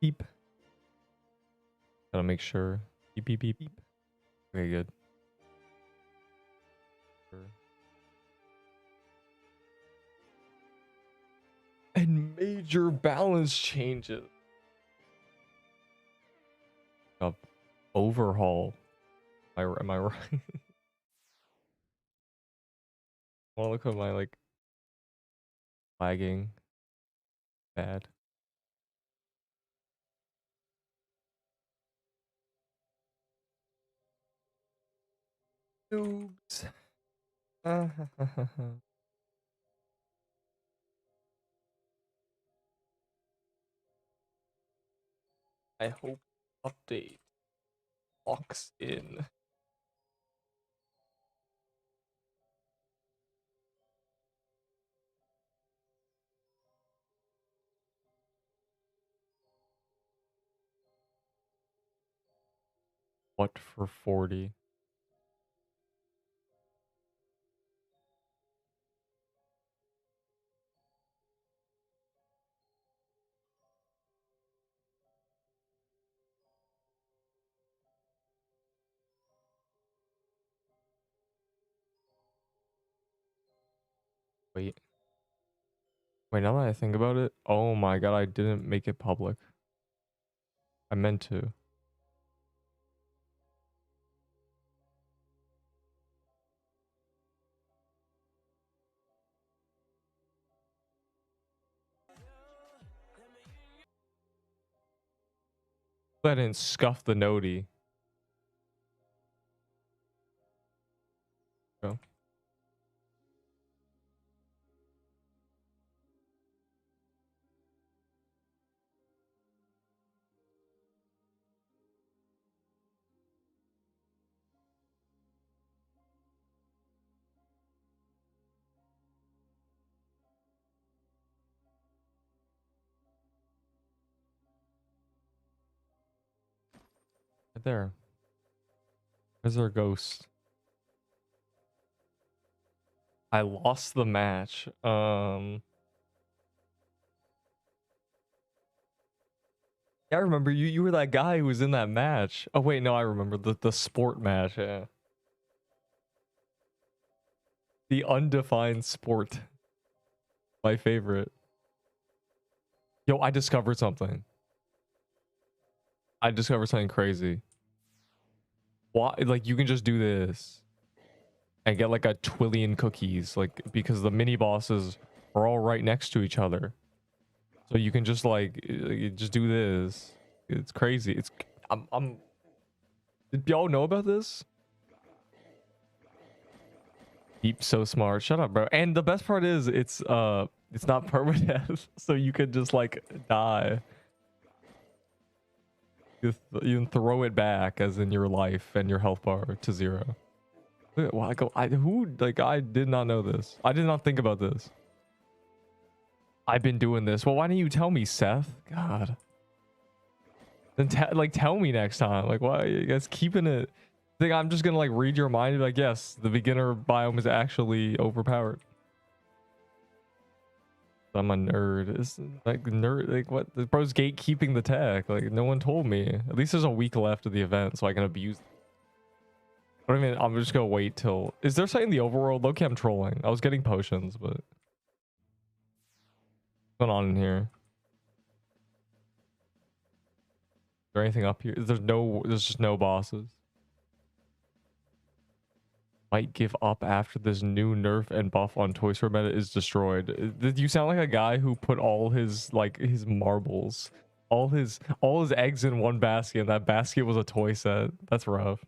Beep. Gotta make sure. Beep, beep, beep, beep. Okay, good. And major balance changes. Overhaul. Am I right? I wanna look at my like lagging. Bad. Oops. I hope update locks in. What for 40? Wait. Wait, now that I think about it, oh my god, I didn't make it public. I meant to. But I didn't scuff the noti. Go. Right there. Where's our ghost? I lost the match. Yeah, I remember you were that guy who was in that match. Oh wait, no, I remember the sport match, yeah. The undefined sport. My favorite. Yo, I discovered something. I discovered something crazy. Why, like, you can just do this and get like a twillion cookies, like, because the mini bosses are all right next to each other. So you can just like just do this. It's crazy. It's did y'all know about this? Deep, so smart. Shut up, bro. And the best part is it's not permadeath, so you could just like die. You can throw it back, as in your life and your health bar to 0. Well, I did not know this. I did not think about this. I've been doing this. Well, why didn't you tell me, Seth? God. Then tell me next time. Like, why are you guys keeping it? Think I'm just gonna like read your mind and be like, yes, the beginner biome is actually overpowered. I'm a nerd. It's like nerd. Like, what? The bro's gatekeeping the tech. Like, no one told me. At least there's a week left of the event, so I can abuse. But I mean, I'm just gonna wait till. Is there something in the overworld? Low-key, I'm trolling. I was getting potions, but what's going on in here? Is there anything up here? There's just no bosses. Might give up after this new nerf and buff on Toy Store meta is destroyed. You sound like a guy who put all his his marbles, all his eggs in one basket, and that basket was a toy set. That's rough.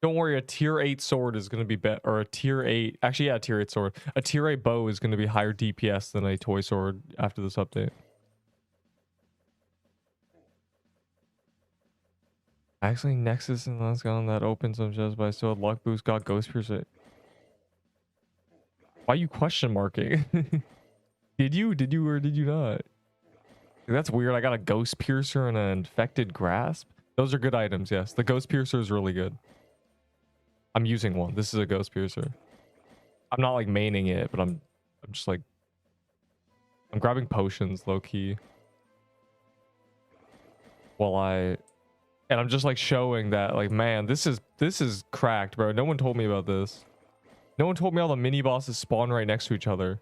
Don't worry, a tier 8 sword is gonna be better, or a tier 8. Actually, yeah, a tier 8 sword. A tier 8 bow is gonna be higher DPS than a toy sword after this update. Actually, Nexus and Last Gone that opened some chests, but I still had luck boost, got Ghost Piercer. Why are you question marking? Did you or did you not? That's weird. I got a Ghost Piercer and an Infected Grasp. Those are good items, yes. The Ghost Piercer is really good. I'm using one. This is a Ghost Piercer. I'm not like maining it, but I'm just like, I'm grabbing potions low key. while and I'm just like showing that like, man, this is cracked, bro. No one told me about this. No one told me all the mini bosses spawn right next to each other.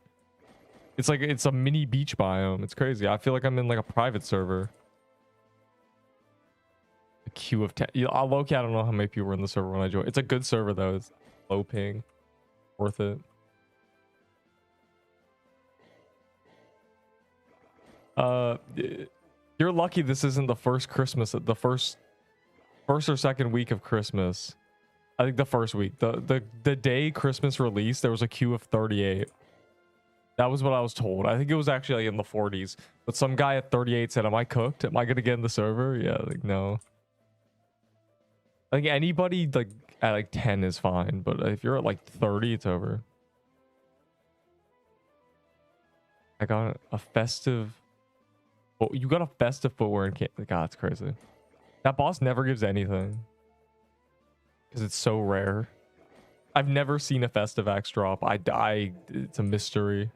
It's like it's a mini beach biome. It's crazy. I feel like I'm in like a private server. A queue of 10. Low-key, I don't know how many people were in the server when I joined. It's a good server though. It's low ping. Worth it. You're lucky this isn't the first Christmas, the first or second week of Christmas. I think the first week. The day Christmas released, there was a queue of 38. That was what I was told. I think it was actually like in the 40s. But some guy at 38 said, "Am I cooked? Am I gonna get in the server?" Yeah, like no. Like anybody like at like 10 is fine, but if you're at like 30, it's over. I got a festive. Oh, you got a festive footwear and like, God, it's crazy. That boss never gives anything because it's so rare. I've never seen a festive axe drop. It's a mystery.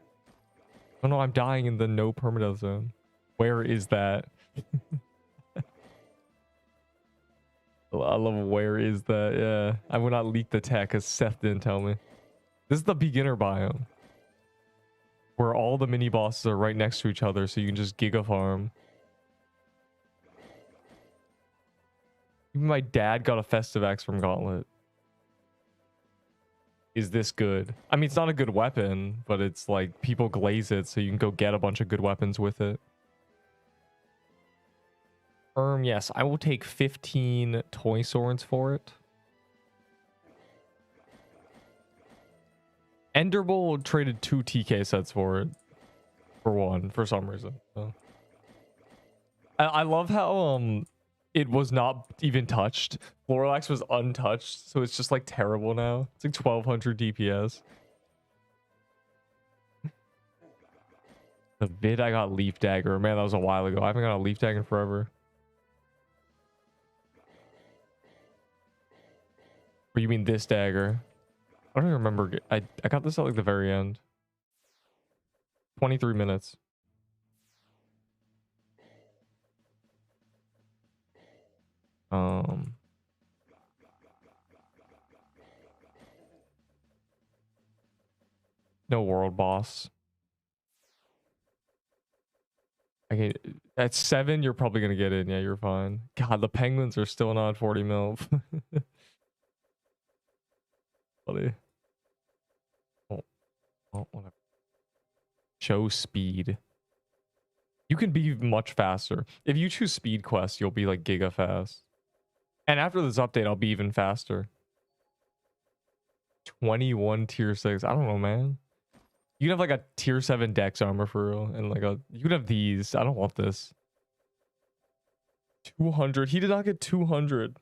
Oh no, I'm dying in the no permadeath zone. Where is that? I love where is that? Yeah, I would not leak the tech because Seth didn't tell me. This is the beginner biome where all the mini bosses are right next to each other, so you can just giga farm. Even my dad got a festive axe from Gauntlet. Is this good? I mean, it's not a good weapon, but it's like people glaze it, so you can go get a bunch of good weapons with it. Yes, I will take 15 toy swords for it. Enderbull traded 2 TK sets for it. For one, for some reason. So. I love how it was not even touched. Florilax was untouched, so it's just like terrible now. It's like 1200 DPS. The vid I got Leaf Dagger. Man, that was a while ago. I haven't got a Leaf Dagger in forever. Or you mean this dagger? I don't even remember. I got this at like the very end. 23 minutes. No world boss. Okay, at 7, you're probably gonna get in. Yeah, you're fine. God, the penguins are still not 40 mil. Funny. Oh, whatever. Show speed. You can be much faster. If you choose speed quest, you'll be like giga fast. And after this update, I'll be even faster. 21 tier 6. I don't know, man. You can have like a tier 7 dex armor for real. And like you can have these. I don't want this. 200. He did not get 200.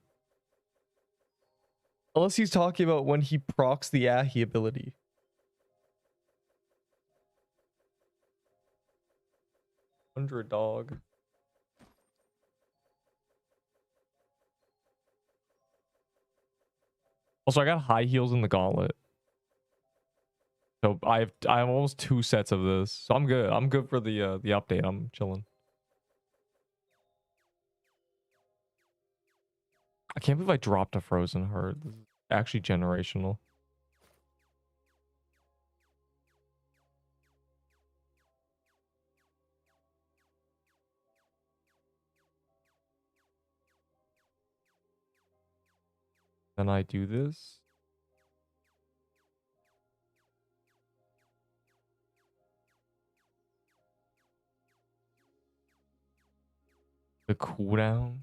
Unless he's talking about when he procs the Ahi ability. $100. Also, I got high heels in the gauntlet. So I have almost 2 sets of this. So I'm good. I'm good for the update. I'm chilling. I can't believe I dropped a frozen herd. This is actually generational. Then I do this. The cooldown.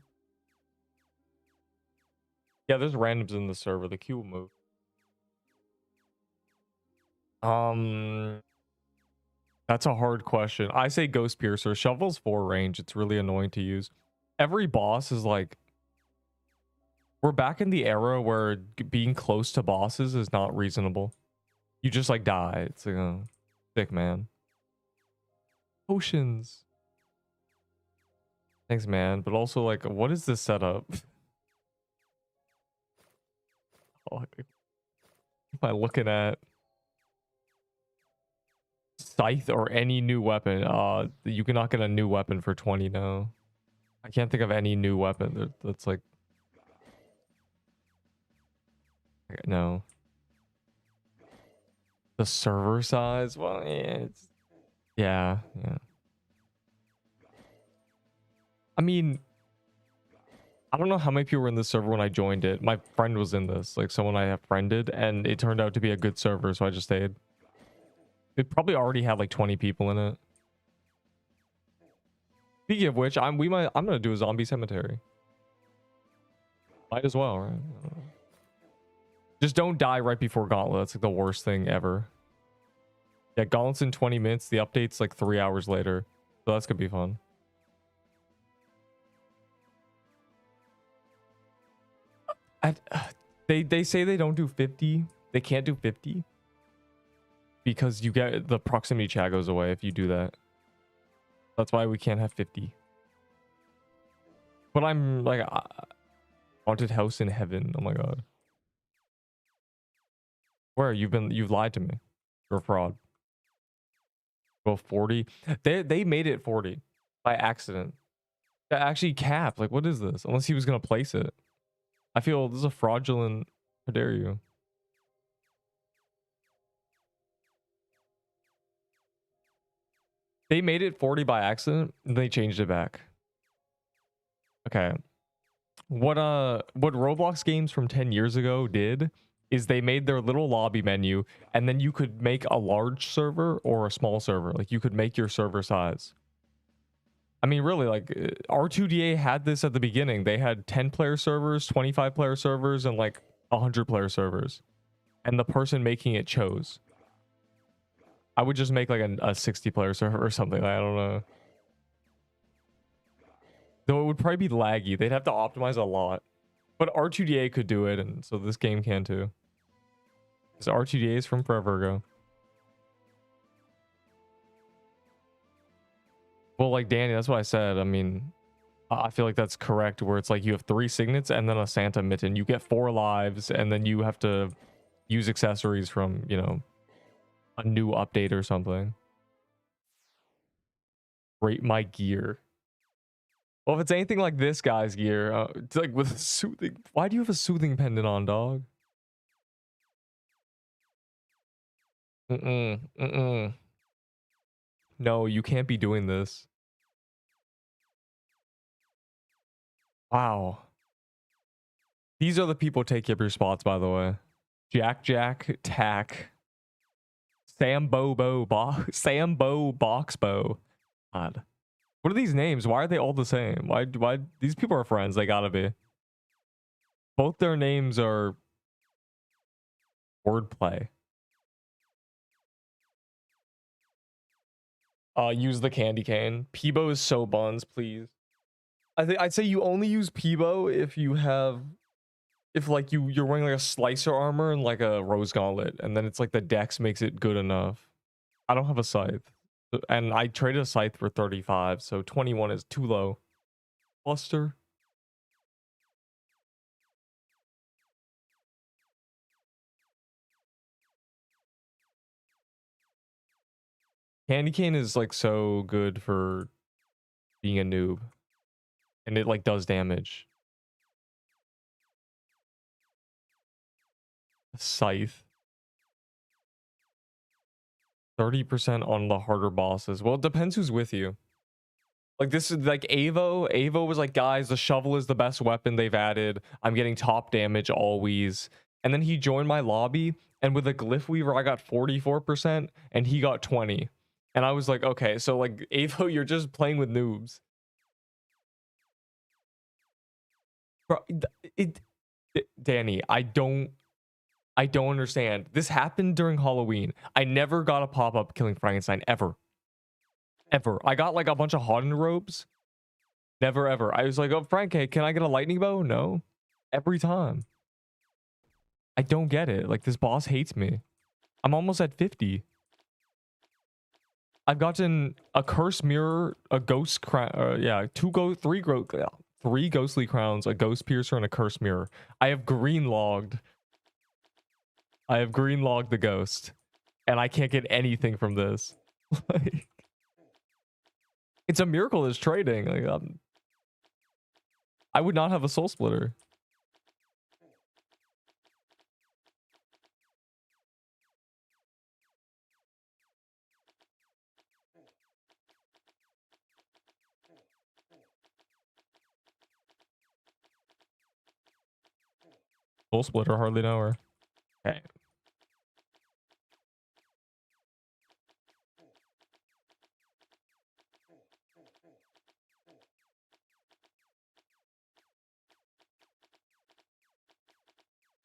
Yeah, there's randoms in the server. The queue will move. That's a hard question. I say Ghost Piercer. Shovel's 4 range. It's really annoying to use. Every boss is like... We're back in the era where being close to bosses is not reasonable. You just like die. It's like, oh, sick, man. Potions. Thanks, man. But also, like, what is this setup? What am I looking at? Scythe or any new weapon. You cannot get a new weapon for 20 now. I can't think of any new weapon that's like... No. The server size? Well, yeah, it's... Yeah, yeah. I mean, I don't know how many people were in this server when I joined it. My friend was in this, like someone I have friended, and it turned out to be a good server, so I just stayed. It probably already had like 20 people in it. Speaking of which, I'm gonna do a zombie cemetery. Might as well, right? Just don't die right before Gauntlet. That's like the worst thing ever. Yeah, Gauntlet's in 20 minutes. The update's like 3 hours later. So that's gonna be fun. They say they don't do 50. They can't do 50 because you get the proximity chat goes away if you do that. That's why we can't have 50. But I'm like haunted house in heaven. Oh my god. Where you've lied to me. You're a fraud. Go 40. They made it 40 by accident. That actually capped. Like what is this? Unless he was gonna place it. I feel this is a fraudulent. How dare you? They made it 40 by accident and they changed it back. Okay. What Roblox games from 10 years ago did is they made their little lobby menu and then you could make a large server or a small server. Like you could make your server size. I mean, really, like R2DA had this at the beginning. They had 10-player servers, 25-player servers, and like 100-player servers. And the person making it chose. I would just make like a 60-player server or something. I don't know. Though it would probably be laggy. They'd have to optimize a lot. But R2DA could do it, and so this game can too. Because R2DA is from forever ago. Well, like Danny, that's what I said. I mean, I feel like that's correct, where it's like you have 3 signets and then a Santa mitten. You get 4 lives, and then you have to use accessories from, you know, a new update or something. Rate my gear. Well, if it's anything like this guy's gear, it's like with a soothing... Why do you have a soothing pendant on, dog? No, you can't be doing this. Wow. These are the people taking up your spots, by the way. Jack, Tack, Sambo, Boxbo. God. What are these names? Why are they all the same? Why these people are friends? They gotta be. Both their names are wordplay. Use the candy cane. Peebo is so buns, please. I'd say you only use Peebo if you have, if like you're wearing like a slicer armor and like a rose gauntlet, and then it's like the dex makes it good enough. I don't have a scythe, and I traded a scythe for 35, so 21 is too low. Buster. Candy cane is like so good for being a noob, and it like does damage. Scythe. 30% on the harder bosses. Well, it depends who's with you. Like this is like Avo was like, guys, the shovel is the best weapon they've added. I'm getting top damage always. And then he joined my lobby, and with a glyph weaver I got 44% and he got 20. And I was like, okay, so like Avo, you're just playing with noobs. Bro, Danny, I don't understand. This happened during Halloween. I never got a pop-up killing Frankenstein ever. I got like a bunch of Hauden robes. Never ever. I was like, oh, Frank, hey, can I get a lightning bow? No. Every time. I don't get it. Like, this boss hates me. I'm almost at 50. I've gotten a curse mirror, a ghost crown, yeah, 3 ghostly crowns, a ghost piercer, and a curse mirror. I have green logged the ghost, and I can't get anything from this. Like, it's a miracle it's trading. Like, I would not have a soul splitter. Soul splitter, hardly know her. Okay.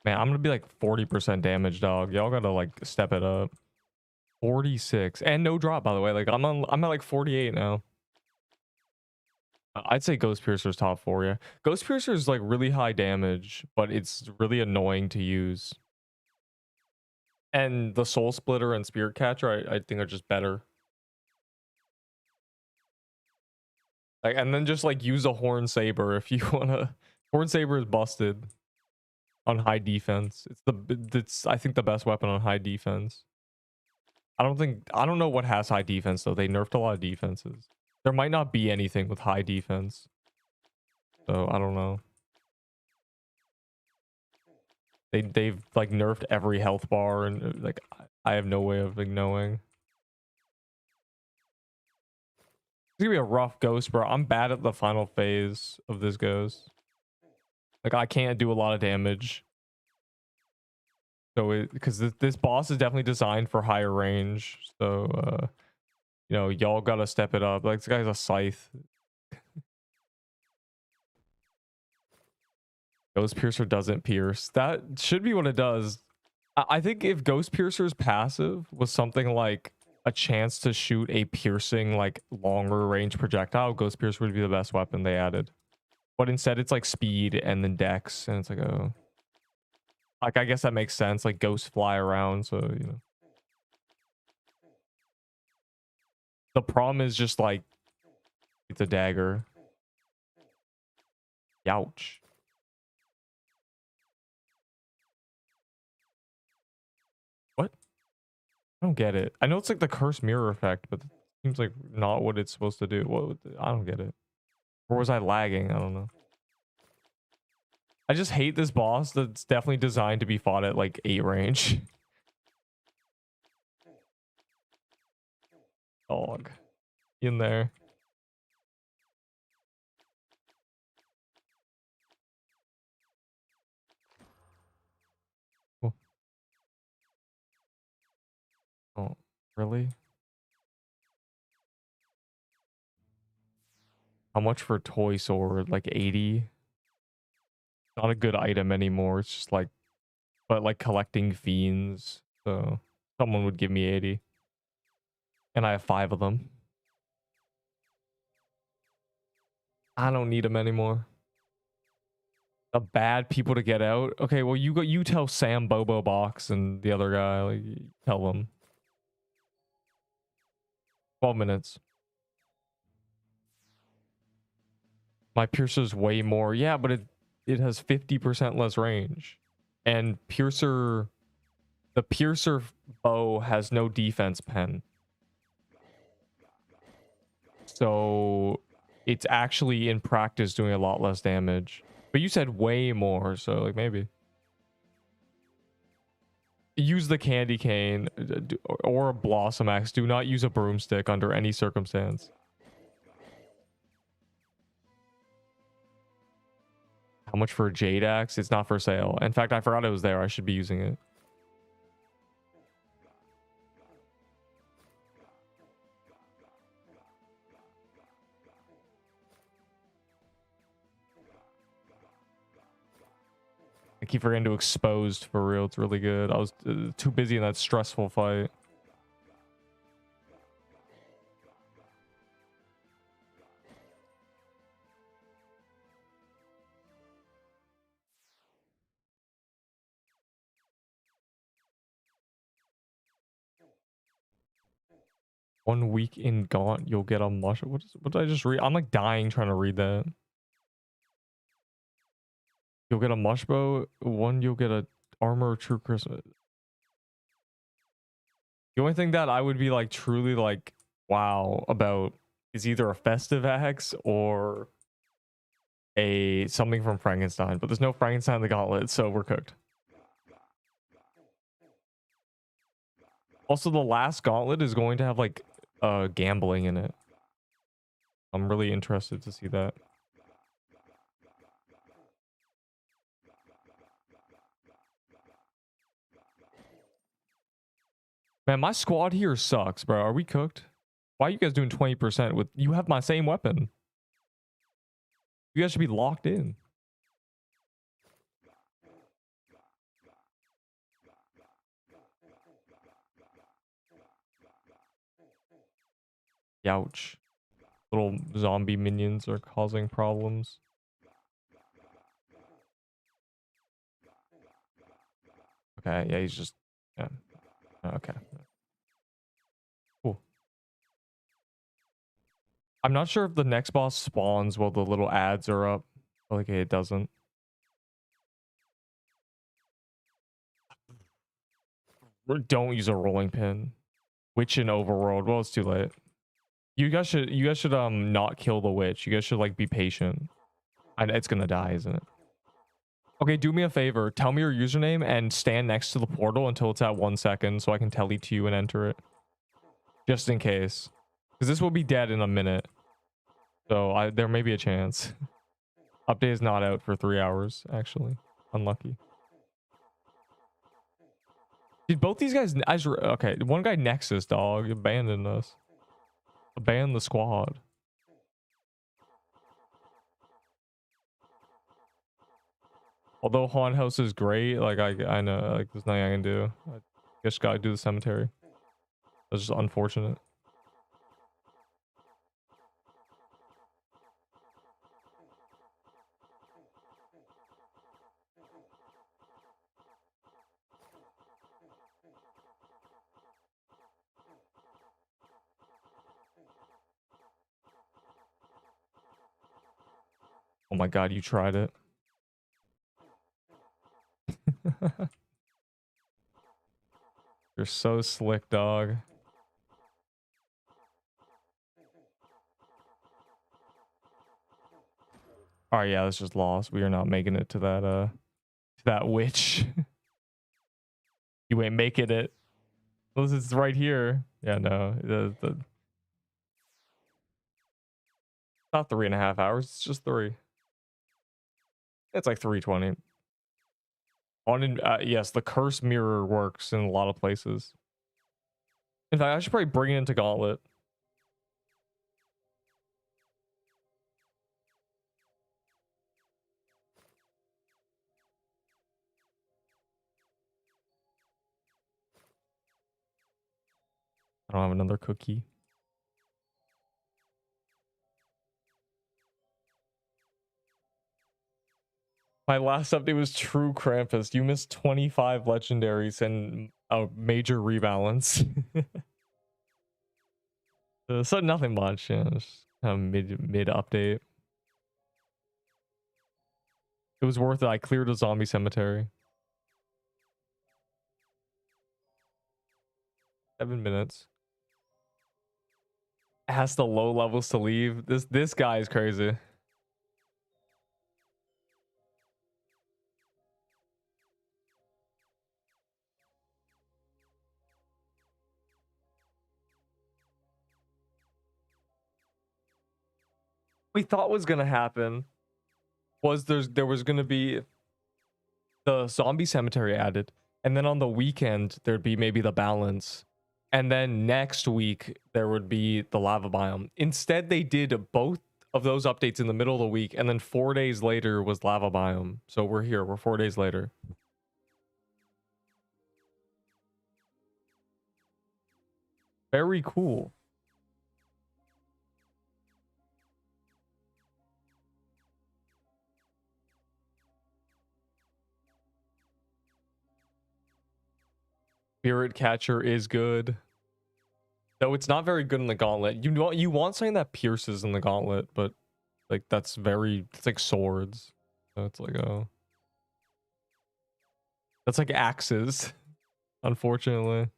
Man, I'm gonna be like 40% damage, dog. Y'all gotta like step it up. 46 and no drop, by the way. Like I'm at like 48 now. I'd say Ghost Piercer's top 4. Yeah, Ghost Piercer is like really high damage, but it's really annoying to use. And the Soul Splitter and Spirit Catcher, I think are just better. Like, and then just like use a Horn Saber if you wanna. Horn Saber is busted on high defense. It's I think the best weapon on high defense. I don't know what has high defense though. They nerfed a lot of defenses. There might not be anything with high defense. So I don't know. They've like nerfed every health bar and like I have no way of like knowing. It's gonna be a rough ghost, bro. I'm bad at the final phase of this ghost. Like I can't do a lot of damage. So because this boss is definitely designed for higher range. So you know, y'all gotta step it up. Like this guy's a scythe. Ghost Piercer doesn't pierce. That should be what it does. I think if Ghost Piercer's passive was something like a chance to shoot a piercing, like longer range projectile, Ghost Piercer would be the best weapon they added. But instead it's like speed and then dex, and it's like, oh. Like I guess that makes sense. Like ghosts fly around, so you know. The problem is just like it's a dagger. Youch. What? I don't get it. I know it's like the curse mirror effect, but it seems like not what it's supposed to do. What? I don't get it. Or was I lagging? I don't know. I just hate this boss that's definitely designed to be fought at like 8 range. Dog. In there. Cool. Oh, really? How much for a toy sword? Like 80? Not a good item anymore. It's just like, but like collecting fiends. So someone would give me 80. And I have 5 of them. I don't need them anymore. The bad people to get out. Okay, well you tell Sam Bobo Box and the other guy, like tell them. 12 minutes. My piercer's way more. Yeah, but it has 50% less range. And the piercer bow has no defense pen. So it's actually in practice doing a lot less damage. But you said way more, so like maybe. Use the candy cane or a blossom axe. Do not use a broomstick under any circumstance. How much for a jade axe? It's not for sale. In fact, I forgot it was there. I should be using it. I keep forgetting to exposed for real. It's really good. I was too busy in that stressful fight. One week in Gaunt, you'll get a mush. What did I just read? I'm like dying trying to read that. You'll get a mush bow. One, you'll get a armor true Christmas. The only thing that I would be like truly like wow about is either a festive axe or something from Frankenstein, but there's no Frankenstein in the Gauntlet, so we're cooked. Also, the last Gauntlet is going to have like gambling in it. I'm really interested to see that. Man, my squad here sucks, bro. Are we cooked? Why are you guys doing 20% with... You have my same weapon. You guys should be locked in. Ouch. Little zombie minions are causing problems. Okay, yeah, he's just... Yeah. Okay. Cool. I'm not sure if the next boss spawns while the little ads are up. Okay, it doesn't. Don't use a rolling pin. Witch in overworld. Well, it's too late. You guys should not kill the witch. You guys should like be patient. It's gonna die, isn't it? Okay, do me a favor. Tell me your username and stand next to the portal until it's at 1 second so I can tele to you and enter it. Just in case. Because this will be dead in a minute. So there may be a chance. Update is not out for 3 hours, actually. Unlucky. Did both these guys... Okay, one guy Nexus, dog, abandoned us. Abandon the squad. Although Haunted House is great, like I know, like there's nothing I can do. I just gotta do the cemetery. That's just unfortunate. Oh my god, you tried it. You're so slick, dog. All right, yeah, that's just lost. We are not making it to that witch. You ain't making it. Well, it's right here. Yeah, no, not 3.5 hours. It's just 3. It's like 3:20. Yes, the curse mirror works in a lot of places. In fact, I should probably bring it into Gauntlet. I don't have another cookie. My last update was True Krampus. You missed 25 legendaries and a major rebalance. So nothing much, yeah. Just kind of mid update. It was worth it. I cleared a zombie cemetery. 7 minutes. It has the low levels to leave. This guy is crazy. We thought was gonna happen was there was gonna be the zombie cemetery added, and then on the weekend there'd be maybe the balance, and then next week there would be the lava biome. Instead, they did both of those updates in the middle of the week, and then 4 days later was lava biome. So we're 4 days later. Very cool. Spirit Catcher is good. Though it's not very good in the Gauntlet. You want something that pierces in the Gauntlet, but like it's like swords. So it's like that's like axes, unfortunately.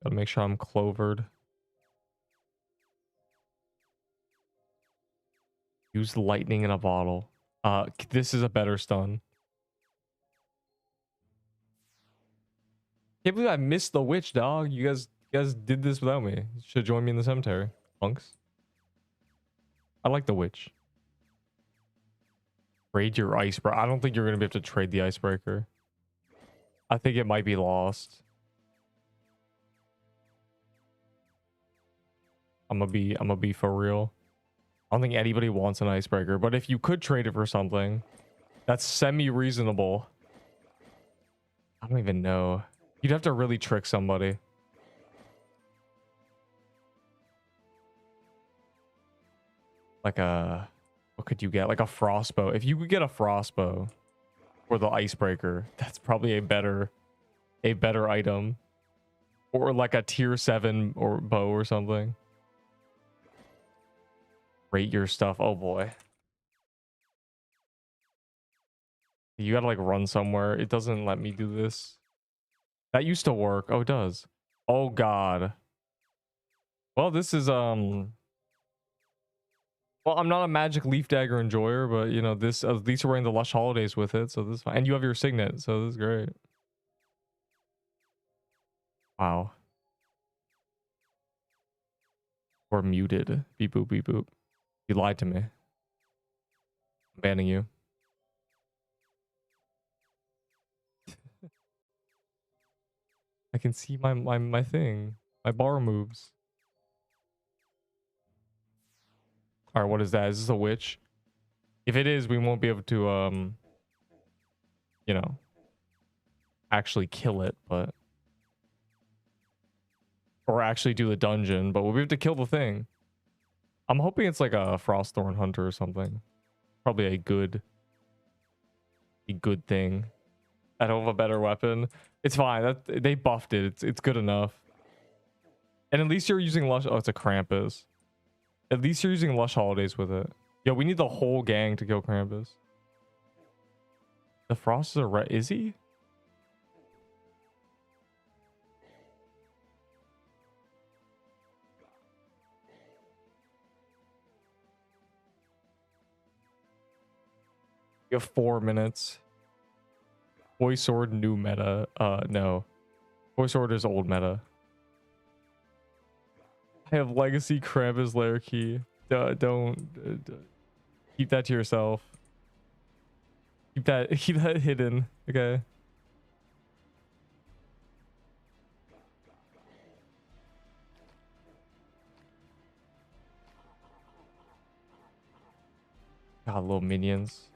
Gotta make sure I'm clovered. Use lightning in a bottle. This is a better stun. Can't believe I missed the witch, dog. You guys did this without me. You should join me in the cemetery, punks. I like the witch. Trade your icebreaker. I don't think you're gonna be able to trade the icebreaker. I think it might be lost. I'm gonna be for real. I don't think anybody wants an icebreaker, but if you could trade it for something that's semi-reasonable, I don't even know. You'd have to really trick somebody. Like a, what could you get? Like a frostbow. If you could get a frostbow for the icebreaker, that's probably a better item. Or like a tier 7 or bow or something. Rate your stuff. Oh boy. You gotta like run somewhere. It doesn't let me do this. That used to work. Oh, it does. Oh god. Well, this is well, I'm not a magic leaf dagger enjoyer, but you know, this at least we're in the lush holidays with it, so this is fine. And you have your signet, so this is great. Wow. We're muted. Beep boop beep boop. You lied to me. I'm banning you. I can see my thing. My bar moves. Alright, what is that? Is this a witch? If it is, we won't be able to you know, actually kill it, but or actually do the dungeon, but we'll be able to kill the thing. I'm hoping it's like a Frostthorn Hunter or something. Probably a good thing. I don't have a better weapon. It's fine. That they buffed it. It's good enough. And at least you're using lush. Oh, it's a Krampus. At least you're using lush holidays with it. Yo, we need the whole gang to kill Krampus. The Frost is a red. Is he? You have 4 minutes. Boy Sword new meta. No. Boy Sword is old meta. I have Legacy Krampus Lair Key. Don't keep that to yourself. Keep that hidden. Okay. God, little minions.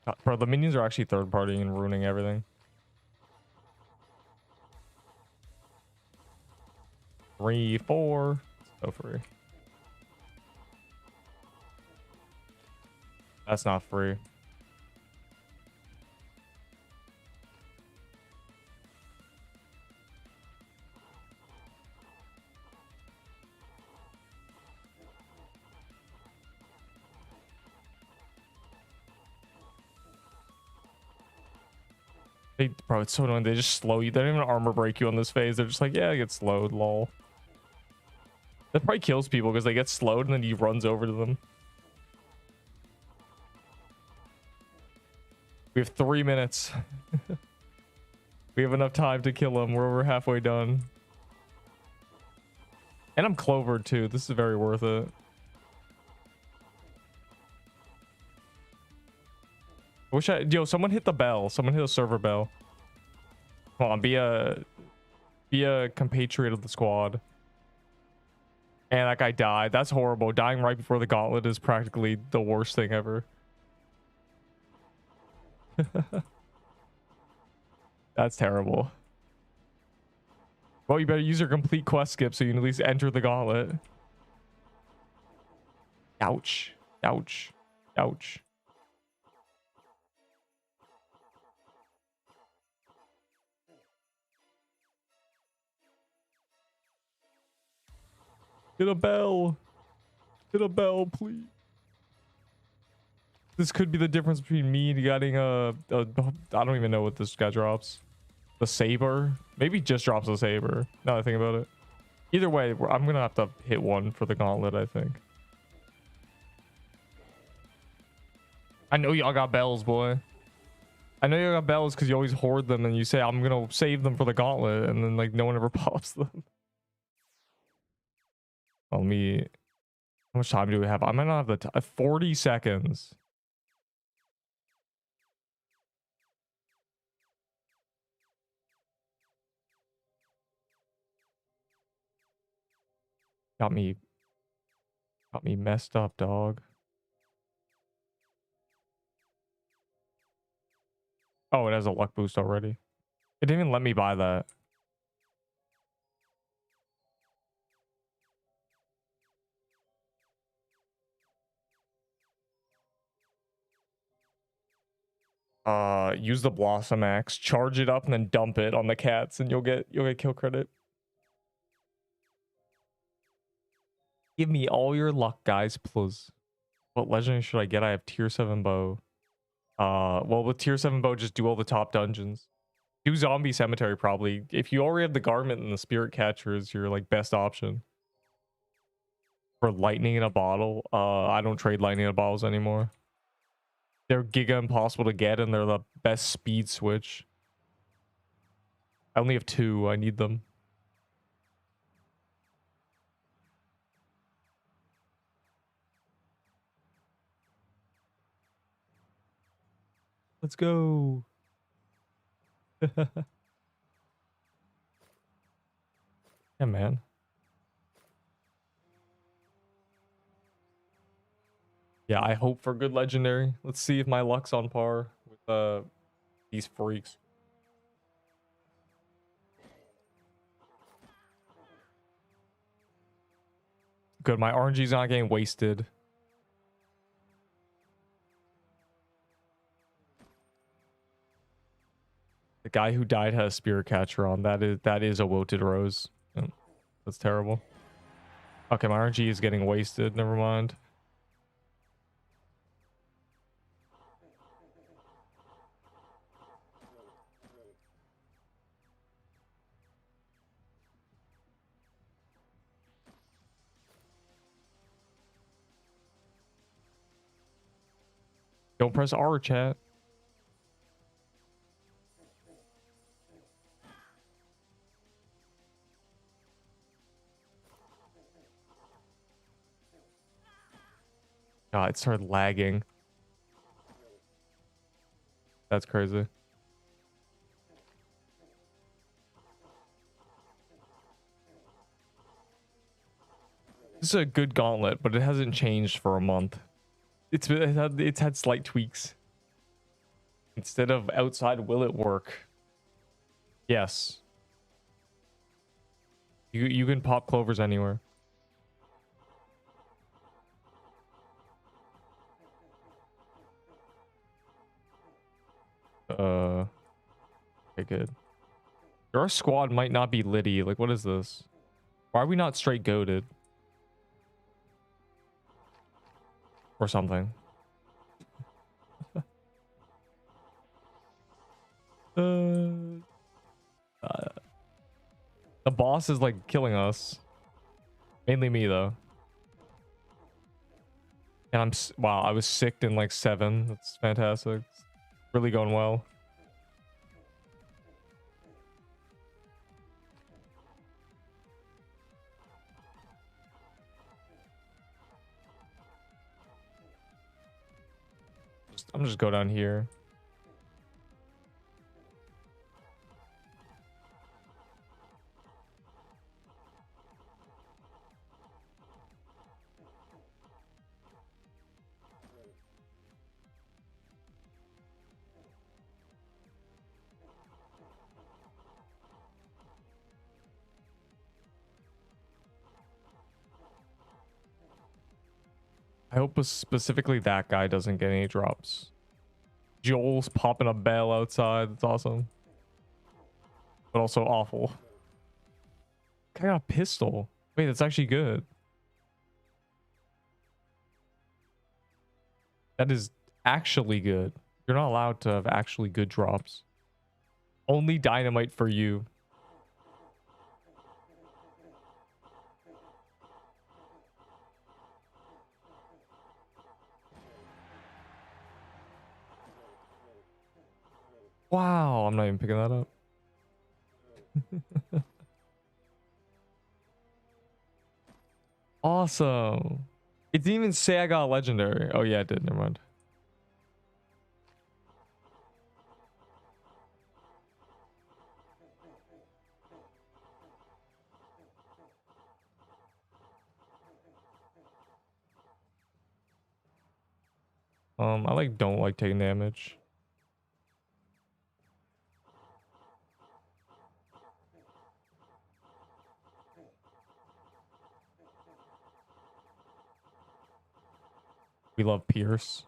God, bro, the minions are actually third partying and ruining everything. 3, 4. So free. That's not free. Bro, it's so annoying. They just slow you. They don't even armor break you on this phase. They're just like, yeah, I get slowed, lol. That probably kills people because they get slowed and then he runs over to them. We have 3 minutes. We have enough time to kill him. We're over halfway done. And I'm clovered too. This is very worth it. Yo, someone hit the bell. Someone hit a server bell. Come on, be a compatriot of the squad. And that guy died. That's horrible. Dying right before the gauntlet is practically the worst thing ever. That's terrible. Well, you better use your complete quest skip so you can at least enter the gauntlet. Ouch. Ouch. Ouch. Hit a bell. Hit a bell, please. This could be the difference between me and getting a I don't even know what this guy drops. The saber? Maybe just drops a saber. Now that I think about it. Either way, I'm gonna have to hit one for the gauntlet, I think. I know y'all got bells, boy. I know you got bells because you always hoard them and you say, I'm gonna save them for the gauntlet, and then like no one ever pops them. Let me... How much time do we have? I might not have the 40 seconds. Got me messed up, dog. Oh, it has a luck boost already. It didn't even let me buy that. Use the Blossom Axe, charge it up, and then dump it on the cats, and you'll get kill credit. Give me all your luck, guys, please. What legendary should I get? I have tier 7 bow. Well, with tier 7 bow, just do all the top dungeons. Do zombie cemetery probably. If you already have the garment and the spirit catcher is your like best option. For lightning in a bottle, I don't trade lightning in bottles anymore. They're giga impossible to get, and they're the best speed switch. I only have 2. I need them. Let's go. Yeah, man. Yeah, I hope for good legendary. Let's see if my luck's on par with these freaks. Good, my RNG's not getting wasted. The guy who died had a spirit catcher on. That is a wilted rose. Oh, that's terrible. Okay, my RNG is getting wasted. Never mind. Don't press R, chat. God, it started lagging. That's crazy. This is a good gauntlet, but it hasn't changed for a month. It's had slight tweaks. Instead of outside, will it work? Yes. You can pop clovers anywhere. Okay, good. Our squad might not be litty. Like, what is this? Why are we not straight goated? Or something. The boss is like killing us. Mainly me though. And wow, I was sicked in like 7. That's fantastic. It's really going well. I'm just go down here. I hope specifically that guy doesn't get any drops. Joel's popping a bell outside. That's awesome. But also awful. I got a pistol. Wait, that's actually good. That is Actually good. You're not allowed to have actually good drops. Only dynamite for you. Wow, I'm not even picking that up. Awesome. It didn't even say I got a legendary. Oh yeah, it did. Never mind. I like don't like taking damage. We love Pierce.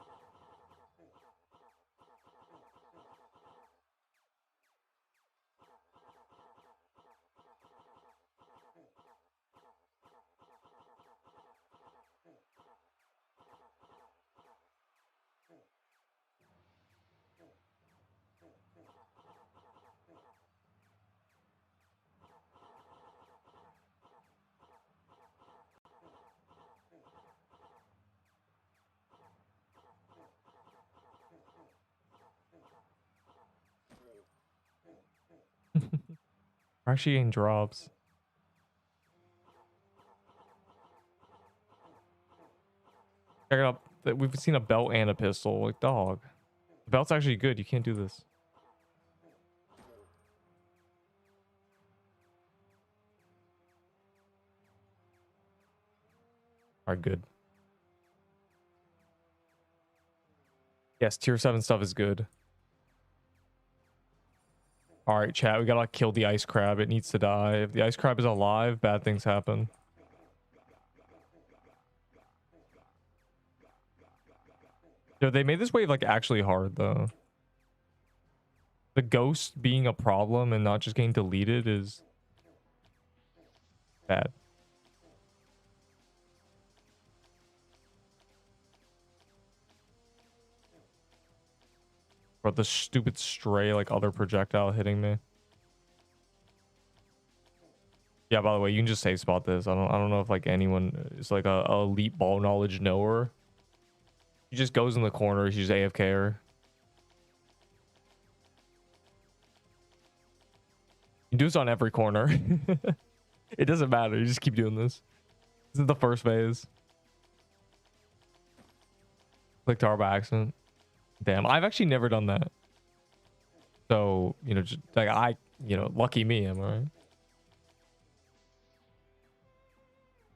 We're actually getting drops. Check it out. We've seen a belt and a pistol. Like, dog. The belt's actually good. You can't do this. All right, good. Yes, tier 7 stuff is good. All right, chat. We gotta kill the ice crab. It needs to die. If the ice crab is alive, bad things happen. Yo, they made this wave like actually hard though. The ghost being a problem and not just getting deleted is bad. Or the stupid stray like other projectile hitting me. Yeah, by the way, you can just safe spot this. I don't know if like anyone is like a elite ball knowledge knower. He just goes in the corner, he's just AFK-er. You do this on every corner. It doesn't matter, you just keep doing this. This is the first phase. Clicked R by accident. Damn, I've actually never done that. So, you know, just like lucky me, am I right?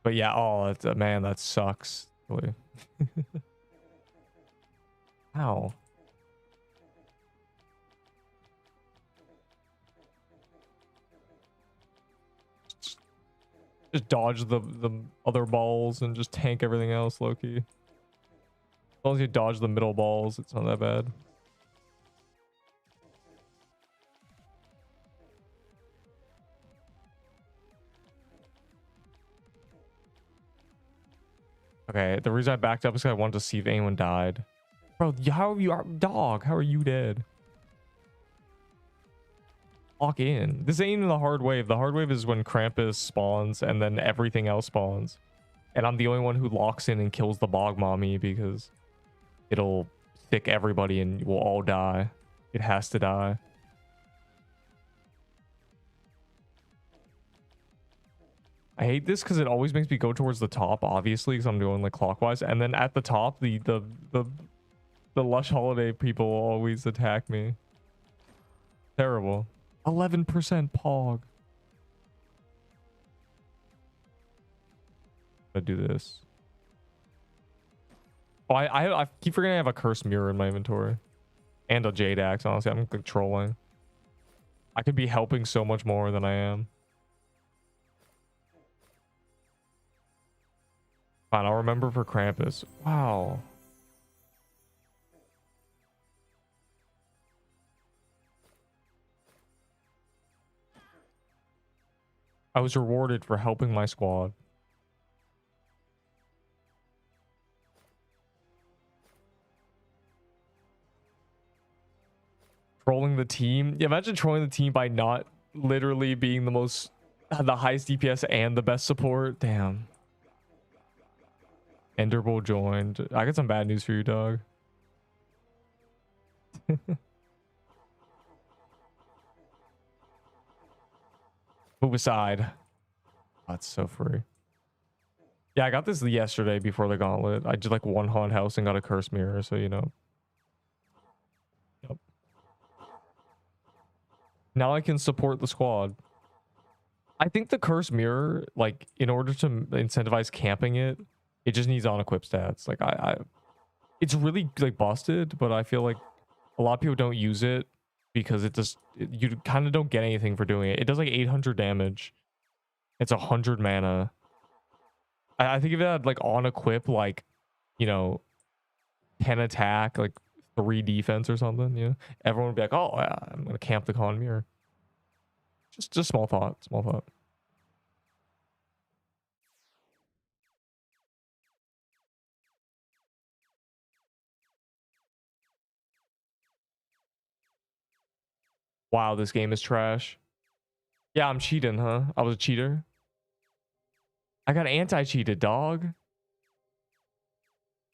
But yeah, oh, that's, man, that sucks. Really. Ow. Just dodge the other balls and just tank everything else, low-key. As long as you dodge the middle balls, it's not that bad. Okay, the reason I backed up is because I wanted to see if anyone died. Bro, how are you, dog? How are you dead? Lock in. This ain't even the hard wave. The hard wave is when Krampus spawns and then everything else spawns. And I'm the only one who locks in and kills the bog mommy because it'll stick everybody and we'll all die. It has to die. I hate this because it always makes me go towards the top, obviously, because I'm going like clockwise. And then at the top, the Lush Holiday people always attack me. Terrible. 11% pog. I'm gonna do this. Oh, I keep forgetting I have a cursed mirror in my inventory. And a jade axe, honestly. I'm like trolling. I could be helping so much more than I am. Fine, I'll remember for Krampus. Wow. I was rewarded for helping my squad. Trolling the team. Yeah, imagine trolling the team by not literally being the highest DPS and the best support. Damn. Enderbull joined. I got some bad news for you, dog. Move aside. That's so free. Yeah, I got this yesterday before the gauntlet. I did like one haunted house and got a curse mirror, so you know. Yep. Now I can support the squad. I think the curse mirror, like, in order to incentivize camping it, it just needs on-equip stats. Like, it's really like busted, but I feel like a lot of people don't use it because you kind of don't get anything for doing it. It does like 800 damage. It's 100 mana. I think if it had like on-equip, like, you know, 10 attack, like 3 defense or something, you know, everyone would be like, oh yeah, I'm gonna camp the con mirror. Just small thought. Wow, this game is trash. Yeah, I'm cheating, huh? I was a cheater. I got anti-cheated, dog.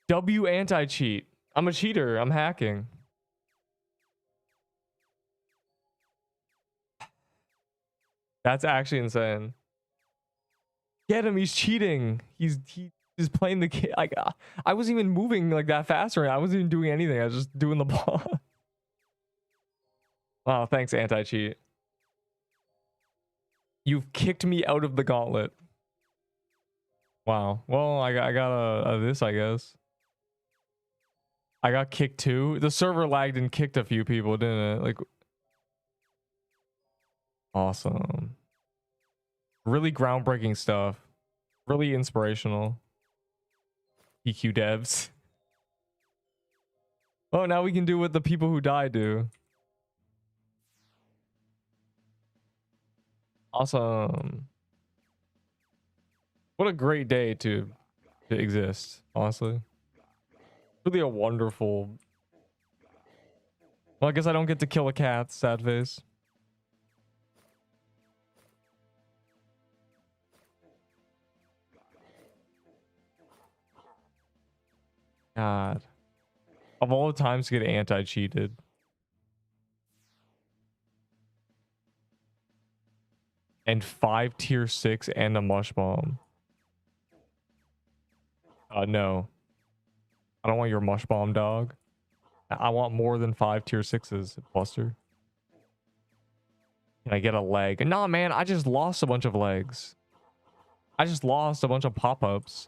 W anti-cheat. I'm a cheater. I'm hacking. That's actually insane. Get him. He's cheating. He's playing the game. I wasn't even moving like that fast, right? I wasn't even doing anything. I was just doing the ball. Wow, thanks, anti-cheat. You've kicked me out of the gauntlet. Wow. Well, I got a this, I guess. I got kicked too. The server lagged and kicked a few people, didn't it? Like, awesome. Really groundbreaking stuff. Really inspirational. EQ devs. Oh, now we can do what the people who die do. Awesome. What a great day to exist, honestly. Really a wonderful... Well, I guess I don't get to kill a cat, sad face. God. Of all the times to get anti-cheated. And 5 tier 6 and a mush bomb. No. I don't want your mush bomb, dog. I want more than 5 tier 6s, Buster. Can I get a leg? Nah, man, I just lost a bunch of legs. I just lost a bunch of pop-ups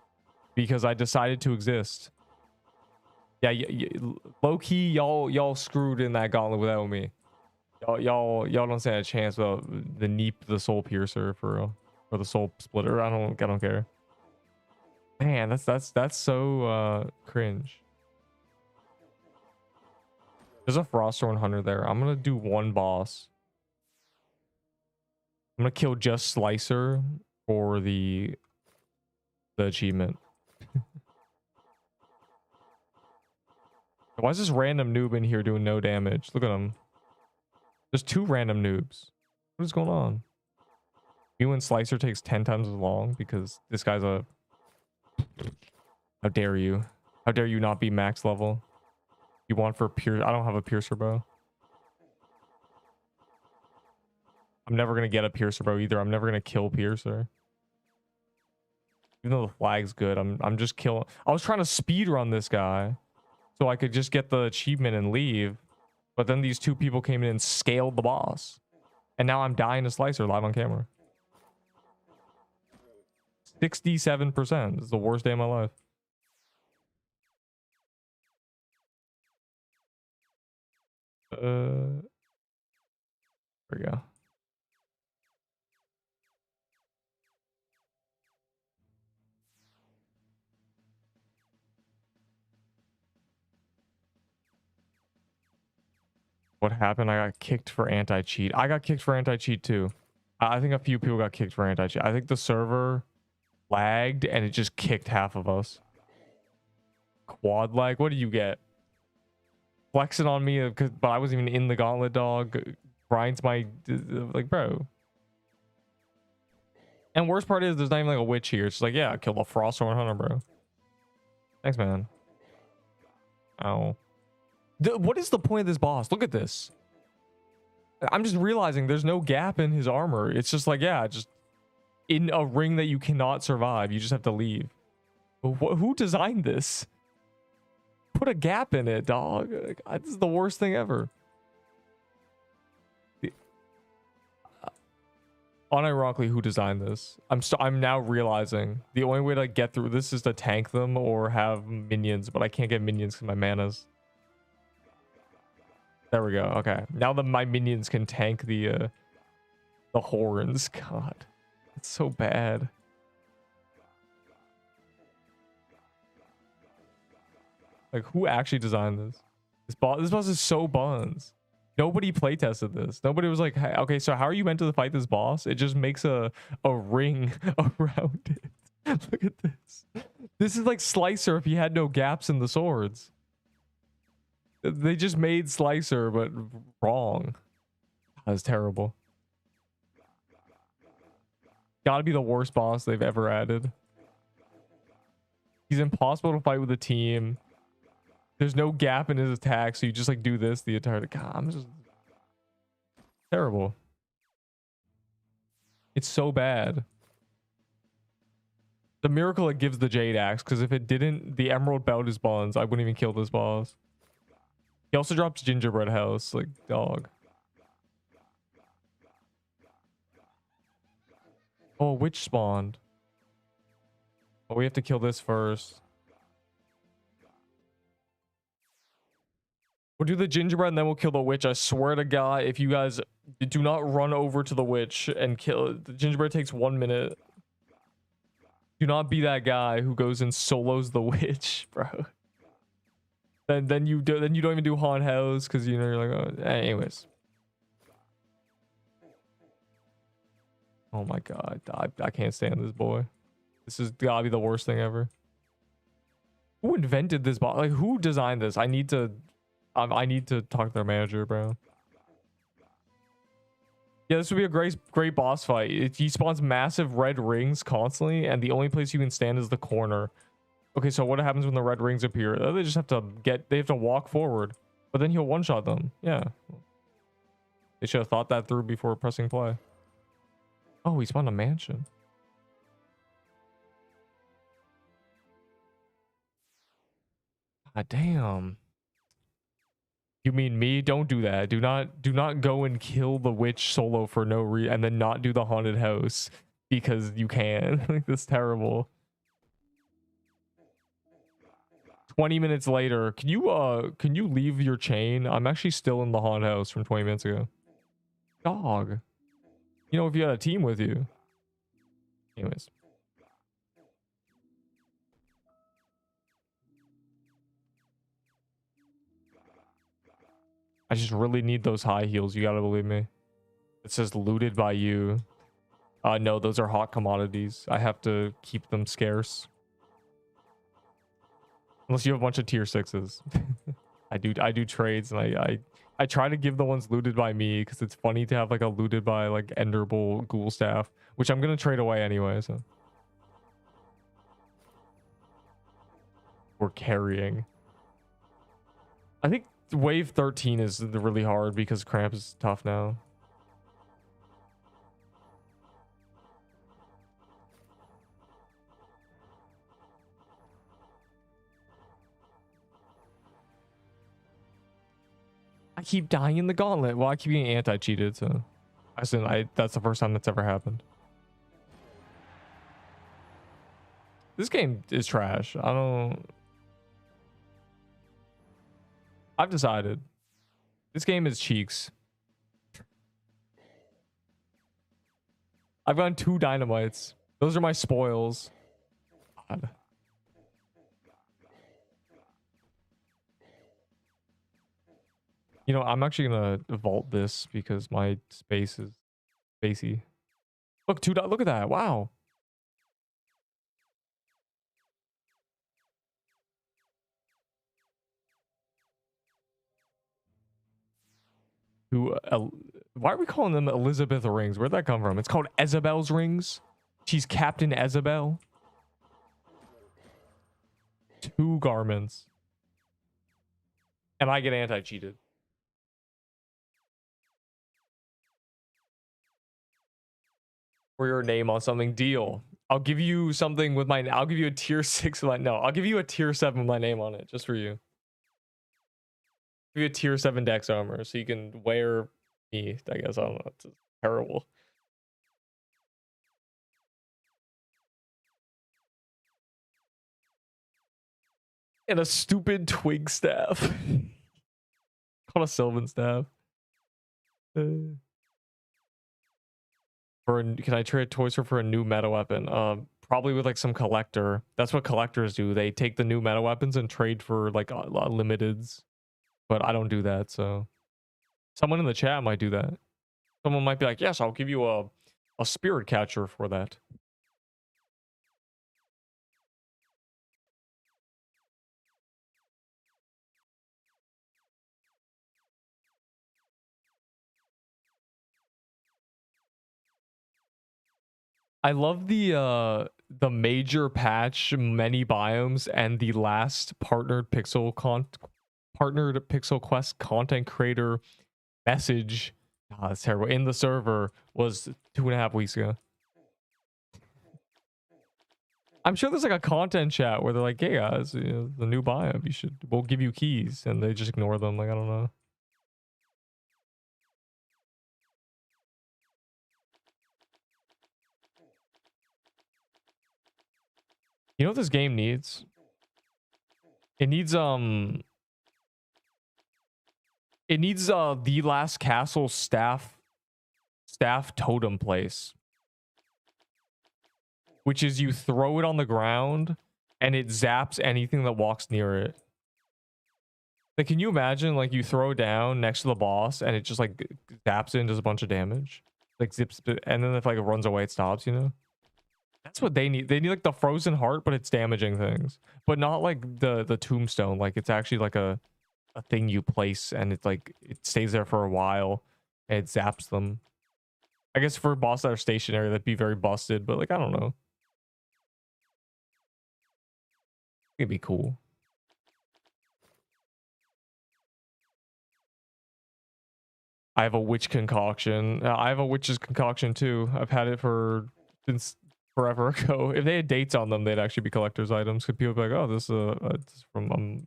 because I decided to exist. Yeah, low-key, y'all screwed in that gauntlet without me. Y'all don't stand a chance without the Neep, the soul piercer for real, or the soul splitter. I don't care. Man, that's so cringe. There's a Frostthorn Hunter there. I'm gonna do one boss. I'm gonna kill just Slicer for the achievement. Why is this random noob in here doing no damage? Look at him. There's 2 random noobs. What is going on? You and Slicer takes 10 times as long because this guy's a... How dare you? How dare you not be max level? You want for pierce? I don't have a piercer bow. I'm never gonna get a piercer bow either. I'm never gonna kill piercer. Even though the flag's good, I'm just killing. I was trying to speed run this guy so I could just get the achievement and leave. But then these 2 people came in and scaled the boss. And now I'm dying to Slicer live on camera. 67%. It's the worst day of my life. There we go. What happened? I got kicked for anti-cheat. I got kicked for anti-cheat too. I think a few people got kicked for anti-cheat. I think the server lagged and it just kicked half of us. Quad lag? What do you get? flexing on me, but I wasn't even in the gauntlet, dog. Grinds my, like, bro. And worst part is there's not even like a witch here. It's just like, yeah, kill the frost 100, bro. Thanks, man. Ow. What is the point of this boss? Look at this. I'm just realizing there's no gap in his armor. It's just like, yeah, just in a ring that you cannot survive. You just have to leave. Who designed this? Put a gap in it, dog. Like, this is the worst thing ever. Unironically, who designed this? I'm now realizing the only way to get through this is to tank them or have minions, but I can't get minions because my mana's. There we go. Okay, now that my minions can tank the horns. God, it's so bad. Like, who actually designed this? This boss is so buns. Nobody playtested this. Nobody was like, hey, okay, so how are you meant to fight this boss? It just makes a ring around it. Look at this. This is like Slicer if he had no gaps in the swords. They just made Slicer, but wrong. That's terrible. Gotta be the worst boss they've ever added. He's impossible to fight with a team. There's no gap in his attack, so you just like do this the entire time. God, I'm just terrible. It's so bad. The miracle it gives the Jade Axe, because if it didn't, the Emerald Belt is buns. I wouldn't even kill this boss. He also drops Gingerbread House, like, dog. Oh, witch spawned. Oh, we have to kill this first. We'll do the gingerbread and then we'll kill the witch. I swear to God, if you guys do not run over to the witch and kill it, the gingerbread takes 1 minute. Do not be that guy who goes and solos the witch, bro. Then you don't even do haunt house because you know you're like, oh, anyways. Oh my God, I can't stand this boy. This is gotta be the worst thing ever. Who invented this boss? Like, who designed this? I need to talk to their manager, bro. Yeah, this would be a great boss fight. He spawns massive red rings constantly, and the only place you can stand is the corner. Okay, so what happens when the red rings appear? They just have to walk forward, but then he'll one-shot them. Yeah. They should have thought that through before pressing play. Oh, he spawned a mansion. God damn. You mean me? Don't do that. Do not go and kill the witch solo for no reason and then not do the haunted house because you can. Like, this is terrible. 20 minutes later, can you leave your chain? I'm actually still in the haunted house from 20 minutes ago. Dog. You know, if you had a team with you. Anyways. I just really need those high heels. You gotta believe me. It says looted by you. No, those are hot commodities. I have to keep them scarce. Unless you have a bunch of tier 6s. I do trades, and I try to give the ones looted by me because it's funny to have like a looted by like Enderbull ghoul staff, which I'm gonna trade away anyway. So we're carrying. I think wave 13 is really hard because Cramp is tough now. I keep dying in the gauntlet. Well, I keep getting anti-cheated, so that's the first time that's ever happened. This game is trash. I've decided. This game is cheeks. I've gotten 2 dynamites. Those are my spoils. God. You know, I'm actually gonna vault this because my space is spacey. Look, look at that. Wow. Who? Why are we calling them Elizabeth rings? Where'd that come from? It's called Isabel's rings. She's Captain Isabel. 2 garments. And I get anti-cheated. For your name on something. Deal. I'll give you something with my... I'll give you a tier 6 with my... No, I'll give you a tier 7 with my name on it. Just for you. Give you a tier 7 dex armor so you can wear me, I guess. I don't know. It's terrible. And a stupid twig staff. Called a Sylvan staff. Can I trade Toyster for a new meta weapon? Probably with like some collector. That's what collectors do. They take the new meta weapons and trade for like limiteds. But I don't do that, so someone in the chat might do that. Someone might be like, yes, I'll give you a spirit catcher for that. I love the major patch, many biomes, and the last partnered pixel quest content creator message. Oh, that's terrible. In the server was 2.5 weeks ago. I'm sure there's like a content chat where they're like, "Hey guys, you know, the new biome, we'll give you keys," and they just ignore them. Like, I don't know. You know what this game needs? It needs the last castle staff totem place, which is you throw it on the ground and it zaps anything that walks near it. Like, can you imagine, like, you throw it down next to the boss and it just like zaps it and does a bunch of damage, like zips, and then if like it runs away, it stops, you know? That's what they need. They need like the frozen heart, but it's damaging things, but not like the tombstone. Like, it's actually like a thing you place and it's like it stays there for a while and it zaps them. I guess for bosses that are stationary, that'd be very busted, but like, I don't know. It'd be cool. I have a witch concoction. I have a witch's concoction too. I've had it since forever ago. If they had dates on them, they'd actually be collector's items. Could people be like, "Oh, this is from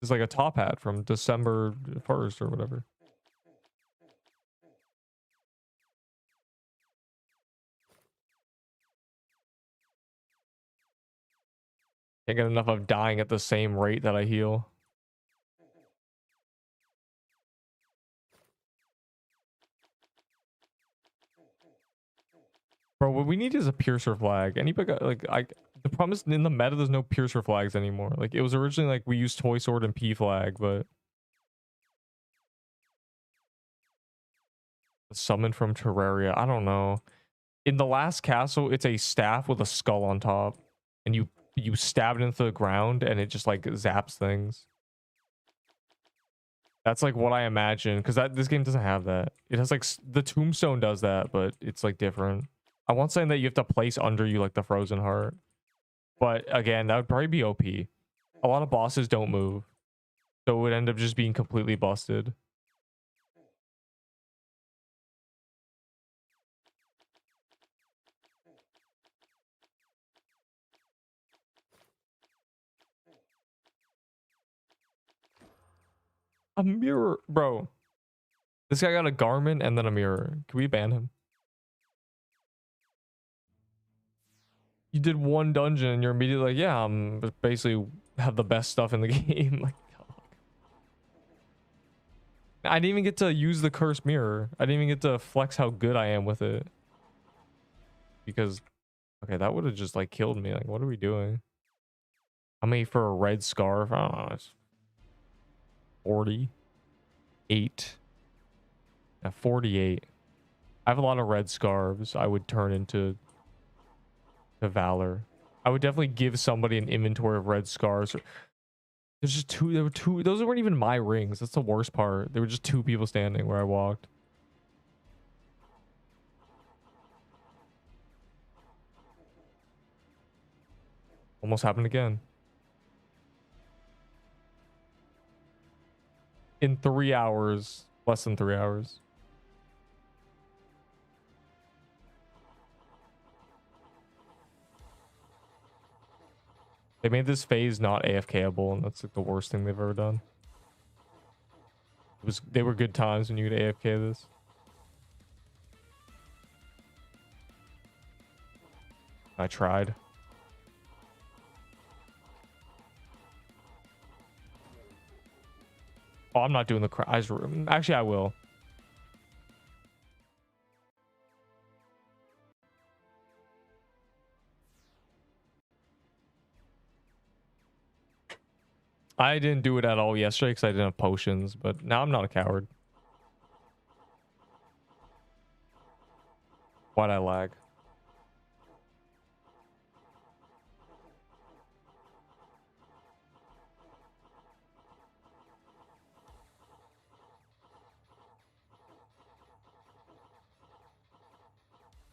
it's like a top hat from December 1st or whatever." Can't get enough of dying at the same rate that I heal. Bro, what we need is a piercer flag. Anybody got, like, the problem is in the meta there's no piercer flags anymore. Like, it was originally like we used toy sword and P flag, but summon from Terraria, I don't know. In the last castle, it's a staff with a skull on top, and you stab it into the ground and it just like zaps things. That's like what I imagine, because this game doesn't have that. It has like the tombstone does that, but it's like different. I want something that you have to place under you, like the frozen heart. But again, that would probably be OP. A lot of bosses don't move, so it would end up just being completely busted. A mirror, bro. This guy got a garment and then a mirror. Can we ban him? You did one dungeon and you're immediately like, yeah, I'm basically have the best stuff in the game. Like, I didn't even get to use the cursed mirror. I didn't even get to flex how good I am with it. Because, okay, that would have just like killed me. Like, what are we doing? How many for a red scarf? I don't know. It's 48. Yeah, 48. I have a lot of red scarves I would turn into valor. I would definitely give somebody an inventory of red scarves. There's just two. There were two. Those weren't even my rings. That's the worst part. There were just two people standing where I walked. Almost happened again. In 3 hours. Less than 3 hours. They made this phase not AFKable, and that's like the worst thing they've ever done. They were good times when you could AFK this. I tried. Oh, I'm not doing the cries. Actually, I will. I didn't do it at all yesterday because I didn't have potions, but now I'm not a coward. Why'd I lag?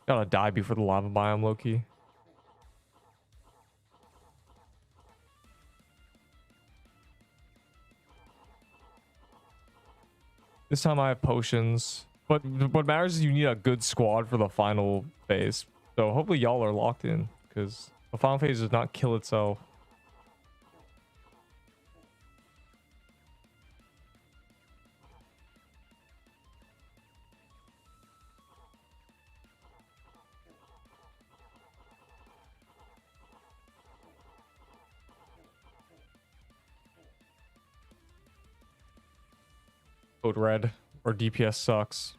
Gotta die before the lava biome, Loki. This time I have potions. But what matters is you need a good squad for the final phase. So hopefully y'all are locked in, because the final phase does not kill itself. Code red, or DPS sucks.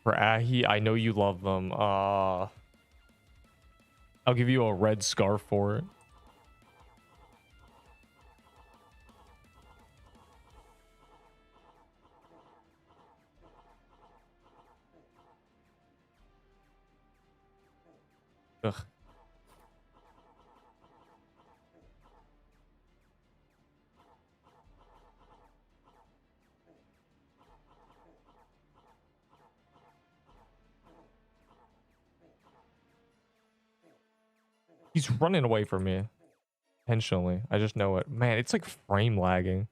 For Ahi, I know you love them. I'll give you a red scarf for it. Ugh. He's running away from me. Intentionally. I just know it. Man, it's like frame lagging.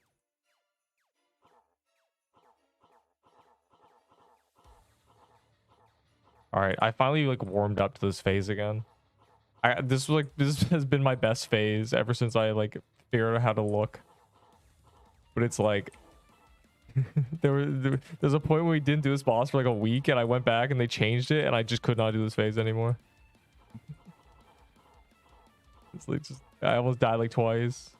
Alright, I finally like warmed up to this phase again. This has been my best phase ever since I like figured out how to look. But it's like there's a point where we didn't do this boss for like a week, and I went back and they changed it, and I just could not do this phase anymore. It's like just I almost died like twice.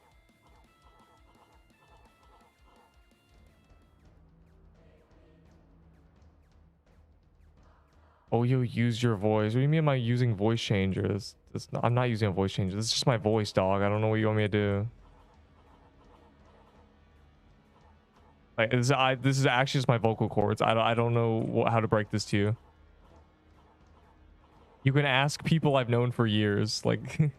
Oh, you use your voice. What do you mean am I using voice changers? I'm not using a voice changer. This is just my voice, dog. I don't know what you want me to do. Like this is actually just my vocal cords. I don't know how to break this to you. You can ask people I've known for years, like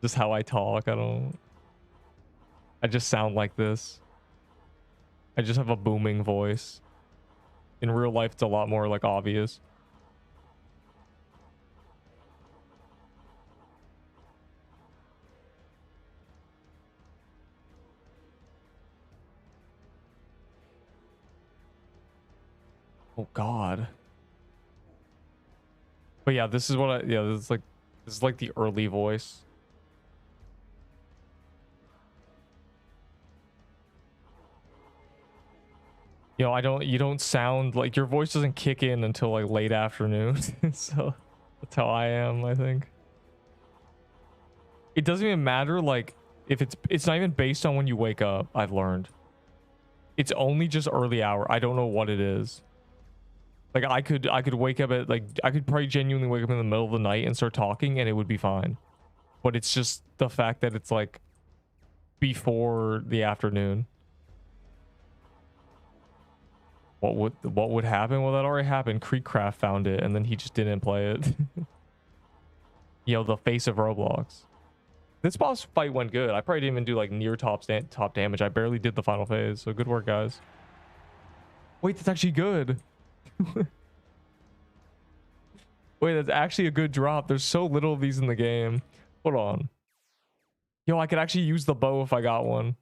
just how I talk. I just sound like this. I just have a booming voice. In real life, it's a lot more like obvious. Oh God. But yeah, this is what this is like the early voice. You know, you don't sound like your voice doesn't kick in until like late afternoon. So that's how I am, I think. It doesn't even matter like if it's not even based on when you wake up, I've learned. It's only just early hour. I don't know what it is. Like I could wake up at I could probably genuinely wake up in the middle of the night and start talking and it would be fine. But it's just the fact that it's like before the afternoon. What would happen? Well, that already happened. Creekcraft found it, and then he just didn't play it. The face of Roblox. This boss fight went good. I probably didn't even do like near top damage. I barely did the final phase, so good work, guys. Wait, that's actually good. Wait, that's actually a good drop. There's so little of these in the game. Hold on. I could actually use the bow if I got one.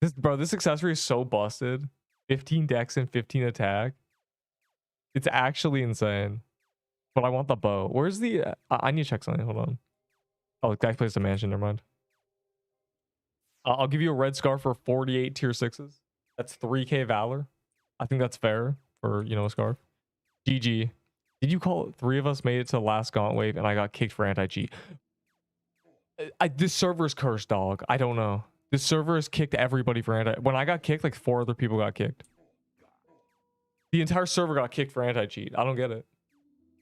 This accessory is so busted. 15 dex and 15 attack. It's actually insane. But I want the bow. Where's the... I need to check something. Hold on. Oh, the guy plays the mansion. Never mind. I'll give you a red scarf for 48 tier 6s. That's 3k valor. I think that's fair for, a scarf. GG. Did you call it? 3 of us made it to the last gaunt wave and I got kicked for anti-cheat. This server's cursed, dog. I don't know. This server has kicked everybody for anti... When I got kicked, like 4 other people got kicked. The entire server got kicked for anti-cheat. I don't get it.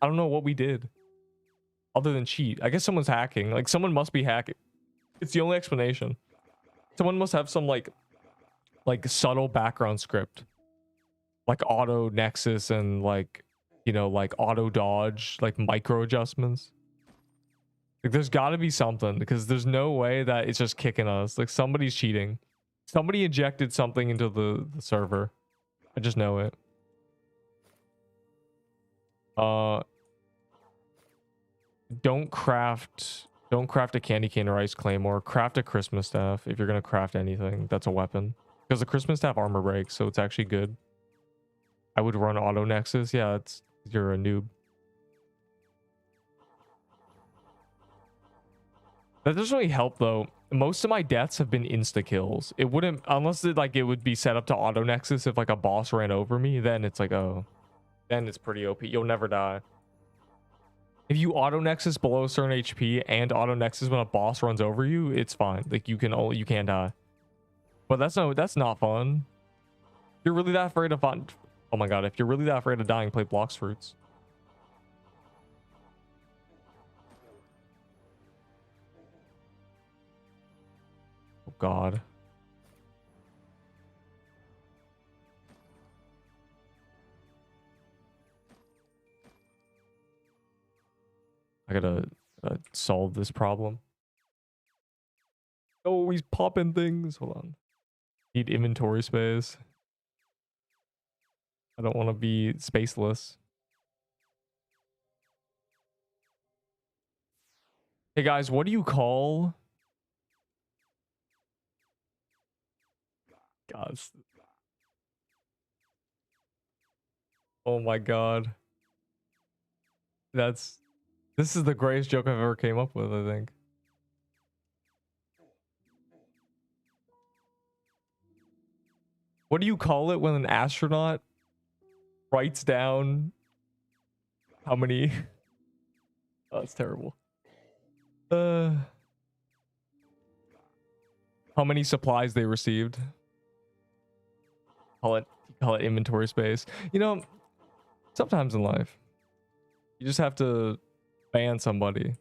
I don't know what we did. Other than cheat. I guess someone's hacking. Like, someone must be hacking. It's the only explanation. Someone must have some, like subtle background script. Like auto nexus and, like auto dodge, like micro adjustments. Like, there's got to be something, because there's no way that it's just kicking us. Like, somebody's cheating. Somebody injected something into the server. I just know it. Don't craft a candy cane or ice claymore. Craft a Christmas staff if you're gonna craft anything that's a weapon, because the Christmas staff armor breaks, so it's actually good. I would run auto nexus. Yeah, you're a noob. That doesn't really help though. Most of my deaths have been insta kills. It wouldn't, unless it would be set up to auto nexus. If like a boss ran over me, then it's like, oh, then it's pretty OP. You'll never die. If you auto nexus below a certain HP and auto nexus when a boss runs over you, it's fine. Like, you can't die. But that's not fun. If you're really that afraid of fun. Oh my god, if you're really that afraid of dying, play Blocks Fruits. Oh god. I gotta solve this problem. Oh, he's popping things. Hold on. Need inventory space. I don't want to be spaceless. Hey guys, what do you call... Guys. Oh my god. This is the greatest joke I've ever came up with, I think. What do you call it when an astronaut writes down how many... Oh, that's terrible. How many supplies they received? Call it inventory space. Sometimes in life, you just have to ban somebody.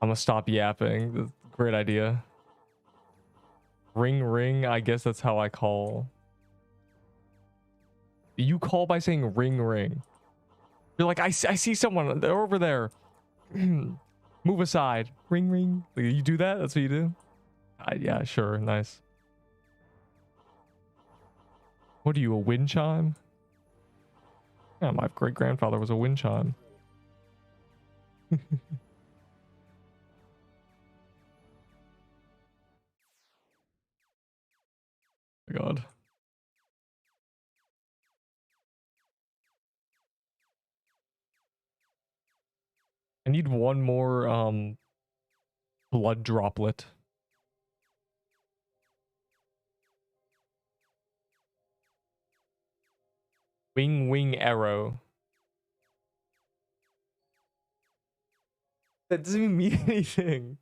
I'm gonna stop yapping. That's a great idea. Ring, I guess that's how I call. You call by saying ring. You're like, I see someone. They're over there. Move aside. Ring. Like, you do that? That's what you do? Yeah, sure. Nice. What are you, a wind chime? Yeah, my great-grandfather was a wind chime. My god. I need one more blood droplet. Wing arrow. That doesn't even mean anything.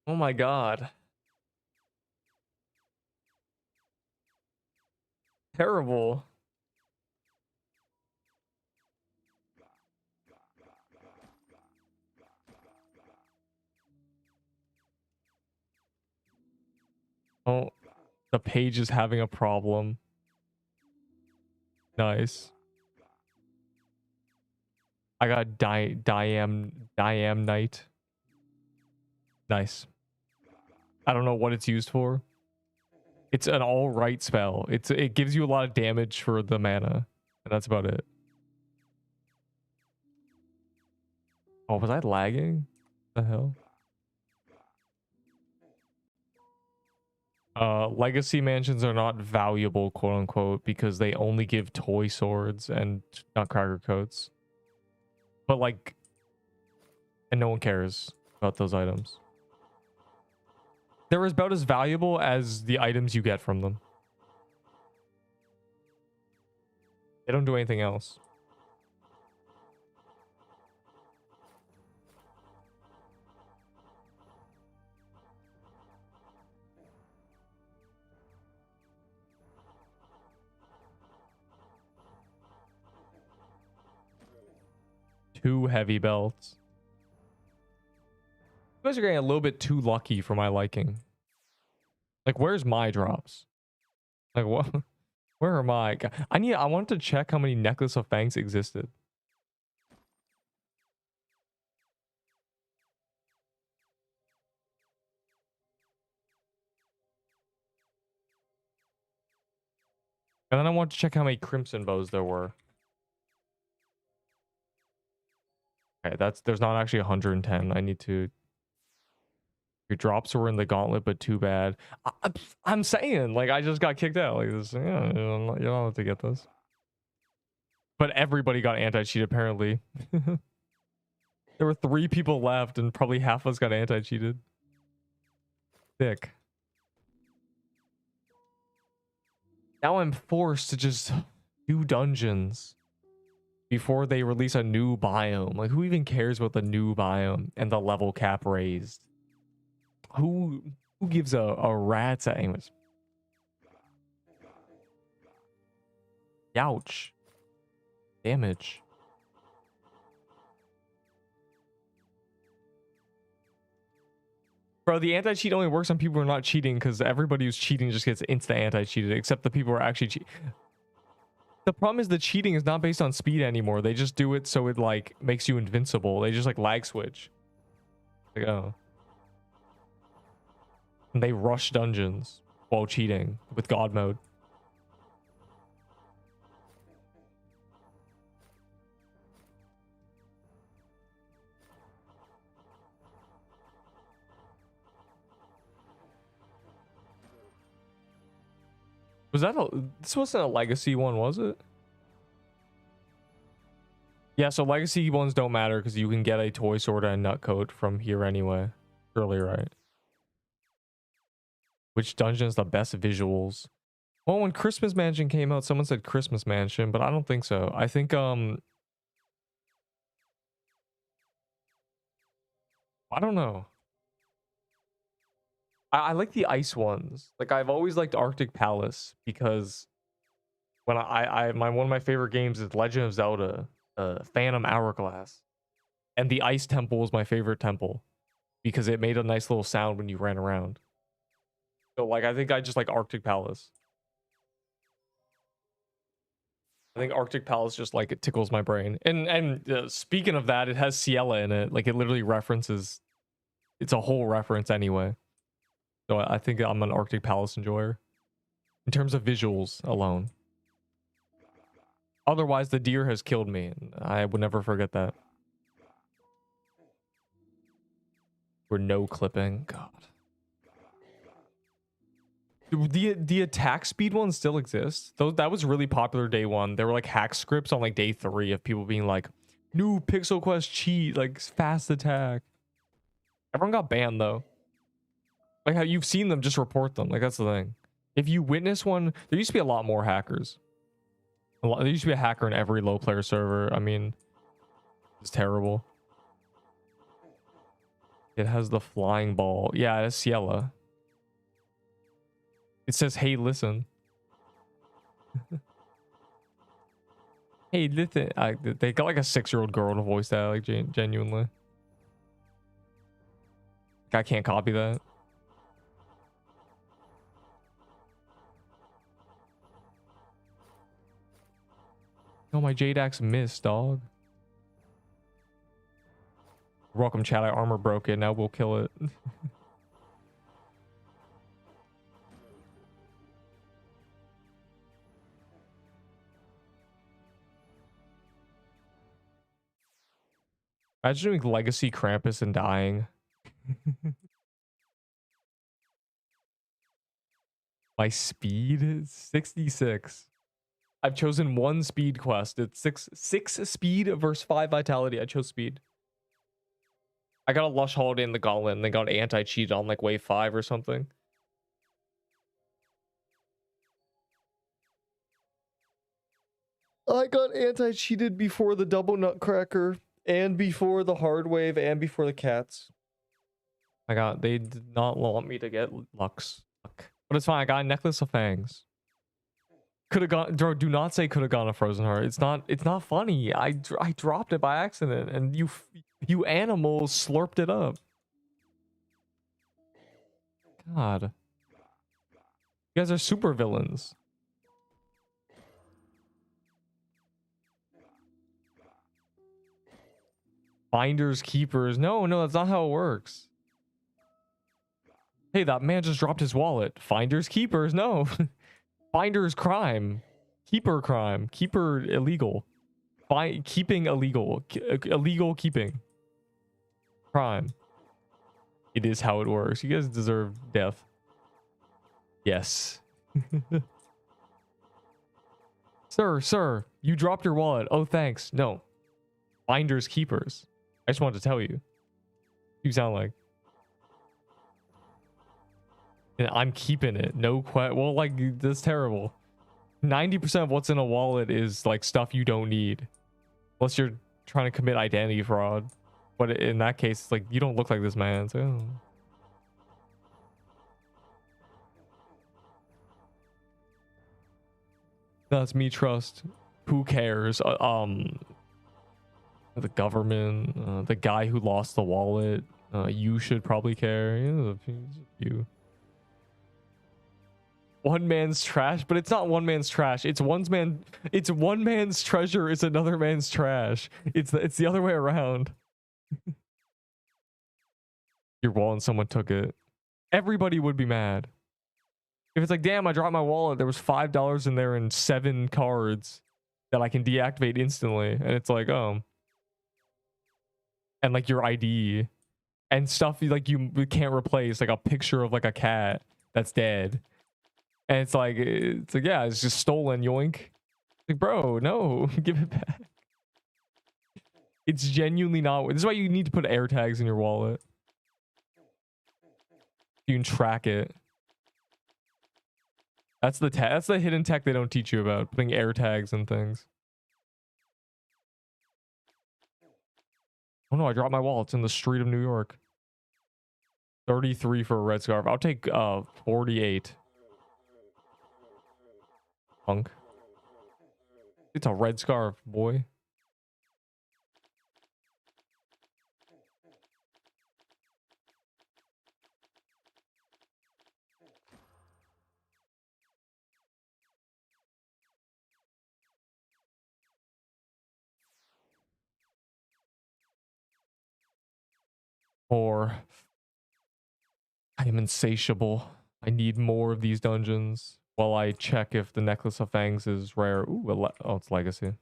Oh my god. Terrible. The page is having a problem. Nice. I got Diam Knight. Nice. I don't know what it's used for. It's an all-right spell. It gives you a lot of damage for the mana, and that's about it. Oh, was I lagging? The hell? Legacy mansions are not valuable, quote unquote, because they only give toy swords and nutcracker coats. But like, and no one cares about those items. They're about as valuable as the items you get from them. They don't do anything else. Two heavy belts. You guys are getting a little bit too lucky for my liking. Like, where's my drops? Like, what? Where am I? I wanted to check how many Necklace of Fangs existed. And then I want to check how many Crimson Bows there were. Okay, there's not actually 110. I need to. Your drops were in the Gauntlet, but too bad. I'm saying, like, I just got kicked out. Like this, yeah, you don't have to get this. But everybody got anti-cheat apparently. There were 3 people left, and probably half of us got anti-cheated. Thick. Now I'm forced to just do dungeons before they release a new biome. Like, who even cares about the new biome and the level cap raised? Who gives a rat's anyways? Ouch. Damage. Bro, the anti-cheat only works on people who are not cheating, because everybody who's cheating just gets instant anti-cheated, except the people who are actually cheating. The problem is the cheating is not based on speed anymore. They just do it so it, like, makes you invincible. They just, like, lag switch. Like, oh. And they rush dungeons while cheating with God mode. Was that this wasn't a legacy one, was it? Yeah, so legacy ones don't matter because you can get a toy sword and nut coat from here anyway. Surely right. Which dungeon is the best visuals? Well, when Christmas Mansion came out, someone said Christmas Mansion, but I don't think so. I think I don't know. I like the ice ones. Like, I've always liked Arctic Palace because when one of my favorite games is Legend of Zelda, Phantom Hourglass, and the ice temple was my favorite temple because it made a nice little sound when you ran around. So, like, I think I just like Arctic Palace. I think Arctic Palace just, like, it tickles my brain. And speaking of that, it has Ciela in it. Like, it literally references. It's a whole reference anyway. So I think I'm an Arctic Palace enjoyer in terms of visuals alone. Otherwise, the deer has killed me, and I would never forget that. We're no clipping. God. The attack speed ones still exist. That was really popular day 1. There were like hack scripts on like day 3 of people being like, new Pixel Quest cheat, like fast attack. Everyone got banned though. Like, how you've seen them, just report them. Like, that's the thing. If you witness one, there used to be a lot more hackers. There used to be a hacker in every low player server. I mean, it's terrible. It has the flying ball. Yeah, it's Ciela. It says, hey, listen. Hey, listen. They got like a 6-year-old girl to voice that, like, genuinely. I can't copy that. No, my Jade Axe missed, dog. Welcome, chat. I armor broke it. Now we'll kill it. Imagine doing Legacy Krampus and dying. My speed is 66. I've chosen one speed quest. It's six speed versus 5 vitality. I chose speed. I got a Lush Holiday in the Gauntlet and they got anti-cheat on like wave 5 or something. I got anti-cheated before the double nutcracker and before the hard wave and before the cats. They did not want me to get Lux. But it's fine. I got a Necklace of Fangs. Could have gone, do not say could have gone a Frozen Heart. It's not funny. I dropped it by accident and you animals slurped it up. God. You guys are super villains. Finders, keepers. No, that's not how it works. Hey, that man just dropped his wallet. Finders, keepers. No. Finders, crime. Keeper, crime. Keeper, illegal. Keeping, illegal. Illegal keeping. Crime. It is how it works. You guys deserve death. Yes. Sir, you dropped your wallet. Oh, thanks. No. Finders, keepers. I just wanted to tell you. You sound like. And I'm keeping it. No well, like, that's terrible. 90% of what's in a wallet is like stuff you don't need. Unless you're trying to commit identity fraud. But in that case, it's like, you don't look like this man. So, oh. That's me trust. Who cares? The government, the guy who lost the wallet. You should probably care. You. One man's trash, but it's not one man's trash. It's one man's treasure is another man's trash. It's the other way around. Your wallet and someone took it. Everybody would be mad. If it's like, damn, I dropped my wallet. There was $5 in there and 7 cards that I can deactivate instantly. And it's like, oh. And like your ID and stuff like you can't replace, like a picture of like a cat that's dead. And it's like, yeah, it's just stolen, yoink. Like, bro, no, give it back. It's genuinely not. This is why you need to put air tags in your wallet. You can track it. That's the hidden tech they don't teach you about, putting air tags and things. Oh no, I dropped my wallet. It's in the street of New York. 33 for a red scarf. I'll take 48. Punk. It's a red scarf, boy. Or I am insatiable. I need more of these dungeons while I check if the Necklace of Fangs is rare. Ooh, oh, it's legacy.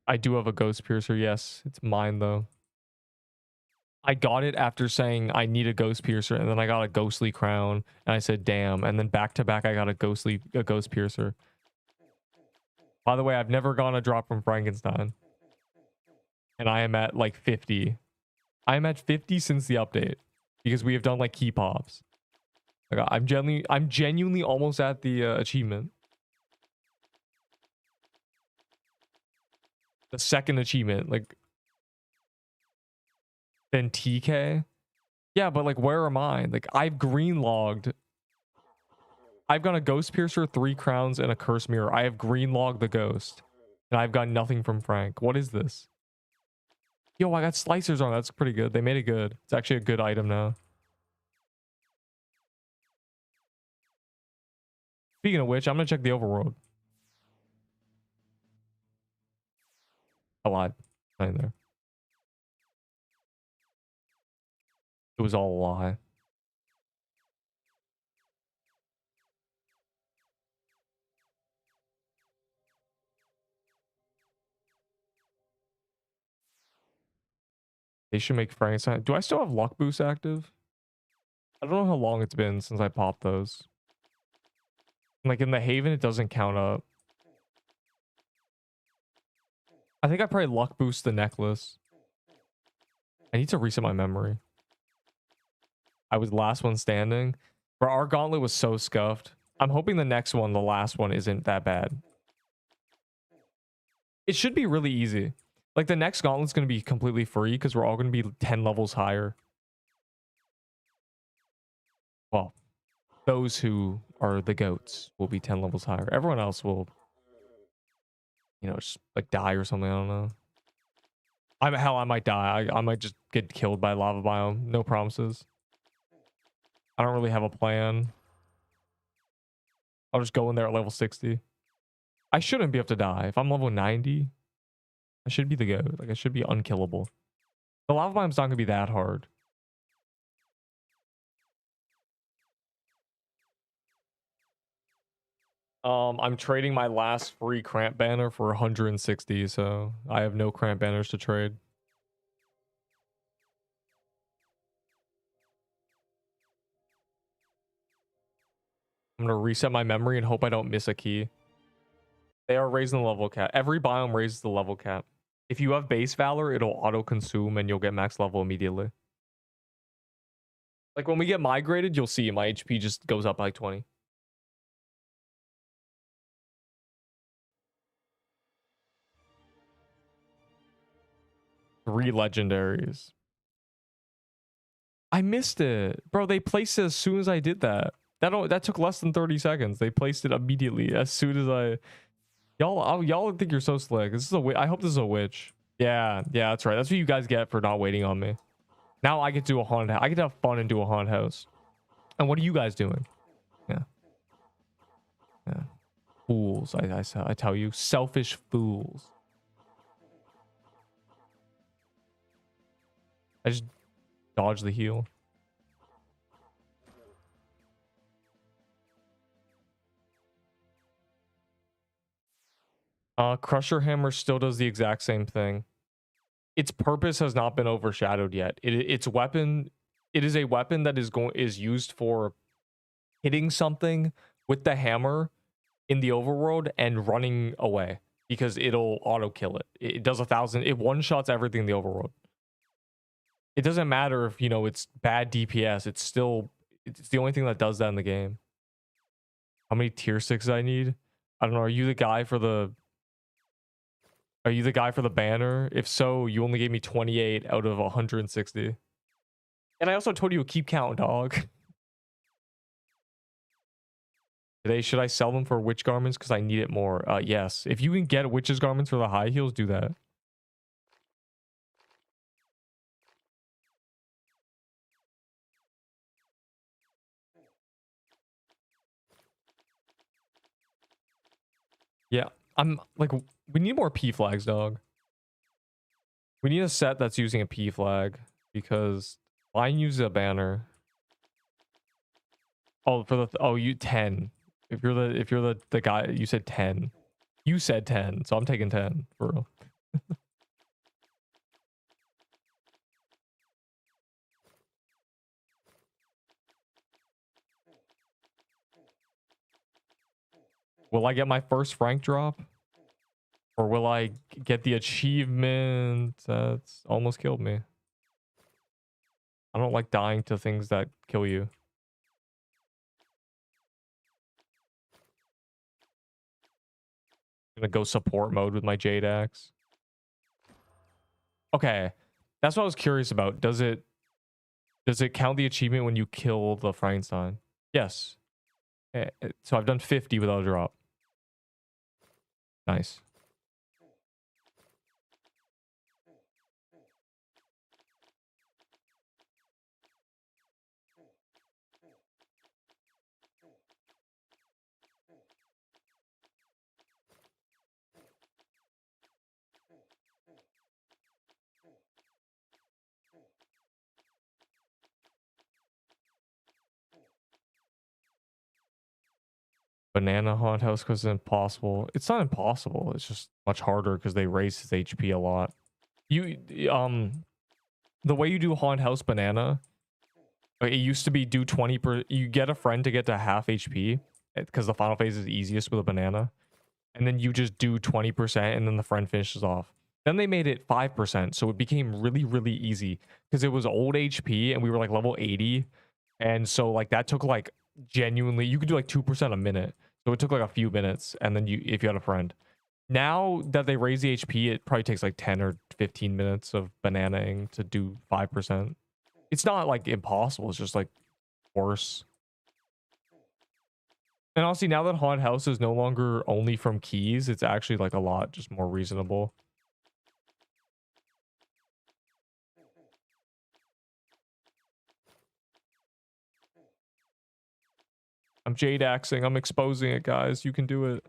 I do have a Ghost Piercer. Yes, it's mine though. I got it after saying I need a Ghost Piercer, and then I got a Ghostly Crown, and I said, damn. And then back to back, I got a Ghost Piercer. By the way, I've never gone a drop from Frankenstein. And I am at like 50. I am at 50 since the update. Because we have done like key pops. Like, I'm genuinely almost at the achievement. The second achievement, like, then TK. Yeah, but like, where am I? Like, I've green logged. I've got a Ghost Piercer, 3 crowns, and a Curse Mirror. I have green logged the ghost, and I've got nothing from Frank. What is this? Yo, I got slicers on. That's pretty good. They made it good. It's actually a good item now. Speaking of which, I'm gonna check the overworld. I lied. Not in there. It was all a lie. They should make Frankenstein. Do I still have luck boost active? I don't know how long it's been since I popped those. Like in the Haven, it doesn't count up. I think I probably luck boost the necklace. I need to reset my memory. I was last one standing. But our gauntlet was so scuffed. I'm hoping the next one, the last one, isn't that bad. It should be really easy. Like the next gauntlet's going to be completely free because we're all going to be 10 levels higher. Well, those who are the goats will be 10 levels higher. Everyone else will, you know, just like die or something. I don't know. Hell, I might die. I might just get killed by lava biome. No promises. I don't really have a plan. I'll just go in there at level 60. I shouldn't be able to die. If I'm level 90, I should be the goat. Like, I should be unkillable. The lava biome's not going to be that hard. I'm trading my last free cramp banner for 160, so I have no cramp banners to trade. I'm gonna reset my memory and hope I don't miss a key. They are raising the level cap. Every biome raises the level cap. If you have base valor, it'll auto consume and you'll get max level immediately. Like when we get migrated, you'll see my HP just goes up by 20. 3 legendaries. I missed it. Bro, they placed it as soon as I did that. That took less than 30 seconds. They placed it immediately as soon as I... Y'all think you're so slick. This is I hope this is a witch. Yeah, that's right. That's what you guys get for not waiting on me. Now I get to do a haunted house. I get to have fun and do a haunted house. And what are you guys doing? Yeah. Fools, I tell you. Selfish fools. I just dodged the heal. Crusher Hammer still does the exact same thing. Its purpose has not been overshadowed yet. Its weapon, it is a weapon that is used for hitting something with the hammer in the overworld and running away because it'll auto kill it. It does 1,000. It one shots everything in the overworld. It doesn't matter if, you know, it's bad DPS. It's the only thing that does that in the game. How many tier 6s I need? I don't know. Are you the guy for the banner? If so, you only gave me 28 out of 160. And I also told you to keep count, dog. Today, should I sell them for witch garments? Because I need it more. Yes. If you can get witch's garments for the high heels, do that. Yeah. I'm like, we need more P flags, dog. We need a set that's using a P flag because mine uses a banner. Oh, you 10. If you're the guy, you said 10. You said 10, so I'm taking 10 for real. Will I get my first rank drop? Or will I get the achievement that's almost killed me? I don't like dying to things that kill you. I'm gonna go support mode with my Jade Axe. Okay. That's what I was curious about. Does it count the achievement when you kill the Frankenstein? Yes. So I've done 50 without a drop. Nice. Banana haunt house because it's impossible. It's not impossible. It's just much harder because they raise his HP a lot. You the way you do haunt house banana, like, it used to be do 20 per. You get a friend to get to half HP because the final phase is easiest with a banana, and then you just do 20% and then the friend finishes off. Then they made it 5%, so it became really easy because it was old HP and we were like level 80, and so like that took like genuinely you could do like 2% a minute, so it took like a few minutes, and then you if you had a friend. Now that they raise the HP, it probably takes like 10 or 15 minutes of bananaing to do 5%. It's not like impossible, it's just like worse. And honestly, now that haunt house is no longer only from keys, it's actually like a lot just more reasonable. I'm jade axing, I'm exposing it, guys. You can do it.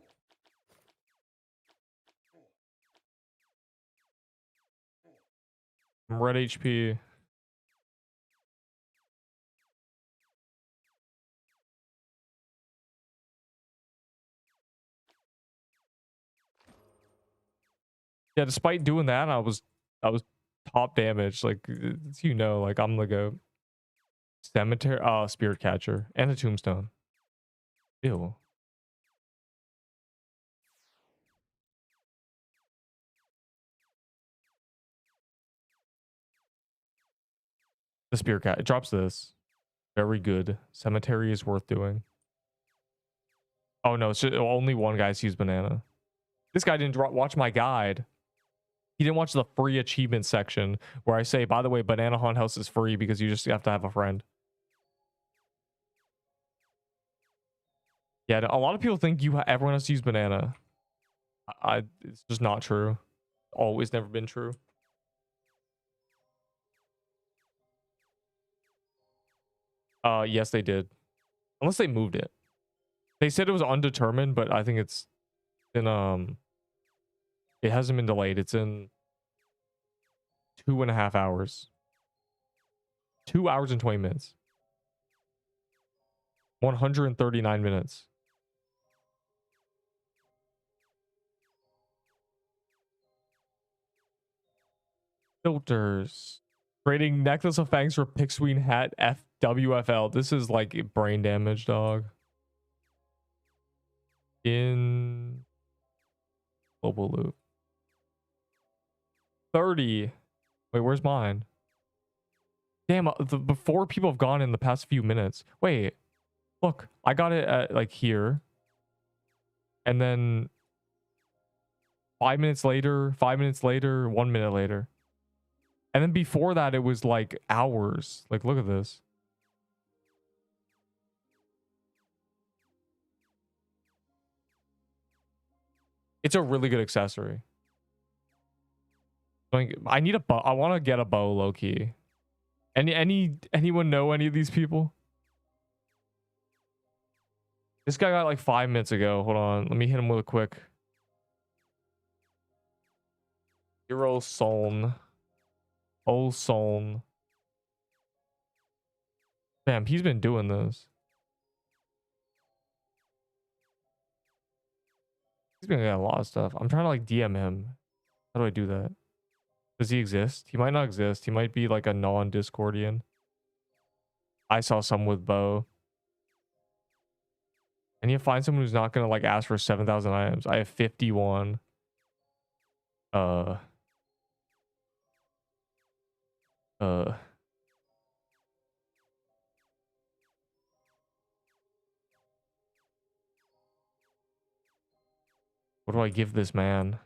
I'm red HP. Yeah, despite doing that, I was top damage. Like, you know, like I'm the goat. Cemetery, spirit catcher and a tombstone. Ew. The spirit cat, it drops this. Very good. Cemetery is worth doing. Oh no, it's just, only one guy sees banana. This guy didn't watch my guide. He didn't watch the free achievement section where I say, by the way, banana haunt house is free because you just have to have a friend. Yeah, a lot of people think everyone has to use banana. It's just not true. Always never been true. Yes, they did. Unless they moved it. They said it was undetermined, but I think it's in it hasn't been delayed. It's in 2.5 hours. 2 hours and 20 minutes. 139 minutes. Filters. Trading necklace of fangs for Pixween hat FWFL. This is like brain damage, dog. In global loop. 30. Wait, where's mine? Damn, before people have gone in the past few minutes. Wait, look, I got it at like here. And then 5 minutes later, 5 minutes later, 1 minute later. And then before that, it was like hours. Like, look at this. It's a really good accessory. Like, I need a bow. I want to get a bow, low key. Anyone know any of these people? This guy got like 5 minutes ago. Hold on, let me hit him with a quick. Hero Soln. Oh Soln. Damn, he's been doing this. He's been getting a lot of stuff. I'm trying to like DM him. How do I do that? Does he exist? He might not exist. He might be like a non-Discordian. I saw some with bow. And you find someone who's not gonna like ask for 7,000 items. I have 51. Uh. What do I give this man?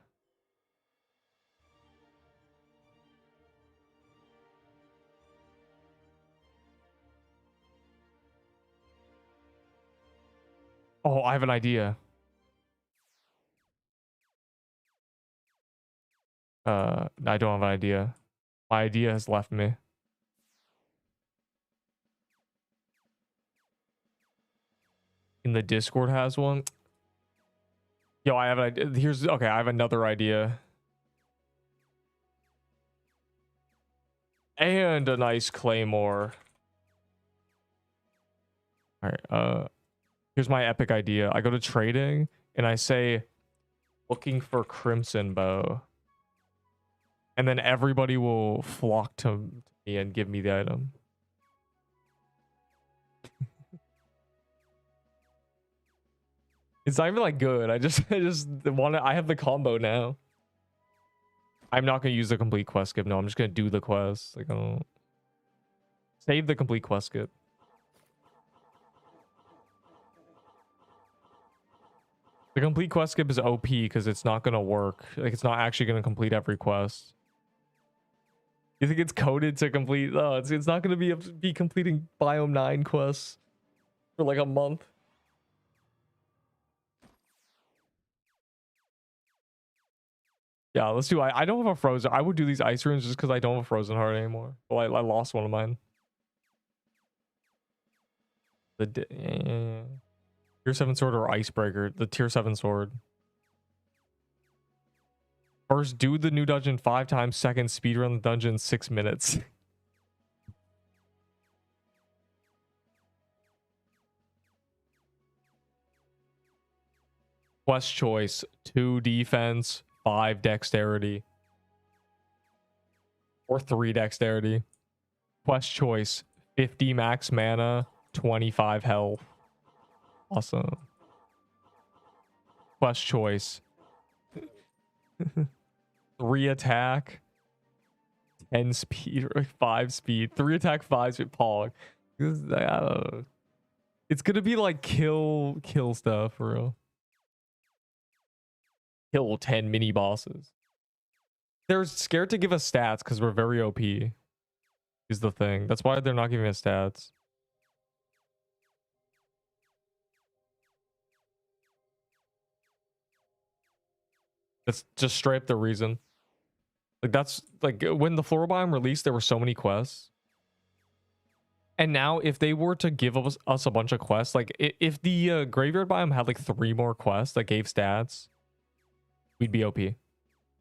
Oh, I have an idea. I don't have an idea. My idea has left me. In the Discord has one. Yo, I have an idea. Okay, I have another idea. And a nice claymore. All right, Here's my epic idea. I go to trading and I say, looking for crimson bow. And then everybody will flock to me and give me the item. It's not even like good. I just want to. I have the combo now. I'm not gonna use the complete quest skip. No, I'm just gonna do the quest. Like I don't save the complete quest skip. The complete quest skip is OP because it's not gonna work. Like it's not actually gonna complete every quest. You think it's coded to complete? Oh, it's not gonna be completing Biome 9 quests for like a month. Yeah, let's do. I don't have a frozen. I would do these ice runes just because I don't have a frozen heart anymore. Well, I lost one of mine. Yeah. Tier 7 sword or icebreaker? The tier 7 sword. First, do the new dungeon 5 times. Second, speedrun the dungeon in 6 minutes. Quest choice: 2 defense, 5 dexterity, or 3 dexterity. Quest choice: 50 max mana, 25 health. Awesome. Quest choice: 3 attack, 10 speed, or 5 speed. 3 attack, 5 speed. Pog. I don't know. It's gonna be like kill stuff for real. Kill 10 mini bosses. They're scared to give us stats because we're very OP. Is the thing. That's why they're not giving us stats. That's just straight up the reason. Like that's like when the floral biome released, there were so many quests. And now if they were to give us a bunch of quests, like if the graveyard biome had like 3 more quests that gave stats, we'd be OP.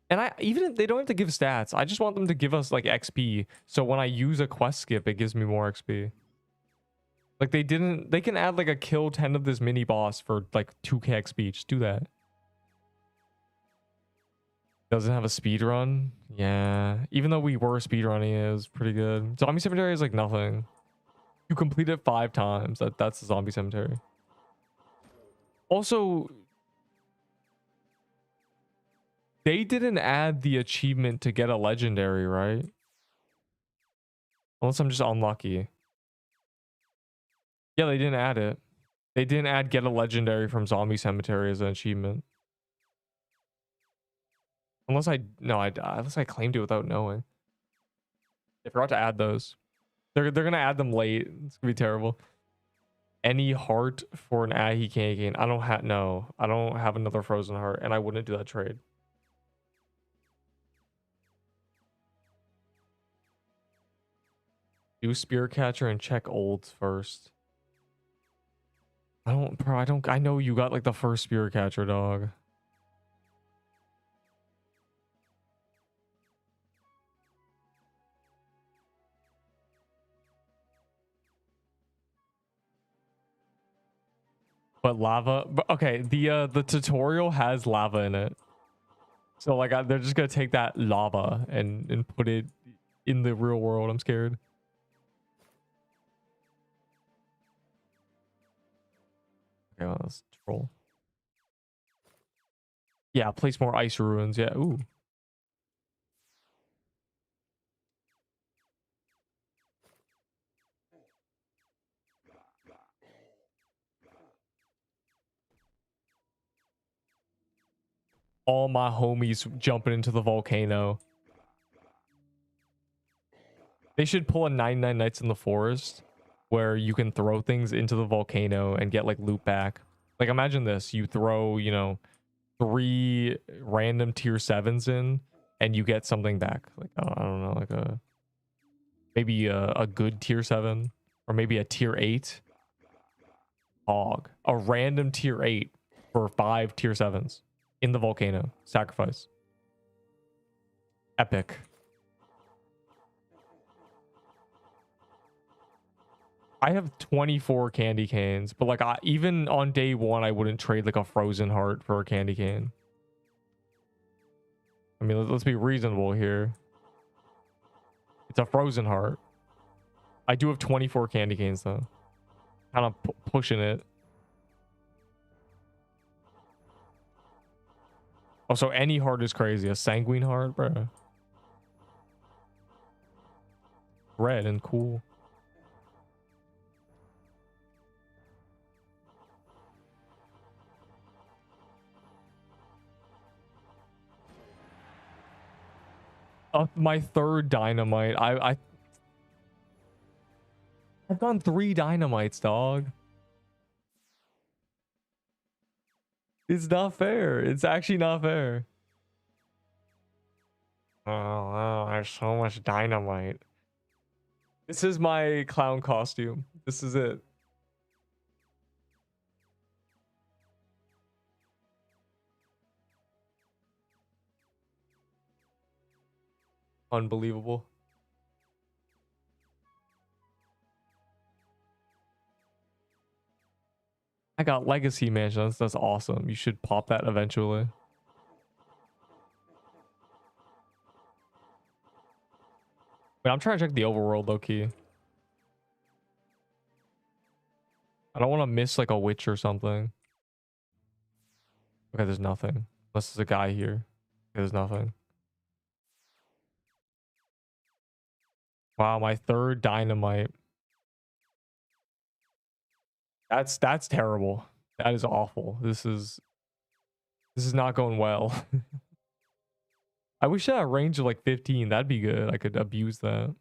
And even if they don't have to give stats, I just want them to give us like XP. So when I use a quest skip, it gives me more XP. Like they can add like a kill 10 of this mini boss for like 2k XP. Just do that. Doesn't have a speed run. Yeah. Even though we were speedrunning, it was pretty good. Zombie Cemetery is like nothing. You complete it 5 times. That's the Zombie Cemetery. Also, they didn't add the achievement to get a legendary, right? Unless I'm just unlucky. Yeah, they didn't add it. They didn't add get a legendary from Zombie Cemetery as an achievement. Unless I claimed it without knowing. They forgot to add those. They're gonna add them late. It's gonna be terrible. Any heart for an ad he can't gain. I don't have another frozen heart, and I wouldn't do that trade. Do Spear Catcher and check olds first. I know you got like the first Spear Catcher, dog. But lava, okay, the tutorial has lava in it. So like they're just gonna take that lava and put it in the real world. I'm scared. Okay, well, let's troll. Yeah, place more ice ruins. Yeah, ooh. All my homies jumping into the volcano. They should pull a 99 Nights in the Forest where you can throw things into the volcano and get like loot back. Like imagine this, you throw, 3 random tier 7s in and you get something back. Like I don't know, like maybe a good tier 7 or maybe a tier 8. Hog. A random tier 8 for 5 tier 7s in the volcano. Sacrifice. Epic. I have 24 candy canes, but like even on day one, I wouldn't trade like a frozen heart for a candy cane. I mean, let's be reasonable here. It's a frozen heart. I do have 24 candy canes though. Kind of pushing it. Oh, so any heart is crazy. A sanguine heart, bro. Red and cool. My third dynamite. I've done 3 dynamites, dog. It's not fair. It's actually not fair. Oh, there's so much dynamite. This is my clown costume. This is it. Unbelievable. I got Legacy Mansion. That's awesome. You should pop that eventually. Wait, I'm trying to check the overworld low key. I don't want to miss like a witch or something. Okay, there's nothing. Unless there's a guy here. Okay, there's nothing. Wow, my third dynamite. That's terrible. That is awful. This is not going well. I wish I had a range of like 15. That'd be good. I could abuse that.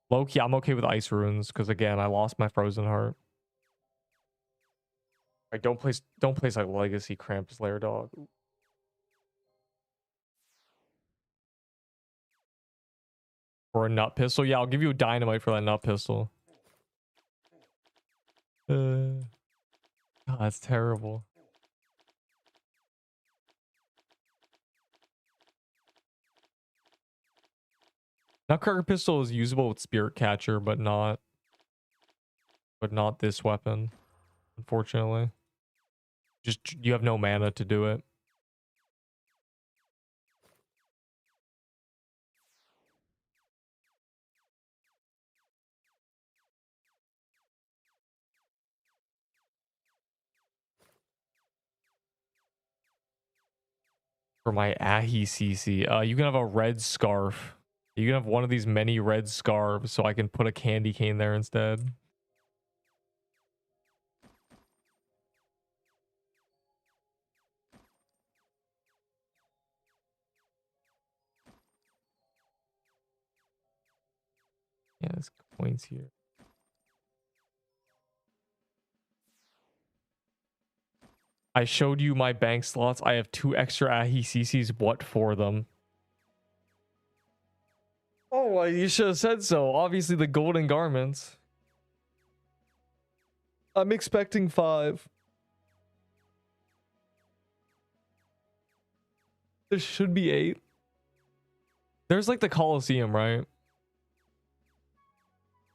Low-key, I'm okay with ice runes because again, I lost my frozen heart. I don't place like Legacy Krampus Lair Dog. Or a nut pistol. Yeah, I'll give you a dynamite for that nut pistol. God, that's terrible. Nutcracker pistol is usable with Spirit Catcher, but not this weapon. Unfortunately, just you have no mana to do it. For my Ahi CC, you can have a red scarf. You can have one of these many red scarves, so I can put a candy cane there instead. Yeah, there's coins here. I showed you my bank slots. I have 2 extra Ahi CCs. What for them? Oh, well, you should have said so. Obviously, the golden garments. I'm expecting 5. There should be 8. There's like the Colosseum, right?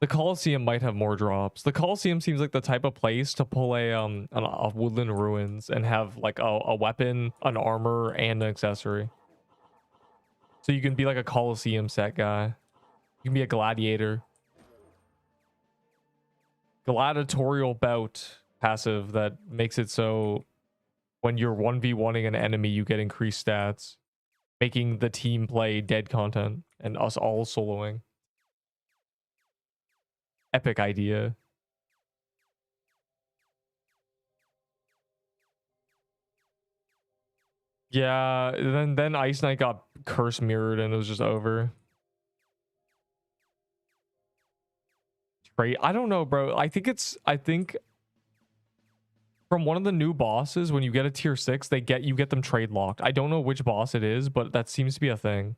The Colosseum might have more drops. The Colosseum seems like the type of place to pull a woodland ruins and have like a weapon, an armor, and an accessory. So you can be like a Colosseum set guy. You can be a gladiator. Gladiatorial bout passive that makes it so when you're 1v1ing an enemy, you get increased stats, making the team play dead content and us all soloing. Epic idea. Yeah, then Ice Knight got curse mirrored and it was just over. Right? I don't know, bro. I think from one of the new bosses, when you get a tier 6, you get them trade locked. I don't know which boss it is, but that seems to be a thing.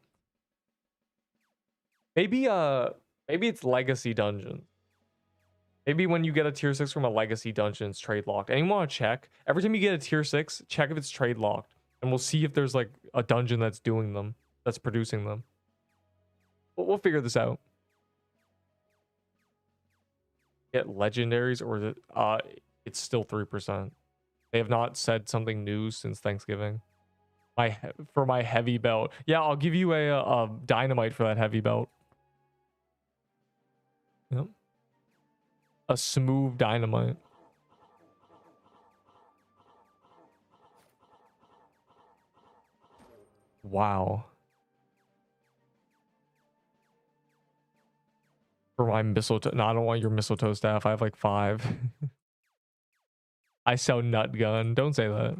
Maybe it's Legacy Dungeon. Maybe when you get a tier 6 from a legacy dungeon, it's trade locked. Anyone want to check? Every time you get a tier 6, check if it's trade locked. And we'll see if there's like a dungeon that's doing them, that's producing them. We'll figure this out. Get legendaries, or is it, it's still 3%. They have not said something new since Thanksgiving. For my heavy belt. Yeah, I'll give you a dynamite for that heavy belt. Yep. A smooth dynamite. Wow. For my mistletoe. No, I don't want your mistletoe staff. I have like 5. I sell nut gun. Don't say that.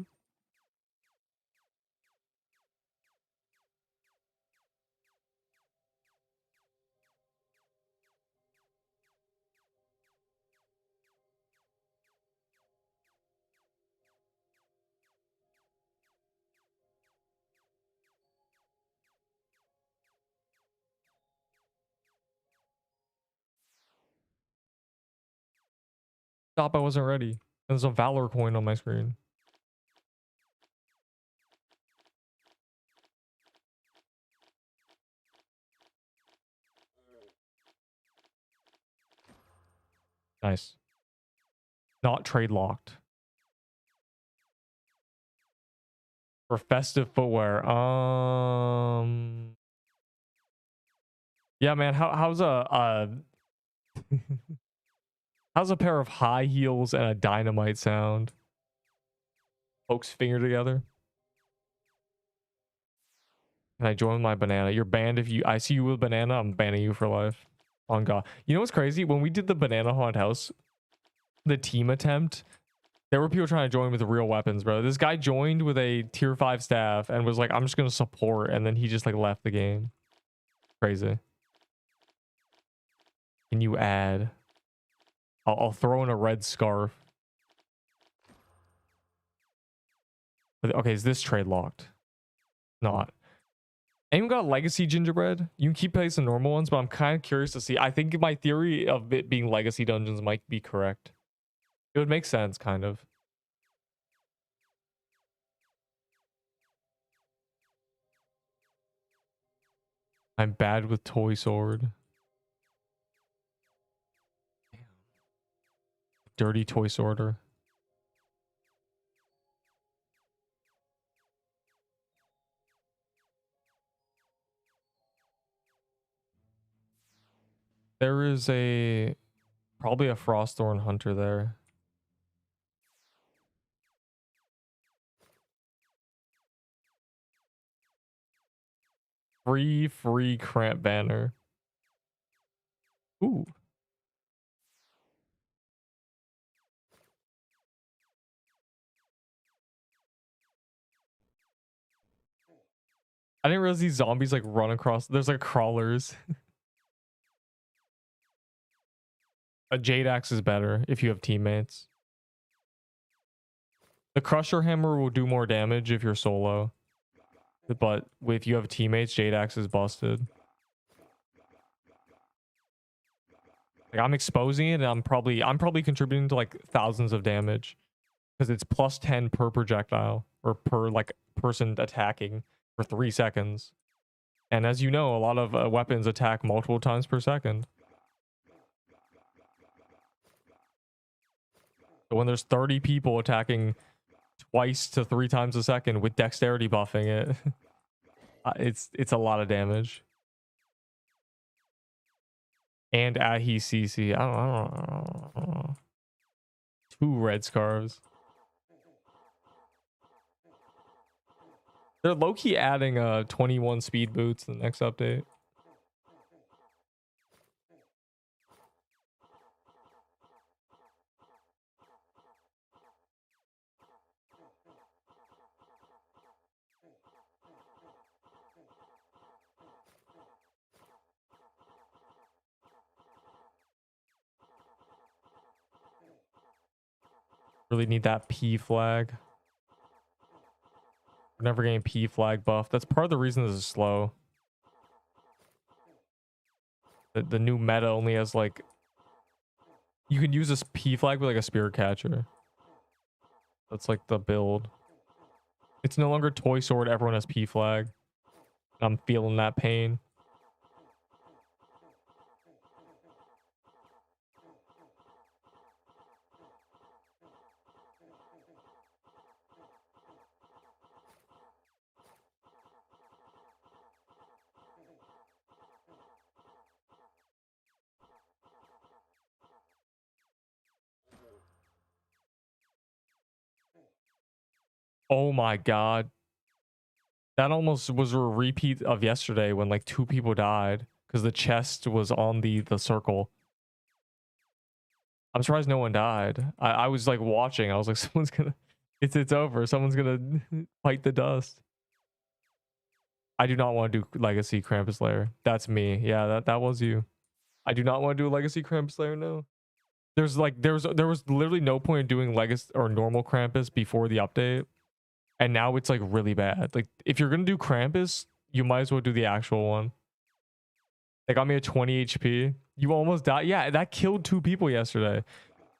Stop, I wasn't ready. There's a Valor coin on my screen. Nice. Not trade locked. For festive footwear. Yeah, man, how's a how's a pair of high heels and a dynamite sound? Pokes finger together. Can I join my banana? You're banned if you... I see you with banana, I'm banning you for life. On God. You know what's crazy? When we did the banana haunt house, the team attempt, there were people trying to join with real weapons, bro. This guy joined with a tier 5 staff and was like, I'm just gonna support, and then he just like left the game. Crazy. Can you add? I'll throw in a red scarf. Okay, is this trade locked? Not. Anyone got legacy gingerbread? You can keep placing normal ones, but I'm kind of curious to see. I think my theory of it being legacy dungeons might be correct. It would make sense, kind of. I'm bad with toy sword. Damn. Dirty toy sworder. There is probably a Frostthorn hunter there. Free cramp banner. Ooh. I didn't realize these zombies like run across. There's like crawlers. A Jade Axe is better if you have teammates. The Crusher Hammer will do more damage if you're solo. But if you have teammates, Jade Axe is busted. Like, I'm exposing it, and I'm probably contributing to like thousands of damage. Because it's plus 10 per projectile. Or per like person attacking for 3 seconds. And as you know, a lot of weapons attack multiple times per second. So when there's 30 people attacking twice to 3 times a second with dexterity buffing it, it's a lot of damage. And Ahi CC. I don't know. 2 red scarves. They're low-key adding 21 speed boots in the next update. Really need that P flag. We're never getting P flag buff. That's part of the reason this is slow. The new meta only has like... You can use this P flag with like a spirit catcher. That's like the build. It's no longer toy sword. Everyone has P flag. I'm feeling that pain. Oh my god. That almost was a repeat of yesterday when like 2 people died because the chest was on the circle. I'm surprised no one died. I was like watching. I was like, someone's gonna it's over. Someone's gonna fight the dust. I do not want to do Legacy Krampus Lair. That's me. Yeah, that was you. I do not want to do a Legacy Krampus Lair, no. There's like there was literally no point in doing Legacy or normal Krampus before the update. And now it's like really bad. Like if you're gonna do Krampus, you might as well do the actual one. They got me at 20 HP. You almost died. Yeah, that killed 2 people yesterday.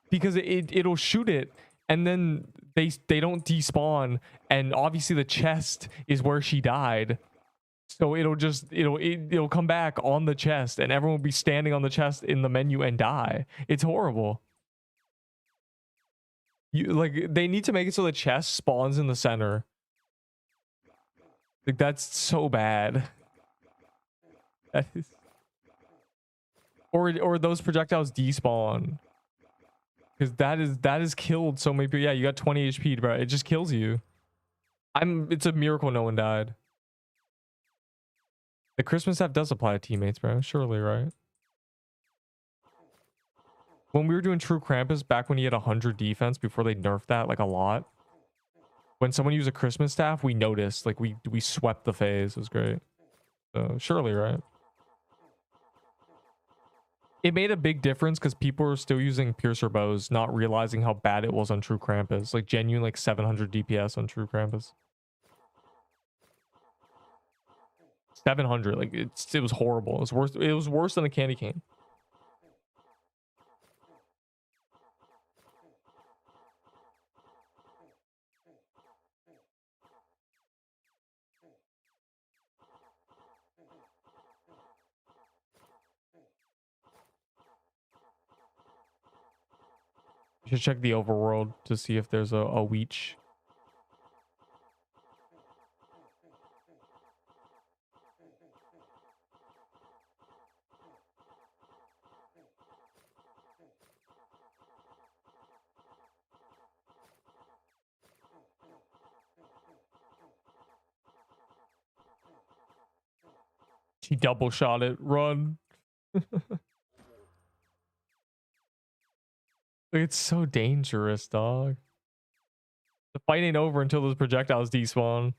Because it'll shoot it and then they don't despawn. And obviously the chest is where she died. So it'll come back on the chest and everyone will be standing on the chest in the menu and die. It's horrible. They need to make it so the chest spawns in the center. Like that's so bad. That is, or those projectiles despawn. Because that is killed so many people. Yeah, you got 20 HP, bro. It just kills you. It's a miracle no one died. The Christmas stuff does apply to teammates, bro. Surely, right? When we were doing True Krampus back when he had 100 defense before they nerfed that like a lot. When someone used a Christmas staff, we noticed like we swept the phase. It was great. So surely, right? It made a big difference because people were still using piercer bows, not realizing how bad it was on True Krampus. Like genuine like 700 DPS on True Krampus. 700, like it was horrible. It was worse than a candy cane. You should check the overworld to see if there's a Weech. He double shot it. Run. It's so dangerous, dog. The fight ain't over until those projectiles despawn.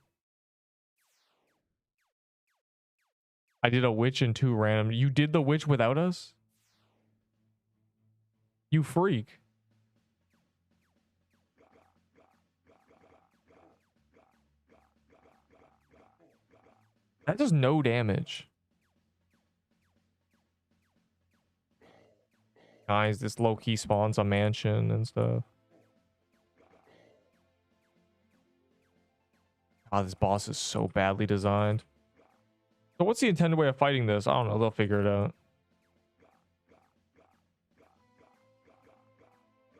I did a witch and 2 random. You did the witch without us? You freak. That does no damage. Guys, this low-key spawns a mansion and stuff. God, this boss is so badly designed. So what's the intended way of fighting this? I don't know. They'll figure it out.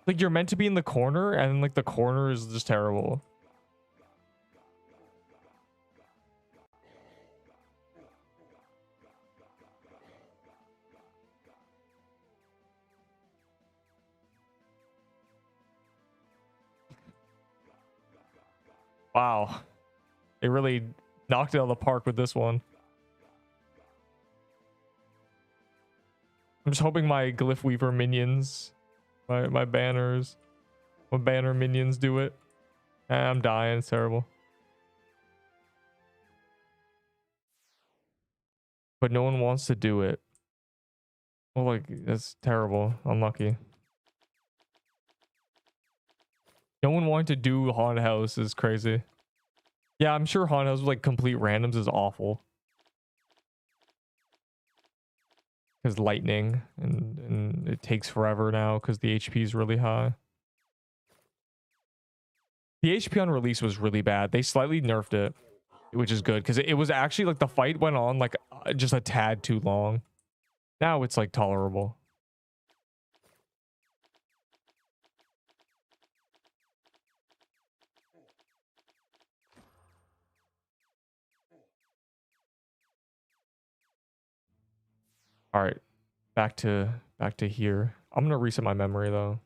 Like, you're meant to be in the corner, and like the corner is just terrible. Wow. They really knocked it out of the park with this one. I'm just hoping my Glyph Weaver minions, my banners, my banner minions do it. I'm dying. It's terrible. But no one wants to do it. Well, like, that's terrible. Unlucky. No one wanted to do Haunted House is crazy. Yeah, I'm sure Haunted House with like complete randoms is awful. because lightning, and it takes forever now because the HP is really high. The HP on release was really bad. They slightly nerfed it, which is good because it was actually like the fight went on like just a tad too long. Now it's like tolerable. All right, back to here. I'm gonna reset my memory though.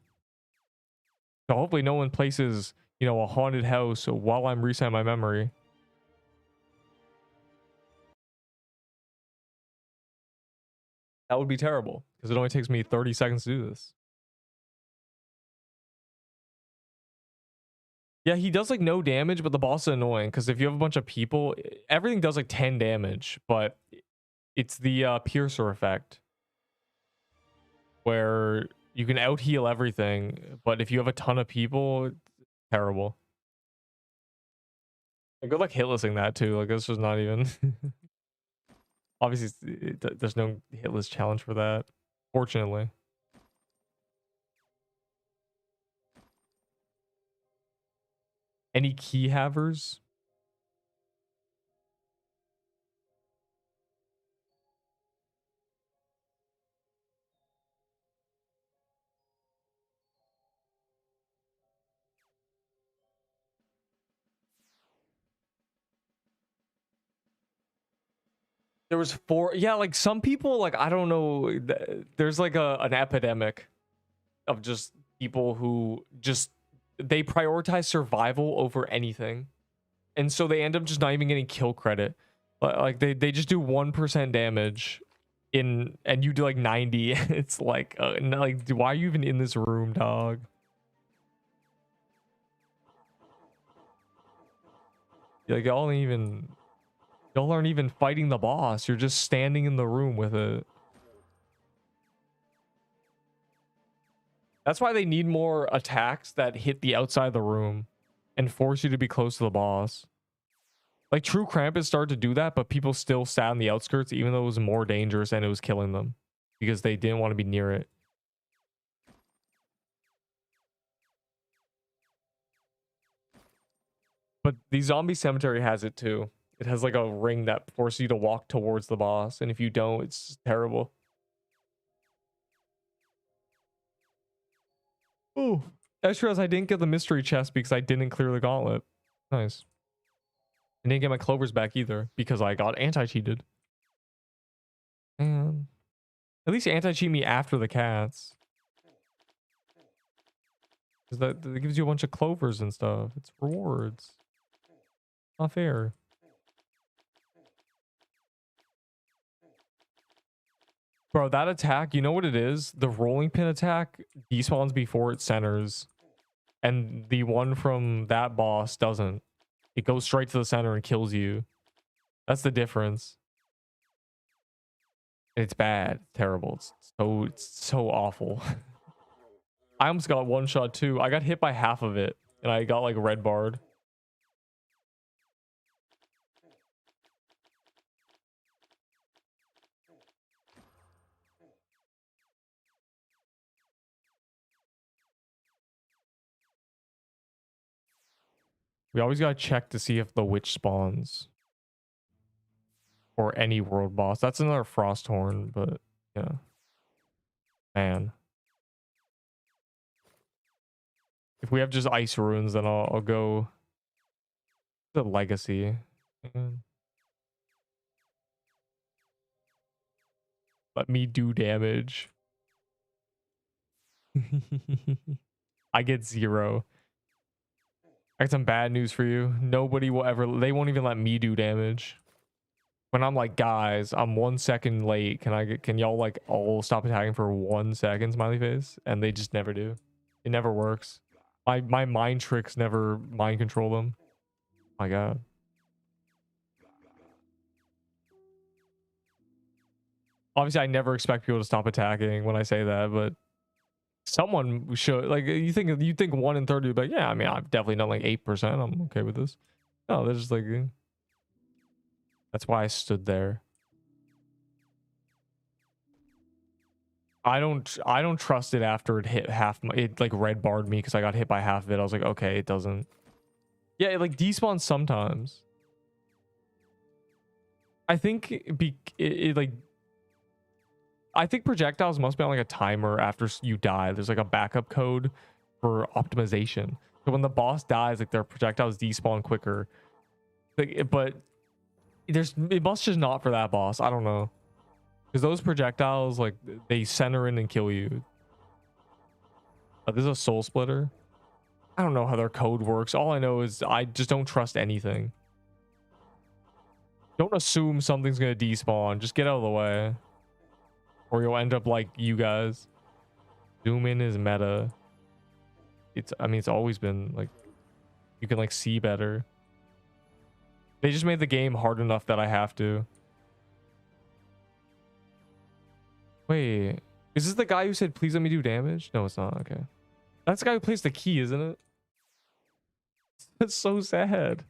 So hopefully no one places, you know, a haunted house while I'm resetting my memory. That would be terrible because it only takes me 30 seconds to do this. Yeah, he does like no damage, but the boss is annoying because if you have a bunch of people, everything does like 10 damage, but it's the piercer effect where you can out heal everything, but if you have a ton of people, it's terrible. And good luck hitlessing that too. Like this was not even. Obviously, there's no hitless challenge for that. Fortunately. Any key havers? There was 4. Yeah, like some people, like I don't know. There's like an epidemic of just people who just they prioritize survival over anything, and so they end up just not even getting kill credit. Like they just do 1% damage in, and you do like 90. It's like why are you even in this room, dog? Like y'all aren't even fighting the boss. You're just standing in the room with it. That's why they need more attacks that hit the outside of the room and force you to be close to the boss. Like True Krampus started to do that, but people still sat on the outskirts even though it was more dangerous and it was killing them because they didn't want to be near it. But the Zombie Cemetery has it too. It has like a ring that forces you to walk towards the boss, and if you don't, it's terrible. Oh, I just realized I didn't get the mystery chest because I didn't clear the gauntlet. Nice. I didn't get my clovers back either because I got anti-cheated. And at least anti-cheat me after the cats. Because that gives you a bunch of clovers and stuff. It's rewards. Not fair. Bro, that attack, you know what it is? The rolling pin attack despawns before it centers. And the one from that boss doesn't. It goes straight to the center and kills you. That's the difference. It's bad. It's terrible. It's so awful. I almost got one shot too. I got hit by half of it. And I got like red barred. We always gotta check to see if the witch spawns. Or any world boss. That's another frost horn, but yeah. Man. If we have just ice runes, then I'll go the legacy. Man. Let me do damage. I get 0. I got some bad news for you. Nobody will ever, they won't even let me do damage. When I'm like, guys, I'm 1 second late. Can y'all like all stop attacking for 1 second, smiley face? And they just never do. It never works. My mind tricks never mind control them. My God. Obviously, I never expect people to stop attacking when I say that, but someone should. Like, you think 1 in 30 would be like, yeah, I mean, I've definitely done like 8%. I'm okay with this. No, they're just like, that's why I stood there. I don't trust it after it hit half it like red barred me because I got hit by half of it. I was like, okay, it doesn't. Yeah, it like despawns sometimes. I think it like I think projectiles must be on like a timer after you die. There's like a backup code for optimization. So when the boss dies, like their projectiles despawn quicker. Like, but it must just not for that boss. I don't know. Because those projectiles, like, they center in and kill you. This is a soul splitter. I don't know how their code works. All I know is I just don't trust anything. Don't assume something's going to despawn. Just get out of the way. Or you'll end up like you guys. Zoom in is meta. I mean, it's always been like, you can like see better. They just made the game hard enough that I have to. Wait, is this the guy who said, please let me do damage? No, it's not. Okay. That's the guy who plays the key, isn't it? That's so sad.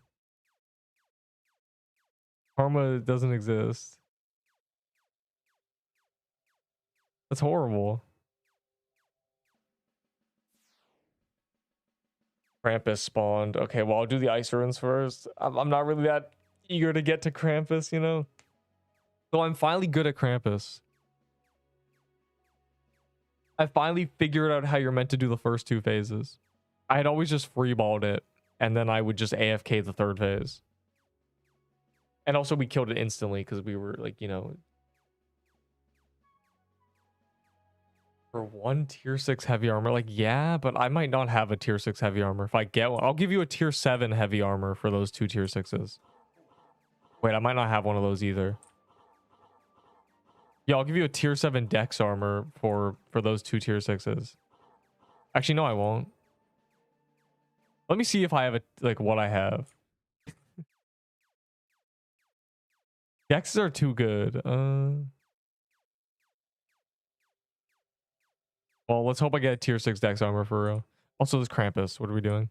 Karma doesn't exist. That's horrible. Krampus spawned. Okay, well, I'll do the ice ruins first. I'm not really that eager to get to Krampus, you know? So I'm finally good at Krampus. I finally figured out how you're meant to do the first two phases. I had always just freeballed it, and then I would just AFK the third phase. And also we killed it instantly because we were like, you know... For one tier 6 heavy armor, like, yeah, but I might not have a tier 6 heavy armor. If I get one, I'll give you a tier 7 heavy armor for those two tier 6s. Wait, I might not have one of those either. Yeah, I'll give you a tier 7 dex armor for those two tier 6s. Actually, no, I won't. Let me see if I have like what I have. Dexes are too good. Well, let's hope I get a tier 6 dex armor for real. Also, this Krampus. What are we doing?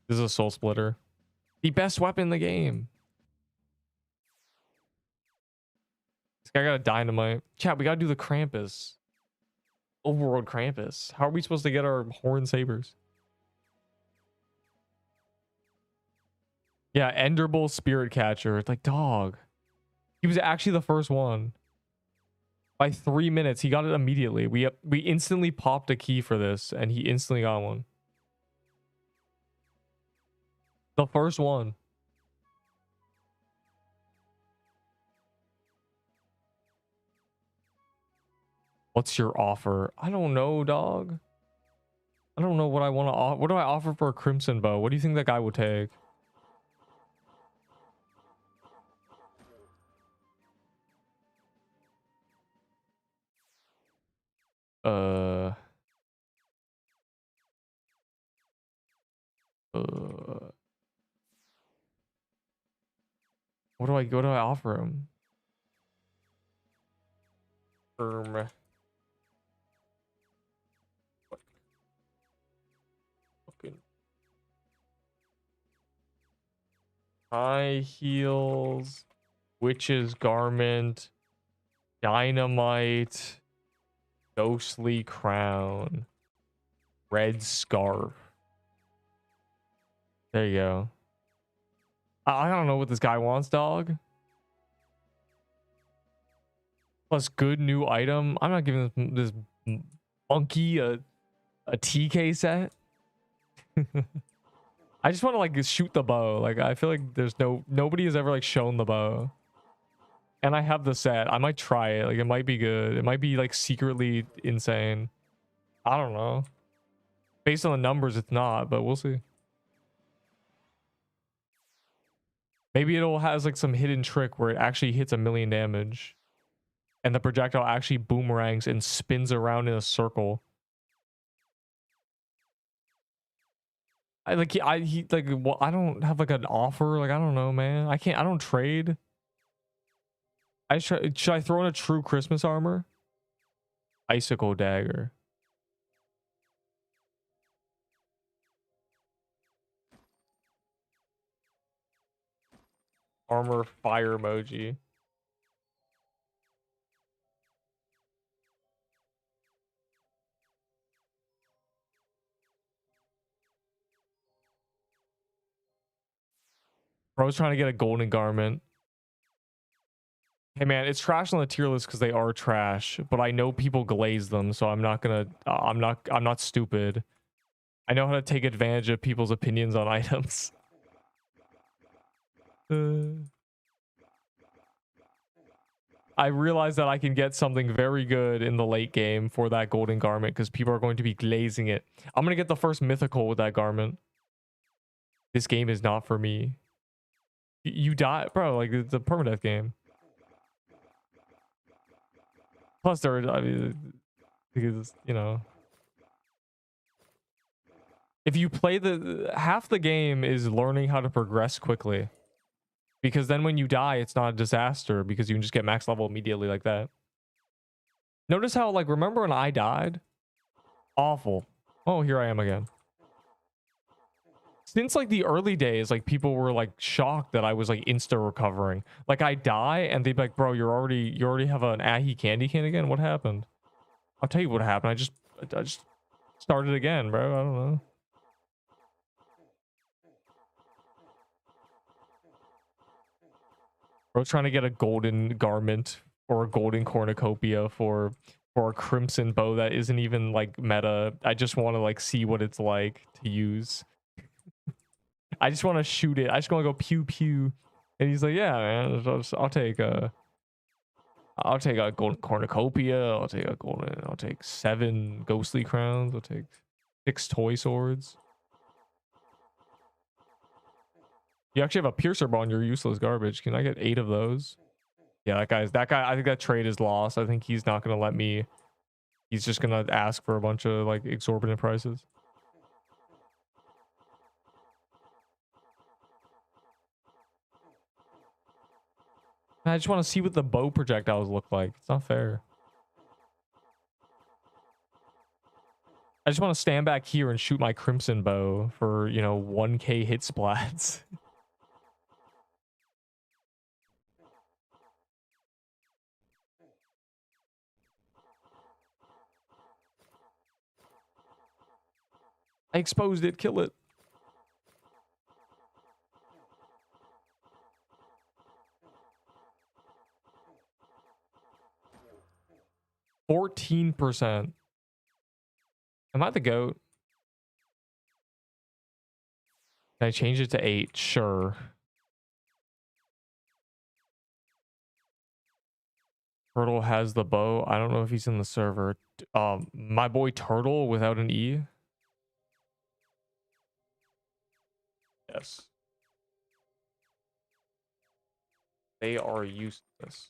This is a soul splitter. The best weapon in the game. This guy got a dynamite. Chat, we gotta do the Krampus. Overworld Krampus. How are we supposed to get our horn sabers? Yeah, Enderbull Spirit Catcher. It's like, dog. He was actually the first one. By 3 minutes, he got it immediately. We instantly popped a key for this, and he instantly got one. The first one. What's your offer? I don't know, dog. I don't know what I want to offer. What do I offer for a Crimson Bow? What do you think that guy would take? What do I offer him? Fucking high heels, witch's garment, dynamite, ghostly crown, red scarf. There you go. I don't know what this guy wants, dog. Plus good new item. I'm not giving this monkey a TK set. I just want to like shoot the bow. Like I feel like there's nobody has ever like shown the bow. And I have the set. I might try it. Like it might be good. It might be like secretly insane. I don't know. Based on the numbers, it's not, but we'll see. Maybe it'll has like some hidden trick where it actually hits 1,000,000 damage. And the projectile actually boomerangs and spins around in a circle. I don't have like an offer. Like, I don't know, man. I don't trade. Should I throw in a true Christmas armor? Icicle dagger. Armor fire emoji. Bro's trying to get a golden garment. Hey man, it's trash on the tier list because they are trash, but I know people glaze them, so I'm not gonna. I'm not stupid. I know how to take advantage of people's opinions on items. I realize that I can get something very good in the late game for that golden garment because people are going to be glazing it. I'm gonna get the first mythical with that garment. This game is not for me. You die, bro. Like it's a permadeath game. Plus, I mean, because you know, if you play half the game is learning how to progress quickly, because then when you die, it's not a disaster because you can just get max level immediately like that. Notice how, like, remember when I died? Awful. Oh, here I am again. Since like the early days, like people were like shocked that I was like insta recovering. Like I die and they'd be like, bro, you already have an Ahi candy cane again. What happened? I'll tell you what happened. I just started again, bro. I don't know. Bro's trying to get a golden garment or a golden cornucopia for a crimson bow that isn't even like meta. I just want to like see what it's like to use. I just want to shoot it. I just want to go pew pew. And he's like, yeah, man, I'll take a golden cornucopia. I'll take 7 ghostly crowns. I'll take 6 toy swords. You actually have a piercer ball on your useless garbage. Can I get 8 of those? Yeah, that guy. I think that trade is lost. I think he's not gonna let me. He's just gonna ask for a bunch of like exorbitant prices. I just want to see what the bow projectiles look like. It's not fair. I just want to stand back here and shoot my crimson bow for, you know, 1k hit splats. I exposed it. Kill it. %. Am I the goat? Can I change it to 8? Sure. Turtle has the bow. I don't know if he's in the server. My boy Turtle without an E. Yes. They are useless.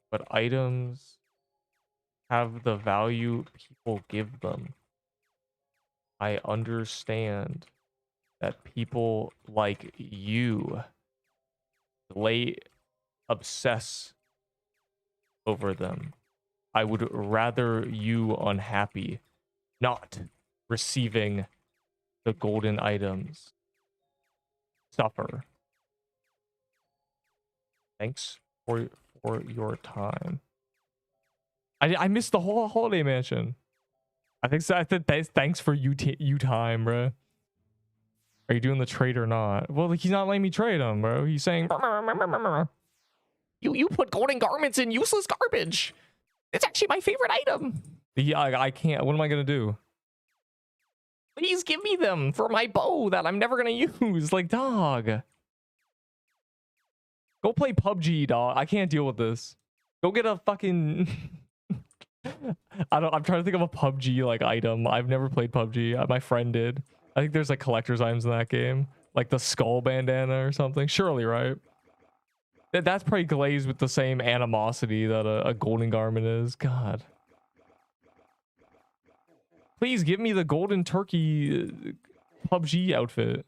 But items have the value people give them. I understand that people like you obsess over them. I would rather you unhappy, not receiving the golden items. Suffer. Thanks for your time. I missed the whole holiday mansion. I said thanks for you time, bro. Are you doing the trade or not? Well, he's not letting me trade him, bro. He's saying you put golden garments in useless garbage. It's actually my favorite item. Yeah, I can't. What am I gonna do? Please give me them for my bow that I'm never gonna use. Like, dog. Go play PUBG, dog. I can't deal with this. Go get a fucking. I'm trying to think of a PUBG like item. I've never played PUBG. My friend did. I think there's like collector's items in that game, like the skull bandana or something. Surely, right? That's probably glazed with the same animosity that a golden garment is. God. Please give me the golden turkey PUBG outfit.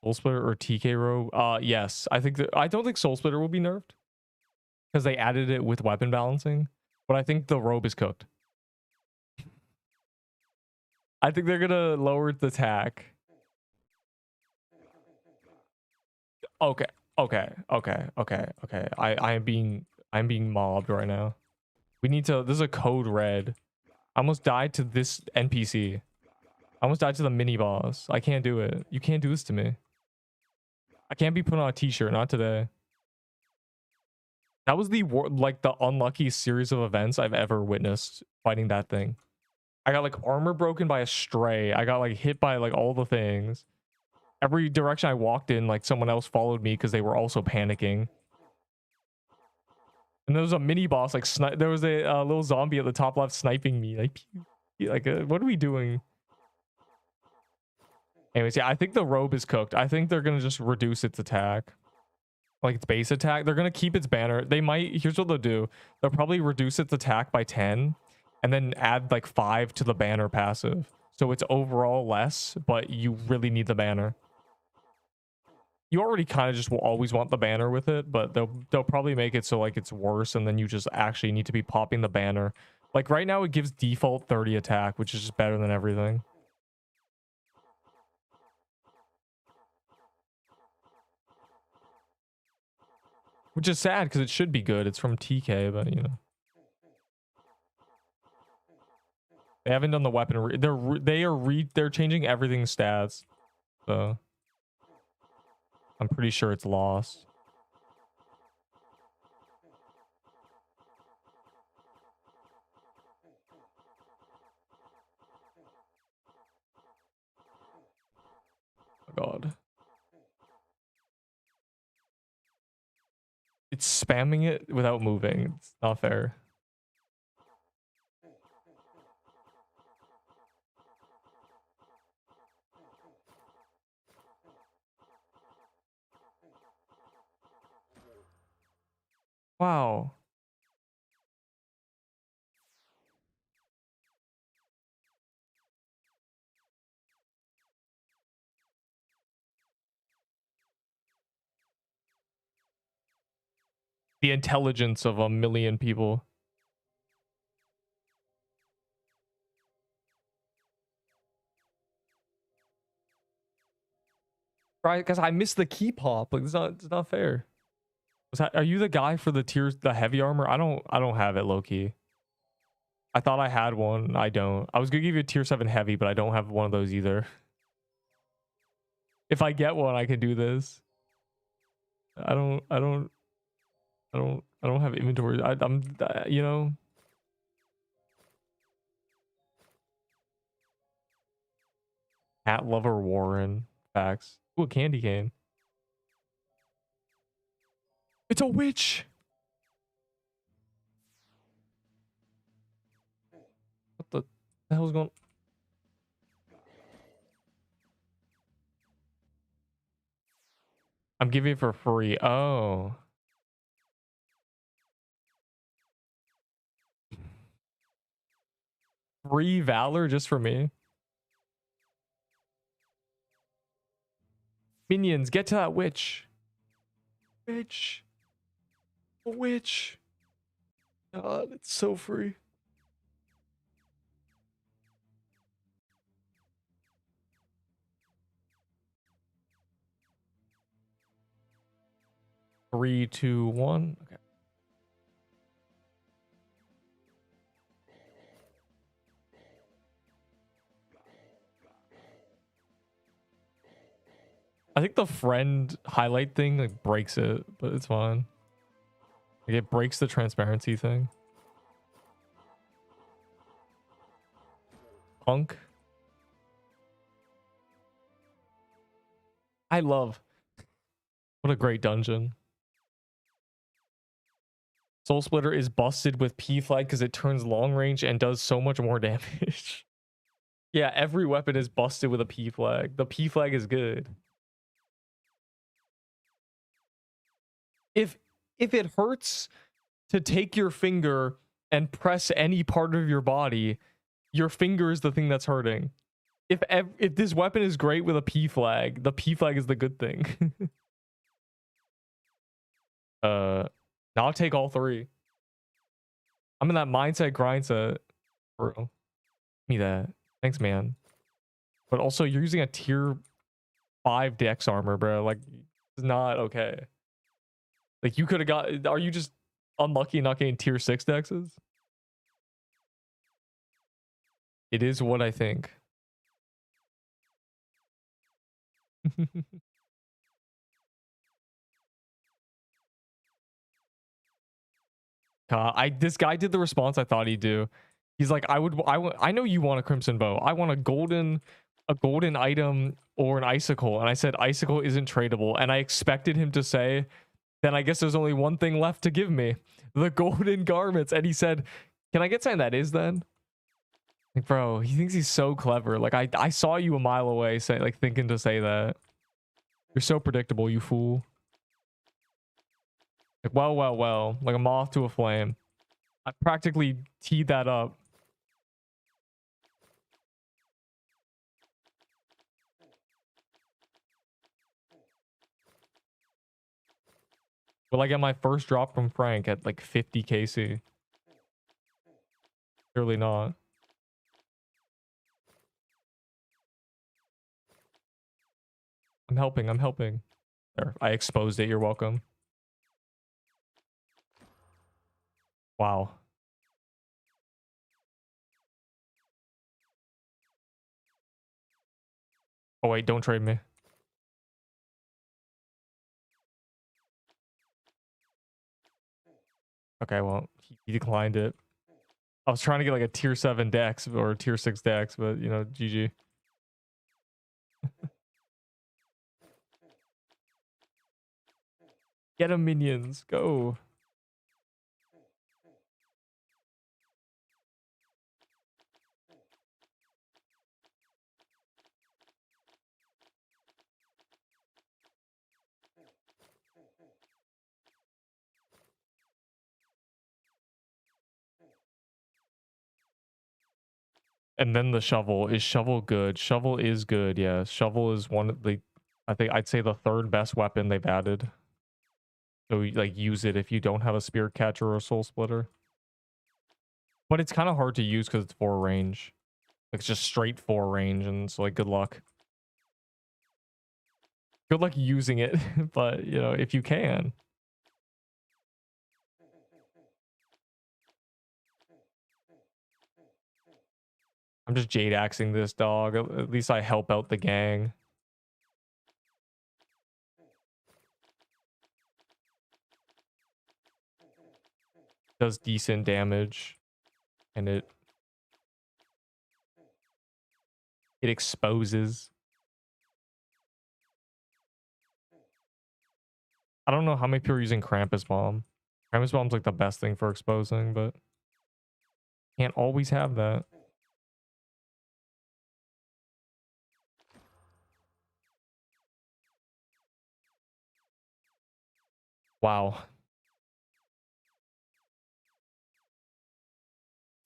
Soul Splitter or TK robe? Yes. I don't think Soul Splitter will be nerfed because they added it with weapon balancing, but I think the robe is cooked. I think they're gonna lower the attack. Okay. Okay. I'm being mobbed right now. We need to, this is a code red. I almost died to this NPC. I almost died to the mini boss. I can't do it. You can't do this to me. I can't be put on a t-shirt, not today. That was the like the unlucky series of events I've ever witnessed fighting that thing. I got like armor broken by a stray. I got like hit by like all the things. Every direction I walked in, like someone else followed me because they were also panicking. And there was a mini boss, like there was a little zombie at the top left sniping me. Like what are we doing? Anyways, yeah, I think the robe is cooked. I think they're gonna just reduce its attack, like its base attack. They're gonna keep its banner. They might. Here's what they'll do. They'll probably reduce its attack by 10, and then add like 5 to the banner passive. So it's overall less, but you really need the banner. You already kind of just will always want the banner with it, but they'll probably make it so like it's worse, and then you just actually need to be popping the banner. Like right now, it gives default 30 attack, which is just better than everything. Which is sad because it should be good. It's from TK, but you know. They haven't done the weapon. They're changing everything's stats. So I'm pretty sure it's lost. Oh God. It's spamming it without moving. It's not fair. Wow. The intelligence of a million people. Right, because I missed the key pop. Like it's not fair. Are you the guy for the heavy armor? I don't have it, low key. I thought I had one. I don't. I was gonna give you a tier 7 heavy, but I don't have one of those either. If I get one, I can do this. I don't have inventory. I'm you know. Cat lover Warren. Facts. Ooh, a candy cane. It's a witch. What the hell's going? I'm giving it for free. Oh. Free valor just for me. Minions, get to that witch. Witch. A witch. God, it's so free. Three, 2, 1. Okay. I think the friend highlight thing like breaks it, but it's fine. Like, it breaks the transparency thing. Punk. I love. What a great dungeon. Soul Splitter is busted with P flag because it turns long range and does so much more damage. Yeah, every weapon is busted with a P flag. The P flag is good. If it hurts to take your finger and press any part of your body, your finger is the thing that's hurting. If this weapon is great with a P flag, the P flag is the good thing. Now I'll take all 3. I'm in that mindset grind set, bro. Give me that. Thanks, man. But also, you're using a tier 5 dex armor, bro. Like, It's not okay. Like, you could have got... Are you just unlucky not getting tier 6 dexes? It is what I think. This guy did the response I thought he'd do. He's like, I know you want a crimson bow. I want a golden item or an icicle. And I said, icicle isn't tradable. And I expected him to say, then I guess there's only one thing left to give me, the golden garments. And he said, can I get something that is then? Like, bro, he thinks he's so clever. Like, I saw you a mile away thinking to say that. You're so predictable, you fool. Like, well, like a moth to a flame. I practically teed that up. Will I get my first drop from Frank at like 50 KC? Surely not. I'm helping. There, I exposed it. You're welcome. Wow. Oh wait, don't trade me. Okay, well, he declined it. I was trying to get like a tier 7 dex or a tier 6 dex, but you know, GG. Get him, minions. Go. And then the shovel. Is shovel good? Shovel is good, yeah. Shovel is one of the... I think I'd say the third best weapon they've added. So, like, use it if you don't have a spirit catcher or a soul splitter. But it's kind of hard to use because it's 4 range. Like, it's just straight 4 range, and it's like, good luck. Good luck using it, but, you know, if you can. I'm just jade axing this dog. At least I help out the gang. Does decent damage. And it exposes. I don't know how many people are using Krampus Bomb. Krampus Bomb's like the best thing for exposing, but can't always have that. Wow.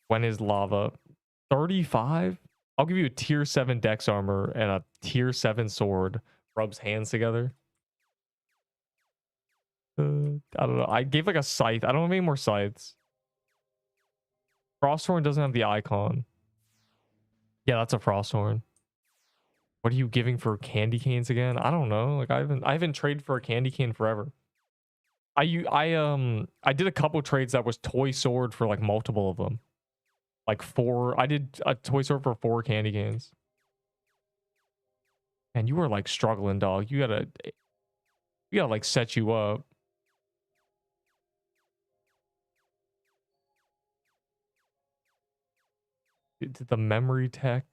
When is lava? 35? I'll give you a tier 7 dex armor and a tier 7 sword. Rubs hands together. I don't know. I gave like a scythe. I don't have any more scythes. Frosthorn doesn't have the icon. Yeah, that's a Frosthorn. What are you giving for candy canes again? I don't know. Like I haven't traded for a candy cane forever. I did a couple trades that was toy sword for like multiple of them. Like 4. I did a toy sword for 4 candy canes. And you were like struggling, dog. We gotta like set you up. Did the memory tech?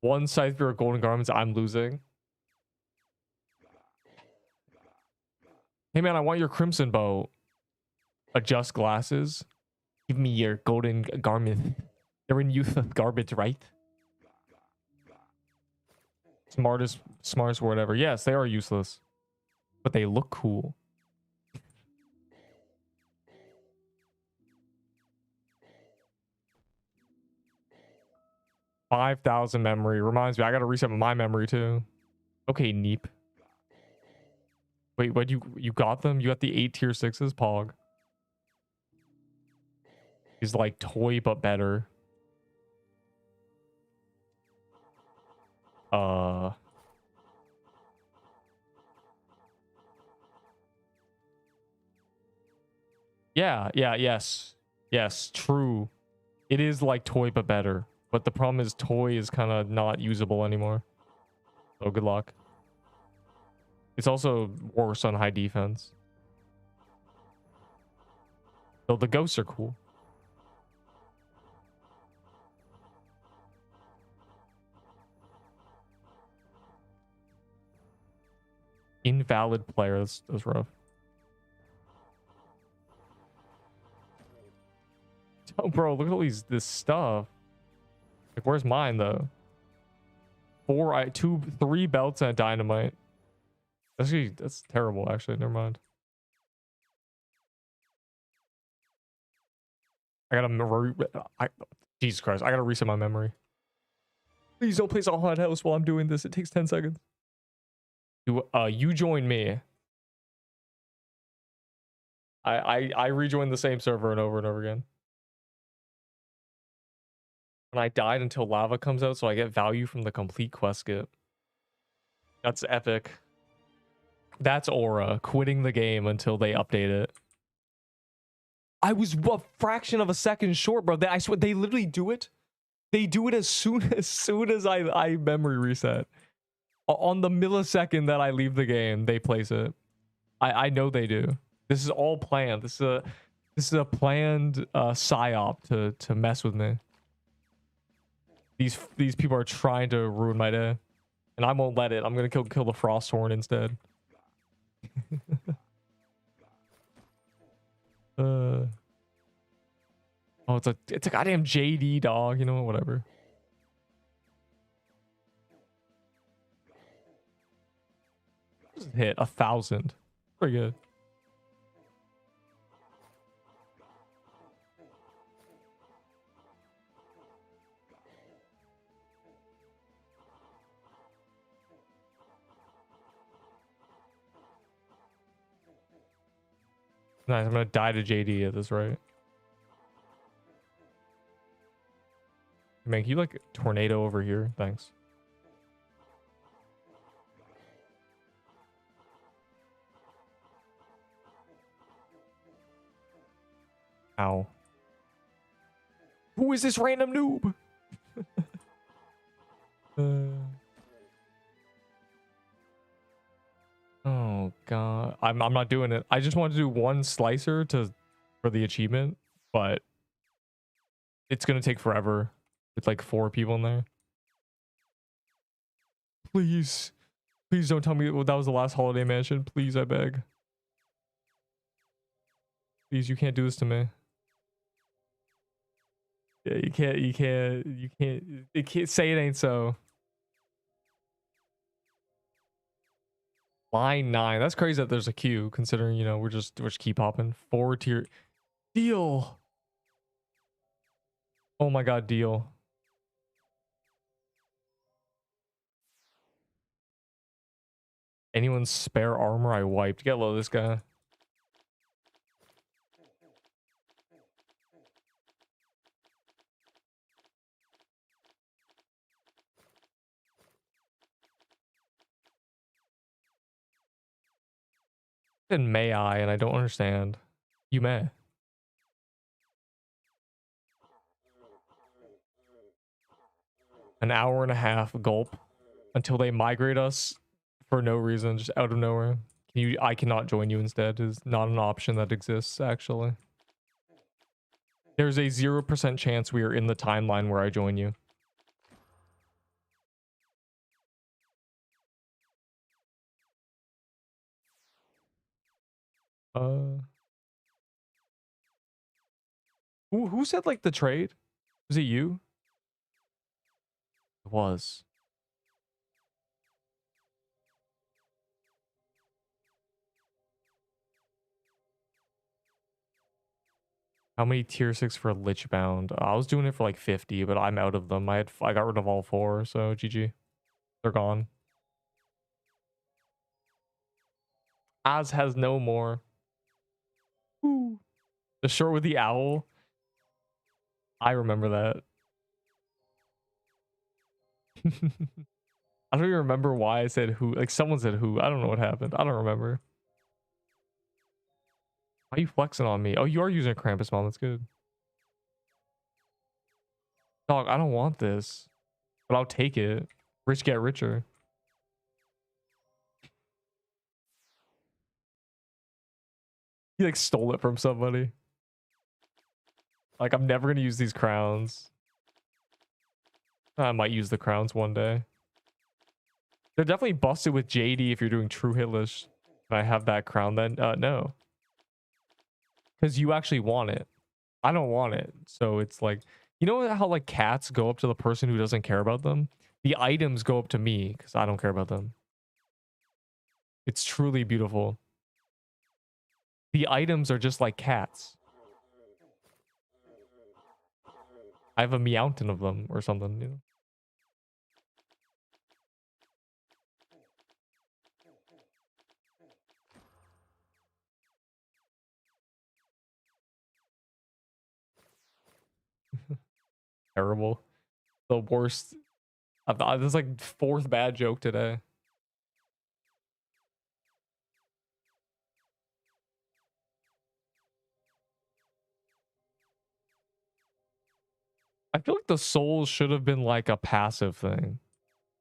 One scythe for golden garments. I'm losing. Hey man, I want your crimson bow. Adjust glasses. Give me your golden garment. They're in use of garbage, right? Smartest, whatever. Yes, they are useless. But they look cool. $5,000 memory. Reminds me, I gotta reset my memory too. Okay, Neep. Wait, what, you got them? You got the 8 tier 6s? Pog. He's like toy but better. Yeah, yes, true. It is like toy but better, but the problem is toy is kind of not usable anymore. So good luck. It's also worse on high defense. Though the ghosts are cool. Invalid player. That's rough. Oh, bro, look at all this stuff. Like, where's mine though? 3 belts and a dynamite. That's terrible. Actually, never mind. Jesus Christ! I gotta reset my memory. Please don't place a haunted house while I'm doing this. It takes 10 seconds. You join me. I rejoined the same server and over again. And I died until lava comes out, so I get value from the complete quest skip. That's epic. That's Aura, quitting the game until they update it. I was a fraction of a second short, bro. I swear, they literally do it. They do it as soon as I memory reset. On the millisecond that I leave the game, they place it. I know they do. This is all planned. This is a planned psyop to mess with me. These people are trying to ruin my day, and I won't let it. I'm gonna kill the frost horn instead. Oh, it's a goddamn JD dog. You know, whatever. Hit 1,000. Pretty good. Nice. I'm gonna die to JD at this rate. Man, can you like tornado over here? Thanks. Ow. Who is this random noob? Oh god. I'm not doing it. I just want to do one slicer for the achievement, but it's gonna take forever. With like 4 people in there. Please. Please don't tell me that was the last holiday mansion. Please, I beg. Please, you can't do this to me. Yeah, you can't say it ain't so. Line 9. That's crazy that there's a queue, considering, you know, we're just keep hopping. 4 tier. Deal. Oh my god, deal. Anyone's spare armor I wiped. Get low, this guy. And may I, and I don't understand. You may. An hour and a half gulp until they migrate us for no reason, just out of nowhere. I cannot join you instead is not an option that exists, actually. There's a 0% chance we are in the timeline where I join you. Who said like the trade? Was it you? It was. How many tier 6 for Lichbound? I was doing it for like 50, but I'm out of them. I got rid of all 4, so GG. They're gone. Az has no more. Ooh. The short with the owl. I remember that. I don't even remember why I said who. Like someone said who. I don't know what happened. I don't remember. Why are you flexing on me? Oh, you are using a Krampus mom. That's good. Dog, I don't want this, but I'll take it. Rich get richer. He like stole it from somebody. Like I'm never gonna use these crowns. I might use the crowns one day. They're definitely busted with JD if you're doing true hitless. Can I have that crown then? No. Because you actually want it. I don't want it. So it's like, you know how like cats go up to the person who doesn't care about them? The items go up to me because I don't care about them. It's truly beautiful. The items are just like cats. I have a meowton of them or something, you know? Terrible. The worst. This is like fourth bad joke today. I feel like the souls should have been like a passive thing.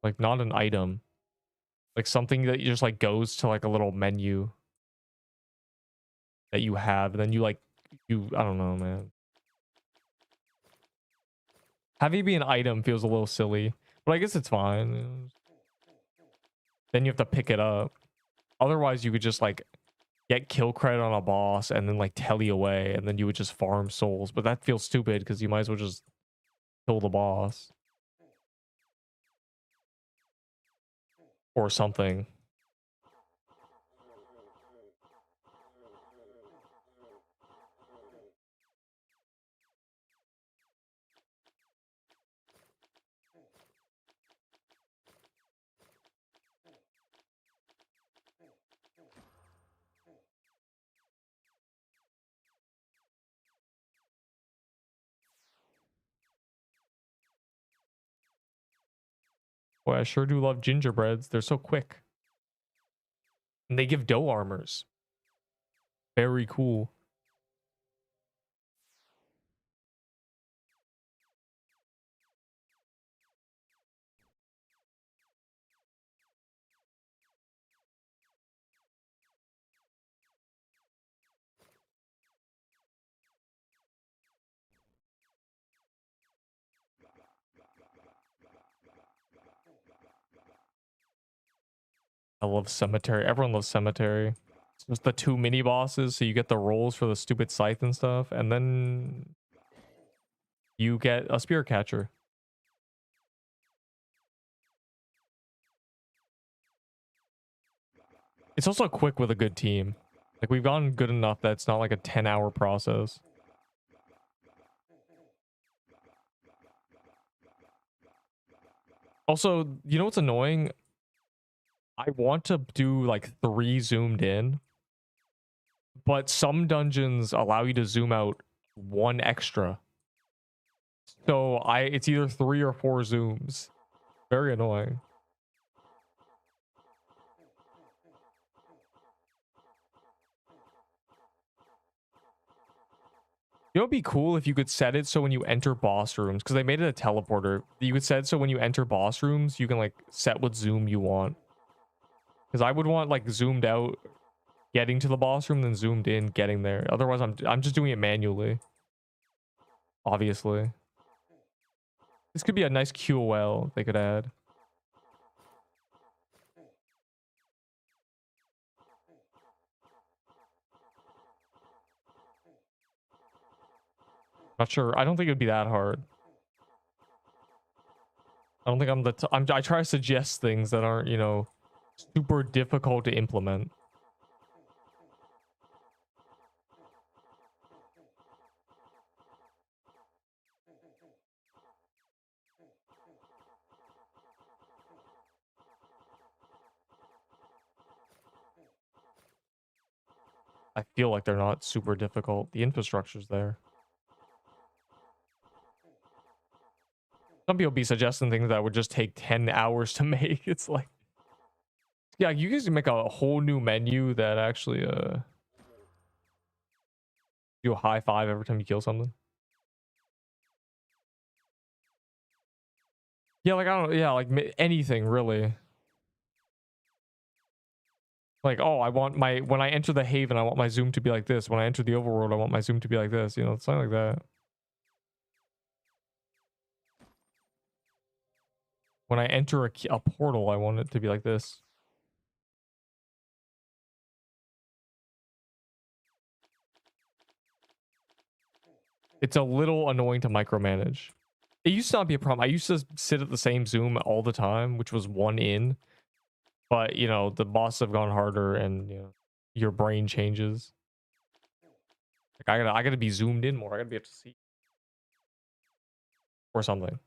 Like not an item. Like something that you just like goes to like a little menu that you have, and then you like I don't know, man. Having it be an item feels a little silly, but I guess it's fine. Then you have to pick it up. Otherwise, you could just like get kill credit on a boss and then like telly away, and then you would just farm souls. But that feels stupid because you might as well just kill the boss or something. Boy, I sure do love gingerbreads. They're so quick. And they give dough armors. Very cool. I love cemetery. Everyone loves cemetery. It's just the two mini bosses, so you get the rolls for the stupid scythe and stuff, and then you get a spear catcher. It's also quick with a good team. Like we've gotten good enough that it's not like a 10-hour process. Also, you know what's annoying? I want to do like 3 zoomed in, but some dungeons allow you to zoom out 1 extra. So it's either 3 or 4 zooms. Very annoying. You know, it'd be cool if you could set it so when you enter boss rooms, because they made it a teleporter. You could set it so when you enter boss rooms, you can like set what zoom you want. Because I would want like zoomed out getting to the boss room, then zoomed in getting there. Otherwise, I'm just doing it manually. Obviously, this could be a nice QOL they could add. Not sure. I don't think it'd be that hard. I don't think I try to suggest things that aren't, you know, super difficult to implement. I feel like they're not super difficult. The infrastructure's there. Some people be suggesting things that would just take 10 hours to make. It's like, yeah, you guys can make a whole new menu that actually do a high five every time you kill something. Yeah, like I don't, yeah, like anything really. Like, oh, I want my, when I enter the Haven, I want my zoom to be like this. When I enter the overworld, I want my zoom to be like this. You know, something like that. When I enter a portal, I want it to be like this. It's a little annoying to micromanage. It used to not be a problem. I used to sit at the same zoom all the time, which was 1 in. But, you know, the bosses have gone harder and, you know, your brain changes. Like, I gotta be zoomed in more. I gotta be able to see. Or something.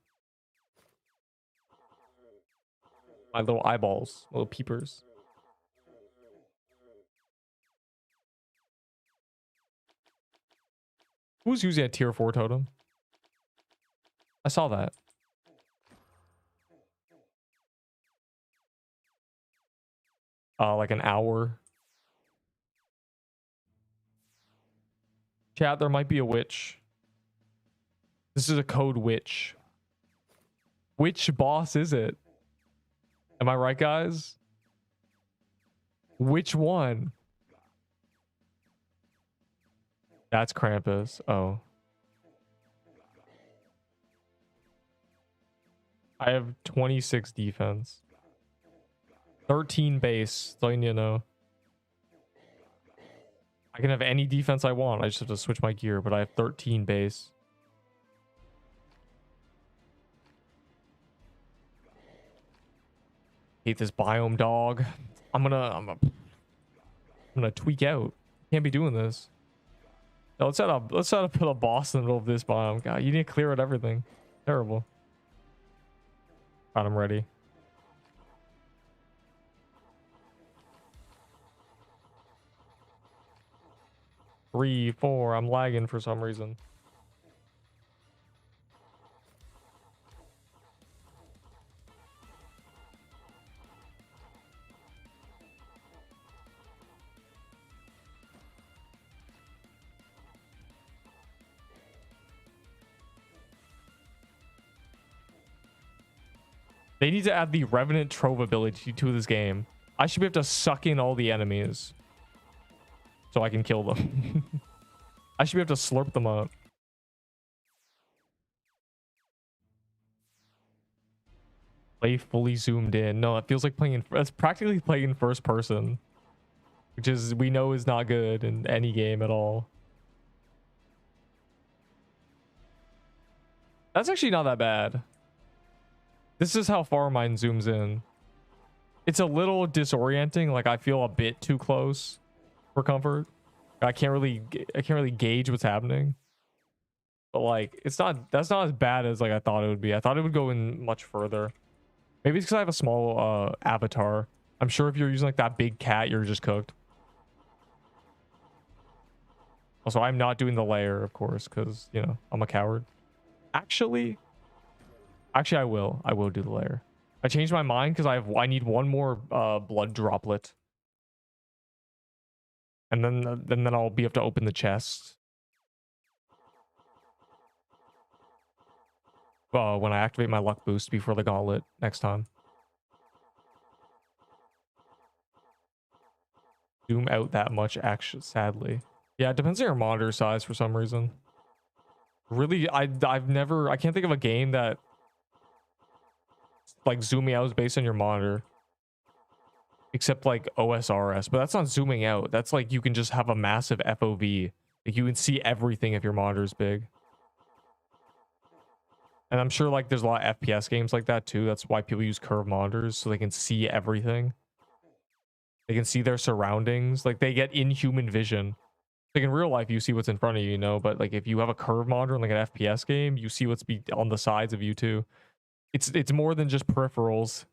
My little eyeballs, little peepers. Who's using a tier 4 totem? I saw that. Like an hour. Chat, there might be a witch. This is a code witch. Which boss is it? Am I right, guys? Which one? That's Krampus. Oh. I have 26 defense. 13 base. That's all you need to know. I can have any defense I want. I just have to switch my gear, but I have 13 base. Hate this biome, dog. I'm gonna tweak out. Can't be doing this. No, let's set up a boss in the middle of this biome. God, you need to clear out everything. Terrible. Got him ready. Three, four. I'm lagging for some reason. They need to add the Revenant Trove ability to this game. I should be able to suck in all the enemies so I can kill them. I should be able to slurp them up. Play fully zoomed in. No, it feels like playing in, it's practically playing in first person, which is, we know is not good in any game at all. That's actually not that bad. This is how far mine zooms in. It's a little disorienting. Like, I feel a bit too close for comfort. I can't really gauge what's happening. But like, that's not as bad as like I thought it would be. I thought it would go in much further. Maybe it's because I have a small avatar. I'm sure if you're using like that big cat, you're just cooked. Also, I'm not doing the layer, of course, because, you know, I'm a coward. Actually, I will do the layer. I changed my mind because I need one more blood droplet. And then I'll be able to open the chest. When I activate my luck boost before the gauntlet next time. Zoom out that much, actually, sadly. Yeah, it depends on your monitor size for some reason. Really, I can't think of a game that like zooming out is based on your monitor. Except like OSRS, but that's not zooming out. That's like you can just have a massive FOV. Like you can see everything if your monitor's big. And I'm sure like there's a lot of FPS games like that too. That's why people use curved monitors, so they can see everything. They can see their surroundings. Like they get inhuman vision. Like in real life, you see what's in front of you, you know, but like if you have a curved monitor in like an FPS game, you see what's on the sides of you too. It's more than just peripherals.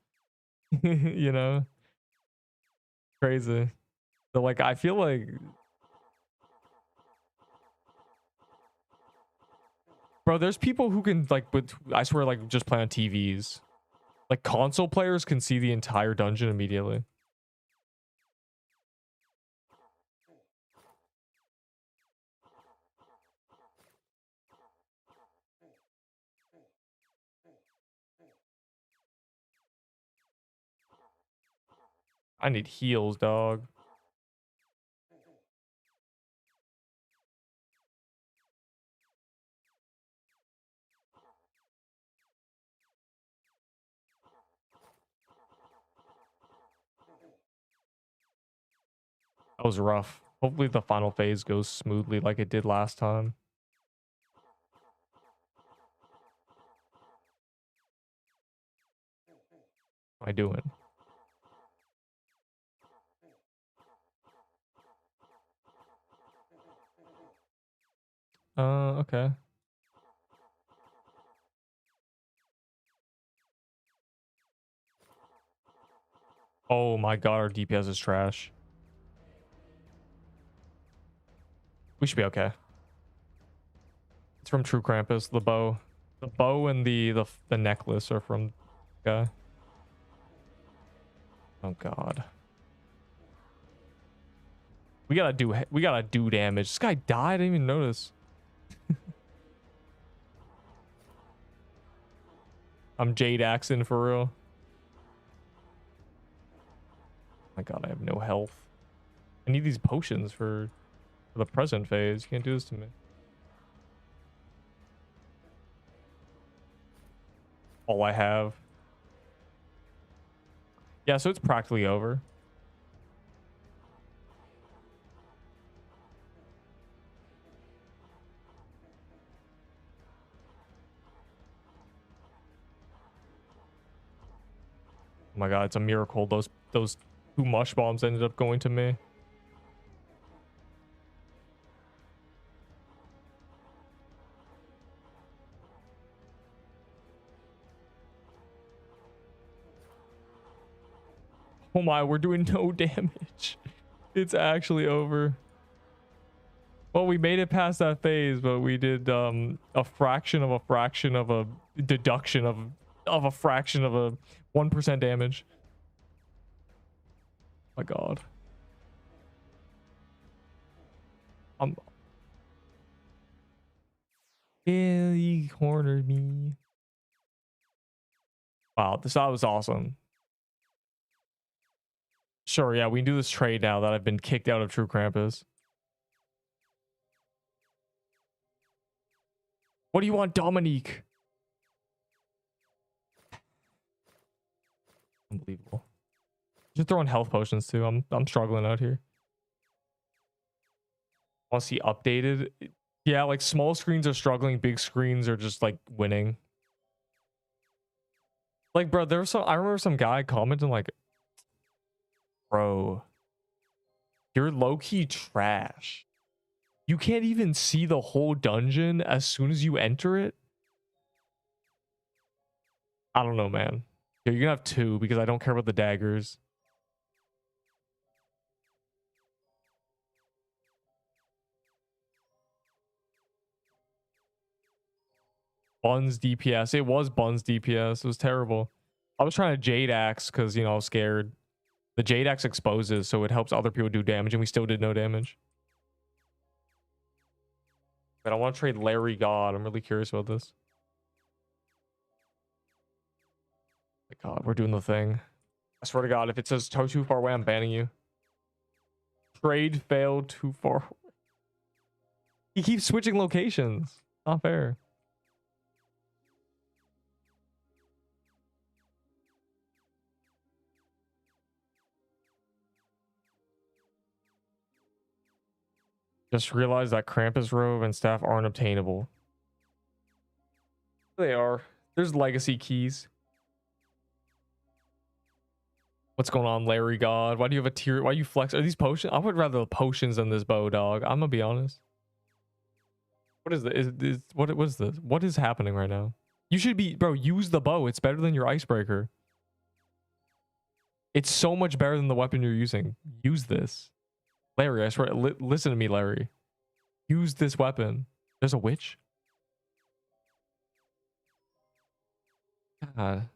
You know? Crazy. So like I feel like Bro, there's people who can like, but I swear, like just play on TVs. Like console players can see the entire dungeon immediately. I need heals, dog. That was rough. Hopefully the final phase goes smoothly like it did last time. What am I doing? Okay. Oh my god, our DPS is trash. We should be okay. It's from True Krampus, the bow. The bow and the necklace are from guy. Oh god. We gotta do damage. This guy died, I didn't even notice. I'm Jade Axon for real. Oh my god, I have no health. I need these potions for the present phase. You can't do this to me. All I have. Yeah, so it's practically over. Oh my god, it's a miracle those 2 mush bombs ended up going to me. Oh my, we're doing no damage. It's actually over. Well, we made it past that phase, but we did a fraction of a fraction of a deduction of a fraction of a 1% damage. Oh my god. Yeah, he cornered me. Wow, that was awesome. Sure, yeah, we can do this trade now that I've been kicked out of True Krampus. What do you want, Dominique? Unbelievable. Just throwing health potions too. I'm struggling out here. Want to see updated? Yeah, like small screens are struggling, big screens are just like winning. Like, bro, there was I remember some guy commenting like, bro, you're low-key trash. You can't even see the whole dungeon as soon as you enter it. I don't know, man. You're gonna have 2 because I don't care about the daggers. Bun's DPS. It was Bun's DPS. It was terrible. I was trying to Jade Axe because, you know, I was scared. The Jade Axe exposes, so it helps other people do damage, and we still did no damage. But I want to trade Larry God. I'm really curious about this. My god, we're doing the thing. I swear to god, if it says too far away, I'm banning you. Trade failed too far. He keeps switching locations. Not fair. Just realized that Krampus robe and staff aren't obtainable. They are. There's legacy keys. What's going on, Larry God? Why do you have a tier? Why you flex? Are these potions? I would rather the potions than this bow, dog. I'm gonna be honest. What is this? What is this? What is happening right now? You should be, bro. Use the bow. It's better than your icebreaker. It's so much better than the weapon you're using. Use this, Larry. I swear. Listen to me, Larry. Use this weapon. There's a witch. God.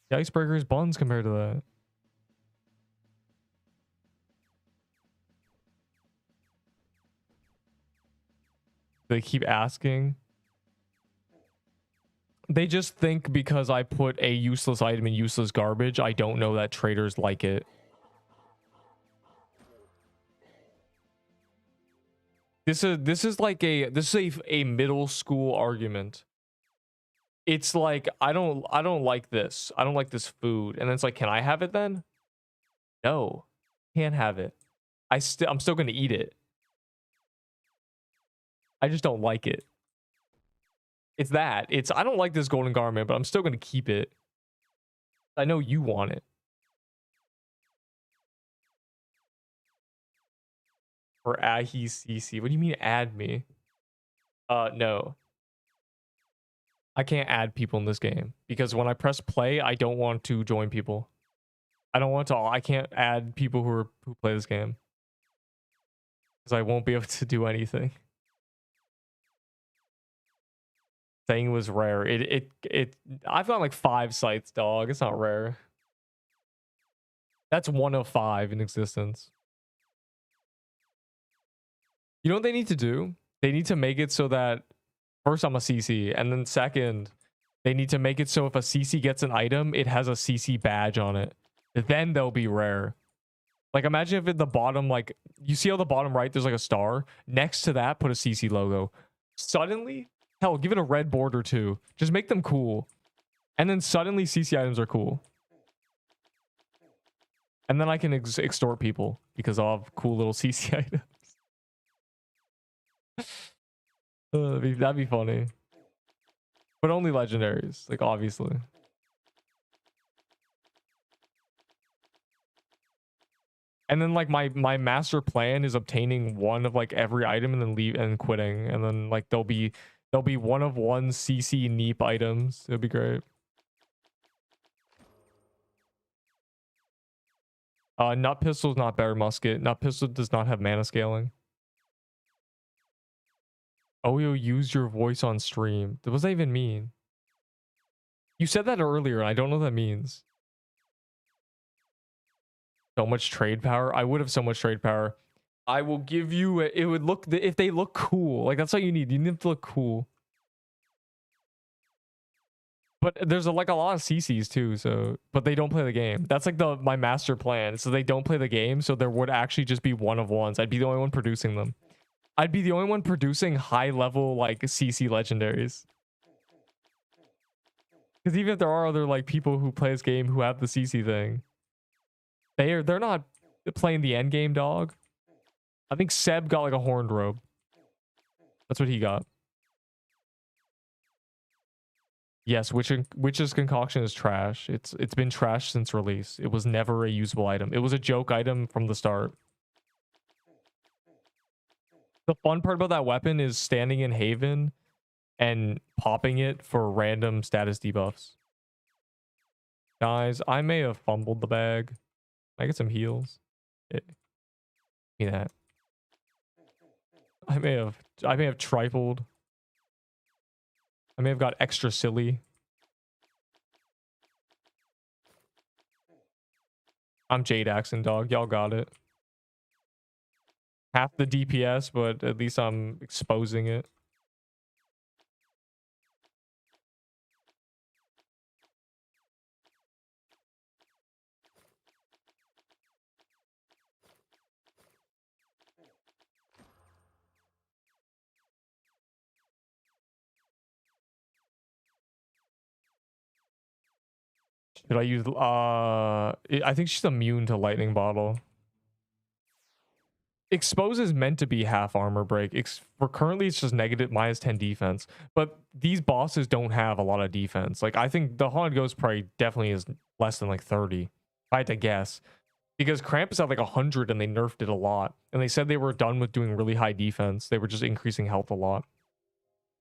The icebreaker is buns compared to that. They keep asking. They just think because I put a useless item in useless garbage, I don't know that traders like it. This is like a middle school argument. It's like I don't like this. I don't like this food. And then it's like, can I have it then? No. Can't have it. I'm still gonna eat it. I just don't like it. It's that. It's I don't like this golden garment, but I'm still gonna keep it. I know you want it. Or Ahi CC. What do you mean add me? No. I can't add people in this game because when I press play, I don't want to join people. I can't add people who play this game because I won't be able to do anything. Saying it was rare. I've got like 5 sites, dog. It's not rare. That's 1 of 5 in existence. You know what they need to do? They need to make it so that first I'm a CC, and then second, they need to make it so if a CC gets an item, it has a CC badge on it. Then they'll be rare. Like imagine if at the bottom, like you see how the bottom right, there's like a star. Next to that, put a CC logo. Suddenly, hell, give it a red border too. Just make them cool. And then suddenly CC items are cool. And then I can extort people because I'll have cool little CC items. That'd be funny. But only legendaries, like obviously. And then like my master plan is obtaining 1 of like every item and then leave and quitting. And then like there'll be 1 of 1 CC Neep items. It'll be great. Nut pistol's not bear musket. Nut pistol does not have mana scaling. Oh, you'll use your voice on stream. What does that even mean? You said that earlier. I don't know what that means. So much trade power. I would have so much trade power. I will give you it would look if they look cool. Like that's all you need. You need to look cool. But there's like a lot of CCs too, so but they don't play the game. That's like my master plan. So they don't play the game, so there would actually just be 1 of 1s. I'd be the only one producing them. I'd be the only one producing high level like CC legendaries. Because even if there are other like people who play this game who have the CC thing, they're not playing the end game, dog. I think Seb got like a horned robe. That's what he got. Yes, Witch's concoction is trash. It's been trashed since release. It was never a usable item. It was a joke item from the start. The fun part about that weapon is standing in Haven and popping it for random status debuffs. Guys, I may have fumbled the bag. Can I get some heals? Give me that. I may have tripled. I may have got extra silly. I'm Jade Axon, dog. Y'all got it. Half the DPS, but at least I'm exposing it. Did I use I think she's immune to lightning bottle. Expose is meant to be half armor break. For currently it's just negative -10 defense. But these bosses don't have a lot of defense. Like I think the Haunted Ghost probably definitely is less than like 30. If I had to guess. Because Krampus had like 100 and they nerfed it a lot. And they said they were done with doing really high defense. They were just increasing health a lot.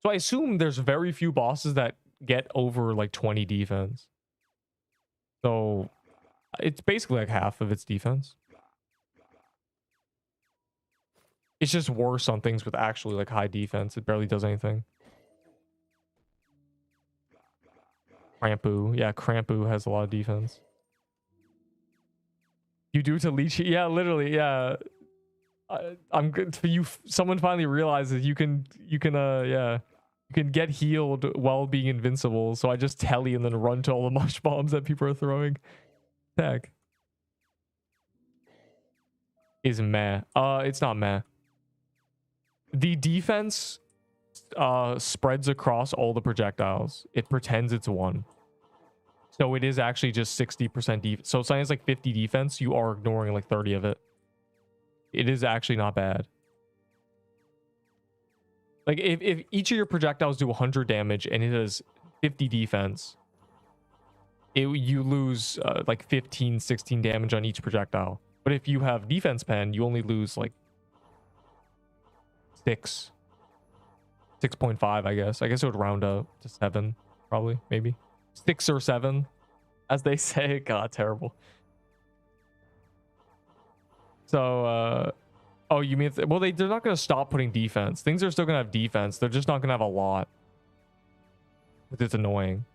So I assume there's very few bosses that get over like 20 defense. So it's basically like half of its defense. It's just worse on things with actually like high defense. It barely does anything. Crampu. Yeah, Crampu has a lot of defense. You do to leech. Yeah, literally. Yeah. I'm good for you. Someone finally realizes you can yeah, you can get healed while being invincible. So I just telly and then run to all the mush bombs that people are throwing. Heck. Is meh. It's not meh. The defense spreads across all the projectiles. It pretends it's one. So it is actually just 60% defense. So something like 50 defense, you are ignoring like 30 of it. It is actually not bad. Like if each of your projectiles do 100 damage and it has 50 defense, you lose like 15, 16 damage on each projectile. But if you have defense pen, you only lose like 6.5, I guess. I guess it would round up to 7, probably, maybe 6 or 7, as they say. God, terrible. So, oh, you mean well? They're not going to stop putting defense. Things are still going to have defense. They're just not going to have a lot. It's annoying.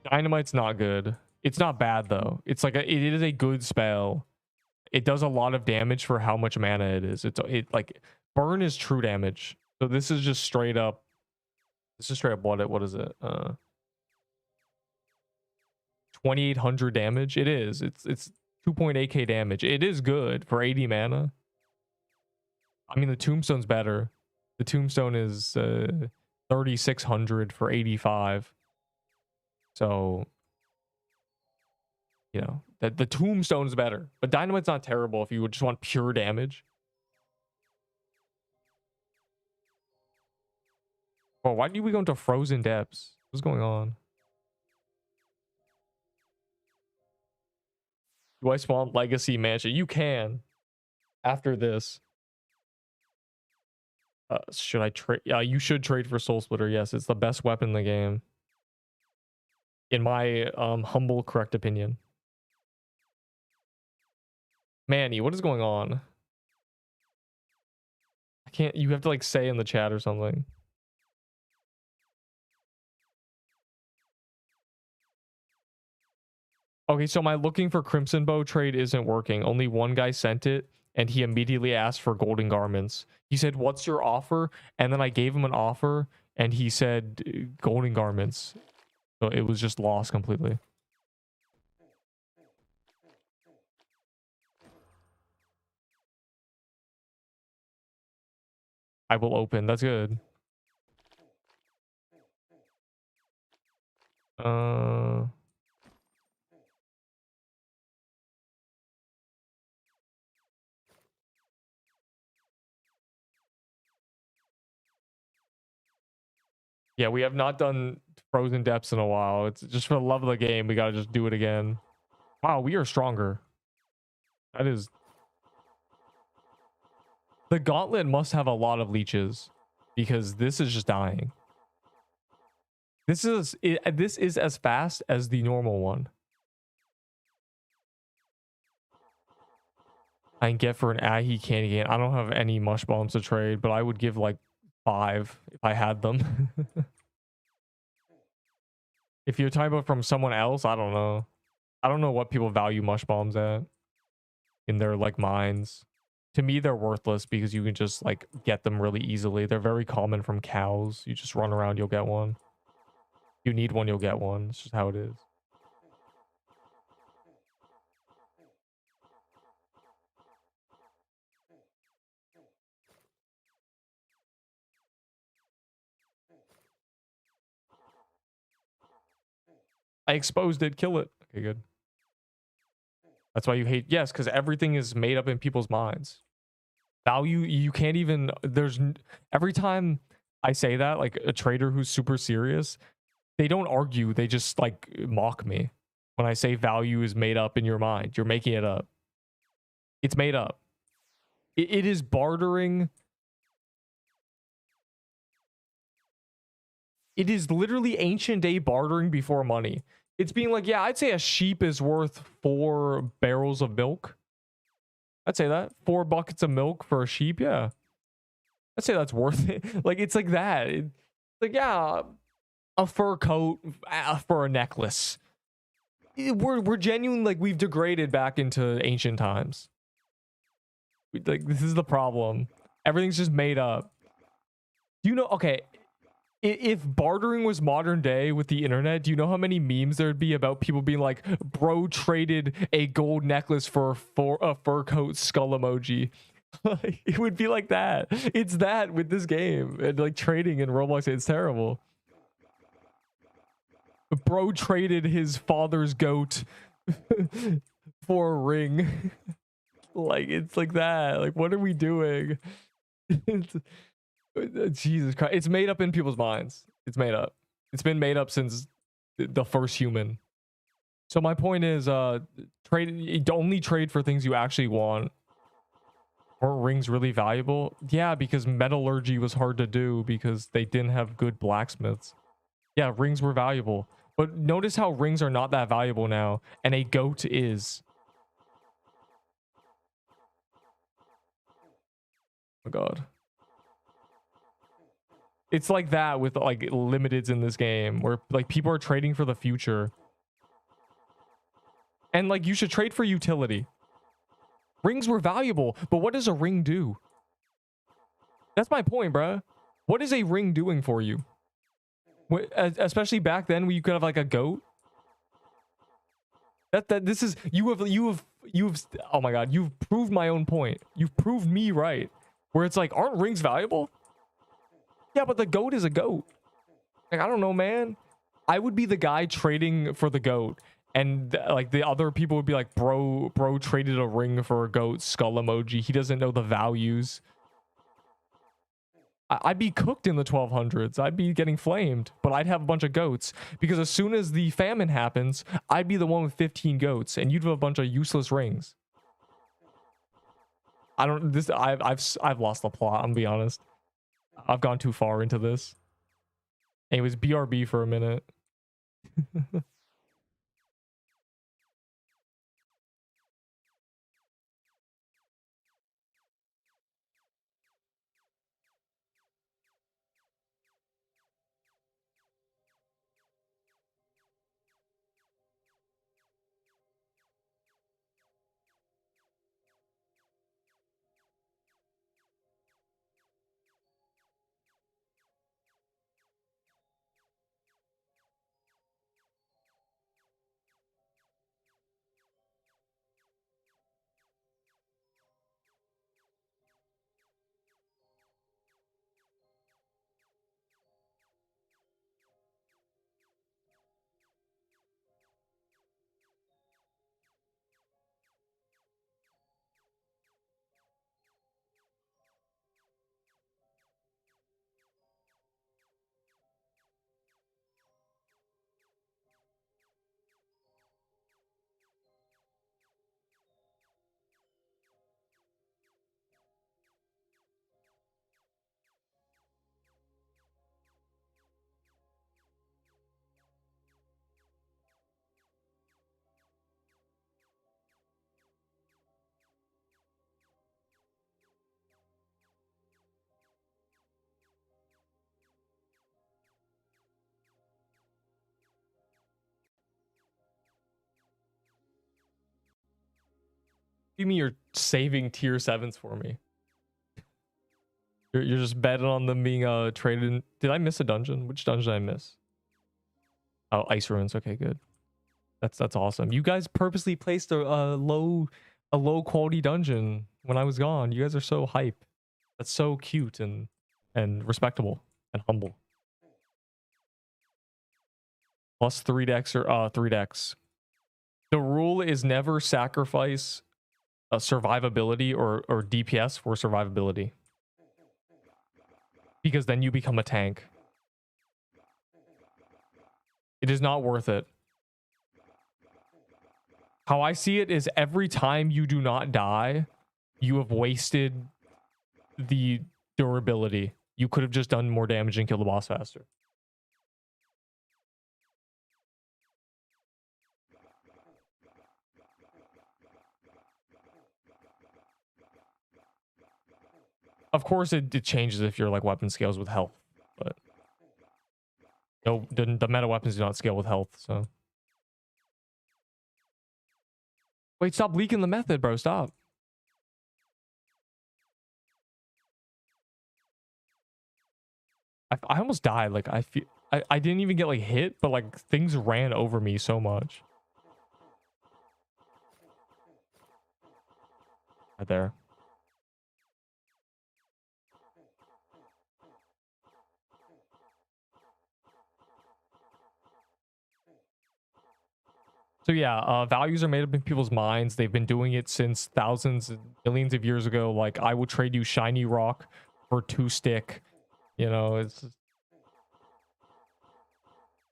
Dynamite's not good. It's not bad though. It's like it is a good spell. It does a lot of damage for how much mana it is. It like burn is true damage. So this is just straight up. This is straight up what is it? 2800 damage. It is. It's 2.8k damage. It is good for 80 mana. I mean the tombstone's better. The tombstone is 3600 for 85. So you know that the tombstone's better, but dynamite's not terrible if you just want pure damage. Oh, why do we go into frozen depths? What's going on? Do I spawn legacy mansion? You can after this. Should I trade? Yeah, you should trade for Soul Splitter. Yes, it's the best weapon in the game, in my humble correct opinion. Manny, what is going on? I can't. You have to like say in the chat or something. Okay, so my looking for Crimson Bow trade isn't working. Only one guy sent it, and he immediately asked for golden garments. He said, "What's your offer?" And then I gave him an offer, and he said, "Golden garments." So it was just lost completely. I will open. That's good. Yeah, we have not done Frozen Depths in a while. It's just for the love of the game. We gotta just do it again. Wow, we are stronger. That is... The Gauntlet must have a lot of leeches, because this is just dying. This is as fast as the normal one. I can get for an Ahi candy cane. I don't have any mush bombs to trade, but I would give like 5 if I had them. If you're talking about from someone else, I don't know. I don't know what people value mush bombs at in their like minds. To me, they're worthless because you can just like get them really easily. They're very common from cows. You just run around, you'll get one. If you need one, you'll get one. It's just how it is. I exposed it. Kill it. Okay, good. That's why you hate... Yes, because everything is made up in people's minds. Value, you can't even... Every time I say that, like a trader who's super serious, they don't argue. They just like mock me. When I say value is made up in your mind, you're making it up. It's made up. It is bartering. It is literally ancient day bartering before money. It's being like, yeah, I'd say a sheep is worth 4 barrels of milk. I'd say that. 4 buckets of milk for a sheep, yeah. I'd say that's worth it. Like, it's like that. It's like, yeah, a fur coat for a necklace. We're genuine, like, we've degraded back into ancient times. Like, this is the problem. Everything's just made up. You know, okay, if bartering was modern day with the internet, do you know how many memes there'd be about people being like, bro traded a gold necklace for a fur coat skull emoji? It would be like that. It's that with this game. And like trading in Roblox, it's terrible. Bro traded his father's goat for a ring. Like, it's like that. Like, what are we doing? Jesus Christ. It's made up in people's minds. It's made up. It's been made up since the first human. So my point is, only trade for things you actually want. Are rings really valuable? Yeah, because metallurgy was hard to do because they didn't have good blacksmiths. Yeah, rings were valuable. But notice how rings are not that valuable now, and a goat is. Oh god. It's like that with like limiteds in this game where like people are trading for the future. And like you should trade for utility. Rings were valuable, but what does a ring do? That's my point, bruh. What is a ring doing for you? Especially back then when you could have like a goat. This is you have oh my god, you've proved my own point. You've proved me right. Where it's like, aren't rings valuable? Yeah, but the goat is a goat. Like, I don't know, man. I would be the guy trading for the goat, and like the other people would be like, bro traded a ring for a goat skull emoji. He doesn't know the values. I'd be cooked in the 1200s. I'd be getting flamed, but I'd have a bunch of goats because as soon as the famine happens, I'd be the one with 15 goats, and you'd have a bunch of useless rings. I've lost the plot. I'm gonna be honest. I've gone too far into this. Anyways, BRB for a minute. You mean you're saving tier 7s for me? You're just betting on them being traded in. Did I miss a dungeon? Which dungeon did I miss? Oh, ice ruins. Okay, good. That's awesome. You guys purposely placed a low quality dungeon when I was gone. You guys are so hype. That's so cute and respectable and humble. Plus 3 decks or 3 decks. The rule is never sacrifice survivability or DPS for survivability, because then you become a tank. It is not worth it. How I see it is every time you do not die, you have wasted the durability. You could have just done more damage and killed the boss faster. Of course, it changes if you're like weapon scales with health, but No, the meta weapons do not scale with health, so. Wait, stop leaking the method, bro. Stop. I almost died. Like, I feel... I didn't even get, like, hit, but, like, things ran over me so much. Right there. So yeah, values are made up in people's minds. They've been doing it since thousands and millions of years ago. Like, I will trade you shiny rock for 2 stick. You know, it's...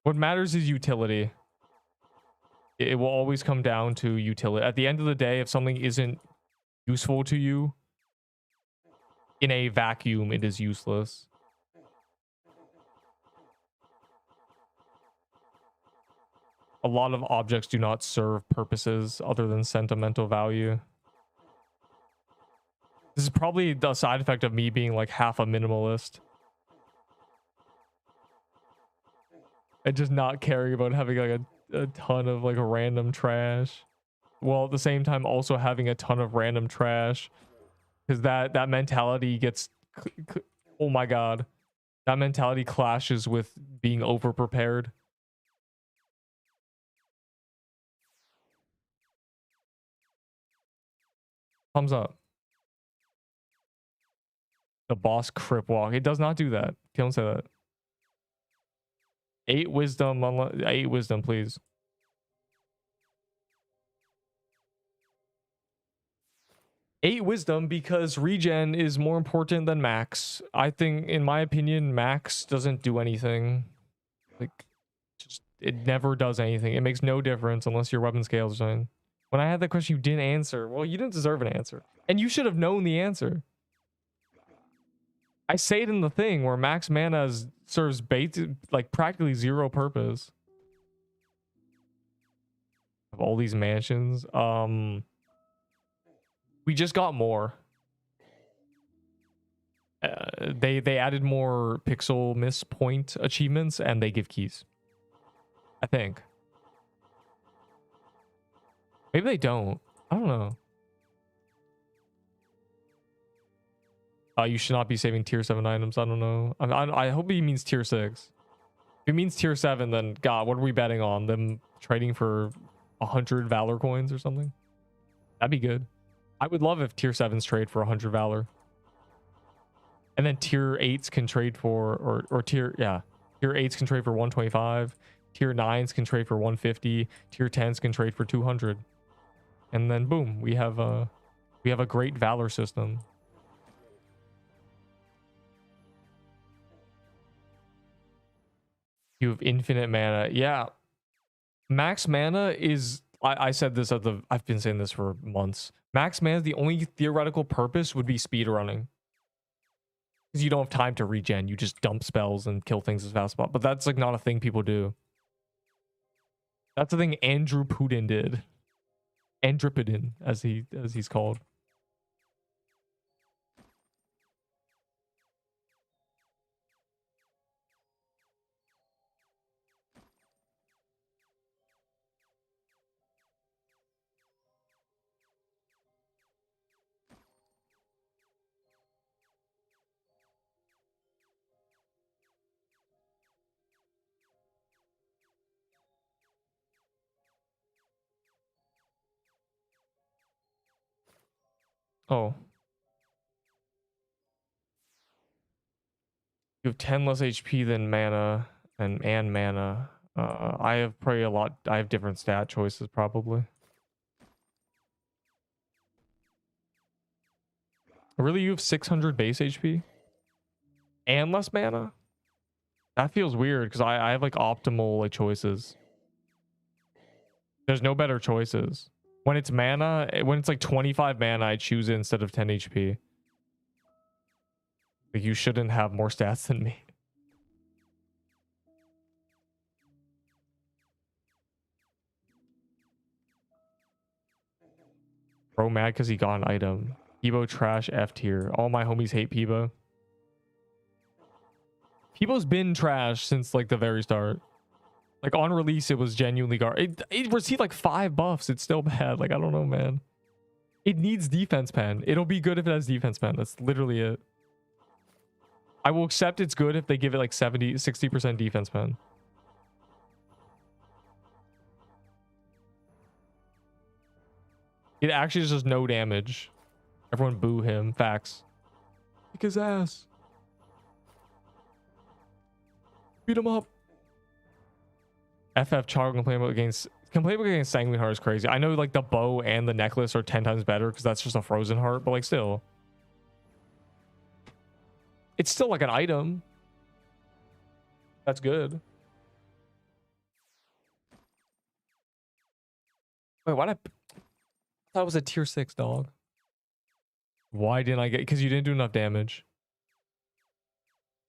What matters is utility. It will always come down to utility. At the end of the day, if something isn't useful to you, in a vacuum, it is useless. A lot of objects do not serve purposes other than sentimental value. This is probably the side effect of me being like half a minimalist. And just not caring about having like a ton of like random trash. While at the same time also having a ton of random trash. Because that mentality gets... Oh my god. That mentality clashes with being over-prepared. Thumbs up. The boss crip walk. It does not do that. Don't say that. 8 wisdom. 8 wisdom, please. Eight wisdom because regen is more important than max. I think, in my opinion, max doesn't do anything. Like, just it never does anything. It makes no difference unless your weapon scales or something. When I had that question, you didn't answer. Well, you didn't deserve an answer, and you should have known the answer. I say it in the thing where max mana serves like practically zero purpose. Of all these mansions, we just got more. They added more pixel miss point achievements, and they give keys. I think. Maybe they don't. I don't know. You should not be saving tier 7 items. I don't know. I hope he means tier 6. If he means tier 7, then god, what are we betting on? Them trading for 100 valor coins or something? That'd be good. I would love if tier 7s trade for 100 valor. And then tier 8s can trade for, or tier 8s can trade for 125. Tier 9s can trade for 150. Tier 10s can trade for 200. And then boom, we have a great valor system. You have infinite mana. Yeah. Max mana is, I said this I've been saying this for months. Max mana, the only theoretical purpose would be speed running. Because you don't have time to regen. You just dump spells and kill things as fast as possible. But that's like not a thing people do. That's the thing Andrew Putin did. Andripidin, as he's called. Oh. You have 10 less HP than mana and mana. I have probably a lot. I have different stat choices probably. Really, you have 600 base HP and less mana? That feels weird because I have like optimal like choices. There's no better choices. When it's mana, when it's like 25 mana, I choose it instead of 10 HP. Like, you shouldn't have more stats than me. Bro mad because he got an item. Peebo trash F tier. All my homies hate Peebo. People's been trash since like the very start. Like on release, it was genuinely it received like 5 buffs. It's still bad. Like I don't know, man. It needs defense pen. It'll be good if it has defense pen. That's literally it. I will accept it's good if they give it like 60% defense pen. It actually just does no damage. Everyone boo him. Facts. Kick his ass. Beat him up. FF Char complaining against Sanguine Heart is crazy. I know like the bow and the necklace are 10 times better because that's just a frozen heart, but like still. It's still like an item. That's good. Wait, why did I thought it was a tier 6 dog. Why didn't I get, because you didn't do enough damage.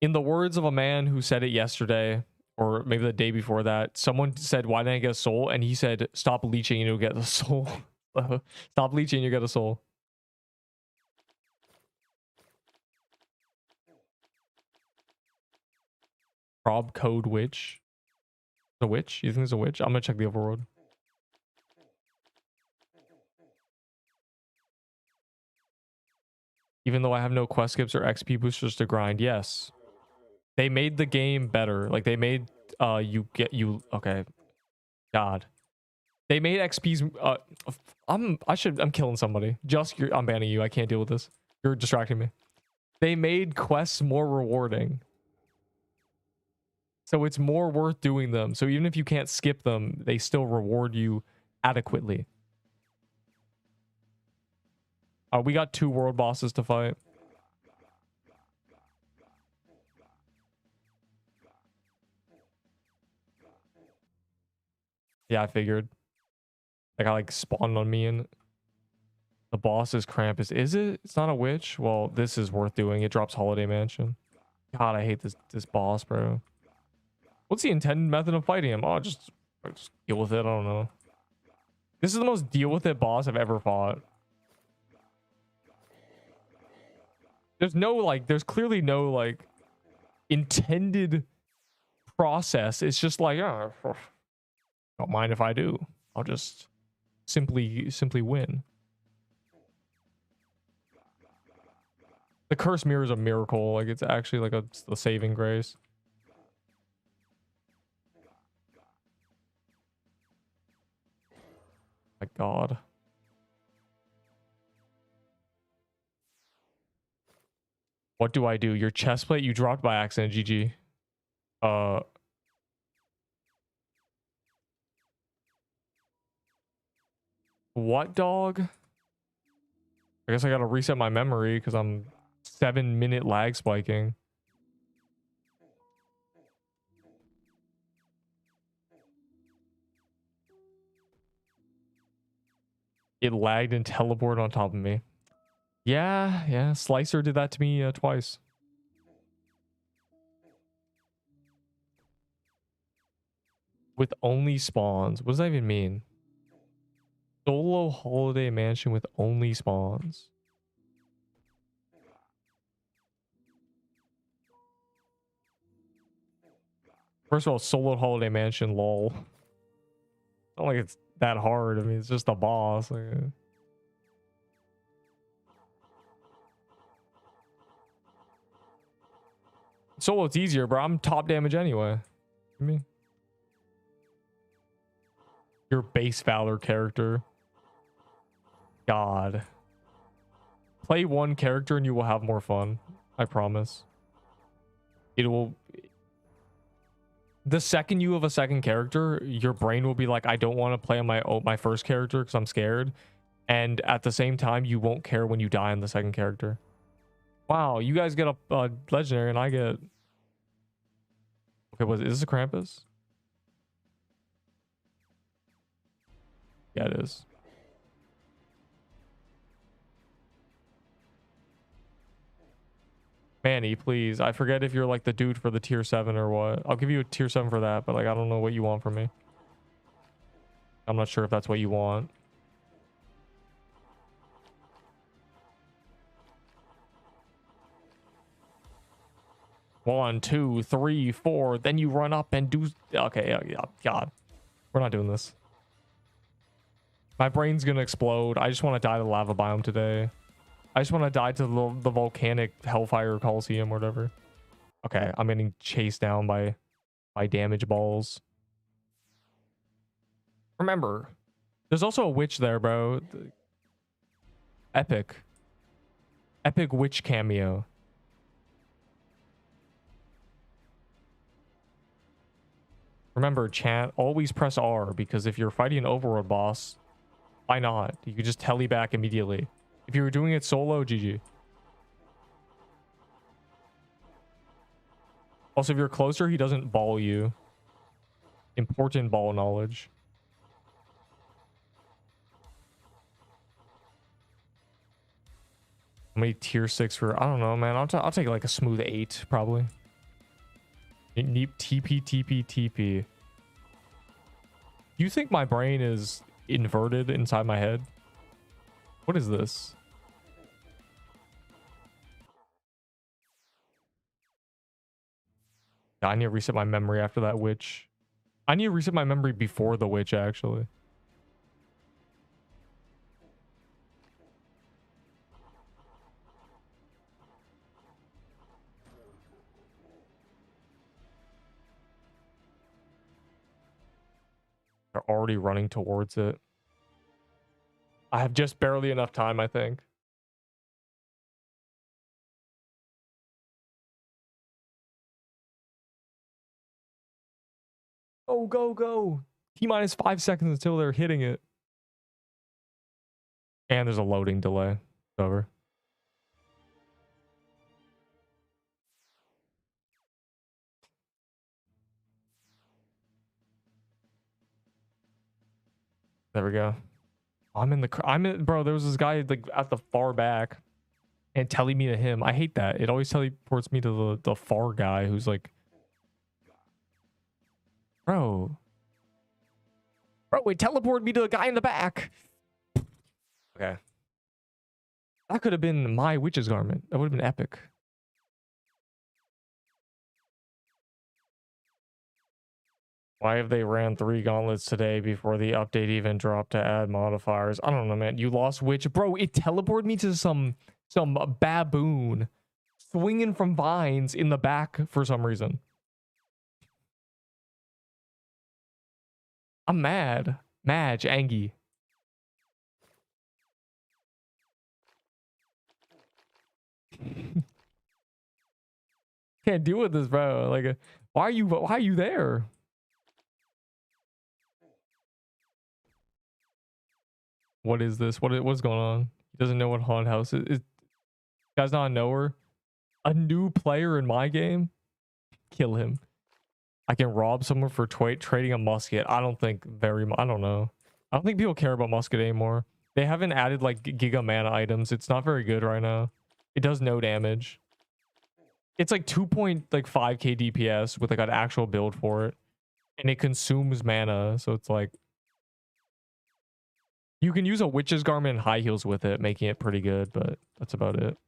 In the words of a man who said it yesterday, or maybe the day before that, someone said, why didn't I get a soul? And he said, stop leeching and you'll get a soul. Stop leeching, you get a soul. Prob code witch. The witch? You think there's a witch? I'm gonna check the overworld. Even though I have no quest skips or XP boosters to grind, yes. They made the game better. Like they made okay. God. They made XP's I'm killing somebody. I'm banning you. I can't deal with this. You're distracting me. They made quests more rewarding. So it's more worth doing them. So even if you can't skip them, they still reward you adequately. We got 2 world bosses to fight. Yeah, I figured. That guy like spawned on me and the boss is Krampus. Is it? It's not a witch? Well, this is worth doing. It drops Holiday Mansion. God, I hate this boss, bro. What's the intended method of fighting him? Oh, just deal with it. I don't know. This is the most deal with it boss I've ever fought. There's clearly no like intended process. It's just like, oh, don't mind if I do. I'll just simply win. The curse mirror is a miracle. Like it's actually like a saving grace. My God. What do I do? Your chest plate you dropped by accident, GG. What dog? I guess I gotta reset my memory because I'm 7-minute lag spiking. It lagged and teleported on top of me. Yeah. Slicer did that to me twice. With only spawns. What does that even mean? Solo Holiday Mansion with only spawns. First of all, Solo Holiday Mansion, lol. It's not like it's that hard. I mean, it's just a boss. Like, Solo, it's easier, bro. I'm top damage anyway. I mean, your base Valor character. God. Play one character and you will have more fun. I promise. It will. The second you have a second character, your brain will be like, I don't want to play on my first character because I'm scared. And at the same time, you won't care when you die on the second character. Wow, you guys get a legendary and I get... Okay, is this a Krampus? Yeah, it is. Manny, please. I forget if you're like the dude for the tier 7 or what. I'll give you a tier 7 for that, but like I don't know what you want from me. I'm not sure if that's what you want. 1, 2, 3, 4. Then you run up and do. Okay, yeah, God, we're not doing this. My brain's gonna explode. I just want to die to the lava biome today. I just want to die to the volcanic hellfire coliseum or whatever. Okay, I'm getting chased down by damage balls. Remember, there's also a witch there, bro. Epic witch cameo. Remember, chat, always press R, because if you're fighting an overworld boss, why not? You could just tele back immediately. If you were doing it solo, GG. Also, if you're closer, he doesn't ball you. Important ball knowledge. How many tier 6 for... I don't know, man. I'll take like a smooth 8, probably. TP. You think my brain is inverted inside my head? What is this? I need to reset my memory after that witch. I need to reset my memory before the witch, actually. They're already running towards it. I have just barely enough time, I think. Oh, go. T-minus 5 seconds until they're hitting it. And there's a loading delay. It's over. There we go. Bro, there was this guy like at the far back and telling me to him. I hate that. It always teleports me to the far guy who's like, Bro, it teleported me to the guy in the back. Okay. That could have been my witch's garment. That would have been epic. Why have they ran 3 gauntlets today before the update even dropped to add modifiers? I don't know, man. You lost witch. Bro, it teleported me to some baboon swinging from vines in the back for some reason. I'm mad. Madge, Angie. Can't deal with this, bro. Like, why are you there? What is this? What's going on? He doesn't know what haunted house is. Guy's not a knower. A new player in my game? Kill him. I can rob someone for trading a musket. I don't think I don't know. I don't think people care about musket anymore. They haven't added like giga mana items. It's not very good right now. It does no damage. It's like 2.5k DPS with like an actual build for it. And it consumes mana. So it's like you can use a witch's garment and high heels with it, making it pretty good, but that's about it.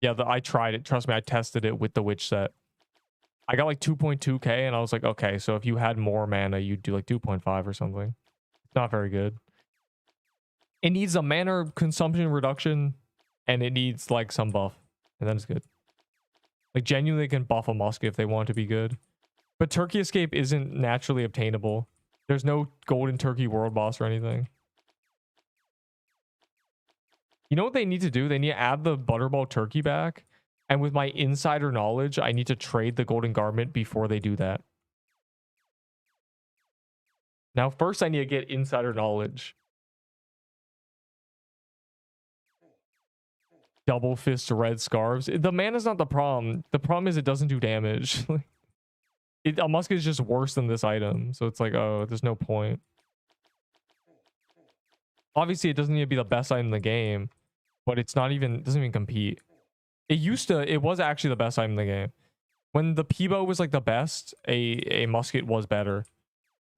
Yeah, I tried it. Trust me, I tested it with the witch set. I got like 2.2k and I was like, okay, so if you had more mana, you'd do like 2.5 or something. It's not very good. It needs a mana consumption reduction and it needs like some buff. And then it's good. Like genuinely can buff a musket if they want to be good. But Turkey Escape isn't naturally obtainable. There's no golden turkey world boss or anything. You know what they need to do? They need to add the Butterball turkey back. And with my insider knowledge, I need to trade the golden garment before they do that. Now, first I need to get insider knowledge. Double fist red scarves. The mana's not the problem. The problem is it doesn't do damage. A musket is just worse than this item. So it's like, oh, there's no point. Obviously, it doesn't need to be the best item in the game. But it's not even, doesn't even compete. It was actually the best item in the game. When the Peebo was like the best, a musket was better.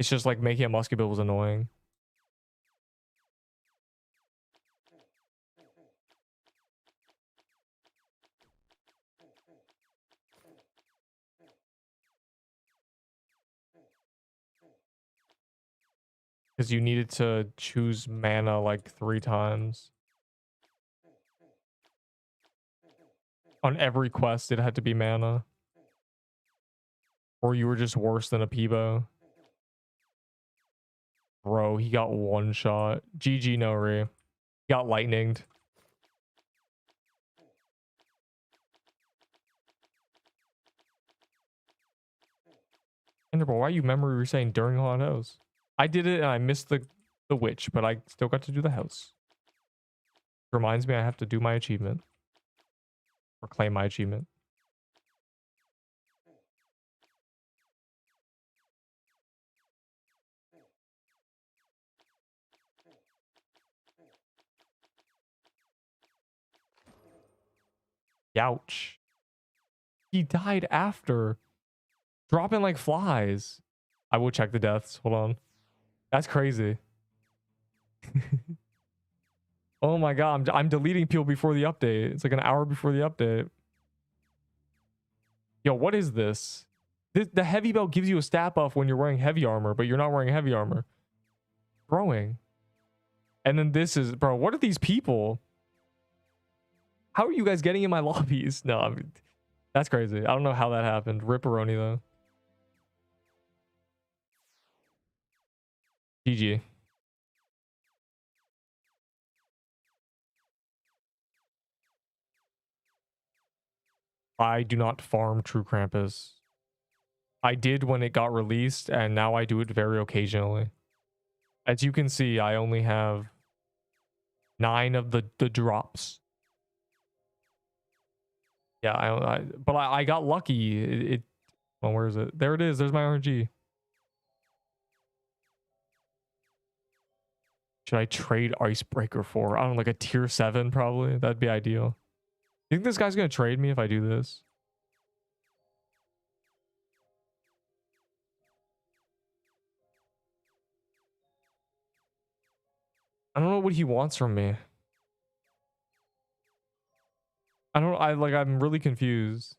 It's just like making a musket build was annoying. Because you needed to choose mana like 3 times. On every quest, it had to be mana. Or you were just worse than a Peebo. Bro, he got one shot. GG Nori. He got lightninged. Enderball, why are you memory saying during haunted house? I did it and I missed the witch, but I still got to do the house. Reminds me I have to do my achievement. Or claim my achievement. Ouch. He died after. Dropping like flies. I will check the deaths. Hold on. That's crazy. Oh my god, I'm deleting people before the update. It's like an hour before the update. Yo, what is this? The heavy belt gives you a stat buff when you're wearing heavy armor, but you're not wearing heavy armor. Throwing. And then this is, bro, what are these people? How are you guys getting in my lobbies? No, I mean, that's crazy. I don't know how that happened. Ripperoni though. GG. I do not farm True Krampus. I did when it got released, and now I do it very occasionally. As you can see, I only have 9 of the drops. Yeah, but I got lucky. Well, where is it? There it is. There's my RNG. Should I trade Icebreaker for? I don't know, like a tier 7 probably. That'd be ideal. You think this guy's gonna trade me if I do this? I don't know what he wants from me. I'm really confused.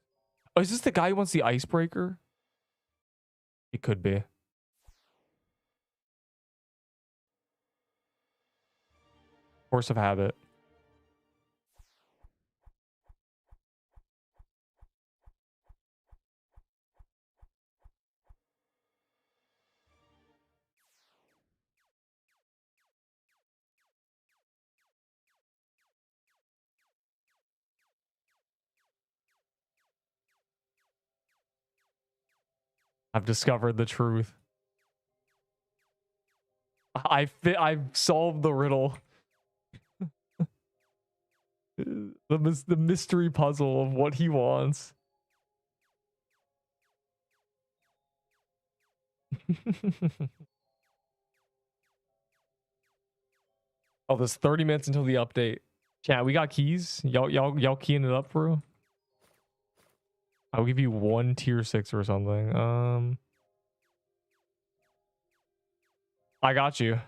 Oh, is this the guy who wants the Icebreaker? It could be. Force of habit. I've discovered the truth. I've solved the riddle. The mystery puzzle of what he wants. Oh, there's 30 minutes until the update. Chat, we got keys. Y'all keying it up, bro. I'll give you 1 tier 6 or something. I got you.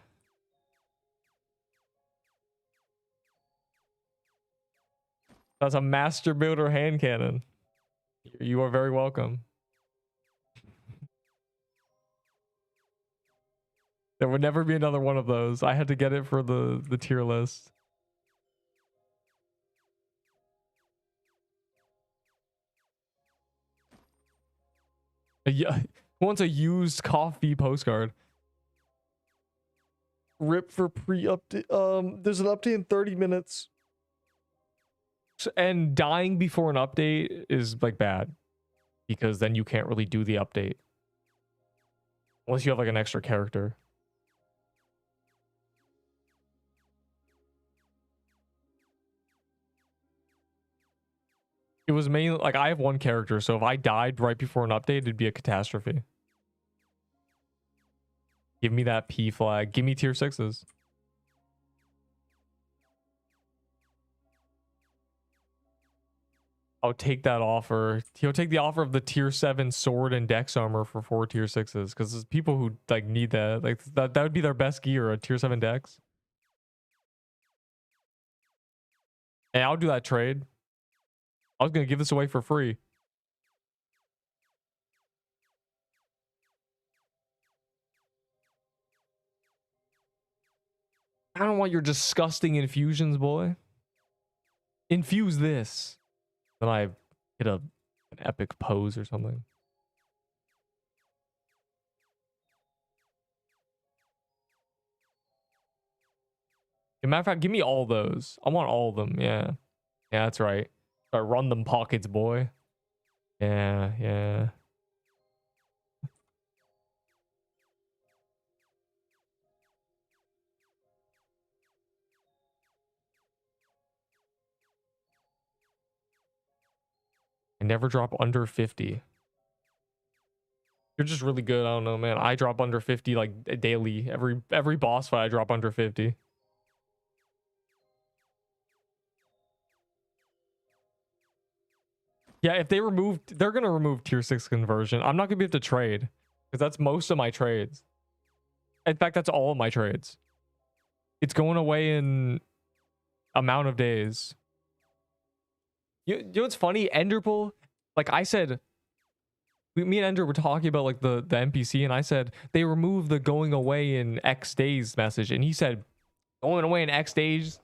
That's a master builder hand cannon. You are very welcome. There would never be another one of those. I had to get it for the tier list. Yeah, who wants a used coffee postcard? Rip for pre-update. There's an update in 30 minutes. And dying before an update is like bad, because then you can't really do the update unless you have like an extra character. It was mainly like I have 1 character, so if I died right before an update, it'd be a catastrophe. Give me that P flag. Give me tier 6s. I'll take that offer. He'll take the offer of the tier 7 sword and dex armor for 4 tier 6s, because there's people who like need that. Like that would be their best gear, a tier 7 dex. And I'll do that trade. I was gonna give this away for free. I don't want your disgusting infusions, boy. Infuse this. Then I hit an epic pose or something. As a matter of fact, give me all those. I want all of them. Yeah. Yeah, that's right. Run them pockets, boy. Yeah, yeah. I never drop under 50. You're just really good. I don't know, man. I drop under 50 like daily. Every boss fight I drop under 50. Yeah, if they removed, they're gonna remove tier 6 conversion. I'm not gonna be able to trade because that's most of my trades. In fact, that's all of my trades. It's going away in amount of days. You know what's funny? Enderpool, like I said, me and Ender were talking about like the NPC, and I said they removed the going away in X days message, and he said going away in X days,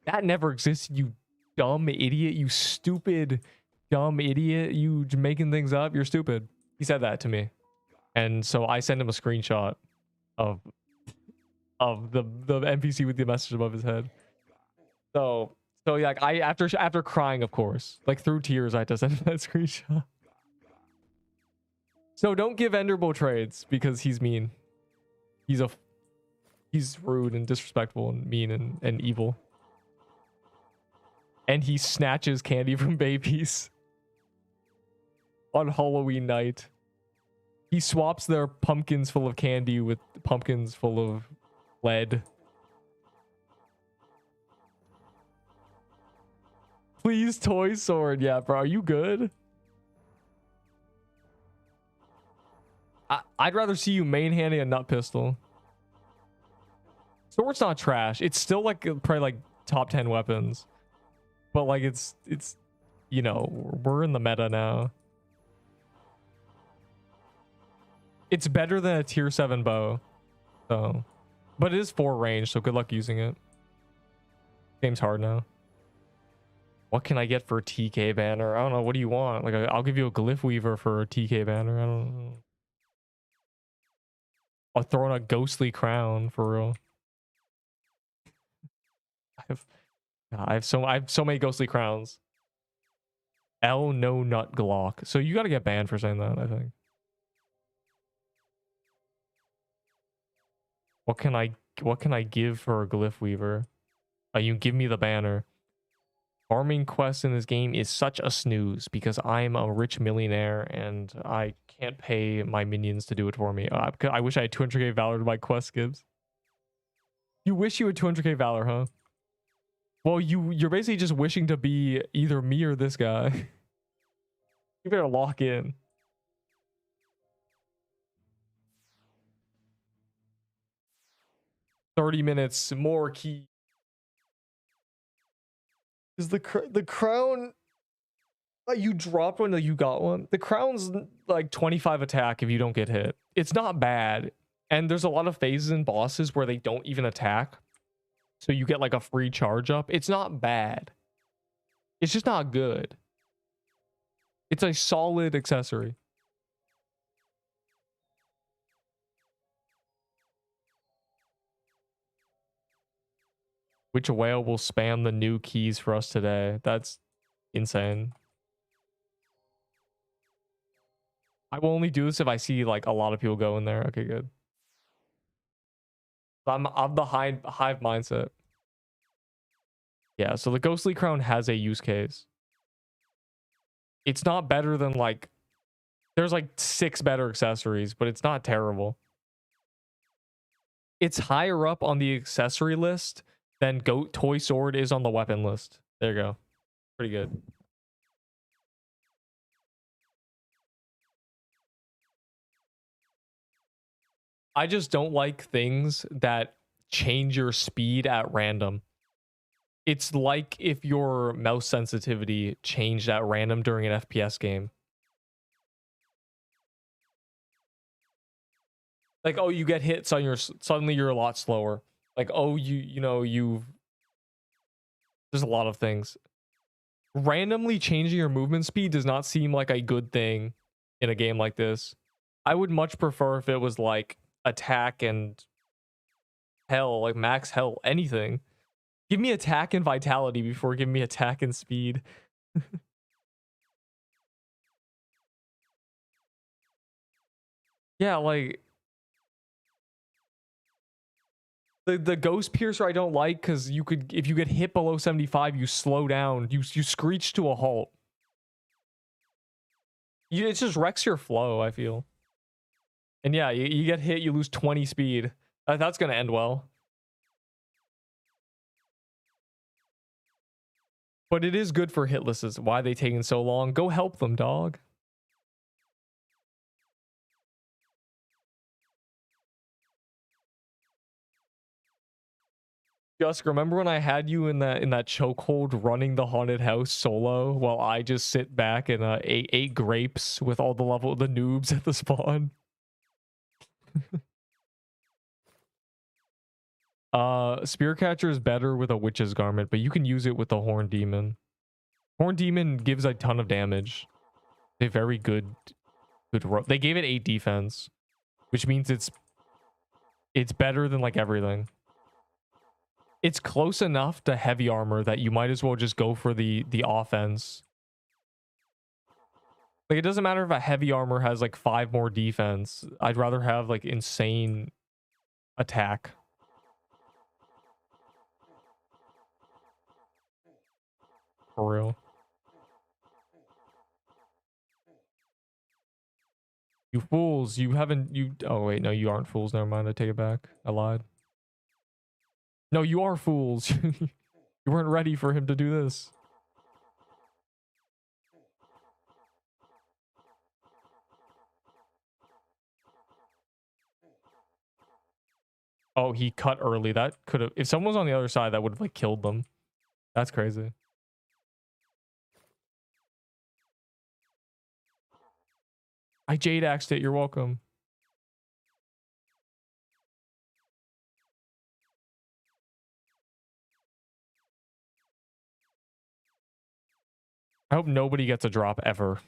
that never existed. You dumb idiot. You stupid dumb idiot. You making things up. You're stupid. He said that to me, and so I sent him a screenshot of the NPC with the message above his head. So yeah, like I after crying, of course, like through tears, I had to send him that screenshot. So don't give Enderbow trades because he's mean. He's rude and disrespectful and mean and evil. And he snatches candy from babies on Halloween night. He swaps their pumpkins full of candy with pumpkins full of lead. Please, toy sword. Yeah, bro, are you good? I'd rather see you main handing a nut pistol. Sword's not trash. It's still like probably like top 10 weapons. But like it's you know, we're in the meta now. It's better than a tier 7 bow. So, but it is 4 range, so good luck using it. Game's hard now. What can I get for a TK banner? I don't know. What do you want? Like I'll give you a glyph weaver for a TK banner. I don't know. I'll throw in a ghostly crown for real. I have so many ghostly crowns. L no nut Glock. So you got to get banned for saying that, I think. What can I give for a glyph weaver? You give me the banner. Farming quest in this game is such a snooze because I'm a rich millionaire and I can't pay my minions to do it for me. I wish I had 200k valor to buy quest skips. You wish you had 200k valor, huh? Well, you're basically just wishing to be either me or this guy. You better lock in. "30 minutes, more key." Is the crown... you dropped one, you got one. The crown's like 25 attack if you don't get hit. It's not bad. And there's a lot of phases and bosses where they don't even attack. So you get like a free charge up. It's not bad. It's just not good. It's a solid accessory. Which whale will spam the new keys for us today? That's insane. I will only do this if I see like a lot of people go in there. Okay, good. I'm the hive mindset. Yeah, so the ghostly crown has a use case. It's not better than like... There's like 6 better accessories, but it's not terrible. It's higher up on the accessory list than toy sword is on the weapon list. There you go. Pretty good. I just don't like things that change your speed at random. It's like if your mouse sensitivity changed at random during an FPS game. Like, oh, you get hit, so suddenly you're a lot slower. Like, oh, you know, there's a lot of things. Randomly changing your movement speed does not seem like a good thing in a game like this. I would much prefer if it was like attack and hell, like max health, anything. Give me attack and vitality before giving me attack and speed. Yeah, like the ghost piercer I don't like because you could, if you get hit below 75, you slow down. You screech to a halt. It just wrecks your flow, I feel. And yeah, you get hit, you lose 20 speed. That's gonna end well. But it is good for hit lists. Why are they taking so long? Go help them, dog. Just remember when I had you in that chokehold running the haunted house solo while I just sit back and ate grapes with all the noobs at the spawn? Spear catcher is better with a witch's garment, but you can use it with the horn demon. Horn demon gives a ton of damage. They're very good they gave it 8 defense, which means it's better than like everything. It's close enough to heavy armor that you might as well just go for the offense. Like, it doesn't matter if a heavy armor has like 5 more defense. I'd rather have like insane attack. For real. You fools, you haven't, oh wait, no, you aren't fools. Never mind, I take it back. I lied. No, you are fools. You weren't ready for him to do this. Oh, he cut early. That could have, if someone was on the other side, that would have like killed them. That's crazy. I Jade axed it. You're welcome. I hope nobody gets a drop ever.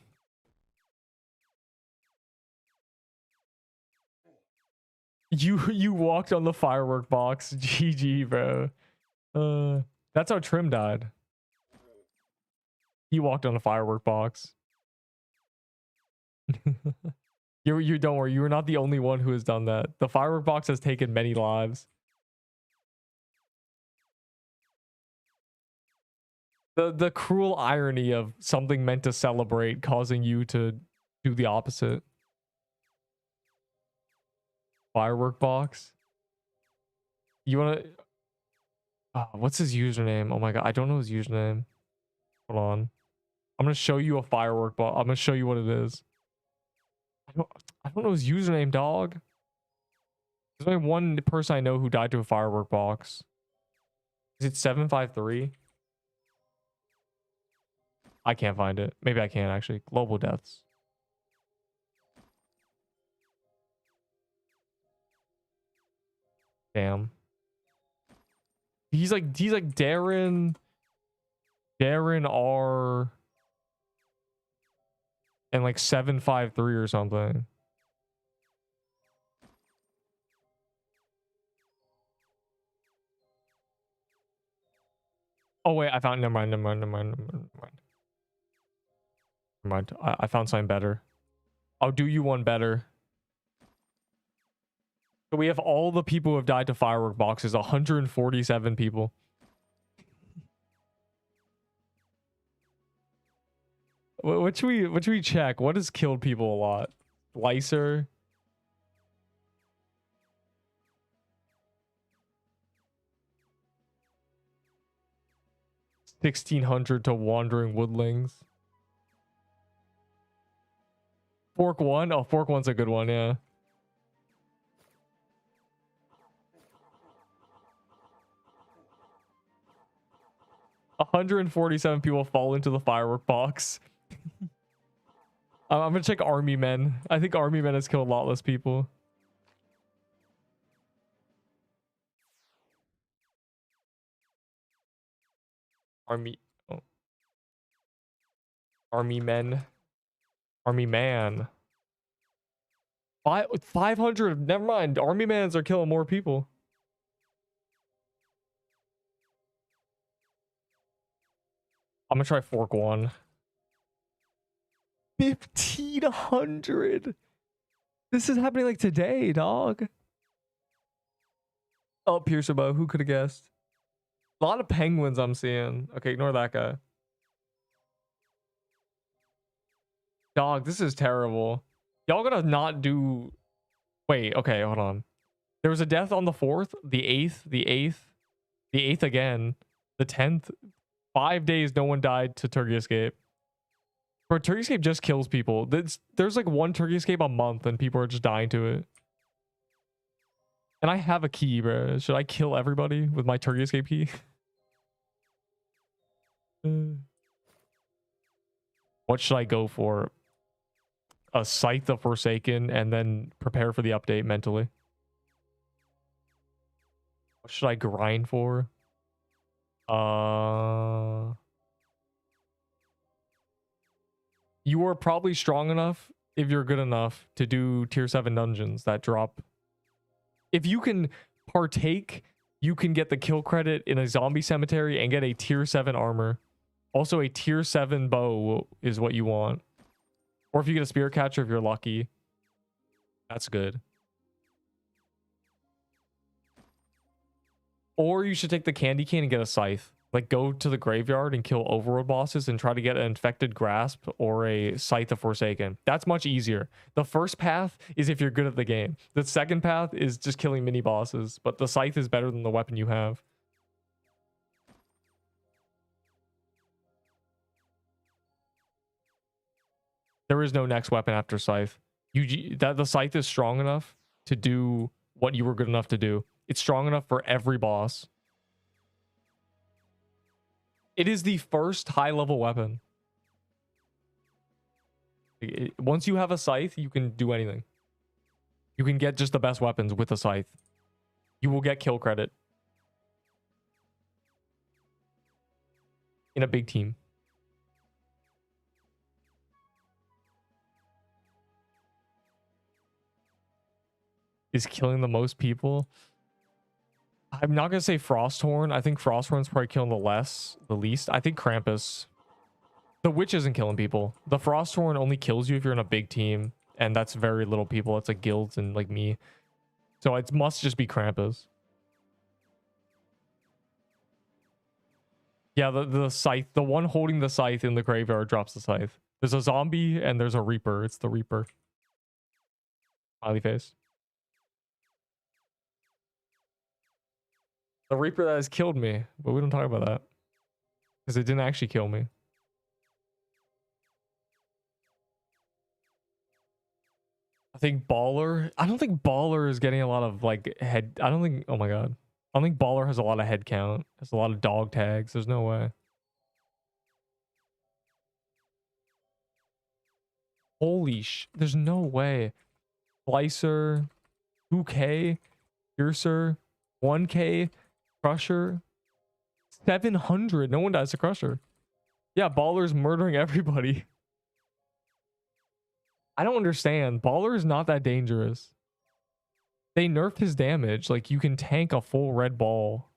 You walked on the firework box. GG, bro. That's how Trim died. He walked on a firework box. You don't worry, you are not the only one who has done that. The firework box has taken many lives. The cruel irony of something meant to celebrate causing you to do the opposite. Firework box. You wanna what's his username? Oh my god, I don't know his username. Hold on. I'm gonna show you a firework box. I'm gonna show you what it is. I don't know his username, dog. There's only one person I know who died to a firework box. Is it 753? I can't find it. Maybe I can actually. Global deaths. Damn. He's like Darren R and like 753 or something. Oh wait, I found, never mind. I found something better. I'll do you one better. So we have all the people who have died to firework boxes, 147 people. What should we check? What has killed people a lot? Slicer. $1,600 to wandering woodlings. Fork 1? Oh, Fork 1's a good one, yeah. $147 people fall into the firework box. I'm gonna check Army Men. I think Army Men has killed a lot less people. Army. Oh. Army men. Army man. 500. Never mind. Army mans are killing more people. I'm gonna try fork one. 1,500. This is happening like today, dog. Oh, Piercer bow. Who could have guessed? A lot of penguins I'm seeing. Okay, ignore that guy. Dog, this is terrible. Y'all gotta not do... Wait, okay, hold on. There was a death on the 4th, the 8th, the 8th, the 8th again, the 10th. 5 days no one died to Turkey Escape. Bro, Turkey Escape just kills people. There's like one Turkey Escape a month and people are just dying to it. And I have a key, bro. Should I kill everybody with my Turkey Escape key? What should I go for? A Scythe of Forsaken and then prepare for the update mentally. What should I grind for? You are probably strong enough if you're good enough to do tier 7 dungeons that drop. If you can partake, you can get the kill credit in a zombie cemetery and get a tier 7 armor. Also, a tier 7 bow is what you want. Or if you get a spear catcher if you're lucky. That's good. Or you should take the candy cane and get a scythe. Like, go to the graveyard and kill overworld bosses and try to get an infected grasp or a Scythe of Forsaken. That's much easier. The first path is if you're good at the game. The second path is just killing mini bosses, but the scythe is better than the weapon you have. There is no next weapon after scythe. The scythe is strong enough to do what you were good enough to do. It's strong enough for every boss. It is the first high-level weapon. Once you have a scythe, you can do anything. You can get just the best weapons with a scythe. You will get kill credit. In a big team. Is killing the most people? I'm not gonna say Frosthorn. I think Frosthorn's probably killing the least. I think Krampus. The Witch isn't killing people. The Frosthorn only kills you if you're in a big team, and that's very little people. It's like guilds and like me. So it must just be Krampus. Yeah, the scythe, the one holding the scythe in the graveyard drops the scythe. There's a zombie and there's a Reaper. It's the Reaper. Smiley face. The Reaper that has killed me, but we don't talk about that. Because it didn't actually kill me. I think Baller... I don't think Baller is getting a lot of, like, head... I don't think... Oh my god. I don't think Baller has a lot of head count. Has a lot of dog tags. There's no way. Holy sh... There's no way. Slicer... 2k... Piercer... 1k... Crusher... 700. No one dies to Crusher. Yeah, Baller's murdering everybody. I don't understand. Baller is not that dangerous. They nerfed his damage. Like, you can tank a full red ball.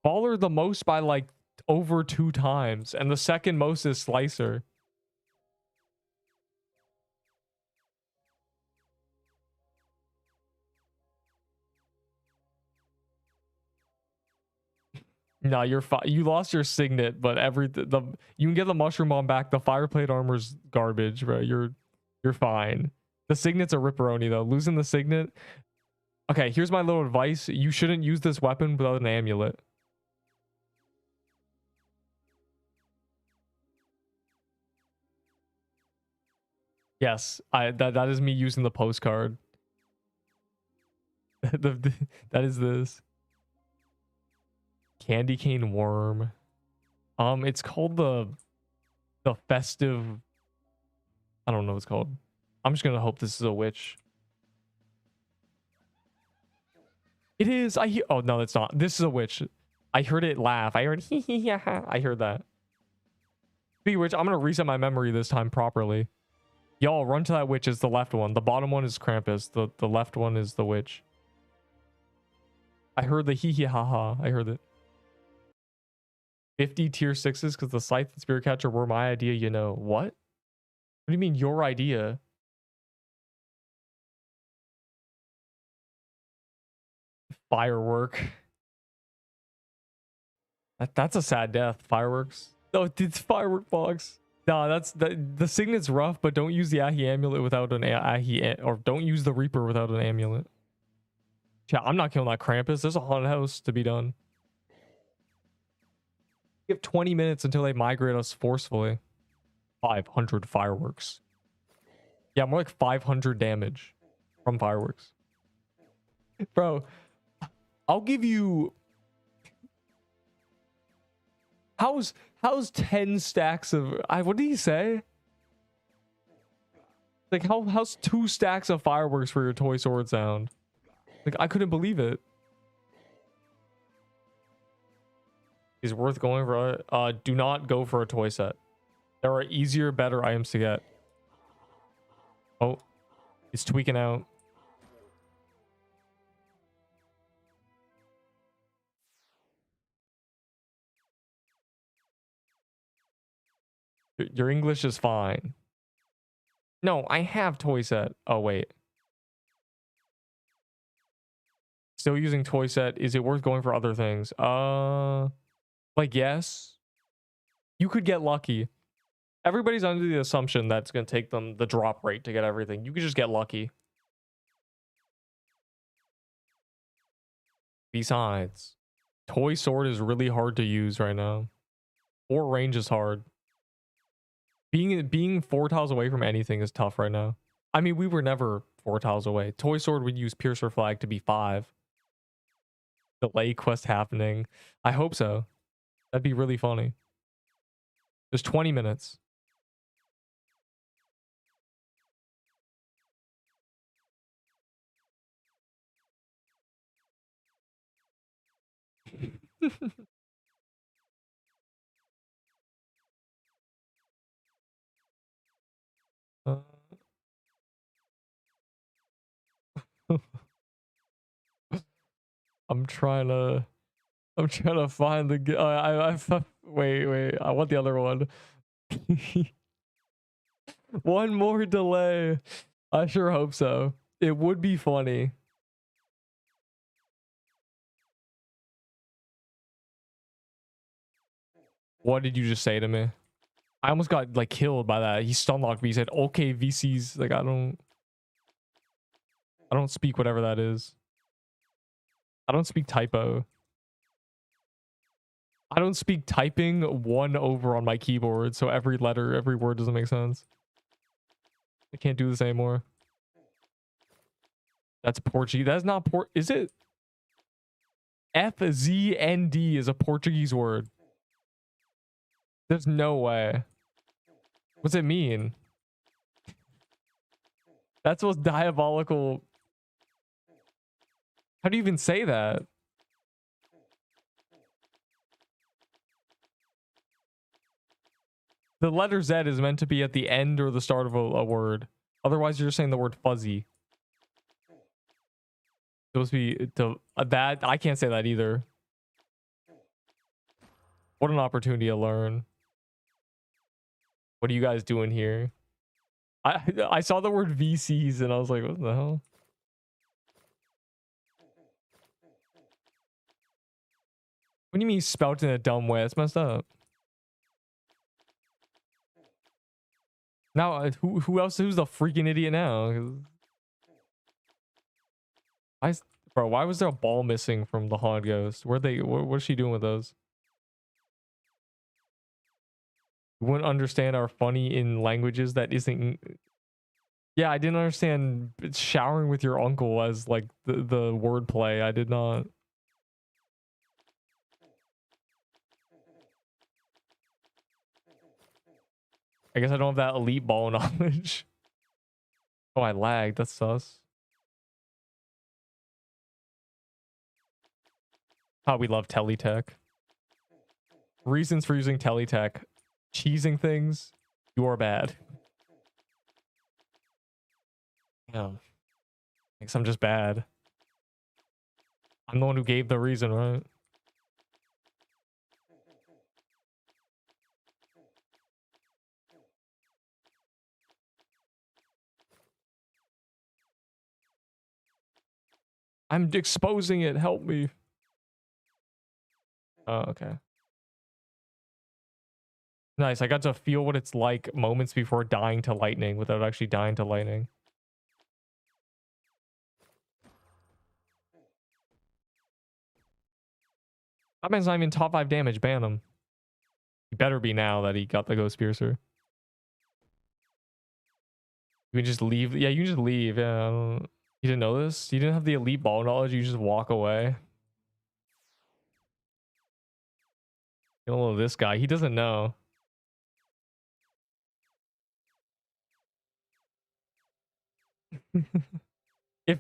Baller the most by, like, over 2 times. And the second most is Slicer. No, you're fine. You lost your signet, but you can get the mushroom bomb back. The fireplate armor's garbage, bro. You're fine. The signet's a ripperoni though. Losing the signet. Okay, here's my little advice. You shouldn't use this weapon without an amulet. Yes, that is me using the postcard. That is this. Candy cane worm. It's called the festive... I don't know what it's called. I'm just gonna hope this is a witch. It is. I hear. Oh no, it's not. This is a witch. I heard it laugh. I heard hee hee ha ha. I heard that. Speaking of which, I'm gonna reset my memory this time properly. Y'all run to that witch. It's the left one. The bottom one is Krampus. The left one is the witch. I heard the hee hee ha ha. I heard it. 50 tier 6s because the Scythe and Spirit Catcher were my idea, you know. What? What do you mean your idea? Firework. That's a sad death. Fireworks. Oh, it's firework box. Nah, that's the signet's rough, but don't use the Ahi amulet without an Ahi, or don't use the Reaper without an amulet. Yeah, I'm not killing that Krampus. There's a haunted house to be done. We have 20 minutes until they migrate us forcefully. 500 fireworks. Yeah, more like 500 damage from fireworks. Bro, I'll give you... How's 10 stacks of... what did he say? Like, how's 2 stacks of fireworks for your toy sword sound? Like, I couldn't believe it. Is worth going for. Do not go for a toy set. There are easier, better items to get. Oh, he's tweaking out. Your English is fine. No, I have toy set. Oh, wait. Still using toy set. Is it worth going for other things? Like, yes. You could get lucky. Everybody's under the assumption that it's going to take them the drop rate to get everything. You could just get lucky. Besides, toy sword is really hard to use right now. Or range is hard. Being 4 tiles away from anything is tough right now. I mean, we were never 4 tiles away. Toy sword would use Piercer Flag to be 5. Delay quest happening. I hope so. That'd be really funny. There's 20 minutes. I'm trying to find the wait, I want the other one. One more delay. I sure hope so. It would be funny. What did you just say to me? I almost got like killed by that. He stun locked me. He said, "Okay, VCs." Like I don't speak whatever that is. I don't speak typo. I don't speak typing 1 over on my keyboard, so every letter, every word doesn't make sense. I can't do this anymore. That's Portuguese. That's not is it? FZND is a Portuguese word. There's no way. What's it mean? That's what's diabolical. How do you even say that? The letter Z is meant to be at the end or the start of a word. Otherwise, you're just saying the word fuzzy. It's supposed to be that. I can't say that either. What an opportunity to learn. What are you guys doing here? I saw the word VCs and I was like, what the hell? What do you mean spelt in a dumb way? It's messed up. Now, who else? Who's the freaking idiot now? Bro, why was there a ball missing from the haunted ghost? What's she doing with those? You wouldn't understand our funny in languages that isn't. Yeah, I didn't understand showering with your uncle as like the wordplay. I did not. I guess I don't have that elite ball knowledge. Oh, I lagged. That's sus. How we love teletech. Reasons for using teletech. Cheesing things. You're bad. Yeah. Thinks I'm just bad. I'm the one who gave the reason, right? I'm exposing it. Help me. Oh, okay. Nice. I got to feel what it's like moments before dying to lightning without actually dying to lightning. That man's not even top 5 damage. Ban him. He better be now that he got the Ghost Piercer. You can just leave. Yeah, you can just leave. Yeah. You didn't know this? You didn't have the elite ball knowledge. You just walk away. You don't know this guy. He doesn't know.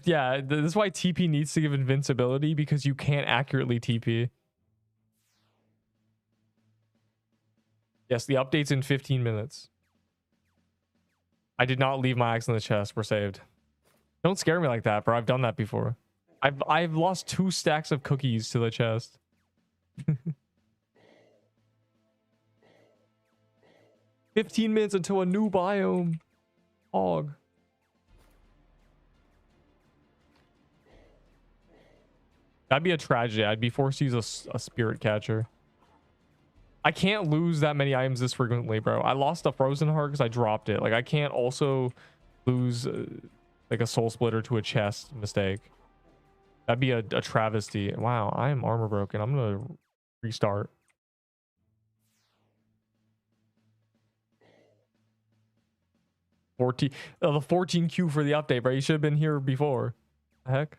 Yeah, this is why TP needs to give invincibility, because you can't accurately TP. Yes, the update's in 15 minutes. I did not leave my axe in the chest. We're saved. Don't scare me like that, bro. I've done that before. I've lost 2 stacks of cookies to the chest. 15 minutes until a new biome. Hog. That'd be a tragedy. I'd be forced to use a spirit catcher. I can't lose that many items this frequently, bro. I lost a frozen heart because I dropped it. Like, I can't also lose like a soul splitter to a chest mistake. That'd be a travesty. Wow, I am armor broken. I'm gonna restart. The 14 Q for the update, bro. You should have been here before. The heck?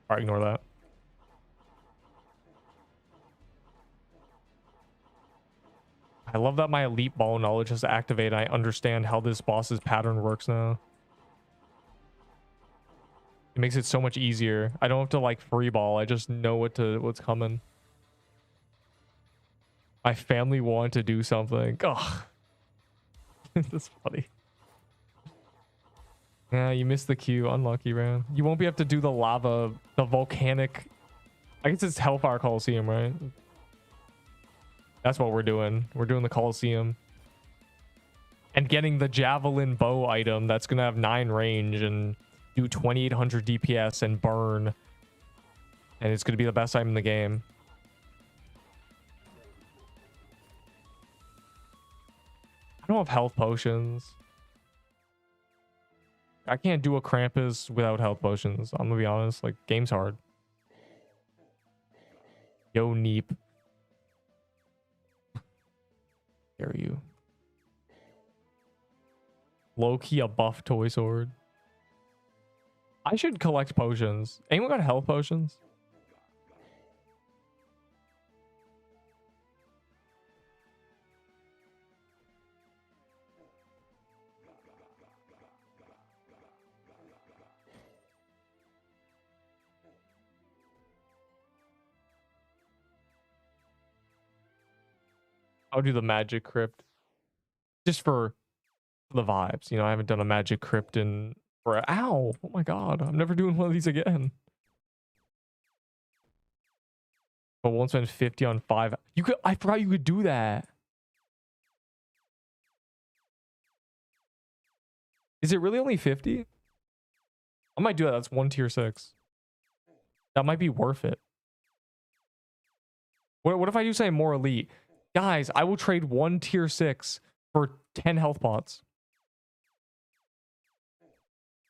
Alright, ignore that. I love that my elite ball knowledge has activated. I understand how this boss's pattern works now. It makes it so much easier. I don't have to like free ball. I just know what's coming. My family wanted to do something. Ugh. That's funny. Yeah, you missed the queue. Unlucky, man. You won't be able to do the lava, the volcanic. I guess it's Hellfire Coliseum, right? That's what we're doing. We're doing the Coliseum. And getting the javelin bow item that's going to have 9 range and do 2800 DPS and burn. And it's going to be the best item in the game. I don't have health potions. I can't do a Krampus without health potions. I'm gonna be honest. Like, game's hard. Yo, Neep. Dare you. Low-key a buff toy sword. I should collect potions. Anyone got health potions? I'll do the magic crypt. Just for the vibes. You know, I haven't done a magic crypt in... Ow! Oh my god. I'm never doing one of these again. But won't spend 50 on 5. You could... I forgot you could do that. Is it really only 50? I might do that. That's 1 tier 6. That might be worth it. What if I do something more elite? Guys, I will trade 1 tier 6 for 10 health pots.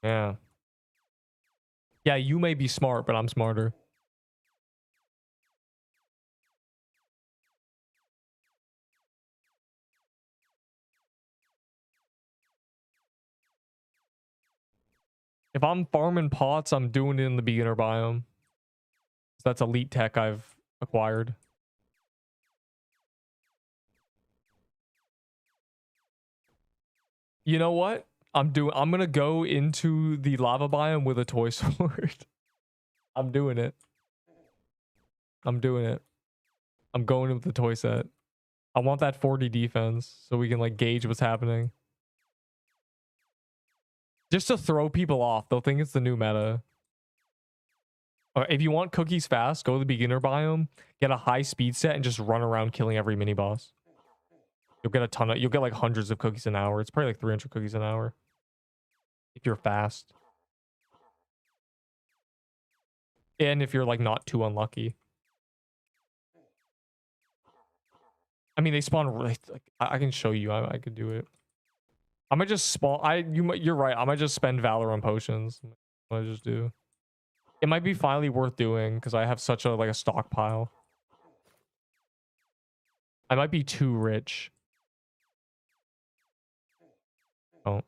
Yeah. Yeah, you may be smart, but I'm smarter. If I'm farming pots, I'm doing it in the beginner biome. That's elite tech I've acquired. You know what? I'm gonna go into the lava biome with a toy sword. I'm doing it. I'm doing it. I'm going with the toy set. I want that 40 defense so we can like gauge what's happening. Just to throw people off. They'll think it's the new meta. If you want cookies fast, go to the beginner biome, get a high speed set, and just run around killing every mini boss. You'll get a ton of, you'll get like hundreds of cookies an hour. It's probably like 300 cookies an hour if you're fast. And if you're like not too unlucky. I mean, they spawn really, like, I can show you. I could do it. I might just spawn. You're right. I might just spend Valor on potions. What I just do. It might be finally worth doing because I have such a stockpile. I might be too rich. Oh.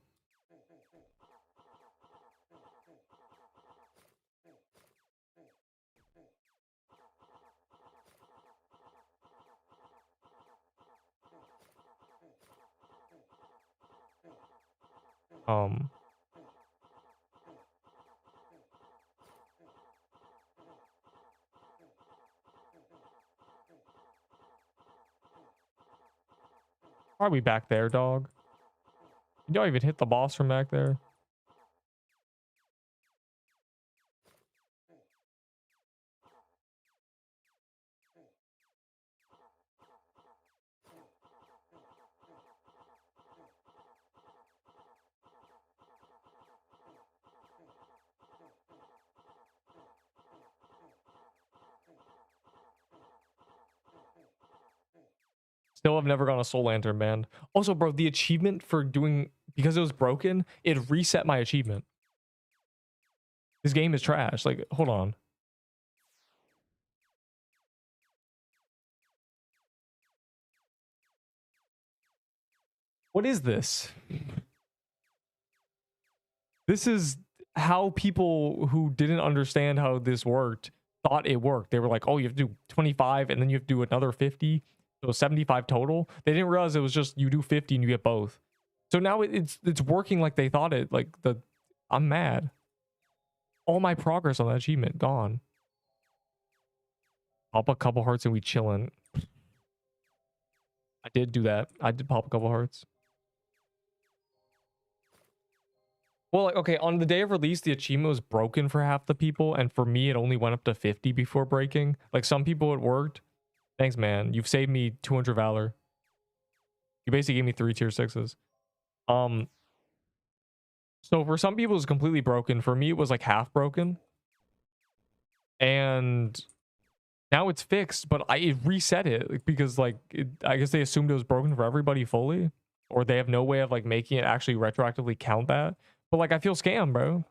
Why are we back there, dog? You don't even hit the boss from back there. Still have never gone a Soul Lantern band. Also, bro, the achievement for doing, because it was broken, it reset my achievement. This game is trash. Like, hold on. What is this? This is how people who didn't understand how this worked thought it worked. They were like, oh, you have to do 25 and then you have to do another 50. So 75 total. They didn't realize it was just you do 50 and you get both. So now it's working like they thought it. Like I'm mad. All my progress on that achievement gone. Pop a couple hearts and we chillin'. I did do that. I did pop a couple hearts. Well, like, okay, on the day of release, the achievement was broken for half the people, and for me, it only went up to 50 before breaking. Like, some people it worked. Thanks, man. You've saved me 200 Valor. You basically gave me 3 tier 6s. So for some people, it's completely broken. For me, it was like half broken. And now it's fixed, but it reset it because like I guess they assumed it was broken for everybody fully, or they have no way of like making it actually retroactively count that. But like I feel scammed, bro.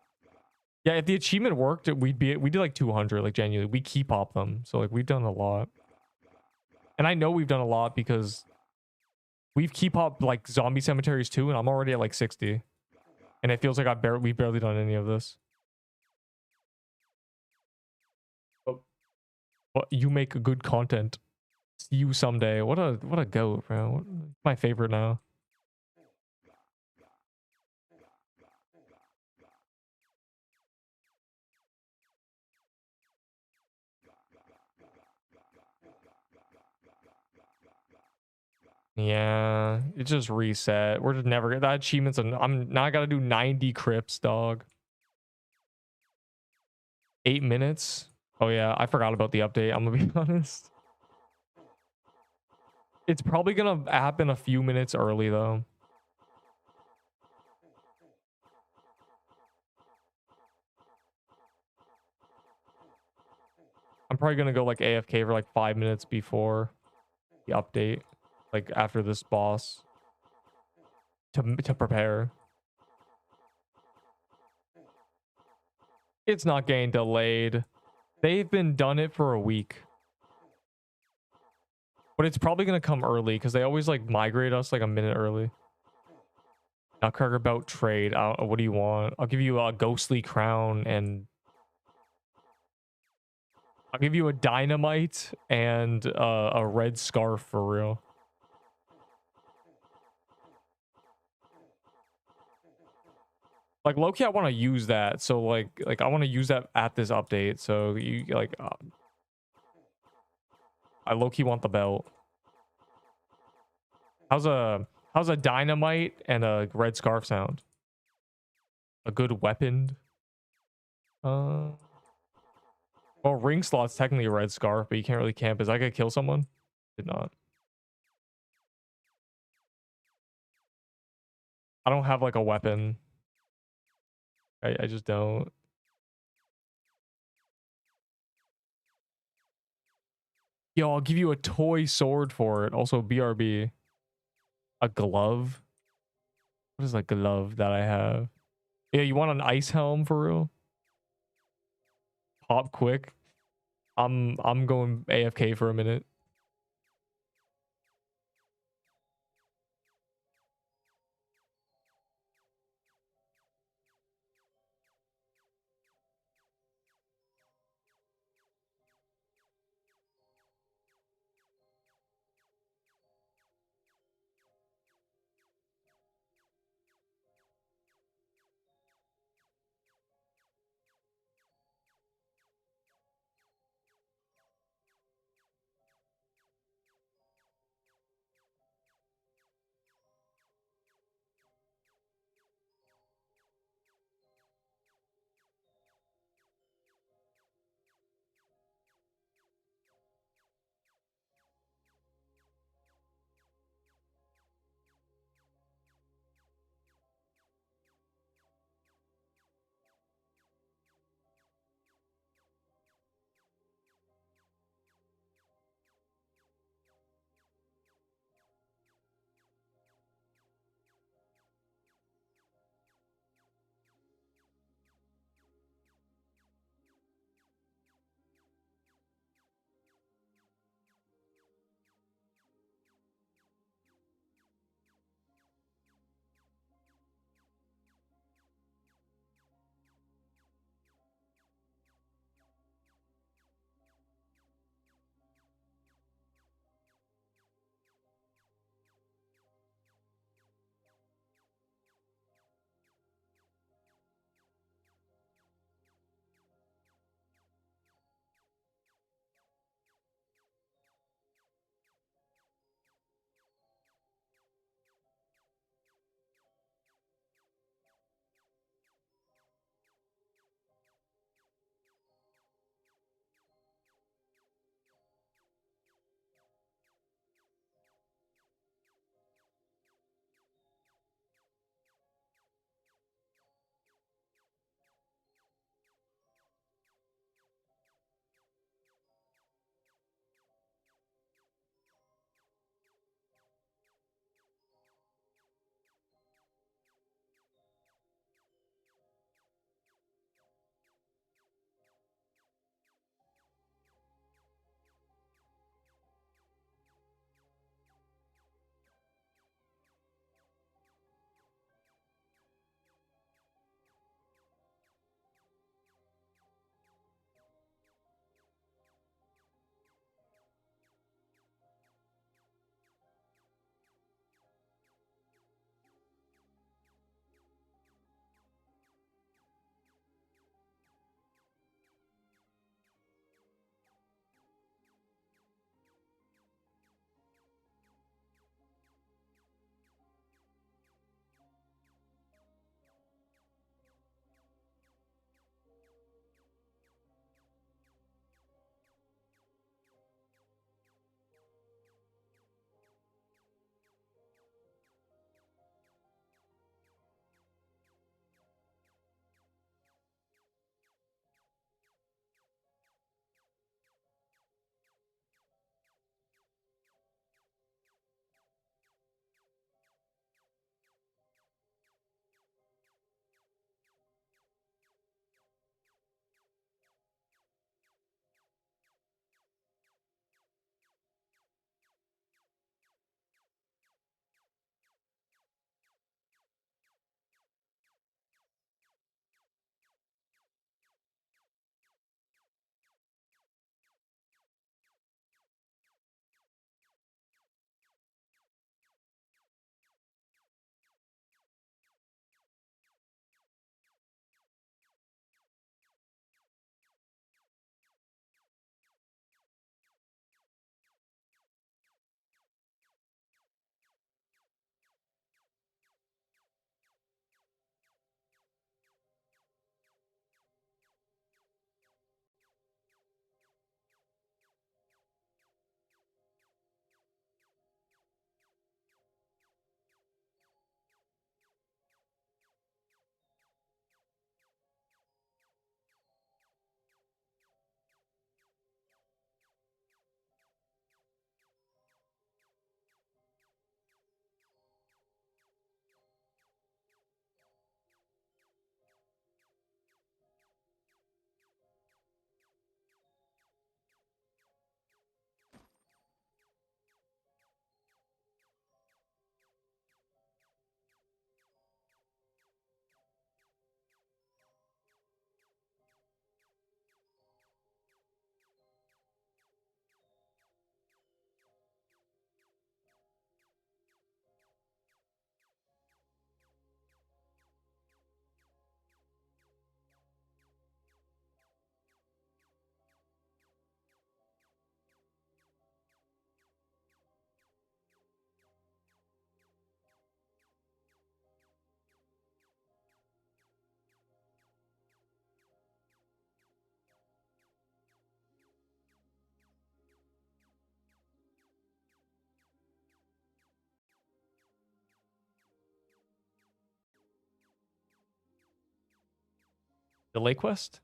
Yeah, if the achievement worked, we did like 200, like genuinely. We key pop them, so like we've done a lot. And I know we've done a lot because we've key popped like zombie cemeteries too, and I'm already at like 60. And it feels like we've barely done any of this. But you make good content. See you someday. What a goat, bro. My favorite now. Yeah, it just reset. We're just never that achievements. I'm now I gotta do 90 crypts, dog. 8 minutes. Oh yeah, I forgot about the update. I'm gonna be honest. It's probably gonna happen a few minutes early though. I'm probably gonna go like AFK for like 5 minutes before the update, like after this boss, to prepare. It's not getting delayed. They've been done it for a week. But it's probably going to come early because they always like migrate us like a minute early. Nutcracker bout trade. What do you want? I'll give you a ghostly crown and I'll give you a dynamite and a red scarf for real. Like low-key, I want to use that. So like I want to use that at this update. So you like, I low-key want the belt. How's a dynamite and a red scarf sound? A good weapon. Well, ring slot's technically a red scarf, but you can't really camp. Is I gonna kill someone? Did not. I don't have like a weapon. I just don't. Yo, I'll give you a toy sword for it. Also, BRB. A glove. What is a glove that I have? Yeah, you want an ice helm for real? Pop quick. I'm going AFK for a minute. Delay quest?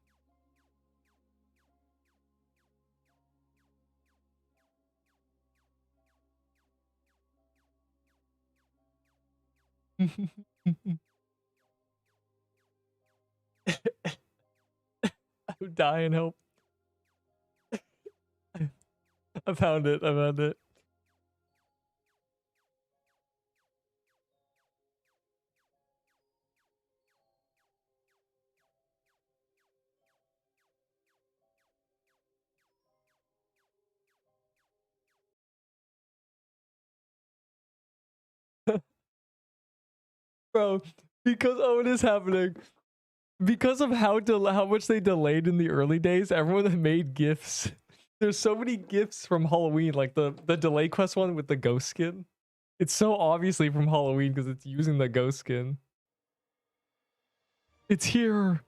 I'm dying, help. I found it. I found it. Bro, because oh, it is happening. Because of how much they delayed in the early days, everyone made gifts. There's so many gifts from Halloween, like the delay quest one with the ghost skin. It's so obviously from Halloween because it's using the ghost skin. It's here.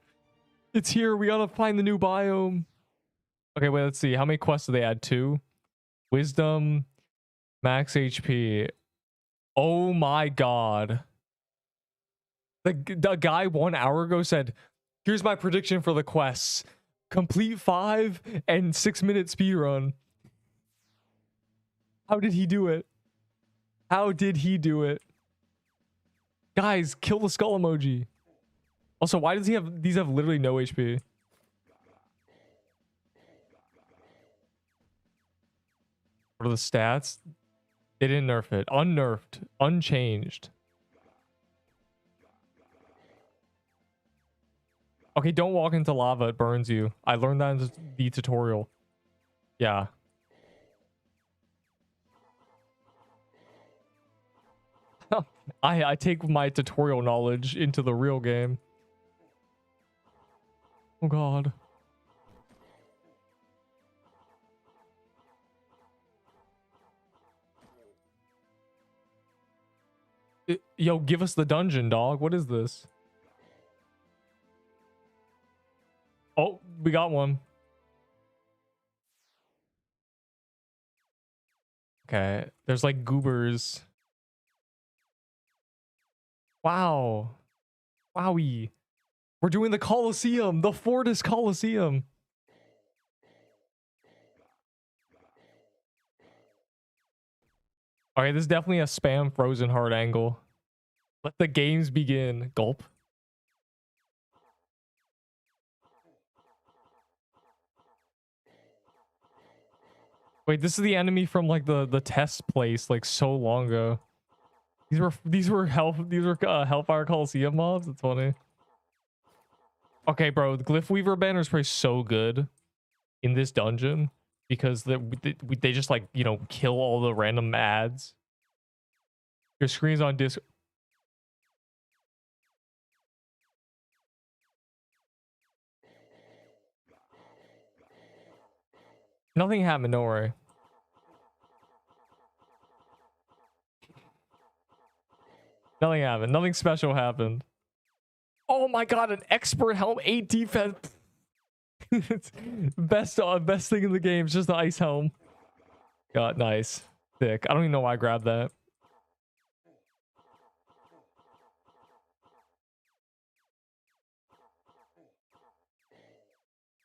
It's here. We gotta find the new biome. Okay, wait, let's see. How many quests do they add? 2? Wisdom, max HP. Oh my god. The guy 1 hour ago said, here's my prediction for the quests. Complete 5 and 6-minute speedrun. How did he do it? How did he do it? Guys, kill the skull emoji. Also, why does he have these have literally no HP? What are the stats? They didn't nerf it. Unnerfed. Unchanged. Okay, don't walk into lava. It burns you. I learned that in the tutorial. Yeah. I take my tutorial knowledge into the real game. Oh god. Yo, give us the dungeon, dog. What is this? Oh, we got one. Okay, there's like goobers. Wow. Wowie. We're doing the Colosseum, the Fortis Colosseum. All right, this is definitely a spam frozen heart angle. Let the games begin. Gulp. Wait, this is the enemy from like the test place like so long ago. These were Hellfire Coliseum mobs. That's funny. Okay, bro, the Glyph Weaver banner is probably so good in this dungeon because they just like, you know, kill all the random ads. Your screen's on disc. Nothing happened, don't worry. Nothing happened. Nothing special happened. Oh my god, an expert helm, 8 defense. best thing in the game is just the ice helm. God, nice. Sick. I don't even know why I grabbed that.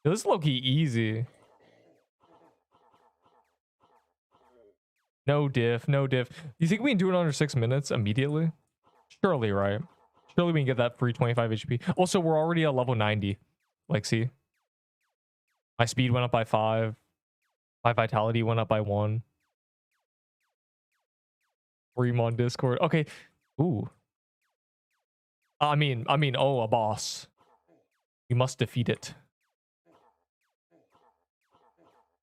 This is low-key easy. No diff, no diff. You think we can do it under 6 minutes immediately? Surely, right? Surely we can get that free 25 HP. Also, we're already at level 90. Like, see? My speed went up by 5. My vitality went up by 1. Ream on Discord. Okay. Ooh. I mean, oh, a boss. You must defeat it.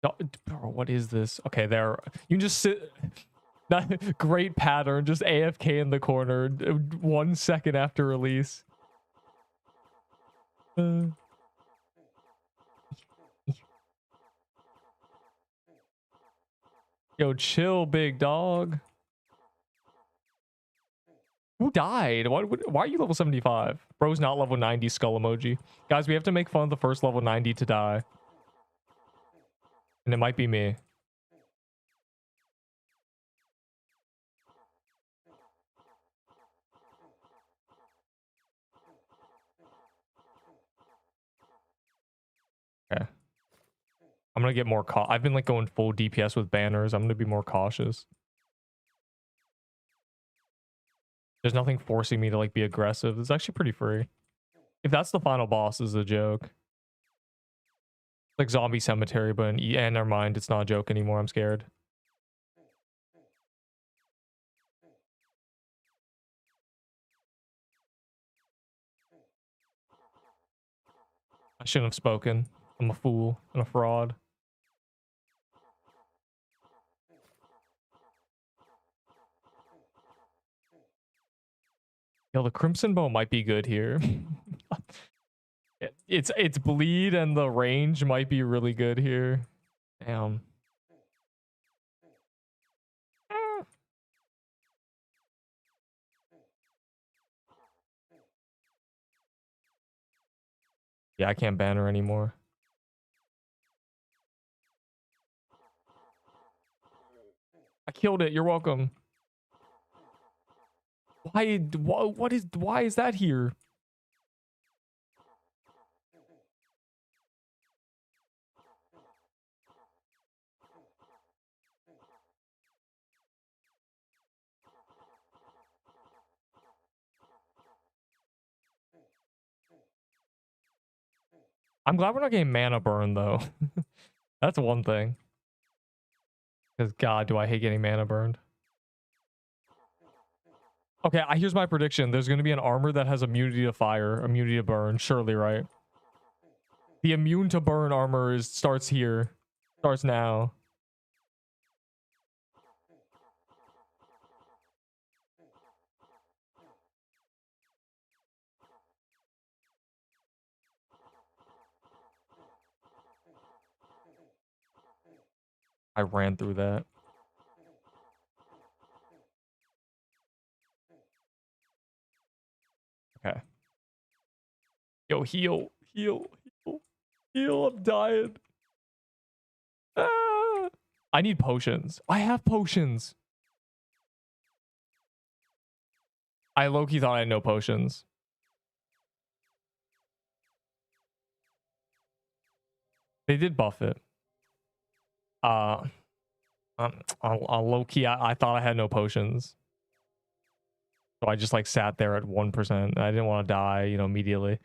No, bro, what is this? Okay, there. You can just sit. That great pattern. Just AFK in the corner 1 second after release. Yo, chill, big dog. Who died? Why are you level 75? Bro's not level 90 skull emoji. Guys, we have to make fun of the first level 90 to die. And it might be me. I'm gonna get more I've been like going full DPS with banners. I'm gonna be more cautious. There's nothing forcing me to like be aggressive. It's actually pretty free. If that's the final boss, is a joke. Like zombie cemetery, but never mind, it's not a joke anymore. I'm scared. I shouldn't have spoken. I'm a fool and a fraud. Yo, the Crimson Bow might be good here. It's bleed and the range might be really good here. Damn. Yeah, I can't banner anymore. I killed it. You're welcome. Why is that here? I'm glad we're not getting mana burn though. That's one thing. Because God, do I hate getting mana burned. Okay, here's my prediction. There's going to be an armor that has immunity to fire, immunity to burn. Surely, right? The immune to burn armor starts here. Starts now. I ran through that. Okay. Yo, heal. I'm dying. Ah! I need potions. I have potions. I low-key thought I had no potions. They did buff it. On low-key, I thought I had no potions. So I just like sat there at 1%. I didn't want to die, you know, immediately.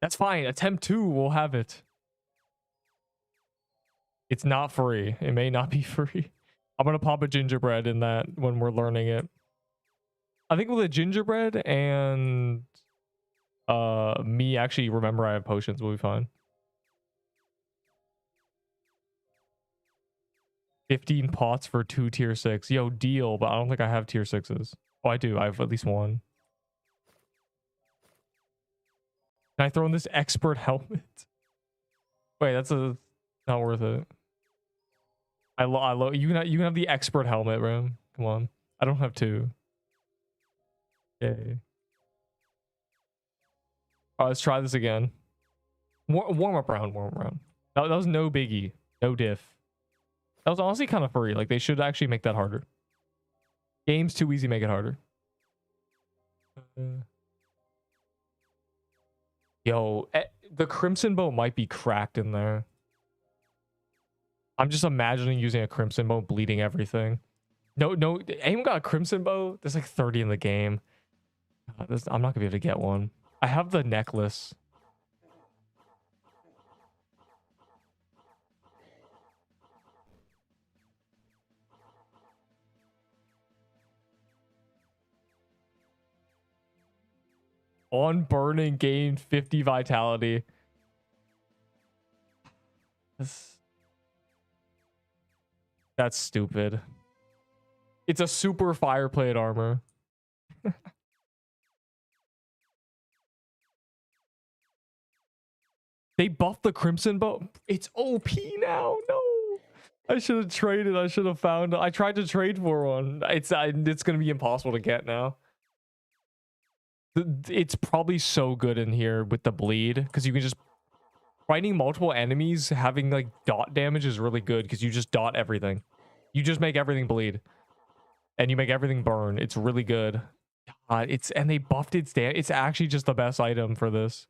That's fine. Attempt 2, we'll have it. It's not free. It may not be free. I'm gonna pop a gingerbread in that when we're learning it. I think with a gingerbread and me actually remember I have potions will be fine. 15 pots for 2 tier 6. Yo, deal, but I don't think I have tier 6s. Oh, I do. I have at least one. Can I throw in this expert helmet? Wait, that's not worth it. You can have the expert helmet, bro. Come on. I don't have 2. Okay. All right, let's try this again. Warm up round. That was no biggie. No diff. That was honestly kind of free. Like, they should actually make that harder. Game's too easy, make it harder. Yo, the Crimson Bow might be cracked in there. I'm just imagining using a Crimson Bow bleeding everything. No, anyone got a Crimson Bow? There's like 30 in the game. I'm not gonna be able to get one. I have the necklace. On burning, gained 50 vitality. That's stupid. It's a super fire plate armor. They buffed the Crimson Bow. It's OP now. No. I should have traded. I should have found. I tried to trade for one. It's gonna be impossible to get now. It's probably so good in here with the bleed because you can just fighting multiple enemies. Having like dot damage is really good because you just dot everything. You just make everything bleed, and you make everything burn. It's really good. And they buffed its damage. It's actually just the best item for this.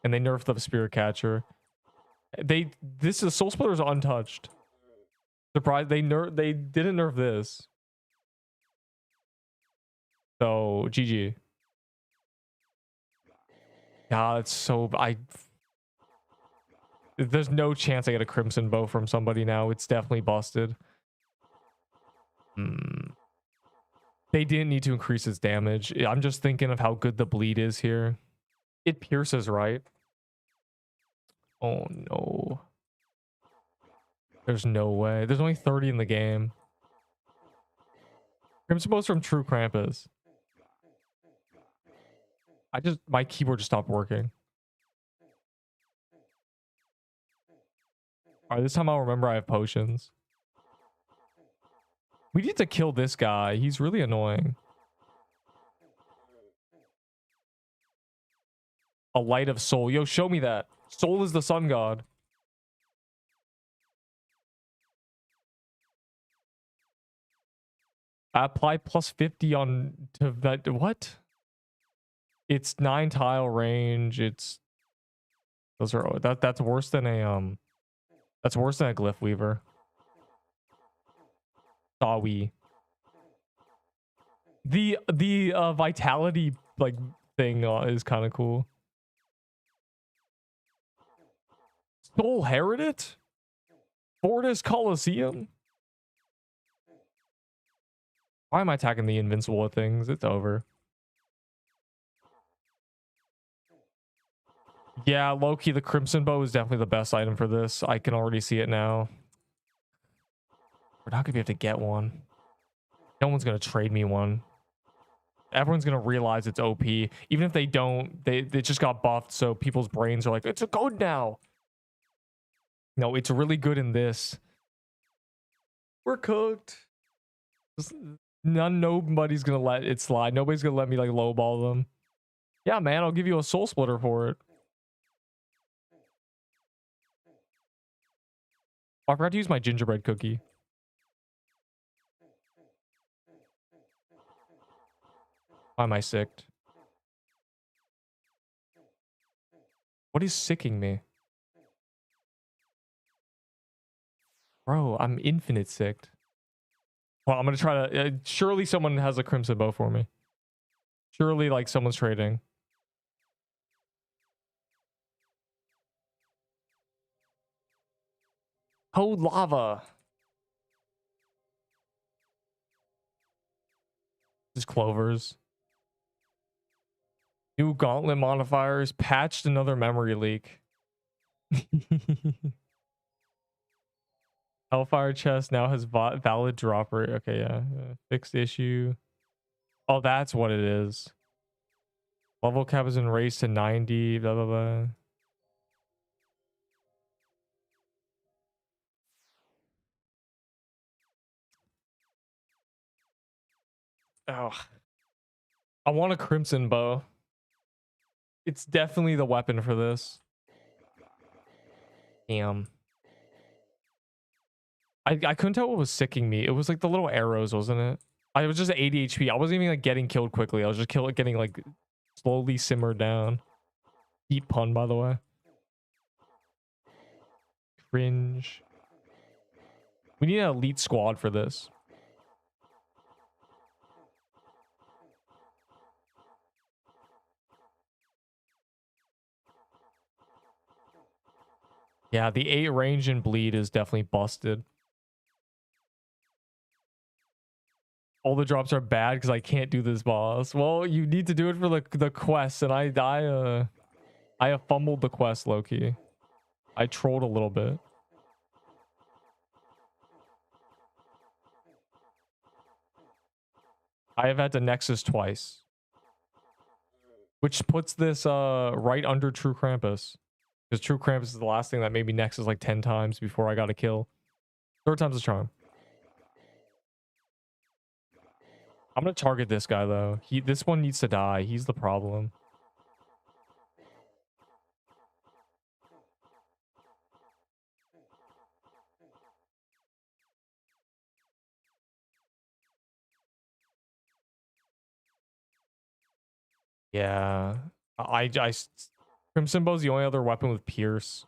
and they nerfed the spirit catcher. This is Soul Splitter's untouched. Surprised they didn't nerf this. So GG. God, it's so there's no chance I get a Crimson Bow from somebody now. It's definitely busted. They didn't need to increase its damage. I'm just thinking of how good the bleed is here. It pierces, right? Oh no. There's no way. There's only 30 in the game. Crimson Bow's from True Krampus. My keyboard just stopped working. All right, this time I'll remember I have potions. We need to kill this guy. He's really annoying. A light of soul. Yo, show me that. Soul is the sun god. Apply plus 50 on to that. What? It's 9 tile range. It's those are that's worse than a that's worse than a glyph weaver. Sawi. The vitality like thing is kind of cool. Soul Heredit? Fortis Coliseum? Why am I attacking the invincible things? It's over. Yeah, low-key, the Crimson Bow is definitely the best item for this. I can already see it now. We're not gonna be able to get one. No one's gonna trade me one. Everyone's gonna realize it's OP. Even if they don't, they just got buffed, so people's brains are like, it's a good now. No, it's really good in this. We're cooked. Nobody's gonna let it slide. Nobody's gonna let me like lowball them. Yeah, man, I'll give you a soul splitter for it. Oh, I forgot to use my gingerbread cookie. Why am I sicked? What is sicking me? Bro, I'm infinite sicked. Well, I'm gonna try to... surely someone has a Crimson Bow for me. Surely, like, someone's trading. Code lava. Just clovers. New Gauntlet modifiers. Patched another memory leak. Hellfire chest now has valid drop rate. Okay, yeah. Fixed issue. Oh, that's what it is. Level cap has been raised to 90. Blah, blah, blah. Oh. I want a Crimson Bow. It's definitely the weapon for this. Damn. I couldn't tell what was sicking me. It was like the little arrows, wasn't it? I was just 80 HP. I wasn't even like getting killed quickly. I was just getting like slowly simmered down. Deep pun, by the way. Cringe. We need an elite squad for this. Yeah, the 8 range and bleed is definitely busted. All the drops are bad because I can't do this boss. Well, you need to do it for the quest, and I have fumbled the quest, low-key. I trolled a little bit. I have had to Nexus twice. Which puts this right under True Krampus. Because True Krampus is the last thing that made me Nexus like 10 times before I got a kill. 3rd time's a charm. I'm gonna target this guy though. This one needs to die. He's the problem. Yeah. Crimson Bow's the only other weapon with Pierce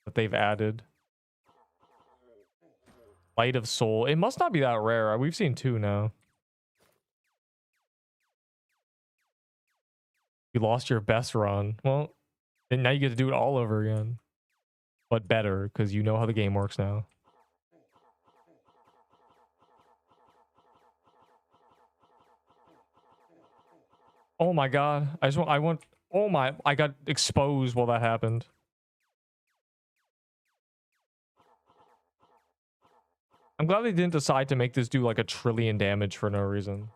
that they've added. Light of Soul. It must not be that rare. We've seen 2 now. You lost your best run. Well, and now you get to do it all over again. But better, because you know how the game works now. Oh my god. Oh my, I got exposed while that happened. I'm glad they didn't decide to make this do like 1 trillion damage for no reason.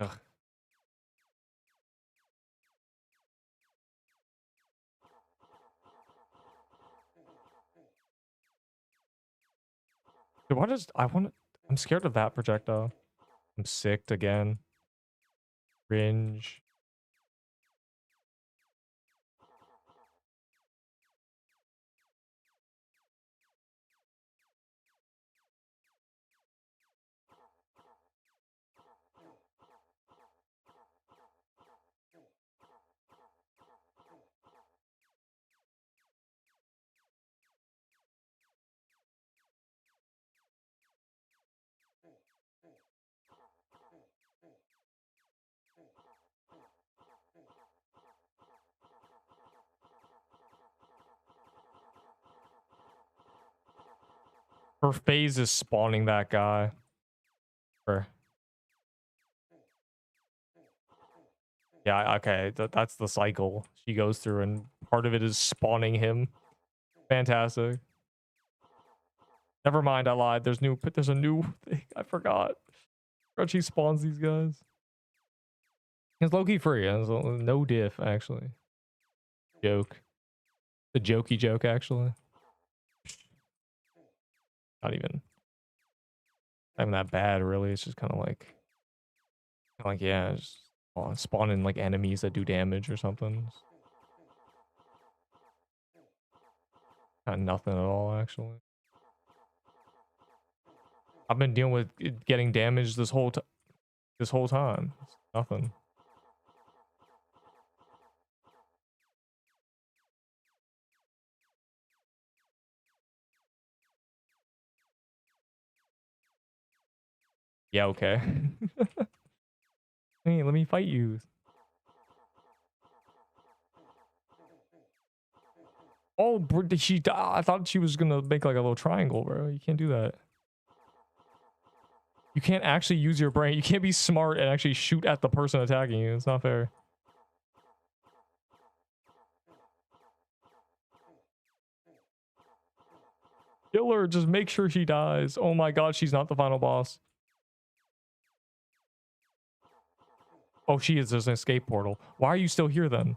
Ugh. Dude, what is, I'm scared of that projectile. I'm sick again. Cringe. Her phase is spawning that guy. Her. Yeah, okay. That's the cycle she goes through, and part of it is spawning him. Fantastic. Never mind, I lied. There's a new thing. I forgot. She spawns these guys. It's low-key free. It's no diff, actually. Joke. The jokey joke, actually. Not even that bad, really. It's just kind of like, yeah, just spawning like enemies that do damage or something. Kind of nothing at all, actually. I've been dealing with getting damaged this whole time. It's nothing. Yeah, okay. Hey, let me fight you. Oh, did she die? I thought she was gonna make like a little triangle, bro. You can't do that. You can't actually use your brain. You can't be smart and actually shoot at the person attacking you. It's not fair. Kill her. Just make sure she dies. Oh my god, she's not the final boss. Oh, she is. There's an escape portal. Why are you still here then?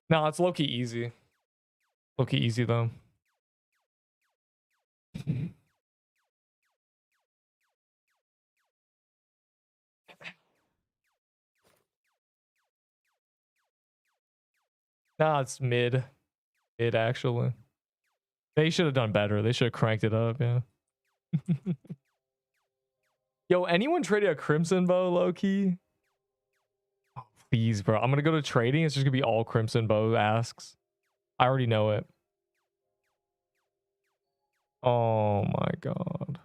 No, it's low-key easy. Low-key easy though. Nah, it's mid. Mid, actually. They should have done better. They should have cranked it up, yeah. Yo, anyone traded a Crimson Bow, low-key? Oh, please, bro. I'm gonna go to trading. It's just gonna be all Crimson Bow asks. I already know it. Oh my god.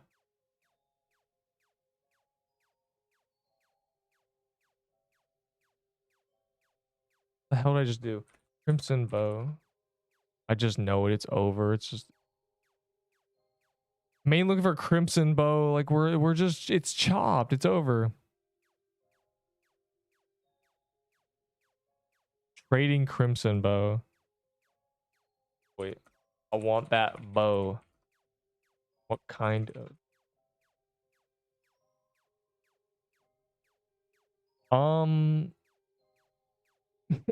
The hell did I just do? Crimson Bow. I just know it. It's over. It's just main looking for Crimson Bow. Like we're just, it's chopped. It's over. Trading Crimson Bow. Wait, I want that bow. What kind of?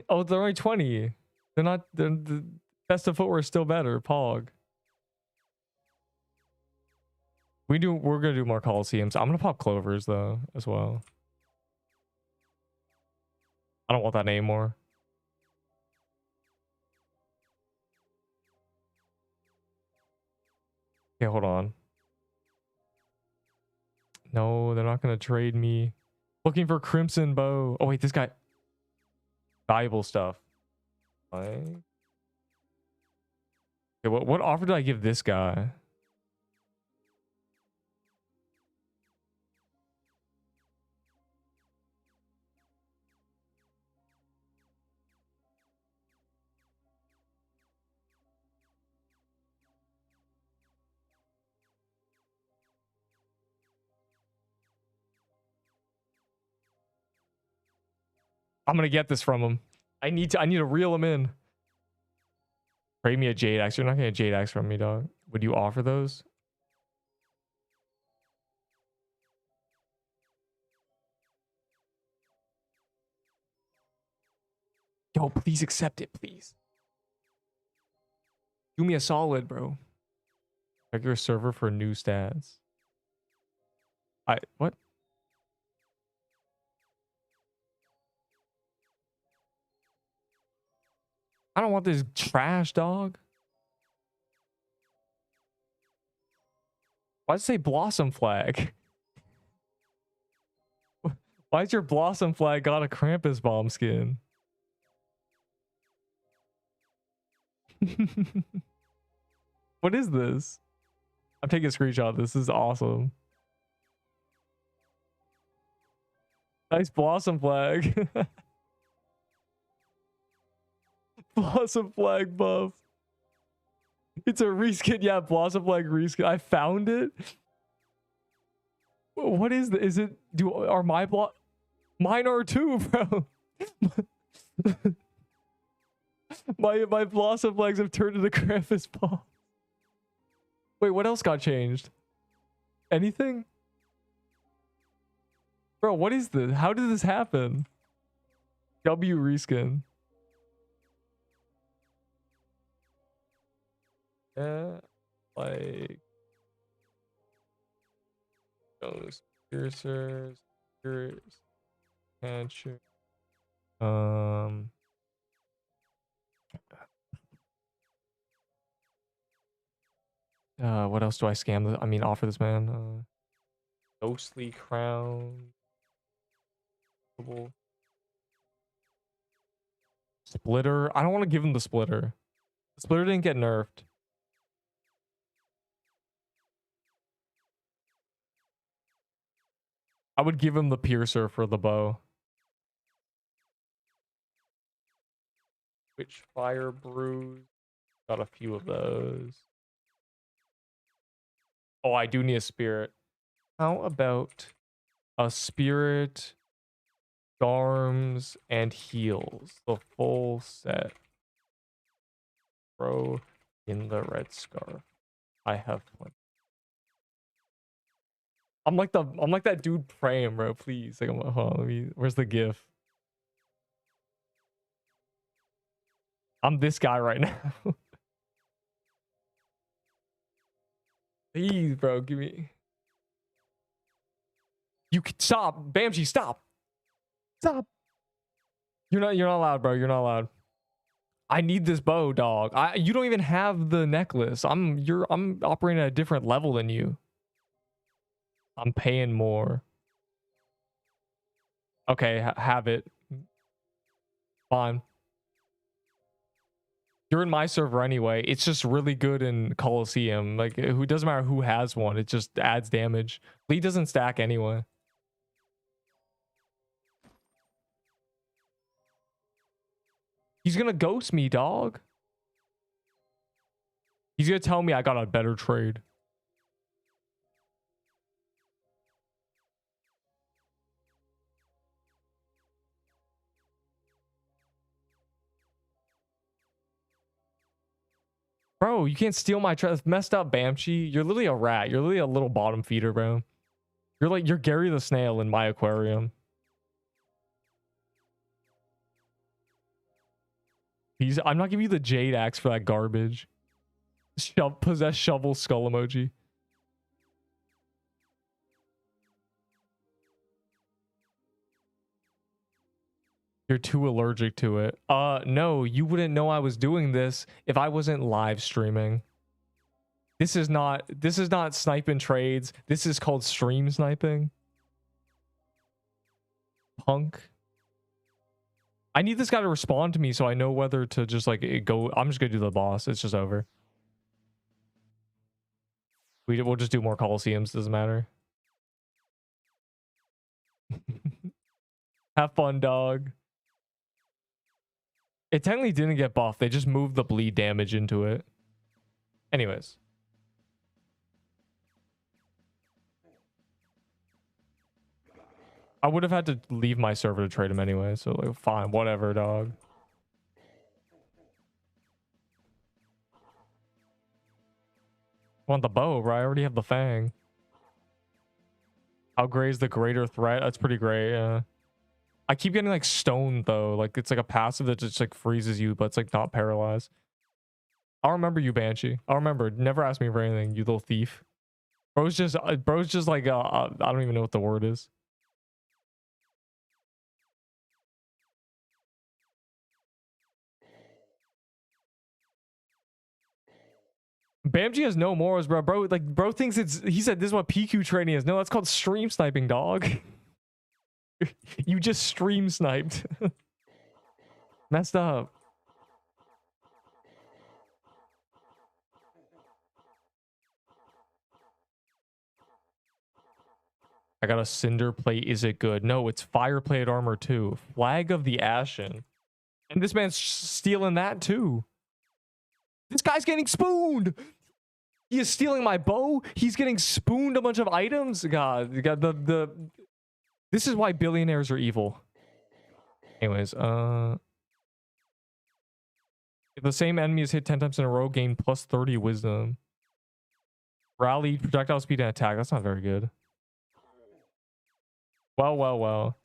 Oh, they're only 20. They're not. The best of footwear is still better. Pog. We're gonna do more Coliseums. I'm gonna pop Clovers though as well. I don't want that anymore. Okay, hold on. No, they're not gonna trade me. Looking for Crimson Bow. Oh wait, this guy. Valuable stuff. Like... Okay, what offer did I give this guy? I'm gonna get this from him. I need to reel him in. Trade me a Jade Axe. You're not gonna get a Jade Axe from me, dog. Would you offer those? Yo, please accept it, please. Do me a solid, bro. Check your server for new stats. What? I don't want this trash, dog. Why does it say Blossom Flag? Why's your Blossom Flag got a Krampus bomb skin? What is this? I'm taking a screenshot. This is awesome. Nice Blossom Flag. Blossom Flag buff. It's a reskin. Yeah, Blossom Flag reskin. I found it. What is the? Is it? Are my Mine are too, bro. my Blossom Flags have turned into Krampus balls. Wait, what else got changed? Anything? Bro, what is this? How did this happen? W reskin. Yeah, like those piercers, cancer. What else do I scam? I mean, offer this man. Ghostly crown. Splitter. I don't want to give him the splitter. The splitter didn't get nerfed. I would give him the piercer for the bow. Witch fire bruise. Got a few of those. Oh, I do need a spirit. How about a spirit, charms, and heals? The full set. Throw in the red scarf. I have one. I'm like that dude praying, bro. Please, like, hold on, where's the gif? I'm this guy right now. Please, bro, give me. You can stop, Bamji, stop. Stop. You're not allowed, bro. You're not allowed. I need this bow, dog. You don't even have the necklace. I'm operating at a different level than you. I'm paying more. Okay, have it. Fine. You're in my server anyway. It's just really good in Coliseum. Like, who doesn't matter who has one. It just adds damage. Lee doesn't stack anyway. He's gonna ghost me, dog. He's gonna tell me I got a better trade. Bro, you can't steal my trade. Messed up, Bamchi. You're literally a rat. You're literally a little bottom feeder, bro. You're Gary the Snail in my aquarium. I'm not giving you the Jade Axe for that garbage. Possess shovel skull emoji. You're too allergic to it. No, you wouldn't know I was doing this if I wasn't live streaming. This is not sniping trades. This is called stream sniping. Punk. I need this guy to respond to me so I know whether to just like go. I'm just gonna do the boss. It's just over. We'll just do more Coliseums. Doesn't matter. Have fun, dog. It technically didn't get buffed. They just moved the bleed damage into it. Anyways. I would have had to leave my server to trade him anyway. So like, fine, whatever, dog. Want the bow, right? I already have the fang. How great is the greater threat? That's pretty great, yeah. I keep getting like stoned though. Like it's like a passive that just like freezes you, but it's like not paralyzed. I'll remember you, Banshee. I'll remember. Never ask me for anything, you little thief. Bro's just like I don't even know what the word is. Bamji has no morals, bro. Bro thinks he said this is what PQ training is. No, that's called stream sniping, dog. You just stream sniped. Messed up. I got a cinder plate. Is it good? No, it's fire plate armor too. Flag of the Ashen. And this man's stealing that too. This guy's getting spooned. He is stealing my bow. He's getting spooned a bunch of items. God, this is why billionaires are evil. Anyways, if the same enemy is hit 10 times in a row, gain plus 30 wisdom. Rally, projectile speed, and attack. That's not very good. Well.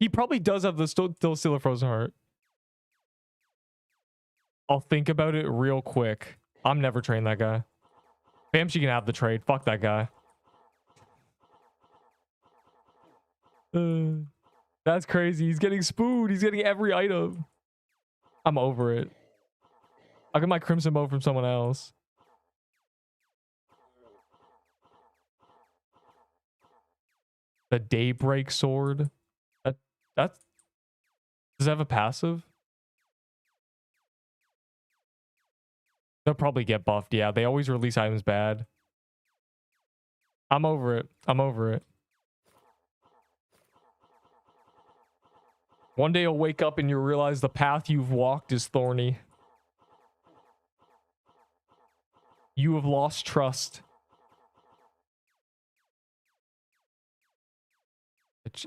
He probably does have the still steal a frozen heart. I'll think about it real quick. I'm never trading that guy. Bamshi can have the trade. Fuck that guy. That's crazy. He's getting spooned. He's getting every item. I'm over it. I'll get my crimson bow from someone else. The daybreak sword. That's does it have a passive? They'll probably get buffed. Yeah, they always release items bad. I'm over it. I'm over it. One day you'll wake up and you'll realize the path you've walked is thorny. You have lost trust.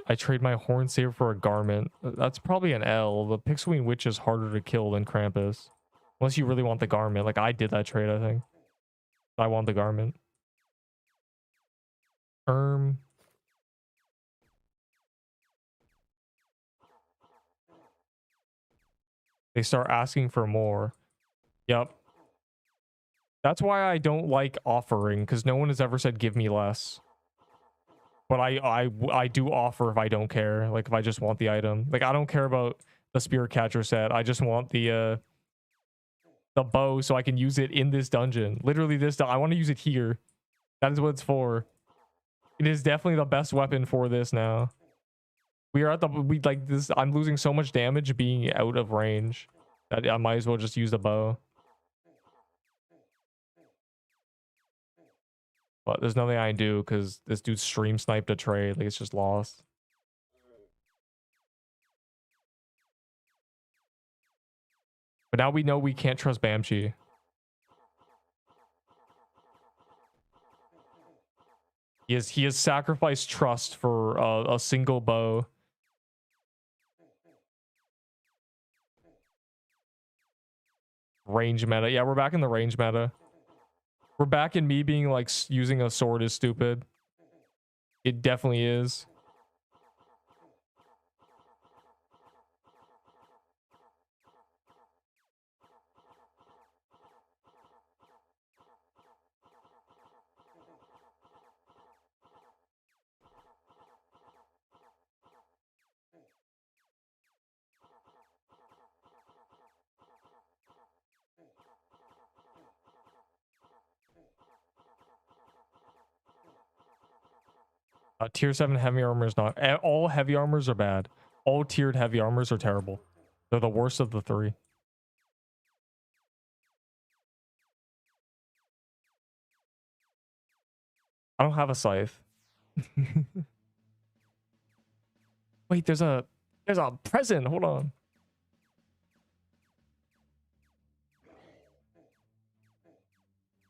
I trade my horn saber for a garment. That's probably an L. The Pixelwing Witch is harder to kill than Krampus. Unless you really want the garment. Like I did that trade, I think. I want the garment. They start asking for more. Yep. That's why I don't like offering, because no one has ever said give me less. But I do offer if I don't care. Like if I just want the item. Like I don't care about the spirit catcher set. I just want the bow so I can use it in this dungeon. Literally this I want to use it here. That is what it's for. It is definitely the best weapon for this now. We are at the like this. I'm losing so much damage being out of range that I might as well just use the bow. But there's nothing I can do because this dude stream sniped a trade. Like it's just lost. But now we know we can't trust Bamchi. He has sacrificed trust for a single bow. Range meta. Yeah, we're back in the range meta. We're back in me being like using a sword is stupid. It definitely is. Tier 7 heavy armor is not. All heavy armors are bad. All tiered heavy armors are terrible. They're the worst of the three. I don't have a scythe. Wait, there's a present. Hold on.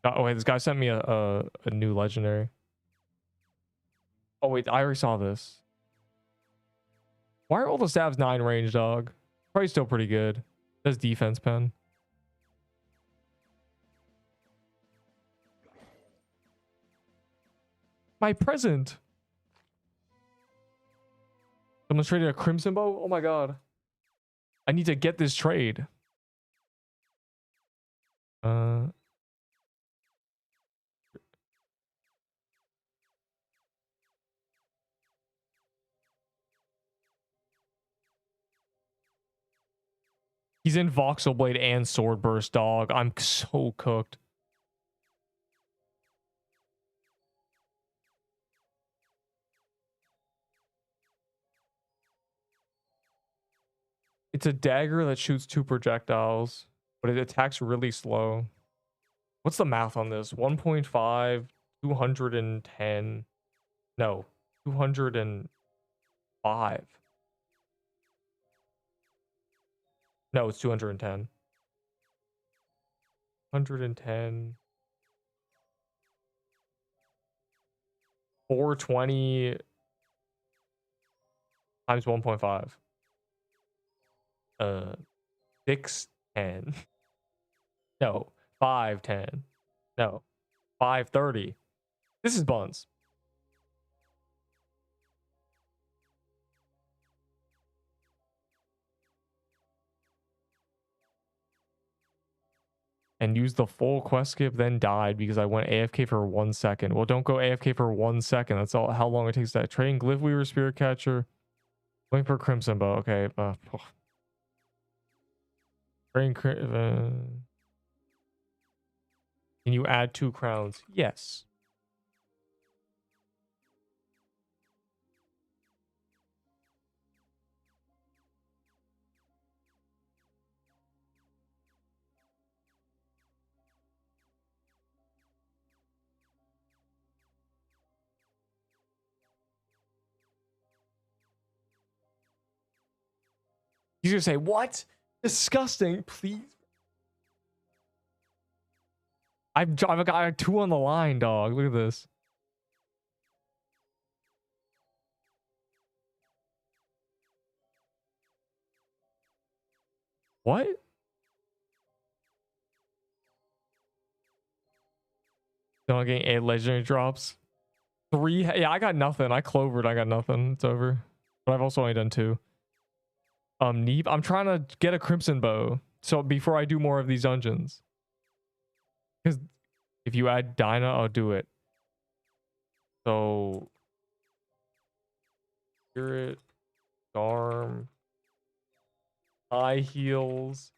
Oh wait, this guy sent me a new legendary. Oh wait, I already saw this. Why are all the stabs 9 range, dog? Probably still pretty good. Does defense pen. My present. Someone's traded a crimson bow. Oh my god. I need to get this trade. He's in Voxel Blade and Sword Burst, dog. I'm so cooked. It's a dagger that shoots 2 projectiles, but it attacks really slow. What's the math on this? 1.5, 210. No, 205. No, it's 210. 110. 420 times 1.5. 610. No, 510. No, 530. This is buns. And used the full quest skip, then died because I went AFK for 1 second. Well, don't go AFK for 1 second. That's all how long it takes that. Trading Glyph Weaver, Spirit Catcher, waiting for Crimson Bow. Okay. Can you add 2 crowns? Yes. He's gonna say, what? Disgusting, please. I've got 2 on the line, dog. Look at this. What? Don't getting 8 legendary drops. 3. Yeah, I got nothing. I clovered. I got nothing. It's over. But I've also only done 2. Neep. I'm trying to get a Crimson Bow. So before I do more of these dungeons. Because if you add Dyna, I'll do it. So Spirit, Arm, high heels,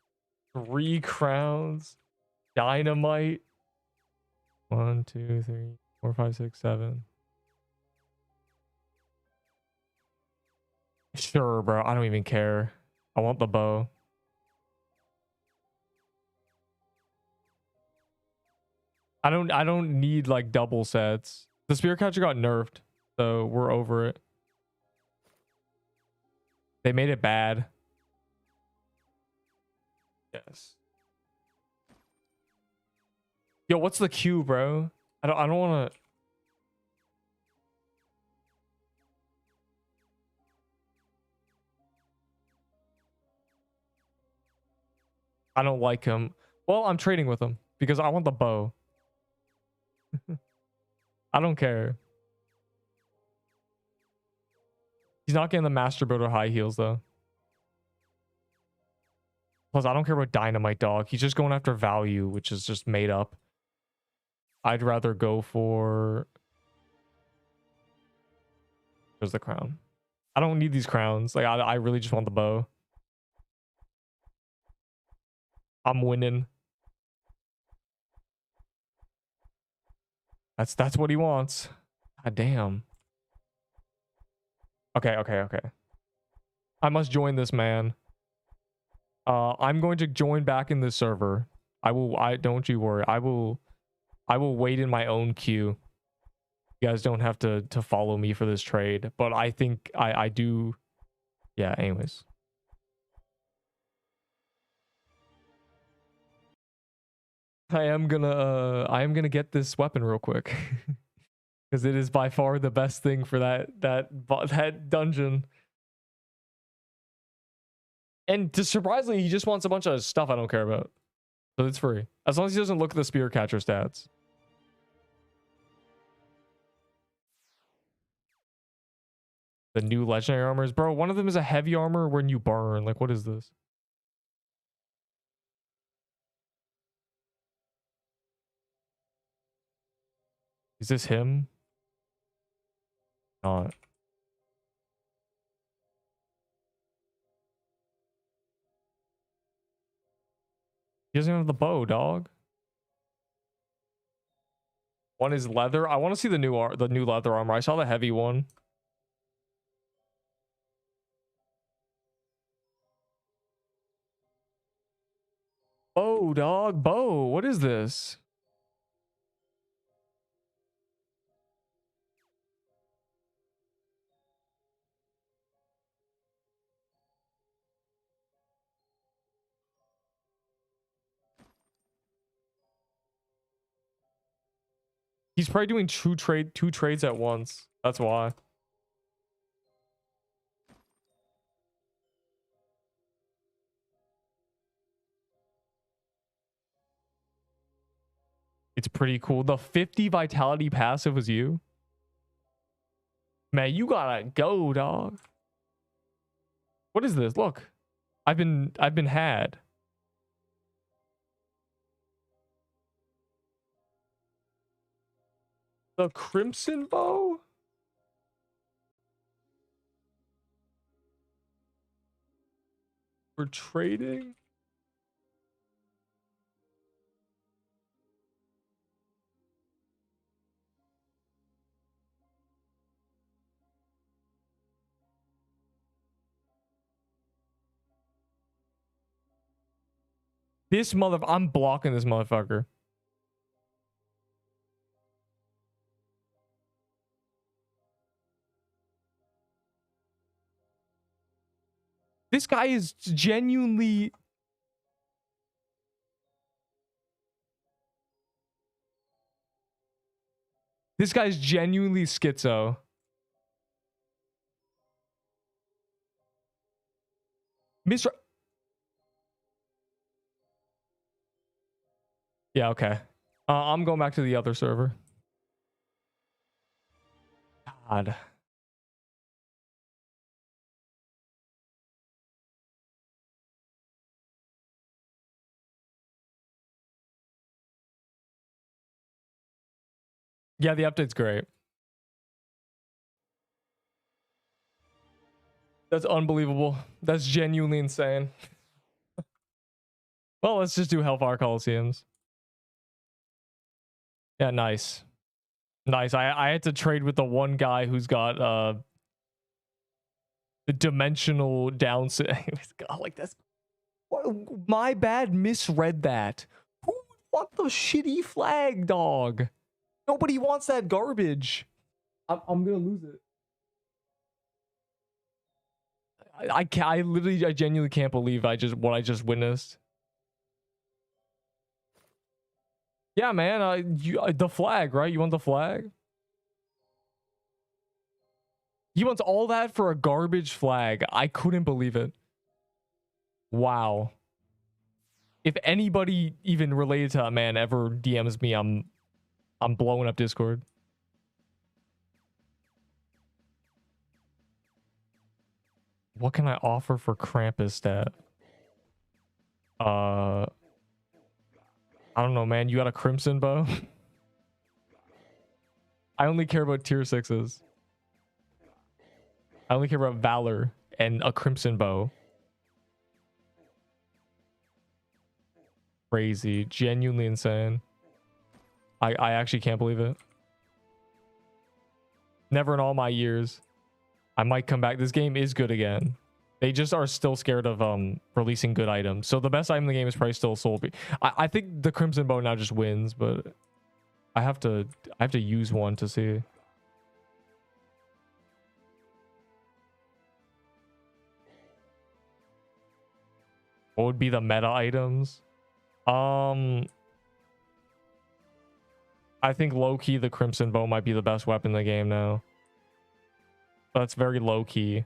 3 crowns, dynamite. 1, 2, 3, 4, 5, 6, 7. Sure, bro. I don't even care. I want the bow. I don't need like double sets. The Spirit Catcher got nerfed, so we're over it. They made it bad. Yes. Yo, what's the Q, bro? I don't want to. I don't like him. Well, I'm trading with him because I want the bow. I don't care. He's not getting the Master Builder high heels though. Plus, I don't care about Dynamite, dog. He's just going after value, which is just made up. I'd rather go for... There's the crown. I don't need these crowns. Like, I really just want the bow. I'm winning. That's what he wants. God damn. Okay, okay, okay. I must join this, man. I'm going to join back in this server. Don't you worry. I will wait in my own queue. You guys don't have to follow me for this trade, but I think I do. Yeah, anyways. I am gonna get this weapon real quick. Because it is by far the best thing for that dungeon. And just surprisingly, he just wants a bunch of stuff I don't care about. So it's free. As long as he doesn't look at the spear catcher stats. The new legendary armors. Bro, one of them is a heavy armor when you burn. Like, what is this? Is this him? Not. He doesn't have the bow, dog. One is leather. I want to see the new leather armor. I saw the heavy one. Bow, dog. Bow. What is this? He's probably doing two trades at once. That's why. It's pretty cool. The 50 vitality passive was you? Man, you gotta go, dog. What is this? Look. I've been had. The Crimson Bow? For trading? I'm blocking this motherfucker. This guy is genuinely... This guy's genuinely schizo. Mr. Yeah, okay. I'm going back to the other server. God. Yeah, the update's great. That's unbelievable. That's genuinely insane. Well, let's just do Hellfire Coliseums. Yeah, nice. Nice. I had to trade with the one guy who's got the dimensional downside. God, like that's my bad. Misread that. Who would want the shitty flag, dog? Nobody wants that garbage. I'm gonna lose it. I literally, I genuinely can't believe what I just witnessed. Yeah, man. The flag, right? You want the flag? He wants all that for a garbage flag. I couldn't believe it. Wow. If anybody even related to that man ever DMs me, I'm blowing up Discord. What can I offer for Krampus stat? I don't know, man. You got a Crimson Bow? I only care about tier 6s. I only care about Valor and a Crimson Bow. Crazy. Genuinely insane. I actually can't believe it. Never in all my years. I might come back. This game is good again. They just are still scared of releasing good items. So the best item in the game is probably still Soul Beam. I think the Crimson Bow now just wins, but I have to use one to see. What would be the meta items? I think low-key the Crimson Bow might be the best weapon in the game now. That's very low-key.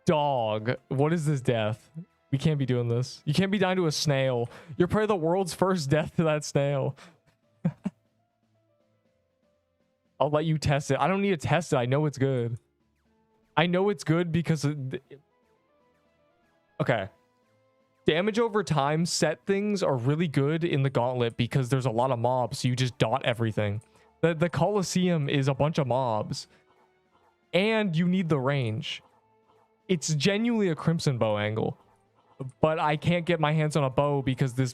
Dog, what is this death? We can't be doing this. You can't be dying to a snail. You're probably the world's first death to that snail. I'll let you test it. I don't need to test it. I know it's good. I know it's good because... Okay. Damage over time set things are really good in the Gauntlet because there's a lot of mobs, so you just dot everything. The Coliseum is a bunch of mobs. And you need the range. It's genuinely a Crimson Bow angle. But I can't get my hands on a bow because this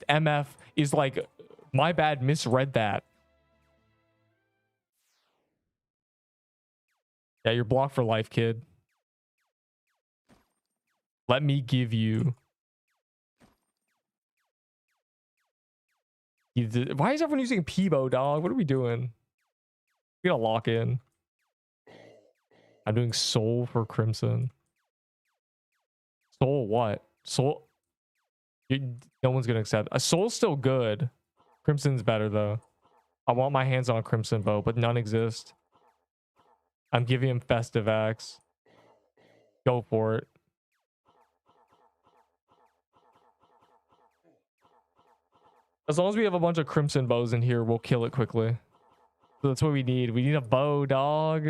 MF is like, my bad, misread that. Yeah, you're blocked for life, kid. Let me give you... Why is everyone using Peebo, dog? What are we doing? We gotta lock in. I'm doing Soul for Crimson. Soul what? Soul... No one's gonna accept. Soul's still good. Crimson's better, though. I want my hands on a Crimson Bow, but none exist. I'm giving him Festive Axe. Go for it. As long as we have a bunch of Crimson Bows in here, we'll kill it quickly. So that's what we need. We need a bow, dog.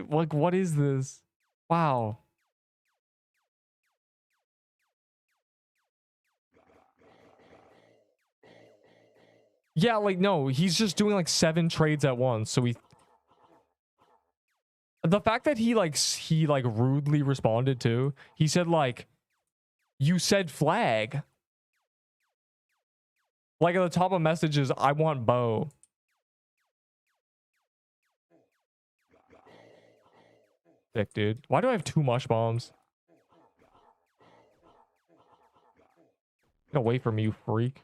Like, what is this? Wow. Yeah, like, no, he's just doing like 7 trades at once. So the fact that he rudely responded to, he said like, you said flag. Like at the top of messages, I want bow. Sick, dude. Why do I have 2 mush bombs? Get away from me, you freak.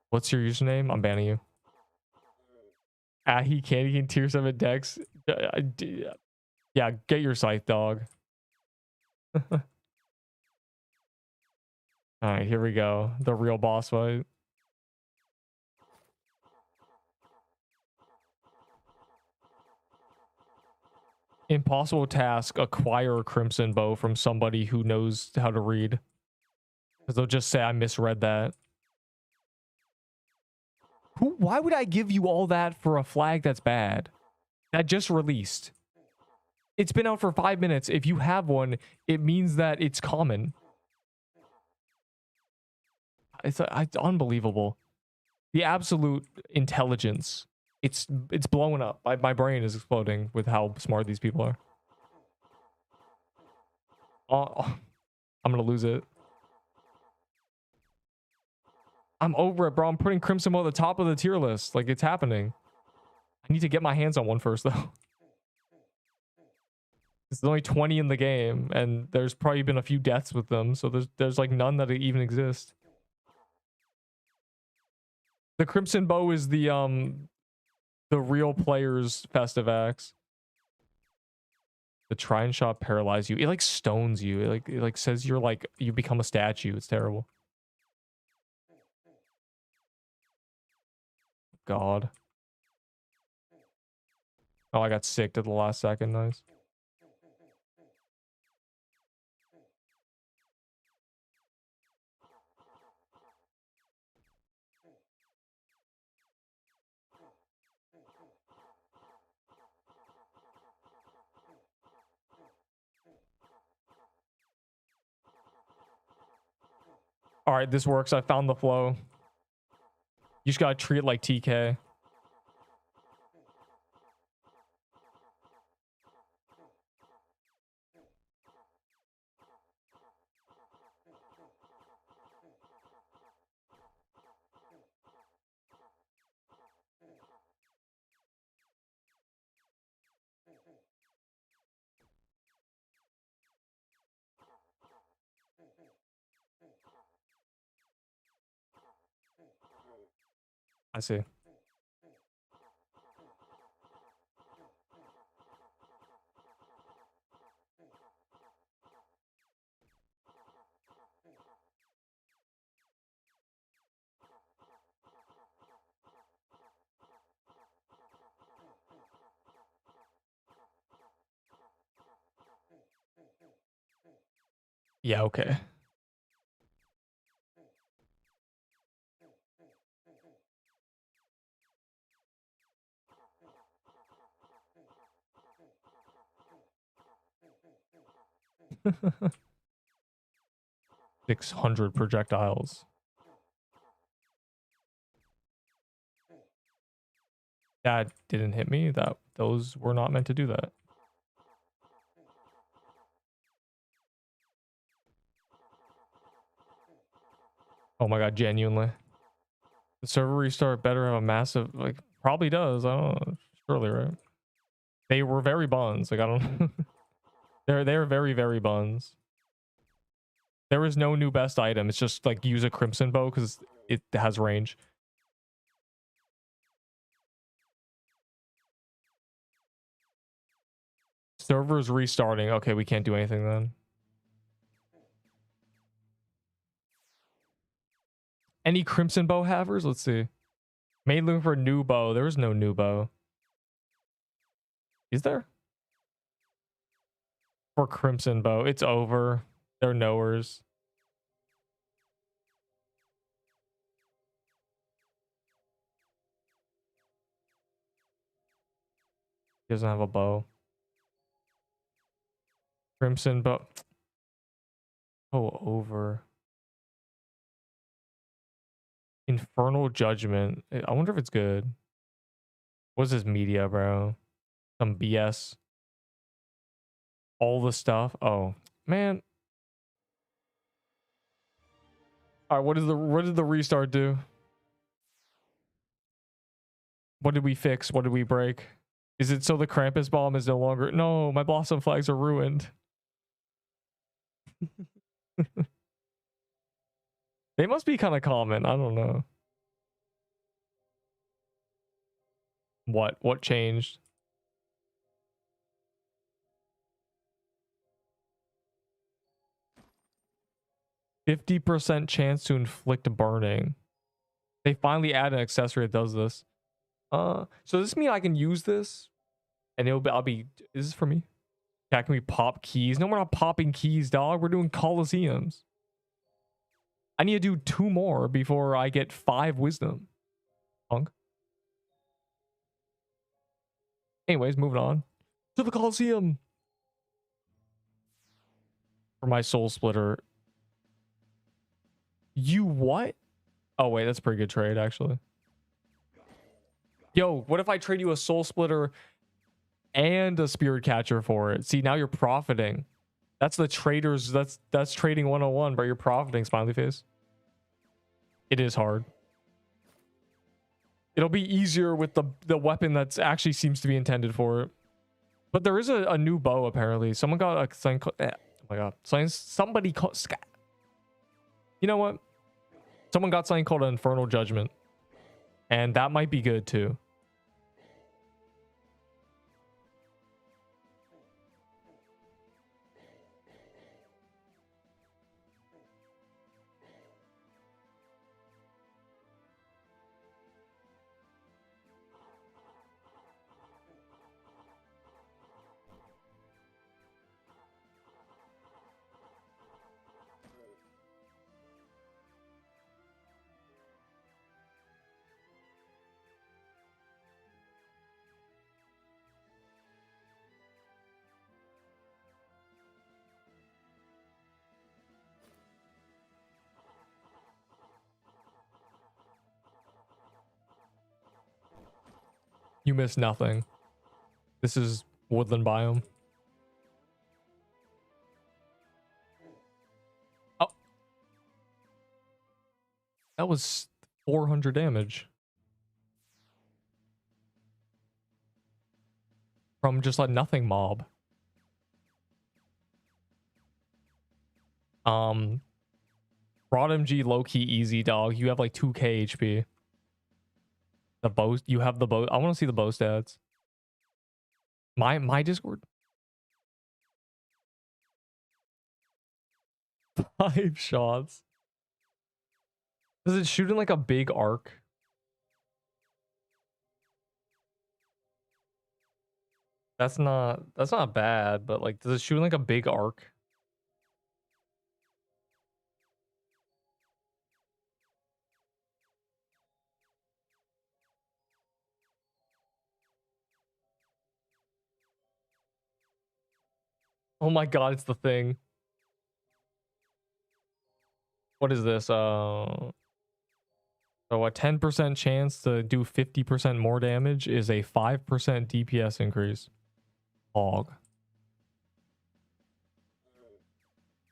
What's your username? I'm banning you. He candy can tier 7 decks. Yeah, get your scythe, dog. All right, here we go. The real boss fight. Impossible task: acquire a Crimson Bow from somebody who knows how to read. Because they'll just say I misread that. Why would I give you all that for a flag that's bad? That just released. It's been out for 5 minutes. If you have one, it means that it's common. It's unbelievable. The absolute intelligence. It's blowing up. My brain is exploding with how smart these people are. Oh, I'm gonna lose it. I'm over it, bro. I'm putting Crimson Bow at the top of the tier list. Like, it's happening. I need to get my hands on one first, though. There's only 20 in the game, and there's probably been a few deaths with them, so there's like none that even exist. The Crimson Bow is the real player's Festive Axe. The try and shot paralyze you. It like stones you. It like says you're like you become a statue. It's terrible. God. Oh, I got sick at the last second. Nice. All right, this works. I found the flow. You just gotta treat it like TK. I see. Yeah, okay. $600 projectiles. That didn't hit me. Those were not meant to do that. Oh my god, genuinely. The server restart better have a massive, like, probably does. I don't know. Surely, right? They were very buns. Like, I don't they're very, very buns. There is no new best item. It's just like use a crimson bow because it has range. Server's restarting. Okay, we can't do anything then. Any crimson bow havers? Let's see. Made looking for a new bow. There is no new bow. Is there? For crimson bow. It's over. They're knowers. He doesn't have a bow. Crimson bow. Oh, over. Infernal Judgment. I wonder if it's good. What's this media, bro? Some BS. All the stuff. Oh, man. All right, what did the restart do? What did we fix? What did we break? Is it so the Krampus bomb is no longer? No, my blossom flags are ruined. They must be kind of common. I don't know. What changed? %50 chance to inflict burning. They finally add an accessory that does this. So does this mean I can use this? And I'll be, is this for me? Yeah, can we pop keys? No, we're not popping keys, dog. We're doing Colosseums. I need to do 2 more before I get 5 wisdom. Punk. Anyways, moving on to the Colosseum. For my soul splitter. You what? Oh, wait, that's a pretty good trade, actually. Yo, what if I trade you a soul splitter and a spirit catcher for it? See, now you're profiting. That's the traders. That's trading 101, but you're profiting, smiley face. It is hard. It'll be easier with the weapon that's actually seems to be intended for it. But there is a new bow, apparently. Someone got a thing called, oh my god. Somebody called, you know what? Someone got something called an Infernal Judgment. And that might be good too. You miss nothing. This is woodland biome. Oh. That was 400 damage. From just a nothing mob. Rod MG low-key easy, dog. You have like 2k HP. The bow, you have the bow. I want to see the bow stats. My Discord. 5 shots. Does it shoot in like a big arc? That's not bad, but like, does it shoot in like a big arc? Oh my god, it's the thing. What is this? So a 10% chance to do 50% more damage is a 5% DPS increase. Hog.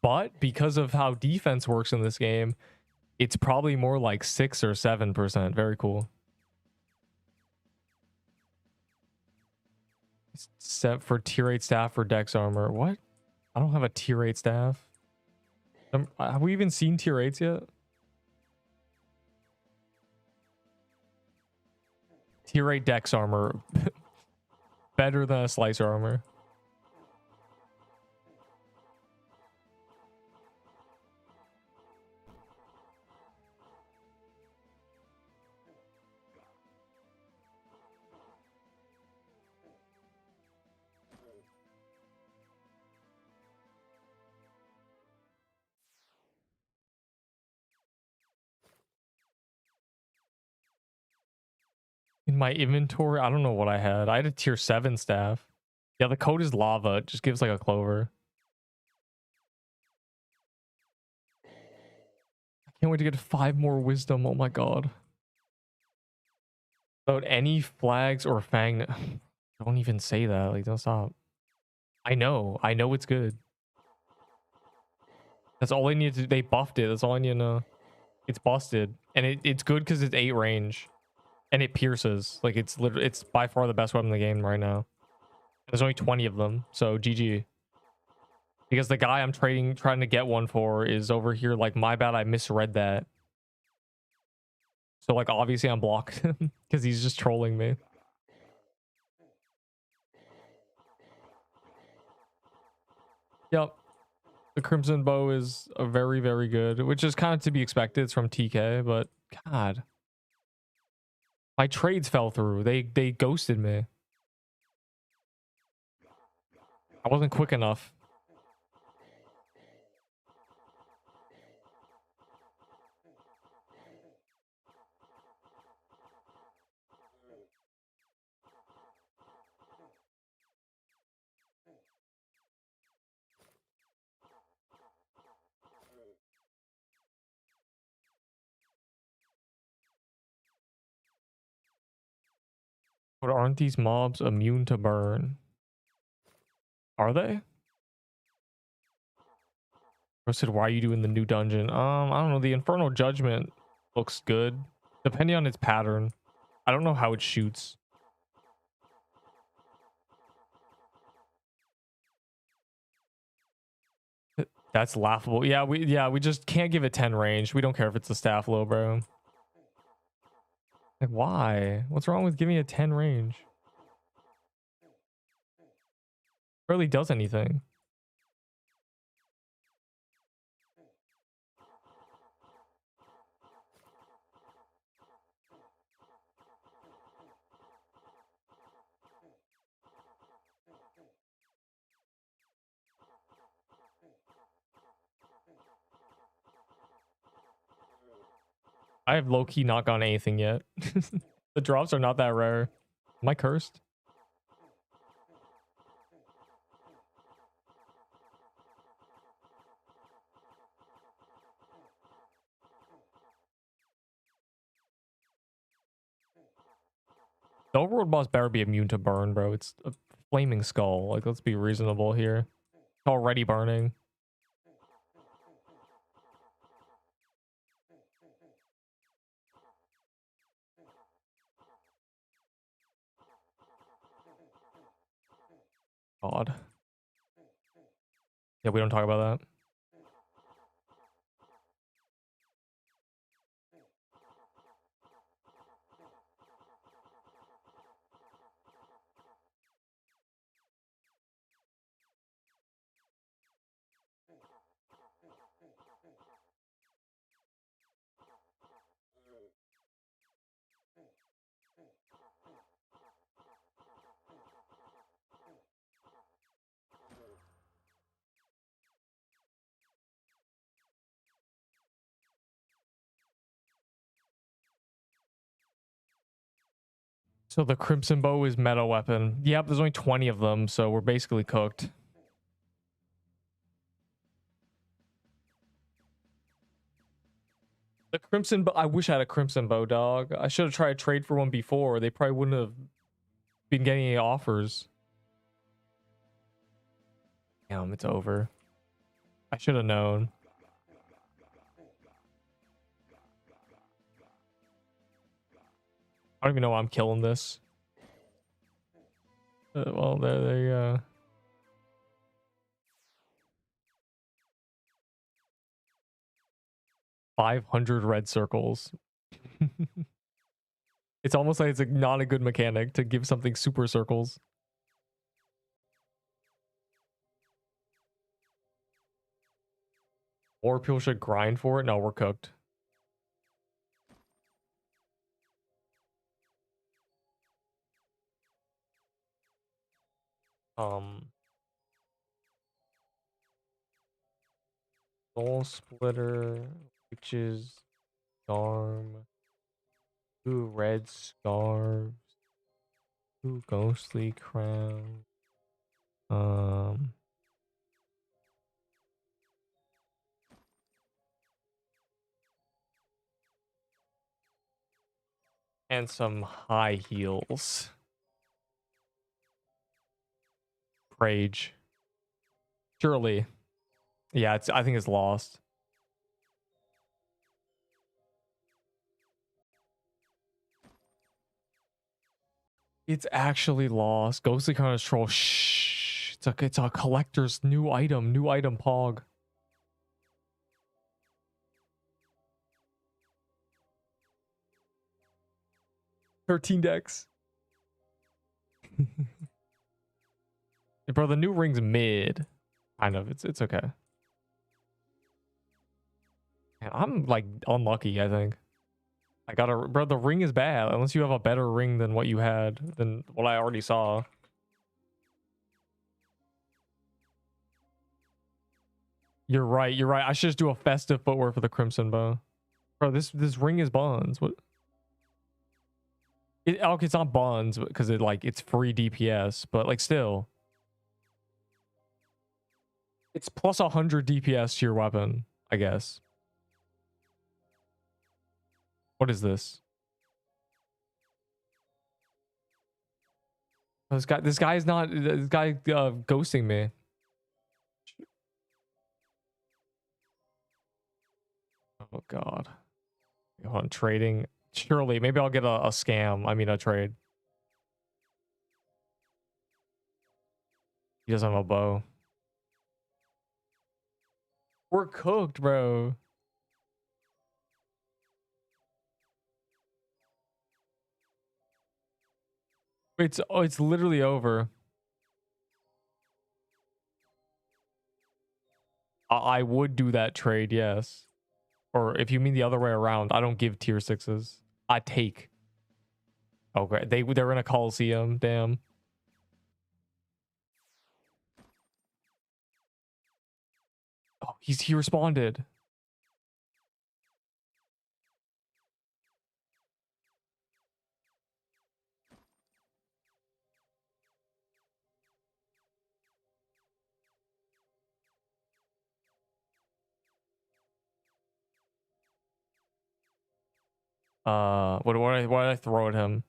But because of how defense works in this game, it's probably more like 6 or 7%. Very cool. Set for tier 8 staff for Dex armor. What? I don't have a tier 8 staff. Have we even seen tier 8s yet? Tier 8 Dex armor. Better than a slicer armor. In my inventory, I don't know what I had. I had a tier 7 staff. Yeah, the code is lava. It just gives like a clover. I can't wait to get 5 more wisdom. Oh my god. Without any flags or fang. Don't even say that. Like, don't stop. I know it's good. That's all I need to. They buffed it. That's all I need to know. It's busted, and it's good because it's 8 range, and it pierces. Like, it's literally, it's by far the best weapon in the game right now. There's only 20 of them, so GG. Because the guy I'm trying to get one for is over here. Like, my bad, I misread that. So like, obviously I'm blocked because he's just trolling me. Yep. The Crimson Bow is a very, very good, which is kind of to be expected. It's from TK, but God. My trades fell through. They ghosted me. I wasn't quick enough. But aren't these mobs immune to burn? Are they? I said, why are you doing the new dungeon? I don't know. The Infernal Judgment looks good, depending on its pattern. I don't know how it shoots. That's laughable. Yeah, we just can't give it 10 range. We don't care if it's a staff low, bro. Like, why? What's wrong with giving it 10 range? Barely does anything. I have low-key not gotten anything yet. The drops are not that rare. Am I cursed? The overworld boss better be immune to burn, bro. It's a flaming skull. Like, let's be reasonable here. It's already burning. God. Yeah, we don't talk about that. So the Crimson Bow is meta weapon. Yep, there's only 20 of them, so we're basically cooked. The Crimson Bow, I wish I had a Crimson Bow, dog. I should have tried to trade for one before. They probably wouldn't have been getting any offers. Damn, it's over. I should have known. I don't even know why I'm killing this. Well, there you go. 500 red circles. It's almost like it's like not a good mechanic to give something super circles. More people should grind for it. No, we're cooked. Soul Splitter, Witch's Charm, 2 red scarves, 2 ghostly crowns. And some high heels. Rage. Surely. Yeah, I think it's lost. It's actually lost. Ghostly Crown Troll. Shh. It's a collector's new item pog. $13 decks. Bro, the new ring's mid. Kind of. It's okay. Man, I'm like unlucky, I think. I gotta, bro, the ring is bad. Unless you have a better ring than what you had, than what I already saw. You're right. I should just do a festive footwear for the Crimson Bow. Bro, this ring is bonds. What? Okay, it's not bonds because it's free DPS, but like still. It's plus 100 DPS to your weapon, I guess. What is this? This guy is not, this guy ghosting me. Oh god. Hold on, trading. Surely, maybe I'll get a scam. I mean a trade. He doesn't have a bow. We're cooked, bro. It's literally over. I would do that trade, yes. Or if you mean the other way around, I don't give tier 6s. I take. Okay, they're in a Coliseum, damn. Oh, he responded. What did I throw at him?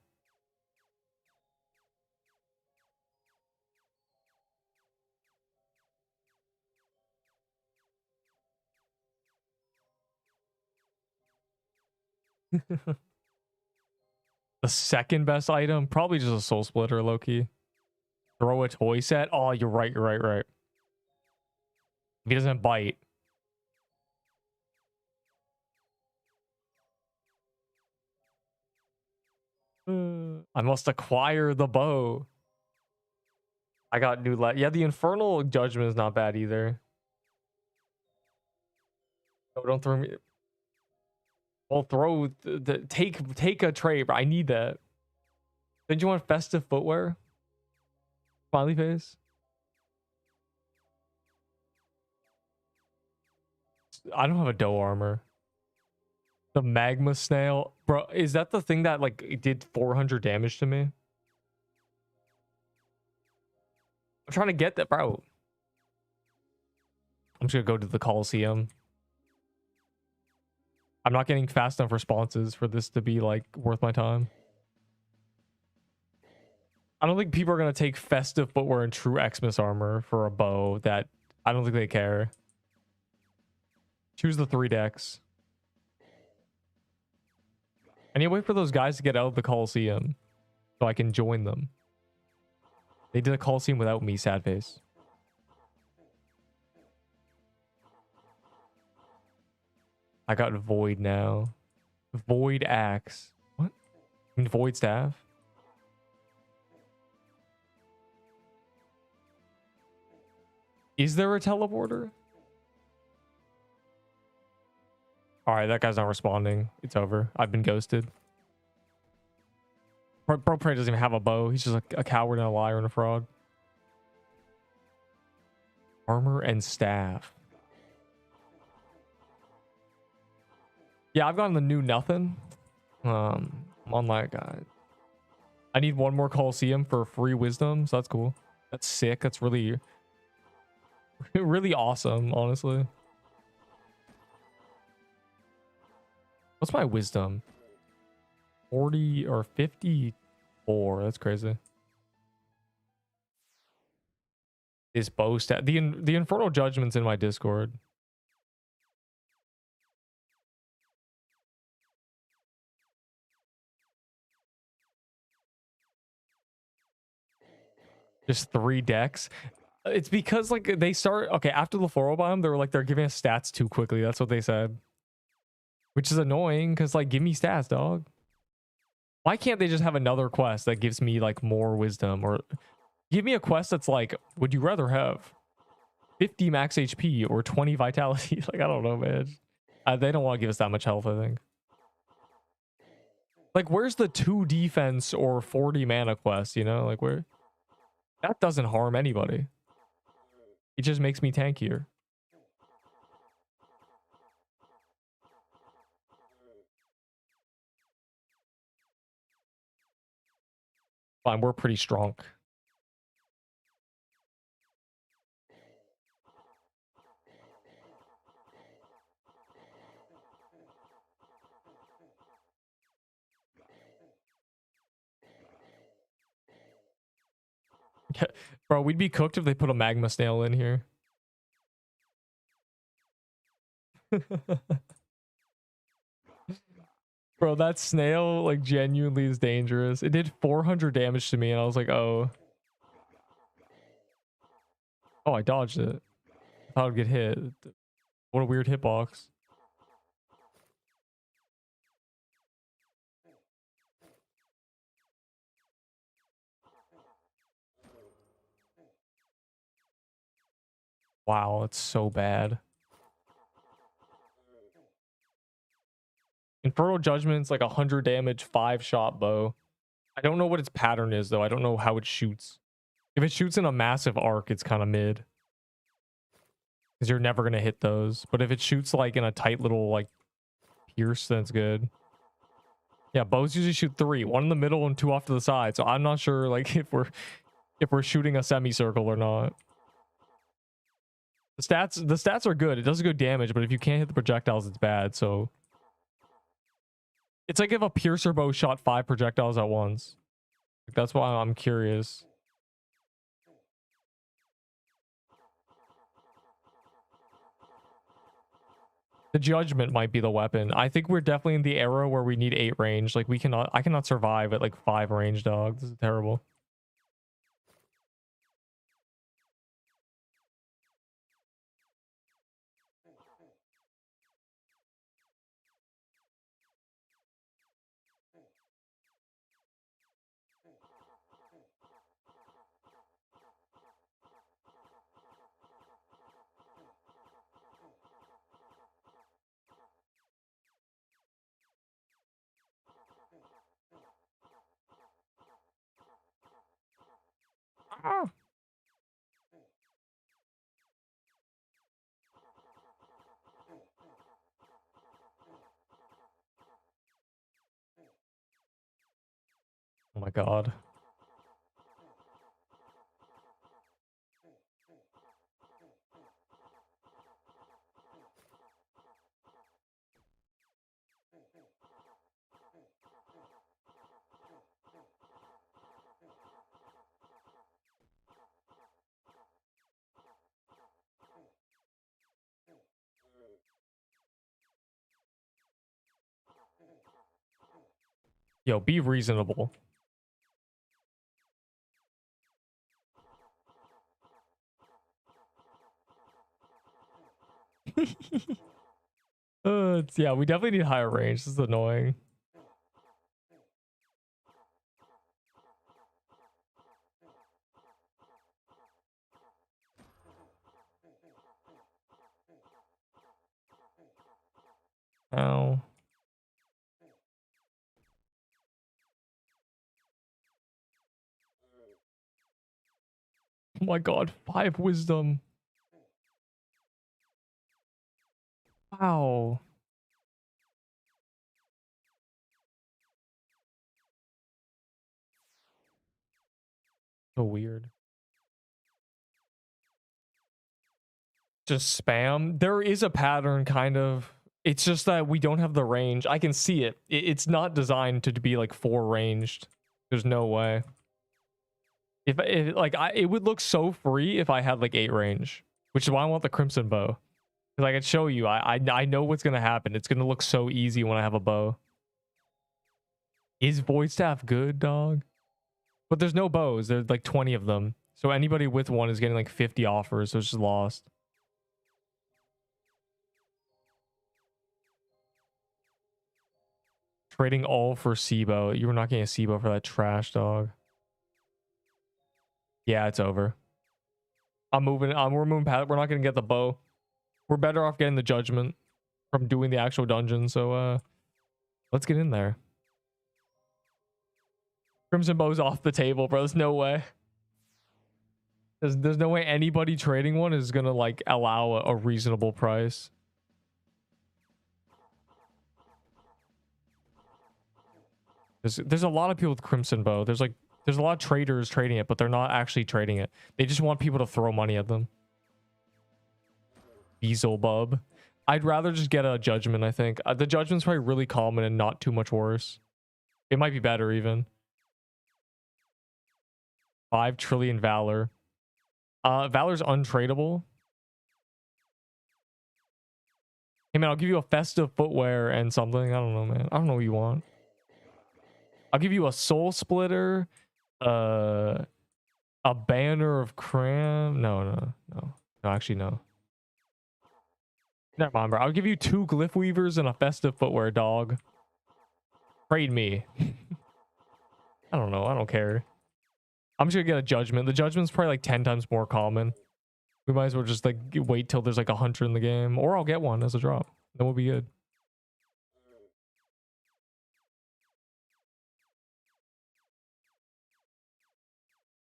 The second best item? Probably just a soul splitter, Loki. Throw a toy set? Oh, you're right. If he doesn't bite. I must acquire the bow. I got new yeah, the Infernal Judgment is not bad either. No, don't throw me. Well, throw take a trade, but I need that. Did you want festive footwear? Smiley face. I don't have a dough armor. The magma snail. Bro, is that the thing that like it did 400 damage to me? I'm trying to get that, bro. I'm just gonna go to the Coliseum. I'm not getting fast enough responses for this to be like worth my time. I don't think people are gonna take festive footwear and true Xmas armor for a bow that I don't think they care. Choose the 3 decks. I need to wait for those guys to get out of the Coliseum so I can join them. They did a Coliseum without me, sad face. I got Void now. Void Axe. What? I mean, Void Staff? Is there a teleporter? Alright, that guy's not responding. It's over. I've been ghosted. Bro probably doesn't even have a bow. He's just a coward and a liar and a fraud. Armor and staff. Yeah, I've gotten the new nothing. I'm on that guy. I need one more Coliseum for free wisdom, so that's cool. That's sick. That's really, really awesome, honestly. What's my wisdom? 40 or 54. That's crazy. Is bow stat. The Infernal Judgment's in my Discord. Just 3 decks. It's because like they start okay after the floral biome. They were like they're giving us stats too quickly. That's what they said, which is annoying because like give me stats, dog. Why can't they just have another quest that gives me like more wisdom, or give me a quest that's like, would you rather have 50 max HP or 20 vitality? Like I don't know, man. They don't want to give us that much health, I think. Like where's the 2 defense or 40 mana quest? You know, like where that doesn't harm anybody. It just makes me tankier. Fine, we're pretty strong. Bro, we'd be cooked if they put a magma snail in here. Bro, that snail like genuinely is dangerous. It did 400 damage to me and I was like, oh. Oh, I dodged it. I thought I'd get hit. What a weird hitbox. Wow, it's so bad. Infernal Judgment's like 100 damage, 5-shot bow. I don't know what its pattern is though. I don't know how it shoots. If it shoots in a massive arc, it's kind of mid. Because you're never going to hit those. But if it shoots like in a tight little like pierce, then it's good. Yeah, bows usually shoot 3. 1 in the middle and 2 off to the side. So I'm not sure like if we're shooting a semicircle or not. The stats are good. It does good damage, but if you can't hit the projectiles, it's bad. So it's like if a piercer bow shot 5 projectiles at once. That's why I'm curious. The judgment might be the weapon. I think we're definitely in the era where we need 8 range. Like I cannot survive at like 5 range, dog. This is terrible. Ah. Oh my god. Yo, be reasonable. Yeah, we definitely need higher range. This is annoying. Ow. Oh my god, 5 wisdom. Wow. So weird. Just spam. There is a pattern, kind of. It's just that we don't have the range. I can see it. It's not designed to be like 4 ranged. There's no way. If like it would look so free if I had like 8 range, which is why I want the crimson bow. Because I can show you. I know what's gonna happen. It's gonna look so easy when I have a bow. Is void staff good, dog? But there's no bows. There's like 20 of them. So anybody with one is getting like 50 offers. So it's just lost. Trading all for SIBO. You were not getting a SIBO for that trash, dog. Yeah, it's over. I'm moving. We're moving past. We're not gonna get the bow. We're better off getting the judgment from doing the actual dungeon. So let's get in there. Crimson bow's off the table, bro. There's no way. There's no way anybody trading one is gonna like allow a reasonable price. There's a lot of people with crimson bow. There's a lot of traders trading it, but they're not actually trading it. They just want people to throw money at them. Beelzebub. I'd rather just get a judgment, I think. The judgment's probably really common and not too much worse. It might be better even. 5 trillion valor. Valor's untradeable. Hey man, I'll give you a festive footwear and something. I don't know, man. I don't know what you want. I'll give you a soul splitter, a banner of cram. No, actually, no. Never mind, bro. I'll give you 2 glyph weavers and a festive footwear, dog. Trade me. I don't know. I don't care. I'm just gonna get a judgment. The judgment's probably like 10 times more common. We might as well just like wait till there's like 100 in the game, or I'll get one as a drop. Then we'll be good.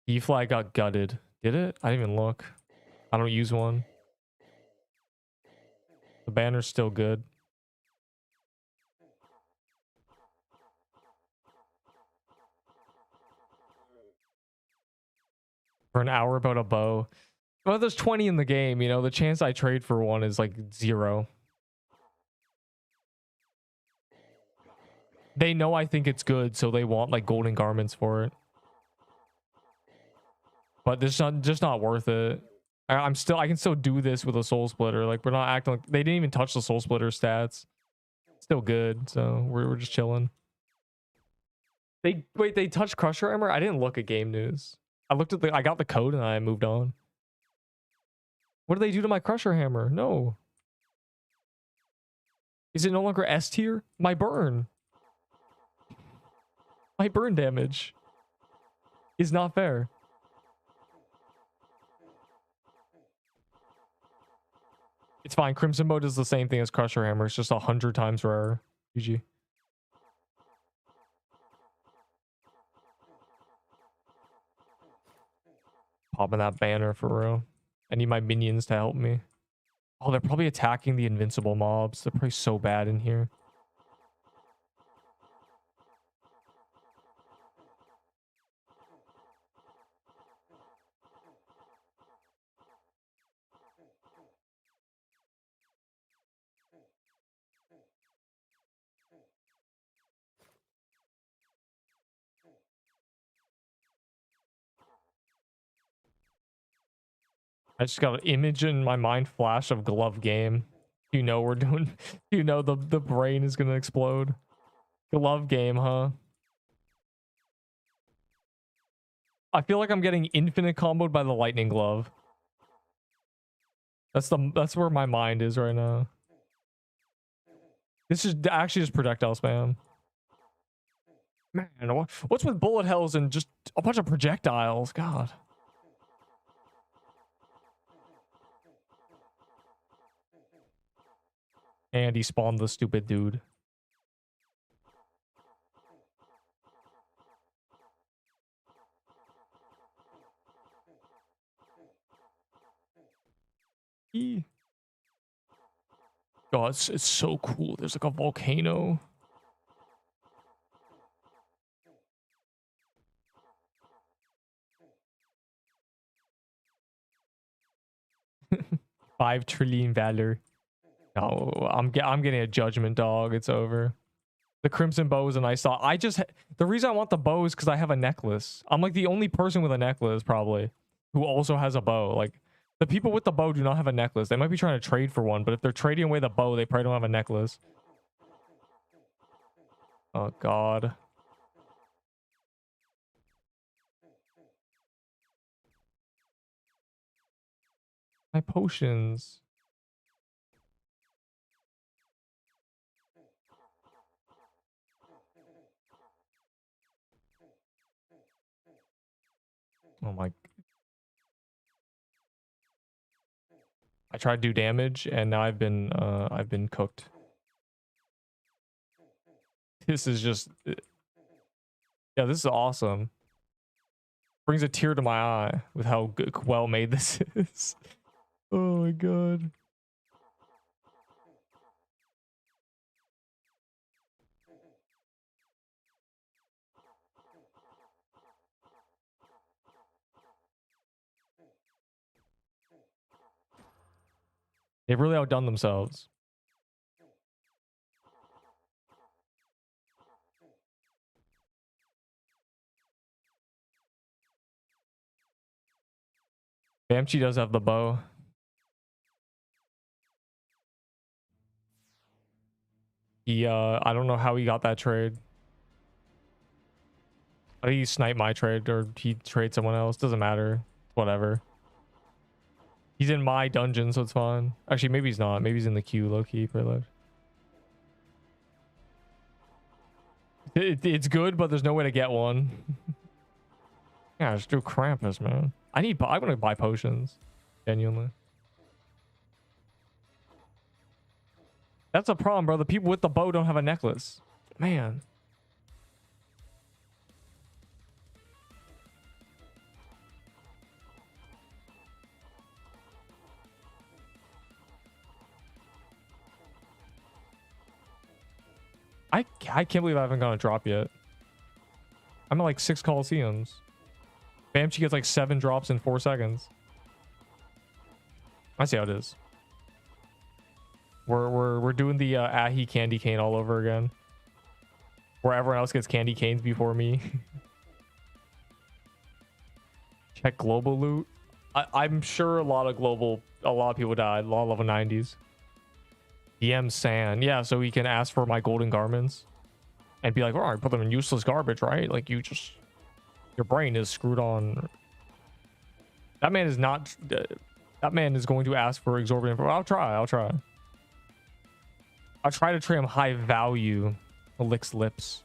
E-fly got gutted. Did it? I didn't even look. I don't use one. The banner's still good. For an hour about a bow. Well, there's 20 in the game, you know, the chance I trade for one is like 0. They know I think it's good, so they want like golden garments for it. But this is just not worth it. I can still do this with a soul splitter. Like, we're not acting like they didn't even touch the soul splitter stats. Still good, so we're just chilling. They touched Crusher Armor? I didn't look at game news. I got the code and I moved on. What do they do to my Crusher Hammer? No. Is it no longer S tier? My burn damage is not fair. It's fine. Crimson Bow does the same thing as Crusher Hammer. It's just 100 times rarer. GG. Popping that banner for real. I need my minions to help me. Oh, they're probably attacking the invincible mobs. They're probably so bad in here. I just got an image in my mind flash of glove game. You know we're doing. You know the brain is gonna explode. Glove game, huh? I feel like I'm getting infinite comboed by the lightning glove. That's where my mind is right now. This is actually just projectile spam. Man, what's with bullet hells and just a bunch of projectiles? God. And he spawned the stupid dude. Oh, it's so cool. There's like a volcano. $5 trillion valor. No, I'm getting a judgment dog. It's over. The crimson bow is a nice thought. The reason I want the bow is because I have a necklace. I'm like the only person with a necklace probably who also has a bow. Like the people with the bow do not have a necklace. They might be trying to trade for one, but if they're trading away the bow, they probably don't have a necklace. Oh God. My potions. Oh my. I tried to do damage and now I've been cooked. This is just, yeah, this is awesome. Brings a tear to my eye with how good, well made this is. Oh my God. They've really outdone themselves. Bamchi does have the bow. He, I don't know how he got that trade. I think he sniped my trade or he traded someone else. Doesn't matter. Whatever. He's in my dungeon, so it's fine. Actually, maybe he's not. Maybe he's in the queue, low-key, privilege. It's good, but there's no way to get one. Yeah, just do Krampus, man. I want to buy potions. Genuinely. That's a problem, bro. The people with the bow don't have a necklace. Man. I can't believe I haven't got a drop yet. I'm at like 6 Coliseums. Bamchi gets like 7 drops in 4 seconds. I see how it is. We're doing the Ahi candy cane all over again. Where everyone else gets candy canes before me. Check global loot. I'm sure a lot of people died. A lot of level 90s. DM San. Yeah, so he can ask for my golden garments. And be like, oh, I put them in useless garbage, right? Like your brain is screwed on. That man is not... that man is going to ask for exorbitant... I'll try. I'll try to trade him high value. Licks lips.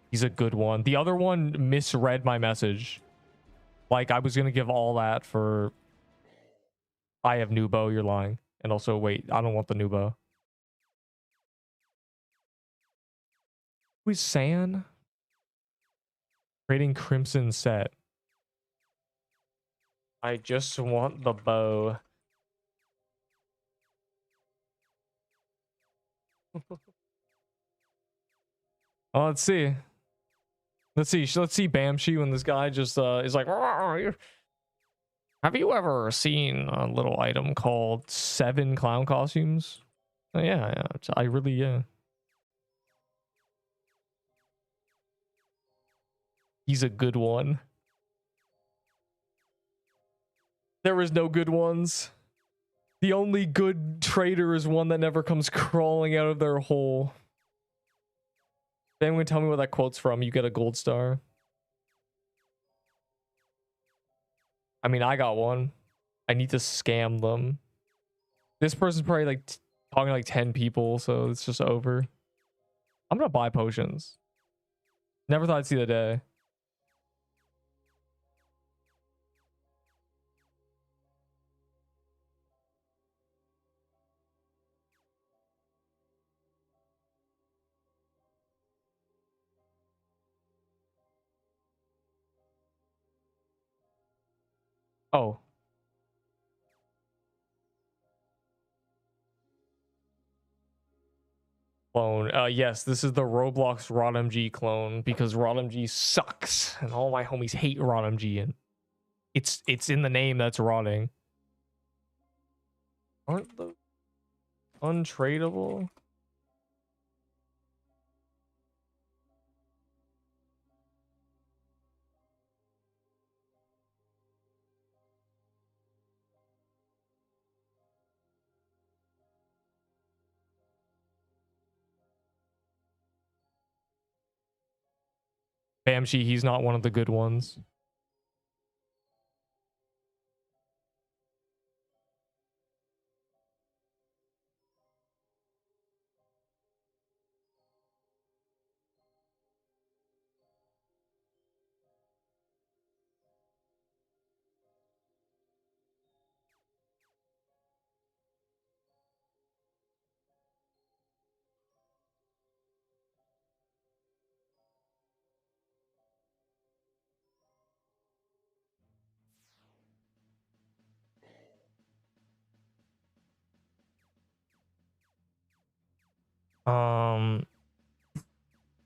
He's a good one. The other one misread my message. Like, I was going to give all that for... I have new bow, you're lying. And also, wait, I don't want the new bow. Who is San? Trading Crimson set. I just want the bow. Oh, let's see. Let's see Bamshi when this guy just is like, have you ever seen a little item called 7 clown costumes? Oh, yeah, I really, yeah. He's a good one. There is no good ones. The only good trader is one that never comes crawling out of their hole. If anyone tell me where that quote's from, you get a gold star. I mean, I got one. I need to scam them. This person's probably like talking to like 10 people, so it's just over. I'm gonna buy potions. Never thought I'd see the day. Oh. Clone. Yes, this is the Roblox RodMG clone because RodMG sucks and all my homies hate RodMG and it's in the name that's rotting. Aren't those untradeable? Bamshi, he's not one of the good ones.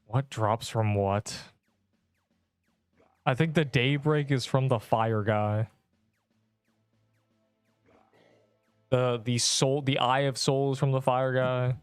What drops from what? I think the daybreak is from the fire guy. The eye of soul is from the fire guy.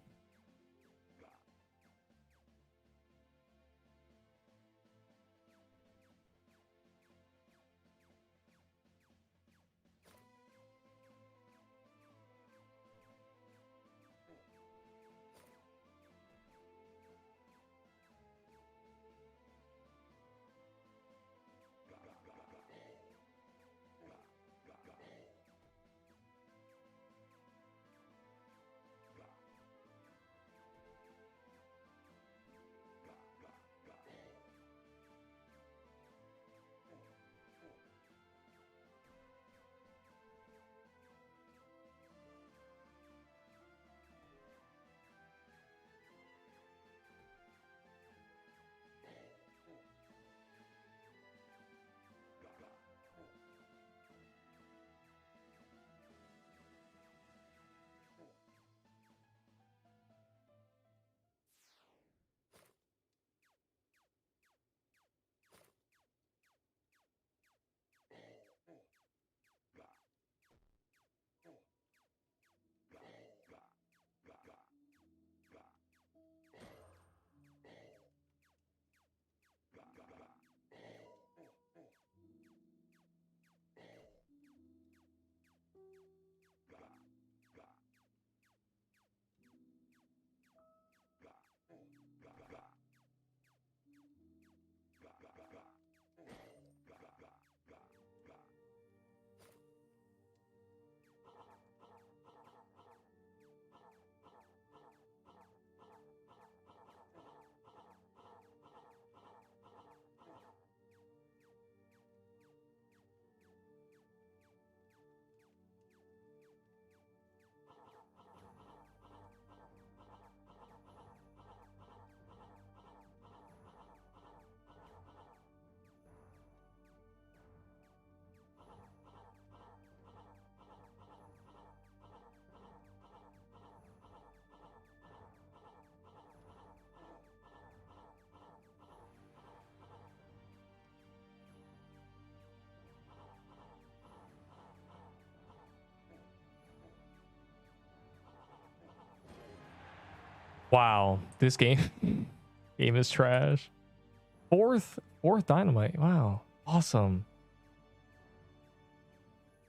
Wow, this game is trash. Fourth dynamite. Wow, awesome.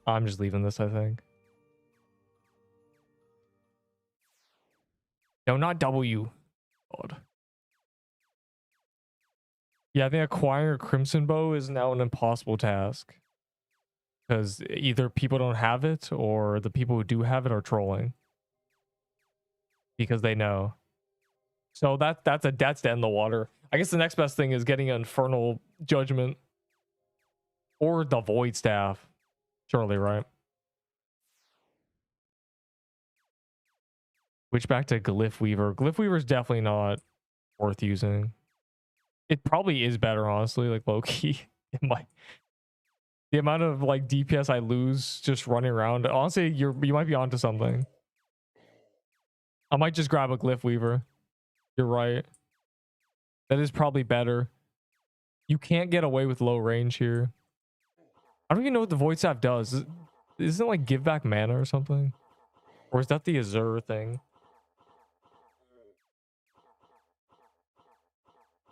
I'm just leaving this, I think. No, not W. God. Yeah, I think acquiring a Crimson Bow is now an impossible task. Because either people don't have it or the people who do have it are trolling. Because they know. So that's dead in the water. I guess the next best thing is getting an Infernal Judgment. Or the Void Staff. Surely, right? Switch back to Glyph Weaver. Glyph Weaver is definitely not worth using. It probably is better, honestly, like low-key. It might. The amount of like DPS I lose just running around. Honestly, you might be onto something. I might just grab a Glyph Weaver. You're right. That is probably better. You can't get away with low range here. I don't even know what the Void Staff does. Isn't it like give back mana or something? Or is that the Azure thing?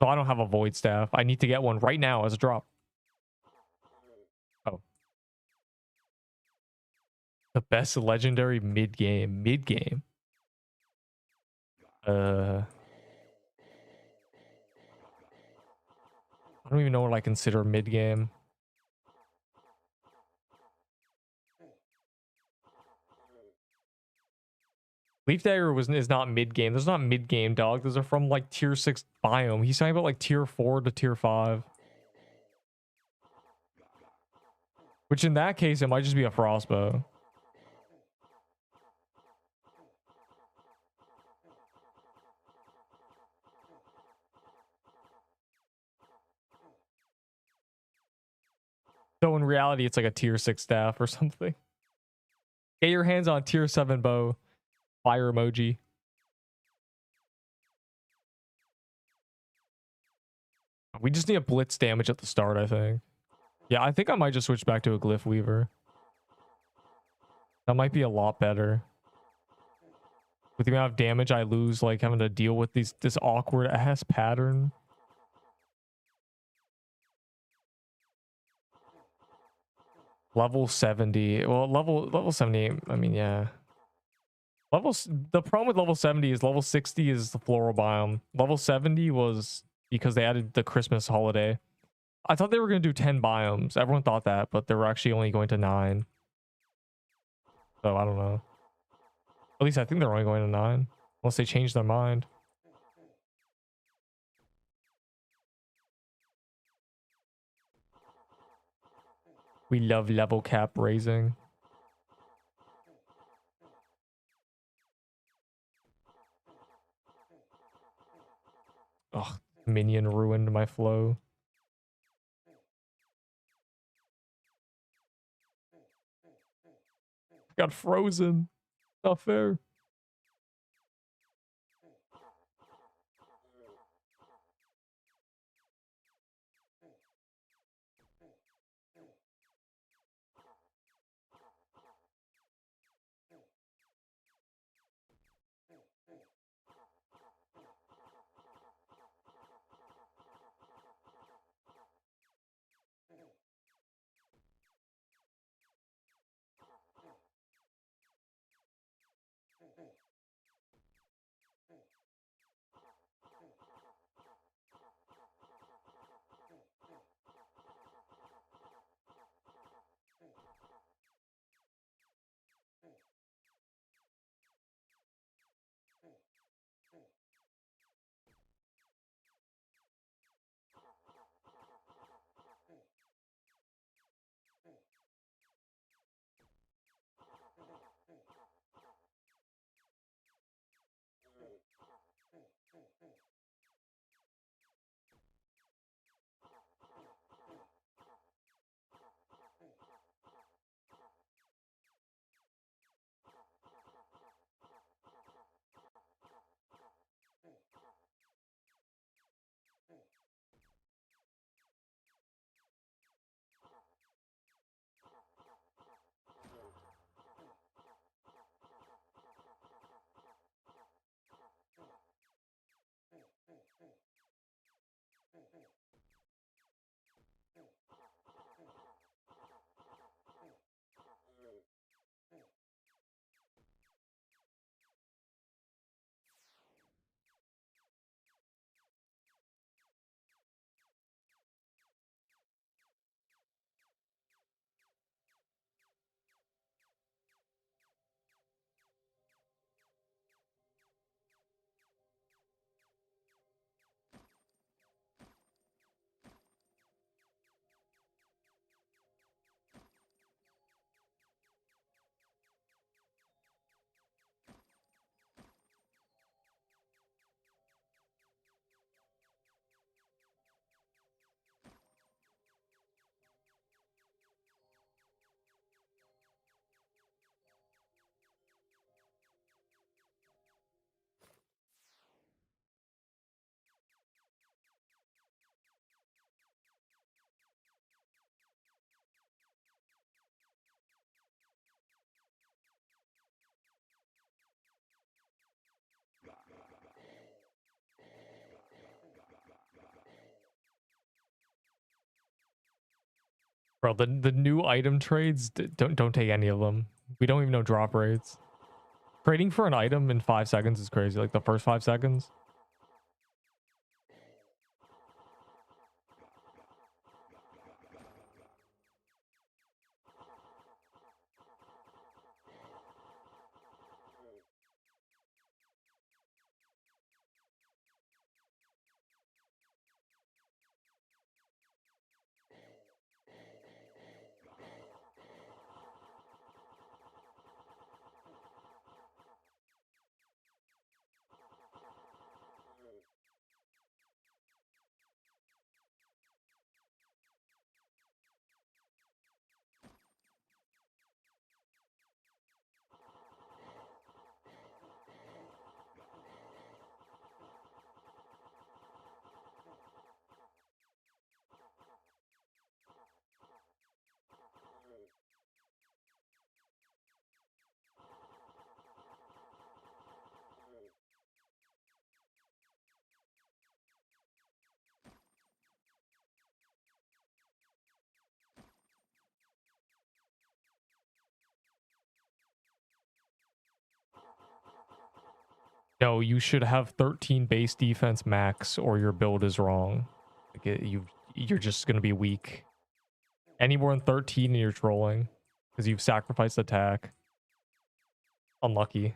So I don't have a Void Staff. I need to get one right now as a drop. Oh. The best legendary mid-game. Mid-game? I don't even know what I consider mid-game. Leaf Dagger is not mid-game. Those are not mid-game, dog. Those are from like tier 6 biome. He's talking about like tier 4 to tier 5. Which in that case, it might just be a Frostbow. So in reality, it's like a tier 6 staff or something. Get your hands on tier 7 bow. Fire emoji. We just need a blitz damage at the start, I think. Yeah, I think I might just switch back to a Glyph Weaver. That might be a lot better. With the amount of damage I lose, like having to deal with this awkward ass pattern. Level 70. Well, level 78. I mean, yeah. The problem with level 70 is level 60 is the floral biome. Level 70 was because they added the Christmas holiday. I thought they were going to do 10 biomes. Everyone thought that, but they were actually only going to 9. So I don't know. At least I think they're only going to 9. Unless they change their mind. We love level cap raising. Ugh, minion ruined my flow. Got frozen. Not fair. Bro, the new item trades, don't take any of them. We don't even know drop rates. Trading for an item in 5 seconds is crazy. Like the first 5 seconds. No, you should have 13 base defense max or your build is wrong. Like you're just going to be weak. Any more than 13 and you're trolling because you've sacrificed attack. Unlucky.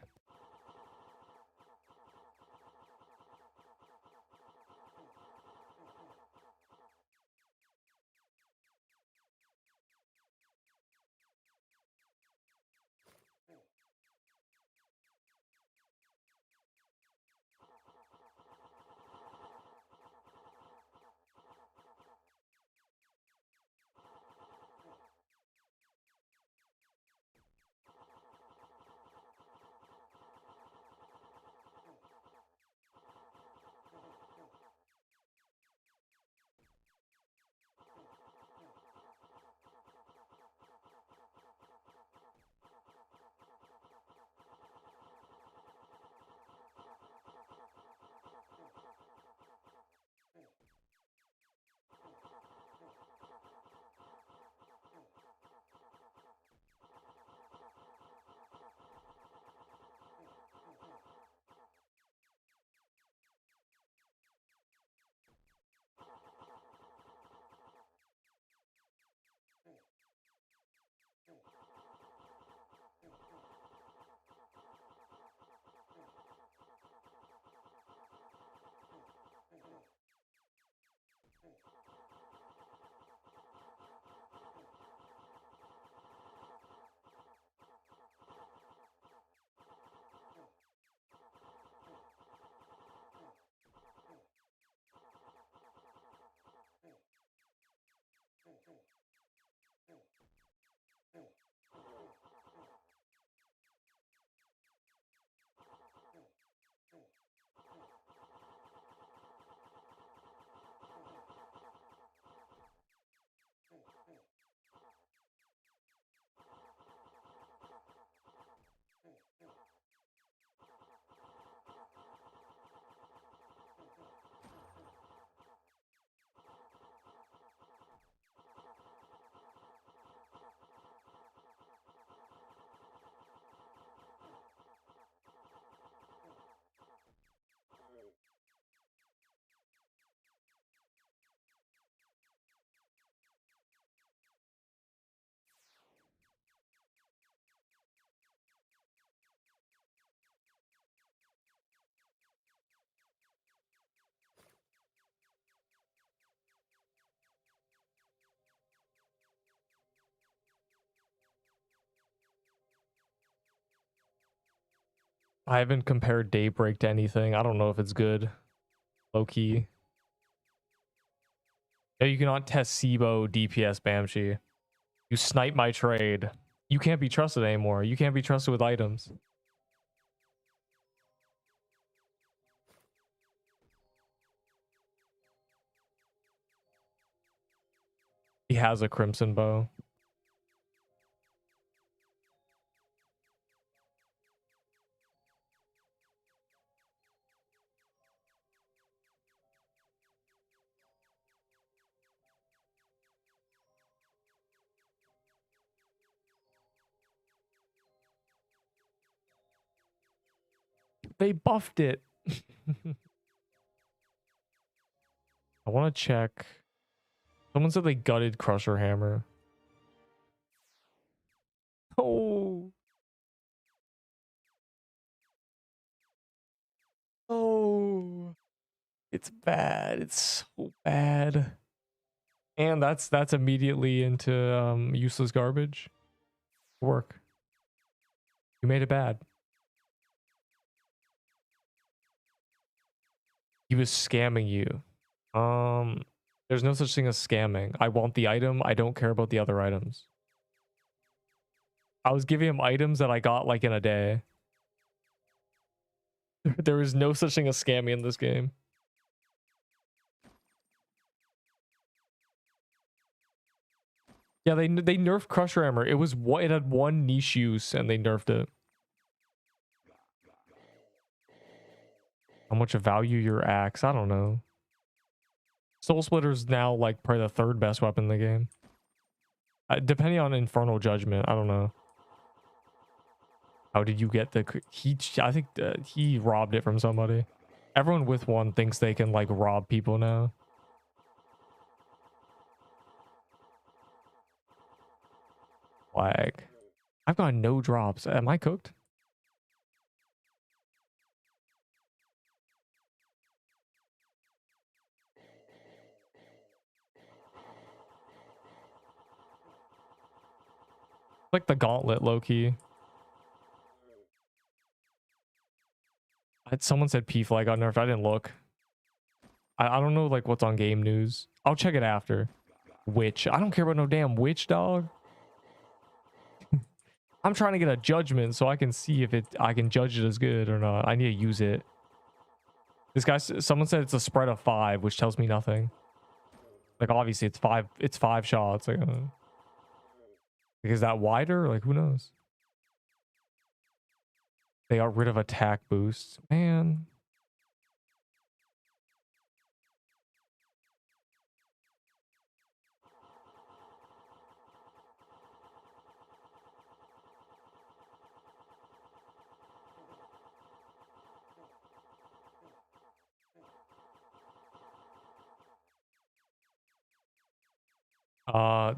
I haven't compared Daybreak to anything. I don't know if it's good. Low key. No, you cannot test SIBO DPS Banshee. You snipe my trade. You can't be trusted anymore. You can't be trusted with items. He has a Crimson Bow. They buffed it. I want to check. Someone said they gutted Crusher Hammer. Oh. Oh. It's bad. It's so bad. And that's immediately into useless garbage. Work. You made it bad. He was scamming you. There's no such thing as scamming. I want the item. I don't care about the other items. I was giving him items that I got like in a day. There is no such thing as scamming in this game. Yeah, they nerfed Crusher Hammer. It was what it had one niche use and they nerfed it. How much value your axe? I don't know. Soul Splitter's now like probably the third best weapon in the game. Depending on Infernal Judgment, I don't know. How did you get the... I think he robbed it from somebody. Everyone with one thinks they can like rob people now. Flag. I've got no drops. Am I cooked? Like the Gauntlet, low-key. Someone said P flag got nerfed. I didn't look. I don't know like what's on game news. I'll check it after. Witch. I don't care about no damn witch, dog. I'm trying to get a judgment so I can see if I can judge it as good or not. I need to use it. This guy, someone said it's a spread of 5, which tells me nothing. Like obviously it's 5 shots. Like, is that wider? Like who knows? They got rid of attack boosts. Man.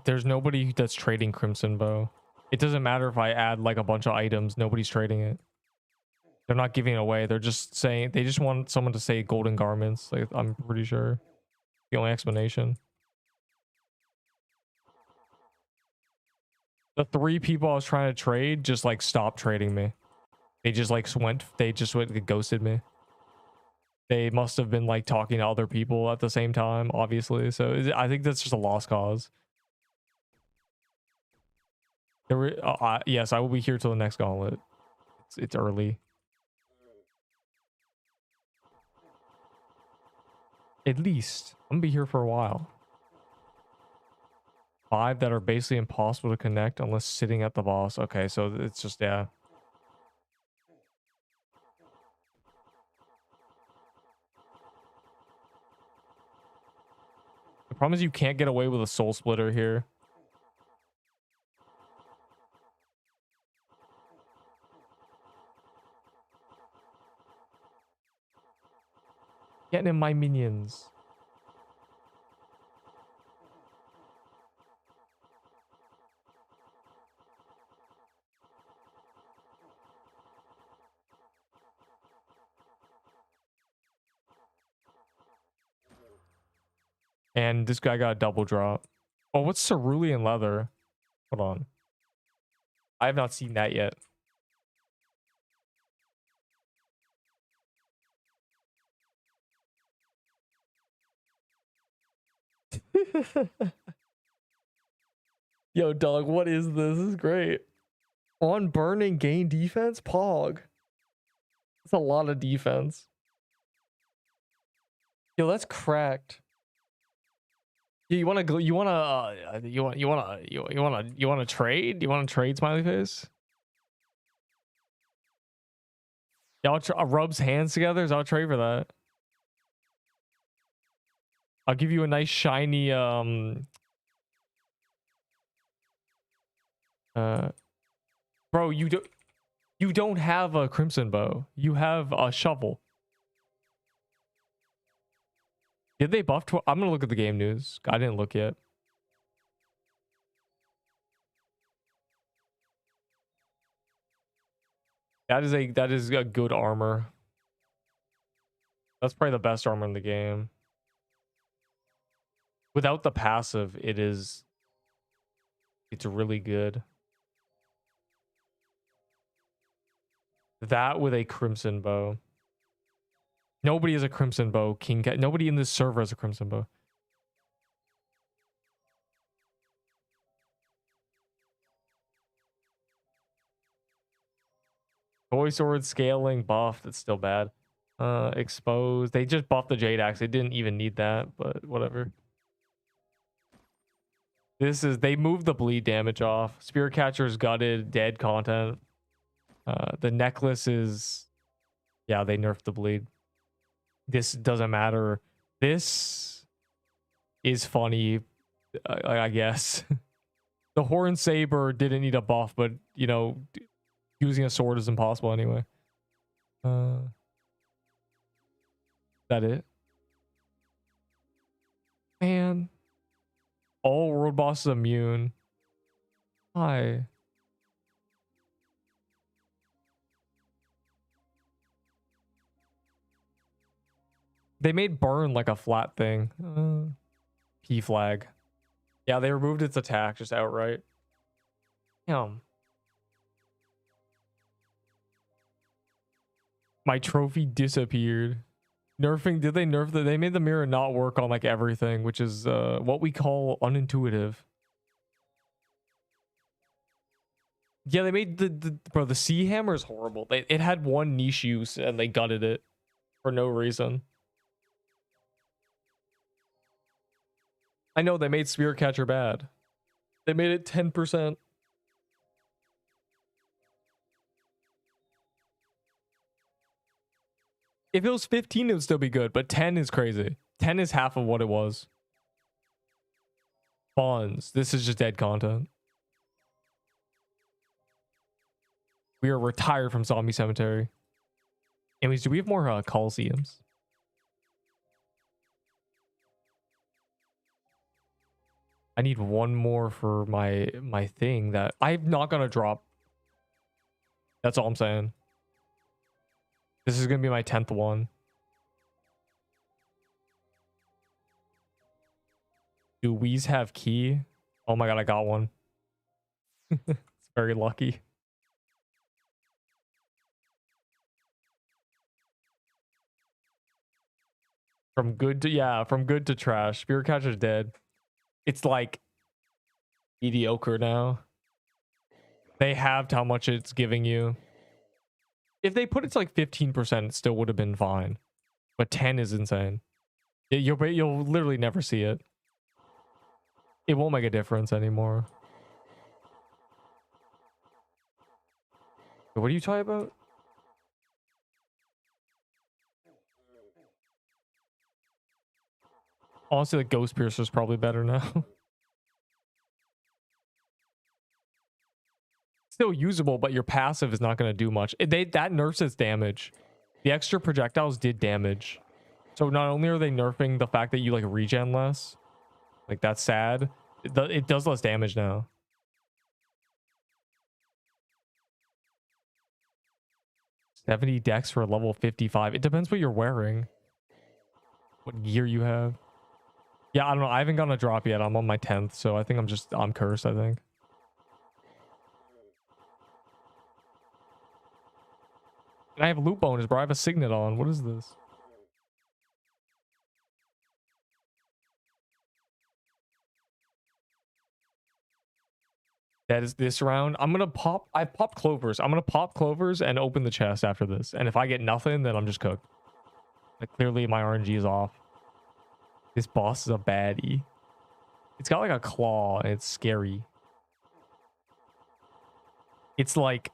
There's nobody that's trading Crimson Bow. It doesn't matter if I add like a bunch of items. Nobody's trading it. They're not giving it away. They're just saying they just want someone to say golden garments. Like I'm pretty sure the only explanation. The 3 people I was trying to trade just like stopped trading me. They just went ghosted me. They must have been like talking to other people at the same time, obviously. So I think that's just a lost cause. Yes, I will be here till the next Gauntlet. It's early. At least I'm gonna be here for a while. 5 that are basically impossible to connect unless sitting at the boss. Okay, so it's just, yeah. The problem is you can't get away with a soul splitter here. Getting in my minions. And this guy got a double drop. Oh, what's cerulean leather? Hold on. I have not seen that yet. Yo, dog, what is this? This is great. On burning, gain defense? Pog. That's a lot of defense. Yo, that's cracked. You want to trade? You want to trade, smiley face? Y'all rubs hands together, so I'll trade for that. I'll give you a nice shiny bro, you do You don't have a crimson bow. You have a shovel. Did they buff? I'm gonna look at the game news. I didn't look yet. That is a good armor. That's probably the best armor in the game. Without the passive, it's really good. That with a crimson bow. Nobody has a crimson bow. Nobody in this server has a crimson bow. Toy sword scaling buff. That's still bad. Exposed. They just buffed the Jade Axe. They didn't even need that, but whatever. They moved the bleed damage off. Spear catcher's gutted, dead content. The necklace is, yeah, they nerfed the bleed. This doesn't matter. This is funny, I guess. The horn saber didn't need a buff, but you know, using a sword is impossible anyway. That it? Man. All world bosses immune. Hi. They made burn like a flat thing. P flag. Yeah, they removed its attack just outright. Damn. My trophy disappeared. Nerfing, did they nerf They made the mirror not work on like everything, which is what we call unintuitive. Yeah, they made the sea hammer is horrible. It had one niche use and they gutted it for no reason. I know they made spear catcher bad. They made it 10%. If it was 15, it would still be good, but 10 is crazy. 10 is half of what it was. Spawns. This is just dead content. We are retired from Zombie Cemetery. Anyways, do we have more Coliseums? I need one more for my thing that I'm not gonna drop. That's all I'm saying. This is gonna be my 10th one. Do Weez have key? Oh my god, I got one. It's very lucky. From good to trash. Spear catcher's dead. It's like mediocre now. They halved how much it's giving you. If they put it to like 15%, it still would have been fine. But 10 is insane. You'll literally never see it. It won't make a difference anymore. What are you talking about? Honestly, like Ghost Piercer is probably better now. Still usable, but your passive is not going to do much. That nerfs its damage. The extra projectiles did damage. So not only are they nerfing the fact that you like regen less, like that's sad. It does less damage now. $70 dex for a level 55. It depends what you're wearing. What gear you have. Yeah, I don't know. I haven't gotten a drop yet. I'm on my 10th, so I think I'm cursed, I think. And I have loot bonus, bro. I have a signet on. What is this? That is this round. I popped clovers. I'm gonna pop clovers and open the chest after this. And if I get nothing, then I'm just cooked. Like clearly my RNG is off. This boss is a baddie. It's got like a claw and it's scary. It's like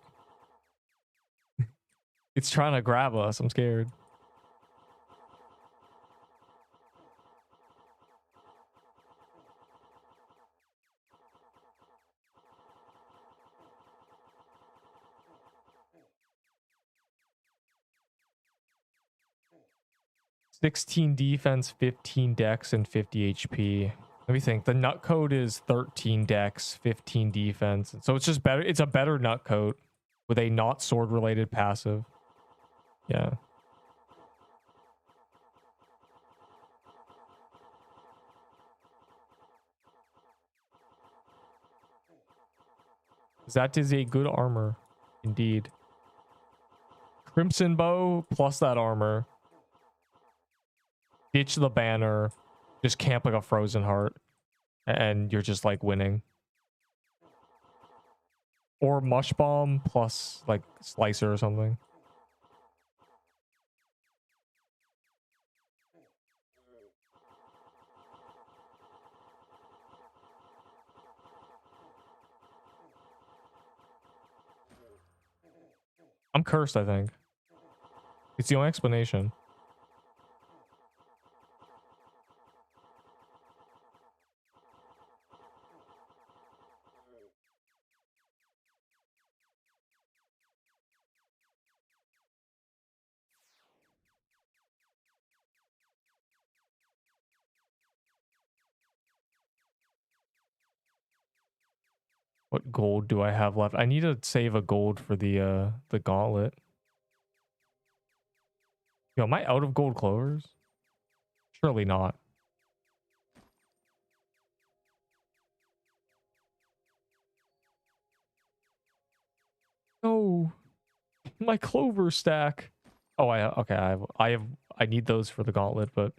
it's trying to grab us. I'm scared. 16 defense, 15 dex, and 50 HP. Let me think. The nut code is 13 dex, 15 defense. So it's just better. It's a better nut code with a not sword related passive. Yeah. That is a good armor. Indeed. Crimson bow plus that armor. Ditch the banner. Just camp like a frozen heart. And you're just like winning. Or mush bomb plus like slicer or something. I'm cursed, I think. It's the only explanation. What gold do I have left? I need to save a gold for the gauntlet. Yo, am I out of gold clovers? Surely not. No, my clover stack. Oh, okay. I need those for the gauntlet, but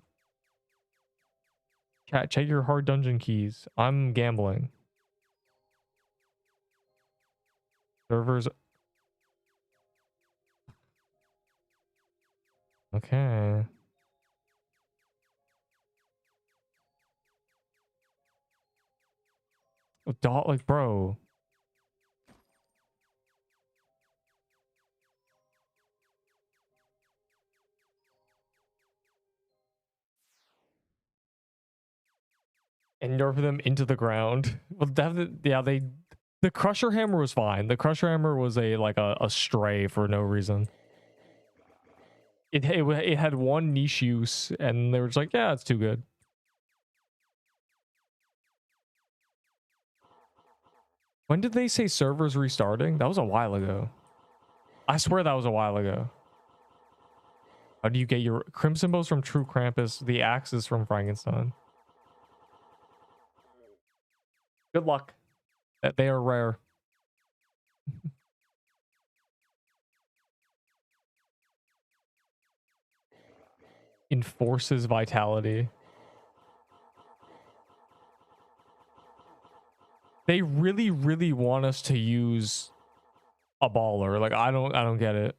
chat, check your hard dungeon keys. I'm gambling. Servers. Okay. Oh, dot like bro. And nerf them into the ground. Well, yeah, the crusher hammer was fine. The crusher hammer was a stray for no reason. It had one niche use, and they were just like, yeah, it's too good. When did they say servers restarting? That was a while ago. I swear that was a while ago. How do you get your crimson bows from True Krampus? The axe is from Frankenstein. Good luck. That they are rare. Enforces vitality. They really, really want us to use a baller. Like I don't get it.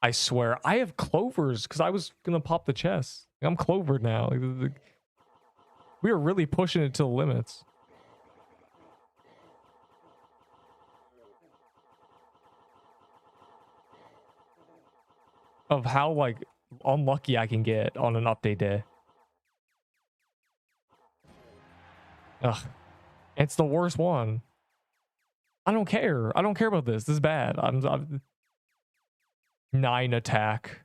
I swear, I have clovers because I was gonna pop the chest. I'm clovered now. We are really pushing it to the limits. Of how like unlucky I can get on an update day. Ugh. It's the worst one. I don't care. I don't care about this. This is bad. I'm 9 attack.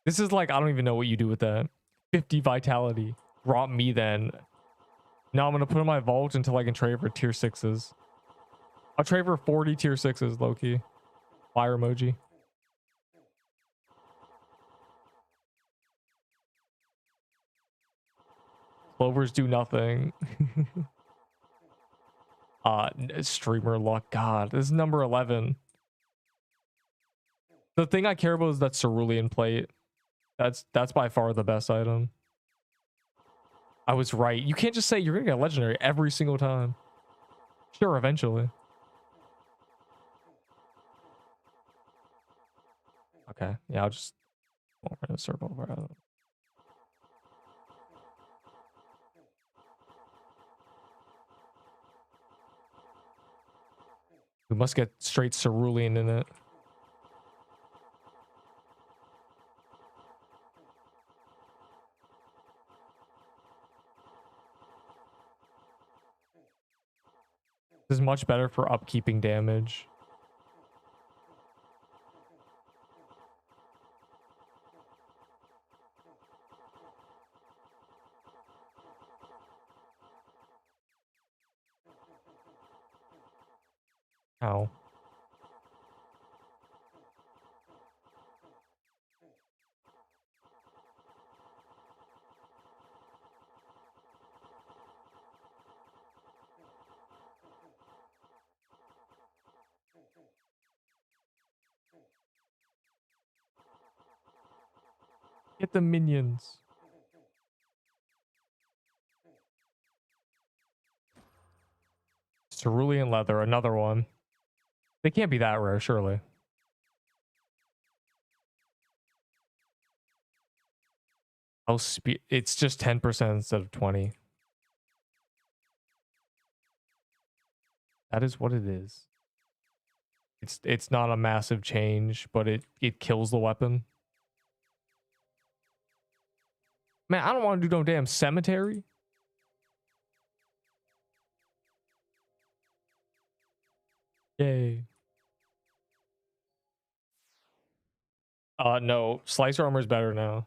This is like, I don't even know what you do with that. 50 vitality. Drop me then. Now I'm going to put in my vault until I can trade for tier 6s. I'll trade for 40 tier 6s, low-key. Fire emoji. Clovers do nothing. Streamer luck. God, this is number 11. The thing I care about is that cerulean plate. That's by far the best item. I was right. You can't just say you're gonna get legendary every single time. Sure, eventually. Okay, yeah, I'll just go around a circle around. We must get straight cerulean in it. This is much better for upkeeping damage. How? Get the minions. Cerulean leather, another one. They can't be that rare, surely. Oh, it's just 10% instead of 20. That is what it is. It's not a massive change, but it kills the weapon. Man, I don't want to do no damn cemetery. Yay. No, slicer armor is better now.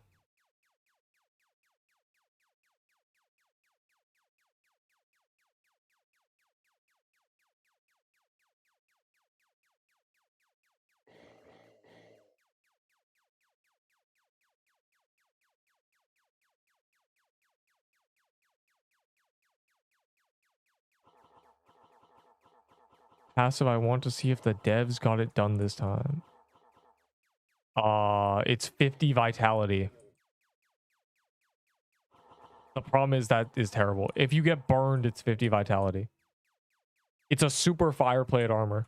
Passive, I want to see if the devs got it done this time. It's 50 vitality. The problem is that is terrible. If you get burned, it's 50 vitality. It's a super fire plate armor.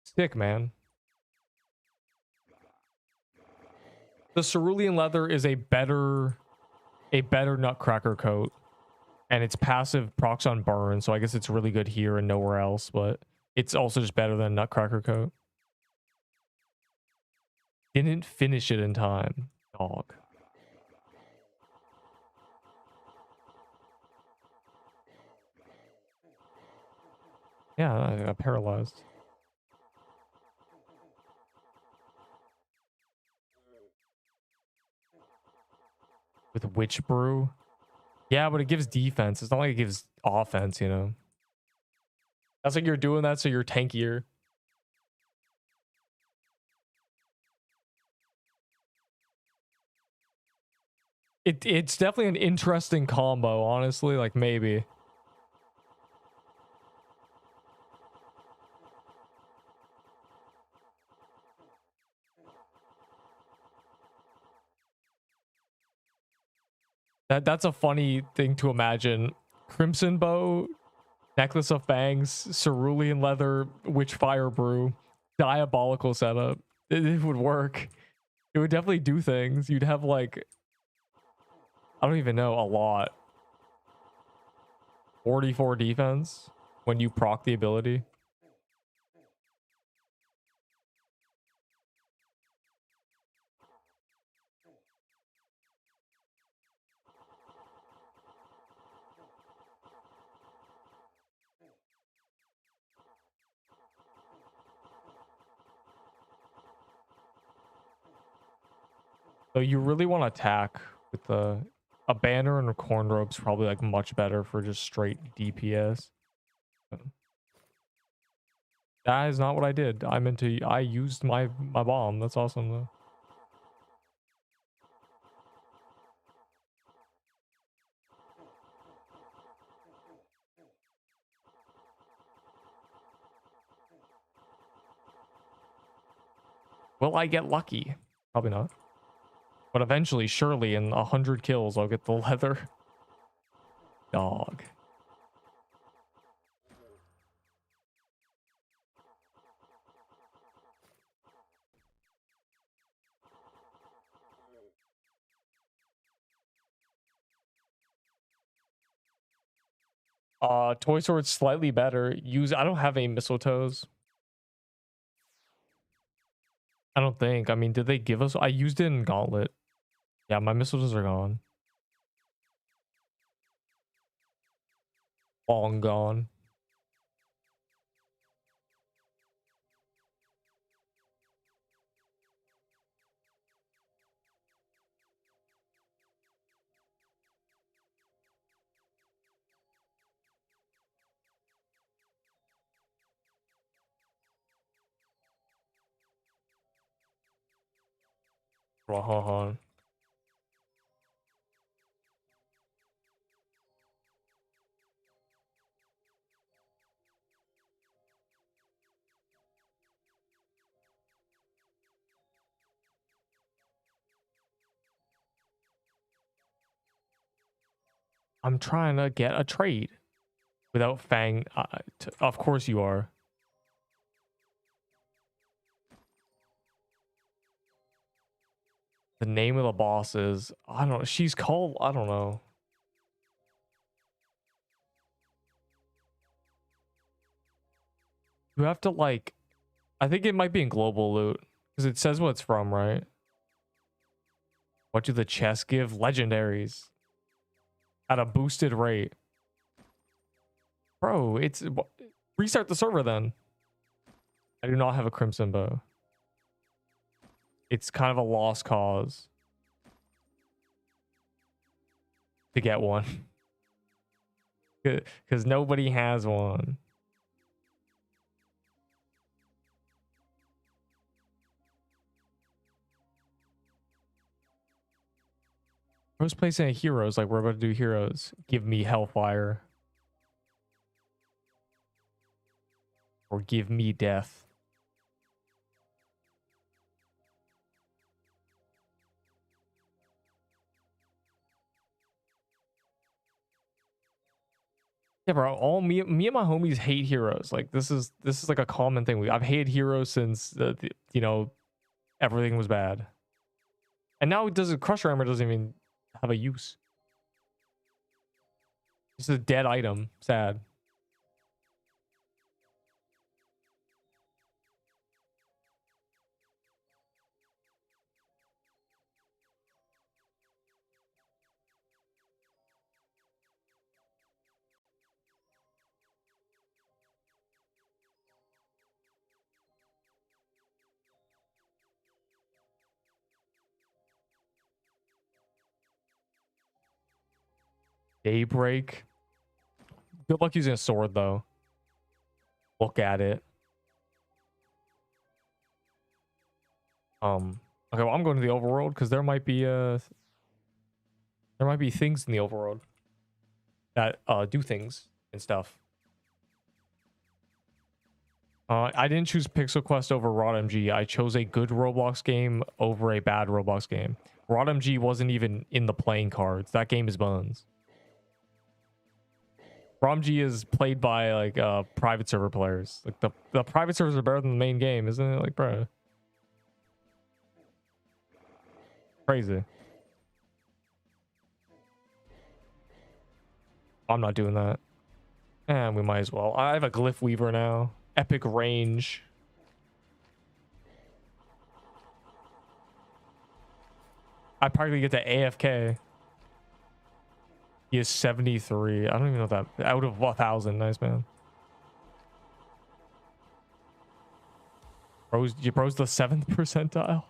Sick, man. The cerulean leather is a better nutcracker coat. And its passive procs on burn, so I guess it's really good here and nowhere else, but it's also just better than nutcracker coat. Didn't finish it in time. Dog. Yeah, I got paralyzed. With Witch Brew? Yeah, but it gives defense. It's not like it gives offense, you know? That's like you're doing that so you're tankier. It's definitely an interesting combo, honestly. Like, maybe. That's a funny thing to imagine. Crimson Bow, Necklace of Fangs, Cerulean Leather, Witchfire Brew, diabolical setup. It would work. It would definitely do things. You'd have like, I don't even know, a lot. 44 defense when you proc the ability. So you really want to attack with a banner and a corn rope's probably like much better for just straight DPS. That is not what I did. I used my bomb. That's awesome though. Will I get lucky? Probably not. But eventually, surely in 100 kills, I'll get the leather. Dog. Toy Sword's slightly better. I don't have any mistletoes. I don't think. I mean, did they give us? I used it in Gauntlet. Yeah, my mistletoes are gone. Long gone. Hold. I'm trying to get a trade without Fang. Of course you are. The name of the boss is, I don't know. She's called, I don't know. You have to like, I think it might be in global loot because it says what it's from, right? What do the chests give? Legendaries at a boosted rate. Bro, it's restart the server then. I do not have a crimson bow. It's kind of a lost cause to get one because nobody has one. First place in heroes, like we're about to do heroes. Give me hellfire. Or give me death. Yeah, bro. All me and my homies hate heroes. Like this is like a common thing. I've hated heroes since you know, everything was bad. And now crusher armor doesn't even have a use. It's a dead item. Sad. Daybreak. Good luck using a sword though. Look at it. Okay, well, I'm going to the overworld because there might be things in the overworld that do things and stuff. I didn't choose Pixel Quest over RodMG. I chose a good Roblox game over a bad Roblox game. RodMG wasn't even in the playing cards. That game is bones. RodMG is played by like private server players. Like the private servers are better than the main game, isn't it? Like, bro. Crazy. I'm not doing that. And we might as well. I have a Glyph Weaver now. Epic range. I practically get to AFK. He is 73. I don't even know that. Out of 1,000. Nice, man. Bro's the 7th percentile.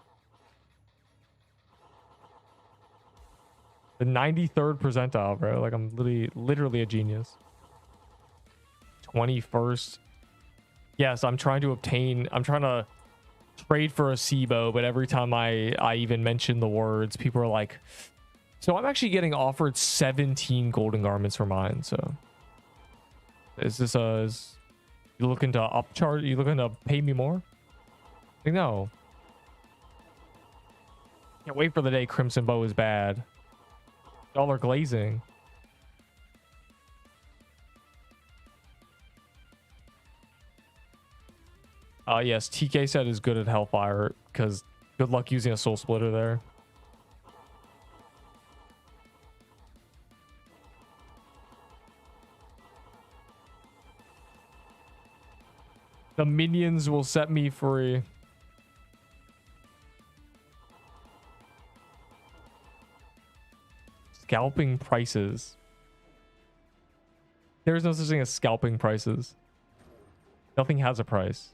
The 93rd percentile, bro. Like, I'm literally a genius. 21st. Yes, I'm trying to trade for a SIBO, but every time I even mention the words, people are like, so I'm actually getting offered 17 golden garments for mine. So is this you looking to upcharge? You looking to pay me more? Like, no. Can't wait for the day Crimson Bow is bad. Y'all are glazing. Yes, TK said is good at Hellfire because good luck using a Soul Splitter there. The minions will set me free. Scalping prices. There's no such thing as scalping prices. Nothing has a price.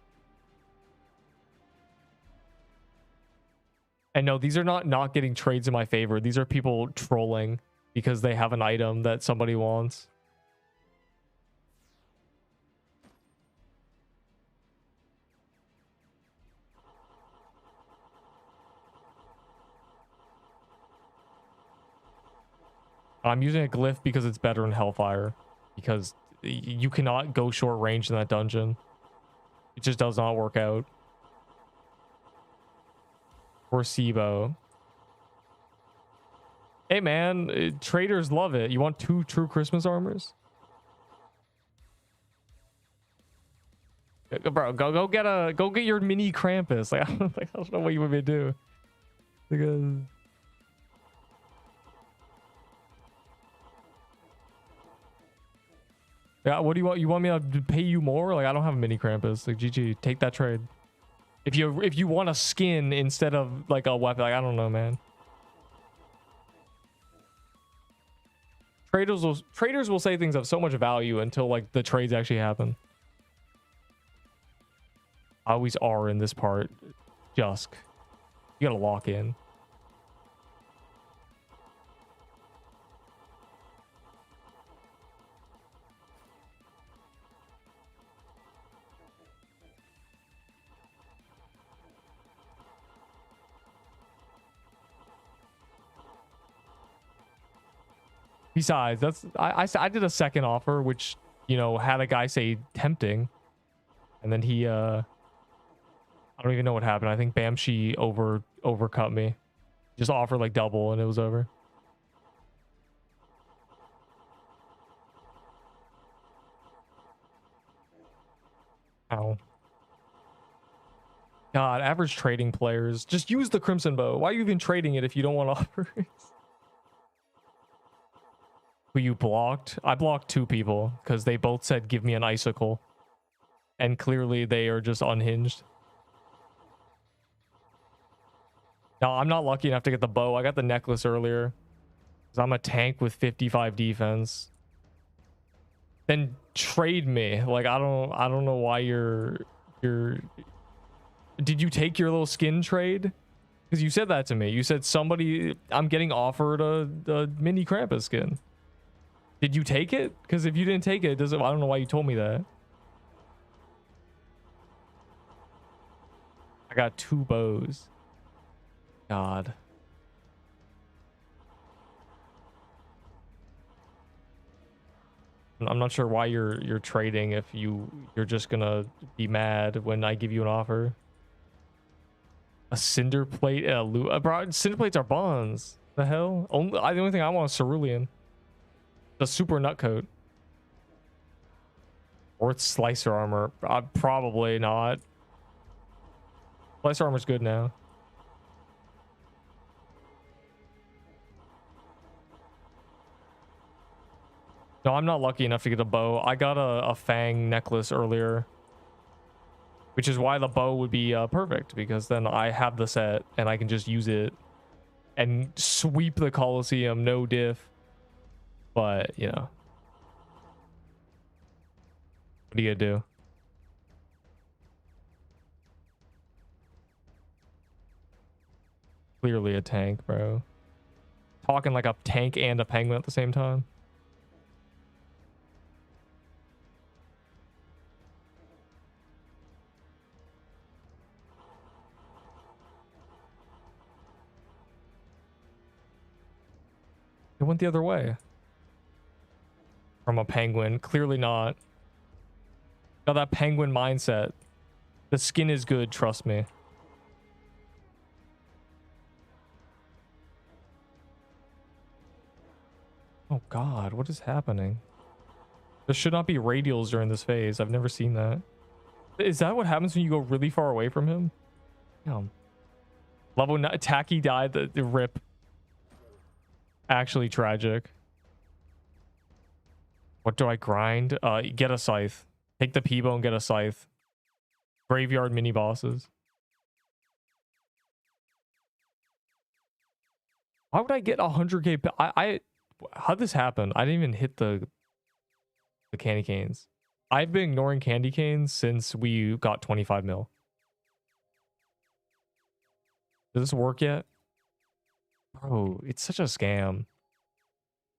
And no, these are not getting trades in my favor. These are people trolling because they have an item that somebody wants. I'm using a glyph because it's better in Hellfire. Because you cannot go short range in that dungeon. It just does not work out. Or Sibo. Hey man, traders love it. You want 2 true Christmas armors? Bro, go get your mini Krampus. Like I don't know what you want me to do. Because yeah, what do you want? You want me to pay you more? Like I don't have a mini Krampus. Like GG, take that trade. If you want a skin instead of like a weapon, like I don't know, man. Traders will say things of so much value until like the trades actually happen. I always are in this part. Jusk. You gotta lock in. Besides, that's I did a second offer, which, you know, had a guy say tempting, and then he I don't even know what happened. I think Bamshi overcut me. Just offered like double, and it was over. Ow. God, average trading players just use the Crimson Bow. Why are you even trading it if you don't want offers? Who you blocked? I blocked 2 people because they both said give me an icicle, and clearly they are just unhinged. No, I'm not lucky enough to get the bow. I got the necklace earlier because I'm a tank with 55 defense. Then trade me. Like I don't know why you're did you take your little skin trade? Because you said that to me. You said I'm getting offered a mini Krampus skin. Did you take it? Because if you didn't take it, I don't know why you told me that. I got 2 bows. God. I'm not sure why you're trading if you're just gonna be mad when I give you an offer. A cinder plate, bro, cinder plates are bonds. The hell? The only thing I want is cerulean. The super nut coat. Or it's slicer armor. Probably not. Slicer armor's good now. No, I'm not lucky enough to get a bow. I got a fang necklace earlier, which is why the bow would be perfect, because then I have the set and I can just use it and sweep the Coliseum, no diff. But, you know, what are you gonna do? Clearly a tank, bro. Talking like a tank and a penguin at the same time. It went the other way. From a penguin. Clearly not. Got that penguin mindset. The skin is good, trust me. Oh god, what is happening? There should not be radials during this phase. I've never seen that. Is that what happens when you go really far away from him? Damn. Level 9, Tacky died, the rip. Actually tragic. What do I grind? Get a scythe. Take the Peebo and get a scythe. Graveyard mini bosses. Why would I get 100k? How'd this happen? I didn't even hit the candy canes. I've been ignoring candy canes since we got 25 mil. Does this work yet? Bro, it's such a scam.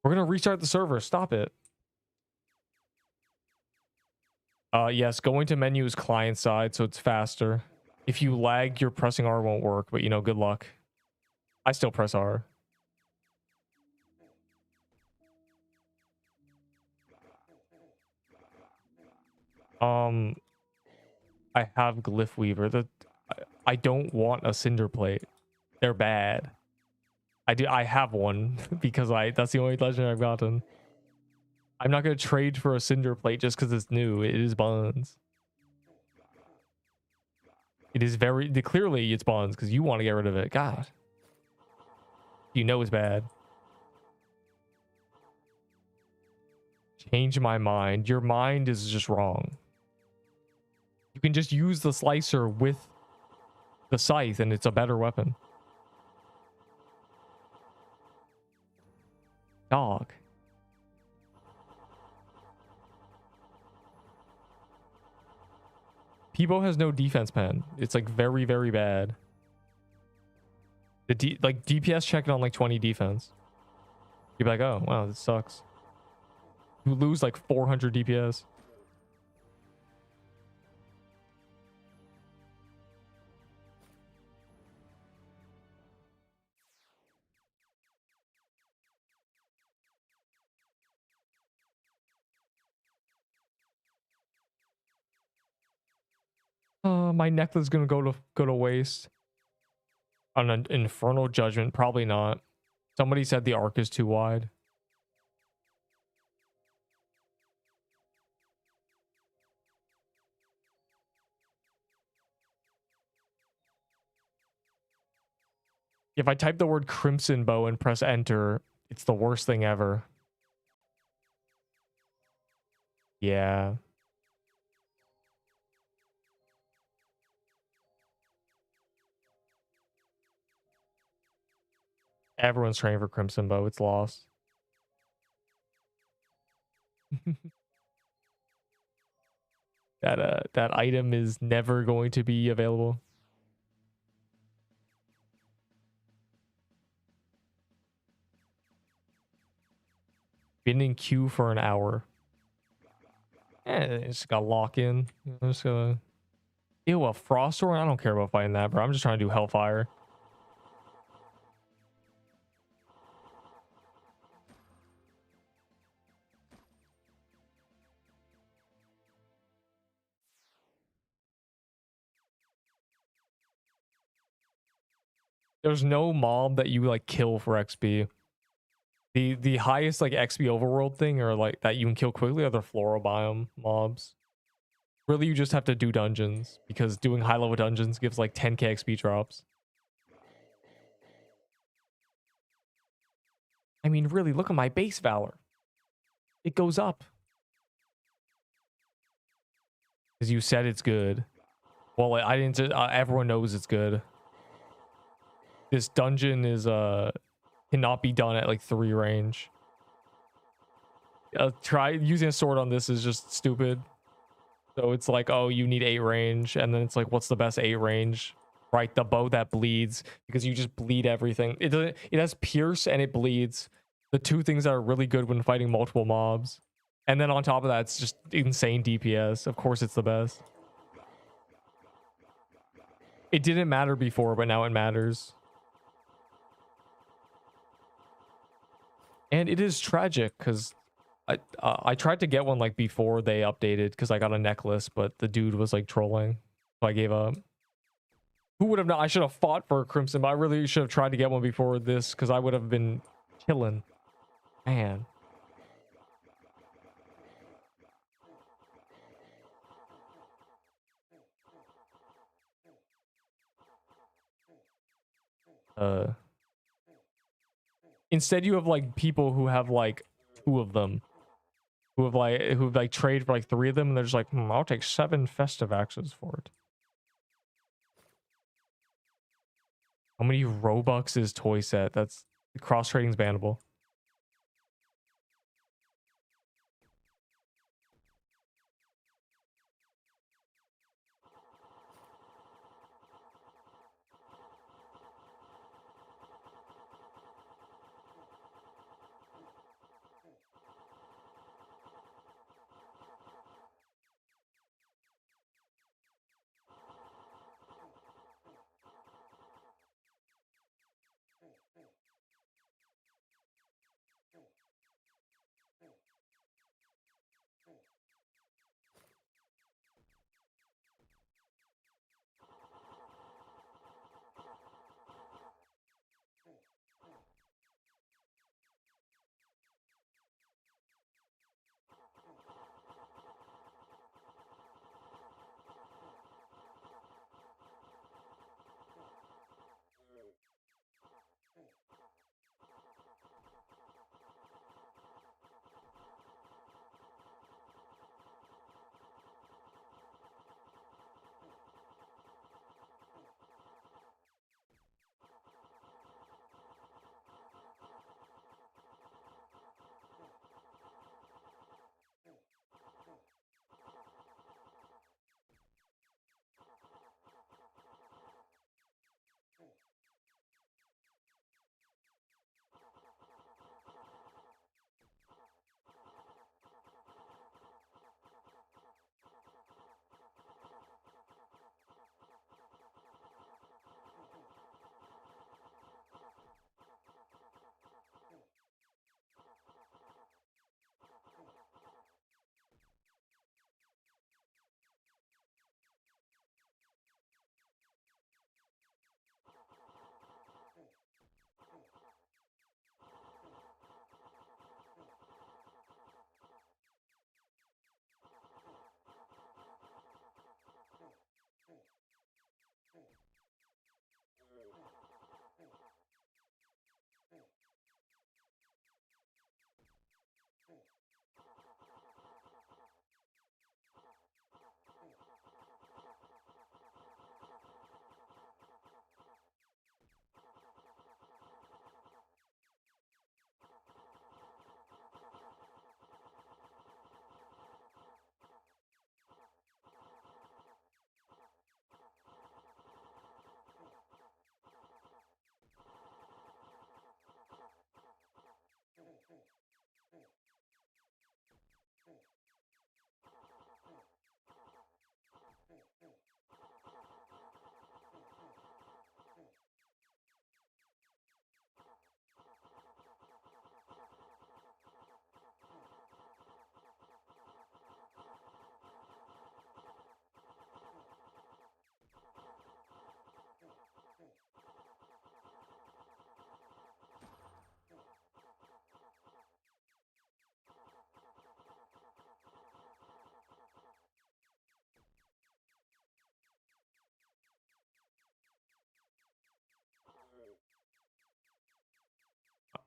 We're gonna restart the server. Stop it. Yes, going to menu is client side, so it's faster. If you lag, your pressing R won't work, but you know, good luck. I still press R. I have Glyph Weaver. I don't want a Cinder Plate. They're bad. I have one because that's the only legend I've gotten. I'm not gonna trade for a Cinder Plate just because it's new. It is Bonds. It is clearly it's Bonds because you want to get rid of it. God. You know it's bad. Change my mind. Your mind is just wrong. You can just use the slicer with the scythe and it's a better weapon. Dog. Peebo has no defense pen. It's like very, very bad. Like DPS check it on like 20 defense. You'd be like, oh wow, this sucks. You lose like 400 DPS. My necklace is gonna go to waste. On an Infernal Judgment, probably not. Somebody said the arc is too wide. If I type the word Crimson Bow and press enter, it's the worst thing ever. Yeah. Everyone's trying for Crimson Bow. It's lost. That item is never going to be available. Been in queue for an hour. Just gotta lock in. I'm just gonna... Ew, a Frost Sword? I don't care about fighting that, bro. I'm just trying to do Hellfire. There's no mob that you like kill for XP. The highest like XP overworld thing or like that you can kill quickly are the floral biome mobs. Really, you just have to do dungeons because doing high level dungeons gives like 10k XP drops. I mean, really, look at my base valor. It goes up. Because you said it's good. Well, I didn't. Everyone knows it's good. This dungeon is cannot be done at like 3 range. Try using a sword on this is just stupid. So it's like, oh, you need 8 range, and then it's like, what's the best 8 range? Right, the bow that bleeds, because you just bleed everything. It has pierce and it bleeds. The two things that are really good when fighting multiple mobs. And then on top of that, it's just insane DPS. Of course, it's the best. It didn't matter before, but now it matters. And it is tragic because I tried to get one like before they updated because I got a necklace, but the dude was like trolling, so I gave up. Who would have not? I should have fought for a Crimson, but I really should have tried to get one before this because I would have been killing. Man. Instead you have like people who have like 2 of them. Who've like traded for like 3 of them, and they're just like, I'll take 7 festive axes for it. How many Robux is toy set? That's cross trading's bannable.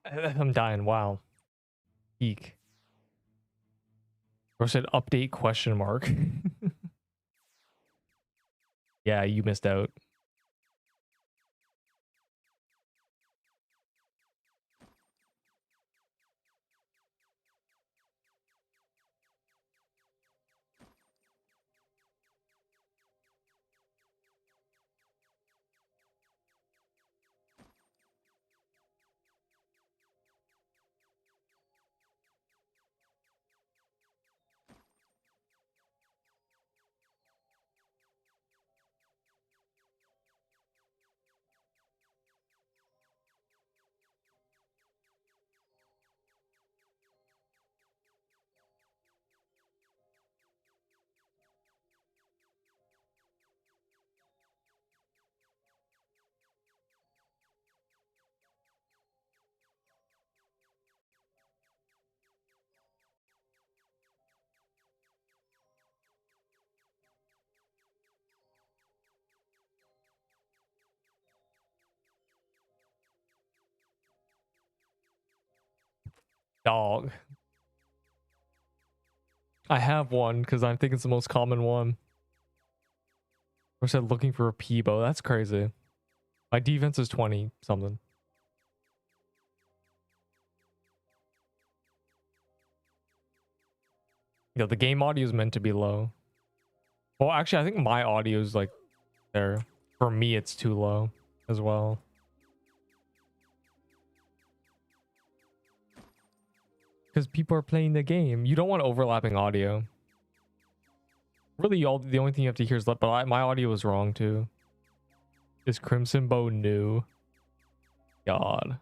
I'm dying. Wow. Eek. Or said update question mark. Yeah, you missed out. Dog. I have one because I think it's the most common one. Or said looking for a Peebo. That's crazy. My defense is 20 something. Yeah, the game audio is meant to be low. Well, actually, I think my audio is like there. For me, it's too low as well. Because people are playing the game. You don't want overlapping audio. Really, the only thing you have to hear is that, but my audio was wrong too. Is Crimson Bow new? God.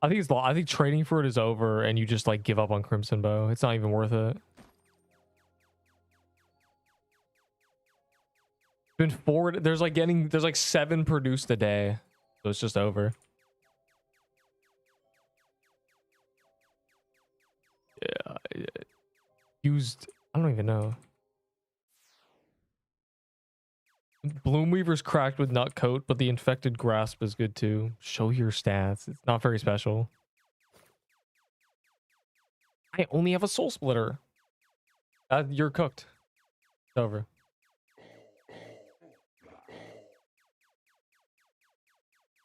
I think trading for it is over and you just like give up on Crimson Bow. It's not even worth it. Been forward. There's like 7 produced a day. So it's just over. Yeah. Used, I don't even know. Bloomweaver's cracked with nut coat, but the infected grasp is good too. Show your stats. It's not very special. I only have a soul splitter. You're cooked. It's over.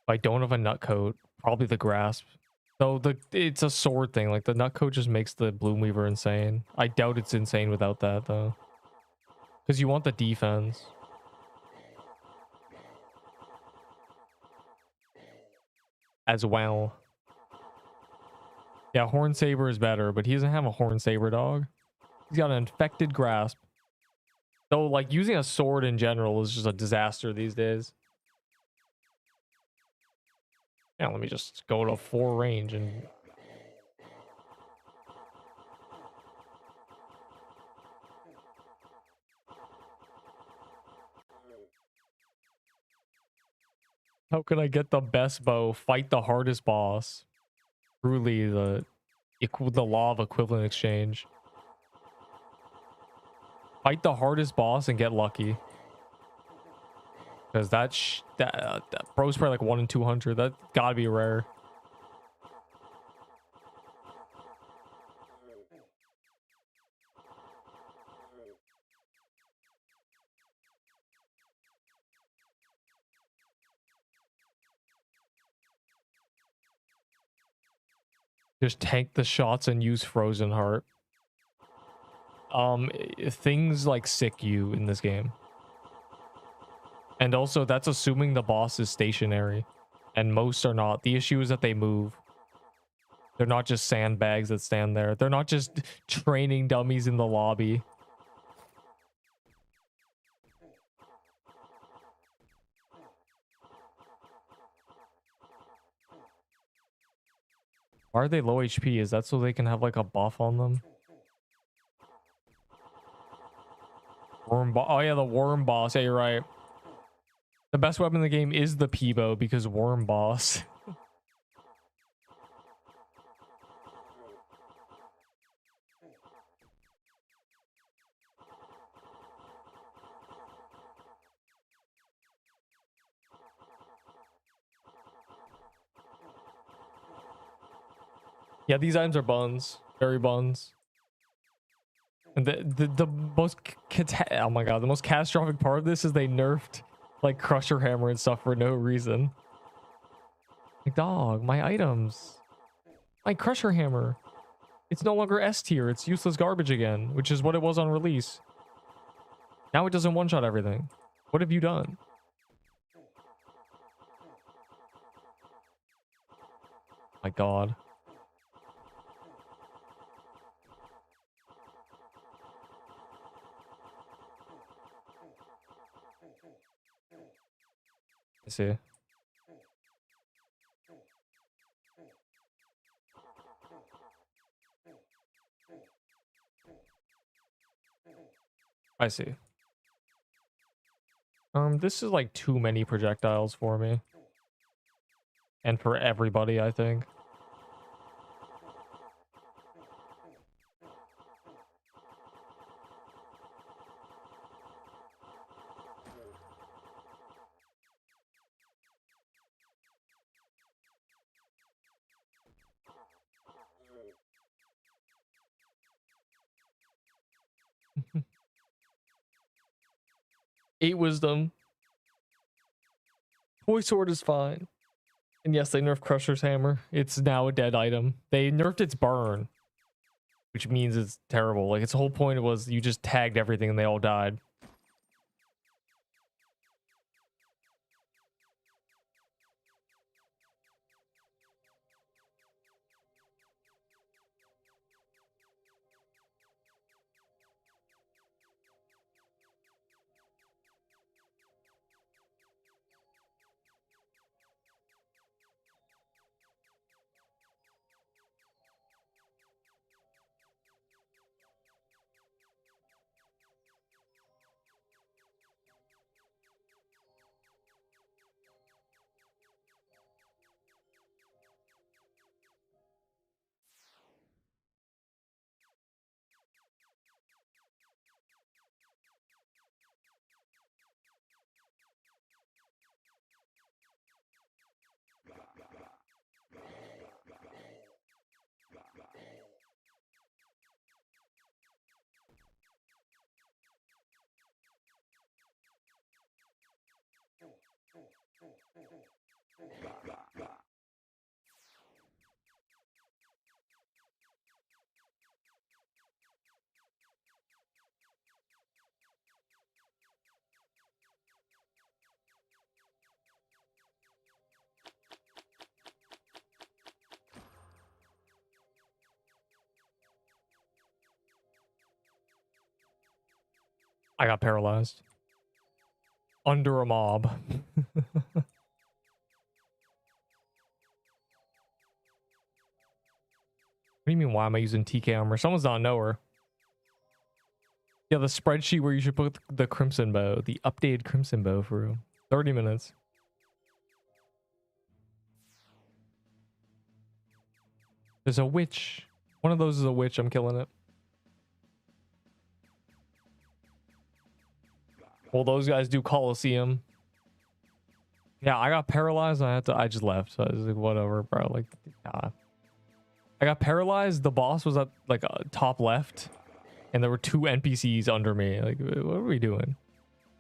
If I don't have a nut coat, probably the grasp. So it's a sword thing. Like the nut coat just makes the Bloomweaver insane. I doubt it's insane without that though. Because you want the defense. As well. Yeah, Horn Saber is better, but he doesn't have a Horn Saber dog. He's got an infected grasp. So like using a sword in general is just a disaster these days. Yeah, let me just go to 4 range and... How can I get the best bow? Fight the hardest boss. Truly the law of equivalent exchange. Fight the hardest boss and get lucky. Because that bro's probably like 1 in 200. That gotta be rare. Just tank the shots and use Frozen Heart. Things like sick you in this game. And also, that's assuming the boss is stationary. And most are not. The issue is that they move. They're not just sandbags that stand there. They're not just training dummies in the lobby. Why are they low HP? Is that so they can have like a buff on them? Oh yeah, the worm boss. Yeah, you're right. The best weapon in the game is the Peebo because worm boss. Yeah, these items are buns. Very buns. And the most oh my god, the most catastrophic part of this is they nerfed like Crusher Hammer and stuff for no reason. Like, dog, my items. My Crusher Hammer. It's no longer S tier. It's useless garbage again, which is what it was on release. Now it doesn't one-shot everything. What have you done? My god. I see. I see. This is like too many projectiles for me. And for everybody, I think. Eight wisdom. Toy sword is fine. And yes, they nerfed Crusher's hammer. It's now a dead item. They nerfed its burn, which means it's terrible. Like, its whole point was you just tagged everything and they all died. I got paralyzed. Under a mob. What do you mean, why am I using TK armor? Someone's not a knower. Yeah, the spreadsheet where you should put the Crimson Bow. The updated Crimson Bow for 30 minutes. There's a witch. One of those is a witch. I'm killing it. Well, those guys do Coliseum. Yeah, I got paralyzed. I just left. So I was like, whatever, bro. Like, nah. I got paralyzed. The boss was at like top left, and there were two NPCs under me. Like, what are we doing?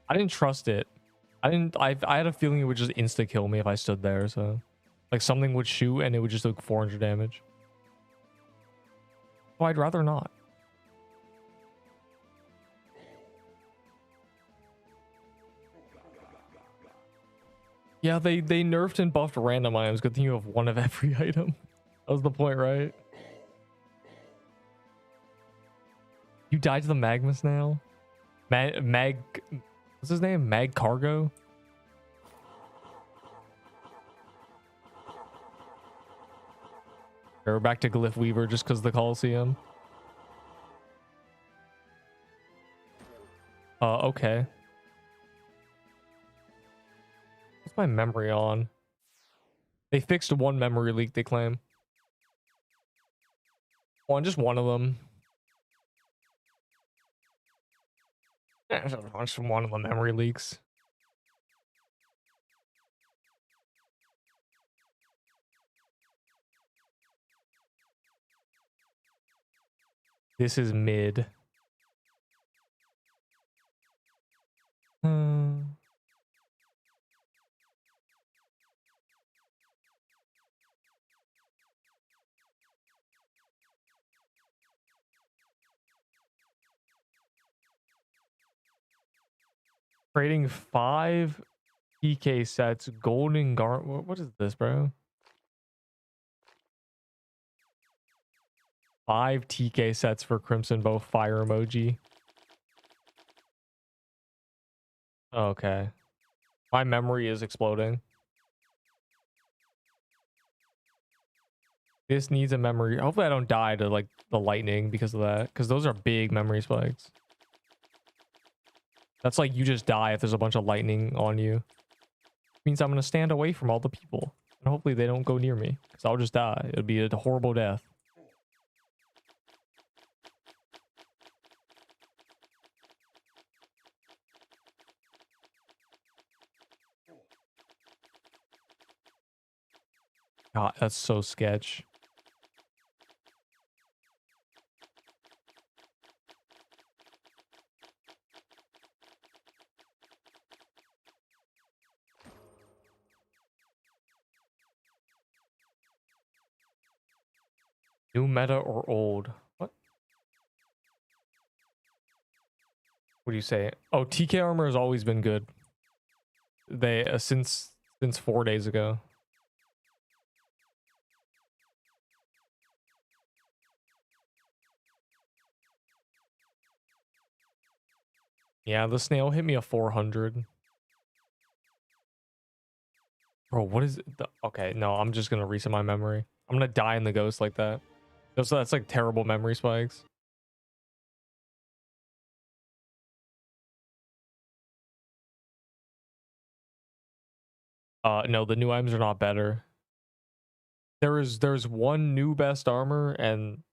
I didn't trust it. I had a feeling it would just insta kill me if I stood there. So, like, something would shoot and it would just do 400 damage. So I'd rather not. Yeah, they nerfed and buffed random items. Good thing you have one of every item. That was the point, right? You died to the magma snail? Mag... What's his name? Mag Cargo? We're back to Glyph Weaver just because of the Coliseum. Okay. What's my memory on? They fixed one memory leak, they claim. Just one of them. Yeah, just one of the memory leaks. This is mid. Trading 5 TK sets, golden Gauntlet. What is this, bro? 5 TK sets for Crimson Bow fire emoji. Okay. My memory is exploding. This needs a memory. Hopefully I don't die to like the lightning because of that. Because those are big memory spikes. That's like you just die if there's a bunch of lightning on you. Means I'm going to stand away from all the people. And hopefully they don't go near me. Because I'll just die. It'll be a horrible death. God, that's so sketch. New meta or old? What? What do you say? Oh, TK armor has always been good. They since 4 days ago. Yeah, the snail hit me a 400. Bro, what is it? Okay, no, I'm just gonna reset my memory. I'm gonna die in the ghost like that. That's like terrible memory spikes. No, the new items are not better. There's one new best armor, and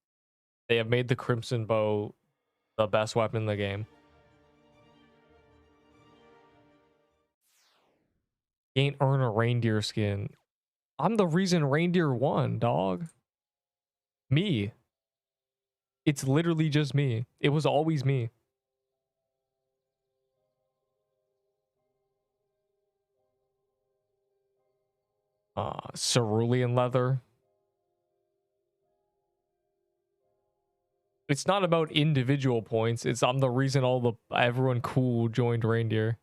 they have made the Crimson Bow the best weapon in the game. Ain't earn a reindeer skin. I'm the reason reindeer won, dog. Me. It's literally just me. It was always me. Cerulean leather. It's not about individual points. It's I'm the reason everyone cool joined reindeer.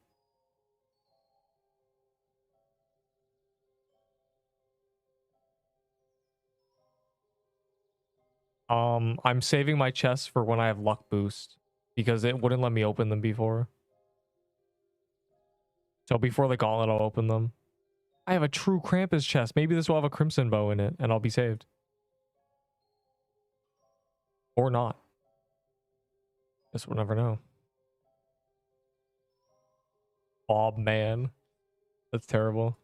I'm saving my chests for when I have luck boost because it wouldn't let me open them before. So before the gauntlet, I'll open them. I have a true Krampus chest. Maybe this will have a Crimson Bow in it and I'll be saved. Or not. Guess we'll never know. Bob man. That's terrible.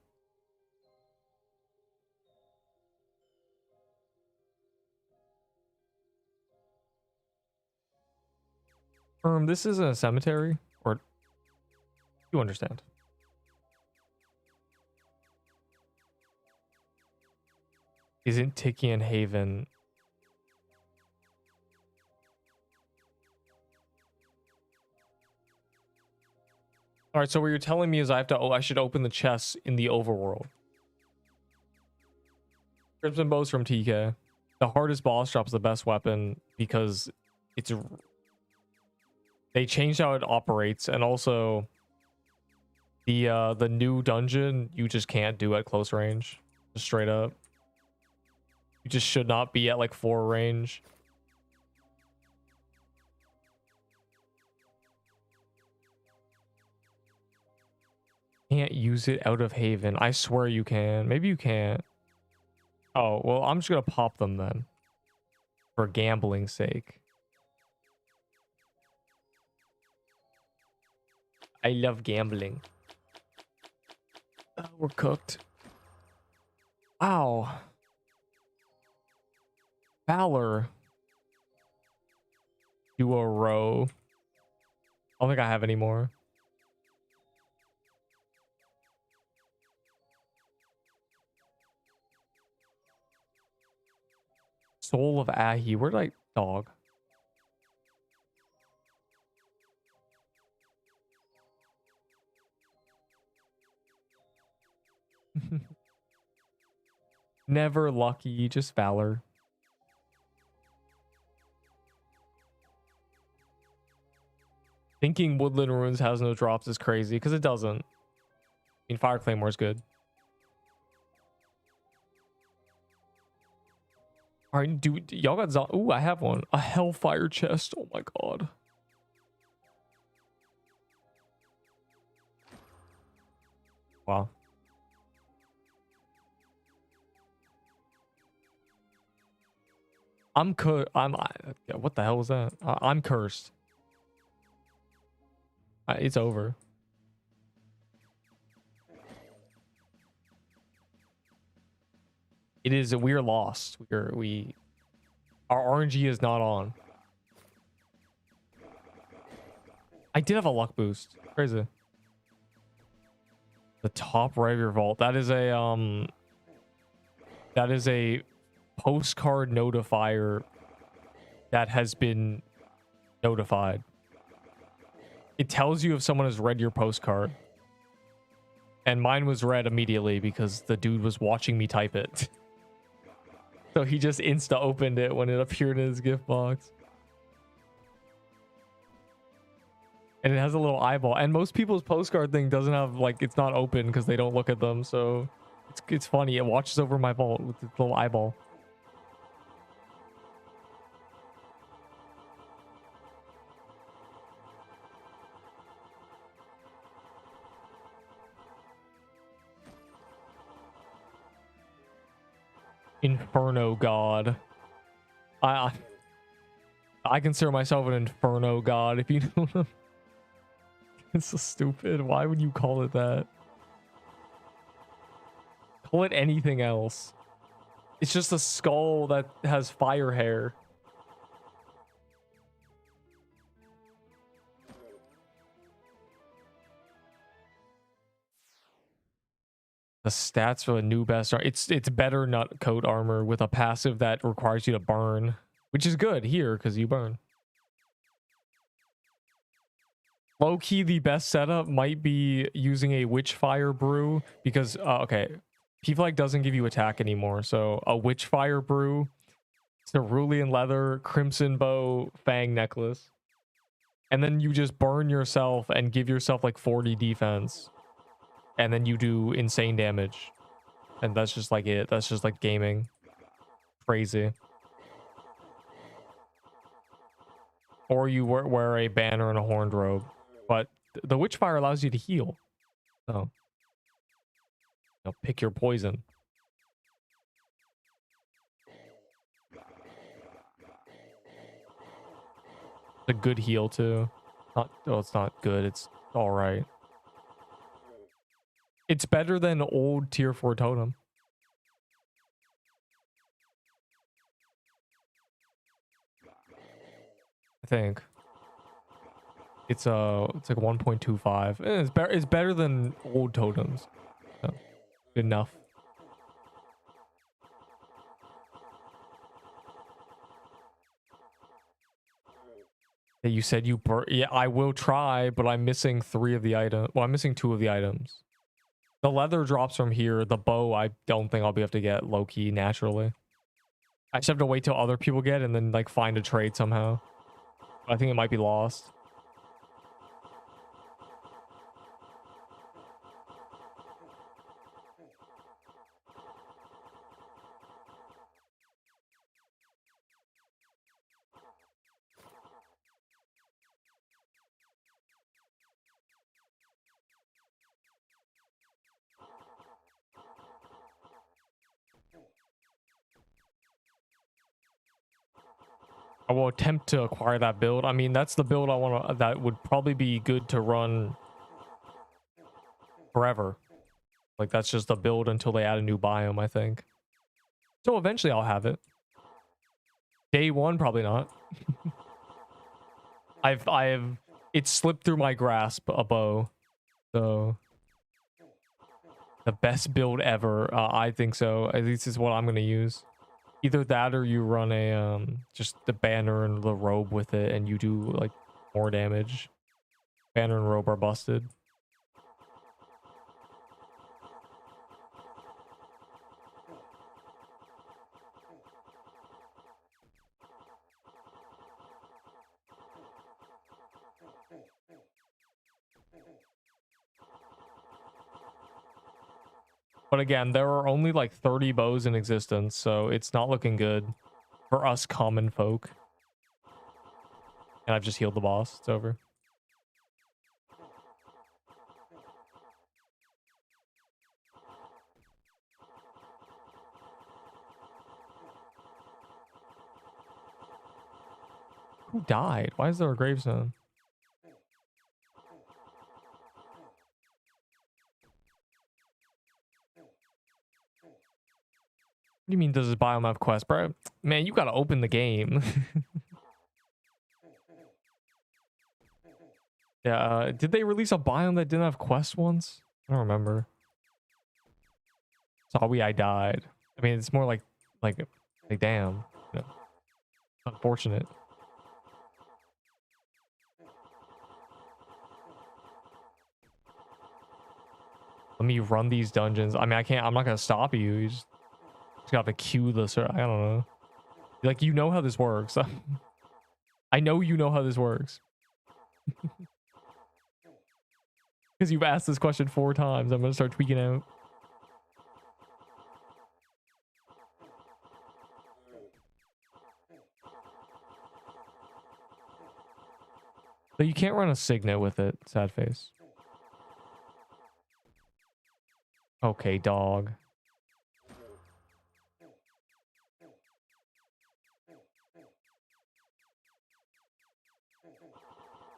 This isn't a cemetery, or you understand. Isn't Tikian Haven? All right, so what you're telling me is I should open the chests in the overworld. Crimson Bows from TK. The hardest boss drop's the best weapon because they changed how it operates, and also the new dungeon you just can't do at close range. Just straight up. You just should not be at like 4 range. Can't use it out of Haven. I swear you can. Maybe you can't. Oh, well, I'm just gonna pop them then. For gambling's sake. I love gambling. We're cooked. Wow. Valor. Do a row. I don't think I have any more. Soul of Ahi. Where did I... Dog. Never lucky, just valor. Thinking Woodland Ruins has no drops is crazy because it doesn't. I mean, Fire Claymore is good. All right, dude, y'all got ooh, I have one. A Hellfire chest. Oh my god. Wow. Yeah, what the hell was that? I'm cursed. It's over. It is. We're lost. Our RNG is not on. I did have a luck boost. Crazy. The top right of your vault. That is a postcard notifier that has been notified. It tells you if someone has read your postcard. And mine was read immediately because the dude was watching me type it. So he just insta opened it when it appeared in his gift box. And it has a little eyeball. And most people's postcard thing doesn't have, like, it's not open because they don't look at them. So it's funny. It watches over my vault with its little eyeball. Inferno god. I consider myself an inferno god, if you know. It's so stupid. Why would you call it that? Call it anything else. It's just a skull that has fire hair. The stats for the new best are it's better nut coat armor with a passive that requires you to burn, which is good here because you burn. Low key, the best setup might be using a Witchfire brew because okay, P-Flag doesn't give you attack anymore, so a Witchfire brew, cerulean leather, crimson bow, fang necklace, and then you just burn yourself and give yourself like 40 defense. And then you do insane damage. And that's just like it. That's just like gaming. Crazy. Or you wear a banner and a horned robe. But the Witchfire allows you to heal. So, pick your poison. It's a good heal too. It's not good. It's all right. It's better than old tier 4 totem. I think. It's like 1.25. It's better than old totems. So, good enough. You said you yeah, I will try, but I'm missing 3 of the items. Well, I'm missing 2 of the items. The leather drops from here. The bow, I don't think I'll be able to get low-key naturally. I just have to wait till other people get and then like find a trade somehow. I think it might be lost. I will attempt to acquire that build. I mean, that's the build I want to, that would probably be good to run forever. Like, that's just the build until they add a new biome, I think. So eventually I'll have it. Day 1, probably not. It slipped through my grasp, a bow. So, the best build ever. I think so. At least is what I'm going to use. Either that or you run a just the banner and the robe with it and you do like more damage. Banner and robe are busted. But again, there are only like 30 bows in existence, so it's not looking good for us common folk. And I've just healed the boss. It's over. Who died? Why is there a gravestone? What do you mean, does this biome have quest, bro? Man, you gotta open the game. Yeah, did they release a biome that didn't have quests once? I don't remember. Sorry, I died. I mean, it's more like damn. You know, unfortunate. Let me run these dungeons. I mean, I'm not gonna stop you. You just got to queue the. I don't know. Like, you know how this works. I know you know how this works. Because you've asked this question 4 times. I'm gonna start tweaking out. But you can't run a signet with it, sad face. Okay, dog.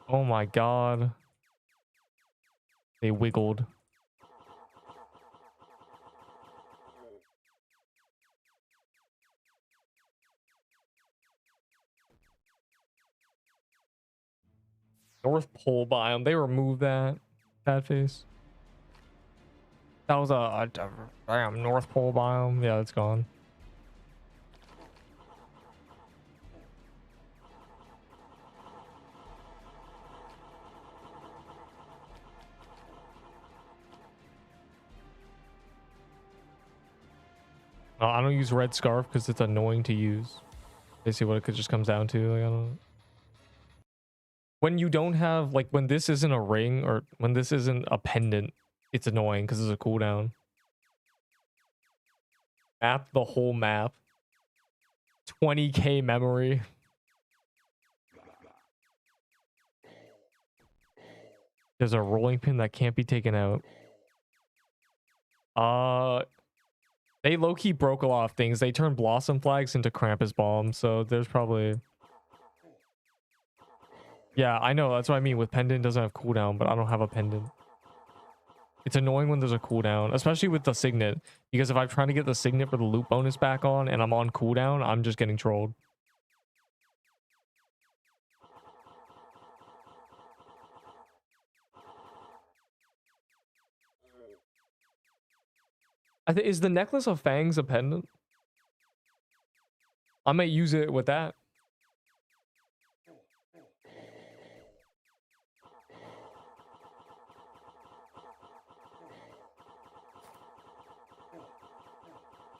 Oh my god. They wiggled. North Pole biome. They removed that. Sad face. That was a damn North Pole biome. Yeah, it's gone. I don't use red scarf because it's annoying to use. Basically what it just comes down to. Like, I don't know. When you don't have, like, when this isn't a ring or when this isn't a pendant, it's annoying because it's a cooldown. Map the whole map. 20k memory. There's a rolling pin that can't be taken out. They low-key broke a lot of things. They turned blossom flags into Krampus bombs, so there's probably... Yeah, I know. That's what I mean. With pendant, doesn't have cooldown, but I don't have a pendant. It's annoying when there's a cooldown, especially with the signet, because if I'm trying to get the signet for the loot bonus back on and I'm on cooldown, I'm just getting trolled. Is the necklace of fangs a pendant? I might use it with that.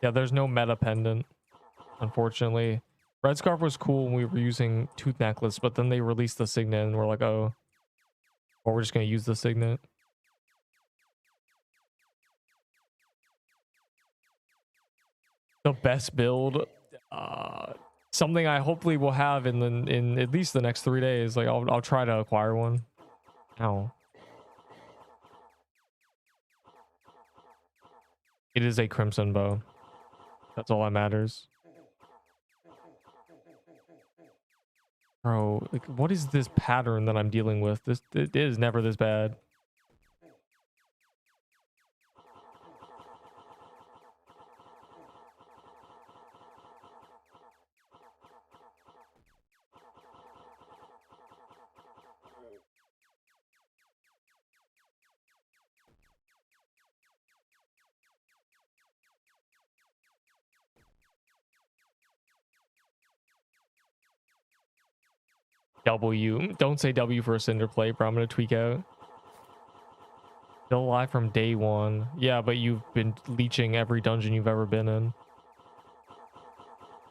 Yeah, there's no meta pendant, unfortunately. Red Scarf was cool when we were using Tooth Necklace, but then they released the signet and we're like, oh, or we're just going to use the signet. The best build, something I hopefully will have in at least the next 3 days. Like, I'll try to acquire one. Ow. It is a crimson bow. That's all that matters. Bro, like, what is this pattern that I'm dealing with? It is never this bad. W. Don't say W for a cinder plate, bro. I'm gonna tweak out. Still alive from day 1. Yeah, but you've been leeching every dungeon you've ever been in.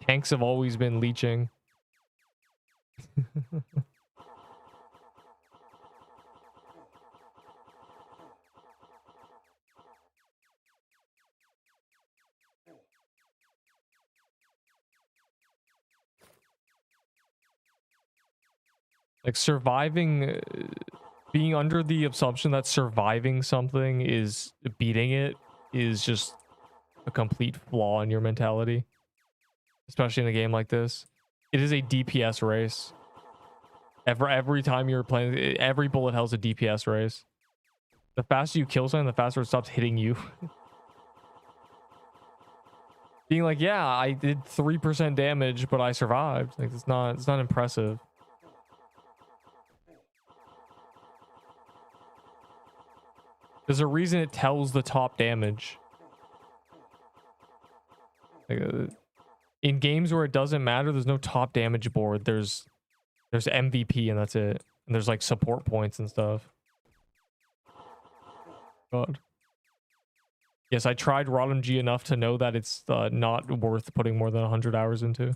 Tanks have always been leeching. Like surviving, being under the assumption that surviving something is beating it is just a complete flaw in your mentality, especially in a game like this. It is a DPS race. Every time you're playing, every bullet hell's a DPS race. The faster you kill something, the faster it stops hitting you. Being like, yeah, I did 3% damage, but I survived. Like it's not impressive. There's a reason it tells the top damage. Like, in games where it doesn't matter, there's no top damage board. There's MVP and that's it. And there's like support points and stuff. God. Yes, I tried ROTMG enough to know that it's not worth putting more than 100 hours into.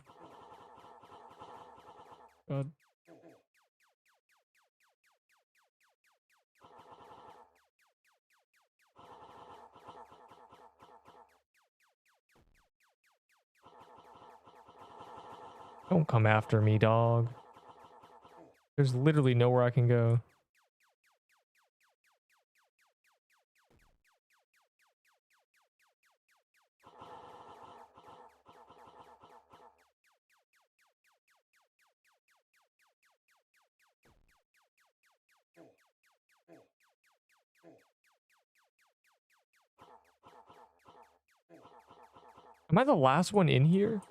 God. Don't come after me, dog. There's literally nowhere I can go. Am I the last one in here?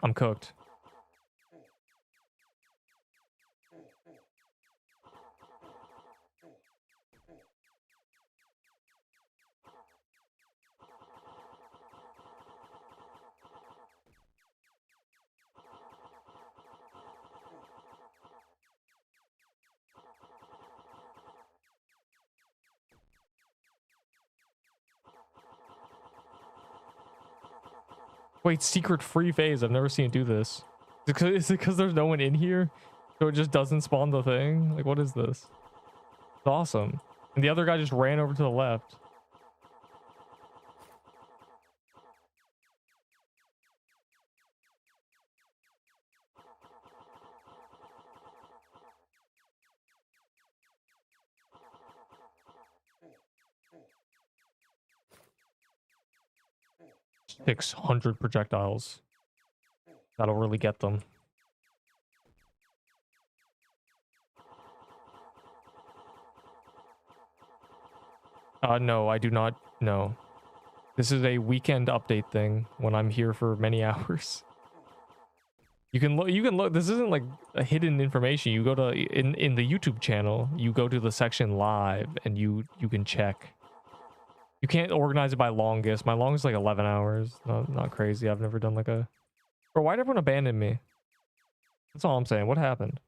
I'm cooked. Wait, secret free phase. I've never seen it do this. Is it because there's no one in here? So it just doesn't spawn the thing? Like, what is this? It's awesome. And the other guy just ran over to the left. Picks 100 projectiles. That'll really get them. No, I do not know. This is a weekend update thing when I'm here for many hours. You can look, this isn't like a hidden information. You go to in the YouTube channel, you go to the section live and you can check. You can't organize it by longest. My longest is like 11 hours. Not crazy. I've never done like a... Bro, why'd everyone abandon me? That's all I'm saying. What happened?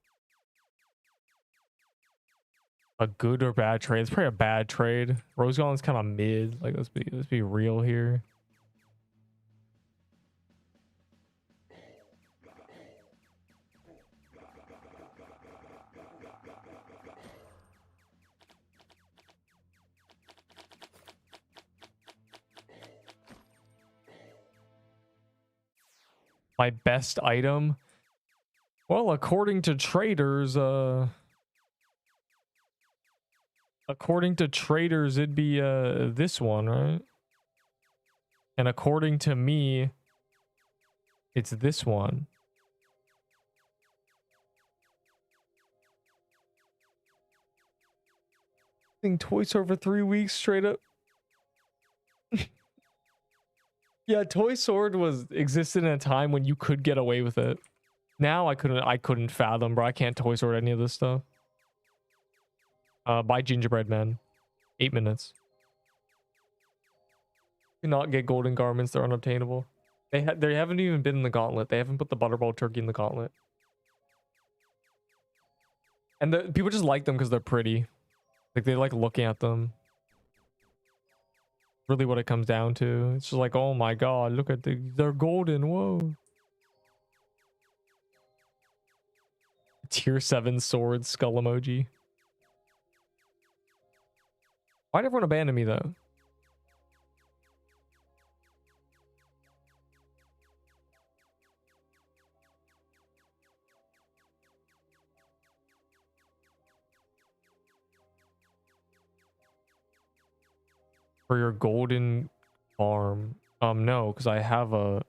A good or bad trade? It's probably a bad trade. Rose Gauntlet's kind of mid. Like, let's be real here. My best item? Well, according to traders, it'd be this one, right? And according to me, it's this one. I think Toy Store for 3 weeks straight up. Yeah, Toy Sword existed in a time when you could get away with it. Now I couldn't fathom, bro. I can't Toy Sword any of this stuff. Buy Gingerbread Man. 8 minutes. Cannot get golden garments, they're unobtainable. They haven't even been in the Gauntlet. They haven't put the Butterball Turkey in the Gauntlet. And people just like them because they're pretty. Like they like looking at them. Really what it comes down to. It's just like, oh my god, look at they're golden, whoa. Tier 7 sword skull emoji. Why'd everyone abandon me though? for your golden farm. No, because I have a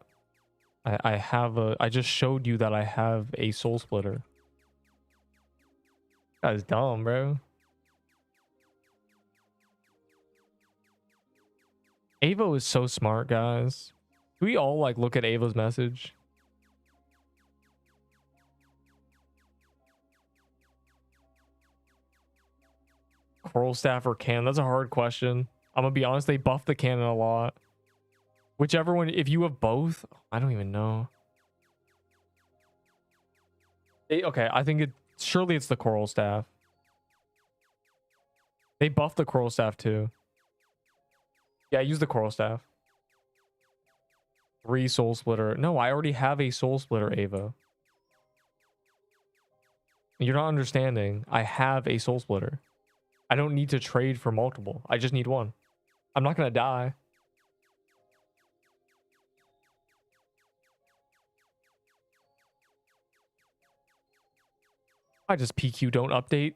I just showed you that I have a soul splitter. That's dumb, bro. Avo is so smart, guys. Do we all like look at Avo's message? Coral staff or cannon? That's a hard question. I'm gonna be honest, they buffed the cannon a lot. Whichever one, if you have both, I don't even know. Okay, I think surely it's the coral staff. They buffed the coral staff too. Yeah, use the coral staff. 3 soul splitter. No, I already have a soul splitter, Ava. You're not understanding. I have a soul splitter. I don't need to trade for multiple. I just need one. I'm not gonna die. I just PQ don't update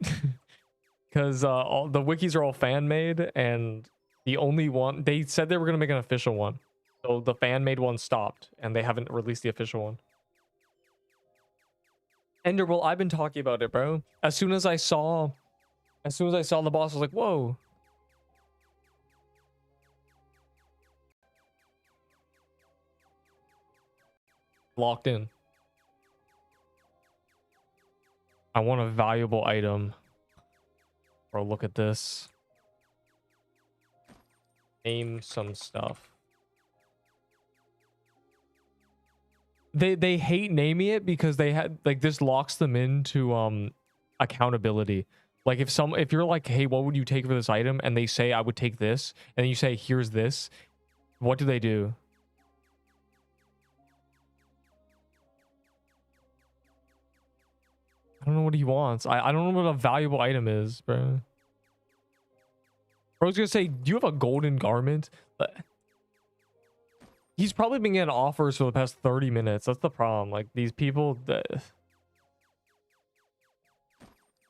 because all the wikis are all fan made, and the only one they said they were gonna make an official one, so the fan made one stopped, and they haven't released the official one. Enderwell, I've been talking about it, bro. As soon as I saw the boss, I was like, whoa. Locked in. I want a valuable item. Bro, look at this. Name some stuff. They hate naming it because they had like this locks them into accountability. Like if you're like, hey, what would you take for this item? And they say I would take this, and then you say here's this, what do they do? I don't know what he wants. I don't know what a valuable item is, bro. Bro's gonna say, do you have a golden garment? He's probably been getting offers for the past 30 minutes. That's the problem. Like these people,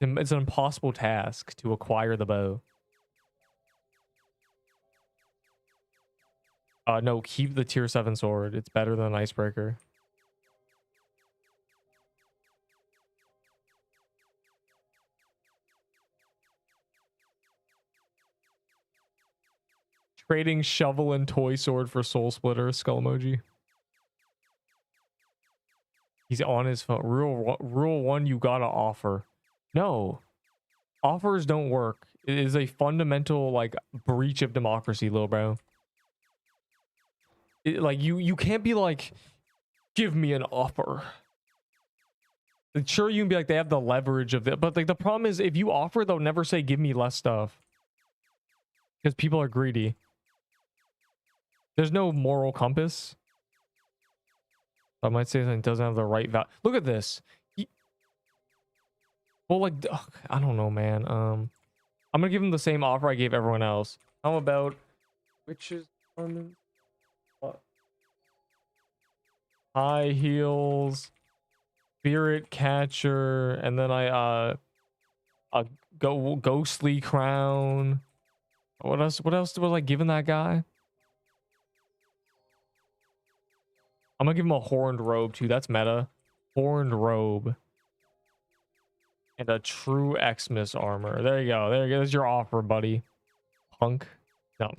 it's an impossible task to acquire the bow. No, keep the tier 7 sword. It's better than an icebreaker. Trading shovel and toy sword for soul splitter, skull emoji. He's on his phone. Rule 1, you gotta offer. No. Offers don't work. It is a fundamental like breach of democracy, little bro. Like you can't be like, give me an offer. Like, sure, you can be like, they have the leverage of it, but like the problem is if you offer, they'll never say give me less stuff. Because people are greedy. There's no moral compass. I might say something doesn't have the right value. Look at this. Well, like, ugh, I don't know, man. I'm gonna give him the same offer I gave everyone else. How about witches? What? High heels, spirit catcher, and then a ghostly crown. What else was I giving that guy? I'm gonna give him a horned robe too. That's meta. Horned robe. And a true Xmas armor. There you go. There you go. There's your offer, buddy. Punk. No.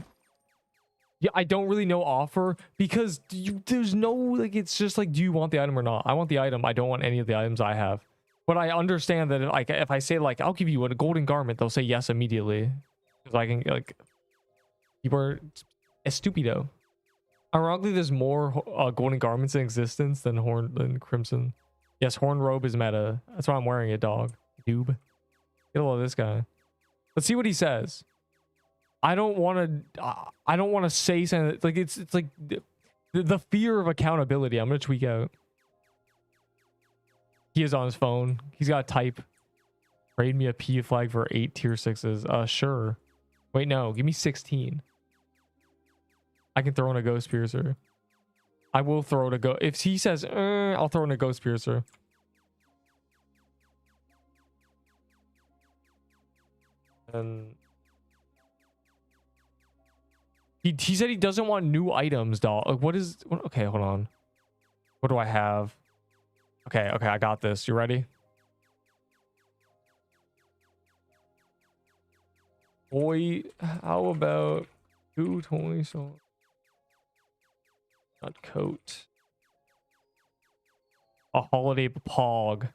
Yeah, I don't really know offer because there's no, like, it's just like, do you want the item or not? I want the item. I don't want any of the items I have. But I understand that if I say, like, I'll give you a golden garment, they'll say yes immediately. Because I can, like, people are estupido. Ironically, there's more golden garments in existence than crimson. Yes, horn robe is meta. That's why I'm wearing it, dog. Noob. Get a load of this guy. Let's see what he says. I don't want to say something like it's like the fear of accountability. I'm gonna tweak out. He is on his phone. He's got to type. Trade me a P flag for 8 tier 6s. Sure. Wait, no. Give me 16. I can throw in a ghost piercer. I will throw in a go. If he says, I'll throw in a ghost piercer. And He said he doesn't want new items, dog. Like, okay, hold on. What do I have? Okay, I got this. You ready? Boy, how about 220 so not coat. A holiday pog.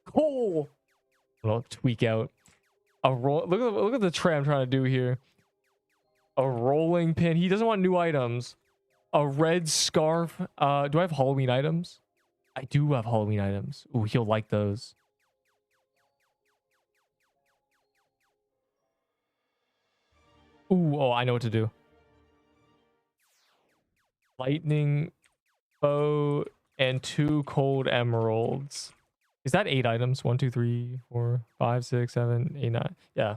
Cool. I'll tweak out. A roll. Look at the tray I'm trying to do here. A rolling pin. He doesn't want new items. A red scarf. Do I have Halloween items? I do have Halloween items. Ooh, he'll like those. Ooh, oh, I know what to do. Lightning bow and 2 cold emeralds. Is that 8 items? 1, 2, 3, 4, 5, 6, 7, 8, 9. Yeah.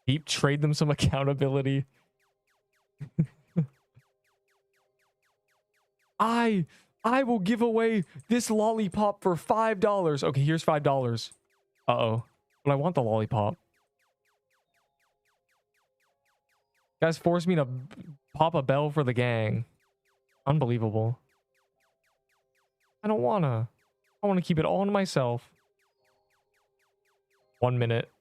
Deep trade them some accountability. I will give away this lollipop for $5. Okay, here's $5. Uh-oh. But I want the lollipop. Guys forced me to pop a bell for the gang. Unbelievable. I don't wanna. I want to keep it all to myself. 1 minute.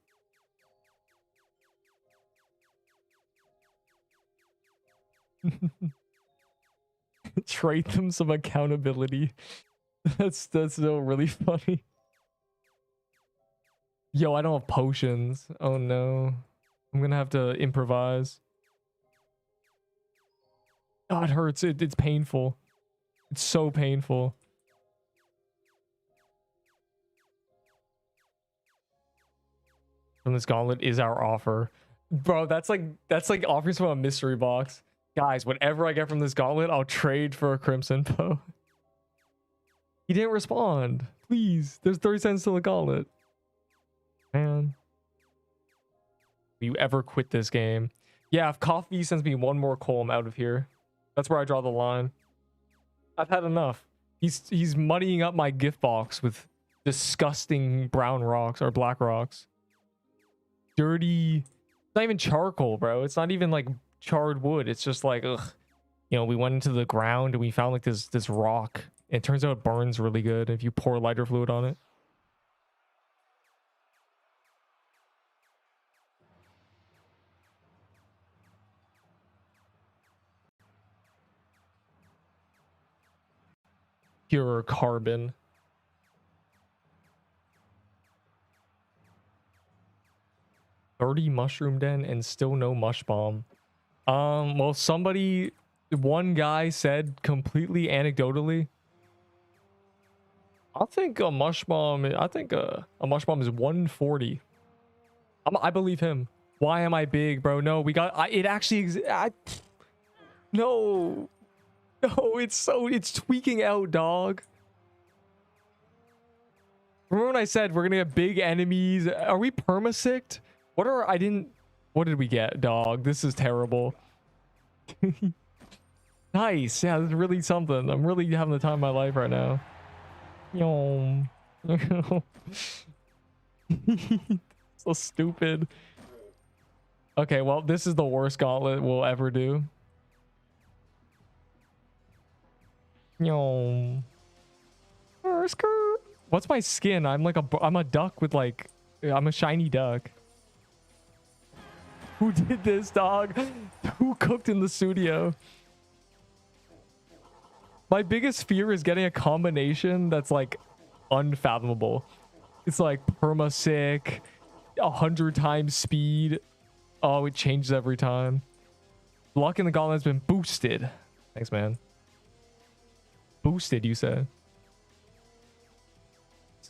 Trade them some accountability. That's still really funny. Yo, I don't have potions. Oh no. I'm gonna have to improvise. Oh, it hurts. It's painful. It's so painful. From this gauntlet is our offer. Bro, that's like offering someone a mystery box. Guys, whatever I get from this gauntlet, I'll trade for a crimson bow. He didn't respond. Please. There's 30 cents to the gauntlet. Man. Will you ever quit this game? Yeah, if coffee sends me 1 more coal, I'm out of here. That's where I draw the line. I've had enough. He's muddying up my gift box with disgusting brown rocks or black rocks. Dirty. It's not even charcoal, bro. It's not even like charred wood. It's just like, ugh. You know, we went into the ground and we found like this rock. It turns out it burns really good if you pour lighter fluid on it. Pure carbon. $30 mushroom den and still no mush bomb. Well, one guy said completely anecdotally, I think a mush bomb is 140. I believe him. Why am I big, bro? No, we got it actually no, it's tweaking out, dog. Remember when I said we're gonna get big enemies? Are we permasicked? What did we get, dog? This is terrible. Nice. Yeah, this is really something. I'm really having the time of my life right now. Yo. So stupid. Okay, well, this is the worst gauntlet we'll ever do. Yo. What's my skin? I'm a duck with like, I'm a shiny duck. Who did this, dog? Who cooked in the studio? My biggest fear is getting a combination that's like unfathomable. It's like perma-sick, 100 times speed. Oh, it changes every time. Luck in the gauntlet has been boosted. Thanks, man. Boosted, you said.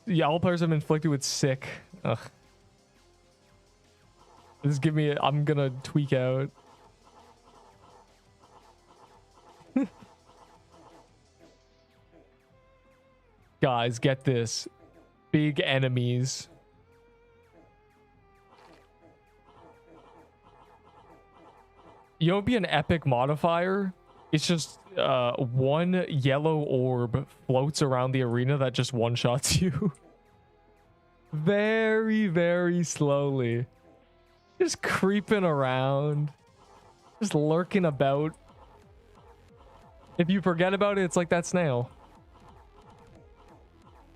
Yeah, all players have been inflicted with sick. Ugh. Just give me. I'm gonna tweak out. Guys, get this. Big enemies. You know, it'd be an epic modifier. It's just one yellow orb floats around the arena that just one-shots you. Very, very slowly. Just creeping around. Just lurking about. If you forget about it, it's like that snail.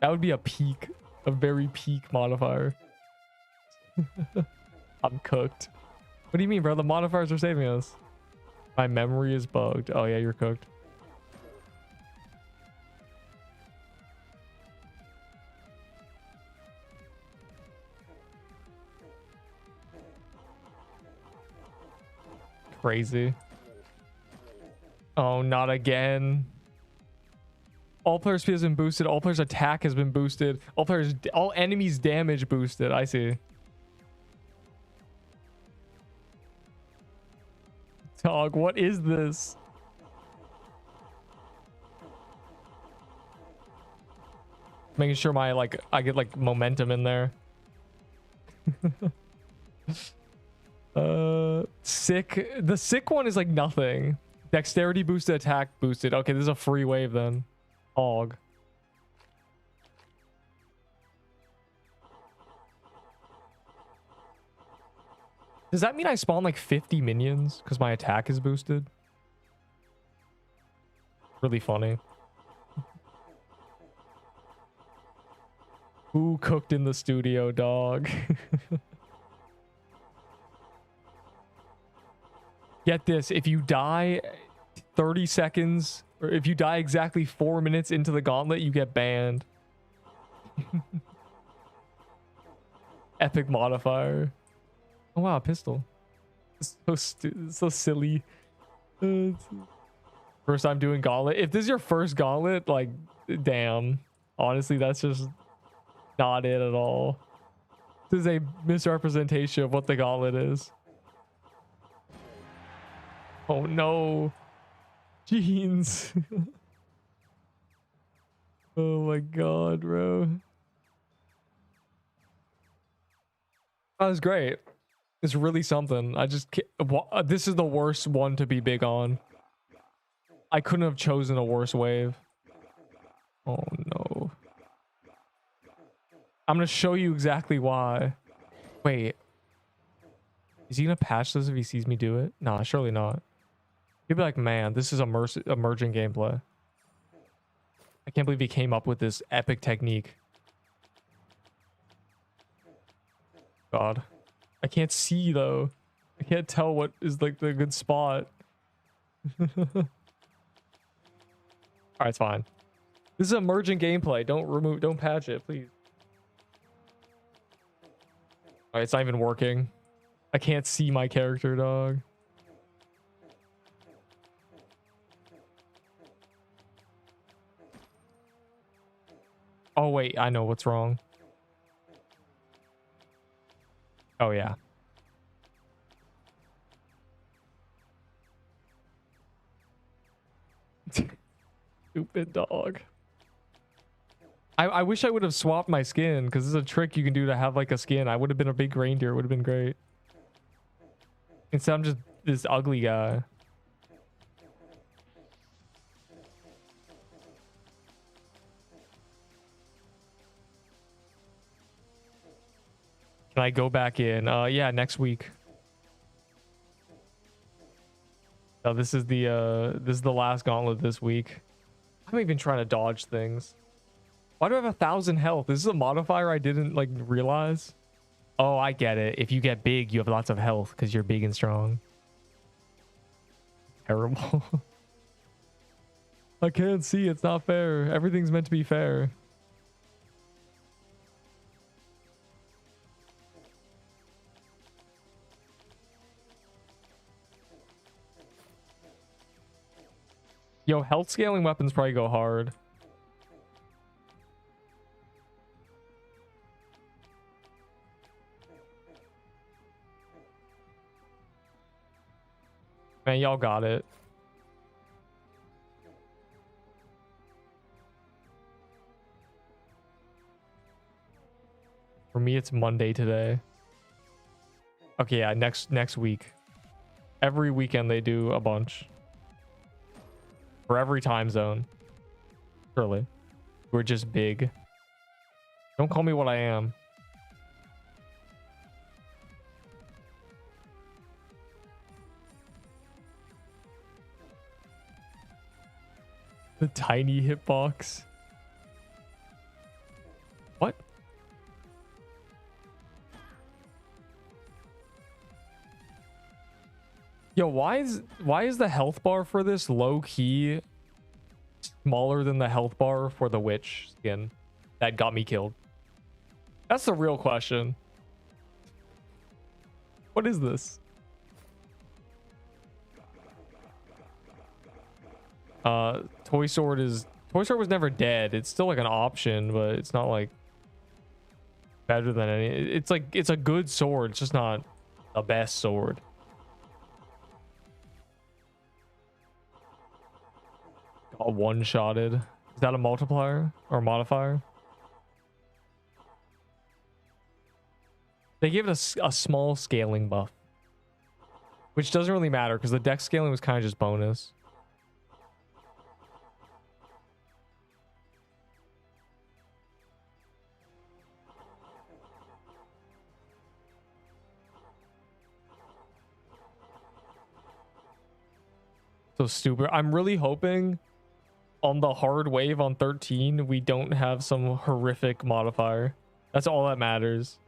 That would be a peak. A very peak modifier. I'm cooked. What do you mean, bro? The modifiers are saving us. My memory is bugged. Oh, yeah, you're cooked. Crazy. Oh, not again. All players' speed has been boosted. All players' attack has been boosted. All enemies' damage boosted. I see. Dog, what is this? Making sure my I get like momentum in there. Sick. The sick one is like nothing. Dexterity boosted, attack boosted. Okay, this is a free wave then. Hog. Does that mean I spawn like 50 minions because my attack is boosted? Really funny. Who cooked in the studio, dog? Get this, if you die 30 seconds, or if you die exactly 4 minutes into the gauntlet, you get banned. Epic modifier. Oh wow, pistol. So silly. First time doing gauntlet. If this is your first gauntlet, like, damn. Honestly, that's just not it at all. This is a misrepresentation of what the gauntlet is. Oh no. Jeans. Oh my god, bro. That was great. It's really something. I just can't, this is the worst one to be big on. I couldn't have chosen a worse wave. Oh no. I'm gonna show you exactly why. Wait. Is he gonna patch this if he sees me do it? Nah, surely not. He'd be like, man, this is emerging gameplay. I can't believe he came up with this epic technique. God. I can't see though. I can't tell what is like the good spot. Alright, it's fine. This is emergent gameplay. Don't patch it, please. Alright, it's not even working. I can't see my character, dog. Oh wait, I know what's wrong. Oh yeah. Stupid dog. I wish I would have swapped my skin, because this is a trick you can do to have like a skin. I would have been a big reindeer. It would have been great. Instead I'm just this ugly guy. Can I go back in? Yeah, next week. Oh, this is the last gauntlet this week. I'm even trying to dodge things. Why do I have 1,000 health? This is a modifier I didn't like realize. Oh, I get it. If you get big, you have lots of health because you're big and strong. Terrible. I can't see. It's not fair. Everything's meant to be fair. Yo, health scaling weapons probably go hard. Man, y'all got it. For me, it's Monday today. Okay, yeah, next week. Every weekend they do a bunch. For every time zone. Surely. We're just big. Don't call me what I am. The tiny hitbox. What? Yo, why is the health bar for this low key smaller than the health bar for the witch skin that got me killed? That's the real question. What is this? Toy Sword was never dead. It's still like an option, but it's not like better than any. It's like it's a good sword. It's just not the best sword. Got one-shotted. Is that a multiplier or modifier? They gave it a small scaling buff, which doesn't really matter because the dex scaling was kind of just bonus. So stupid. I'm really hoping on the hard wave on 13 we don't have some horrific modifier. That's all that matters.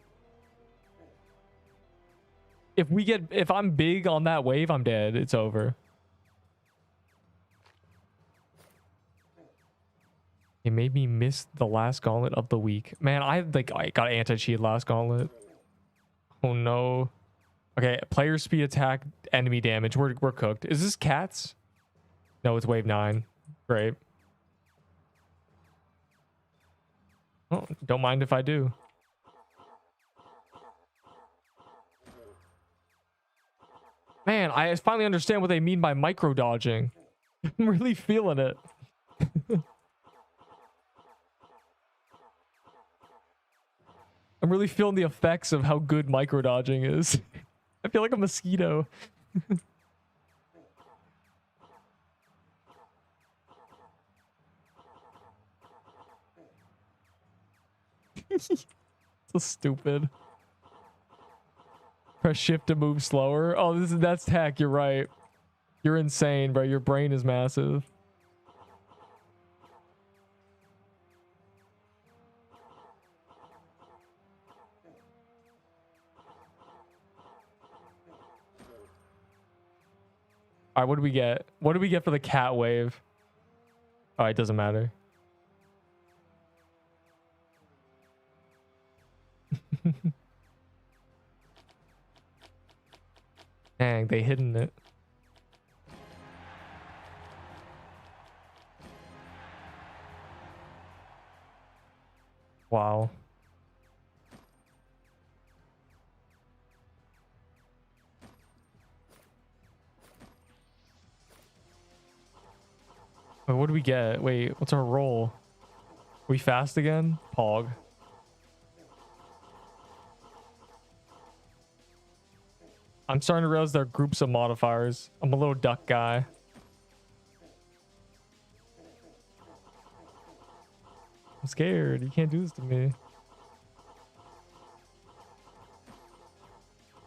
If I'm big on that wave, I'm dead. It's over. It made me miss the last gauntlet of the week. Man, I got anti-cheat last gauntlet. Oh no. Okay, player speed, attack, enemy damage. We're cooked. Is this cats? No, it's wave 9. Great. Oh, don't mind if I do. Man, I finally understand what they mean by micro dodging. I'm really feeling it. I'm really feeling the effects of how good micro dodging is. I feel like a mosquito. So stupid. Press shift to move slower. Oh, that's tech. You're right. You're insane, bro. Your brain is massive. All right, what do we get? What do we get for the cat wave? Oh, it doesn't matter. Dang, they hidden it. Wow. Wait, what do we get? Wait, what's our roll? We fast again? Pog. I'm starting to realize there are groups of modifiers. I'm a little duck guy. I'm scared. You can't do this to me.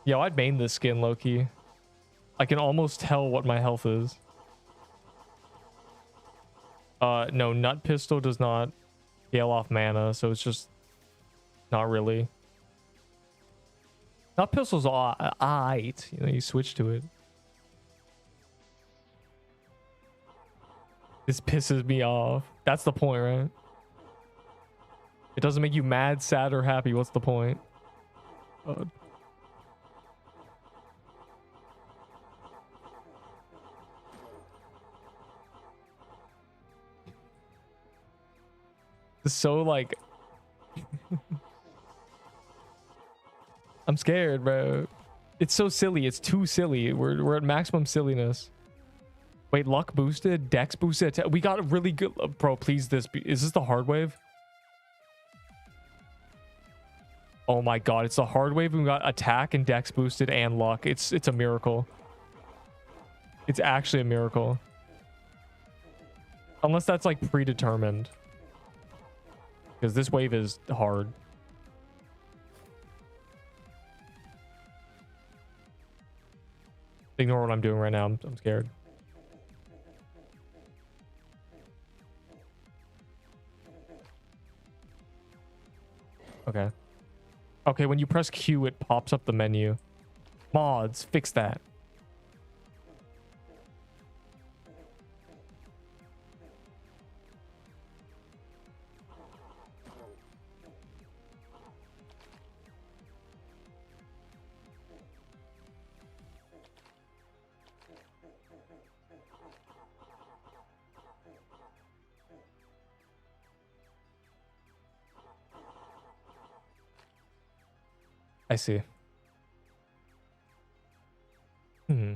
Yo, I'd main this skin, low-key. I can almost tell what my health is. No, Nut Pistol does not scale off mana, so it's just not really. Nut Pistol's alright. You know, you switch to it. This pisses me off. That's the point, right? It doesn't make you mad, sad, or happy. What's the point? It's so like I'm scared, bro. It's so silly. It's too silly. We're at maximum silliness. Wait, luck boosted, dex boosted. We got really good, bro. Please, is this the hard wave? Oh my god, it's the hard wave. We got attack and dex boosted and luck. It's a miracle. It's actually a miracle. Unless that's like predetermined. Because this wave is hard. Ignore what I'm doing right now. I'm scared. Okay. Okay, when you press Q, it pops up the menu. Mods, fix that. I see. Hmm.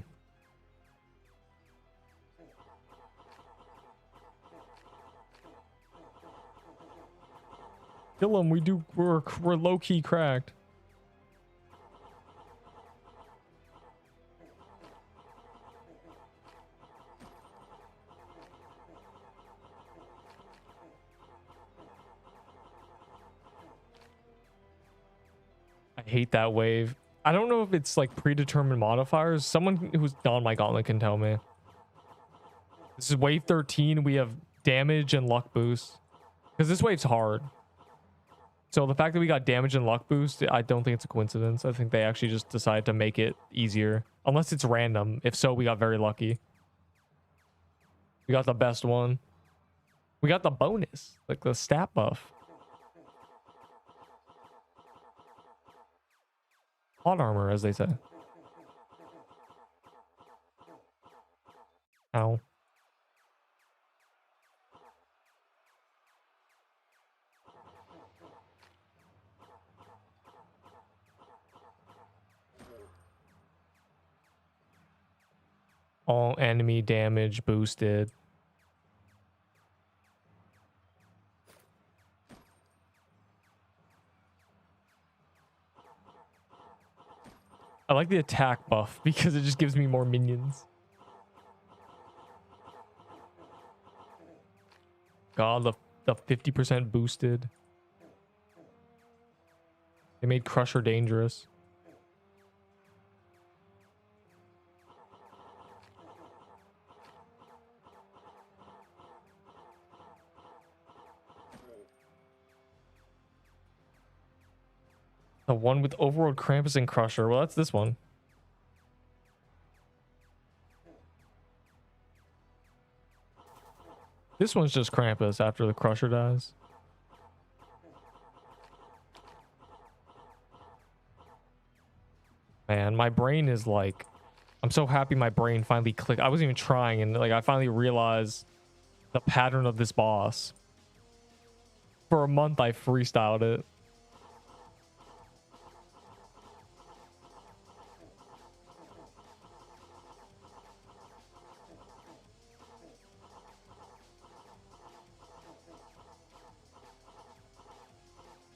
Kill him. We do work. We're low-key cracked. I hate that wave. I don't know if it's like predetermined modifiers. Someone who's on my gauntlet can tell me. This is wave 13. We have damage and luck boost. Because this wave's hard. So the fact that we got damage and luck boost, I don't think it's a coincidence. I think they actually just decided to make it easier. Unless it's random. If so, we got very lucky. We got the best one. We got the bonus. Like the stat buff. Hot armor, as they say. Ow. All enemy damage boosted. I like the attack buff because it just gives me more minions. God, the 50% boosted. They made Crusher dangerous. The one with Overworld Krampus and Crusher. Well, that's this one. This one's just Krampus after the Crusher dies. Man, my brain is like... I'm so happy my brain finally clicked. I wasn't even trying, and like I finally realized the pattern of this boss. For a month, I freestyled it.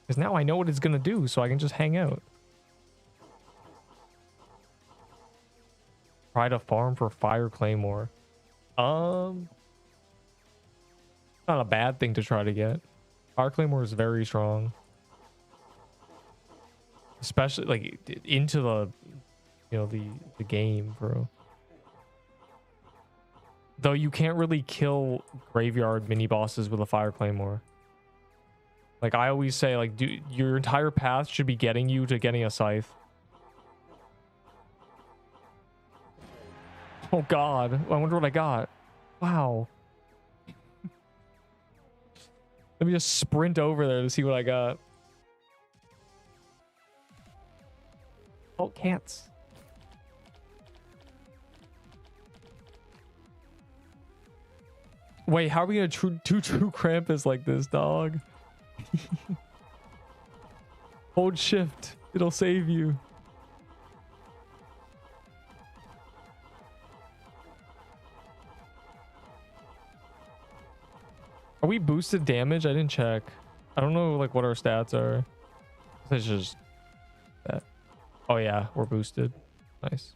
Because now I know what it's going to do, so I can just hang out. Try to farm for Fire Claymore. Not a bad thing to try to get. Fire Claymore is very strong. Especially, like, into the, you know, the game, bro. Though you can't really kill graveyard mini-bosses with a Fire Claymore. Like I always say, like, your entire path should be getting you to getting a scythe. Oh God, I wonder what I got. Wow. Let me just sprint over there to see what I got. Oh, cats. Wait, how are we gonna do true Krampus like this, dog? Hold shift. It'll save you. Are we boosted damage? I didn't check. I don't know like what our stats are. It's just that. Oh yeah, we're boosted. Nice.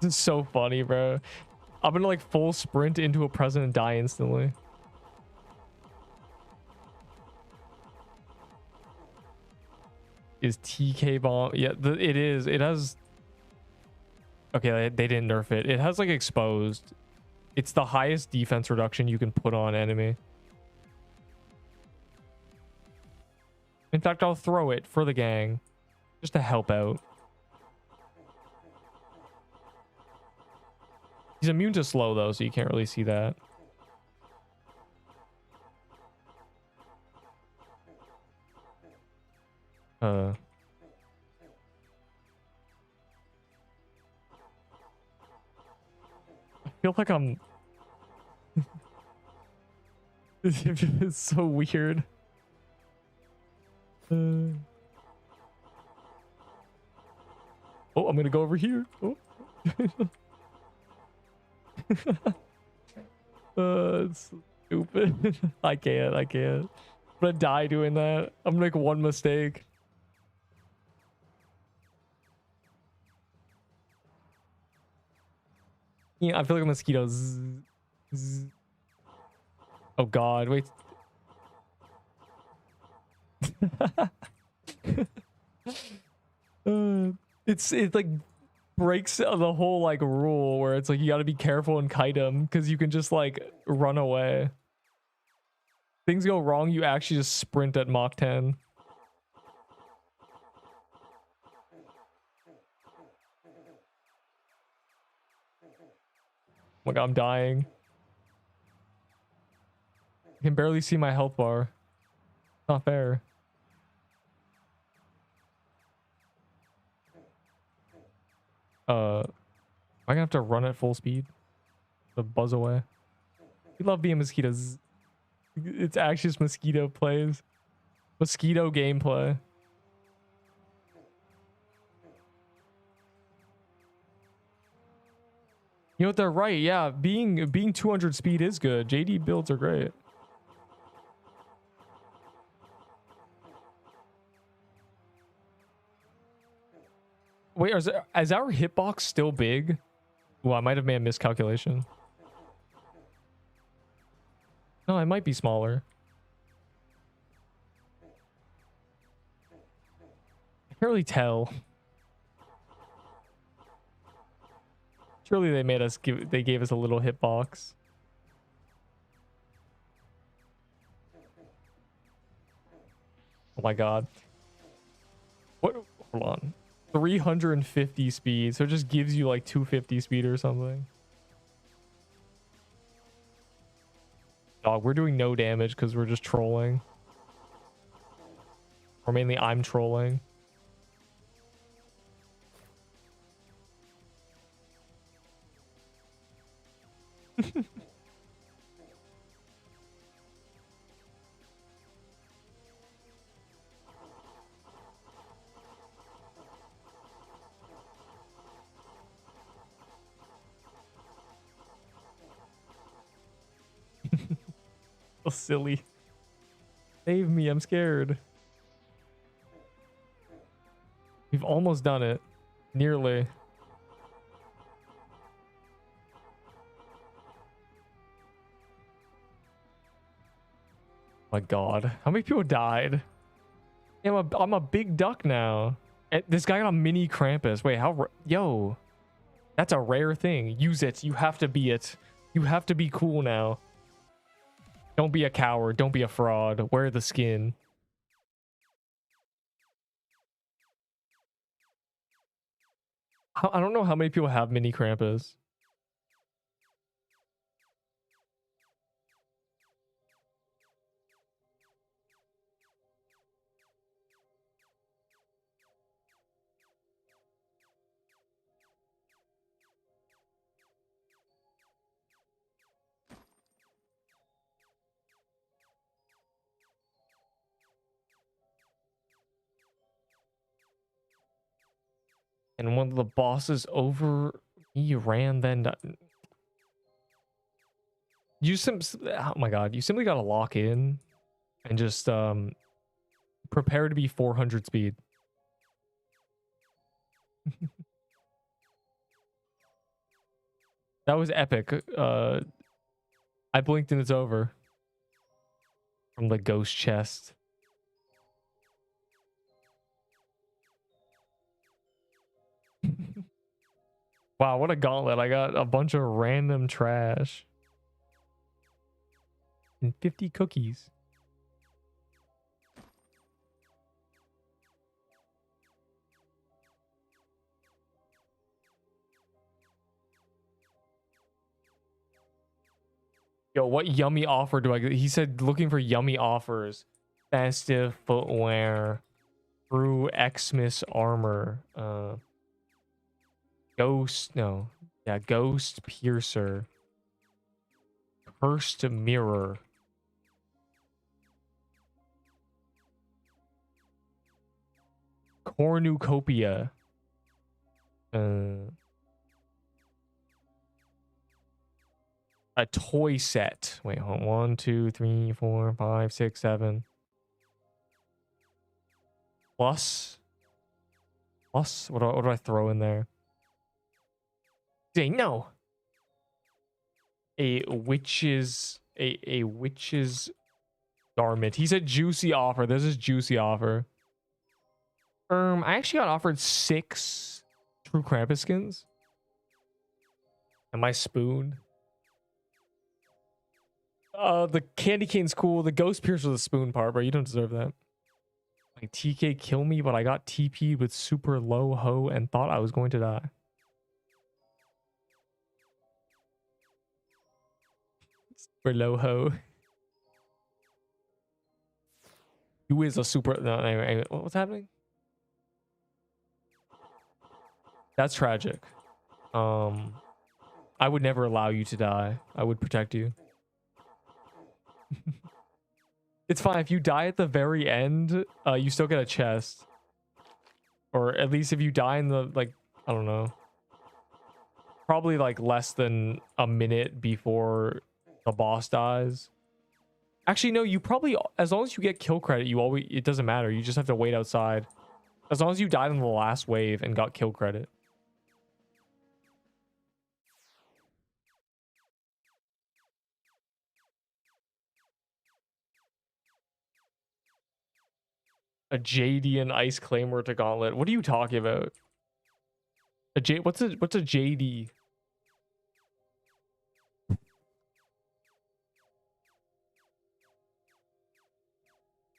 This is so funny, bro. I'm gonna like full sprint into a present and die instantly. Is TK bomb? Yeah, it is. It has. Okay, they didn't nerf it. It has like exposed. It's the highest defense reduction you can put on enemy. In fact, I'll throw it for the gang. Just to help out. He's immune to slow though, so you can't really see that. I feel like I'm... It's so weird. Oh, I'm gonna go over here. Oh. It's stupid. I can't. I'm gonna die doing that. I'm gonna make one mistake. Yeah, I feel like a mosquito. Zzz, zzz. Oh god, wait. It like breaks the whole like rule where it's like you got to be careful and kite them because you can just like run away. Things go wrong, you actually just sprint at Mach 10. Oh my god, I'm dying. I can barely see my health bar. Not fair. Am I gonna have to run at full speed to buzz away? We love being mosquitoes. It's actually just mosquito plays. Mosquito gameplay. You know what, they're right. Yeah, being 200 speed is good. JD builds are great. Wait, is our hitbox still big? Well, I might have made a miscalculation. No, it might be smaller. I can't really tell. Surely they made us they gave us a little hitbox. Oh my god. What? Hold on. 350 speed, so it just gives you like 250 speed or something. Dog, we're doing no damage because we're just trolling. Or mainly I'm trolling. So silly. Save me, I'm scared. We've almost done it. Nearly. My god. How many people died? Yeah, I'm a big duck now. This guy got a mini Krampus. Wait, how... Yo. That's a rare thing. Use it. You have to be it. You have to be cool now. Don't be a coward. Don't be a fraud. Wear the skin. I don't know how many people have mini Krampus. And one of the bosses over me ran then. Oh my god, you simply gotta lock in and just prepare to be 400 speed. That was epic. I blinked and it's over. From the ghost chest. Wow, what a gauntlet. I got a bunch of random trash. And 50 cookies. Yo, what yummy offer do I get? He said looking for yummy offers. Festive footwear. True Xmas armor. Ghost, no. Yeah, Ghost Piercer. Cursed Mirror. Cornucopia. A toy set. Wait, hold on. 1, 2, 3, 4, 5, 6, 7. Plus. What do I throw in there? Say no. A witch's garment. He said juicy offer. This is juicy offer. I actually got offered 6 true Krampus skins. And my spoon. The candy cane's cool. The ghost piercer the spoon part, bro. You don't deserve that. Like TK kill me, but I got TP'd with super low ho and thought I was going to die. Super low ho. Who is a super? No, anyway, what's happening? That's tragic. I would never allow you to die. I would protect you. It's fine if you die at the very end. You still get a chest, or at least if you die in the like, I don't know, probably like less than a minute before the boss dies. Actually, no. You probably, as long as you get kill credit, you always, it doesn't matter. You just have to wait outside. As long as you died in the last wave and got kill credit. A Jadian ice claimer to Gauntlet. What are you talking about? What's a JD?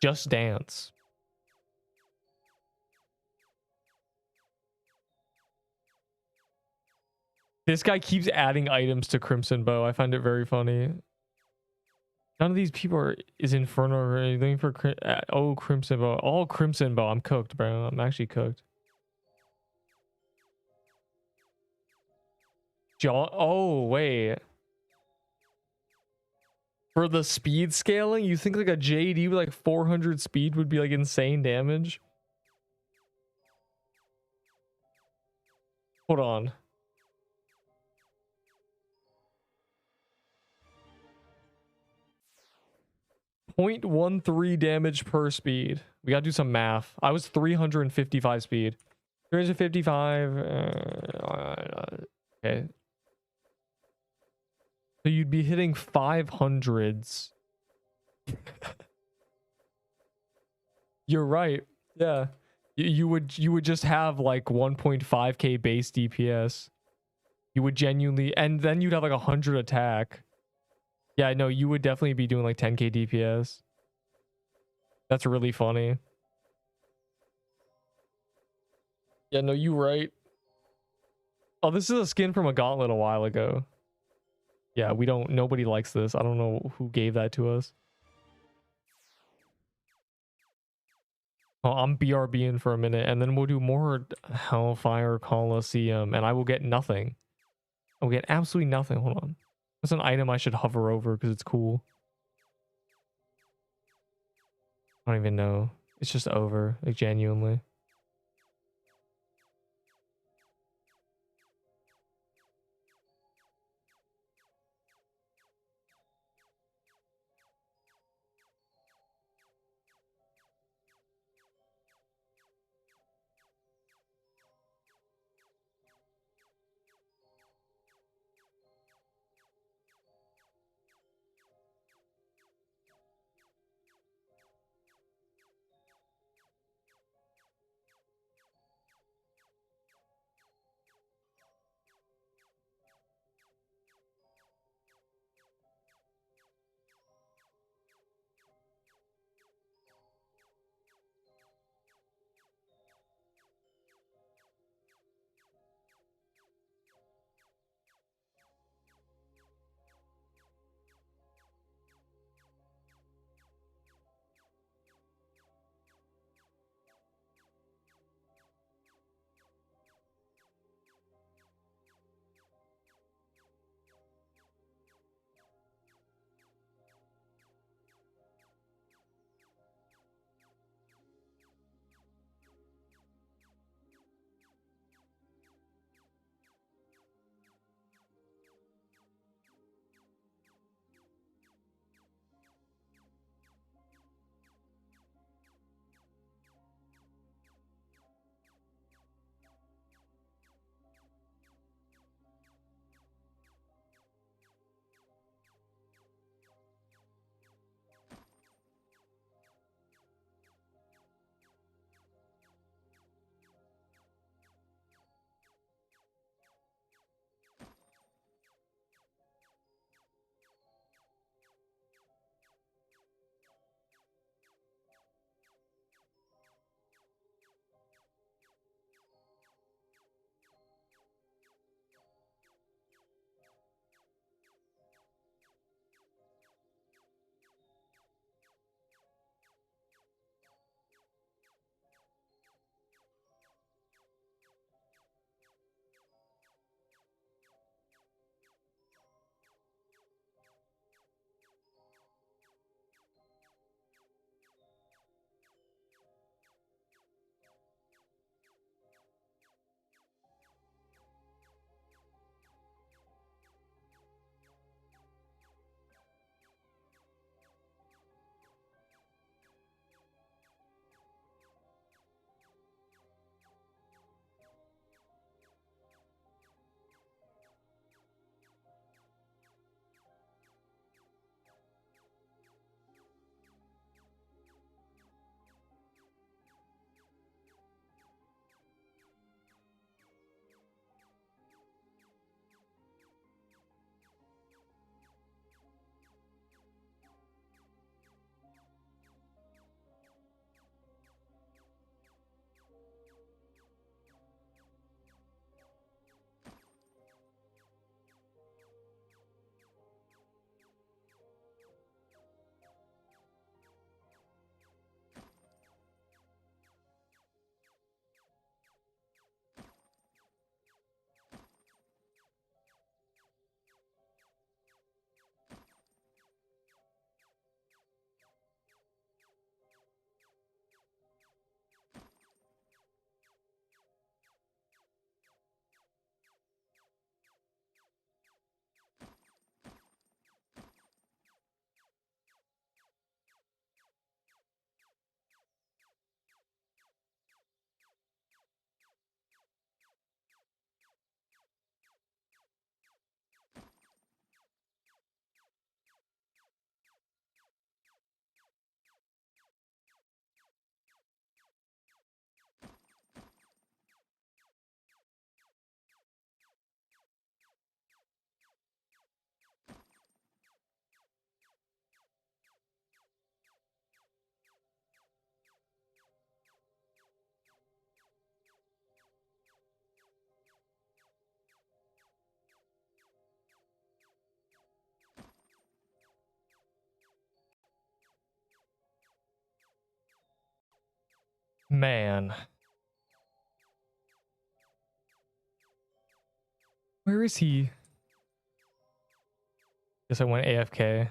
Just Dance. This guy keeps adding items to Crimson Bow. I find it very funny. None of these people is Inferno or anything for Crimson Bow. All Crimson Bow. I'm cooked, bro. I'm actually cooked. John. Oh, wait. For the speed scaling, you think like a JD with like 400 speed would be like insane damage? Hold on. .13 damage per speed. We gotta do some math. I was 355 speed. 355. Okay. So you'd be hitting 500s. You're right. Yeah. You would just have like 1.5k base DPS. You would genuinely, and then you'd have like 100 attack. Yeah, no, you would definitely be doing like 10k DPS. That's really funny. Yeah, no, you right. Oh, this is a skin from a Gauntlet a while ago. Yeah, we don't, nobody likes this. I don't know who gave that to us. Oh, I'm BRBing for a minute, and then we'll do more Hellfire Coliseum, and I will get nothing. I'll get absolutely nothing. Hold on. What's an item I should hover over because it's cool? I don't even know. It's just over, like genuinely. Man. Where is he? Guess I went AFK.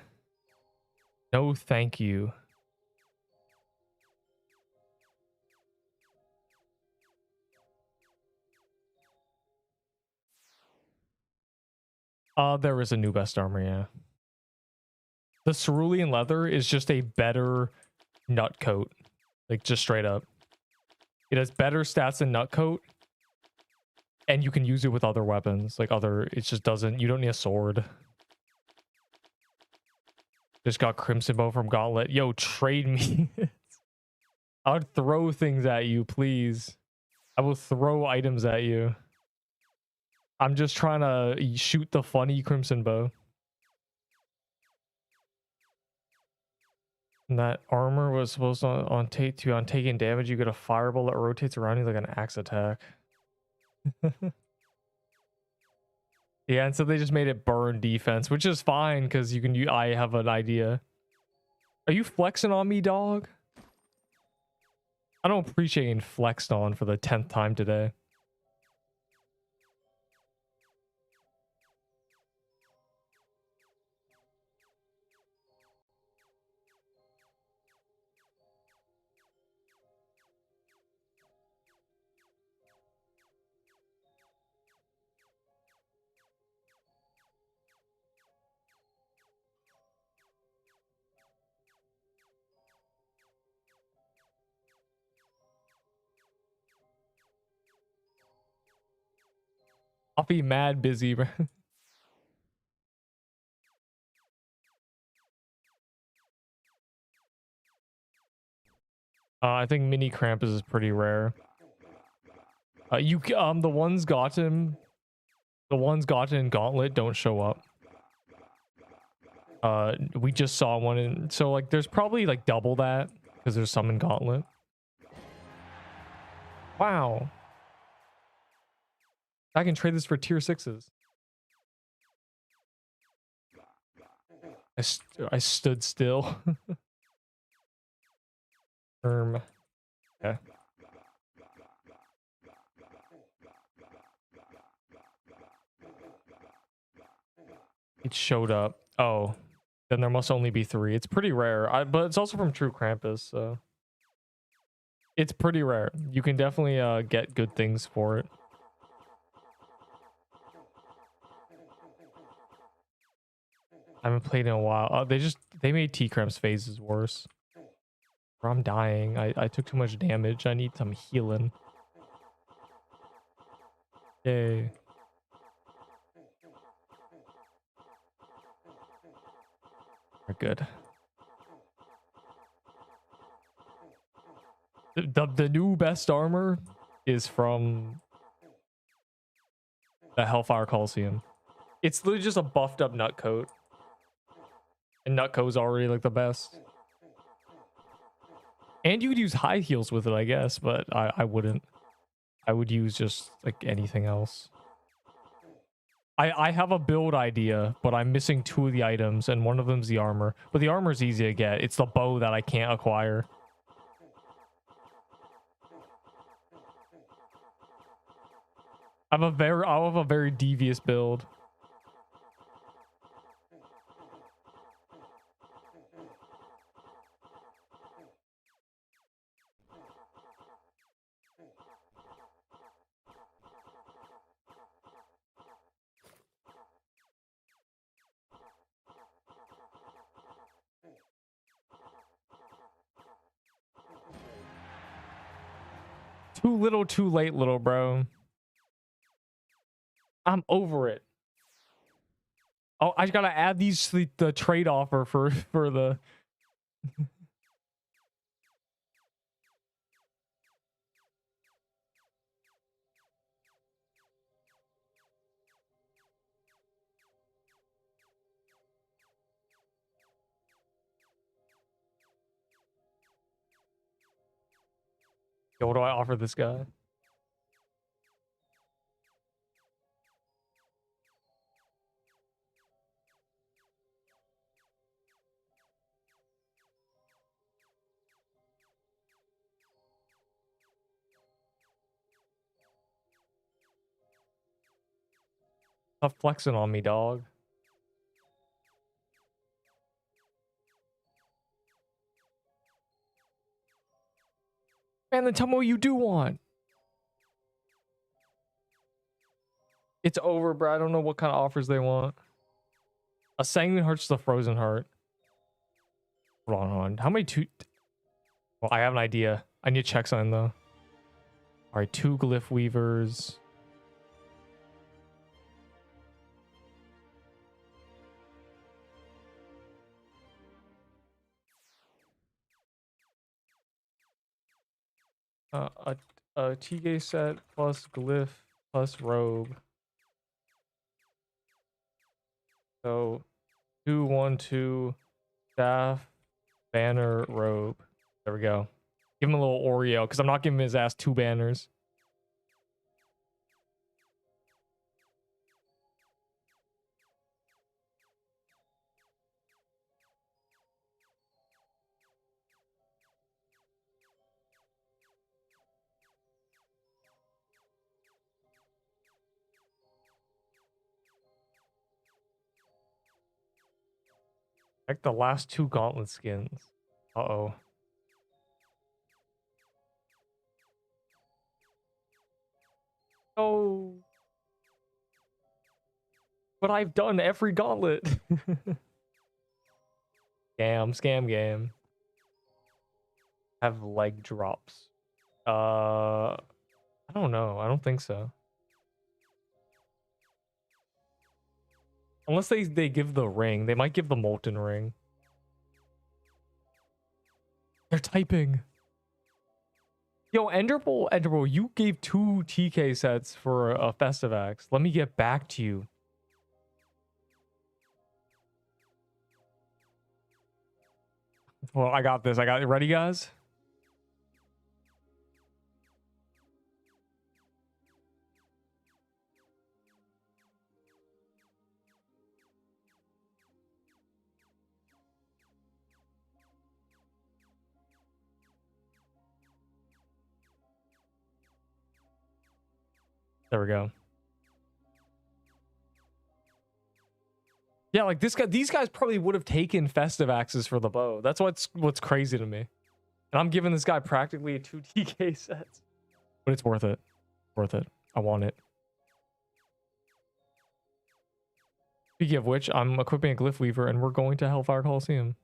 No, thank you. There is a new best armor, yeah. The cerulean leather is just a better nut coat. Like, just straight up. It has better stats than nut coat. And you can use it with other weapons. Like, it just doesn't... You don't need a sword. Just got Crimson Bow from Gauntlet. Yo, trade me. I would throw things at you, please. I will throw items at you. I'm just trying to shoot the funny Crimson Bow. And that armor was supposed to on taking damage, you get a fireball that rotates around you like an axe attack. Yeah, and so they just made it burn defense, which is fine because you can. I have an idea. Are you flexing on me, dog? I don't appreciate getting flexed on for the 10th time today. I'll be mad busy, bro. I think mini Krampus is pretty rare. The ones gotten in Gauntlet don't show up. We just saw one in, so like there's probably like double that because there's some in Gauntlet. Wow. I can trade this for tier 6s. I stood still. Okay. It showed up. Oh, then there must only be 3. It's pretty rare. But it's also from True Krampus, so it's pretty rare. You can definitely get good things for it. I haven't played in a while. They made T-Cramp's phases worse. Bro, I'm dying. I took too much damage. I need some healing. Yay. We're good. The new best armor is from the Hellfire Coliseum. It's literally just a buffed up nutcoat. And nutcoat's already like the best. And you could use high heels with it, I guess, but I wouldn't. I would use just like anything else. I have a build idea, but I'm missing 2 of the items, and one of them's the armor. But the armor's easy to get. It's the bow that I can't acquire. I have a very devious build. Too little, too late, little bro. I'm over it. Oh, I gotta add these to the trade offer for the. Yo, what do I offer this guy? Stop flexing on me, dog. Man, then tell me what you do want. It's over, bro. I don't know what kind of offers they want. A sanguine heart's just a frozen heart. Hold on. How many two? Well, I have an idea. I need to check something though. All right, 2 glyph weavers. A TK set plus glyph plus robe. So 2, 1, 2 staff, banner, robe. There we go. Give him a little Oreo because I'm not giving his ass 2 banners. Like the last 2 gauntlet skins. Uh-oh. Oh. But I've done every gauntlet. Scam game. Have leg drops. I don't know. I don't think so. Unless they give the ring. They might give the molten ring. They're typing. Yo, Enderbull, you gave 2 TK sets for a Festivax. Let me get back to you. Well, I got this. I got it. Ready, guys? There we go. Yeah, like these guys probably would have taken festive axes for the bow. That's what's crazy to me. And I'm giving this guy practically 2 TK sets. But it's worth it. Worth it. I want it. Speaking of which, I'm equipping a glyph weaver and we're going to Hellfire Coliseum.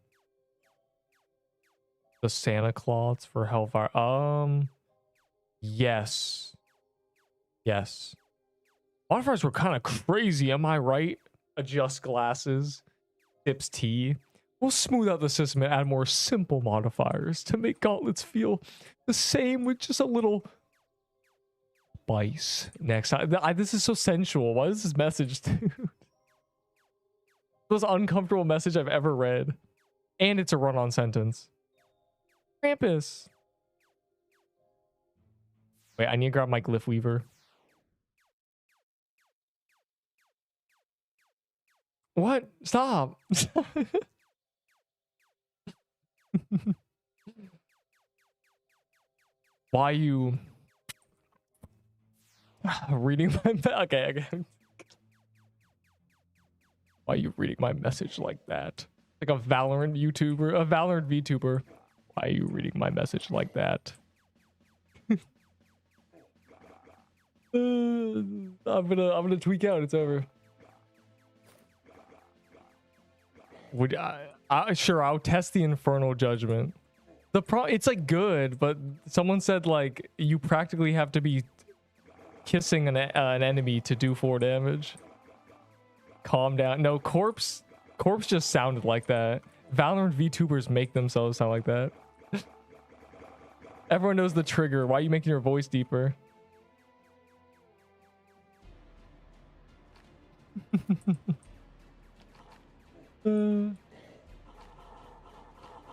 The Santa Claus for Hellfire. Yes. Yes. Modifiers were kind of crazy, am I right? Adjust glasses. Sips tea. We'll smooth out the system and add more simple modifiers to make gauntlets feel the same with just a little spice. Next time. This is so sensual. Why is this message, dude? The most uncomfortable message I've ever read. And it's a run-on sentence. Krampus. Wait, I need to grab my glyph weaver. What? Stop. Why you reading my okay. Why are you reading my message like that? Like a Valorant YouTuber, a Valorant VTuber. Why are you reading my message like that? I'm gonna tweak out. It's over. Would sure, I'll test the Infernal Judgment. It's like good, but someone said like you practically have to be kissing an enemy to do 4 damage. Calm down. No, Corpse just sounded like that. Valorant VTubers make themselves sound like that. Everyone knows the trigger. Why are you making your voice deeper?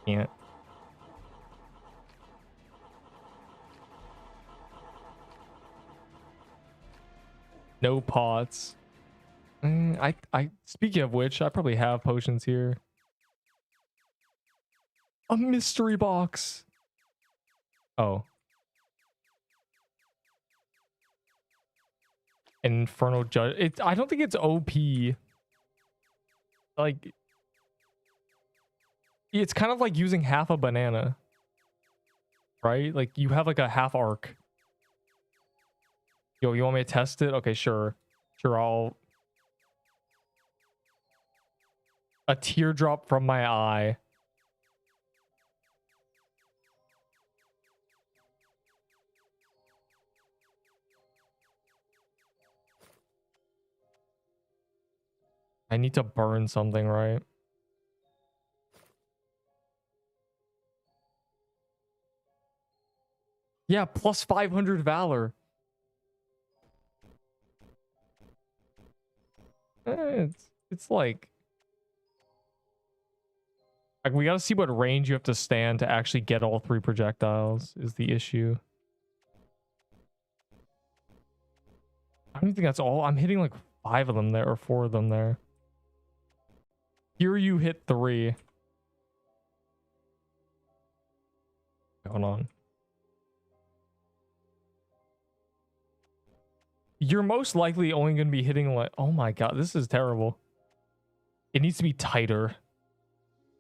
Can't. No pots. I speaking of which, I probably have potions here. A mystery box. Oh. Infernal Judge. I don't think it's OP. Like, it's kind of like using half a banana, right? Like, you have like a half arc. Yo, you want me to test it? Okay, sure. Sure, I'll... A teardrop from my eye. I need to burn something, right? Yeah, plus 500 Valor. It's like we gotta see what range you have to stand to actually get all 3 projectiles is the issue. I don't think that's all. I'm hitting like 5 of them there or 4 of them there. Here you hit 3. Hold on. You're most likely only going to be hitting like... Oh my god, this is terrible. It needs to be tighter.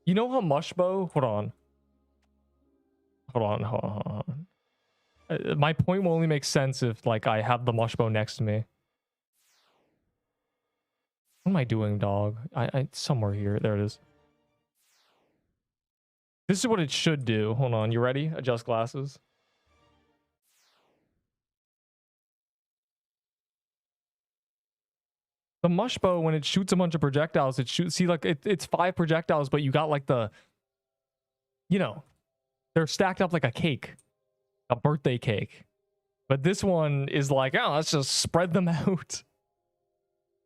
You know how Mushbow... Hold on. Hold on. My point will only make sense if like I have the Mushbow next to me. What am I doing, dog? Somewhere here. There it is. This is what it should do. Hold on. You ready? Adjust glasses. The Mushbow, when it shoots a bunch of projectiles, it shoots... See, like, it's 5 projectiles, but you got, like, the... You know, they're stacked up like a cake. A birthday cake. But this one is like, oh, let's just spread them out.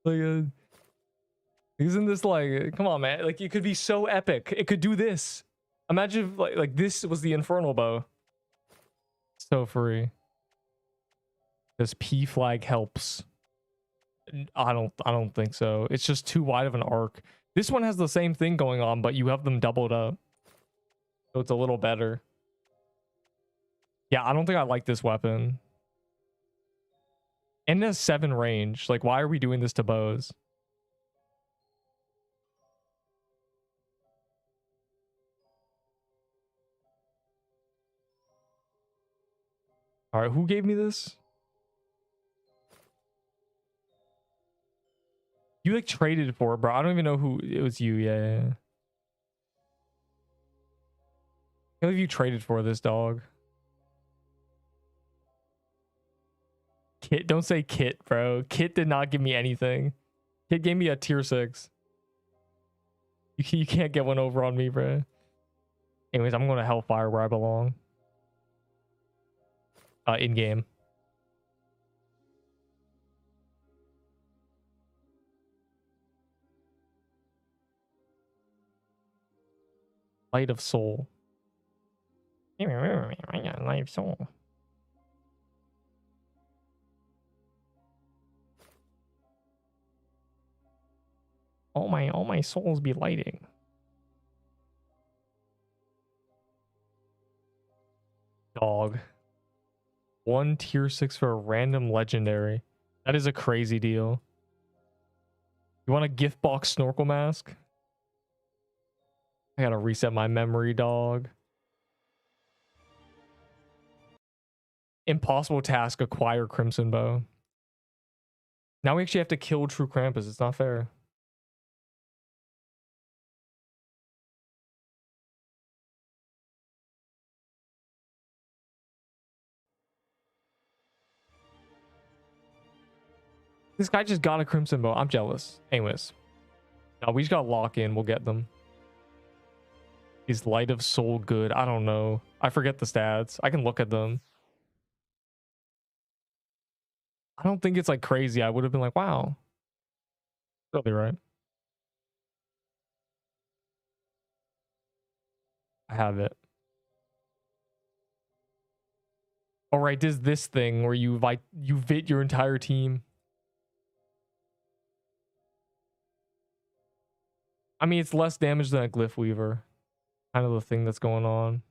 Like, isn't this like... Come on, man. Like, it could be so epic. It could do this. Imagine if, like this was the Infernal Bow. So free. This P flag helps. I don't think so. It's just too wide of an arc. This one has the same thing going on, but you have them doubled up. So it's a little better. Yeah, I don't think I like this weapon. And it has 7 range. Like, why are we doing this to bows? Alright, who gave me this? You like traded for it, bro. I don't even know who it was. You, yeah. I can't believe you traded for this, dog. Kit, don't say Kit, bro. Kit did not give me anything. Kit gave me a tier 6. You can't get one over on me, bro. Anyways, I'm going to Hellfire where I belong. In game. Light of Soul. I got Light of Soul. All my souls be lighting. Dog. 1 tier 6 for a random legendary. That is a crazy deal. You want a gift box snorkel mask? I gotta reset my memory, dog. Impossible task, acquire Crimson Bow. Now we actually have to kill True Krampus. It's not fair. This guy just got a Crimson Bow. I'm jealous. Anyways. No, we just gotta lock in. We'll get them. Is Light of Soul good? I don't know. I forget the stats. I can look at them. I don't think it's like crazy. I would have been like, wow. Totally right. I have it. All right, does this thing where you vit your entire team. I mean, it's less damage than a Glyph Weaver. Kind of the thing that's going on.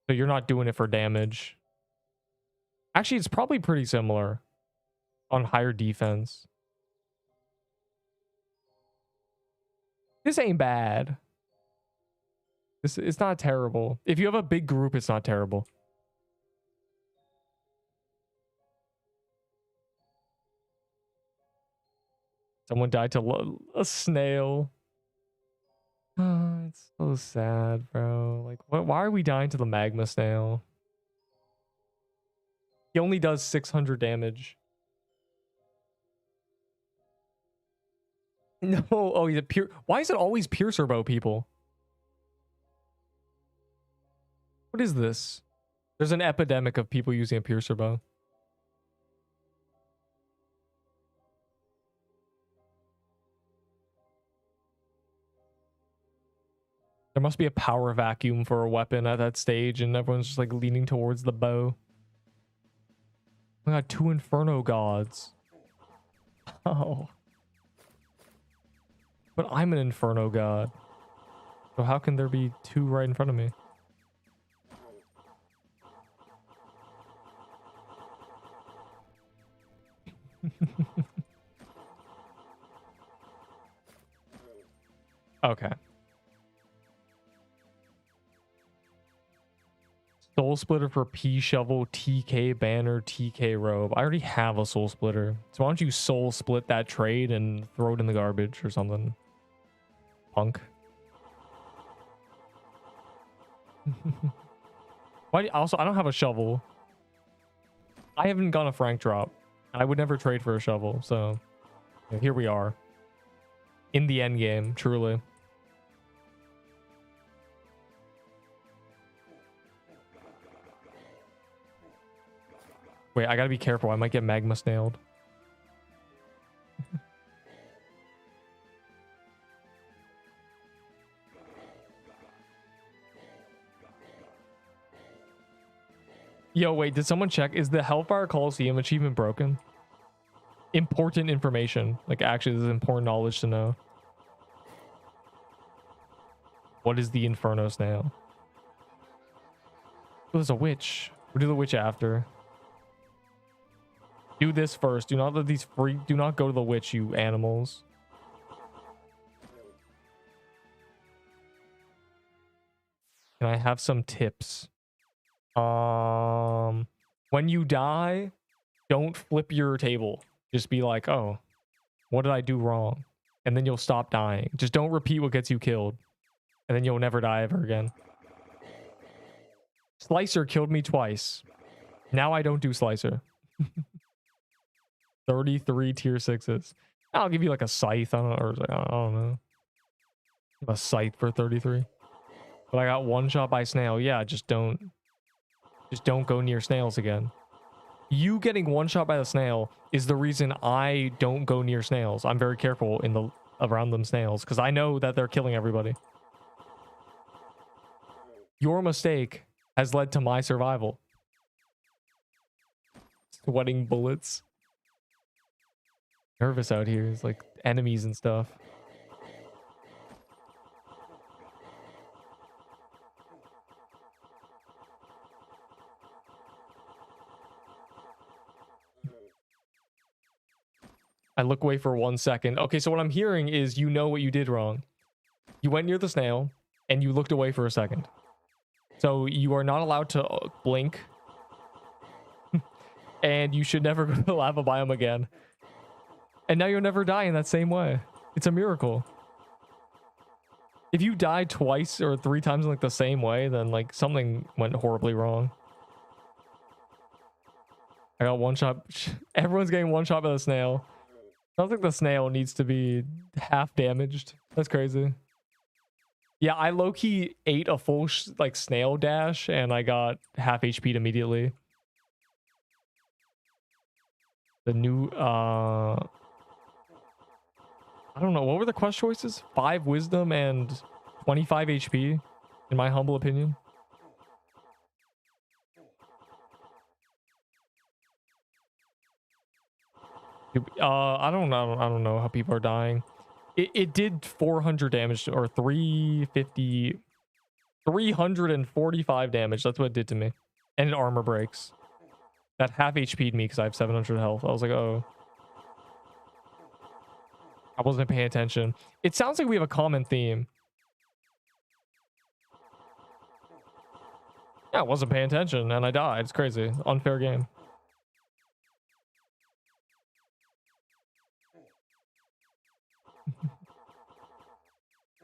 So you're not doing it for damage. Actually, it's probably pretty similar. on higher defense. This ain't bad. It's not terrible. If you have a big group, it's not terrible. Someone died to a snail. Oh, it's so sad, bro. Like, why are we dying to the magma snail? He only does 600 damage. No, oh, he's a pure. Why is it always piercer bow people? What is this? There's an epidemic of people using a piercer bow. There must be a power vacuum for a weapon at that stage, and everyone's just like leaning towards the bow. I got 2 Inferno gods. Oh. But I'm an Inferno god. So how can there be 2 right in front of me? Okay. Soul Splitter for P Shovel, TK Banner, TK Robe. I already have a Soul Splitter. So why don't you Soul Split that trade and throw it in the garbage or something? Punk. Why? Also, I don't have a shovel. I haven't gone a Frank drop. I would never trade for a shovel. So here we are. In the end game, truly. Wait, I gotta be careful. I might get magma snailed. Yo, wait, did someone check? Is the Hellfire Coliseum achievement broken? Important information. Like, actually, this is important knowledge to know. What is the Inferno Snail? Oh, there's a witch. We'll do the witch after. Do this first. Do not let these freak. Do not go to the witch, you animals. Can I have some tips? When you die, don't flip your table. Just be like, oh, what did I do wrong? And then you'll stop dying. Just don't repeat what gets you killed. And then you'll never die ever again. Slicer killed me twice. Now I don't do Slicer. 33 tier 6s. I'll give you like a scythe. I don't know. A scythe for 33. But I got one shot by snail. Yeah, just don't go near snails again. You getting one shot by the snail is the reason I don't go near snails. I'm very careful around them snails because I know that they're killing everybody. Your mistake has led to my survival. Sweating bullets. Nervous out here. It's like enemies and stuff. I look away for 1 second. Okay, so what I'm hearing is you know what you did wrong. You went near the snail and you looked away for a second. So you are not allowed to blink. And you should never go to the lava biome again. And now you'll never die in that same way. It's a miracle. If you die twice or 3 times in like the same way, then like something went horribly wrong. I got one shot. Everyone's getting one shot by the snail. I don't think the snail needs to be half damaged. That's crazy. Yeah, I low-key ate a full like snail dash and I got half HP'd immediately. The new I don't know, what were the quest choices? 5 wisdom and 25 HP, in my humble opinion. I don't know how people are dying. It did 400 damage or 345 damage. That's what it did to me. And it armor breaks. That half HP'd me because I have 700 health. I was like, oh. I wasn't paying attention. It sounds like we have a common theme. Yeah, I wasn't paying attention and I died. It's crazy. Unfair game.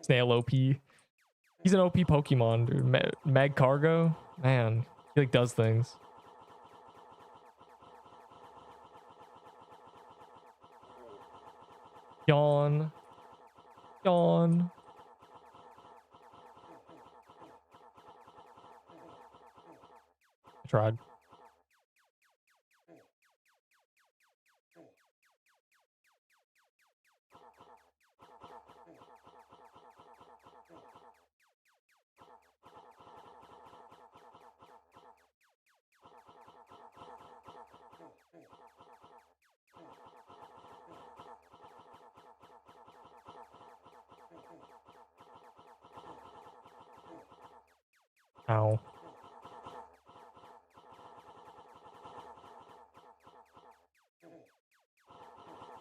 Snail OP. He's an OP Pokemon, dude. Meg Cargo? Man, he like does things. Yawn. Yawn. I tried. Ow.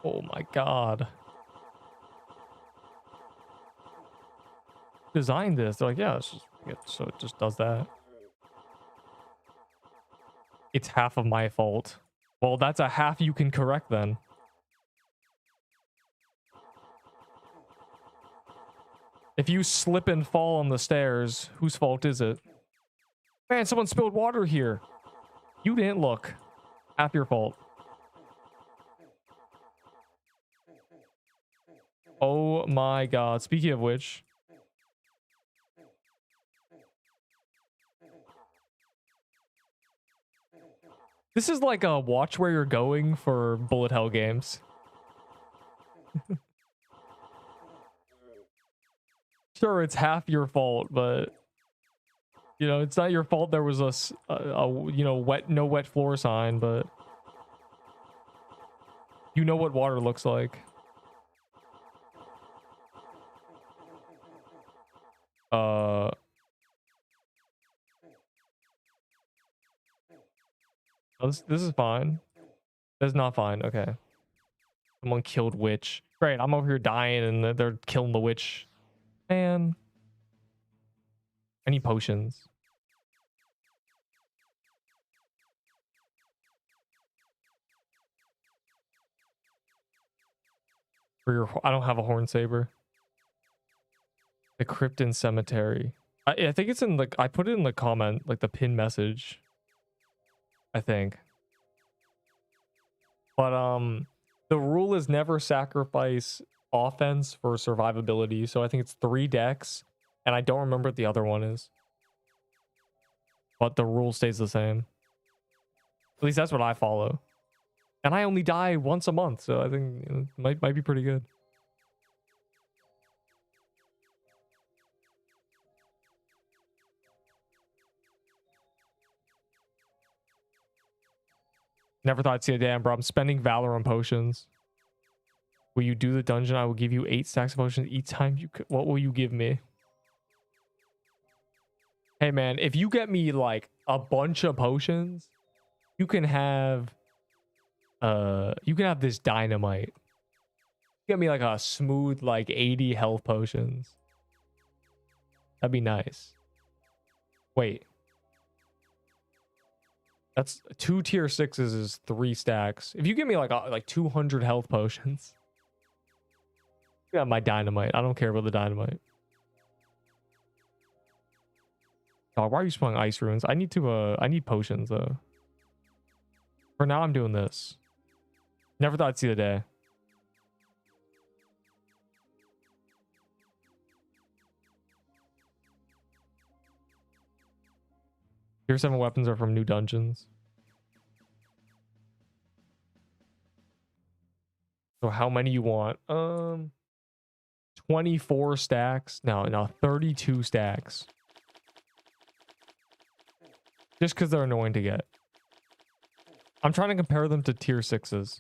Oh my god. Designed this. They're like, yeah, so it just does that. It's half of my fault. Well, that's a half you can correct then. If you slip and fall on the stairs, whose fault is it? Man, someone spilled water here. You didn't look. Half your fault. Oh my god. Speaking of which. This is like a watch where you're going for bullet hell games. Sure, it's half your fault, but you know, it's not your fault there was a you know, no wet floor sign, but you know what water looks like. Oh, this is fine. That's not fine. Okay. Someone killed witch. Great, I'm over here dying and they're killing the witch. Man. I need potions. For your, I don't have a horn saber. The Krypton Cemetery. I think it's in the, I put it in the comment, like the pin message. I think. But the rule is never sacrifice offense for survivability. So I think it's 3 decks, and I don't remember what the other one is. But the rule stays the same. At least that's what I follow. And I only die once a month, so I think, you know, might be pretty good. Never thought I'd see a damn, bro. I'm spending Valor on potions. Will you do the dungeon? I will give you 8 stacks of potions each time you... What will you give me? Hey, man, if you get me, like, a bunch of potions, you can have this dynamite. Get me, like, a smooth, like, 80 health potions. That'd be nice. Wait. That's 2 tier 6s is 3 stacks. If you give me like 200 health potions, you got my dynamite. I don't care about the dynamite. Oh, why are you spawning ice runes? I need potions though. For now, I'm doing this. Never thought I'd see the day. Tier 7 weapons are from new dungeons. So how many you want? 24 stacks. No, 32 stacks. Just because they're annoying to get. I'm trying to compare them to tier 6s.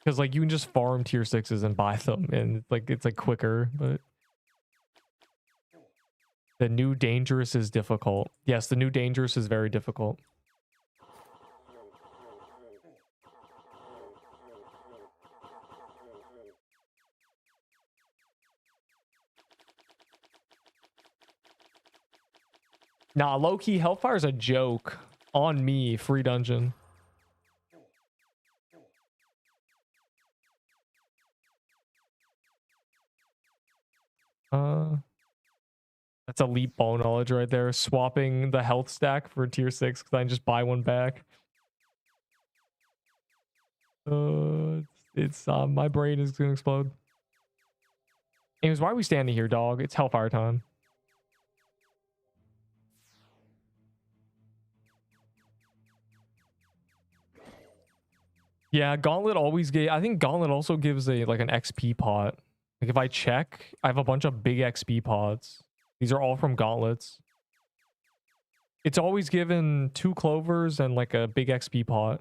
Because like you can just farm tier 6s and buy them, and like it's like quicker, but the new dangerous is difficult. Yes, the new dangerous is very difficult. Nah, low-key, Hellfire's a joke. On me, free dungeon. That's elite ball knowledge right there. Swapping the health stack for tier 6 because I can just buy one back. It's my brain is gonna explode. Anyways, why are we standing here, dog? It's Hellfire time. Yeah, Gauntlet always I think Gauntlet also gives a like an XP pot. Like if I check, I have a bunch of big XP pods. These are all from Gauntlets. It's always given 2 clovers and like a big XP pot.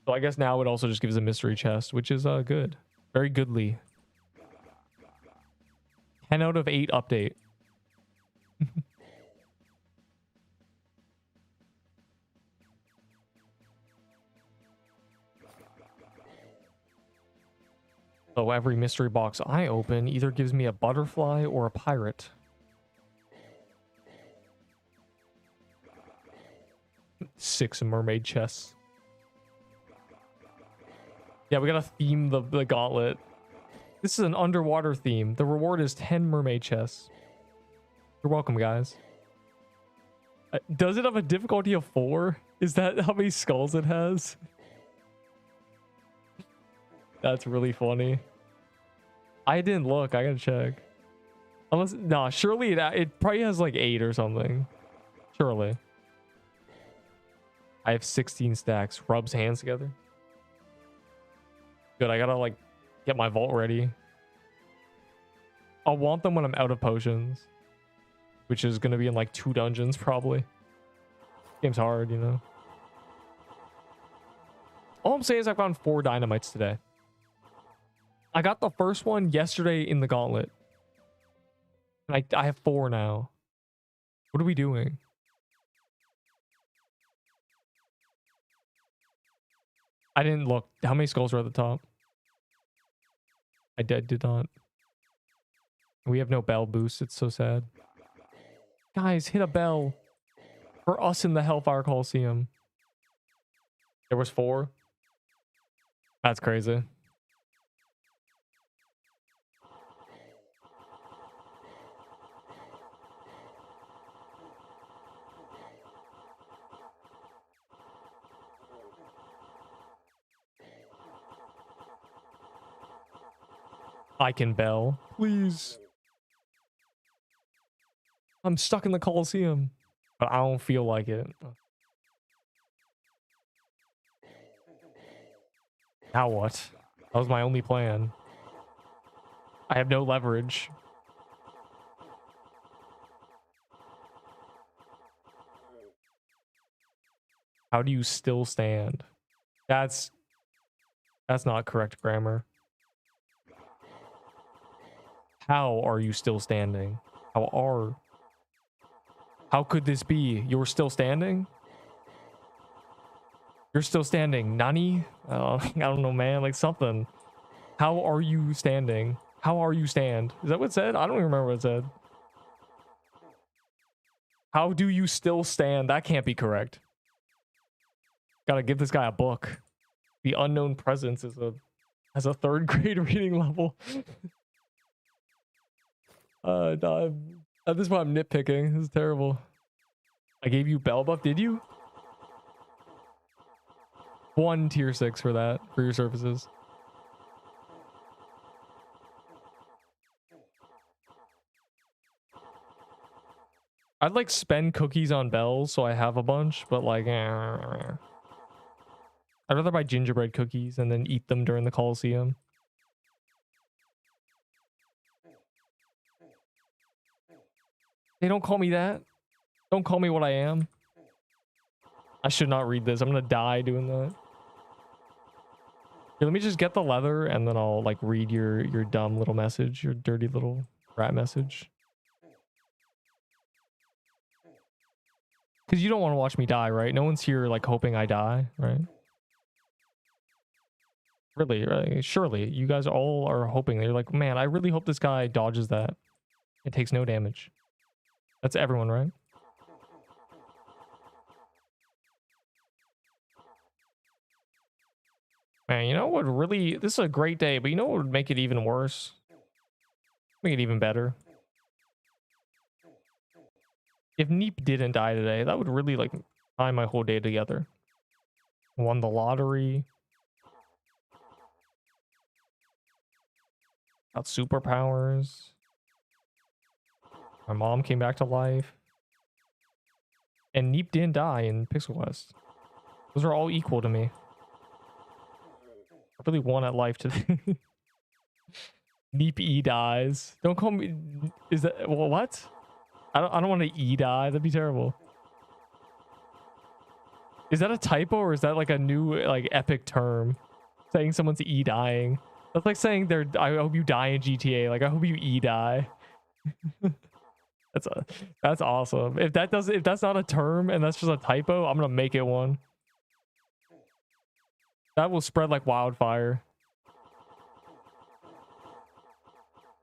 So I guess now it also just gives a mystery chest, which is good. Very goodly. 10 out of 8 update. So every mystery box I open either gives me a butterfly or a pirate. Six mermaid chests. Yeah, we gotta theme the gauntlet. This is an underwater theme. The reward is 10 mermaid chests. You're welcome, guys. Does it have a difficulty of 4? Is that how many skulls it has? That's really funny. I didn't look. I gotta check. Unless, nah, surely it probably has like 8 or something. Surely. I have 16 stacks. Rubs hands together. Good, I gotta like get my vault ready. I'll want them when I'm out of potions. Which is gonna be in like 2 dungeons probably. Game's hard, you know. All I'm saying is I found 4 dynamites today. I got the first one yesterday in the gauntlet. And I have 4 now. What are we doing? I didn't look. How many skulls are at the top? I did not. We have no bell boost. It's so sad. Guys, hit a bell. For us in the Hellfire Coliseum. There was 4. That's crazy. I can bell. Please. I'm stuck in the Coliseum. But I don't feel like it. Now what? That was my only plan. I have no leverage. How do you still stand? That's not correct grammar. How are you still standing? How could this be? You're still standing? You're still standing. Nani? I don't know, man. Like something. How are you standing? How are you stand? Is that what it said? I don't even remember what it said. How do you still stand? That can't be correct. Gotta give this guy a book. The Unknown Presence is has a 3rd grade reading level. No, at this point I'm nitpicking. This is terrible. I gave you bell buff, did you? 1 tier 6 for that, for your services. I'd like spend cookies on bells so I have a bunch, but like I'd rather buy gingerbread cookies and then eat them during the Coliseum. Hey, don't call me that. Don't call me what I am. I should not read this. I'm gonna die doing that. Here, let me just get the leather and then I'll like read your dumb little message, your dirty little rat message. Because you don't want to watch me die, right? No one's here like hoping I die, right? Really, right? Surely you guys all are hoping. They're like, man, I really hope this guy dodges that. It takes no damage. That's everyone, right? Man, you know what would really... This is a great day, but you know what would make it even worse? Make it even better. If Neep didn't die today, that would really, like, tie my whole day together. Won the lottery. Got superpowers. My mom came back to life. And Neep didn't die in Pixel Quest. Those are all equal to me. I really won at life today. Neep E dies. Don't call me... Is that... Well, what? I don't want to E die. That'd be terrible. Is that a typo or is that like a new like epic term? Saying someone's E dying. That's like saying they're... I hope you die in GTA. Like, I hope you E die. That's awesome. If that's not a term and that's just a typo, I'm gonna make it one. That will spread like wildfire.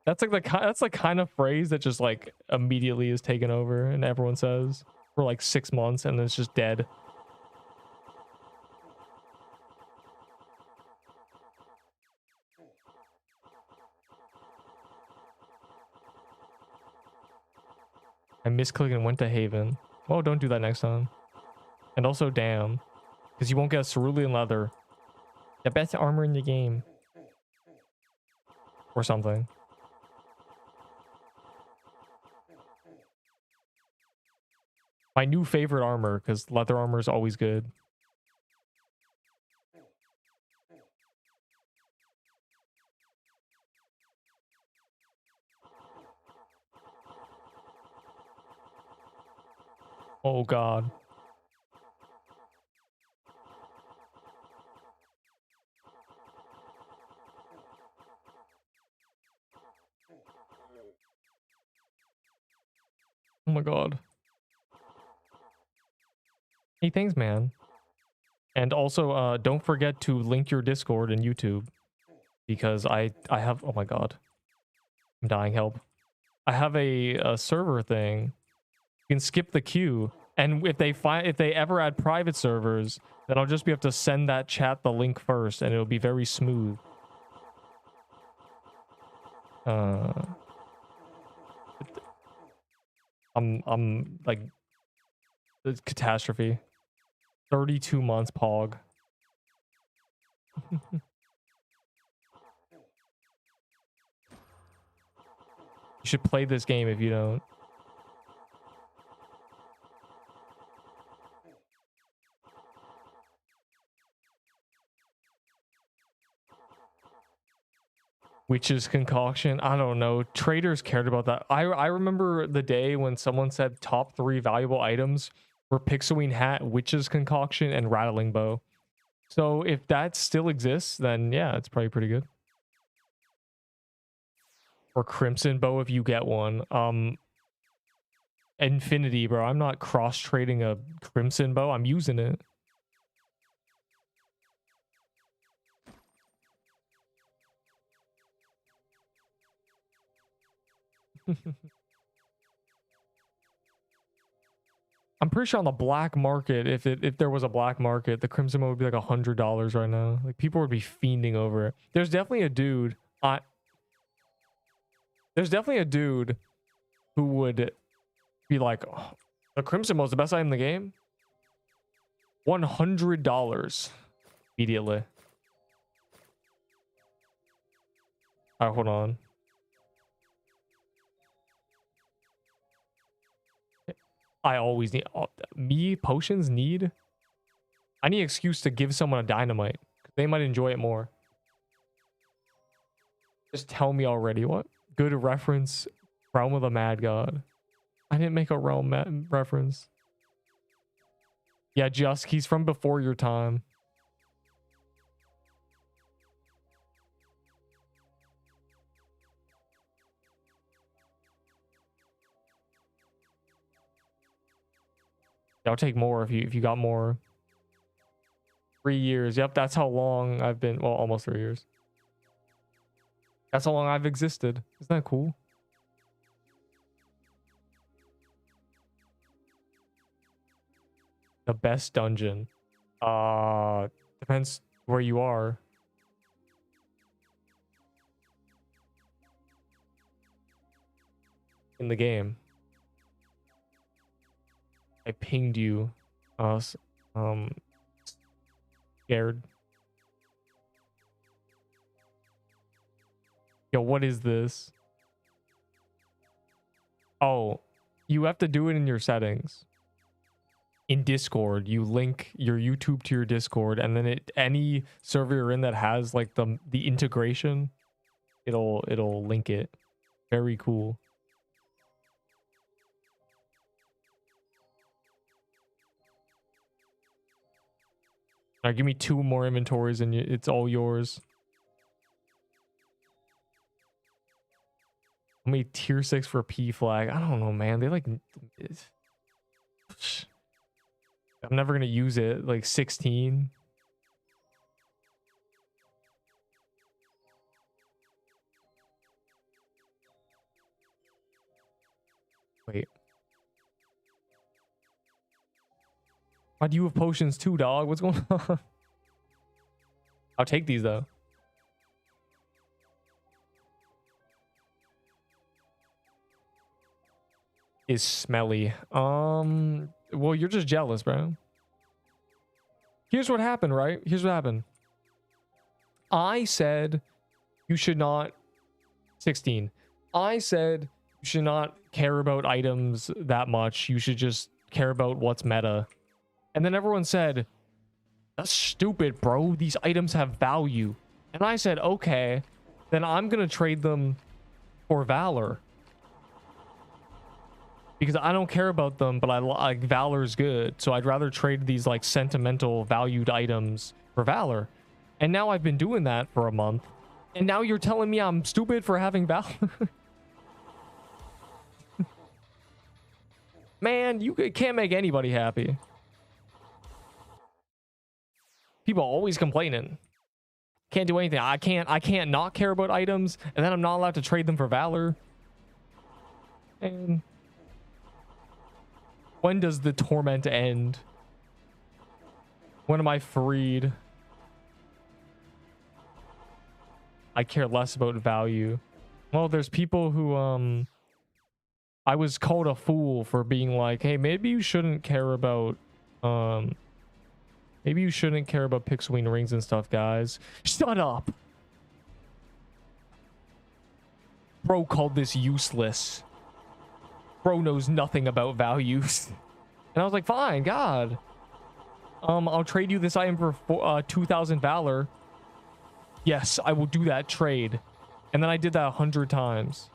That's like the kind of phrase that just like immediately is taken over and everyone says for like 6 months and then it's just dead. I misclicked and went to Haven. Oh, don't do that next time. And also, damn. Because you won't get a cerulean leather. The best armor in the game. Or something. My new favorite armor, because leather armor is always good. Oh god. Oh my god. Hey, thanks, man. And also, don't forget to link your Discord and YouTube. Because I have... Oh my god. I'm dying, help. I have a server thing. You can skip the queue, and if they ever add private servers, then I'll just have to send that chat the link first, and it'll be very smooth. I'm like, it's catastrophe. 32 months, Pog. You should play this game if you don't. Witch's concoction. I don't know. Traders cared about that. I remember the day when someone said top 3 valuable items were Pixelween hat, Witch's concoction, and rattling bow. So if that still exists, then yeah, it's probably pretty good. Or crimson bow if you get one. Infinity, bro. I'm not cross trading a crimson bow. I'm using it. I'm pretty sure on the black market, if there was a black market, the crimson bow would be like $100 right now. Like, people would be fiending over it. There's definitely a dude. There's definitely a dude who would be like, oh, the crimson bow is the best item in the game. $100 immediately. All right, hold on. I always need... me, potions need... I need an excuse to give someone a dynamite. They might enjoy it more. Just tell me already. What? Good reference. Realm of the Mad God. I didn't make a realm reference. Yeah, Jusk. He's from before your time. I'll take more if you got more. 3 years. Yep, that's how long I've been. Well, almost 3 years. That's how long I've existed. Isn't that cool? The best dungeon. Depends where you are. In the game. I pinged you. Scared. Yo, what is this? Oh, you have to do it in your settings. In Discord, you link your YouTube to your Discord, and then any server you're in that has like the integration, it'll link it. Very cool. Now give me 2 more inventories and it's all yours. How many tier 6 for P flag? I don't know, man. They like... I'm never going to use it. Like 16. Wait. Why do you have potions too, dog? What's going on? I'll take these though. Is smelly. Well, you're just jealous, bro. Here's what happened, right? Here's what happened. I said you should not... 16. I said you should not care about items that much. You should just care about what's meta. And then everyone said, that's stupid, bro. These items have value. And I said, okay, then I'm going to trade them for Valor. Because I don't care about them, but I like Valor's good. So I'd rather trade these like sentimental valued items for Valor. And now I've been doing that for a month. And now you're telling me I'm stupid for having Valor? Man, you can't make anybody happy. People always complaining. Can't do anything. I can't not care about items, and then I'm not allowed to trade them for Valor. And when does the torment end? When am I freed? I care less about value. Well, there's people who I was called a fool for being like, hey, maybe you shouldn't care about maybe you shouldn't care about pixel rings and stuff, guys. Shut up. Bro called this useless. Bro knows nothing about values. And I was like, fine, God. I'll trade you this item for 2,000 Valor. Yes, I will do that trade. And then I did that 100 times.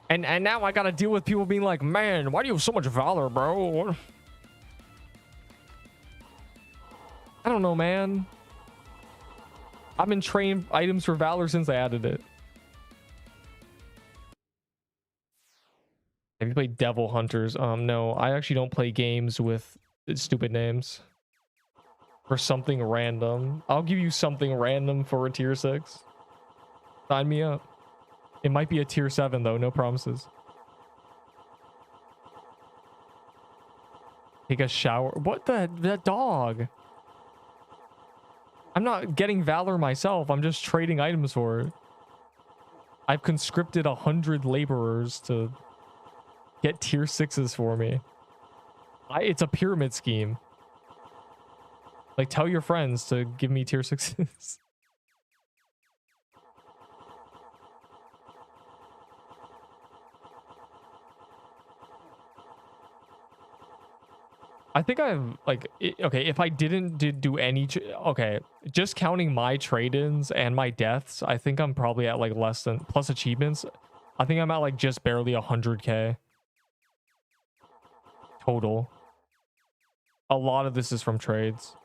And now I gotta deal with people being like, man, why do you have so much Valor, bro? I don't know, man. I've been trading items for Valor since I added it. Have you played Devil Hunters? No, I actually don't play games with stupid names. For something random. I'll give you something random for a tier 6. Sign me up. It might be a tier 7 though, no promises. Take a shower. What that dog? I'm not getting Valor myself. I'm just trading items for it. I've conscripted 100 laborers to get tier 6s for me. It's a pyramid scheme. Like, tell your friends to give me tier 6s. I think I've like okay, if I didn't do any okay, just counting my trade-ins and my deaths, I think I'm probably at like less than plus achievements. I think I'm at like just barely 100k total. A lot of this is from trades.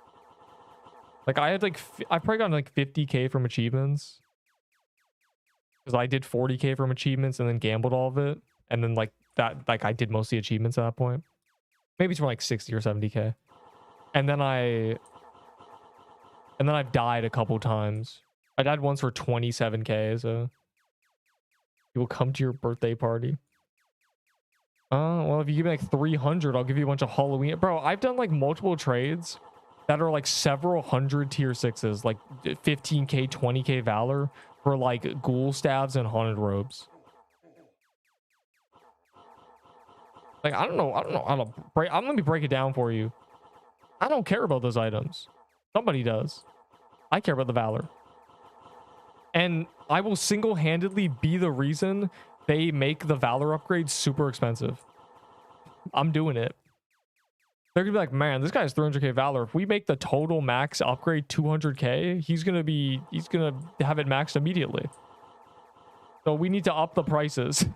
Like I had like I probably got like 50k from achievements because I did 40k from achievements and then gambled all of it, and then like that, like I did most of the achievements at that point. Maybe it's from like 60 or 70k. And then I've died a couple times. I died once for 27k, so you will come to your birthday party. Well, if you give me like 300, I'll give you a bunch of Halloween. Bro, I've done like multiple trades that are like several hundred tier 6s, like 15k, 20k Valor for like ghoul stabs and haunted robes. Like, I don't know how to break. Let me break it down for you. I don't care about those items. Somebody does. I care about the Valor. And I will single-handedly be the reason they make the Valor upgrades super expensive. I'm doing it. They're gonna be like, man, this guy's 300k Valor. If we make the total max upgrade 200k, he's gonna have it maxed immediately. So we need to up the prices.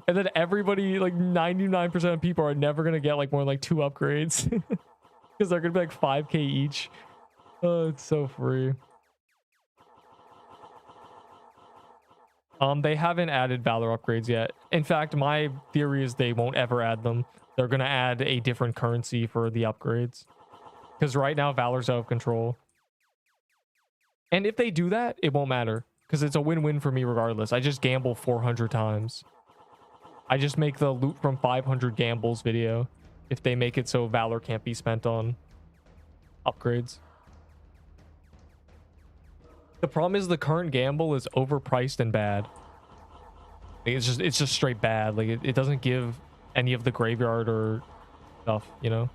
And then everybody, like 99% of people are never gonna get like more than like 2 upgrades. Because they're gonna be like 5k each. Oh, it's so free. They haven't added Valor upgrades yet. In fact, my theory is they won't ever add them. They're gonna add a different currency for the upgrades. Because right now, Valor's out of control. And if they do that, it won't matter. Because it's a win-win for me regardless. I just gamble 400 times. I just make the loot from 500 gambles video. If they make it so Valor can't be spent on upgrades. The problem is the current gamble is overpriced and bad. It's just straight bad. Like it doesn't give any of the graveyard or stuff, you know?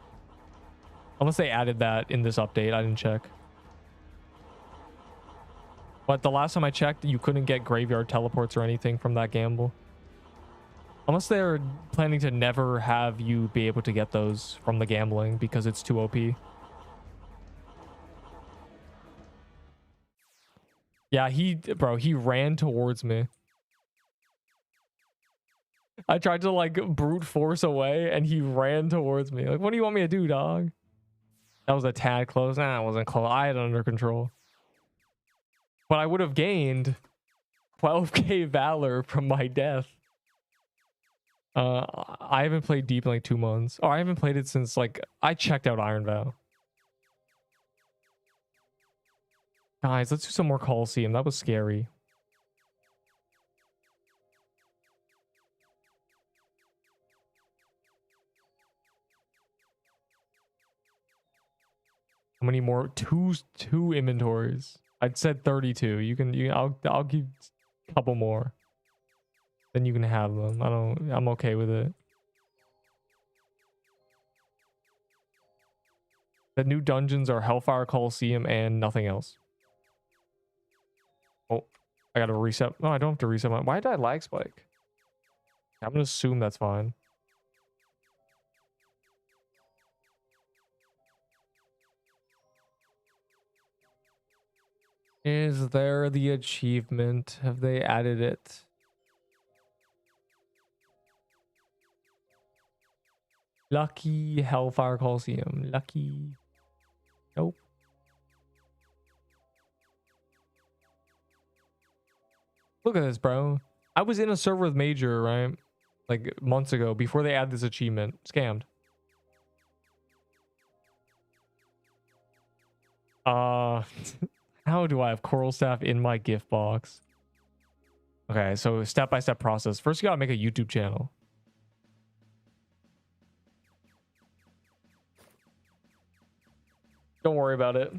Unless they added that in this update. I didn't check. But the last time I checked, you couldn't get graveyard teleports or anything from that gamble. Unless they're planning to never have you be able to get those from the gambling because it's too OP. Yeah, he ran towards me. I tried to like brute force away and he ran towards me. Like, what do you want me to do, dog? That was a tad close. Nah, it wasn't close. I had it under control. But I would have gained 12k Valor from my death. I haven't played Deep in like 2 months. Oh, I haven't played it since like I checked out Iron Vow. Guys, let's do some more Coliseum. That was scary. How many more? Two inventories. I'd said 32. I'll give a couple more. Then you can have them. I'm okay with it. The new dungeons are Hellfire Coliseum and nothing else. Oh, I gotta reset. No, I don't have to reset my. Why did I lag spike? I'm gonna assume that's fine. Is there the achievement? Have they added it? Lucky Hellfire Coliseum. Lucky. Nope. Look at this, bro. I was in a server with Major, right? Like months ago before they add this achievement. Scammed. How do I have Coral Staff in my gift box? Okay, so step-by-step process. First, you gotta make a YouTube channel. Don't worry about it.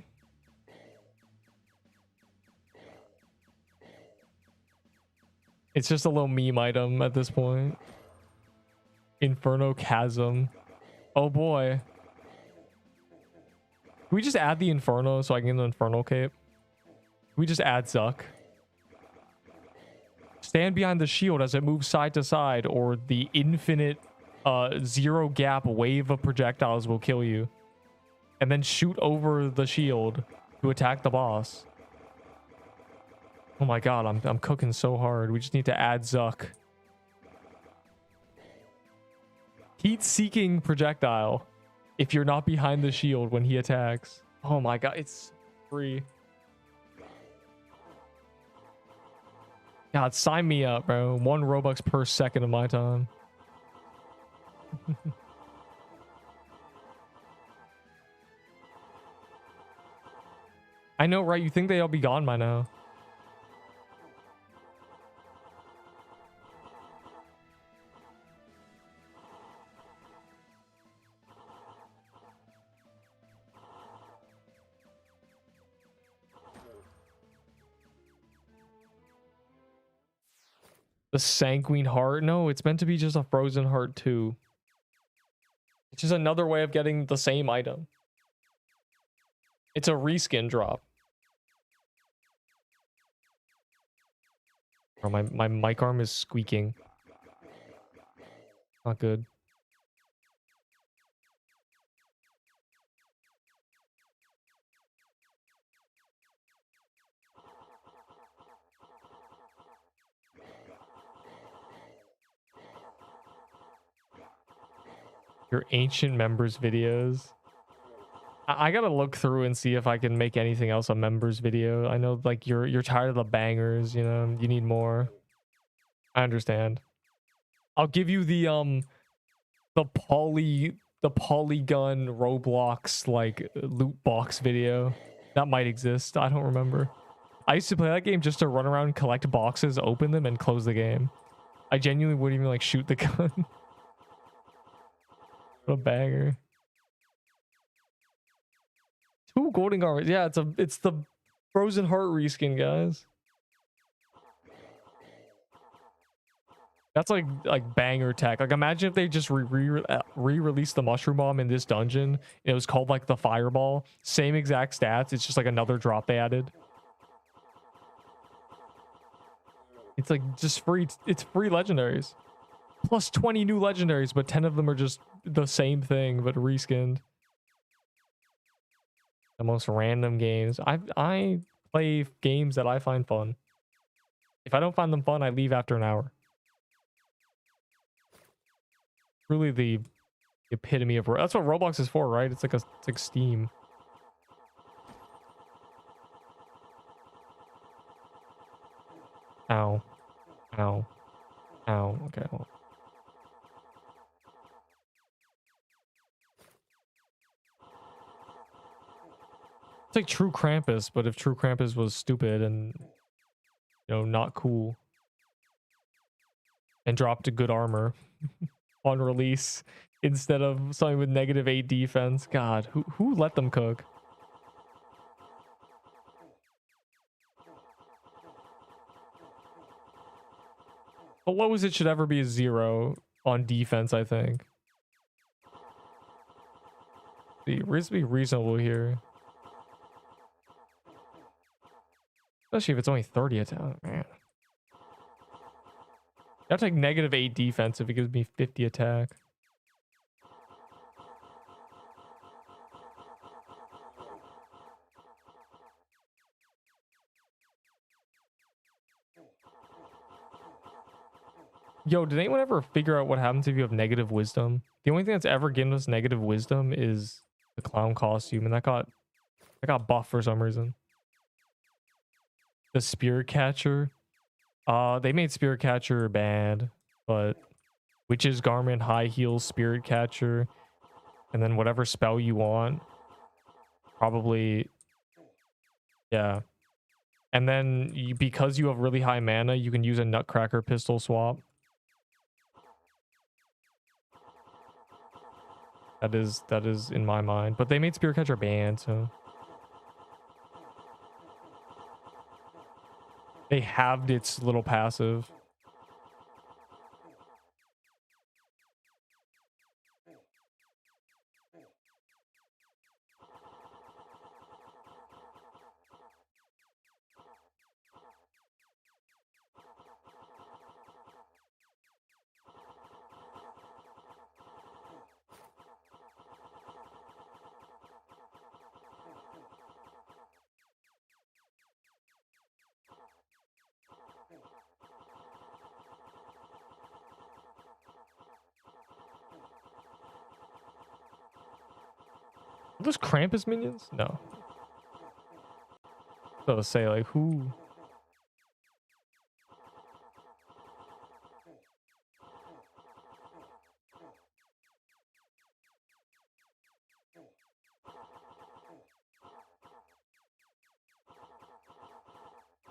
It's just a little meme item at this point. Inferno Chasm. Oh boy. Can we just add the Inferno so I can get an Infernal Cape? Can we just add Zuck? Stand behind the shield as it moves side to side, or the infinite zero gap wave of projectiles will kill you. And then shoot over the shield to attack the boss. Oh my god, I'm cooking so hard. We just need to add Zuck. Heat-seeking projectile. If you're not behind the shield when he attacks. Oh my god, it's free. God, sign me up, bro. 1 Robux per second of my time. I know, right? You think they'll be gone by now. The sanguine heart? No, it's meant to be just a frozen heart too. It's just another way of getting the same item. It's a reskin drop. Oh, my mic arm is squeaking. Not good. Your ancient members videos. I gotta look through and see if I can make anything else a members video. I know like you're tired of the bangers, you know, you need more. I understand. I'll give you the polygon Roblox like loot box video. That might exist. I don't remember. I used to play that game just to run around, collect boxes, open them, and close the game. I genuinely wouldn't even like shoot the gun. What a banger. 2 golden garments. Yeah, it's the frozen heart reskin, guys. That's like banger tech. Like imagine if they just re-released the mushroom bomb in this dungeon. It was called like the fireball. Same exact stats. It's just like another drop they added. It's like just free. It's free legendaries. Plus 20 new legendaries, but 10 of them are just the same thing, but reskinned. The most random games. I play games that I find fun. If I don't find them fun, I leave after an hour. Really the epitome of... That's what Roblox is for, right? It's like Steam. Ow. Ow. Ow. Okay. Well. It's like True Krampus, but if True Krampus was stupid and, you know, not cool. And dropped a good armor on release instead of something with -8 defense. God, who let them cook? The lowest it should ever be is 0 on defense, I think. See, let's be reasonable here. Especially if it's only 30 attack. Man. I'll take -8 defense if it gives me 50 attack. Yo, did anyone ever figure out what happens if you have negative wisdom? The only thing that's ever given us negative wisdom is the clown costume, and that got buffed for some reason. The spirit catcher. They made spirit catcher bad, but witch's garment, high heels, spirit catcher, and then whatever spell you want. Probably, yeah. And then because you have really high mana, you can use a nutcracker pistol swap. That is in my mind, but they made spirit catcher banned, so they halved its little passive. Are those Krampus minions? No. I was say like who?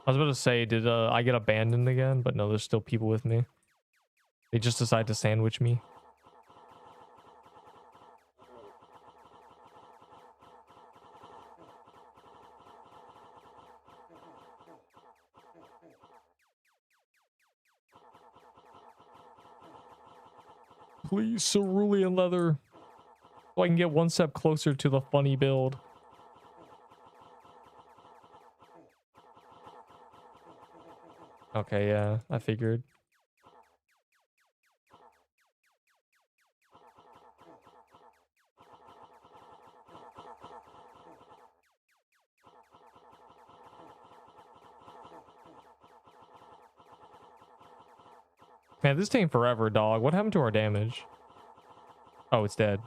I was about to say, did I get abandoned again? But no, there's still people with me. They just decide to sandwich me. Please, cerulean leather. So I can get one step closer to the funny build. Okay, yeah, I figured. Man, this taking forever, dog. What happened to our damage? Oh, it's dead.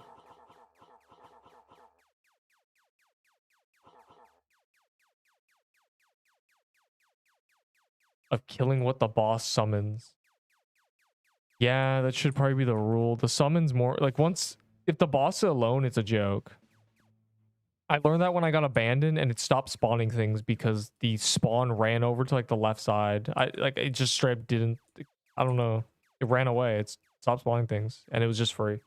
Of killing what the boss summons. Yeah, that should probably be the rule. The summons more like once if the boss is alone, it's a joke. I learned that when I got abandoned and it stopped spawning things because the spawn ran over to like the left side. It just straight didn't. I don't know. It ran away. It stopped spawning things and it was just free.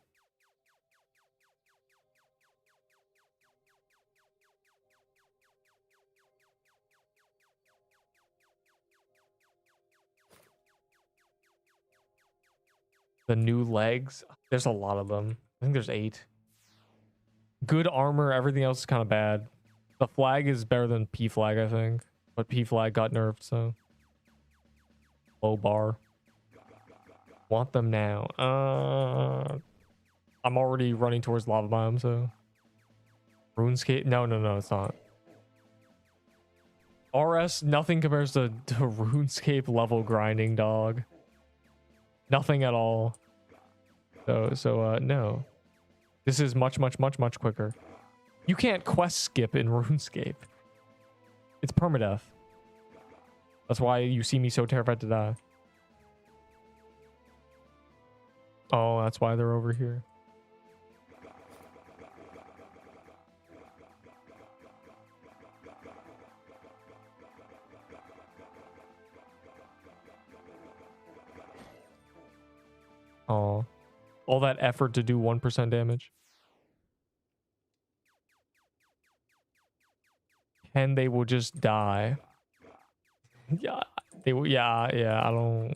The new legs. There's a lot of them. I think there's 8. Good armor. Everything else is kind of bad. The flag is better than P flag, I think. But P flag got nerfed, so. Low bar. Want them now. I'm already running towards lava biome, so. RuneScape? No, it's not. RS, nothing compares to RuneScape level grinding, dog. Nothing at all. So no. This is much quicker. You can't quest skip in RuneScape. It's permadeath. That's why you see me so terrified to die. Oh, that's why they're over here. Oh, all that effort to do 1% damage. And they will just die. Yeah, they will. Yeah, I don't.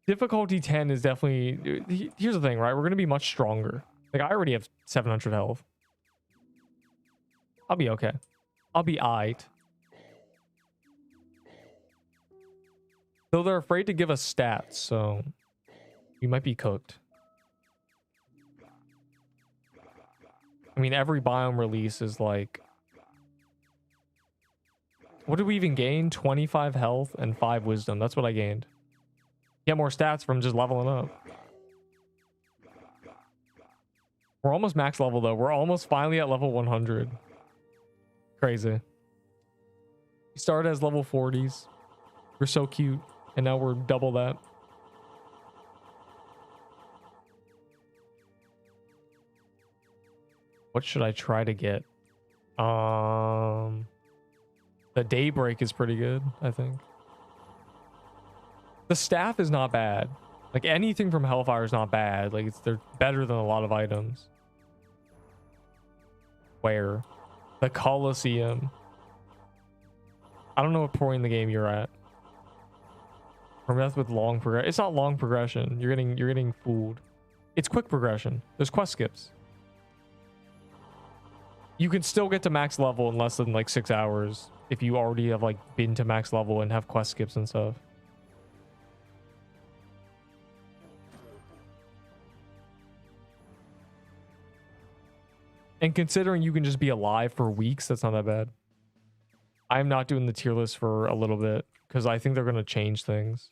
Difficulty 10 is definitely. Here's the thing, right? We're gonna be much stronger. Like I already have 700 health. I'll be okay. I'll be aight. Though they're afraid to give us stats, so we might be cooked. I mean, every biome release is like... What did we even gain? 25 health and 5 wisdom. That's what I gained. Get more stats from just leveling up. We're almost max level, though. We're almost finally at level 100. Crazy. We started as level 40s. We're so cute. And now we're double that. What should I try to get? The daybreak is pretty good, I think. The staff is not bad. Like anything from Hellfire is not bad. Like they're better than a lot of items. Where? The Colosseum. I don't know what point in the game you're at. Permadeath with long progression. It's not long progression. You're getting fooled. It's quick progression. There's quest skips. You can still get to max level in less than like 6 hours if you already have like been to max level and have quest skips and stuff. And considering you can just be alive for weeks, that's not that bad. I'm not doing the tier list for a little bit because I think they're going to change things.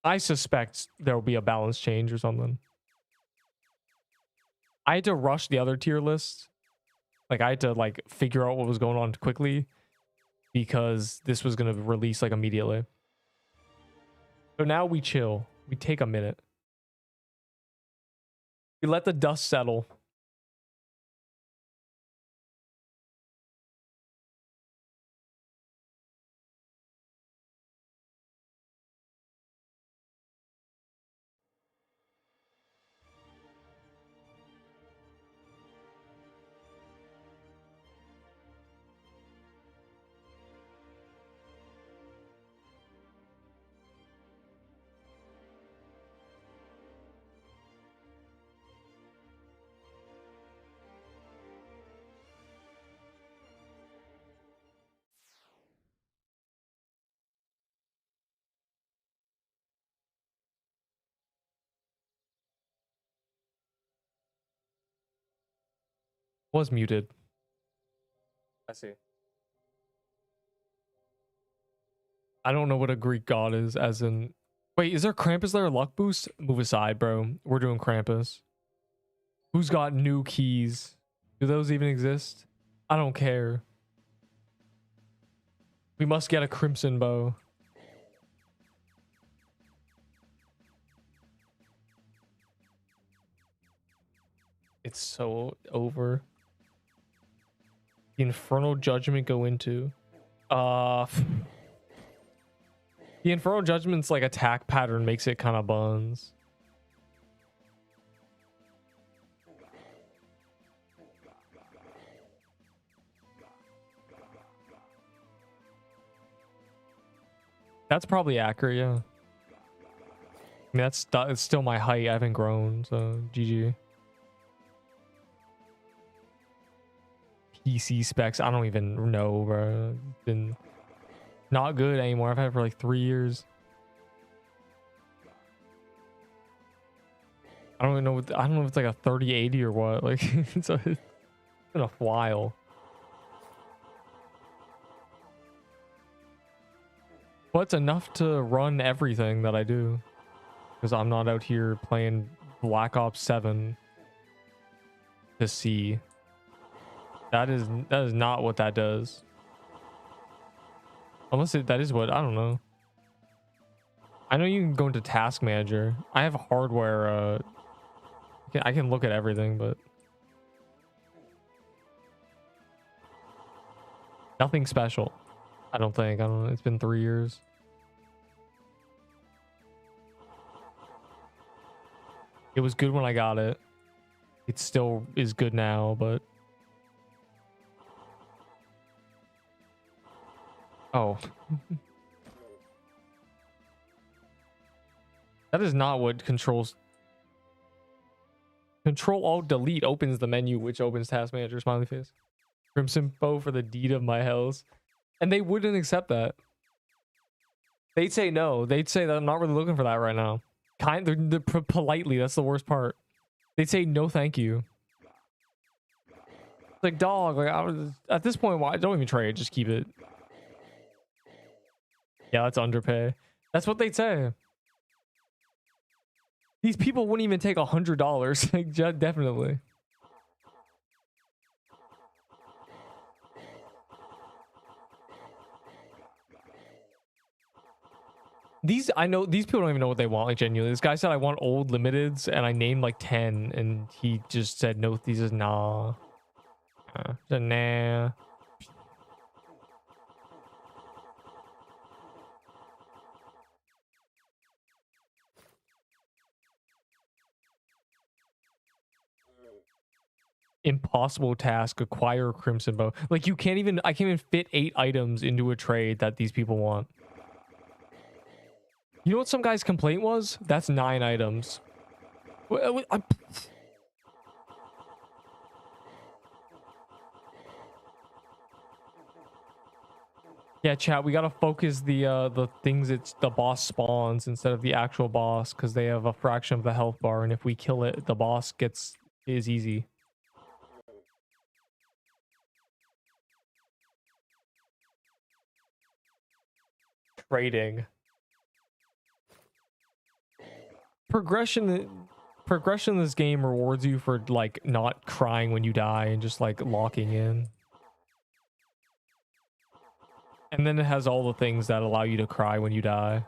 I suspect there will be a balance change or something. I had to rush the other tier list. Like I had to like figure out what was going on quickly because this was going to release like immediately. So now we chill. We take a minute. We let the dust settle. Was muted. I see. I don't know what a Greek god is, as in... Wait, is there Krampus there? Luck boost? Move aside, bro. We're doing Krampus. Who's got new keys? Do those even exist? I don't care. We must get a crimson bow. It's so over. The Infernal Judgment go into... The Infernal Judgment's like attack pattern makes it kind of buns. That's probably accurate, yeah. I mean, it's still my height. I haven't grown, so GG. PC specs, I don't even know, bro. It's been not good anymore. I've had it for like 3 years. I don't even know I don't know if it's like a 3080 or what. Like it's been a while. But it's enough to run everything that I do. Because I'm not out here playing Black Ops 7 to see. That is not what that does. Unless that is what, I don't know. I know you can go into Task Manager. I have hardware, I can look at everything, but nothing special. I don't think. I don't know. It's been 3 years. It was good when I got it. It still is good now, but... Oh. That is not what controls... Control-Alt-Delete opens the menu, which opens Task Manager, smiley face. Crimson Bow for the deed of my hells. And they wouldn't accept that. They'd say no. They'd say that I'm not really looking for that right now. They're politely, that's the worst part. They'd say no thank you. Like, dog, like at this point, why don't even trade, just keep it. Yeah, that's underpay. That's what they'd say. These people wouldn't even take $100. Like, definitely. I know these people don't even know what they want, like, genuinely. This guy said I want old limiteds, and I named like 10, and he just said no, these is nah. Nah. Impossible task, acquire a crimson bow. Like, I can't even fit 8 items into a trade that these people want. You know what some guy's complaint was? That's 9 items. Yeah, chat, we gotta focus the things the boss spawns instead of the actual boss, because they have a fraction of the health bar, and if we kill it, the boss is easy. Trading. Progression in this game rewards you for like not crying when you die and just like locking in. And then it has all the things that allow you to cry when you die.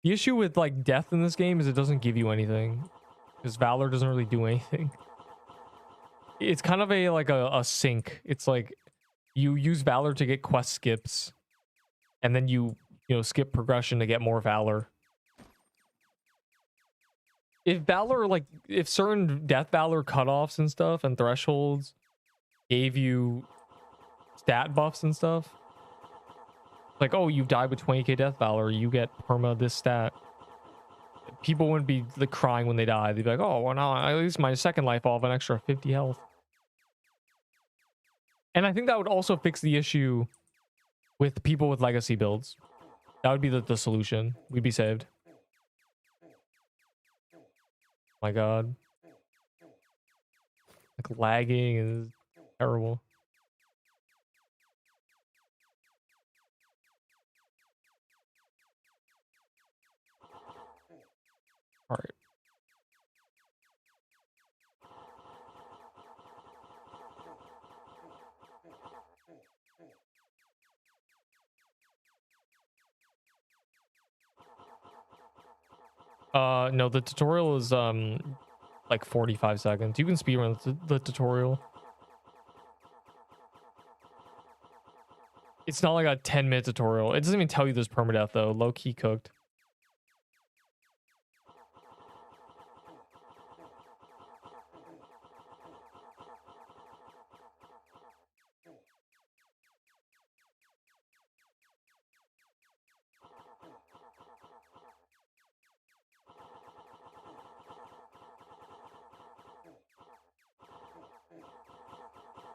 The issue with like death in this game is it doesn't give you anything, because Valor doesn't really do anything. It's kind of a sink. It's like you use Valor to get quest skips, and then you skip progression to get more Valor. If certain death Valor cutoffs and stuff and thresholds gave you stat buffs and stuff, like, oh, you've died with 20k death Valor, you get perma this stat, people wouldn't be like crying when they die. They'd be like, oh, well, now at least my second life I'll have an extra 50 health. And I think that would also fix the issue with people with legacy builds. That would be the solution. We'd be saved. My god. Like lagging is terrible. All right. No, the tutorial is like 45 seconds. You can speedrun the tutorial. It's not like a 10-minute tutorial. It doesn't even tell you there's permadeath though. Low key cooked.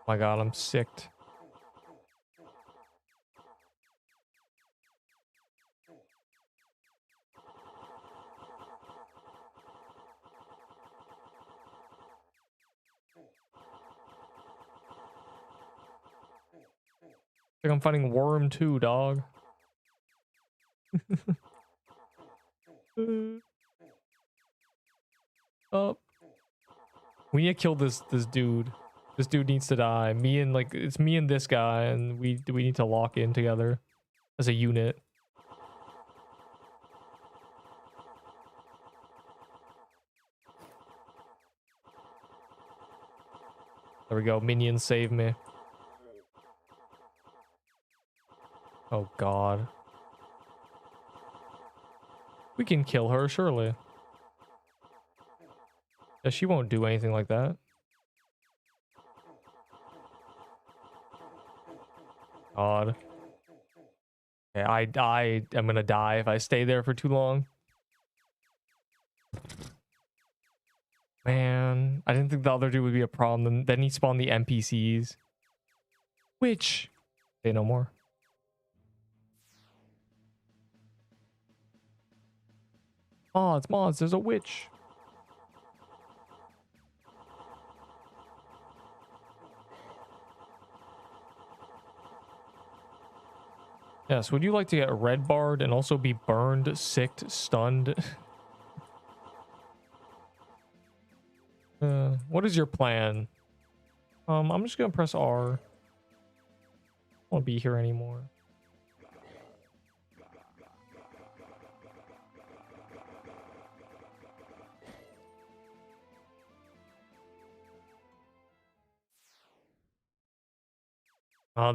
My god, I'm sicked. Like I'm fighting Worm too, dog. Oh. We need to kill this dude. This dude needs to die. It's me and this guy, and we need to lock in together as a unit. There we go. Minions save me. Oh god. We can kill her, surely. Yeah, she won't do anything like that. God. Okay, I am gonna die if I stay there for too long. Man, I didn't think the other dude would be a problem. Then he spawned the NPCs. Which... Say no more. Mods, there's a witch. Yes, would you like to get red barred and also be burned, sicked, stunned? What is your plan? I'm just gonna press R. I don't want to be here anymore.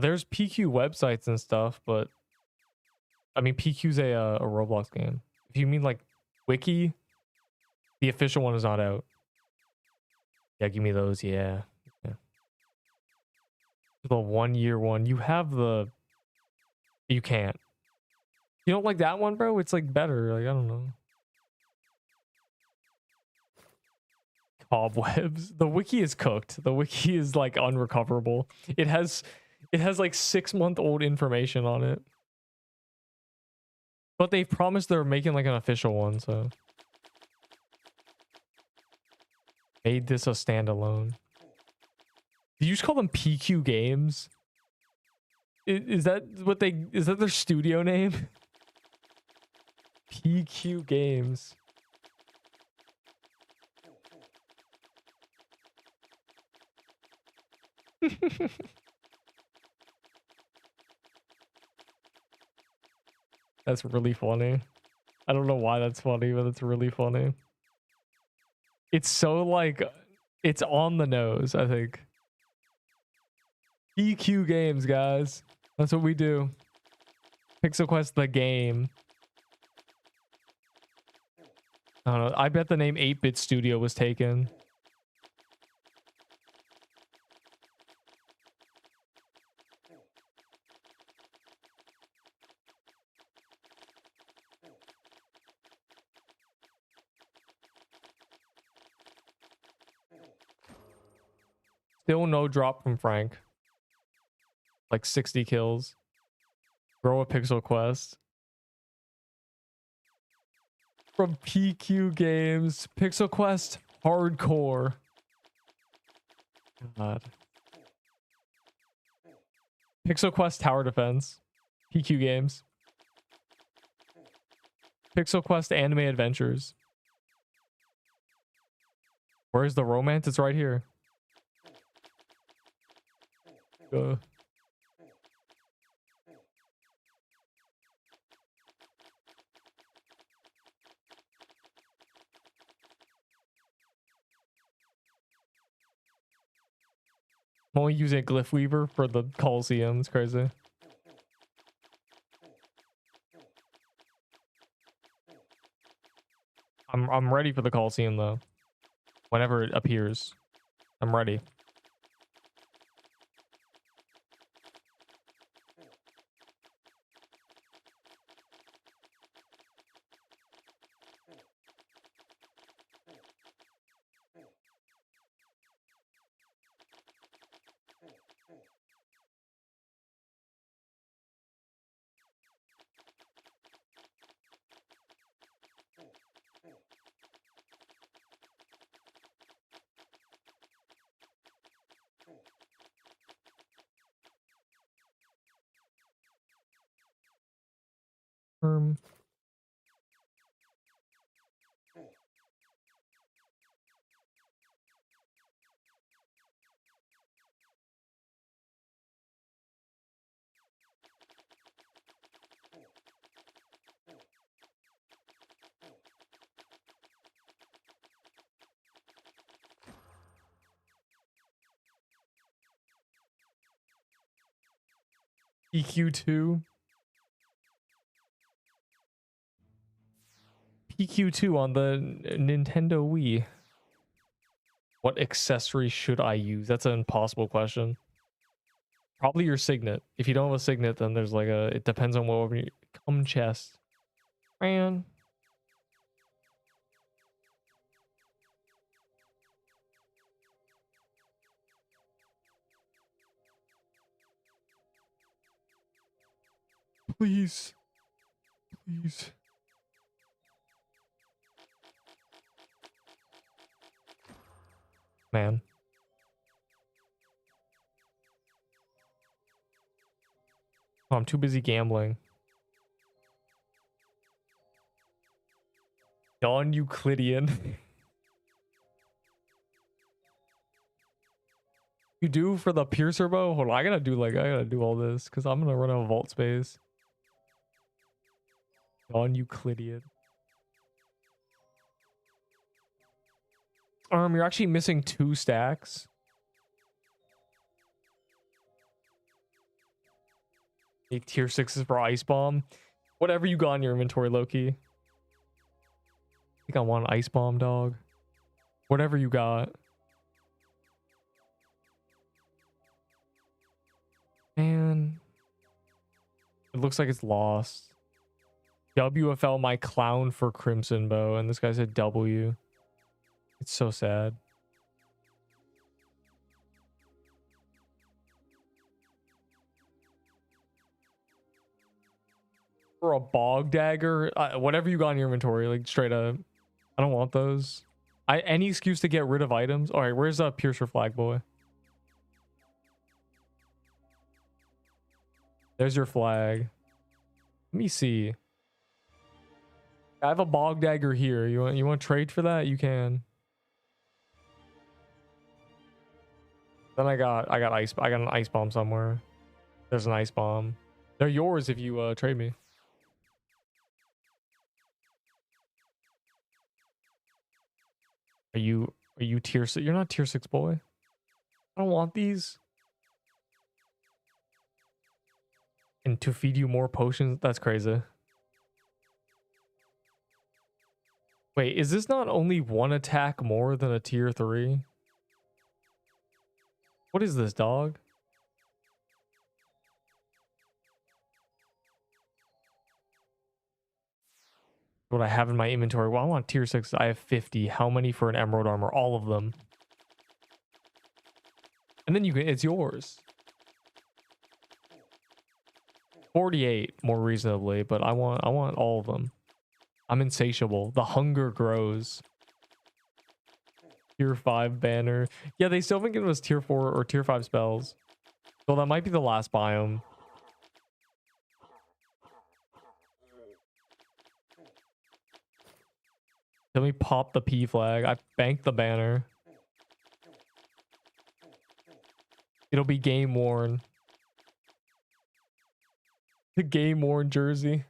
There's PQ websites and stuff, but I mean PQ's a Roblox game. If you mean like Wiki, the official one is not out. Yeah, give me those. Yeah. The 1 year one. You have the... You can't. You don't like that one, bro? It's like better. Like, I don't know. Cobwebs. The wiki is cooked. The wiki is like unrecoverable. It has like 6-month-old information on it. But they promised they're making like an official one, so... Made this a standalone. Did you just call them PQ Games? Is that what they... Is that their studio name? PQ Games. That's really funny. I don't know why that's funny, but it's really funny. It's so like... It's on the nose, I think. PQ Games, guys. That's what we do. Pixel Quest the game. I don't know. I bet the name 8-Bit Studio was taken. Still no drop from Frank. Like 60 kills. Grow a Pixel Quest. From PQ Games. Pixel Quest Hardcore. God. Pixel Quest Tower Defense. PQ Games. Pixel Quest Anime Adventures. Where's the romance? It's right here. I'm only using Glyph Weaver for the Coliseum. It's crazy. I'm ready for the Coliseum though. Whenever it appears, I'm ready. PQ2. PQ2 on the Nintendo Wii. What accessory should I use? That's an impossible question. Probably your signet. If you don't have a signet, then there's like a... It depends on what... Come chest. Man. Please. Please. Man. Oh, I'm too busy gambling. Non-Euclidean. You do for the piercer bow? Hold on, I gotta do all this because I'm gonna run out of vault space. Non-Euclidean. You're actually missing 2 stacks. A tier 6s for ice bomb. Whatever you got in your inventory, Loki. I think I want an ice bomb, dog. Whatever you got. Man. It looks like it's lost. WFL my clown for Crimson Bow, and this guy said W. It's so sad. For a bog dagger, whatever you got in your inventory, like straight up. I don't want those. Any excuse to get rid of items. All right, where's a piercer flag, boy? There's your flag. Let me see. I have a bog dagger here. You want to trade for that? You can. Then I got an ice bomb somewhere. There's an ice bomb. They're yours if you trade me. Are you tier 6? You're not tier 6, boy. I don't want these. And to feed you more potions? That's crazy. Wait, is this not only 1 attack more than a tier 3? What is this, dog? What I have in my inventory? Well, I want tier 6. I have 50. How many for an emerald armor? All of them. And then it's yours. 48 more reasonably, but I want all of them. I'm insatiable. The hunger grows. Tier 5 banner. Yeah, they still haven't given us tier 4 or tier 5 spells. So that might be the last biome. Let me pop the P flag. I banked the banner. It'll be game worn. The game worn jersey.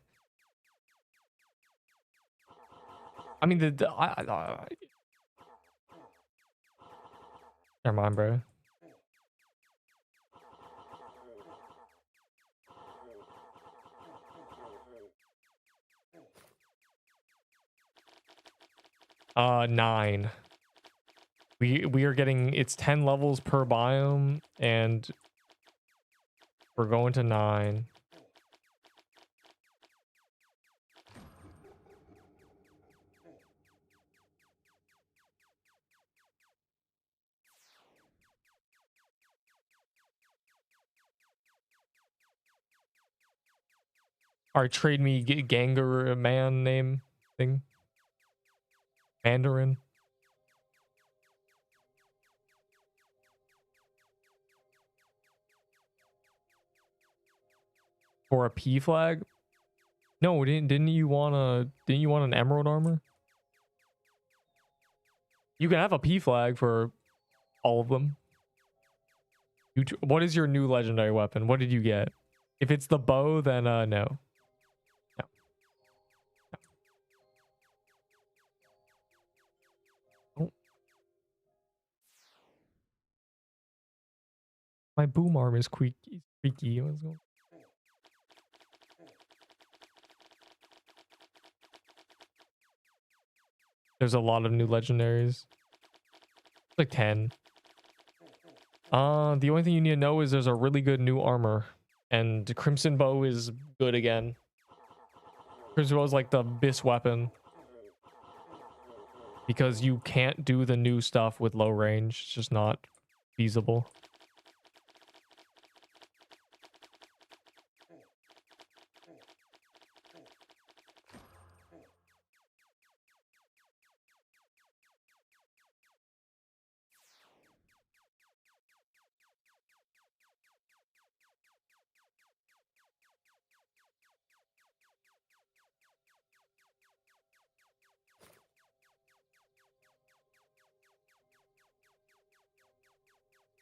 I mean, never mind, bro. Nine. We are getting, it's 10 levels per biome, and we're going to 9. All right, trade me Ganger man name thing. Mandarin. For a P flag? No, didn't you want an emerald armor? You can have a P flag for all of them. What is your new legendary weapon? What did you get? If it's the bow, then no. No. Oh. My boom arm is creaky. Let's go. There's a lot of new legendaries. Like 10. The only thing you need to know is there's a really good new armor. And Crimson Bow is good again. Crimson Bow is like the best weapon. Because you can't do the new stuff with low range. It's just not feasible.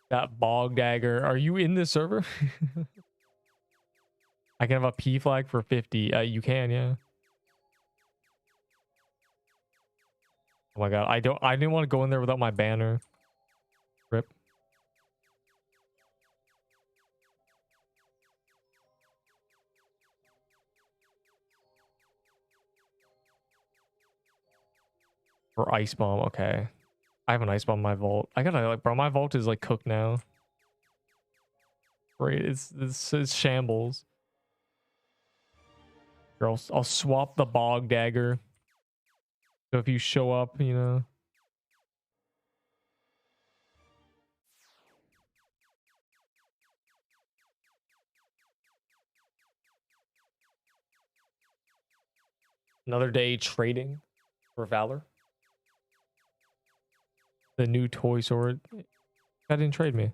That bog dagger. Are you in this server? I can have a P flag for 50. You can, yeah. Oh my god, I didn't want to go in there without my banner. Rip. For ice bomb, okay. I have an ice bomb in my vault. I gotta, like, bro, my vault is like cooked now. Great, it's shambles. Here, I'll swap the bog dagger. So if you show up, you know. Another day trading for Valor. The new toy sword. That didn't trade me.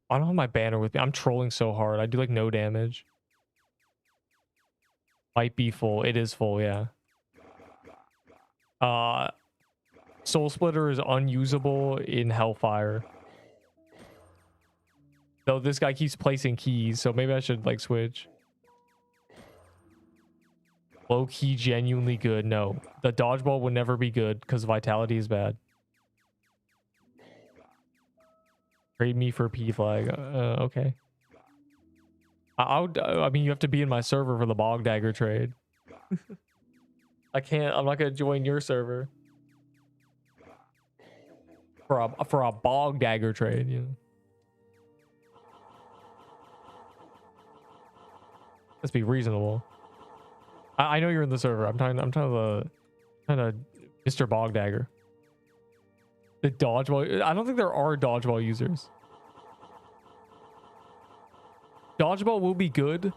I don't have my banner with me. I'm trolling so hard. I do like no damage. Might be full. It is full, yeah. Soul Splitter is unusable in Hellfire. Though this guy keeps placing keys, so maybe I should like switch. Low key genuinely good. No. The dodgeball would never be good because vitality is bad. Trade me for P flag. Okay. I mean, you have to be in my server for the bog dagger trade. I'm not gonna join your server for a bog dagger trade, you know. Let's be reasonable. I know you're in the server. I'm trying to Mr. Bog Dagger. The dodgeball. I don't think there are dodgeball users. Dodgeball will be good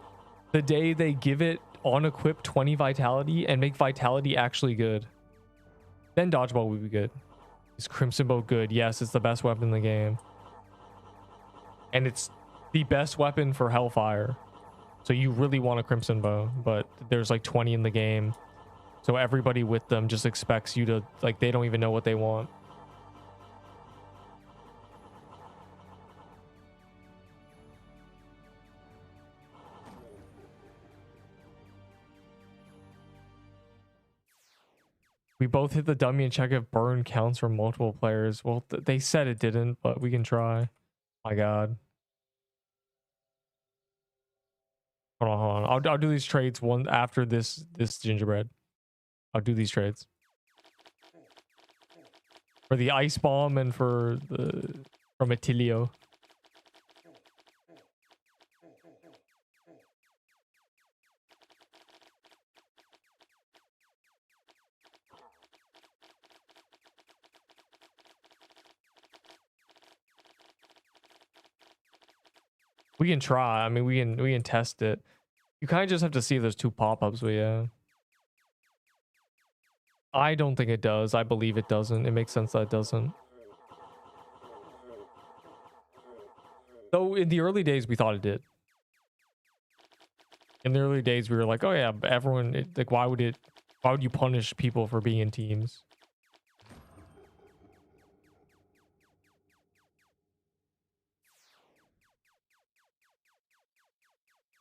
the day they give it on equip 20 vitality and make vitality actually good. Then dodgeball will be good. Is Crimson Bow good? Yes, it's the best weapon in the game. And it's the best weapon for Hellfire. So you really want a Crimson Bow, but there's like 20 in the game. So everybody with them just expects you to, like, they don't even know what they want. We both hit the dummy and check if burn counts for multiple players. Well, they said it didn't, but we can try. My God. Hold on, hold on. I'll do these trades one after this gingerbread. I'll do these trades. For the ice bomb and for the from Attilio. We can try. I mean, we can test it. You kind of just have to see if there's 2 pop-ups, but yeah. I don't think it does. I believe it doesn't. It makes sense that it doesn't. Though in the early days, we thought it did. In the early days, we were like, oh yeah, everyone, like, why would you punish people for being in teams?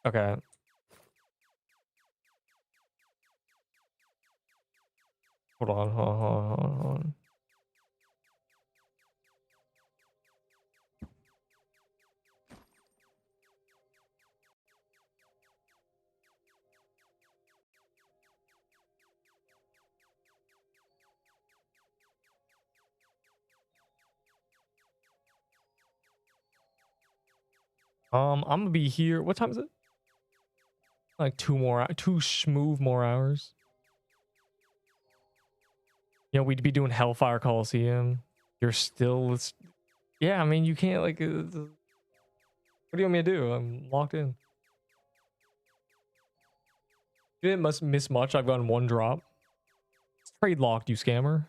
Okay. Hold on, hold on. I'm gonna be here. What time is it? Like 2 smooth more hours. You know, we'd be doing Hellfire Coliseum. You're still, yeah, I mean, you can't, like, what do you want me to do? I'm locked in. You didn't miss much. I've gotten 1 drop. It's trade locked, you scammer.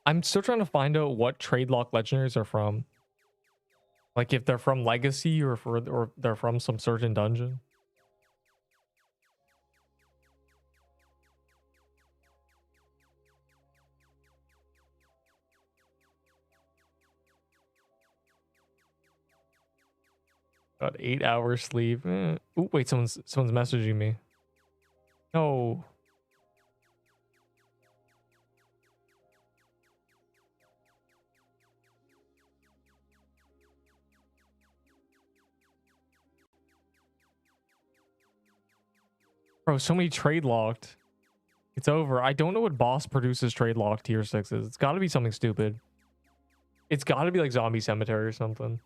I'm still trying to find out what trade lock legendaries are from. Like if they're from Legacy or they're from some certain dungeon. Got 8 hours sleep. Oh wait, someone's messaging me. No. Bro, so many trade locked. It's over. I don't know what boss produces trade locked tier 6s. It's got to be something stupid. It's got to be like Zombie Cemetery or something.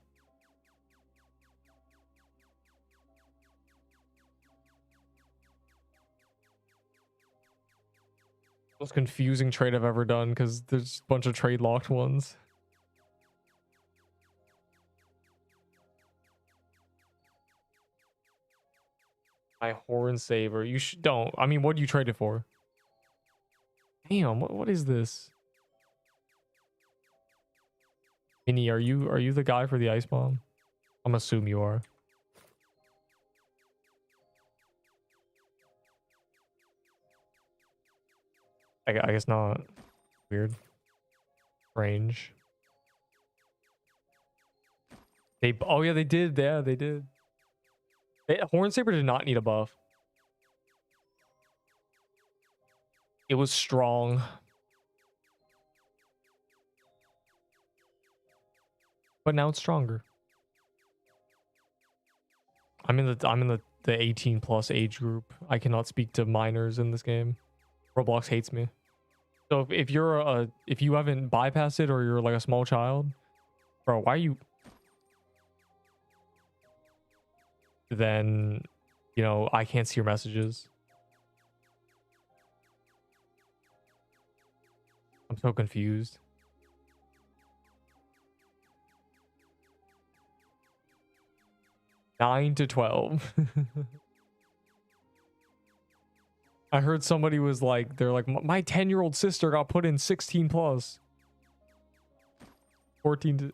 Most confusing trade I've ever done because there's a bunch of trade locked ones. My horn saver. You don't. I mean, what do you trade it for? Damn, what is this? Minnie, are you the guy for the ice bomb? I'm assuming you are. I guess not. Weird. Range. Oh yeah, they did. Yeah, they did. Horn saber did not need a buff. It was strong. But now it's stronger. I'm in the 18 plus age group. I cannot speak to minors in this game. Roblox hates me. So if you haven't bypassed it or you're like a small child, bro, why are you? Then, you know, I can't see your messages. I'm so confused. (9 to 12). I heard somebody was like, they're like, my 10-year-old sister got put in 16 plus. 14 to...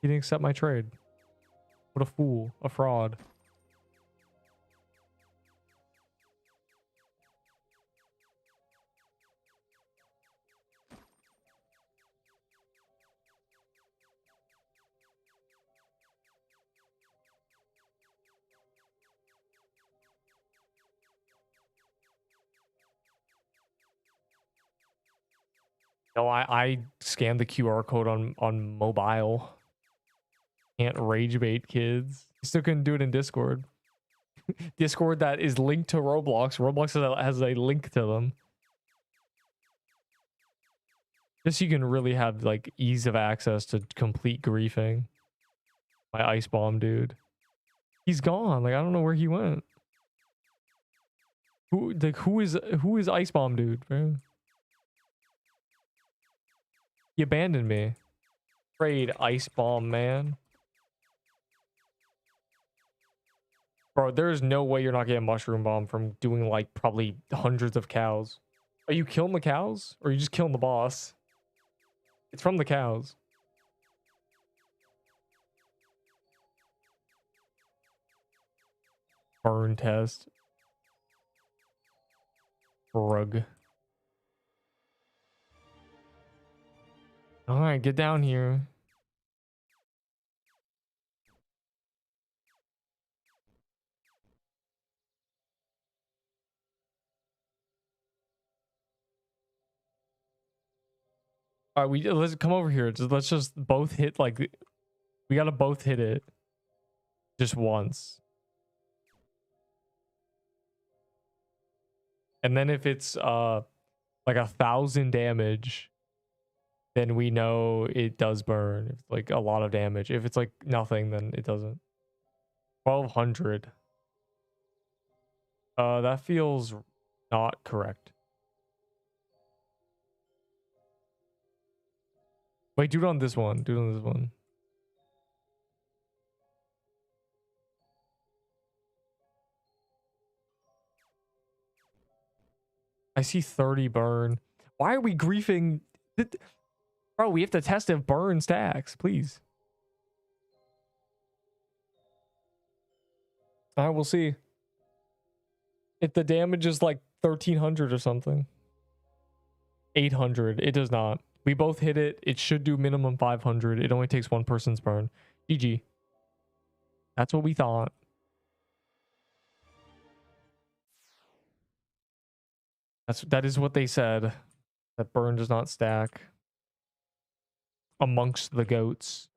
He didn't accept my trade. What a fool. A fraud. No, I scanned the QR code on mobile. Can't rage bait kids. You still couldn't do it in Discord. Discord that is linked to Roblox. Roblox has a link to them. Just so you can really have like ease of access to complete griefing. My ice bomb dude. He's gone. Like I don't know where he went. Who is ice bomb dude, bro? He abandoned me. Trade ice bomb man. Bro, there's no way you're not getting mushroom bomb from doing like probably hundreds of cows. Are you killing the cows or are you just killing the boss? It's from the cows. Burn test. Rug. All right, get down here. All right, let's come over here. Let's just both hit like we gotta both hit it just once. And then if it's like 1,000 damage, then we know it does burn. If it's like a lot of damage. If it's like nothing, then it doesn't. 1,200. That feels not correct. Wait, do it on this one. Do it on this one. I see 30 burn. Why are we griefing? Bro, we have to test if burn stacks, please. All right, we'll see. If the damage is like 1,300 or something. 800. It does not. We both hit it. It should do minimum 500. It only takes one person's burn. GG. That's what we thought. That is what they said. That burn does not stack amongst the goats.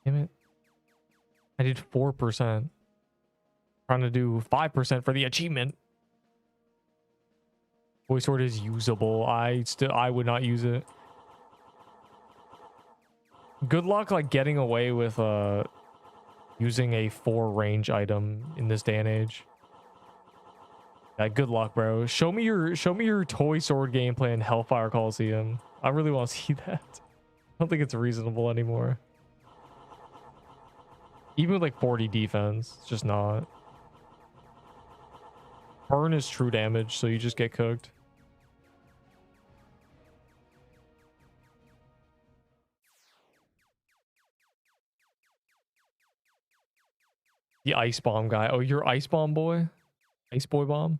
Damn it. I did 4%. Trying to do 5% for the achievement. Voice sword is usable. I would not use it. Good luck like getting away with using a 4 range item in this day and age. Yeah, good luck, bro. Show me your toy sword gameplay in Hellfire Coliseum. I really want to see that. I don't think it's reasonable anymore. Even with like 40 defense, it's just not. Burn is true damage, so you just get cooked. The ice bomb guy. Oh, you're ice bomb boy? Ice boy bomb?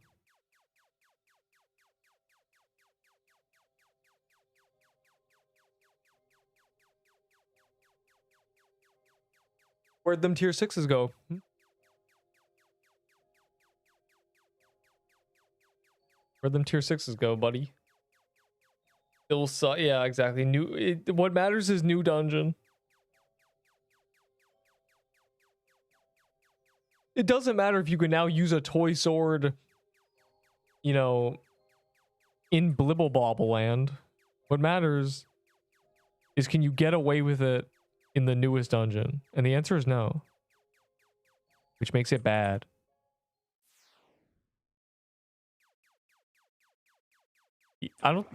Where'd them tier 6s go? Where'd them tier 6s go, buddy? Still yeah, exactly. What matters is new dungeon. It doesn't matter if you can now use a toy sword, you know, in Blibble Bobble Land. What matters is, can you get away with it in the newest dungeon? And the answer is no. Which makes it bad.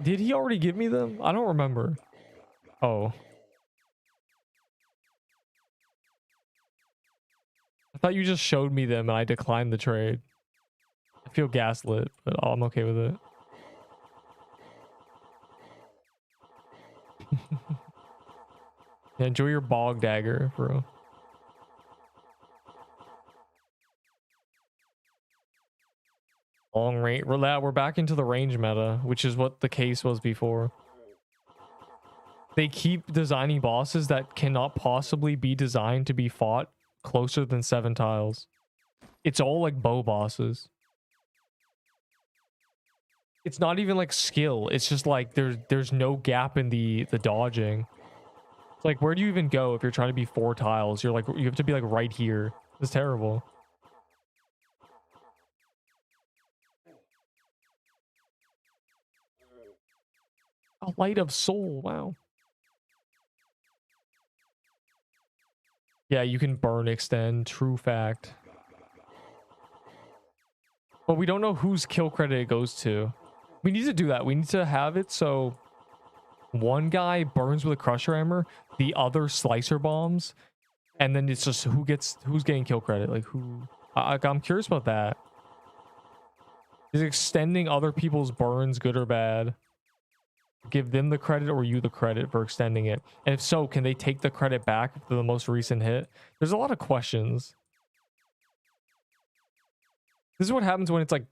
Did he already give me them? I don't remember. Oh. I thought you just showed me them and I declined the trade. I feel gaslit, but I'm okay with it. Yeah, enjoy your bog dagger, bro. Long range. We're back into the range meta, which is what the case was before. They keep designing bosses that cannot possibly be designed to be fought closer than 7 tiles. It's all like bow bosses. It's not even like skill. It's just like there's no gap in the dodging. It's like, where do you even go if you're trying to be 4 tiles? You're like, you have to be like right here. It's terrible. A light of soul. Wow. Yeah, you can burn extend. True fact. But we don't know whose kill credit it goes to. We need to do that. We need to have it so one guy burns with a crusher hammer, the other slicer bombs, and then it's just who's getting kill credit. Like who? I'm curious about that. Is extending other people's burns good or bad? Give them the credit or you the credit for extending it? And if so, can they take the credit back for the most recent hit? There's a lot of questions. This is what happens when it's like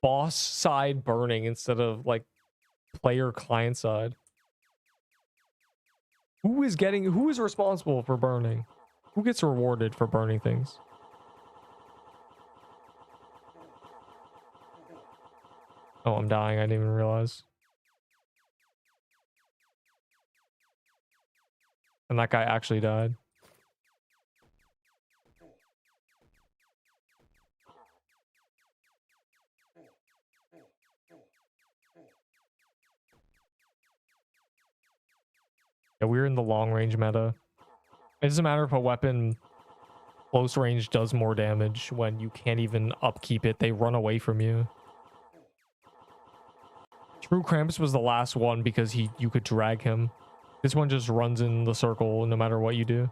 boss side burning instead of like player client side. Who is responsible for burning? Who gets rewarded for burning things? Oh, I'm dying. I didn't even realize. And that guy actually died. Yeah, we're in the long range meta. It doesn't matter if a weapon close range does more damage when you can't even upkeep it. They run away from you. True Krampus was the last one because you could drag him. This one just runs in the circle no matter what you do.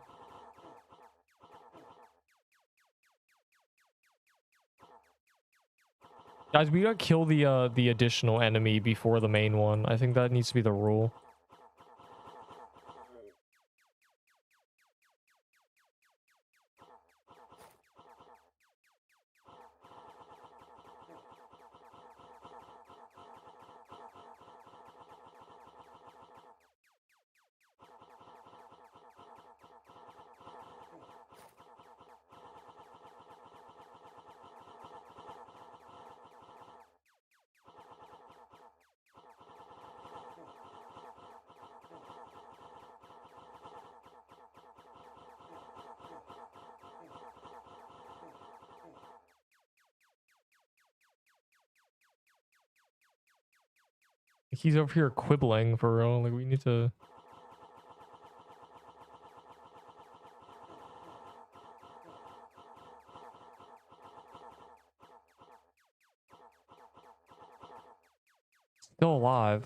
Guys, we gotta kill the additional enemy before the main one. I think that needs to be the rule. He's over here quibbling for real. Like, we need to... Still alive.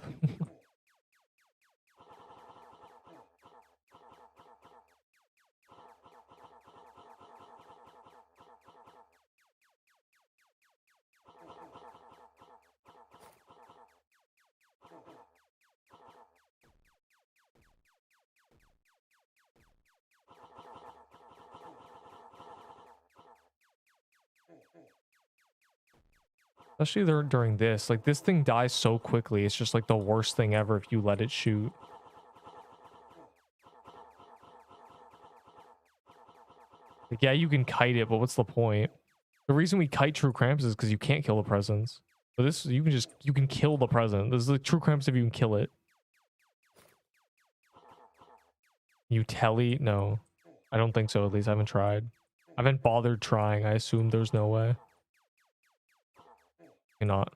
Especially during this. Like, this thing dies so quickly. It's just like the worst thing ever if you let it shoot. Like, yeah, you can kite it, but what's the point? The reason we kite True Cramps is because you can't kill the presence. But this, you can kill the present. This is like True Cramps if you can kill it. You telly? No. I don't think so, at least I haven't tried. I haven't bothered trying. I assume there's no way. Cannot.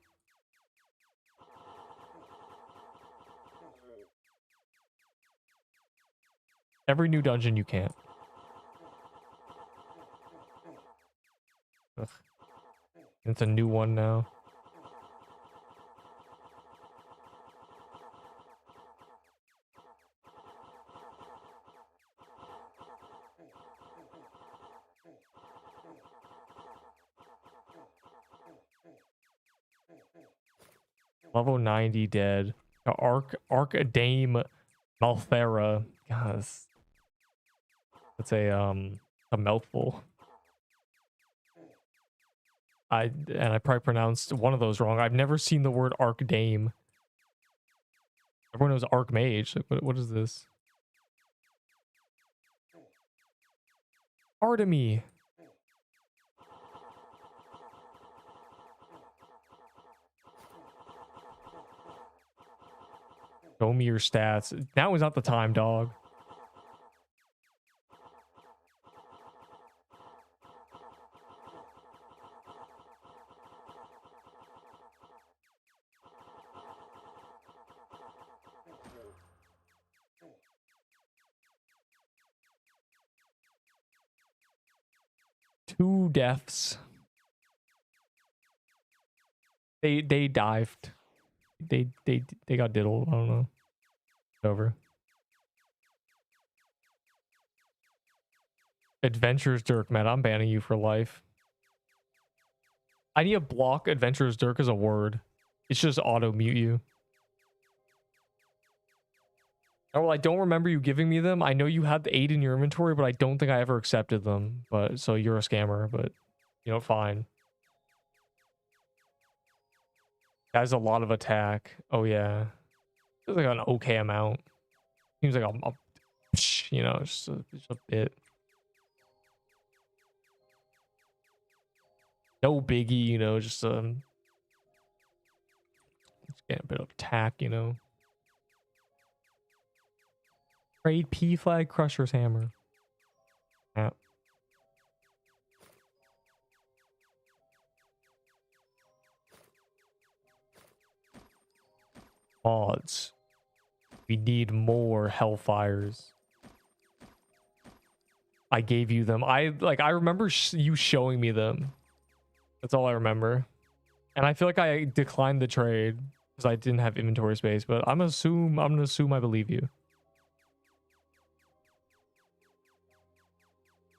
Every new dungeon you can't. Ugh. It's a new one now. Level 90 dead. Dame Malthera. God, that's a mouthful. I probably pronounced one of those wrong. I've never seen the word Dame. Everyone knows Archmage. Like, what is this? Artemy. Show me your stats. Now is not the time, dog. Two deaths. They dived. They got diddled. I don't know. It's over. Adventurers Dirk, man. I'm banning you for life. I need to block Adventurers Dirk as a word. It's just auto mute you. Oh, well, I don't remember you giving me them. I know you had the 8 in your inventory, but I don't think I ever accepted them. But so you're a scammer, but you know, fine. Has a lot of attack. Oh yeah, feels like an okay amount. Seems like a you know, just a bit. No biggie, you know, just getting a bit of attack, you know. Trade P flag Crusher's hammer. Yeah. Mods. We need more Hellfires. I gave you them. I remember you showing me them. That's all I remember. And I feel like I declined the trade because I didn't have inventory space, but I'm gonna assume I believe you.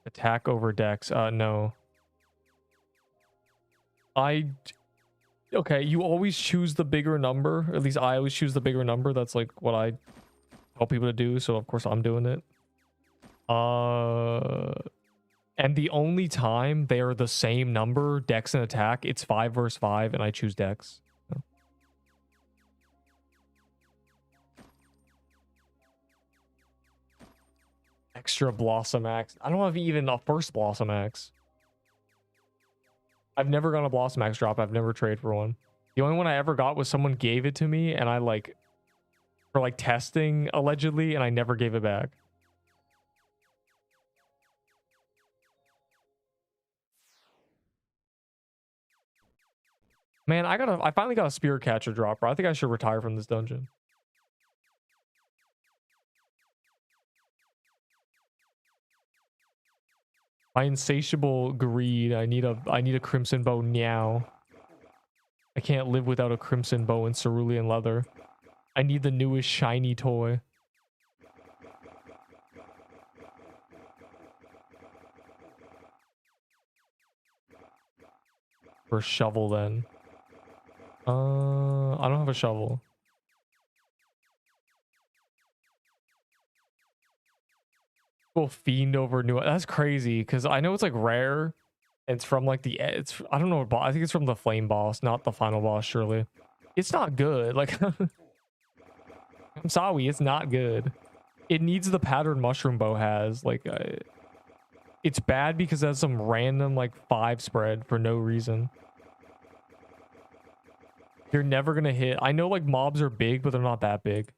Attack over dex. No. Okay, you always choose the bigger number. At least I always choose the bigger number. That's like what I tell people to do, so of course I'm doing it. And the only time they are the same number, dex and attack, it's 5 versus 5, and I choose dex. So. Extra Blossom Axe. I don't have even a first Blossom Axe. I've never gotten a Blossom Axe drop. I've never traded for one. The only one I ever got was someone gave it to me, and I for testing, allegedly, and I never gave it back. Man, I finally got a Spirit Catcher drop, bro. I think I should retire from this dungeon. My insatiable greed. I need a Crimson Bow now. I can't live without a Crimson Bow and cerulean leather. I need the newest shiny toy. For a shovel then. I don't have a shovel. People fiend over new. That's crazy because I know it's like rare. It's from like I don't know what boss. I think it's from the flame boss, not the final boss. Surely, it's not good. Like, I'm sorry, it's not good. It needs the pattern mushroom bow has. Like, it's bad because it has some random like 5 spread for no reason. You're never gonna hit. I know like mobs are big, but they're not that big.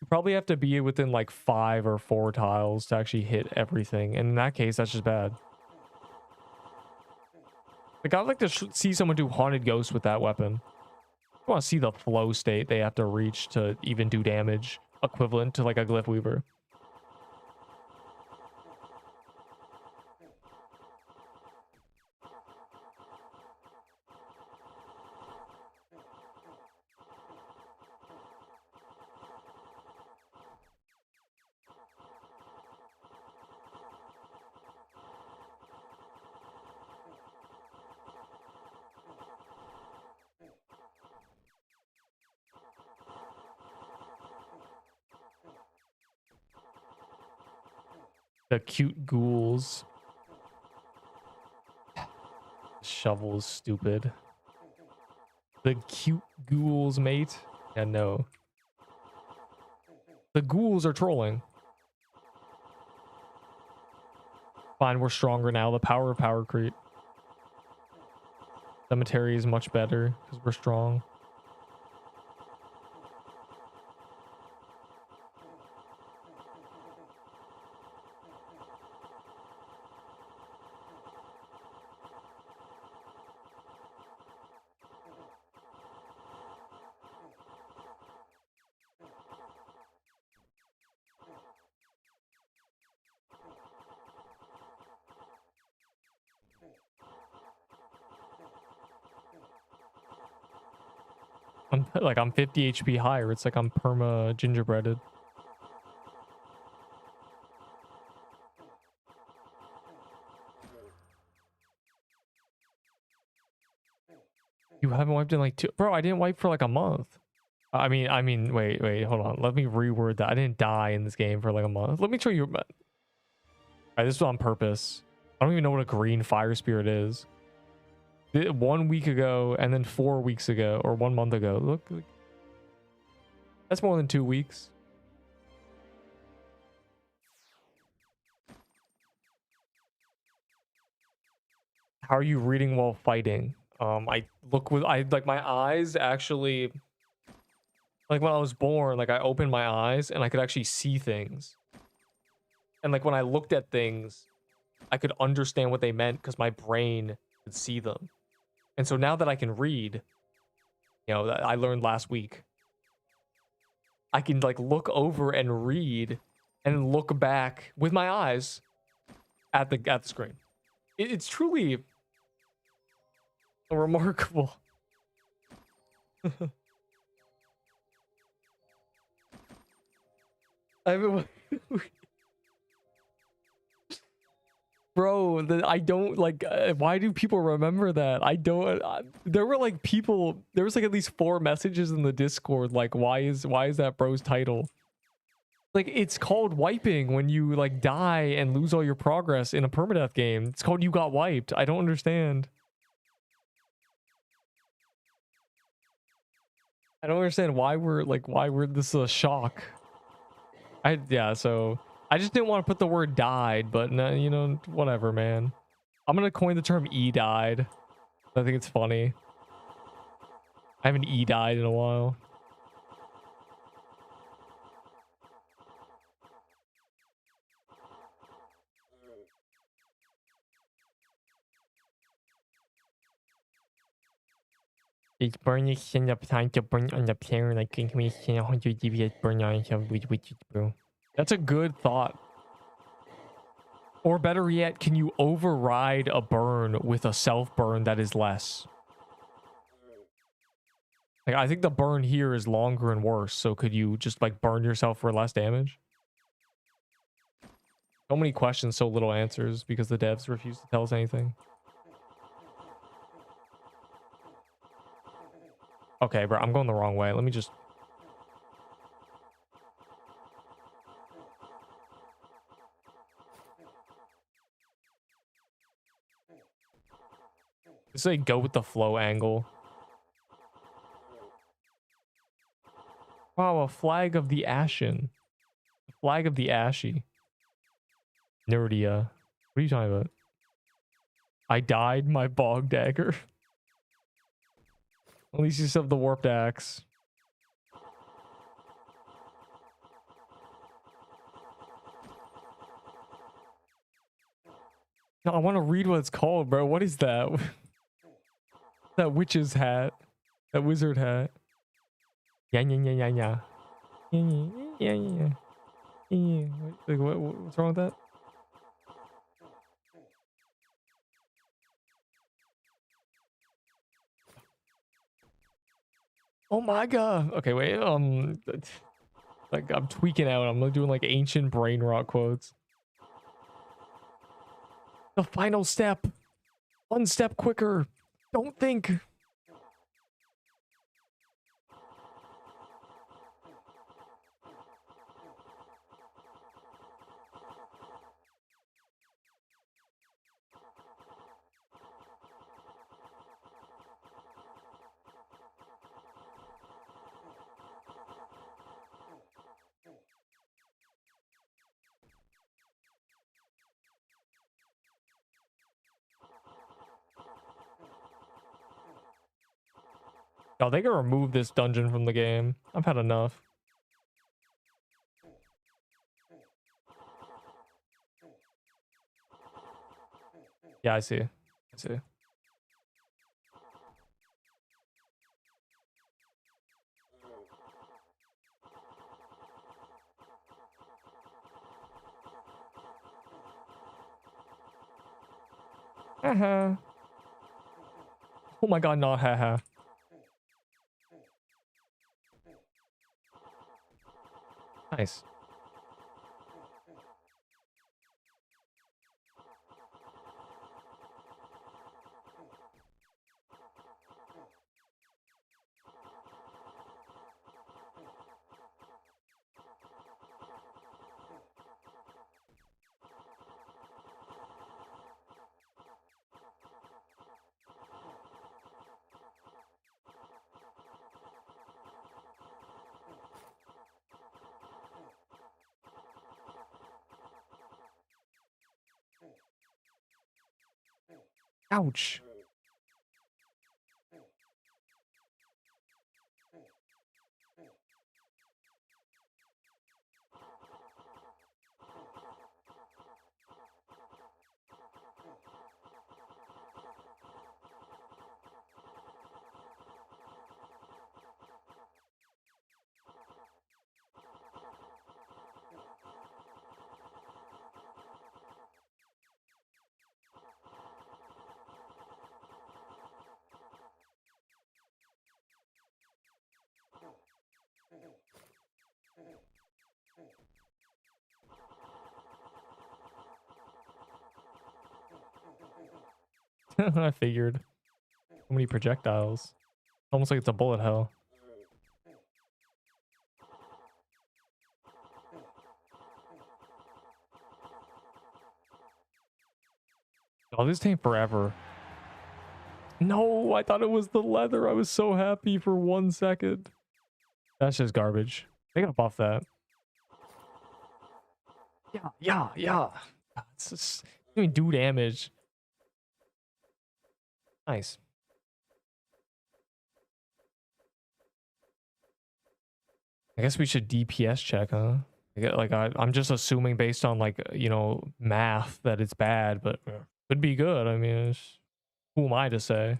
You probably have to be within like 5 or 4 tiles to actually hit everything. And in that case, that's just bad. Like, I'd like to see someone do Haunted Ghost with that weapon. I want to see the flow state they have to reach to even do damage equivalent to like a Glyph Weaver. The cute ghouls. Shovel is stupid. The cute ghouls, mate. Yeah, no. The ghouls are trolling. Fine, we're stronger now. The power of power creep. Cemetery is much better because we're strong. I'm 50 HP higher. It's like I'm perma gingerbreaded. You haven't wiped in like 2... Bro, I didn't wipe for like a month. I mean, wait, hold on. Let me reword that. I didn't die in this game for like a month. Let me show you. Alright, this was on purpose. I don't even know what a green fire spirit is. 1 week ago and then 4 weeks ago or 1 month ago. Look. That's more than 2 weeks. How are you reading while fighting? I look with like my eyes actually, like when I was born, like I opened my eyes and I could actually see things. And like when I looked at things, I could understand what they meant because my brain could see them. And so now that I can read, you know, that I learned last week, I can like look over and read and look back with my eyes at the screen. It's truly remarkable. I mean, bro, I don't like. Why do people remember that? I don't. There were like people. There was like at least 4 messages in the Discord. Like, why is that bro's title? Like, it's called wiping when you like die and lose all your progress in a permadeath game. It's called you got wiped. I don't understand. I don't understand why we're this is a shock. Yeah, so I just didn't want to put the word died, but no, you know, whatever, man. I'm gonna coin the term E-died. I think it's funny. I haven't E-died in a while. It's burning up time to burn on the player like increasing 100 DPS burn on which bro. That's a good thought. Or better yet, can you override a burn with a self burn that is less? Like, I think the burn here is longer and worse, so could you just like burn yourself for less damage? So many questions, so little answers because the devs refuse to tell us anything. Okay, bro, I'm going the wrong way. Let me just... Just like go with the flow angle. Wow, a flag of the Ashen. A flag of the Ashy. Nerdia. What are you talking about? I died my bog dagger. At least you still have the warped axe. No, I want to read what it's called, bro. What is that? That witch's hat. That wizard hat. Yeah, yeah, yeah, yeah, yeah. Yeah, yeah, yeah, yeah, yeah. Like, what's wrong with that? Oh my god. Okay, wait. Like I'm tweaking out. I'm doing like ancient brain rot quotes. The final step. One step quicker. Don't think. Oh, they can remove this dungeon from the game. I've had enough. Yeah, I see. I see. Haha. Oh my god, not haha. Nice. Ouch. I figured. So many projectiles. Almost like it's a bullet hell. Oh, this takes forever. No, I thought it was the leather. I was so happy for 1 second. That's just garbage. They gotta buff that. Yeah. It's just doing do damage. Nice. I guess we should DPS check, huh? I'm just assuming based on like, math that it's bad, but could be good. I mean, who am I to say?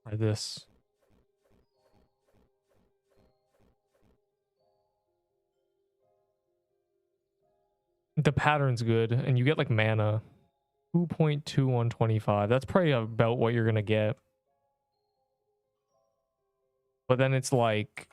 Or this. The pattern's good, and you get like mana. 2.2125. That's probably about what you're gonna get. But then it's like,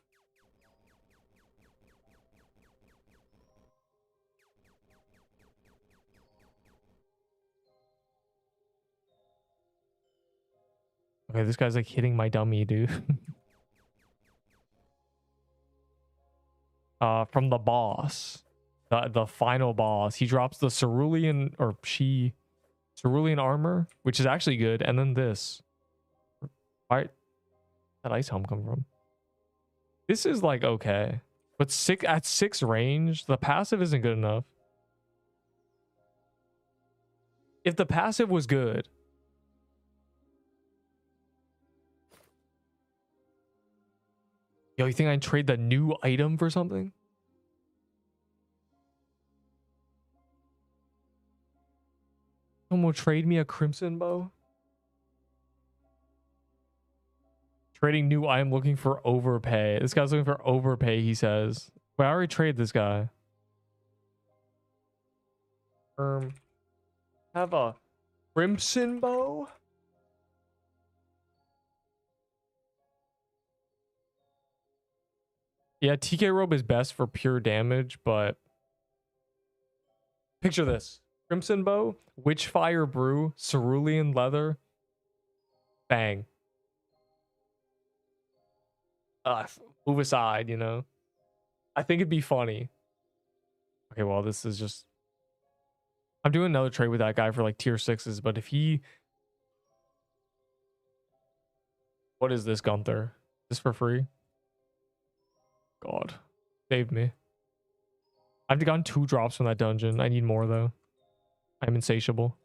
okay, this guy's like hitting my dummy, dude. From the boss, the final boss, he drops the cerulean, or she cerulean armor, which is actually good, and then this. Where that ice helm come from? This is like okay, but at 6 range, the passive isn't good enough. If the passive was good, yo, you think I'd trade the new item for something? Someone will trade me a crimson bow? Trading new item, looking for overpay. This guy's looking for overpay, he says. Wait, I already traded this guy. Have a crimson bow? Yeah, TK robe is best for pure damage, but picture this. Crimson bow, Witchfire brew, cerulean leather, bang. Move aside, you know. I think it'd be funny. Okay, well, this is just... I'm doing another trade with that guy for like tier 6s, but if he... What is this, Gunther? Is this for free? God. Save me. I've gotten 2 drops from that dungeon. I need more, though. I'm insatiable.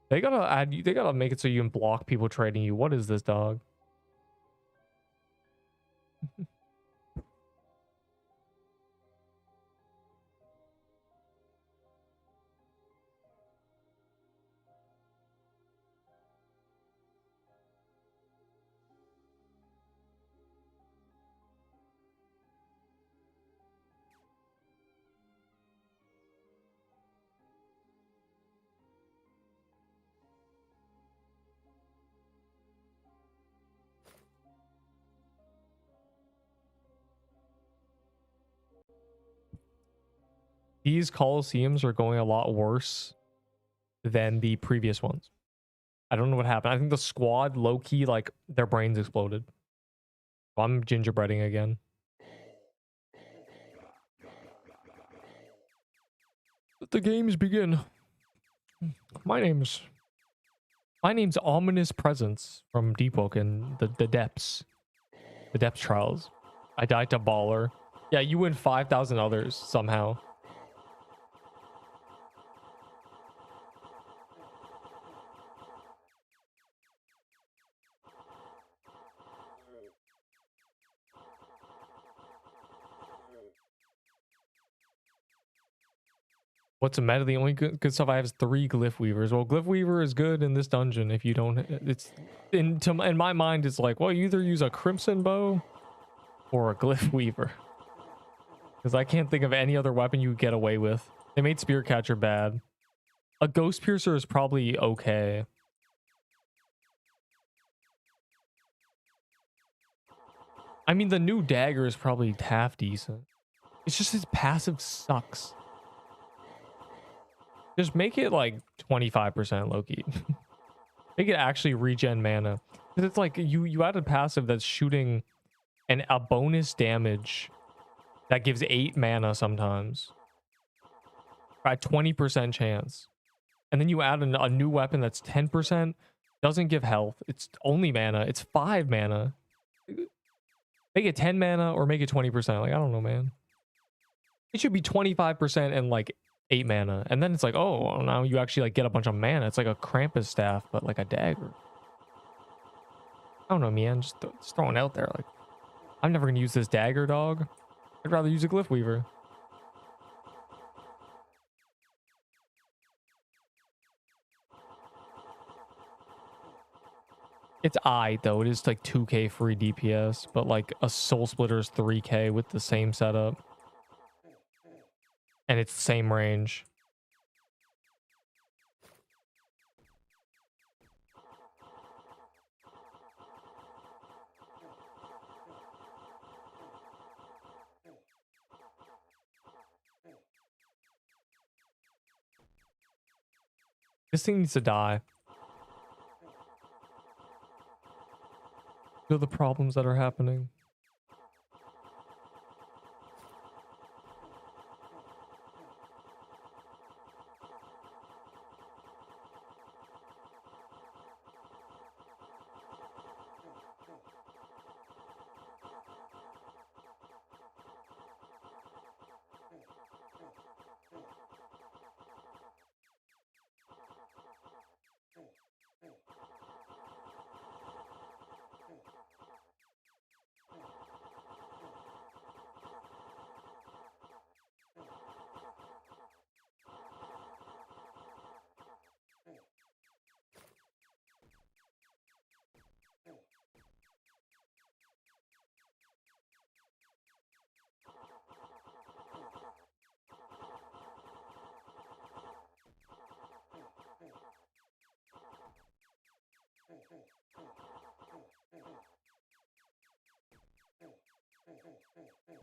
They gotta make it so you can block people trading you. What is this, dog? These Colosseums are going a lot worse than the previous ones. I don't know what happened. I think the squad low-key, like, their brains exploded. I'm gingerbreading again. Let the games begin. My name's Ominous Presence from Deepwoken, the depths. The depth trials. I died to Baller. Yeah, you win 5,000 others somehow. What's a meta? The only good stuff I have is 3 Glyph Weavers. Well, Glyph Weaver is good in this dungeon if you don't... It's... In my mind, it's like, well, you either use a Crimson Bow or a Glyph Weaver. Because I can't think of any other weapon you get away with. They made Spear Catcher bad. A Ghost Piercer is probably okay. I mean, the new dagger is probably half decent. It's just his passive sucks. Just make it like 25% low-key. Make it actually regen mana. Because it's like you added passive that's shooting a bonus damage that gives 8 mana sometimes. At 20% chance. And then you add a new weapon that's 10%. Doesn't give health. It's only mana. It's 5 mana. Make it 10 mana or make it 20%. Like, I don't know, man. It should be 25% and like 8 mana. And then it's like, oh, now you actually like get a bunch of mana. It's like a Krampus staff, but like a dagger. I don't know, man. Just throwing it out there. Like, I'm never going to use this dagger, dog. I'd rather use a Glyph Weaver. It's though. It is like 2k free DPS, but like a Soul Splitter is 3k with the same setup. And it's the same range. This thing needs to die. Feel the problems that are happening.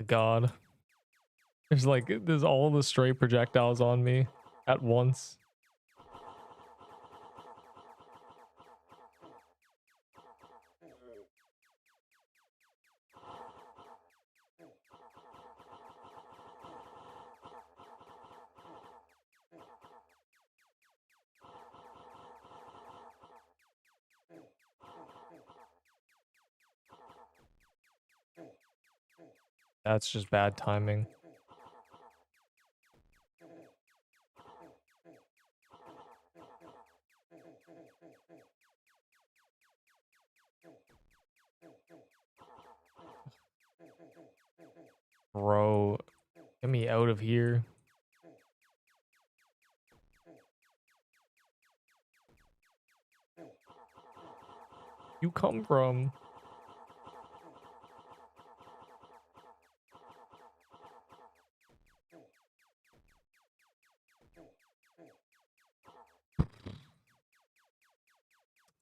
God. There's all the stray projectiles on me at once. That's just bad timing. Bro, get me out of here. You come from?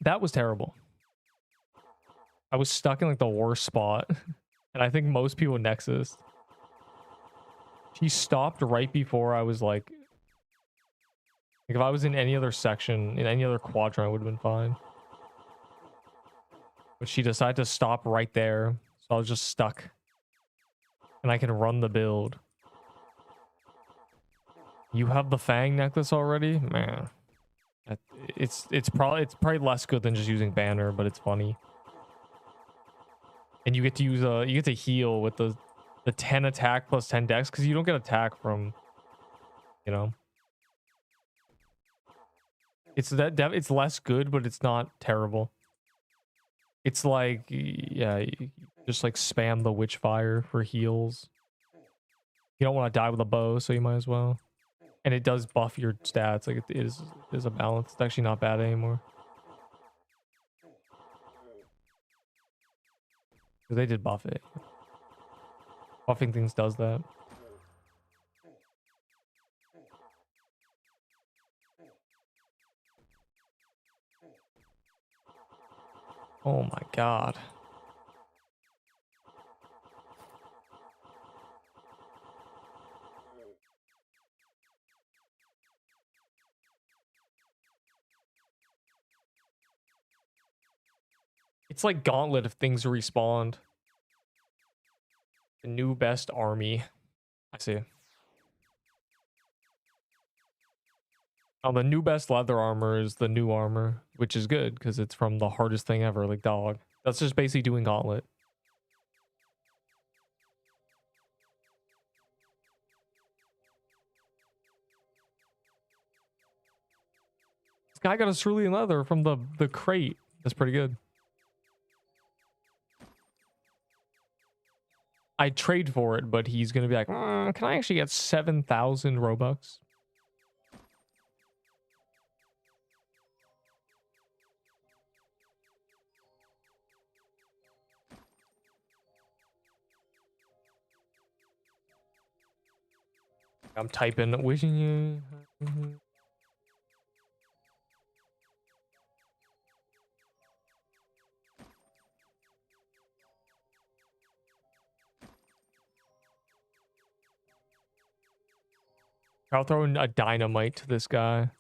That was terrible. I was stuck in like the worst spot. And I think most people Nexus. He stopped right before I was like if I was in any other section, in any other quadrant, I would have been fine. But she decided to stop right there. So I was just stuck. And I can run the build. You have the Fang necklace already? Man. It's probably less good than just using banner, but it's funny. And you get to use you get to heal with the 10 attack plus 10 dex because you don't get attack from, you know. It's it's less good, but it's not terrible. It's like, yeah, you just like spam the Witchfire for heals. You don't want to die with a bow, so you might as well. And it does buff your stats. Like it is a balance. It's actually not bad anymore. Because they did buff it. Buffing things does that. Oh my god. It's like Gauntlet if things respawned. The new best army. I see. Oh, the new best leather armor is the new armor, which is good because it's from the hardest thing ever, like dog. That's just basically doing Gauntlet. This guy got a cerulean leather from the crate. That's pretty good. I'd trade for it, but he's gonna be like, can I actually get 7,000 Robux? I'm typing, wishing you. I'll throw in a dynamite to this guy.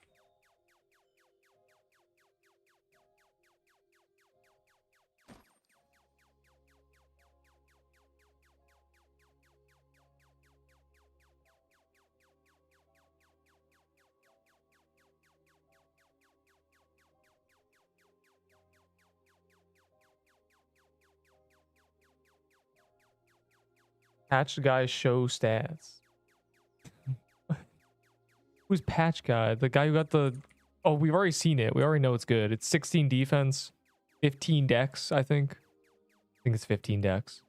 Patch guy show stats. Who's patch guy? The guy who got the... Oh, we've already seen it. We already know it's good. It's 16 defense, 15 dex, I think. I think it's 15 dex.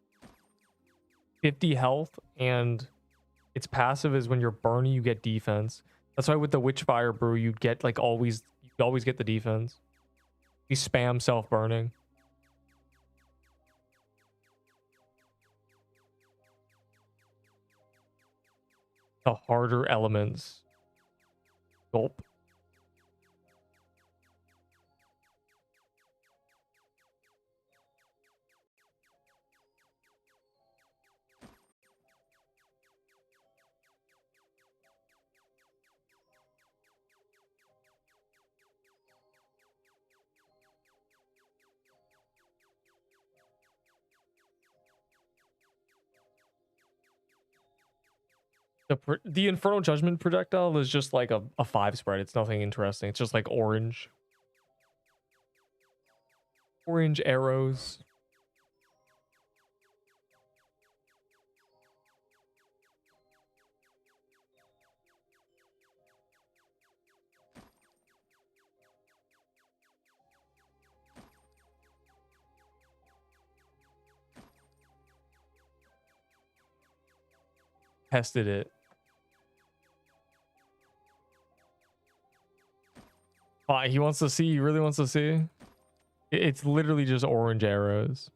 50 health, and its passive is when you're burning, you get defense. That's why with the Witchfire brew, you'd get like you always get the defense. You spam self-burning. The harder elements. Gulp. The Infernal Judgment projectile is just like a 5 spread. It's nothing interesting. It's just like orange. Orange arrows. Tested it. He wants to see. He really wants to see. It's literally just orange arrows.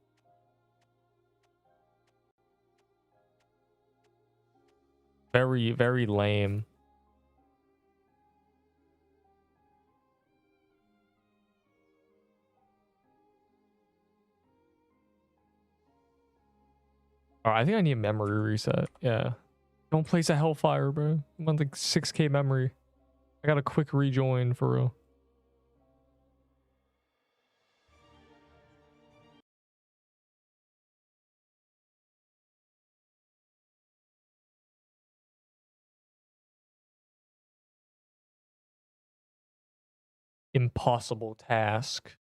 Very, very lame. All right, I think I need a memory reset. Yeah. Don't place a Hellfire, bro. I'm on like 6K memory. I got a quick rejoin for real. Impossible task.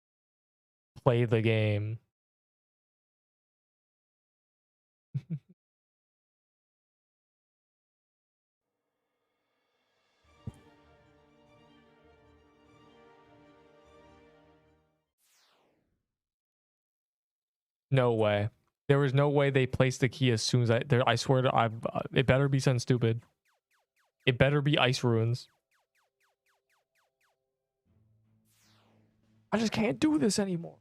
Play the game. No way. There was no way they placed the key as soon as I swear to it better be something stupid. It better be ice ruins. I just can't do this anymore.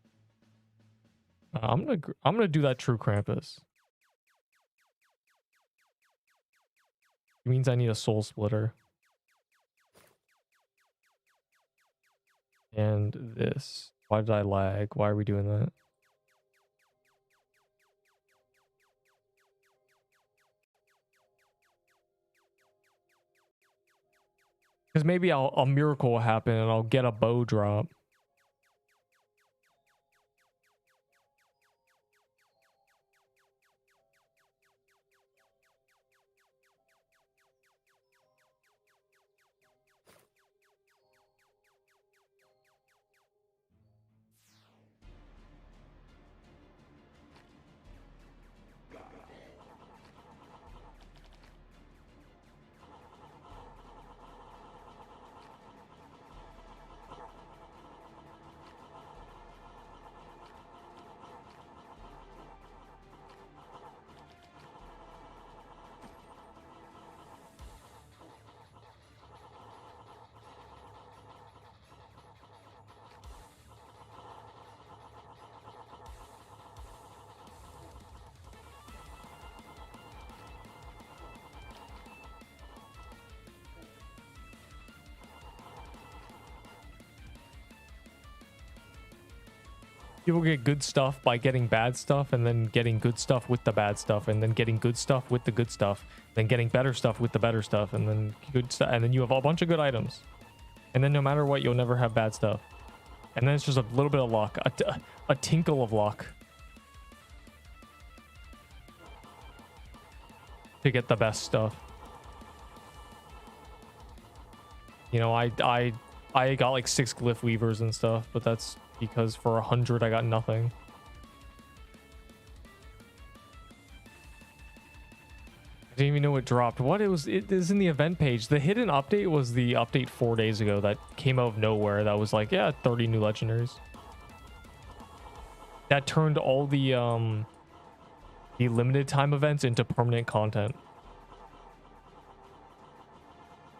I'm gonna do that true Krampus. It means I need a soul splitter. And this. Why did I lag? Why are we doing that? Because maybe a miracle will happen and I'll get a bow drop. People get good stuff by getting bad stuff and then getting good stuff with the bad stuff and then getting good stuff with the good stuff, then getting better stuff with the better stuff and then good stuff, and then you have a bunch of good items. And then no matter what, you'll never have bad stuff. And then it's just a little bit of luck, a tinkle of luck to get the best stuff. You know, I got like 6 glyph weavers and stuff, but that's because for 100 I got nothing. I didn't even know it dropped. What? It is in the event page. The hidden update was the update 4 days ago that came out of nowhere. That was like, yeah, 30 new legendaries. That turned all the limited time events into permanent content.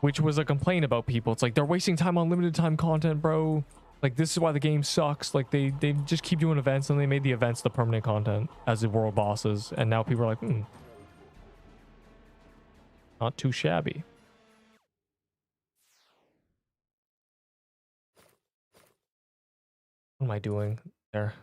Which was a complaint about people. It's like, they're wasting time on limited time content, bro. Like, this is why the game sucks. Like, they just keep doing events, and they made the events the permanent content as the world bosses. And now people are like, not too shabby. What am I doing there?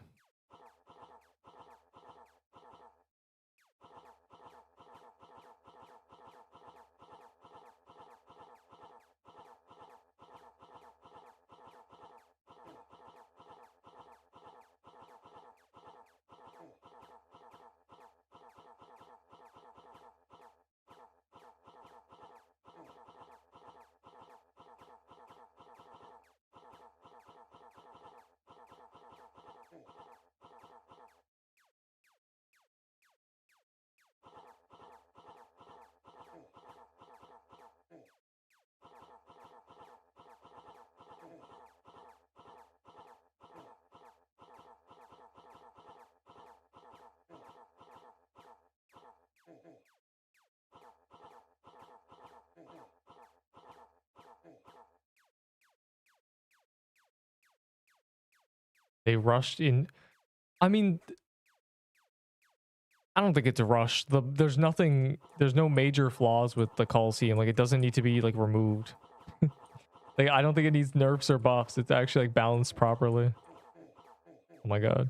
They rushed in. I mean, I don't think it's a rush. There's nothing. There's no major flaws with the Coliseum. Like, it doesn't need to be like removed. Like, I don't think it needs nerfs or buffs. It's actually like balanced properly. Oh my god.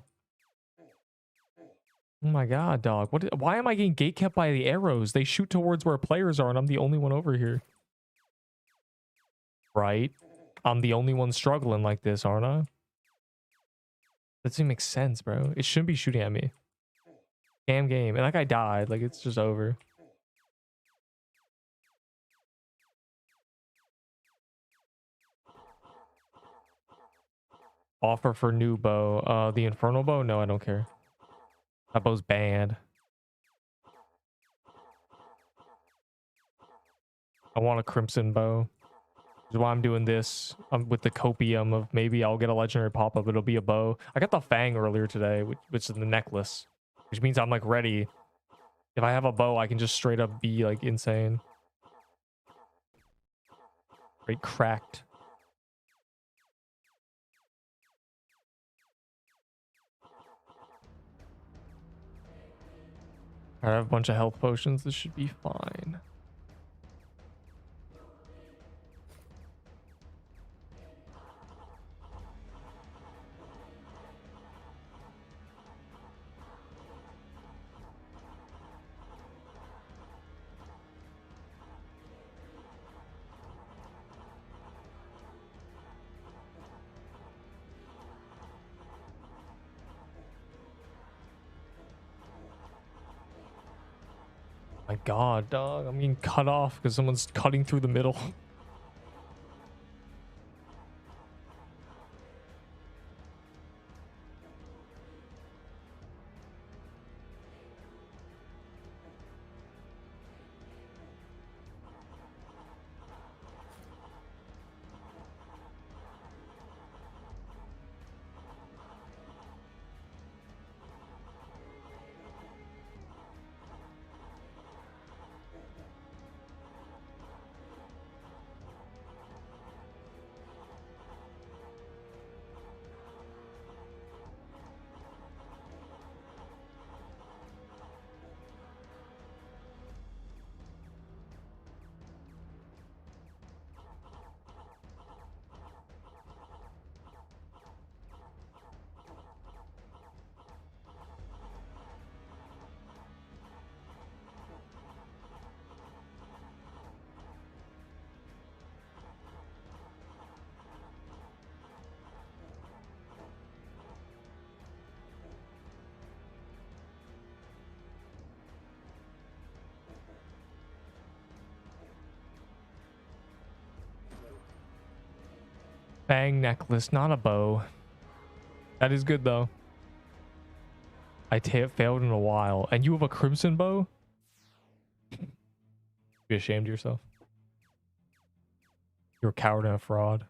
Oh my god, dog. Why am I getting gatekept by the arrows? They shoot towards where players are, and I'm the only one over here. Right? I'm the only one struggling like this, aren't I? That doesn't make sense, bro. It shouldn't be shooting at me. Damn game. And that guy died. Like, it's just over. Offer for new bow. The Infernal bow? No, I don't care. That bow's banned. I want a Crimson bow. Which is why I'm doing this. I'm with the copium of maybe I'll get a legendary pop-up. It'll be a bow. I got the Fang earlier today, which is the necklace. Which means I'm like ready. If I have a bow, I can just straight up be like insane. Straight cracked. I have a bunch of health potions. This should be fine. My god, dog. I'm getting cut off because someone's cutting through the middle. Bang necklace, not a bow. That is good though. I failed in a while. And you have a crimson bow? Be ashamed of yourself. You're a coward and a fraud.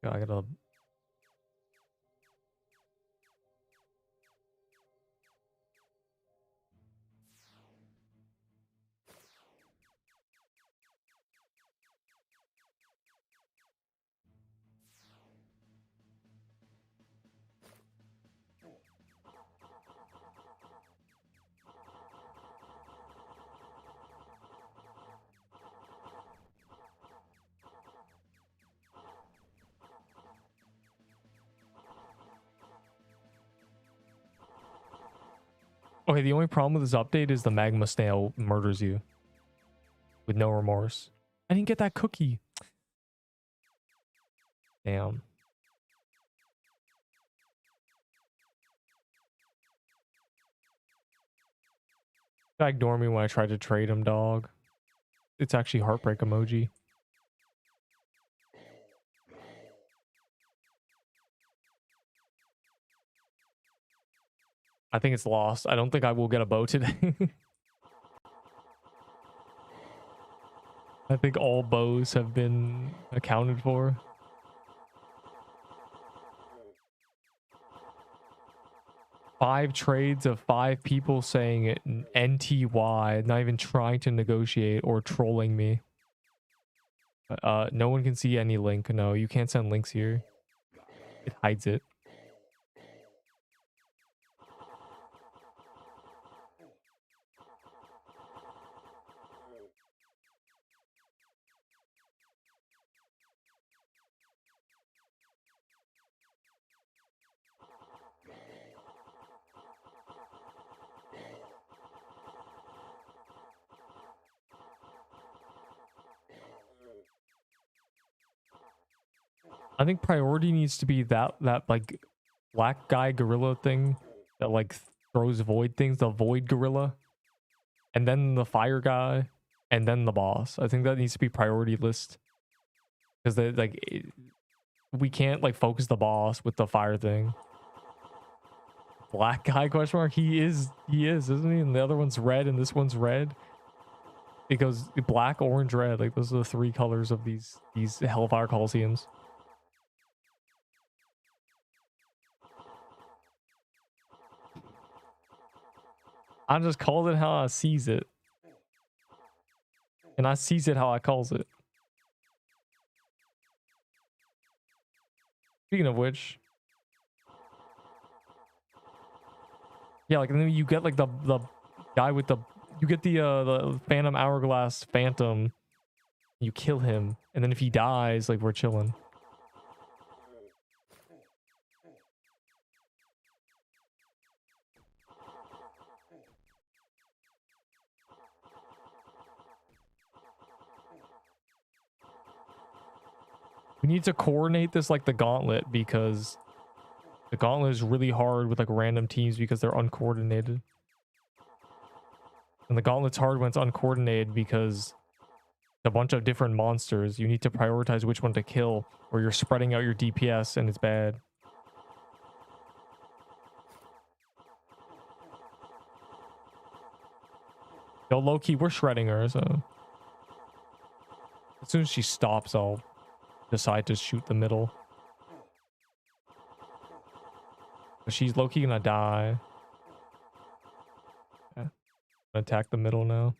Yeah, I gotta... Okay, the only problem with this update is the magma snail murders you. With no remorse. I didn't get that cookie. Damn. Ignore me when I tried to trade him, dog. It's actually heartbreak emoji. I think it's lost. I don't think I will get a bow today. I think all bows have been accounted for. 5 trades of 5 people saying it NTY, not even trying to negotiate or trolling me. No one can see any link. No, you can't send links here. It hides it. I think priority needs to be that like black guy gorilla thing that like throws void things, the void gorilla, and then the fire guy, and then the boss. I think that needs to be priority list because they like we can't like focus the boss with the fire thing. Black guy question mark? He is, isn't he? And the other one's red and this one's red. It goes black, orange, red. Like those are the 3 colors of these Hellfire Coliseums. I just called it how I sees it. And I sees it how I calls it. Speaking of which. Yeah, like and then you get like the guy with the you get the Phantom Hourglass Phantom. You kill him. And then if he dies, like we're chilling. We need to coordinate this like the Gauntlet because the Gauntlet is really hard with like random teams because they're uncoordinated. And the Gauntlet's hard when it's uncoordinated because a bunch of different monsters. You need to prioritize which one to kill or you're spreading out your DPS and it's bad. Yo, low-key, we're shredding her, so... As soon as she stops, I'll decide to shoot the middle. But she's low-key gonna die. Yeah. Attack the middle now.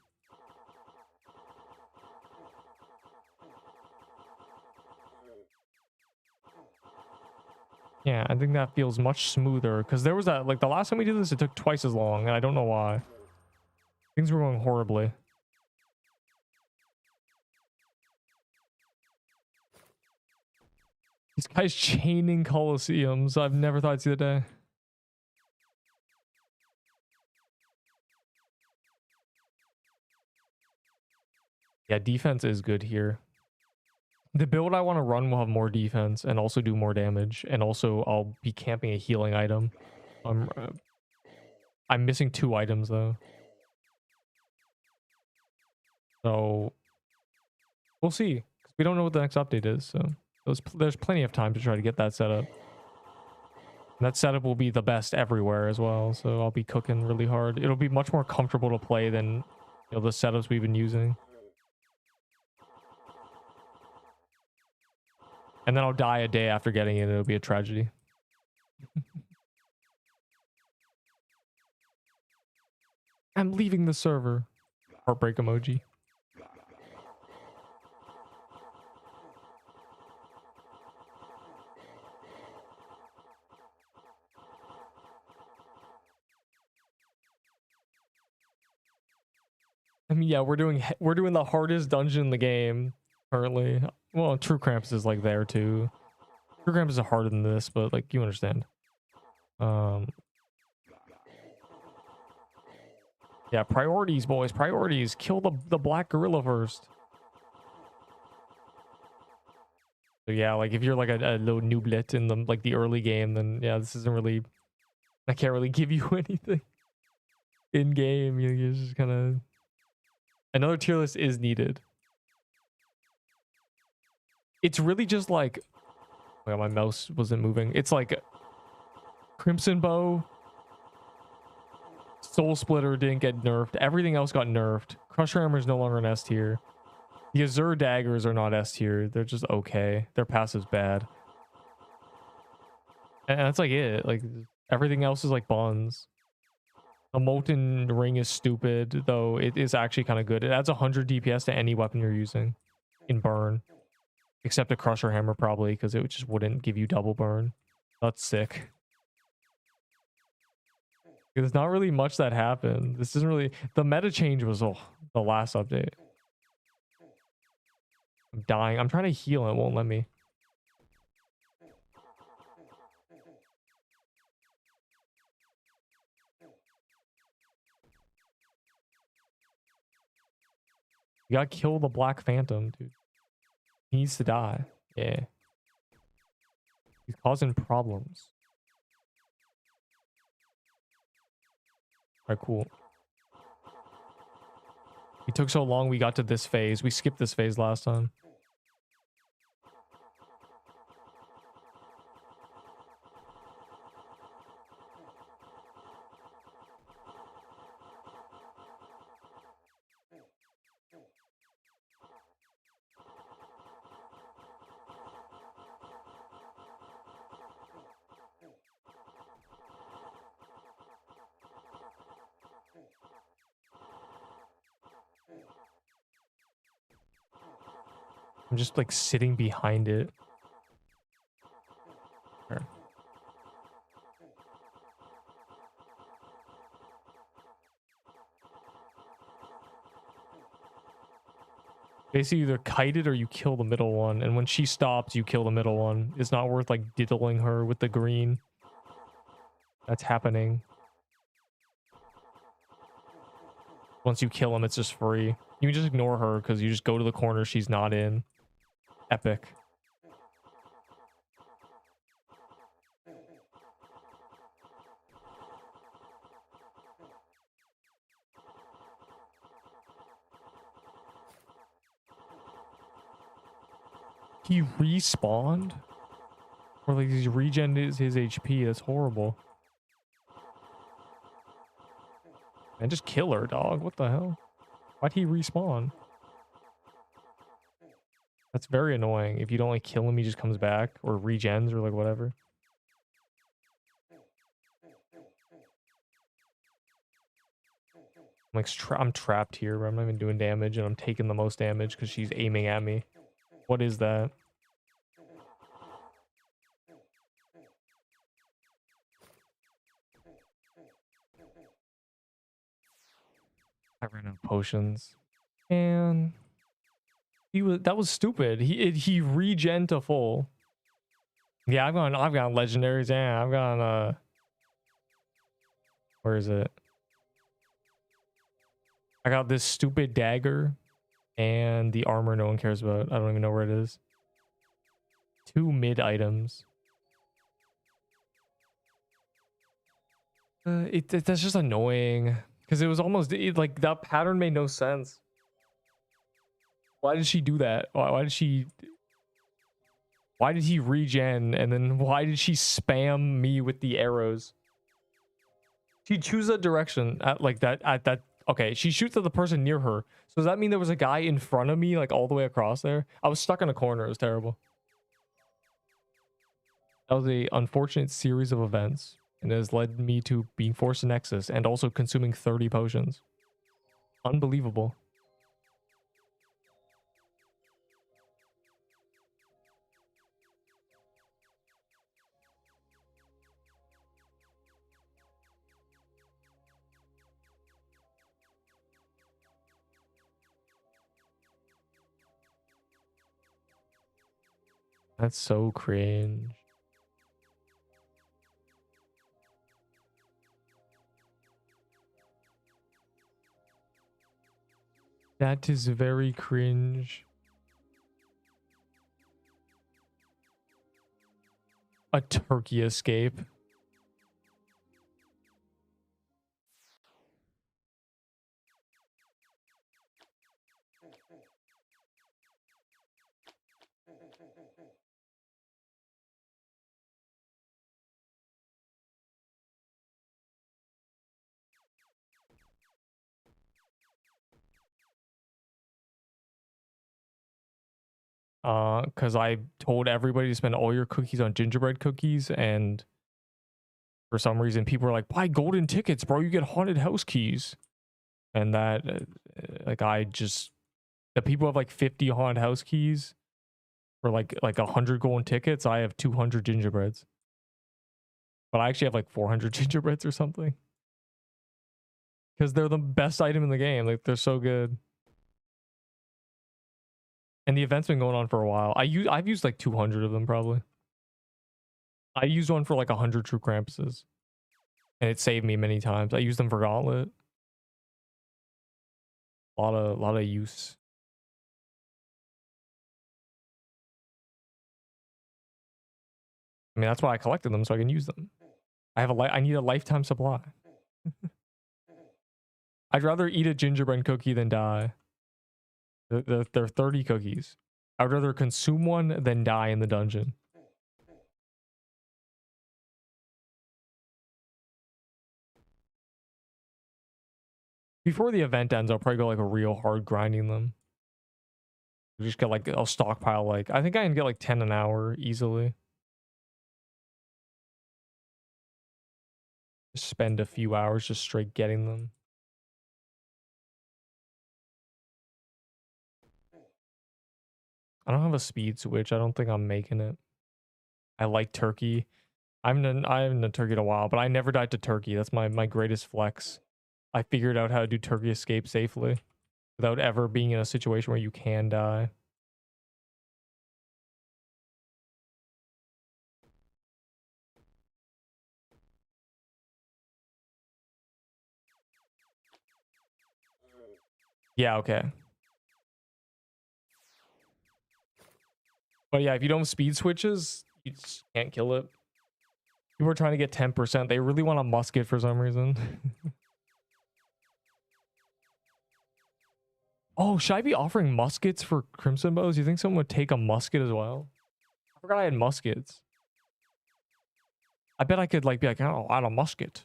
Yeah, I think that feels much smoother because there was that like the last time we did this, it took twice as long, and I don't know why. Things were going horribly. These guys chaining Colosseums. I've never thought I'd see the day. Yeah, defense is good here. The build I want to run will have more defense and also do more damage. And also I'll be camping a healing item. I'm missing 2 items though. So we'll see. We don't know what the next update is. So there's plenty of time to try to get that set up. And that setup will be the best everywhere as well. So I'll be cooking really hard. It'll be much more comfortable to play than the setups we've been using. And then I'll die a day after getting it. It'll be a tragedy. I'm leaving the server. Heartbreak emoji. I mean, yeah, we're doing the hardest dungeon in the game currently. Well, True Cramps is like there too. True Cramps is harder than this, but like you understand. Yeah, priorities, boys, priorities. Kill the black gorilla first. So yeah, like if you're like a little nooblet in the like the early game, then yeah, this isn't really. I can't really give you anything in game. You're just kind of. Another tier list is needed. It's really just like, oh yeah, my mouse wasn't moving. It's like Crimson Bow, Soul Splitter didn't get nerfed. Everything else got nerfed. Crusher Hammer is no longer an S tier. The Azure Daggers are not S tier. They're just okay. Their passive's bad. And that's like it. Like Everything else is like buns. The molten ring is stupid, though it is actually kind of good. It adds 100 DPS to any weapon you're using in burn, except a crusher hammer probably, because it just wouldn't give you double burn. That's sick. There's not really much that happened. This isn't really... The meta change was the last update. I'm dying. I'm trying to heal and it won't let me. You gotta kill the Black Phantom, dude. He needs to die. Yeah. He's causing problems. Alright, cool. We took so long we got to this phase. We skipped this phase last time. I'm just like sitting behind it. There. Basically either kite it or you kill the middle one, and when she stops you kill the middle one. It's not worth like diddling her with the green. That's happening. Once you kill him, it's just free. You can just ignore her because you just go to the corner she's not in. Epic. He respawned? Or like he's regen his HP. That's horrible. Man, just kill her, dog. What the hell? Why'd he respawn? That's very annoying. If you don't like kill him, he just comes back or regens or like whatever. I'm like I'm trapped here, but I'm not even doing damage, and I'm taking the most damage because she's aiming at me. What is that? I ran out of potions, and that was stupid. He regen to full. Yeah, I've got legendaries. Yeah, I've got where is it? I got this stupid dagger and the armor no one cares about. I don't even know where it is. 2 mid items. That's just annoying because it was almost like that pattern made no sense. Why did she do that? Why did she? Why did he regen and then why did she spam me with the arrows? She chooses a direction at like that at that. Okay, she shoots at the person near her. So does that mean there was a guy in front of me like all the way across there? I was stuck in a corner. It was terrible. That was a unfortunate series of events. And it has led me to being forced to Nexus and also consuming 30 potions. Unbelievable. That's so cringe. That is very cringe. A turkey escape. Because I told everybody to spend all your cookies on gingerbread cookies, and for some reason people are like, buy golden tickets, bro, you get haunted house keys. And that like the people have like 50 haunted house keys for like 100 golden tickets. I have 200 gingerbreads, but I actually have like 400 gingerbreads or something because they're the best item in the game. Like they're so good. And the event's been going on for a while. I've used like 200 of them probably. I used one for like 100 true Krampuses, and it saved me many times. I used them for Gauntlet. A lot of use. I mean, that's why I collected them, so I can use them. I need a lifetime supply. I'd rather eat a gingerbread cookie than die. They're 30 cookies. I'd rather consume one than die in the dungeon. Before the event ends, I'll probably go like a real hard grinding them. Just get like, I'll stockpile like, I think I can get like 10 an hour easily. Just spend a few hours just straight getting them. I don't have a speed switch. I don't think I'm making it. I like turkey. I haven't done turkey in a while, but I never died to turkey. That's my greatest flex. I figured out how to do turkey escape safely without ever being in a situation where you can die. Yeah, okay. But yeah, if you don't have speed switches, you just can't kill it. People are trying to get 10%. They really want a musket for some reason. Oh, should I be offering muskets for crimson bows? You think someone would take a musket as well? I forgot I had muskets. I bet I could like be like, oh, I had a musket.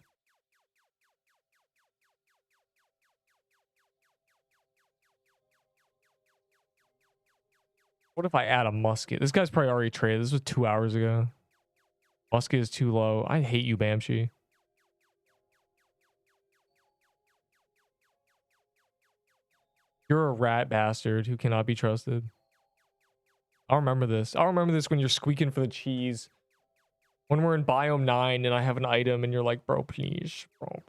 What if I add a musket? This guy's probably already traded. This was 2 hours ago. Musket is too low. I hate you, Bamshi. You're a rat bastard who cannot be trusted. I'll remember this. I'll remember this when you're squeaking for the cheese. When we're in Biome 9 and I have an item and you're like, bro, please, bro.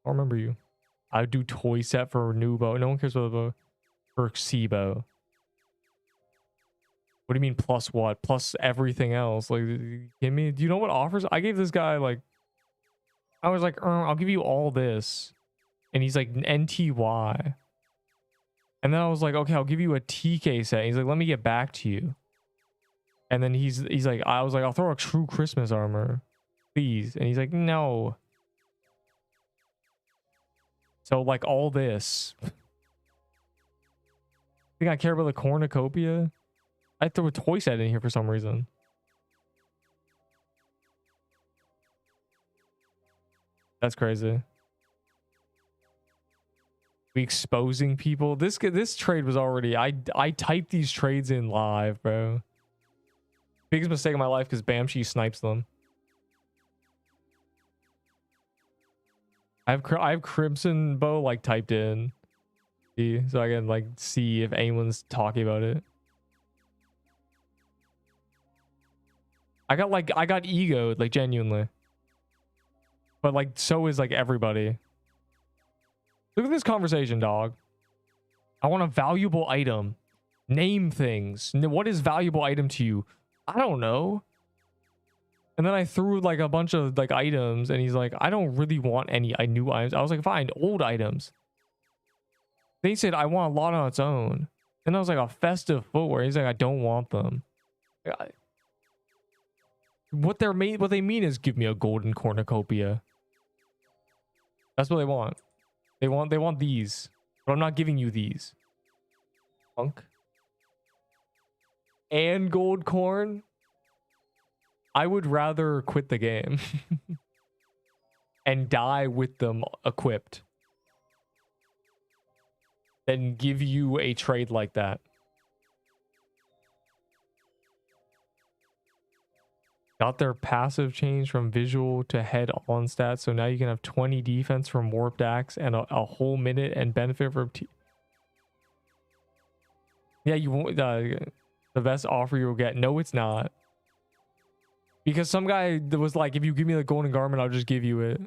I'll remember you. I would do toy set for a new bow. No one cares about the bow. For Seabow. What do you mean plus what? Plus everything else. Like, give me, do you know what offers? I gave this guy like, I was like, I'll give you all this. And he's like, NTY. And then I was like, okay, I'll give you a TK set. He's like, let me get back to you. And then he's like, I was like, I'll throw a true Christmas armor, please. And he's like, no. So like all this. Think I care about the cornucopia? I threw a toy set in here for some reason. That's crazy. We exposing people. This trade was already. I typed these trades in live, bro. Biggest mistake of my life because Bamshi snipes them. I have Crimson Bow like typed in, so I can like see if anyone's talking about it. I got egoed, like genuinely. But like so is like everybody. Look at this conversation, dog. I want a valuable item. Name things. What is valuable item to you? I don't know. And then I threw like a bunch of like items and he's like, I don't really want any new items. I was like, fine, old items. They said, I want a lot on its own. Then I was like, a festive footwear. He's like, I don't want them. What they mean is give me a golden cornucopia. That's what they want. They want these. But I'm not giving you these. Punk. And gold corn. I would rather quit the game and die with them equipped than give you a trade like that. Got their passive change from visual to head on stats. So now you can have 20 defense from warped axe and a whole minute and benefit from yeah, you won't the best offer you'll get. No, it's not. Because some guy that was like, if you give me the golden garment, I'll just give you it.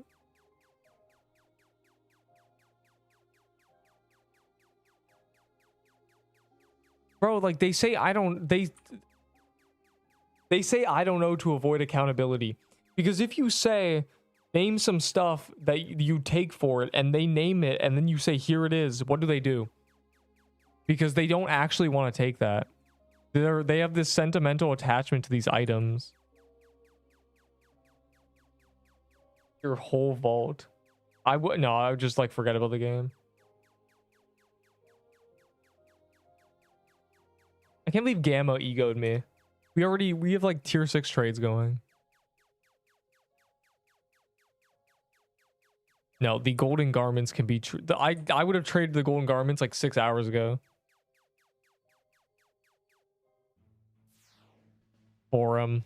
Bro, like they say I don't they say I don't know to avoid accountability. Because if you say name some stuff that you take for it and they name it and then you say here it is, what do? Because they don't actually want to take that. They have this sentimental attachment to these items. Your whole vault. I would just like forget about the game. I can't believe Gamma egoed me. We have like tier 6 trades going. No, the golden garments can be true. I would have traded the golden garments like 6 hours ago. For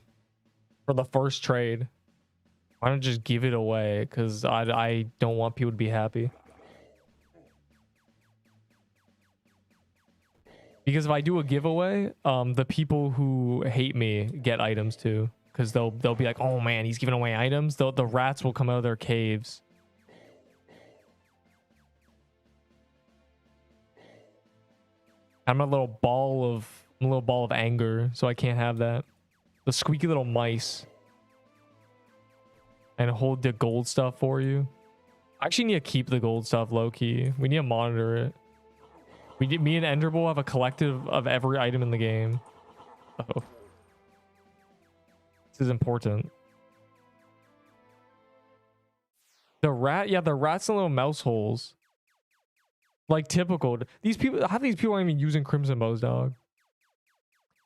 the first trade. Why don't just give it away? Because I don't want people to be happy. Because if I do a giveaway, the people who hate me get items too. Because they'll be like, oh man, he's giving away items. The rats will come out of their caves. I'm a little ball of anger, so I can't have that. The squeaky little mice. And hold the gold stuff for you. I actually need to keep the gold stuff low key. We need to monitor it. Me and Enderbull have a collective of every item in the game. Oh. This is important. The rat, yeah, the rats and little mouse holes. Like typical. These people, how these people aren't even using crimson bows, dog?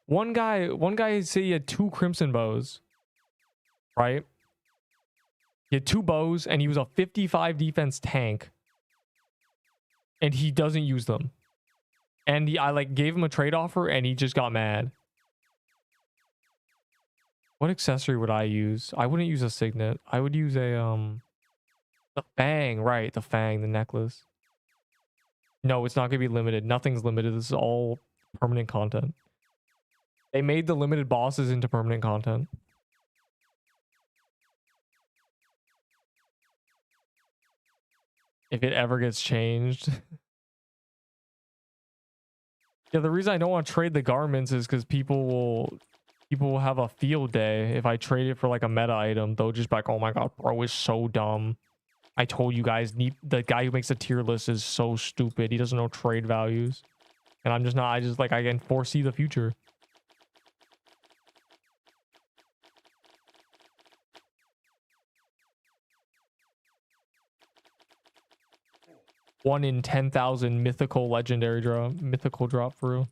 One guy said he had 2 crimson bows. Right? He had 2 bows and he was a 55 defense tank. And he doesn't use them. And I like gave him a trade offer and he just got mad. What accessory would I use? I wouldn't use a signet. I would use a the fang, right? The fang, the necklace. No, it's not gonna be limited. Nothing's limited. This is all permanent content. They made the limited bosses into permanent content. If it ever gets changed. Yeah, the reason I don't want to trade the garments is because people will have a field day. If I trade it for like a meta item, they'll just be like, oh my god, bro is so dumb. I told you guys, the guy who makes a tier list is so stupid. He doesn't know trade values. And I'm just not, I can foresee the future. One in 10,000 mythical legendary drop, mythical drop through.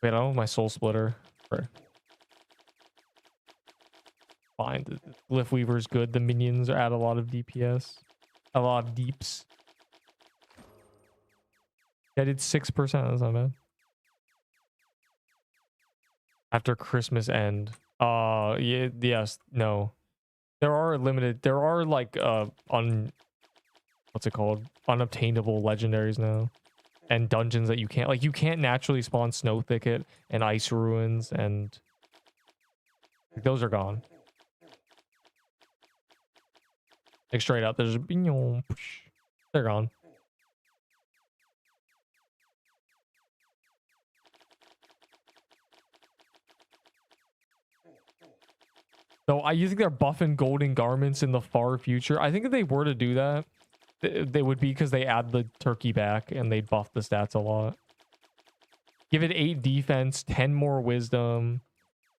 Wait, I don't have my soul splitter. Right. Fine, the glyph weaver is good. The minions add a lot of DPS, a lot of deeps. I did 6%. That's not bad. After Christmas end. Yeah, yes, no. There are like what's it called? Unobtainable legendaries now. And dungeons that you can't naturally spawn Snow Thicket and Ice Ruins, and those are gone. Like straight up, they're gone. So you think they're buffing golden garments in the far future? I think if they were to do that, they would be because they add the turkey back and they buff the stats a lot. Give it 8 defense, 10 more wisdom,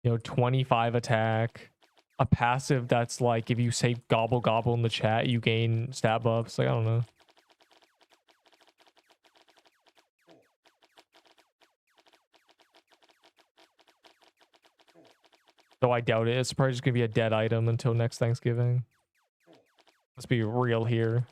25 attack, a passive that's like if you say gobble gobble in the chat, you gain stat buffs. Like, I don't know. Though I doubt it. It's probably just gonna be a dead item until next Thanksgiving. Let's be real here.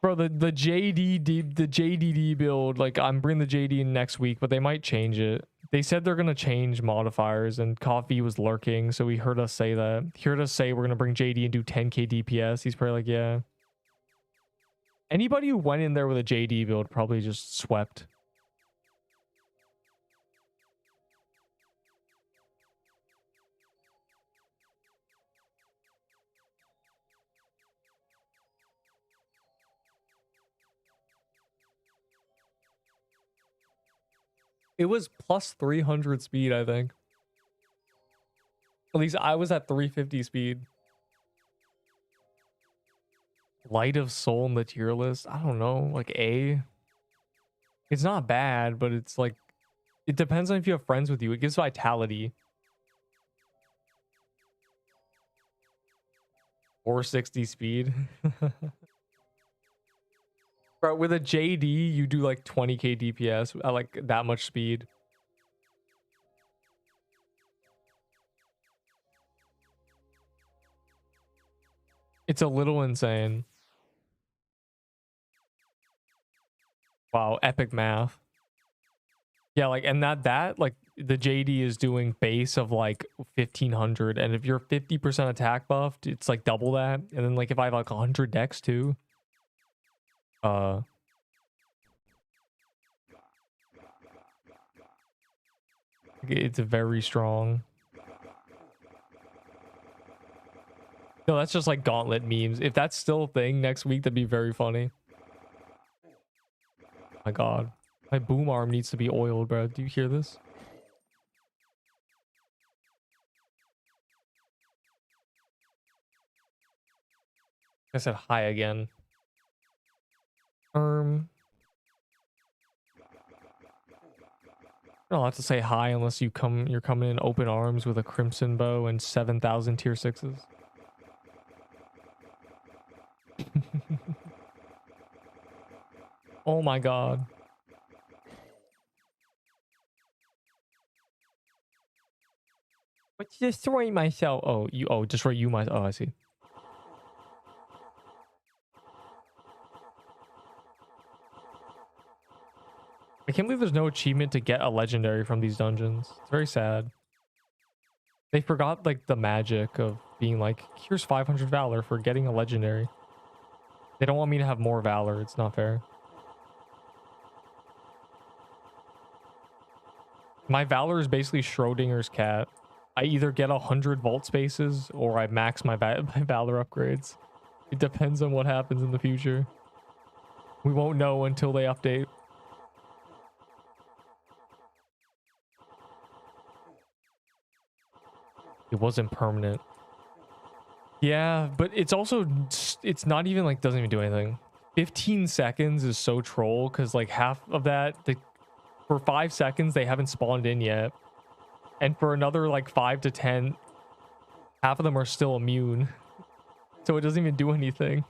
Bro, the JDD build, like I'm bringing the JD in next week, but they might change it. They said they're gonna change modifiers, and Coffee was lurking, so he heard us say that. He heard us say we're gonna bring JD and do 10k DPS. He's probably like, yeah. Anybody who went in there with a JD build probably just swept. It was plus 300 speed, I think. At least I was at 350 speed. Light of Soul in the tier list? I don't know. Like A? It's not bad, but it's like... It depends on if you have friends with you. It gives vitality. 460 speed. Bro, with a JD, you do like 20k DPS at like that much speed. It's a little insane. Wow, epic math. Yeah, like, and that like the JD is doing base of like 1500, and if you're 50% attack buffed, it's like double that. And then like if I have like 100 dex too, it's very strong. No, that's just like Gauntlet memes. If that's still a thing next week, that'd be very funny. My god, my boom arm needs to be oiled, bro. Do you hear this? I said hi again. I don't have to say hi unless you're coming in open arms with a crimson bow and 7,000 tier 6s. Oh my god. What's destroying myself? Oh, destroy you myself. Oh, I see. I can't believe there's no achievement to get a legendary from these dungeons. It's very sad. They forgot like the magic of being like, here's 500 valor for getting a legendary. They don't want me to have more valor. It's not fair. My valor is basically Schrodinger's cat. I either get 100 vault spaces or I max my valor upgrades. It depends on what happens in the future. We won't know until they update. It wasn't permanent. Yeah, but it's also, it's not even like, doesn't even do anything. 15 seconds is so troll because like half of that, for 5 seconds, they haven't spawned in yet. And for another like 5 to 10, half of them are still immune. So it doesn't even do anything.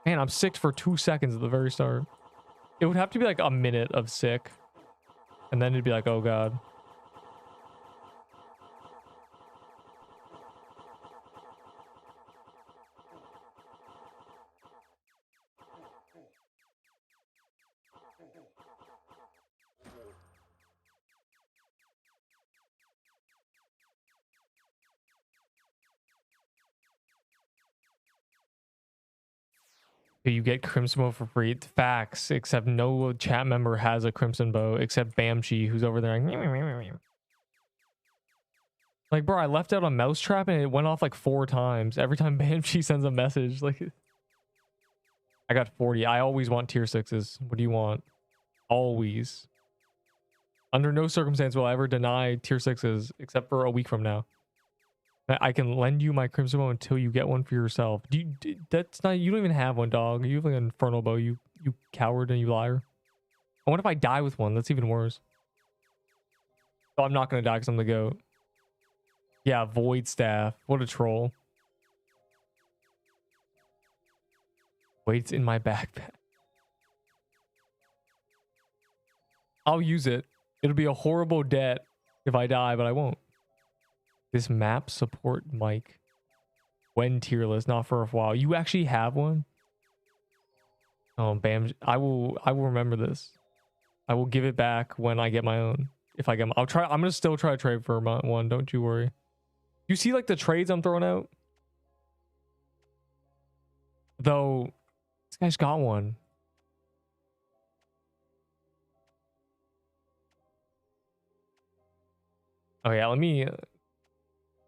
Man, I'm sick for 2 seconds at the very start. It would have to be like a minute of sick. And then it'd be like, oh god. You get Crimson Bow for free. Facts, except no chat member has a Crimson Bow except Bamchi, who's over there like, bro, I left out a mousetrap and it went off like 4 times. Every time Bamchi sends a message, like... I got 40. I always want tier 6s. What do you want? Always. Under no circumstance will I ever deny tier 6s, except for a week from now. I can lend you my Crimson Bow until you get one for yourself. That's not, you don't even have one, dog. You have like an Infernal Bow, you coward and you liar. And what if I die with one? That's even worse. Oh, I'm not gonna die because I'm the GOAT. Yeah, Void Staff. What a troll. Wait, it's in my backpack. I'll use it. It'll be a horrible debt if I die, but I won't. This map support mic when tier list, not for a while. You actually have one? Oh, bam. I will remember this. I will give it back when I get my own. If I get I'll try. I'm gonna still try to trade for my one. Don't you worry. You see like the trades I'm throwing out? Though this guy's got one. Oh yeah, let me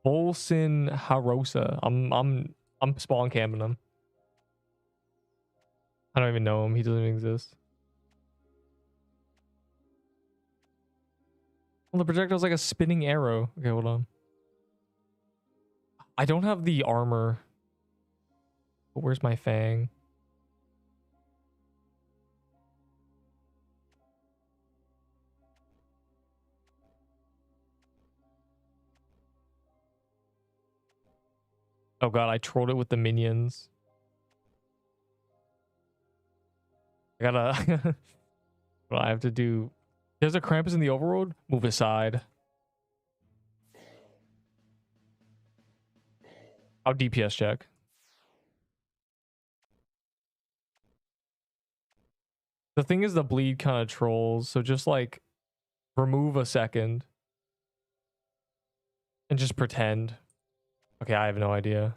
Bolson Harosa. I'm spawn camping him. I don't even know him. He doesn't even exist. Well, the projectile's like a spinning arrow. Okay, hold on. I don't have the armor. But where's my fang? Oh god, I trolled it with the minions. I gotta what I have to do. There's a Krampus in the overworld. Move aside. I'll DPS check. The thing is the bleed kind of trolls, so just like remove a second and just pretend. Okay, I have no idea.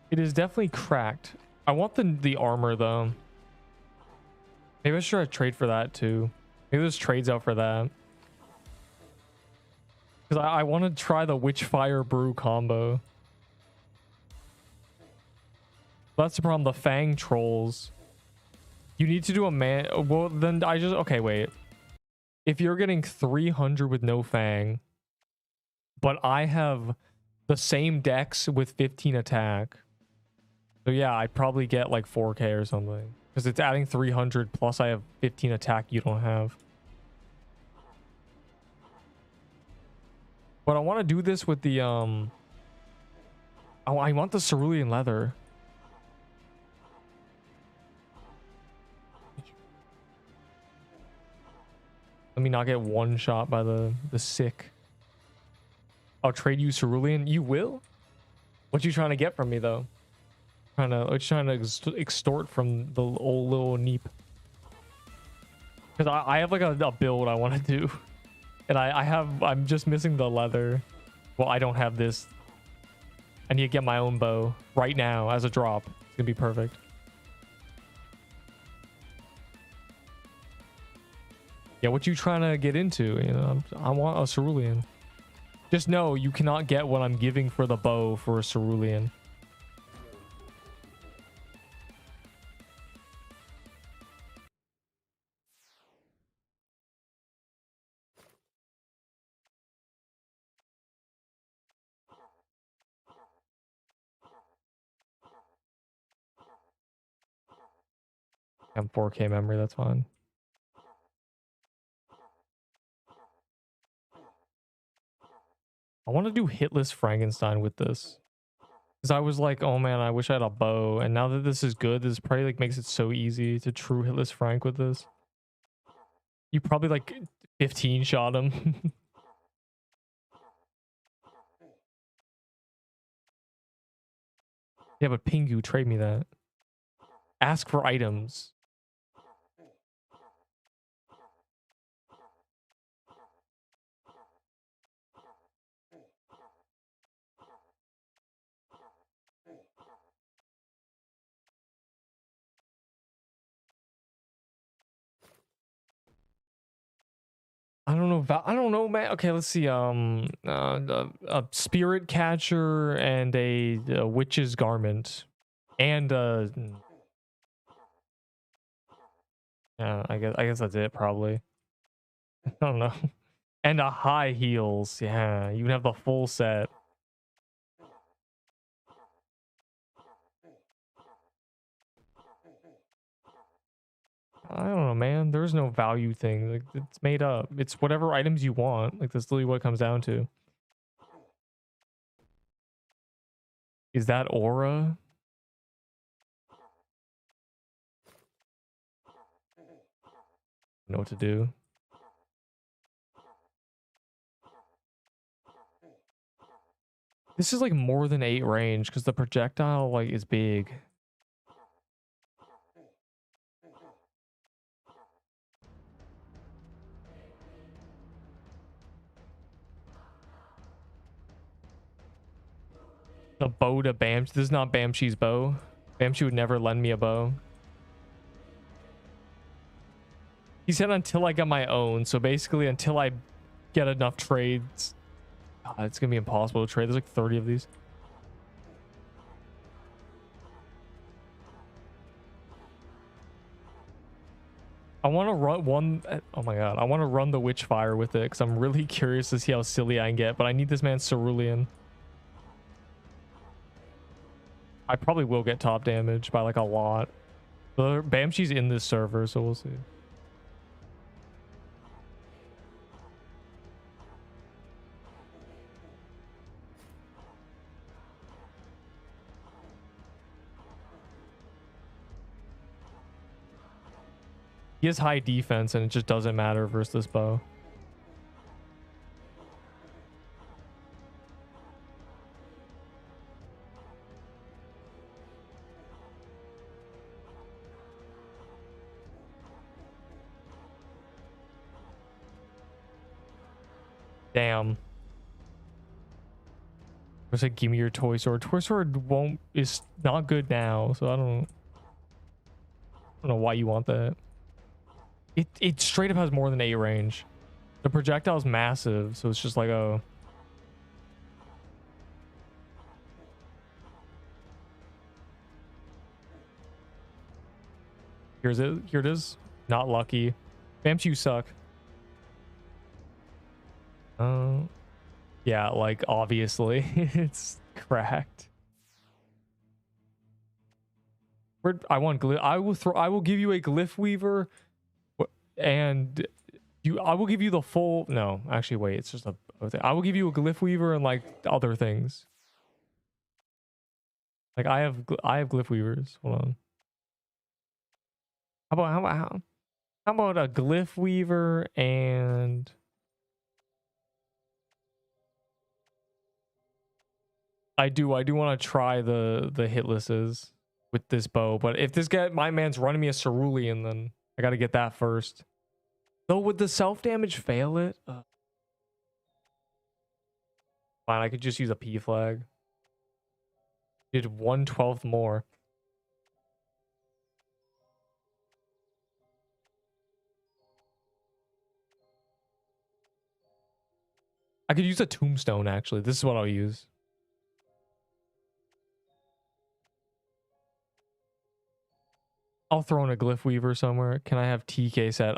It is definitely cracked. I want the armor though. Maybe I should trade for that too. Maybe there's trades out for that. Because I want to try the Witchfire Brew combo. That's the problem. The Fang trolls. You need to do a man. Well, then I just. Okay, wait. If you're getting 300 with no Fang, but I have the same dex with 15 attack. So yeah, I'd probably get like 4k or something. Because it's adding 300 plus I have 15 attack you don't have. But I want to do this with the I want the cerulean leather. Let me not get one shot by the sick. I'll trade you cerulean. You will? What you trying to get from me though? What you trying to extort from the old little neep? Because I have like a build I want to do. And I'm just missing the leather. Well, I don't have this. I need to get my own bow right now as a drop. It's gonna be perfect. Yeah, what you trying to get into? You know, I want a cerulean. Just know you cannot get what I'm giving for the bow for a cerulean. I'm 4K memory, that's fine. I want to do hitless Frankenstein with this. Because I was like, oh man, I wish I had a bow. And now that this is good, this probably like makes it so easy to true hitless Frank with this. You probably like 15 shot him. Yeah, but Pingu, trade me that. Ask for items. I don't know. I don't know, man. Okay, let's see. A spirit catcher and a witch's garment, and yeah, I guess that's it probably. I don't know. And a high heels. Yeah, you can have the full set. I don't know, man. There's no value thing. Like it's made up. It's whatever items you want. Like that's literally what it comes down to. Is that aura? I know what to do. This is like more than 8 range because the projectile like is big. The bow to Bam. This is not Bamshi's bow. Bamshi would never lend me a bow. He said until I get my own. So basically until I get enough trades. God, it's going to be impossible to trade. There's like 30 of these. I want to run one. Oh my God. I want to run the Witchfire with it because I'm really curious to see how silly I can get. But I need this man's Cerulean. I probably will get top damage by like a lot. But Bamshi's in this server, so we'll see. He has high defense and it just doesn't matter versus this bow. Damn. I was like, give me your toy sword. Toy sword is not good now, so I don't know why you want that. It straight up has more than 8 range. The projectile is massive, so it's just like, oh. Here it is. Not lucky. Bamchi, you suck. Yeah, like obviously it's cracked. I want glyph. I will give you a glyph weaver, and I will give you the full. No, actually, wait. It's just a. I will give you a glyph weaver and like other things. Like I have glyph weavers. Hold on. How about a glyph weaver and. I do want to try the hitlisses with this bow, but if this guy, my man's running me a Cerulean, then I got to get that first. Though, would the self damage fail it? Fine, I could just use a P flag. Did 1/12 more. I could use a tombstone actually. This is what I'll use. I'll throw in a glyph weaver somewhere. Can I have TK set?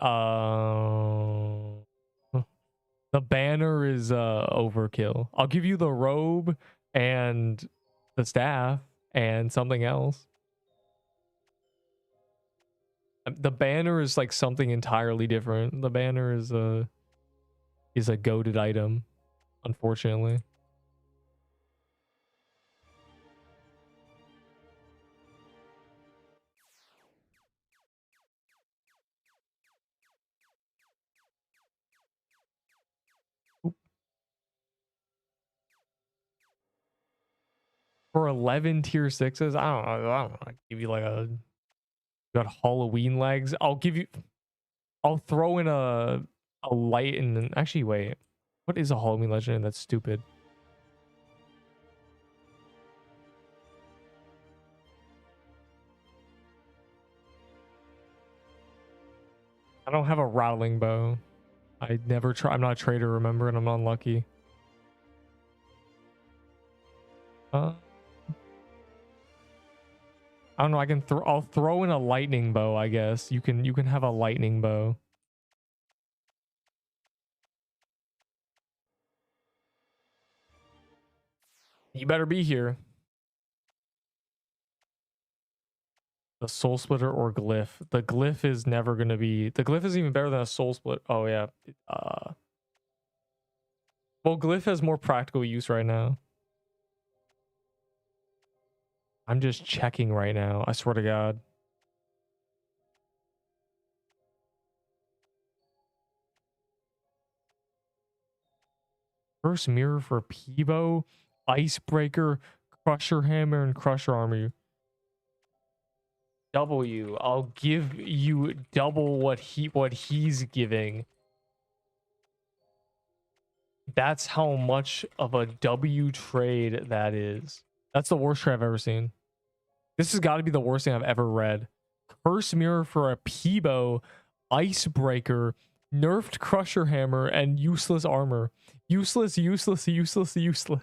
The banner is overkill. I'll give you the robe and the staff and something else. The banner is like something entirely different. The banner is a goated item, unfortunately. For 11 tier 6s, I don't know. I give you like a. You got Halloween legs. I'll throw in a light and actually wait. What is a Halloween legend? That's stupid. I don't have a rattling bow. I never try. I'm not a trader, remember, and I'm not unlucky. I don't know. I'll throw in a lightning bow, I guess. You can have a lightning bow. You better be here. The soul splitter or glyph. The glyph is never gonna be. The glyph is even better than a soul split. Oh yeah. Well, glyph has more practical use right now. I'm just checking right now. I swear to God. First mirror for Peebo, Icebreaker, Crusher Hammer, and Crusher Armor. W. I'll give you double what he's giving. That's how much of a W trade that is. That's the worst trade I've ever seen. This has got to be the worst thing I've ever read. Curse Mirror for a Peebo, Icebreaker, nerfed Crusher Hammer, and useless armor. Useless, useless, useless, useless.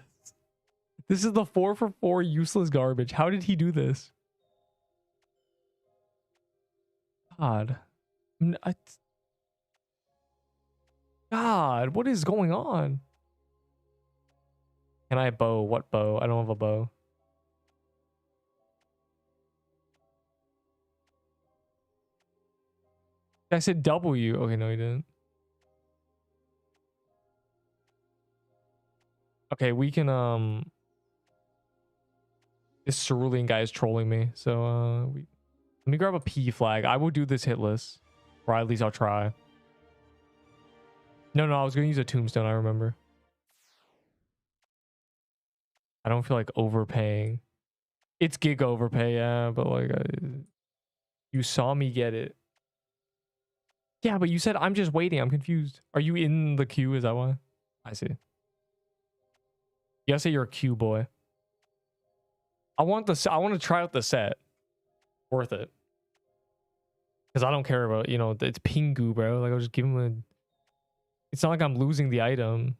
This is the 4 for 4 useless garbage. How did he do this? God. God, what is going on? Can I bow? What bow? I don't have a bow. I said W. Okay, no, you didn't. Okay, we can this cerulean guy is trolling me. So let me grab a P flag. I will do this hitless. Or at least I'll try. No, I was gonna use a tombstone, I remember. I don't feel like overpaying. It's gig overpay, yeah, but like you saw me get it. Yeah, but you said I'm just waiting. I'm confused. Are you in the queue? Is that why? I see. You gotta say you're a queue boy. I want to try out the set. Worth it. Because I don't care about, you know, it's Pingu, bro. Like, I'll just give him a... It's not like I'm losing the item.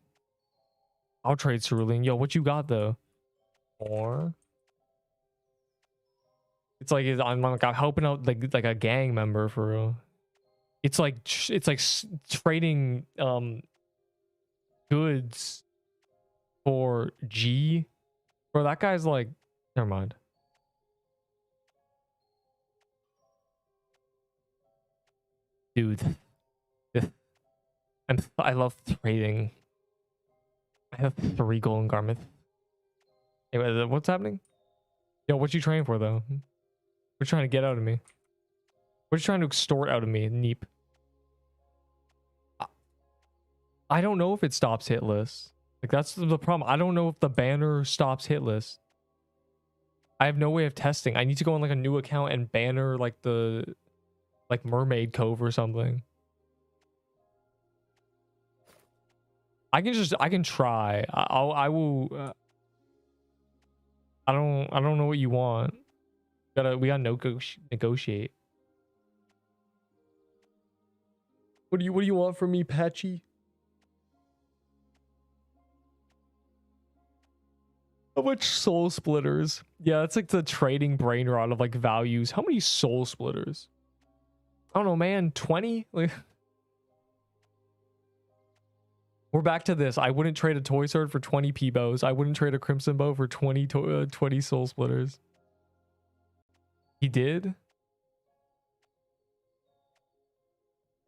I'll trade cerulean. Yo, what you got, though? More? It's like I'm helping out like a gang member for real. It's like trading goods for G. Bro, that guy's like, never mind. Dude, I love trading. I have 3 golden garments. Anyway, what's happening? Yo, what you trading for though? What you trying to get out of me? What you trying to extort out of me, Neep? I don't know if it stops hit list. Like, that's the problem. I don't know if the banner stops hit list. I have no way of testing. I need to go on like a new account and banner like the Mermaid Cove or something. I can try. I will. I don't know what you want. We gotta negotiate. What do you want from me, Patchy? How much soul splitters? Yeah, that's like the trading brain rot of like values. How many soul splitters? I don't know, man. 20? Like, we're back to this. I wouldn't trade a toy sword for 20 Peebos. I wouldn't trade a crimson bow for 20 soul splitters. He did?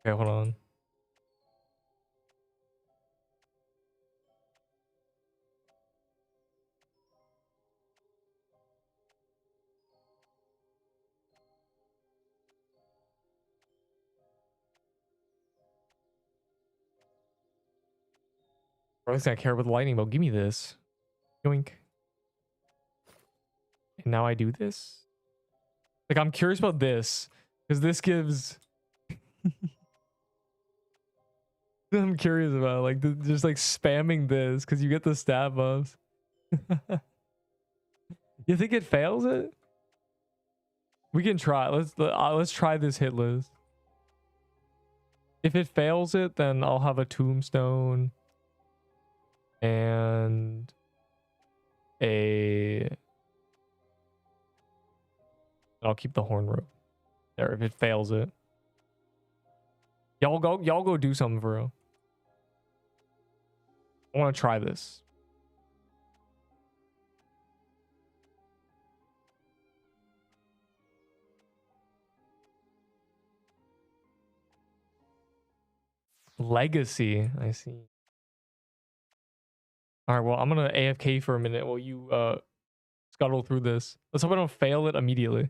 Okay, hold on. Bro, I care about the lightning bow. Give me this. Yoink. And now I do this? Like, I'm curious about this. Because this gives... I'm curious about, like, just, like, spamming this. Because you get the stat buffs. You think it fails it? We can try. Let's try this hit list. If it fails it, then I'll have a tombstone. And... I'll keep the horn rope there if it fails it. Y'all go do something for real. I want to try this. Legacy, I see. All right, well, I'm gonna AFK for a minute while you scuttle through this. Let's hope I don't fail it immediately.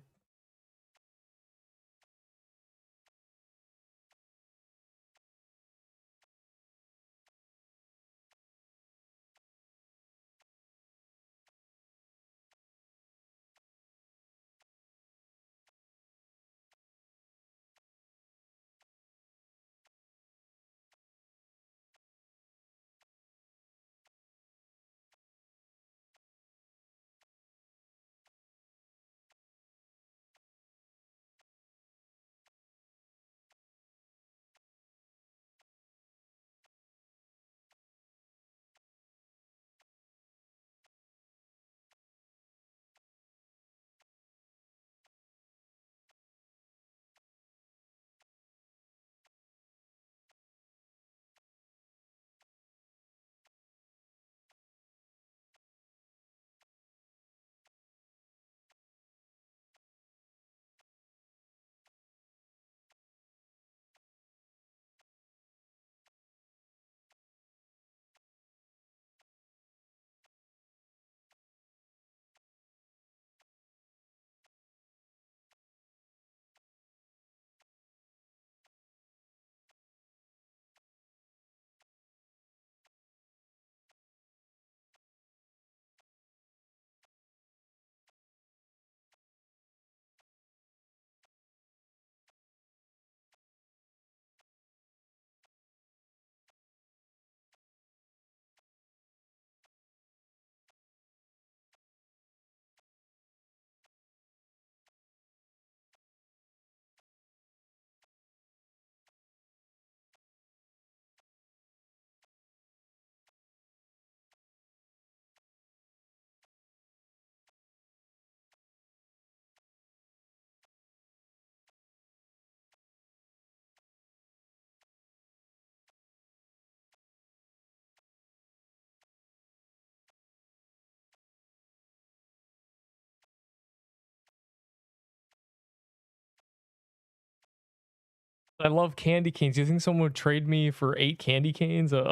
I love candy canes. You think someone would trade me for 8 candy canes? All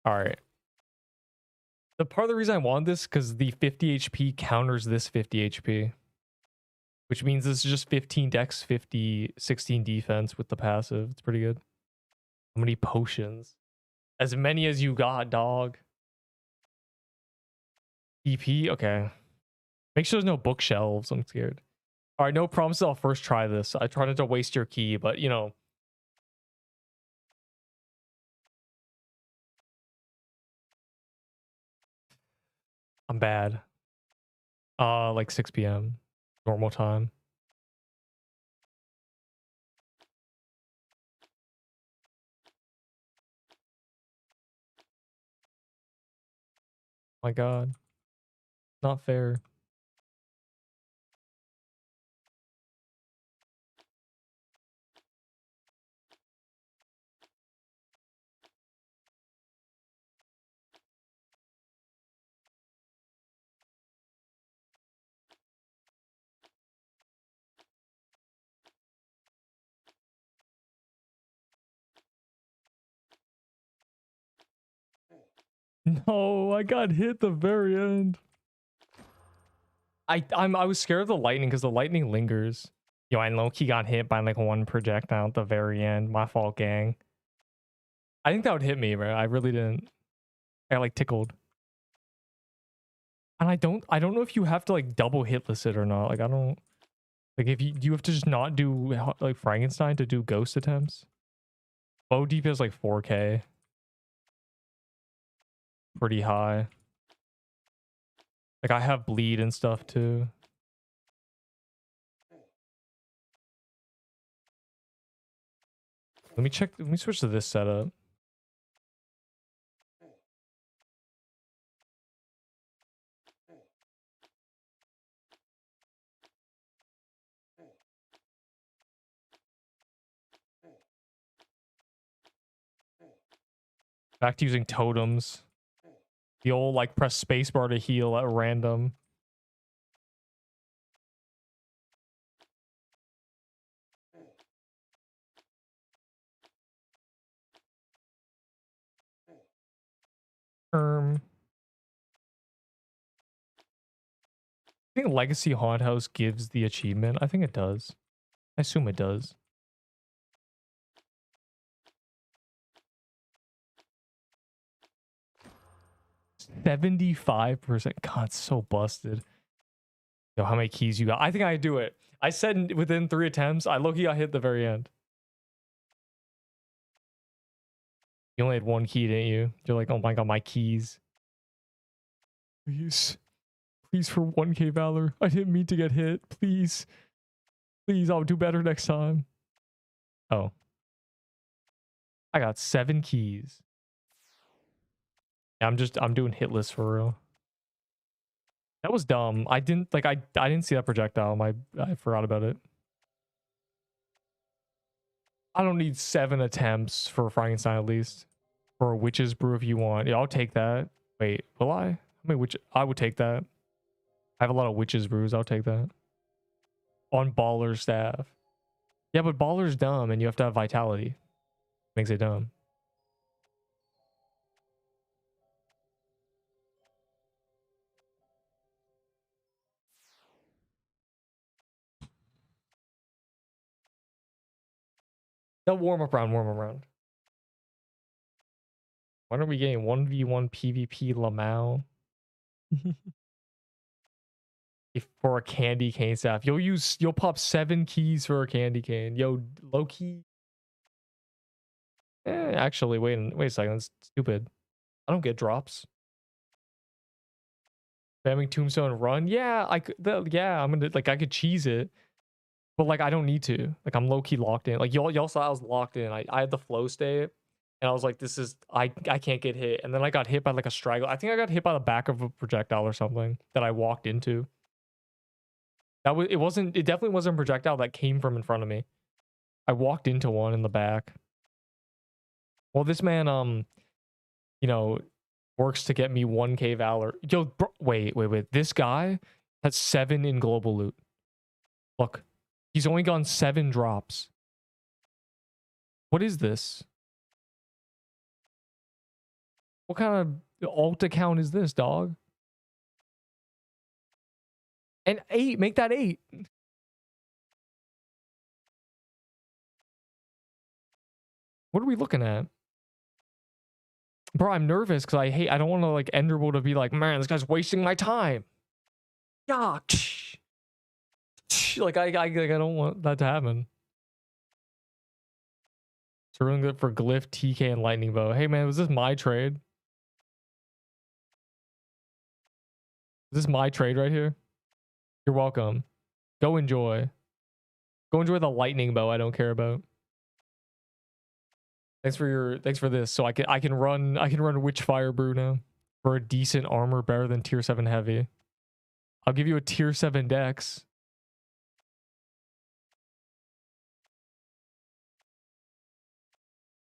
right. The part of the reason I want this because the 50 HP counters this 50 HP, which means this is just 15 dex, 50, 16 defense with the passive. It's pretty good. How many potions? As many as you got, dog. EP? Okay. Make sure there's no bookshelves. I'm scared. All right, no promises. I'll first try this. I tried not to waste your key, but you know. I'm bad. Like 6 p.m. normal time. My God. Not fair. No, I got hit the very end. I was scared of the lightning because the lightning lingers. Yo, I low-key got hit by like one projectile at the very end. My fault, gang. I think that would hit me, bro. I really didn't. I got like tickled. And I don't know if you have to like double hitless it or not. Like I don't like if you do you have to just not do like Frankenstein to do ghost attempts. Bow DP is like 4K. Pretty high. Like I have bleed and stuff too. Let me check. Let me switch to this setup. Back to using totems. The old like press spacebar to heal at random. I think Legacy Haunt House gives the achievement. I think it does. I assume it does. $75%. God, it's so busted. Yo, how many keys you got? I think I do it. I said within 3 attempts. I low-key got hit the very end. You only had 1 key, didn't you? You're like, oh my god, my keys. Please. Please for 1k Valor. I didn't mean to get hit. Please. Please, I'll do better next time. Oh. I got 7 keys. Yeah, I'm doing hit list for real. That was dumb. I didn't see that projectile. I forgot about it. I don't need 7 attempts for a Frankenstein at least. For a witch's brew if you want. Yeah, I'll take that. Wait, will I? I mean, I would take that. I have a lot of witch's brews. I'll take that. On baller staff. Yeah, but baller's dumb and you have to have vitality. Makes it dumb. That warm up round. When are we getting 1v1 PvP Lamau? For a candy cane staff. You'll pop 7 keys for a candy cane. Yo, low key. Actually, wait a second. That's stupid. I don't get drops. Spamming tombstone run. Yeah, I'm gonna I could cheese it. But like I don't need to. Like I'm low key locked in. Like y'all saw I was locked in. I had the flow state. And I was like, this is I can't get hit. And then I got hit by like a straggle. I think I got hit by the back of a projectile or something that I walked into. It definitely wasn't a projectile that came from in front of me. I walked into one in the back. Well, this man you know, works to get me 1k Valor. Yo, bro, wait. This guy has 7 in global loot. Look, he's only gone 7 drops. What is this? What kind of alt account is this, dog? And 8, make that 8. What are we looking at? Bro, I'm nervous because I don't want to like Enderable to be like, man, this guy's wasting my time. Yeah. Like I don't want that to happen. It's really good for Glyph, TK, and Lightning Bow. Hey man, was this my trade? Is this my trade right here? You're welcome. Go enjoy. Go enjoy the Lightning Bow I don't care about. Thanks for this. So I can run Witchfire Brew now for a decent armor better than tier 7 heavy. I'll give you a tier 7 dex.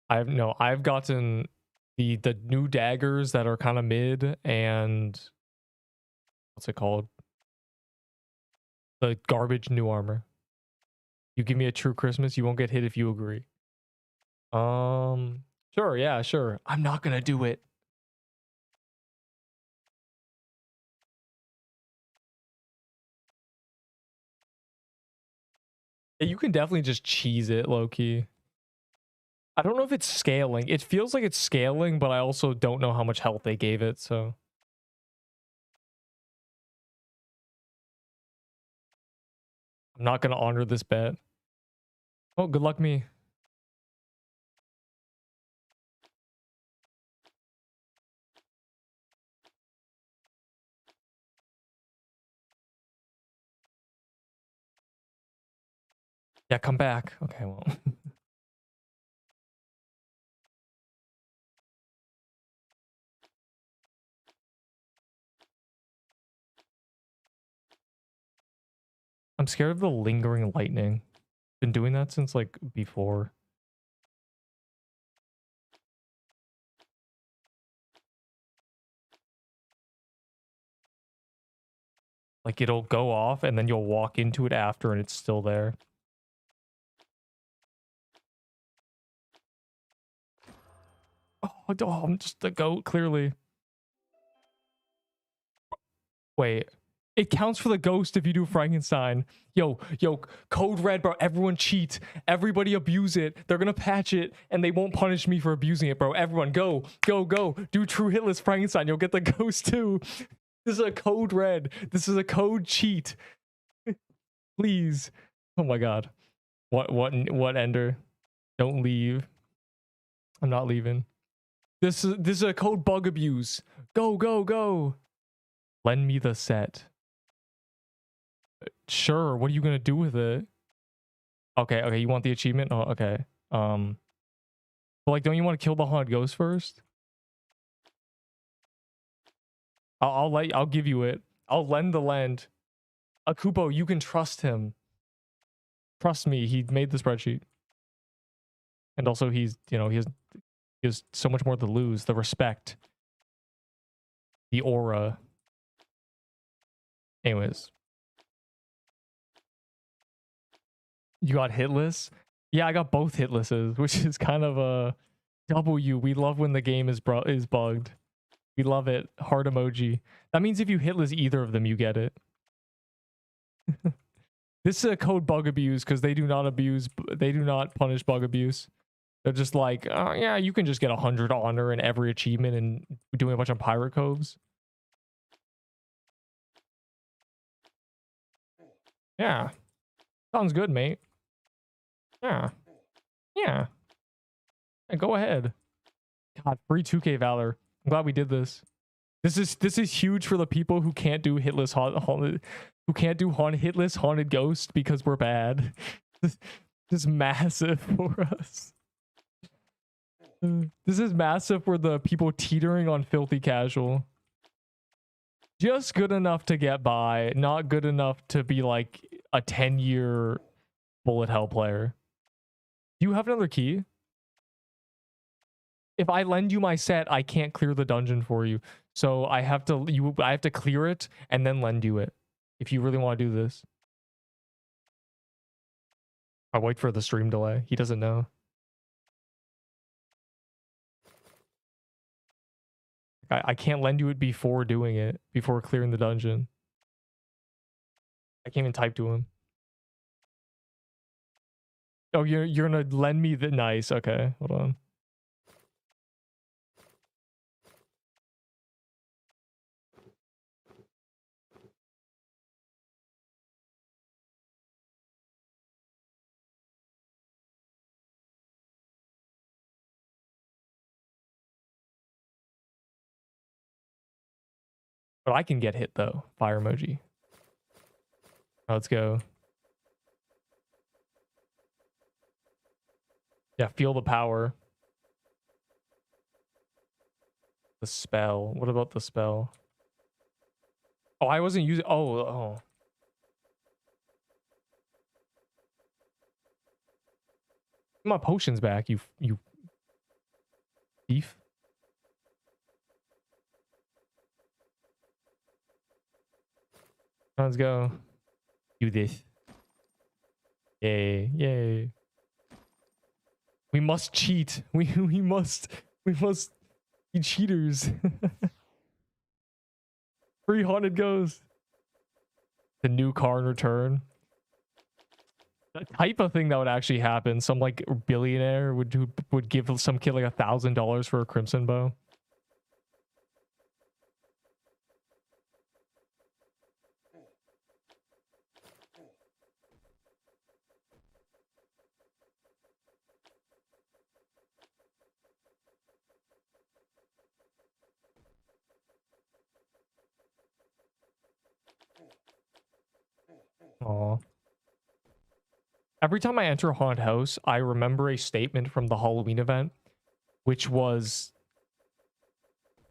I've gotten the new daggers that are kind of mid and what's it called? The garbage new armor. You give me a true Christmas, you won't get hit if you agree. Sure, yeah, sure. I'm not gonna do it. Yeah, you can definitely just cheese it, low-key. I don't know if it's scaling. It feels like it's scaling, but I also don't know how much health they gave it, so. I'm not gonna honor this bet. Oh, good luck me. Yeah, come back. Okay, well. I'm scared of the lingering lightning. Been doing that since like before. Like it'll go off and then you'll walk into it after and it's still there. Oh, I'm just the goat, clearly. Wait, It counts for the ghost if you do Frankenstein. Yo, code red, bro. Everyone cheat. Everybody abuse it. They're gonna patch it, and they won't punish me for abusing it, bro. Everyone, go. Do true hitless Frankenstein. You'll get the ghost too. This is a code red. This is a code cheat. Please. Oh my god. What Ender? Don't leave. I'm not leaving. This is a code bug abuse. Go. Lend me the set. Sure, what are you gonna do with it? Okay, you want the achievement? Oh, okay. But like, don't you want to kill the haunted ghost first? I'll give you it. I'll lend the land. Akupo, you can trust him. Trust me, he made the spreadsheet. And also he's, you know, he has so much more to lose. The respect. The aura. Anyways. You got hitless? Yeah, I got both hitlesses, which is kind of a W. We love when the game is bugged. We love it. Heart emoji. That means if you hitless either of them, you get it. This is a code bug abuse because they do not punish bug abuse. They're just like, oh yeah, you can just get 100 honor in every achievement and doing a bunch of pirate coves. Yeah. Sounds good, mate. Yeah. Go ahead. God, free 2K Valor. I'm glad we did this. This is huge for the people who can't do hitless hitless haunted ghost because we're bad. This is massive for us. This is massive for the people teetering on filthy casual. Just good enough to get by, not good enough to be like a 10-year bullet hell player. Do you have another key? If I lend you my set, I can't clear the dungeon for you. So I have to clear it and then lend you it. If you really want to do this. I'll wait for the stream delay. He doesn't know. I can't lend you it before doing it, before clearing the dungeon. I can't even type to him. Oh, you're gonna lend me the nice. Okay, hold on. But I can get hit though. Fire emoji. Let's go. Yeah, feel the power. The spell. What about the spell? Oh, I wasn't using. Oh. My potion's back. You thief. Let's go. Do this. Yay. We must cheat. We must be cheaters. Free haunted ghost. The new car in return. The type of thing that would actually happen. Some like billionaire would give some kid like $1,000 for a crimson bow. Aw. Every time I enter a haunted house, I remember a statement from the Halloween event, which was...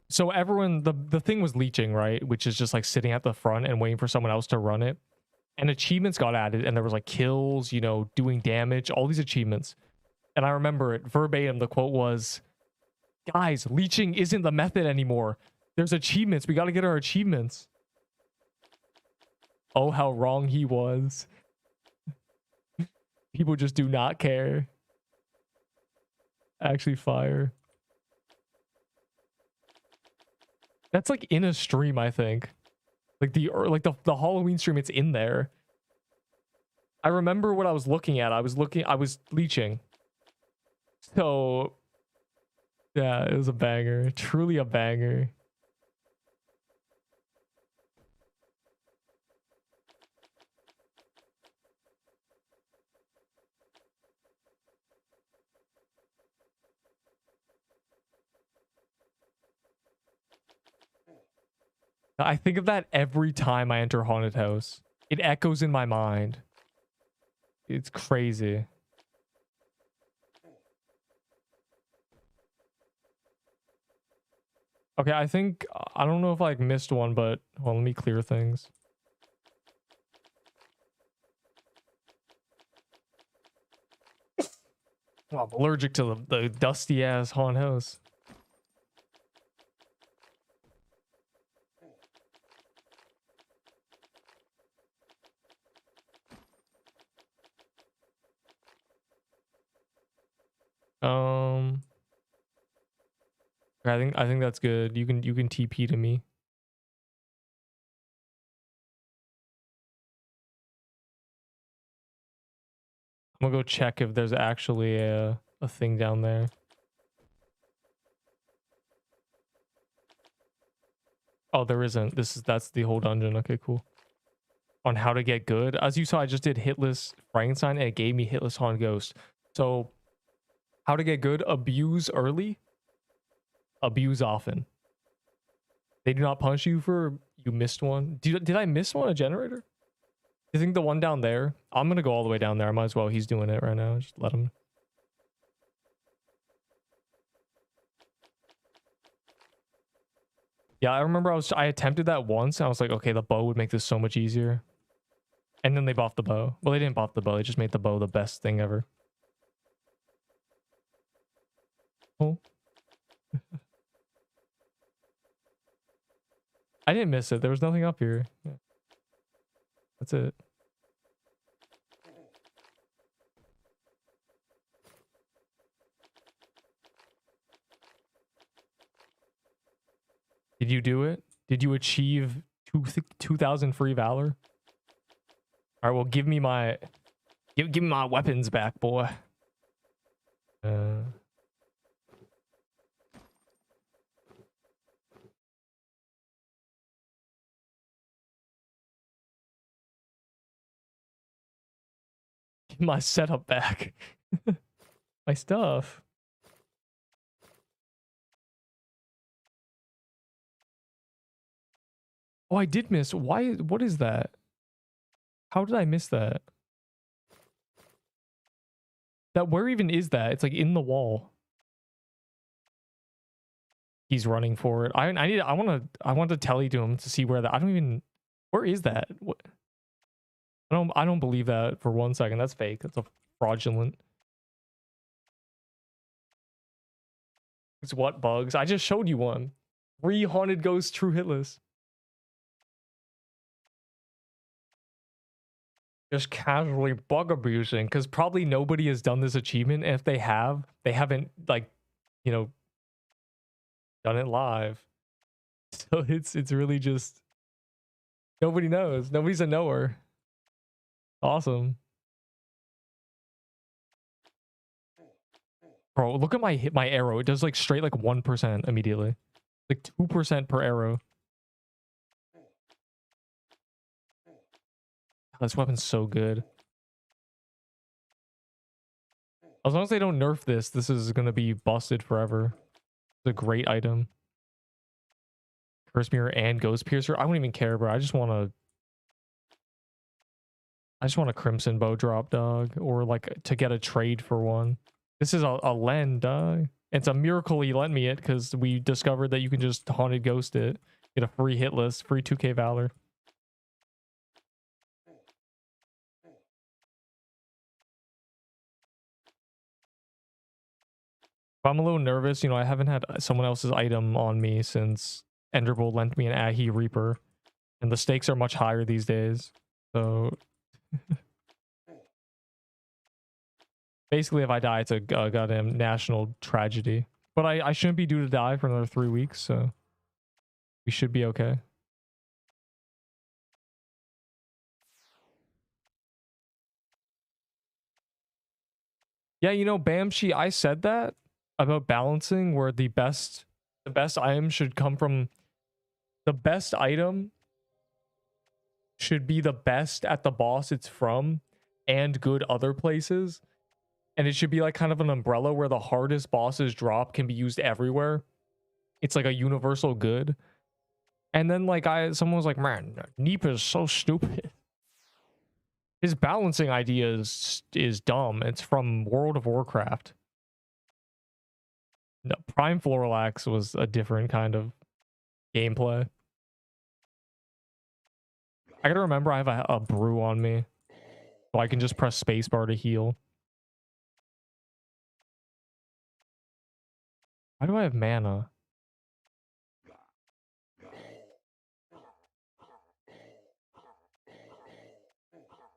So everyone, the thing was leeching, right? Which is just like sitting at the front and waiting for someone else to run it. And achievements got added, and there was like kills, you know, doing damage, all these achievements. And I remember it verbatim, the quote was, guys, leeching isn't the method anymore. There's achievements. We got to get our achievements. Oh, how wrong he was. People just do not care. Actually, fire. That's like in a stream, I think. Like the Halloween stream, it's in there. I remember what I was looking at. I was leeching. So yeah, it was a banger. Truly a banger. I think of that every time I enter haunted house. It echoes in my mind. It's crazy. Okay, I think I don't know if I missed one, but well, let me clear things. Well, I'm allergic to the dusty ass haunted house. I think that's good. You can TP to me. I'm gonna go check if there's actually a thing down there. Oh, there isn't. That's the whole dungeon. Okay, cool. On how to get good. As you saw, I just did hitless Frankenstein and it gave me hitless haunted ghost. So how to get good: abuse early, abuse often. They do not punish you for you missed one. Did I miss one? A generator? You think the one down there? I'm gonna go all the way down there. I might as well. He's doing it right now. Just let him. Yeah, I remember I attempted that once and I was like, okay, the bow would make this so much easier. And then they buffed the bow. Well, they didn't buff the bow. They just made the bow the best thing ever. Oh. I didn't miss it. There was nothing up here. Yeah. That's it. Did you do it? Did you achieve 2,000 free valor? All right, well, give me my weapons back, boy. Give my setup back. My stuff. Oh, I did miss. Why? What is that? How did I miss that? Where even is that? It's like in the wall. He's running for it. I want to tell you to him to see where that. I don't even. Where is that? What? I don't believe that for 1 second. That's fake. That's a fraudulent. It's what bugs? I just showed you one. 3 haunted ghosts true hitless. Just casually bug abusing, because probably nobody has done this achievement, and if they have, they haven't, like, you know, done it live. So it's really just nobody knows. Nobody's a knower. Awesome. Bro, look at my arrow. It does like straight like 1% immediately. Like 2% per arrow. This weapon's so good. As long as they don't nerf this is gonna be busted forever. It's a great item. Curse Mirror and Ghost Piercer. I don't even care, bro. I just want a Crimson Bow drop, dog. Or like to get a trade for one. This is a lend, dog. It's a miracle he lent me it, because we discovered that you can just haunted ghost it. Get a free hit list, free 2k valor. I'm a little nervous, you know, I haven't had someone else's item on me since Enderbolt lent me an Ahi Reaper. And the stakes are much higher these days. So basically if I die, it's a goddamn national tragedy. But I shouldn't be due to die for another 3 weeks, so we should be okay. Yeah, you know, Bamshi, I said that about balancing where the best item should come from the best item should be the best at the boss it's from and good other places. And it should be like kind of an umbrella where the hardest bosses drop can be used everywhere. It's like a universal good. And then like someone was like, man, Neep is so stupid. His balancing idea is dumb. It's from World of Warcraft. No, Prime Floralax was a different kind of gameplay. I gotta remember I have a brew on me, so I can just press spacebar to heal. Why do I have mana?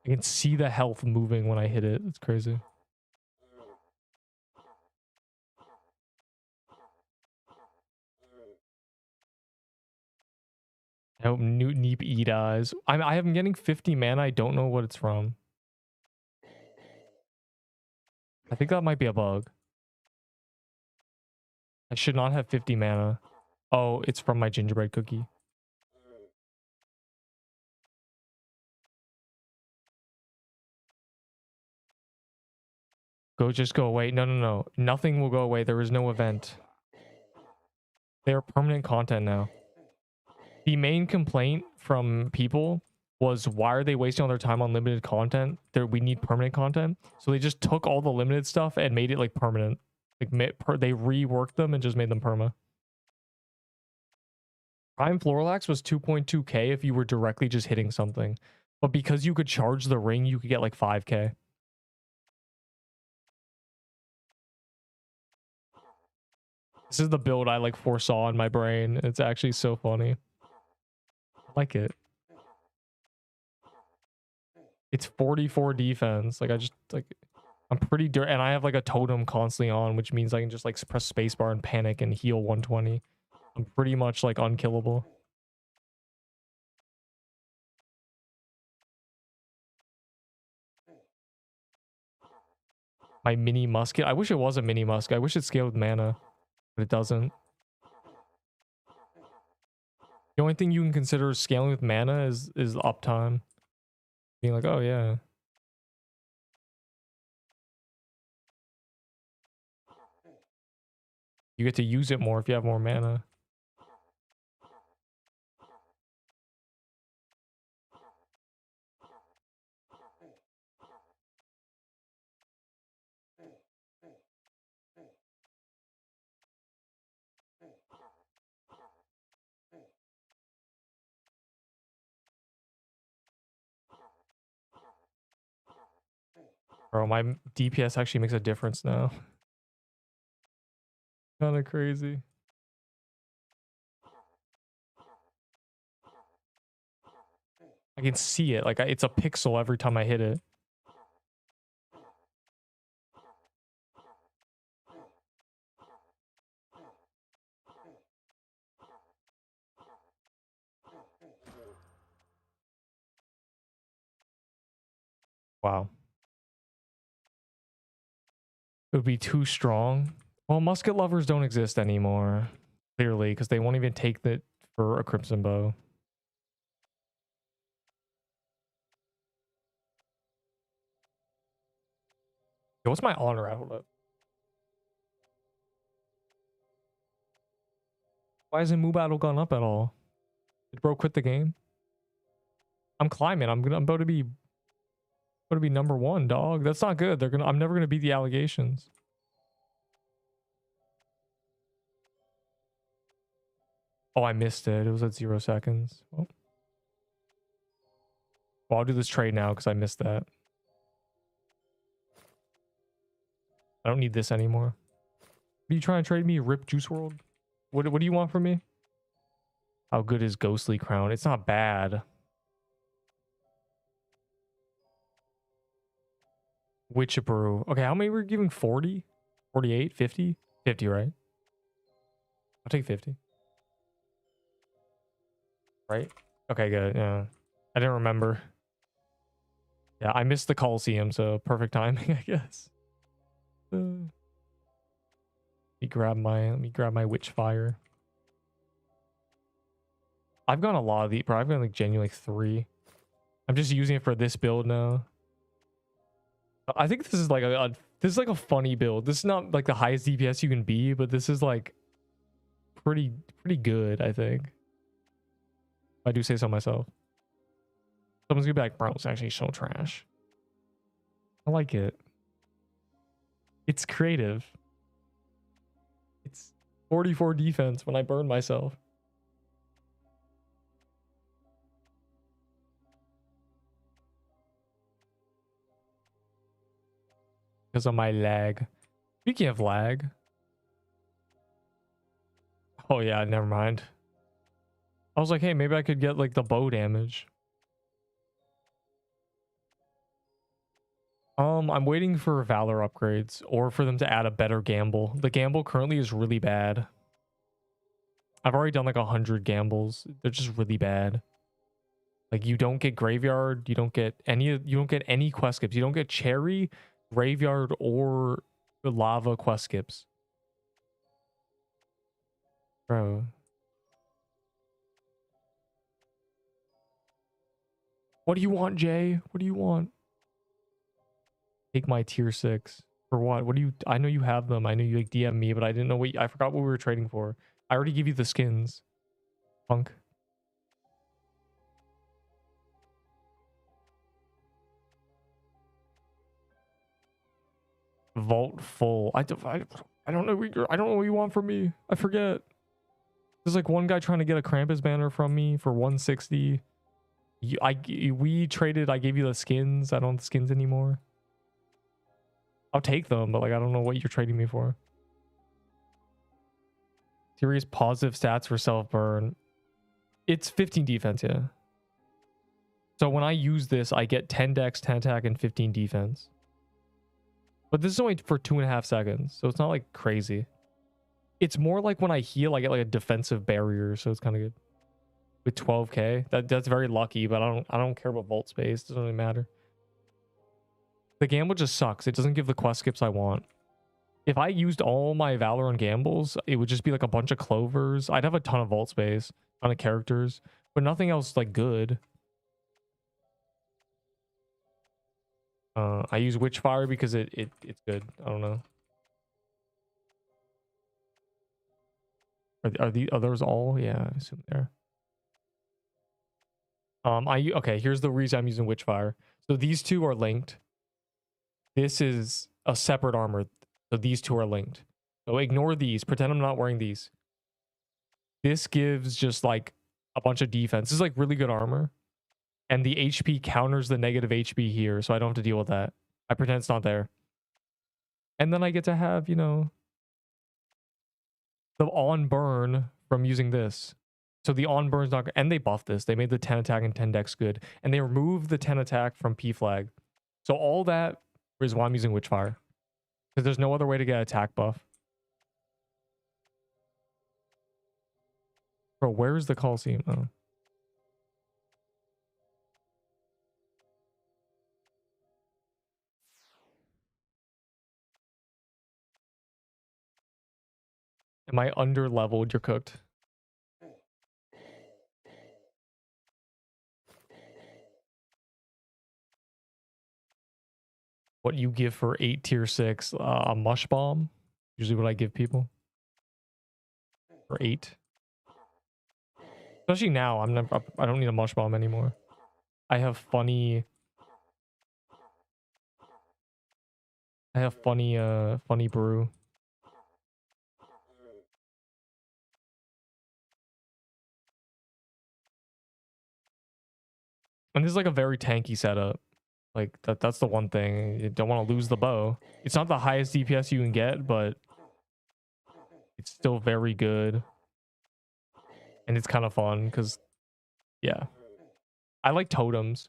I can see the health moving when I hit it. It's crazy. I hope Neep E dies. I am getting 50 mana. I don't know what it's from. I think that might be a bug. I should not have 50 mana. Oh, it's from my gingerbread cookie. Just go away. No. Nothing will go away. There is no event. They are permanent content now. The main complaint from people was, why are they wasting all their time on limited content? We need permanent content. So they just took all the limited stuff and made it like permanent. Like they reworked them and just made them perma. Prime Floralax was 2.2k if you were directly just hitting something. But because you could charge the ring, you could get like 5k. This is the build I like foresaw in my brain. It's actually so funny. I like it. It's 44 defense. Like I'm pretty dirt, and I have like a totem constantly on, which means I can just like press spacebar and panic and heal 120. I'm pretty much like unkillable. My mini musket. I wish it was a mini musket. I wish it scaled with mana, but it doesn't. The only thing you can consider scaling with mana is uptime. Being like, oh yeah. You get to use it more if you have more mana. Bro, my DPS actually makes a difference now. Kind of crazy. I can see it. Like it's a pixel every time I hit it. Wow. It would be too strong. Well, musket lovers don't exist anymore. Clearly, because they won't even take that for a crimson bow. Yo, what's my honor at? Hold up. Why hasn't Moo Battle gone up at all? Did bro quit the game? I'm climbing. I'm about to be number one, dog. That's not good. I'm never gonna beat the allegations. Oh, I missed it. It was at 0 seconds. Well, I'll do this trade now because I missed that. I don't need this anymore. Are you trying to trade me, Rip Juice World? What do you want from me? How good is Ghostly Crown? It's not bad. Witch Brew. Okay, how many were you giving? 40? 48? 50? 50, right? I'll take 50. Right? Okay, good. Yeah. I didn't remember. Yeah, I missed the Coliseum, so perfect timing, I guess. Let me grab my witch fire. I've gone a lot of these, bro. I've gone like genuinely like 3. I'm just using it for this build now. I think this is like this is like a funny build. This is not like the highest DPS you can be, but this is like pretty good, I think. If I do say so myself. Someone's gonna be like, bro, it's actually so trash. I like it. It's creative. It's 44 defense when I burn myself. Because of my lag. Speaking of lag. Oh yeah, never mind. I was like, hey, maybe I could get like the bow damage. I'm waiting for Valor upgrades or for them to add a better gamble. The gamble currently is really bad. I've already done like 100 gambles. They're just really bad. Like you don't get graveyard, you don't get any quest skips. You don't get cherry, graveyard, or lava quest skips. Bro. What do you want, Jay? What do you want? Take my tier 6. For what? What do you... I know you have them. I know you like DM me, but I didn't know what... I forgot what we were trading for. I already give you the skins. Punk. Vault full. I don't know I don't know what you want from me. I forget. There's like one guy trying to get a Krampus banner from me for 160. We traded. I gave you the skins. I don't have the skins anymore. I'll take them, but like I don't know what you're trading me for. Serious positive stats for self burn. It's 15 defense, yeah. So when I use this, I get 10 dex, 10 attack, and 15 defense. But this is only for 2.5 seconds, so it's not like crazy. It's more like when I heal, I get like a defensive barrier, so it's kind of good. With 12k, that's very lucky, but I don't care about vault space. It doesn't really matter. The gamble just sucks. It doesn't give the quest skips I want. If I used all my Valor on gambles, it would just be like a bunch of clovers. I'd have a ton of vault space, ton of characters, but nothing else like good. I use Witchfire because it's good. I don't know. Are the others all? Yeah, I assume they're. Okay, here's the reason I'm using Witchfire. So these two are linked. This is a separate armor. So these two are linked. So ignore these. Pretend I'm not wearing these. This gives just like a bunch of defense. This is like really good armor. And the HP counters the negative HP here, so I don't have to deal with that. I pretend it's not there. And then I get to have, you know, the on burn from using this. So the on burn's not... And they buffed this. They made the 10 attack and 10 dex good. And they removed the 10 attack from P flag. So all that is why I'm using Witchfire. Because there's no other way to get attack buff. Bro, where's the Coliseum? Oh. Am I under leveled? You're cooked. What you give for 8 tier 6? A mush bomb. Usually what I give people. For 8. Especially now, I don't need a mush bomb anymore. I have funny funny brew. And this is like a very tanky setup. Like that's the one thing. You don't want to lose the bow. It's not the highest DPS you can get, but it's still very good. And it's kind of fun because, yeah. I like totems.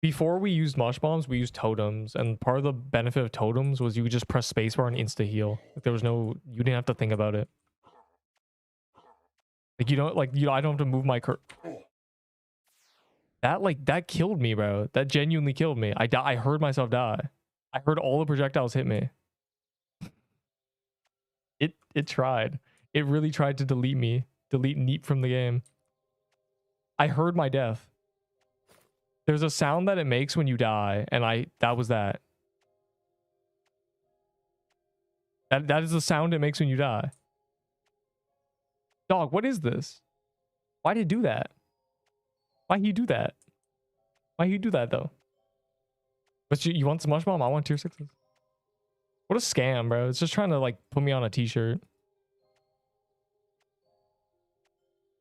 Before we used mush bombs, we used totems. And part of the benefit of totems was you could just press spacebar and insta heal. Like there was no, you didn't have to think about it. Like you don't, I don't have to move my that killed me, bro. That genuinely killed me. I heard myself die. I heard all the projectiles hit me. It tried. It really tried to delete me. Delete Neep from the game. I heard my death. There's a sound that it makes when you die, and that was that. That is the sound it makes when you die. Dog, what is this? Why did it do that? Why you do that? Why you do that though? But you want Smush Bomb? I want tier 6s. What a scam, bro. It's just trying to like put me on a t-shirt.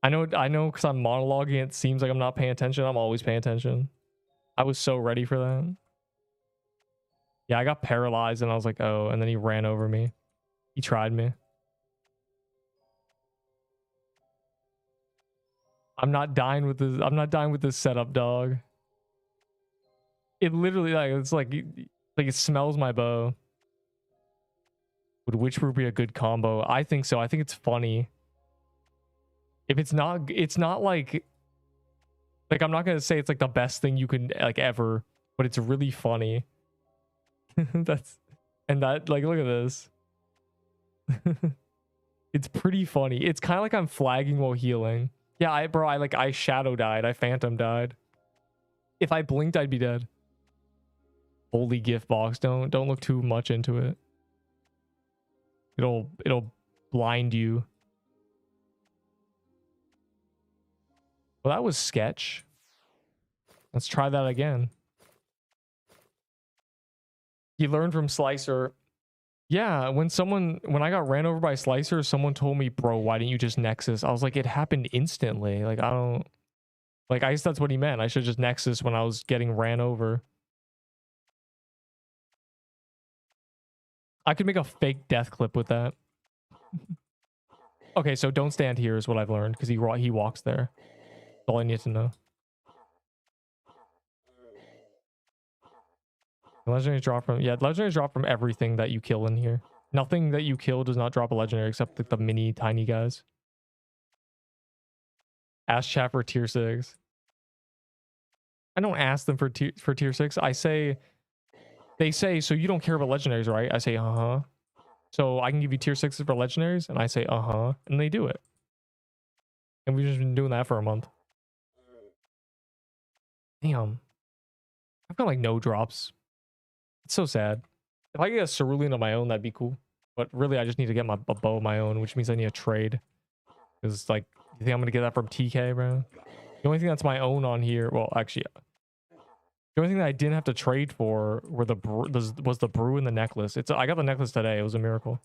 I know because I'm monologuing, it seems like I'm not paying attention. I'm always paying attention. I was so ready for that. Yeah, I got paralyzed and I was like, oh, and then he ran over me. He tried me. I'm not dying with this setup, dog. It literally it's like it smells my bow. Would Witchbrew be a good combo? I think so. I think it's funny. If it's not like I'm not gonna say it's like the best thing you can like ever, but it's really funny. Look at this. It's pretty funny. It's kind of like I'm flagging while healing. Yeah, I shadow died. I phantom died. If I blinked, I'd be dead. Holy gift box. Don't look too much into it. It'll blind you. Well, that was sketch. Let's try that again. You learn from Slicer. Yeah, when I got ran over by Slicer, someone told me, bro, why didn't you just Nexus? I was like, it happened instantly. Like, I guess that's what he meant. I should just Nexus when I was getting ran over. I could make a fake death clip with that. Okay, so don't stand here is what I've learned, because he walks there. That's all I need to know. Legendaries drop from legendaries drop from everything that you kill in here. Nothing that you kill does not drop a legendary except the mini tiny guys. Ask chat for tier 6. I don't ask them for tier 6. They say, so you don't care about legendaries, right? I say, uh-huh. So I can give you tier 6s for legendaries, and I say, uh-huh, and they do it. And we've just been doing that for a month. Damn. I've got like no drops. It's so sad. If I get a cerulean on my own, that'd be cool. But really, I just need to get a bow of my own, which means I need a trade. Because, like, you think I'm going to get that from TK, bro? The only thing that's my own on here... Well, actually, the only thing that I didn't have to trade for was the brew and the necklace. I got the necklace today. It was a miracle.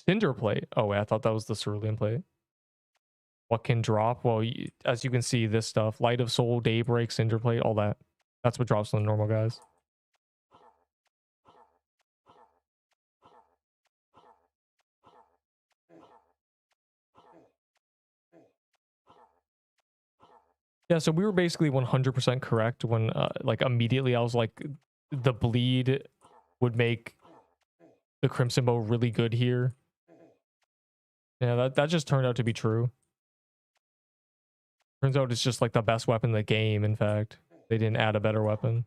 Cinder plate. Oh, wait, I thought that was the cerulean plate. What can drop? Well, as you can see, this stuff. Light of Soul, Daybreak, Cinder plate, all that. That's what drops on the normal guys. Yeah, so we were basically 100% correct when, like, immediately I was like, the bleed would make the Crimson Bow really good here. Yeah, that just turned out to be true. Turns out it's just like the best weapon in the game, in fact. They didn't add a better weapon.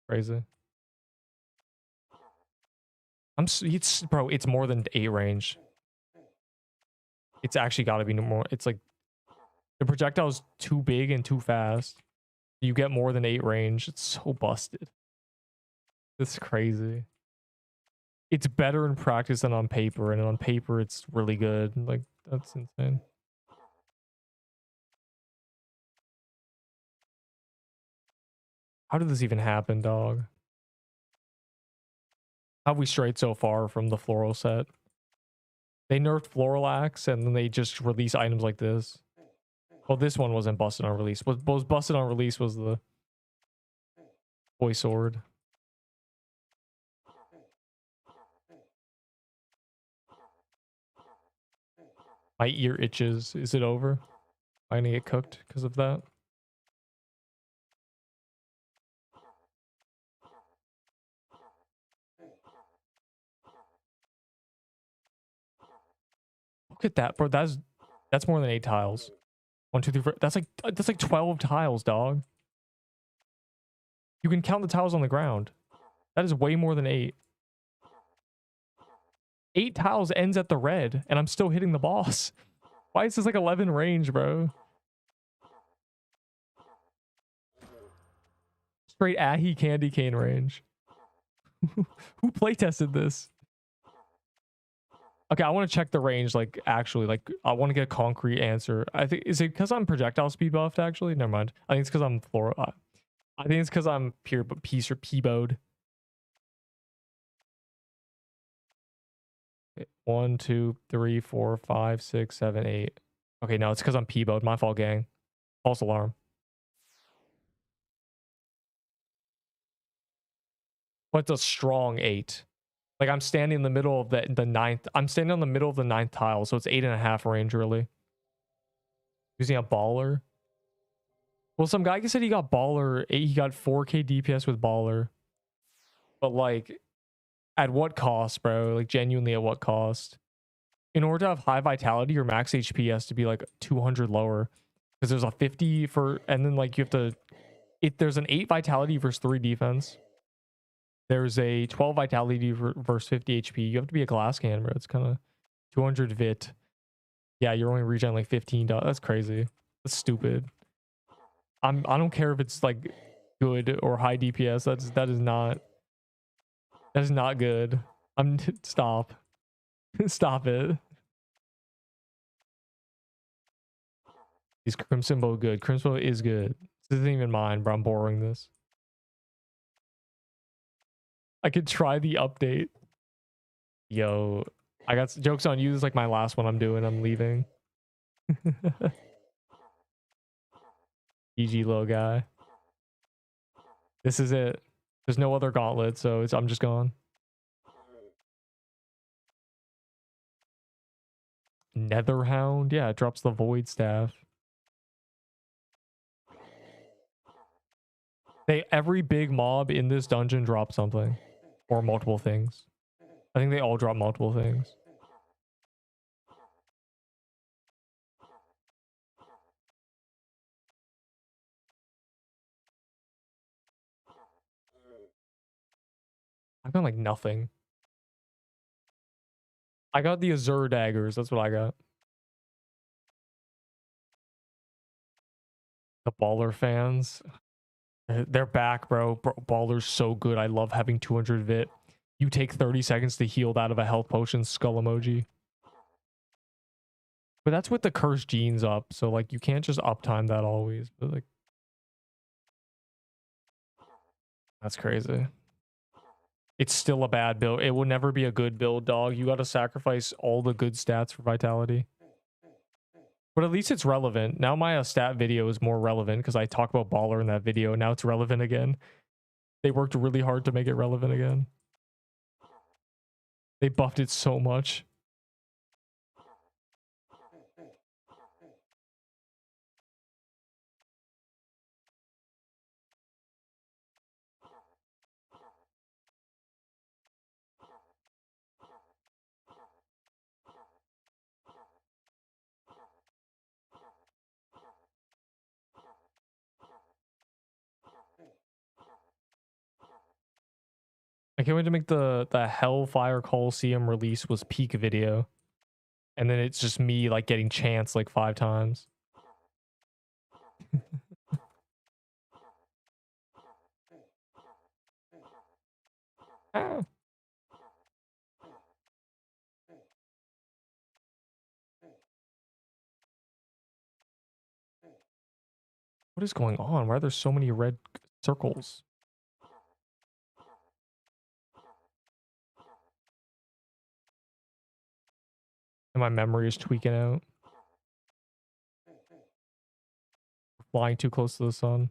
Crazy. Bro, it's more than 8 range. It's actually got to be more. It's like the projectile's too big and too fast. You get more than 8 range. It's so busted. It's crazy. It's better in practice than on paper, and on paper it's really good. Like, that's insane. How did this even happen, dog? How have we strayed so far from the floral set? They nerfed Floral Axe, and then they just release items like this. Well, this one wasn't busted on release. What was busted on release was the Boy Sword. My ear itches. Is it over? Am I gonna get cooked because of that? Look at that, bro. That's more than 8 tiles. 1, 2, 3, 4. That's like 12 tiles, dog. You can count the tiles on the ground. That is way more than 8. 8 tiles ends at the red, and I'm still hitting the boss. Why is this like 11 range, bro? Straight ahi candy cane range. Who playtested this? Okay, I want to check the range, like, actually, like, I want to get a concrete answer. I think, is it because I'm projectile speed buffed, actually? Never mind. I think it's because I'm I think it's because I'm pure piece or P-bode. 1, 2, 3, 4, 5, 6, 7, 8. Okay, no, it's because I'm P-bode. My fault, gang. False alarm. But it's a strong 8. Like, I'm standing in the middle of the ninth. I'm standing on the middle of the 9th tile, so it's 8.5 range, really. Using a baller. Well, some guy said he got baller. He got 4K DPS with baller. But, like, at what cost, bro? Like, genuinely at what cost? In order to have high vitality, your max HP has to be, like, 200 lower. Because there's a 50 for... And then, like, you have to... There's an 8 vitality versus 3 defense. There's a 12 vitality versus 50 HP. You have to be a glass can, bro. It's kind of 200 vit. Yeah, you're only regen like 15. That's crazy. That's stupid. I don't care if it's like good or high DPS. That is not good. Stop. Stop it. Is Crimson Bow good? Crimson Bow is good. This isn't even mine, bro. I'm borrowing this. I could try the update. Yo, I got jokes on you. This is like my last one I'm doing. I'm leaving. GG, little guy. This is it. There's no other gauntlet, so I'm just gone. Netherhound? Yeah, it drops the void staff. Every big mob in this dungeon drops something. Or multiple things. I think they all drop multiple things. I've got like nothing. I got the Azure daggers. That's what I got. The Baller fans. They're back, bro. Baller's so good. I love having 200 vit. You take 30 seconds to heal that of a health potion skull emoji. But that's with the cursed genes up. So like you can't just uptime that always. But like that's crazy. It's still a bad build. It will never be a good build, dog. You got to sacrifice all the good stats for vitality. But at least it's relevant. Now my stat video is more relevant because I talk about Baller in that video. Now it's relevant again. They worked really hard to make it relevant again. They buffed it so much. I can't wait to make the Hellfire Coliseum release was peak video. And then it's just me like getting chance like 5 times. Ah. What is going on? Why are there so many red circles? And my memory is tweaking out. Flying too close to the sun.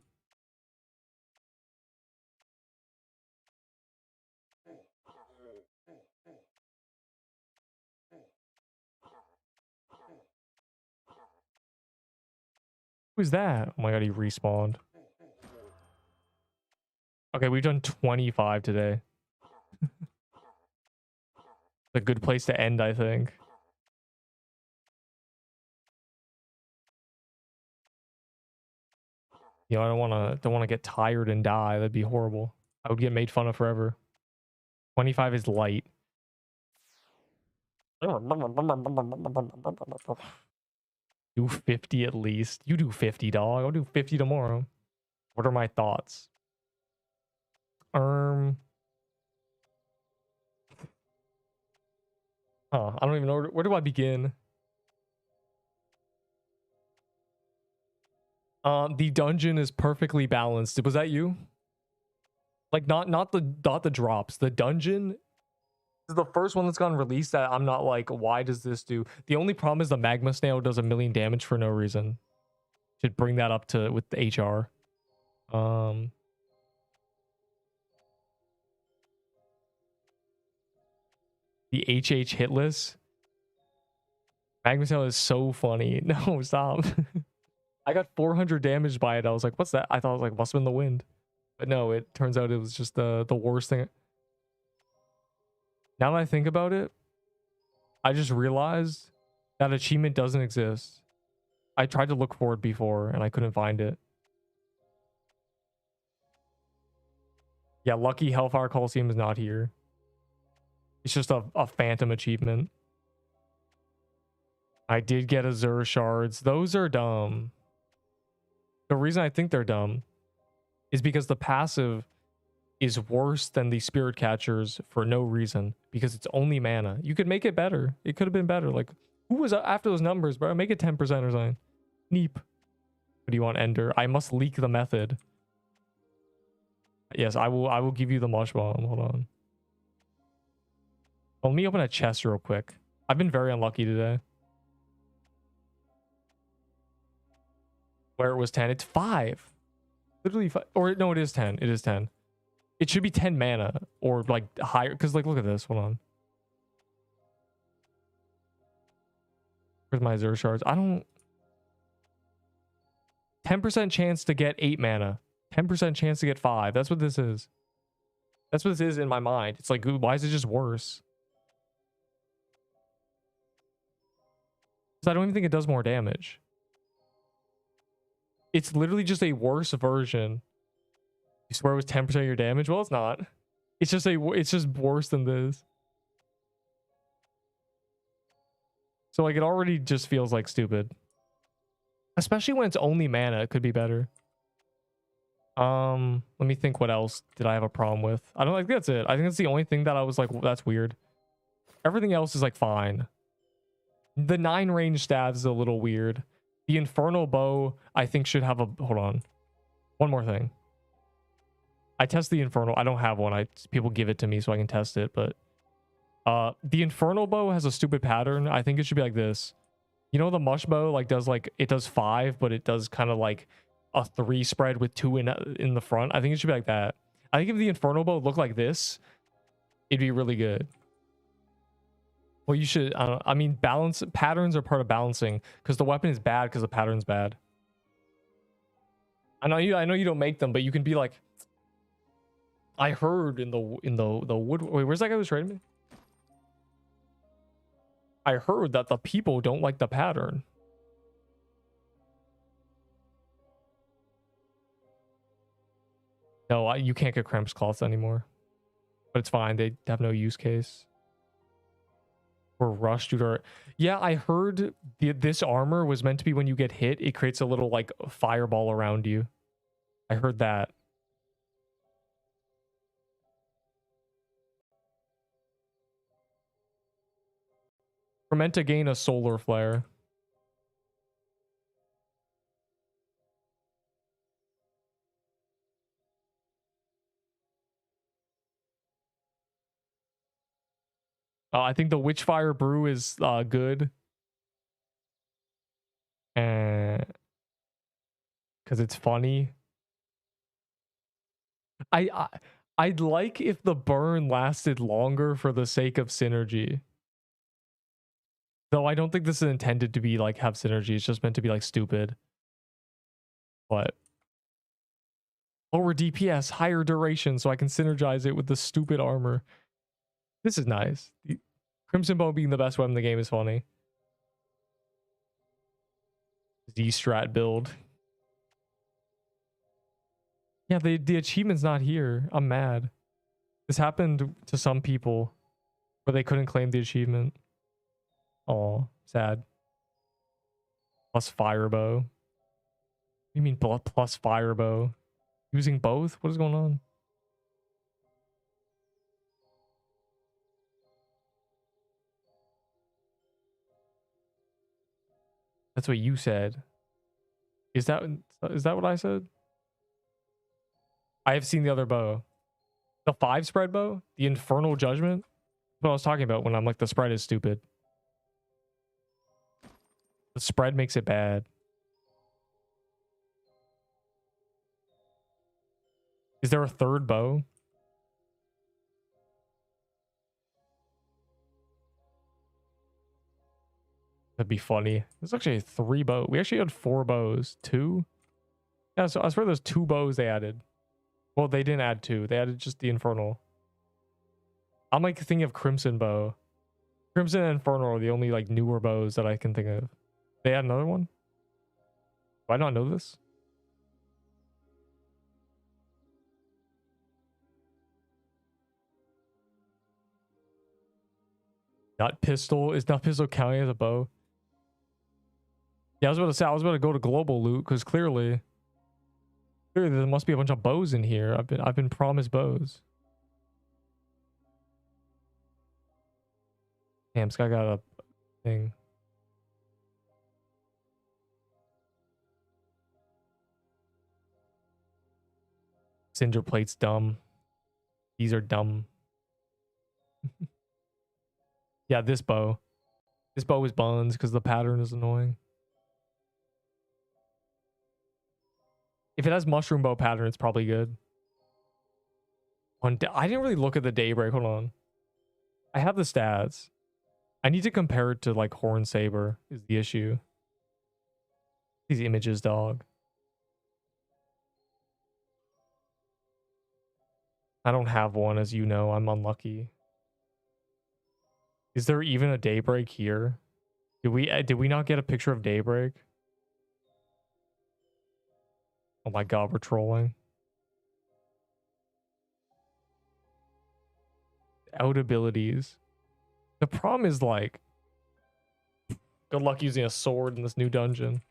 Who's that? Oh my god, he respawned. Okay, we've done 25 today. A good place to end, I think. You know, I don't want to get tired and die. That'd be horrible. I would get made fun of forever. 25 is light. Do 50 at least. You do 50, dog. I'll do 50 tomorrow. What are my thoughts? I don't even know where do I begin? The dungeon is perfectly balanced. Was that you? Like not the drops. The dungeon is the first one that's gotten released that I'm not like, why does this do? The only problem is the magma snail does 1,000,000 damage for no reason. Should bring that up to with the HR. The HH hitless. Magma snail is so funny. No, stop. I got 400 damage by it. I was like, what's that? I thought it was like, must have been the wind. But no, it turns out it was just the worst thing. Now that I think about it, I just realized that achievement doesn't exist. I tried to look for it before and I couldn't find it. Yeah, Lucky Hellfire Coliseum is not here. It's just a phantom achievement. I did get Azure shards. Those are dumb. The reason I think they're dumb is because the passive is worse than the spirit catchers for no reason, because it's only mana. You could make it better. It could have been better. Like, who was after those numbers, bro? Make it 10% or something. Neep. What do you want, Ender? I must leak the method. Yes, I will give you the mush bomb. Hold on. Let me open a chest real quick. I've been very unlucky today. Where it was 10, it's 5. Literally 5. Or no, it is 10. It is 10. It should be 10 mana or like higher. Because like, look at this. Hold on. Where's my Azure shards? I don't. 10% chance to get 8 mana. 10% chance to get 5. That's what this is. That's what this is in my mind. It's like, why is it just worse? Because I don't even think it does more damage. It's literally just a worse version. You swear it was 10% of your damage? Well, it's not. It's just worse than this. So like, it already just feels like stupid. Especially when it's only mana, it could be better. Let me think, what else did I have a problem with? I don't think that's it. I think that's the only thing that I was like, well, that's weird. Everything else is like fine. The 9 range stats is a little weird. The Infernal Bow, I think, should have a... Hold on. One more thing. I test the Infernal... I don't have one. People give it to me so I can test it, but... the Infernal Bow has a stupid pattern. I think it should be like this. You know the Mush Bow, like, does, like... It does 5, but it does kind of, like, a 3 spread with 2 in the front. I think it should be like that. I think if the Infernal Bow looked like this, it'd be really good. Well, you should, I mean, patterns are part of balancing, because the weapon is bad because the pattern's bad. I know you don't make them, but you can be like, I heard in the wood. Wait, where's that guy who's trading me? I heard that the people don't like the pattern. No, you can't get Cramp's cloths anymore, but it's fine. They have no use case. Or rush shooter. Yeah, I heard this armor was meant to be when you get hit, it creates a little like fireball around you. I heard that. We're meant to gain a solar flare. I think the Witchfire Brew is good. Because it's funny. I'd like if the burn lasted longer for the sake of synergy. Though I don't think this is intended to be like have synergy. It's just meant to be like stupid. But lower DPS, higher duration, so I can synergize it with the stupid armor. This is nice. Crimson Bow being the best weapon in the game is funny. Z-strat build. Yeah, the achievement's not here. I'm mad. This happened to some people, but they couldn't claim the achievement. Oh, sad. Plus fire bow. You mean plus fire bow? Using both? What is going on? That's what you said. Is that what I said? I have seen the other bow. The 5 spread bow? The Infernal Judgment? That's what I was talking about when I'm like, the spread is stupid. The spread makes it bad. Is there a third bow? That'd be funny. There's actually 3 bows. We actually had 4 bows. 2? Yeah, so I swear there's 2 bows they added. Well, they didn't add 2. They added just the Infernal. I'm like thinking of Crimson Bow. Crimson and Infernal are the only like newer bows that I can think of. They add another one? Do I not know this? Not pistol. Is not pistol counting as a bow? Yeah, I was about to say I was about to go to global loot because clearly there must be a bunch of bows in here. I've been promised bows. Damn, this guy got a thing. Cinder plate's dumb. These are dumb. Yeah, this bow. This bow is buns because the pattern is annoying. If it has mushroom bow pattern, it's probably good. I didn't really look at the daybreak. Hold on. I have the stats. I need to compare it to like Horn Saber is the issue. These images, dog. I don't have one, as you know. I'm unlucky. Is there even a daybreak here? Did we not get a picture of daybreak? Oh my god, we're trolling. Out abilities. The problem is like, good luck using a sword in this new dungeon.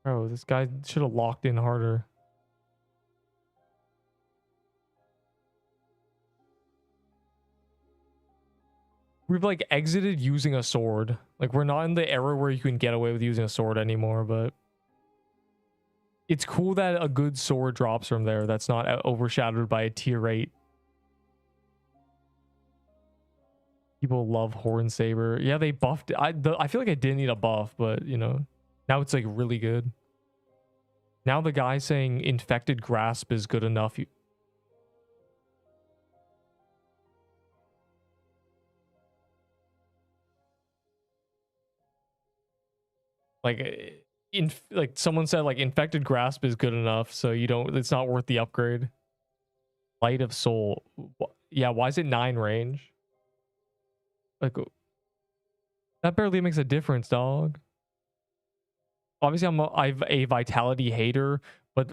Bro, this guy should have locked in harder. We've like exited using a sword. Like we're not in the era where you can get away with using a sword anymore, but it's cool that a good sword drops from there that's not overshadowed by a tier 8. People love Horn Saber. Yeah, they buffed it. I feel like I didn't need a buff, but you know, now it's like really good. Now the guy saying Infected Grasp is good enough. Like like someone said like Infected Grasp is good enough, so you don't, it's not worth the upgrade. Light of Soul. Yeah, why is it 9 range? Like that barely makes a difference, dog. Obviously I'm a vitality hater, but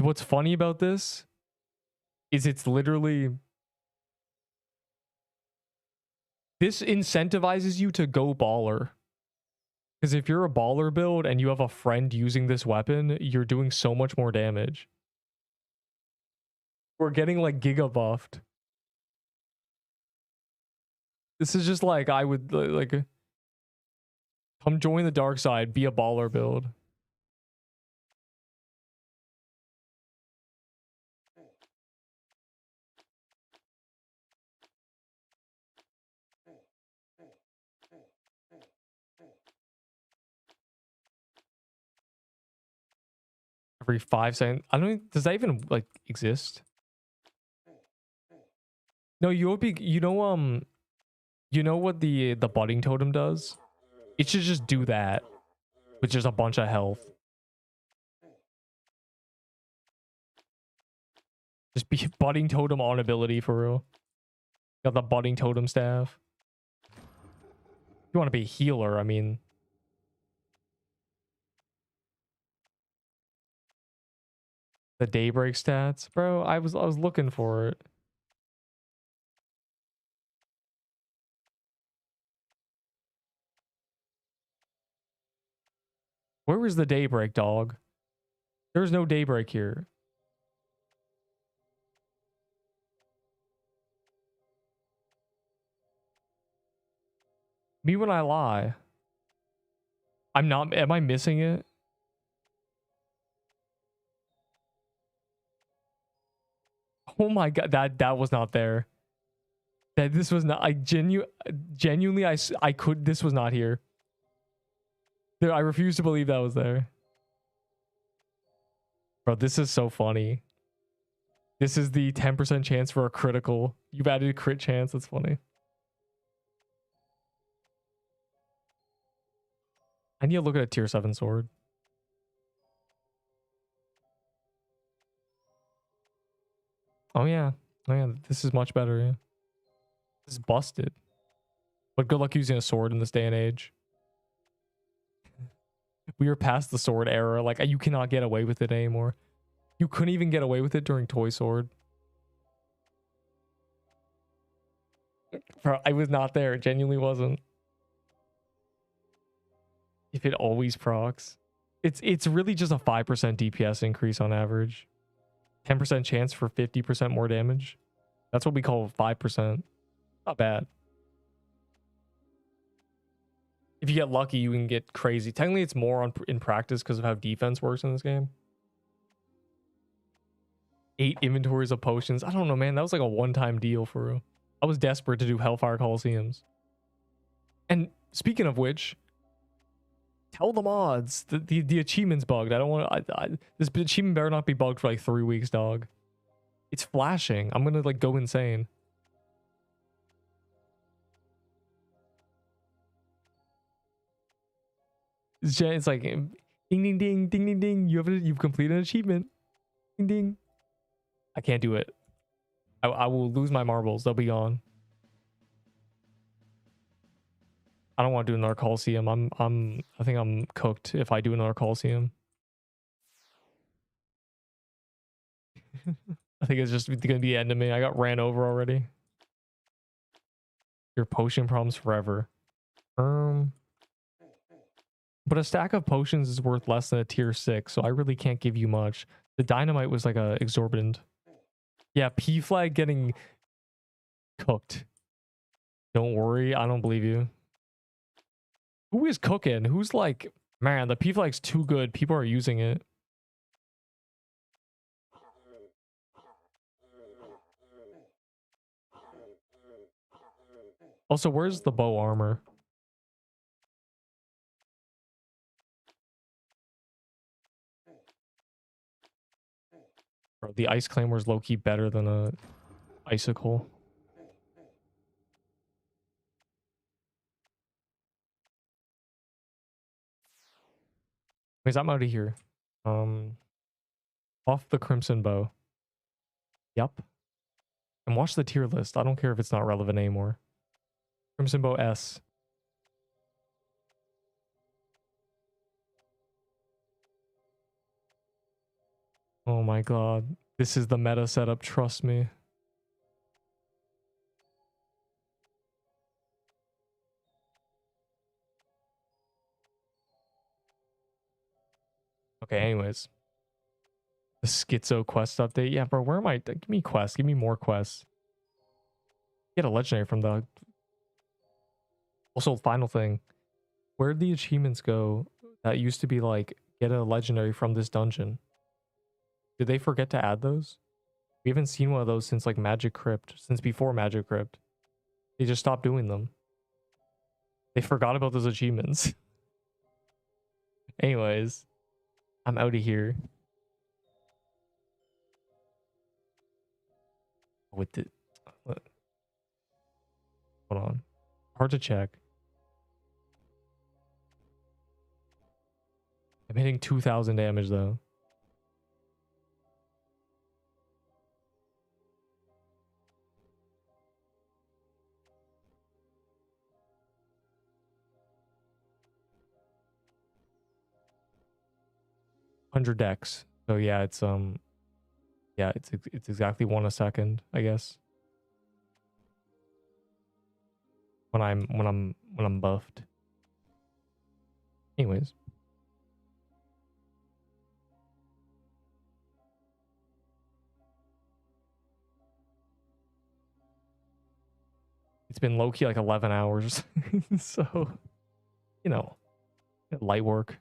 what's funny about this is it's literally, this incentivizes you to go baller. Because if you're a baller build and you have a friend using this weapon, you're doing so much more damage. We're getting like giga buffed. This is just like, I would like come join the dark side, be a baller build. Every 5 seconds. I don't even, does that even like exist? No, you would be, you know what the budding totem does? It should just do that with just a bunch of health. Just be budding totem on ability for real. Got the budding totem staff. you want to be a healer, I mean. The daybreak stats, bro. I was looking for it. Where was the daybreak, dog? There's no daybreak here. Me when I lie. I'm not. Am I missing it? Oh my god, that was not there. That this was not. I genuinely, I could. This was not here. There, I refuse to believe that was there. Bro, this is so funny. This is the 10% chance for a critical. You've added a crit chance. That's funny. I need to look at a tier 7 sword. Oh yeah. Oh yeah. This is much better. Yeah. This is busted. But good luck using a sword in this day and age. We are past the sword era. Like, you cannot get away with it anymore. You couldn't even get away with it during Toy Sword. Bro, I was not there. It genuinely wasn't. If it always procs. It's really just a 5% DPS increase on average. 10% chance for 50% more damage. That's what we call 5%. Not bad. If you get lucky, you can get crazy. Technically, it's more in practice because of how defense works in this game. 8 inventories of potions. I don't know, man. That was like a one-time deal for real. I was desperate to do Hellfire Coliseums. And speaking of which, tell the mods the achievement's bugged. I don't want to. This achievement better not be bugged for like 3 weeks, dog. It's flashing. I'm gonna like go insane. It's like ding ding ding ding ding ding. You've completed an achievement. Ding ding. I can't do it. I will lose my marbles. They'll be gone. I don't want to do another Coliseum. I think I'm cooked if I do another Coliseum. I think it's just gonna be the end of me. I got ran over already. Your potion problems forever. But a stack of potions is worth less than a tier 6, so I really can't give you much. The dynamite was like a exorbitant. Yeah, P flag getting cooked. Don't worry, I don't believe you. Who is cooking? Who's like, man, the P flag's too good. People are using it. Also, where's the bow armor? Bro, the ice claymore is low-key better than a icicle. Wait, I'm out of here. Off the crimson bow. Yep. And watch the tier list. I don't care if it's not relevant anymore. Crimson bow S. Oh my god. This is the meta setup, trust me. Okay, anyways. The schizo quest update. Yeah, bro, where am I? Give me quests. Give me more quests. Get a legendary from the... Also, final thing. Where'd the achievements go that used to be like, get a legendary from this dungeon? Did they forget to add those? We haven't seen one of those since like Magic Crypt. Since before Magic Crypt. They just stopped doing them. They forgot about those achievements. Anyways. I'm out of here. With the... Hold on. Hard to check. I'm hitting 2,000 damage though. 100 decks. So yeah, yeah, it's exactly 1 a second, I guess. When I'm buffed. Anyways. It's been low-key like 11 hours. So, you know, light work.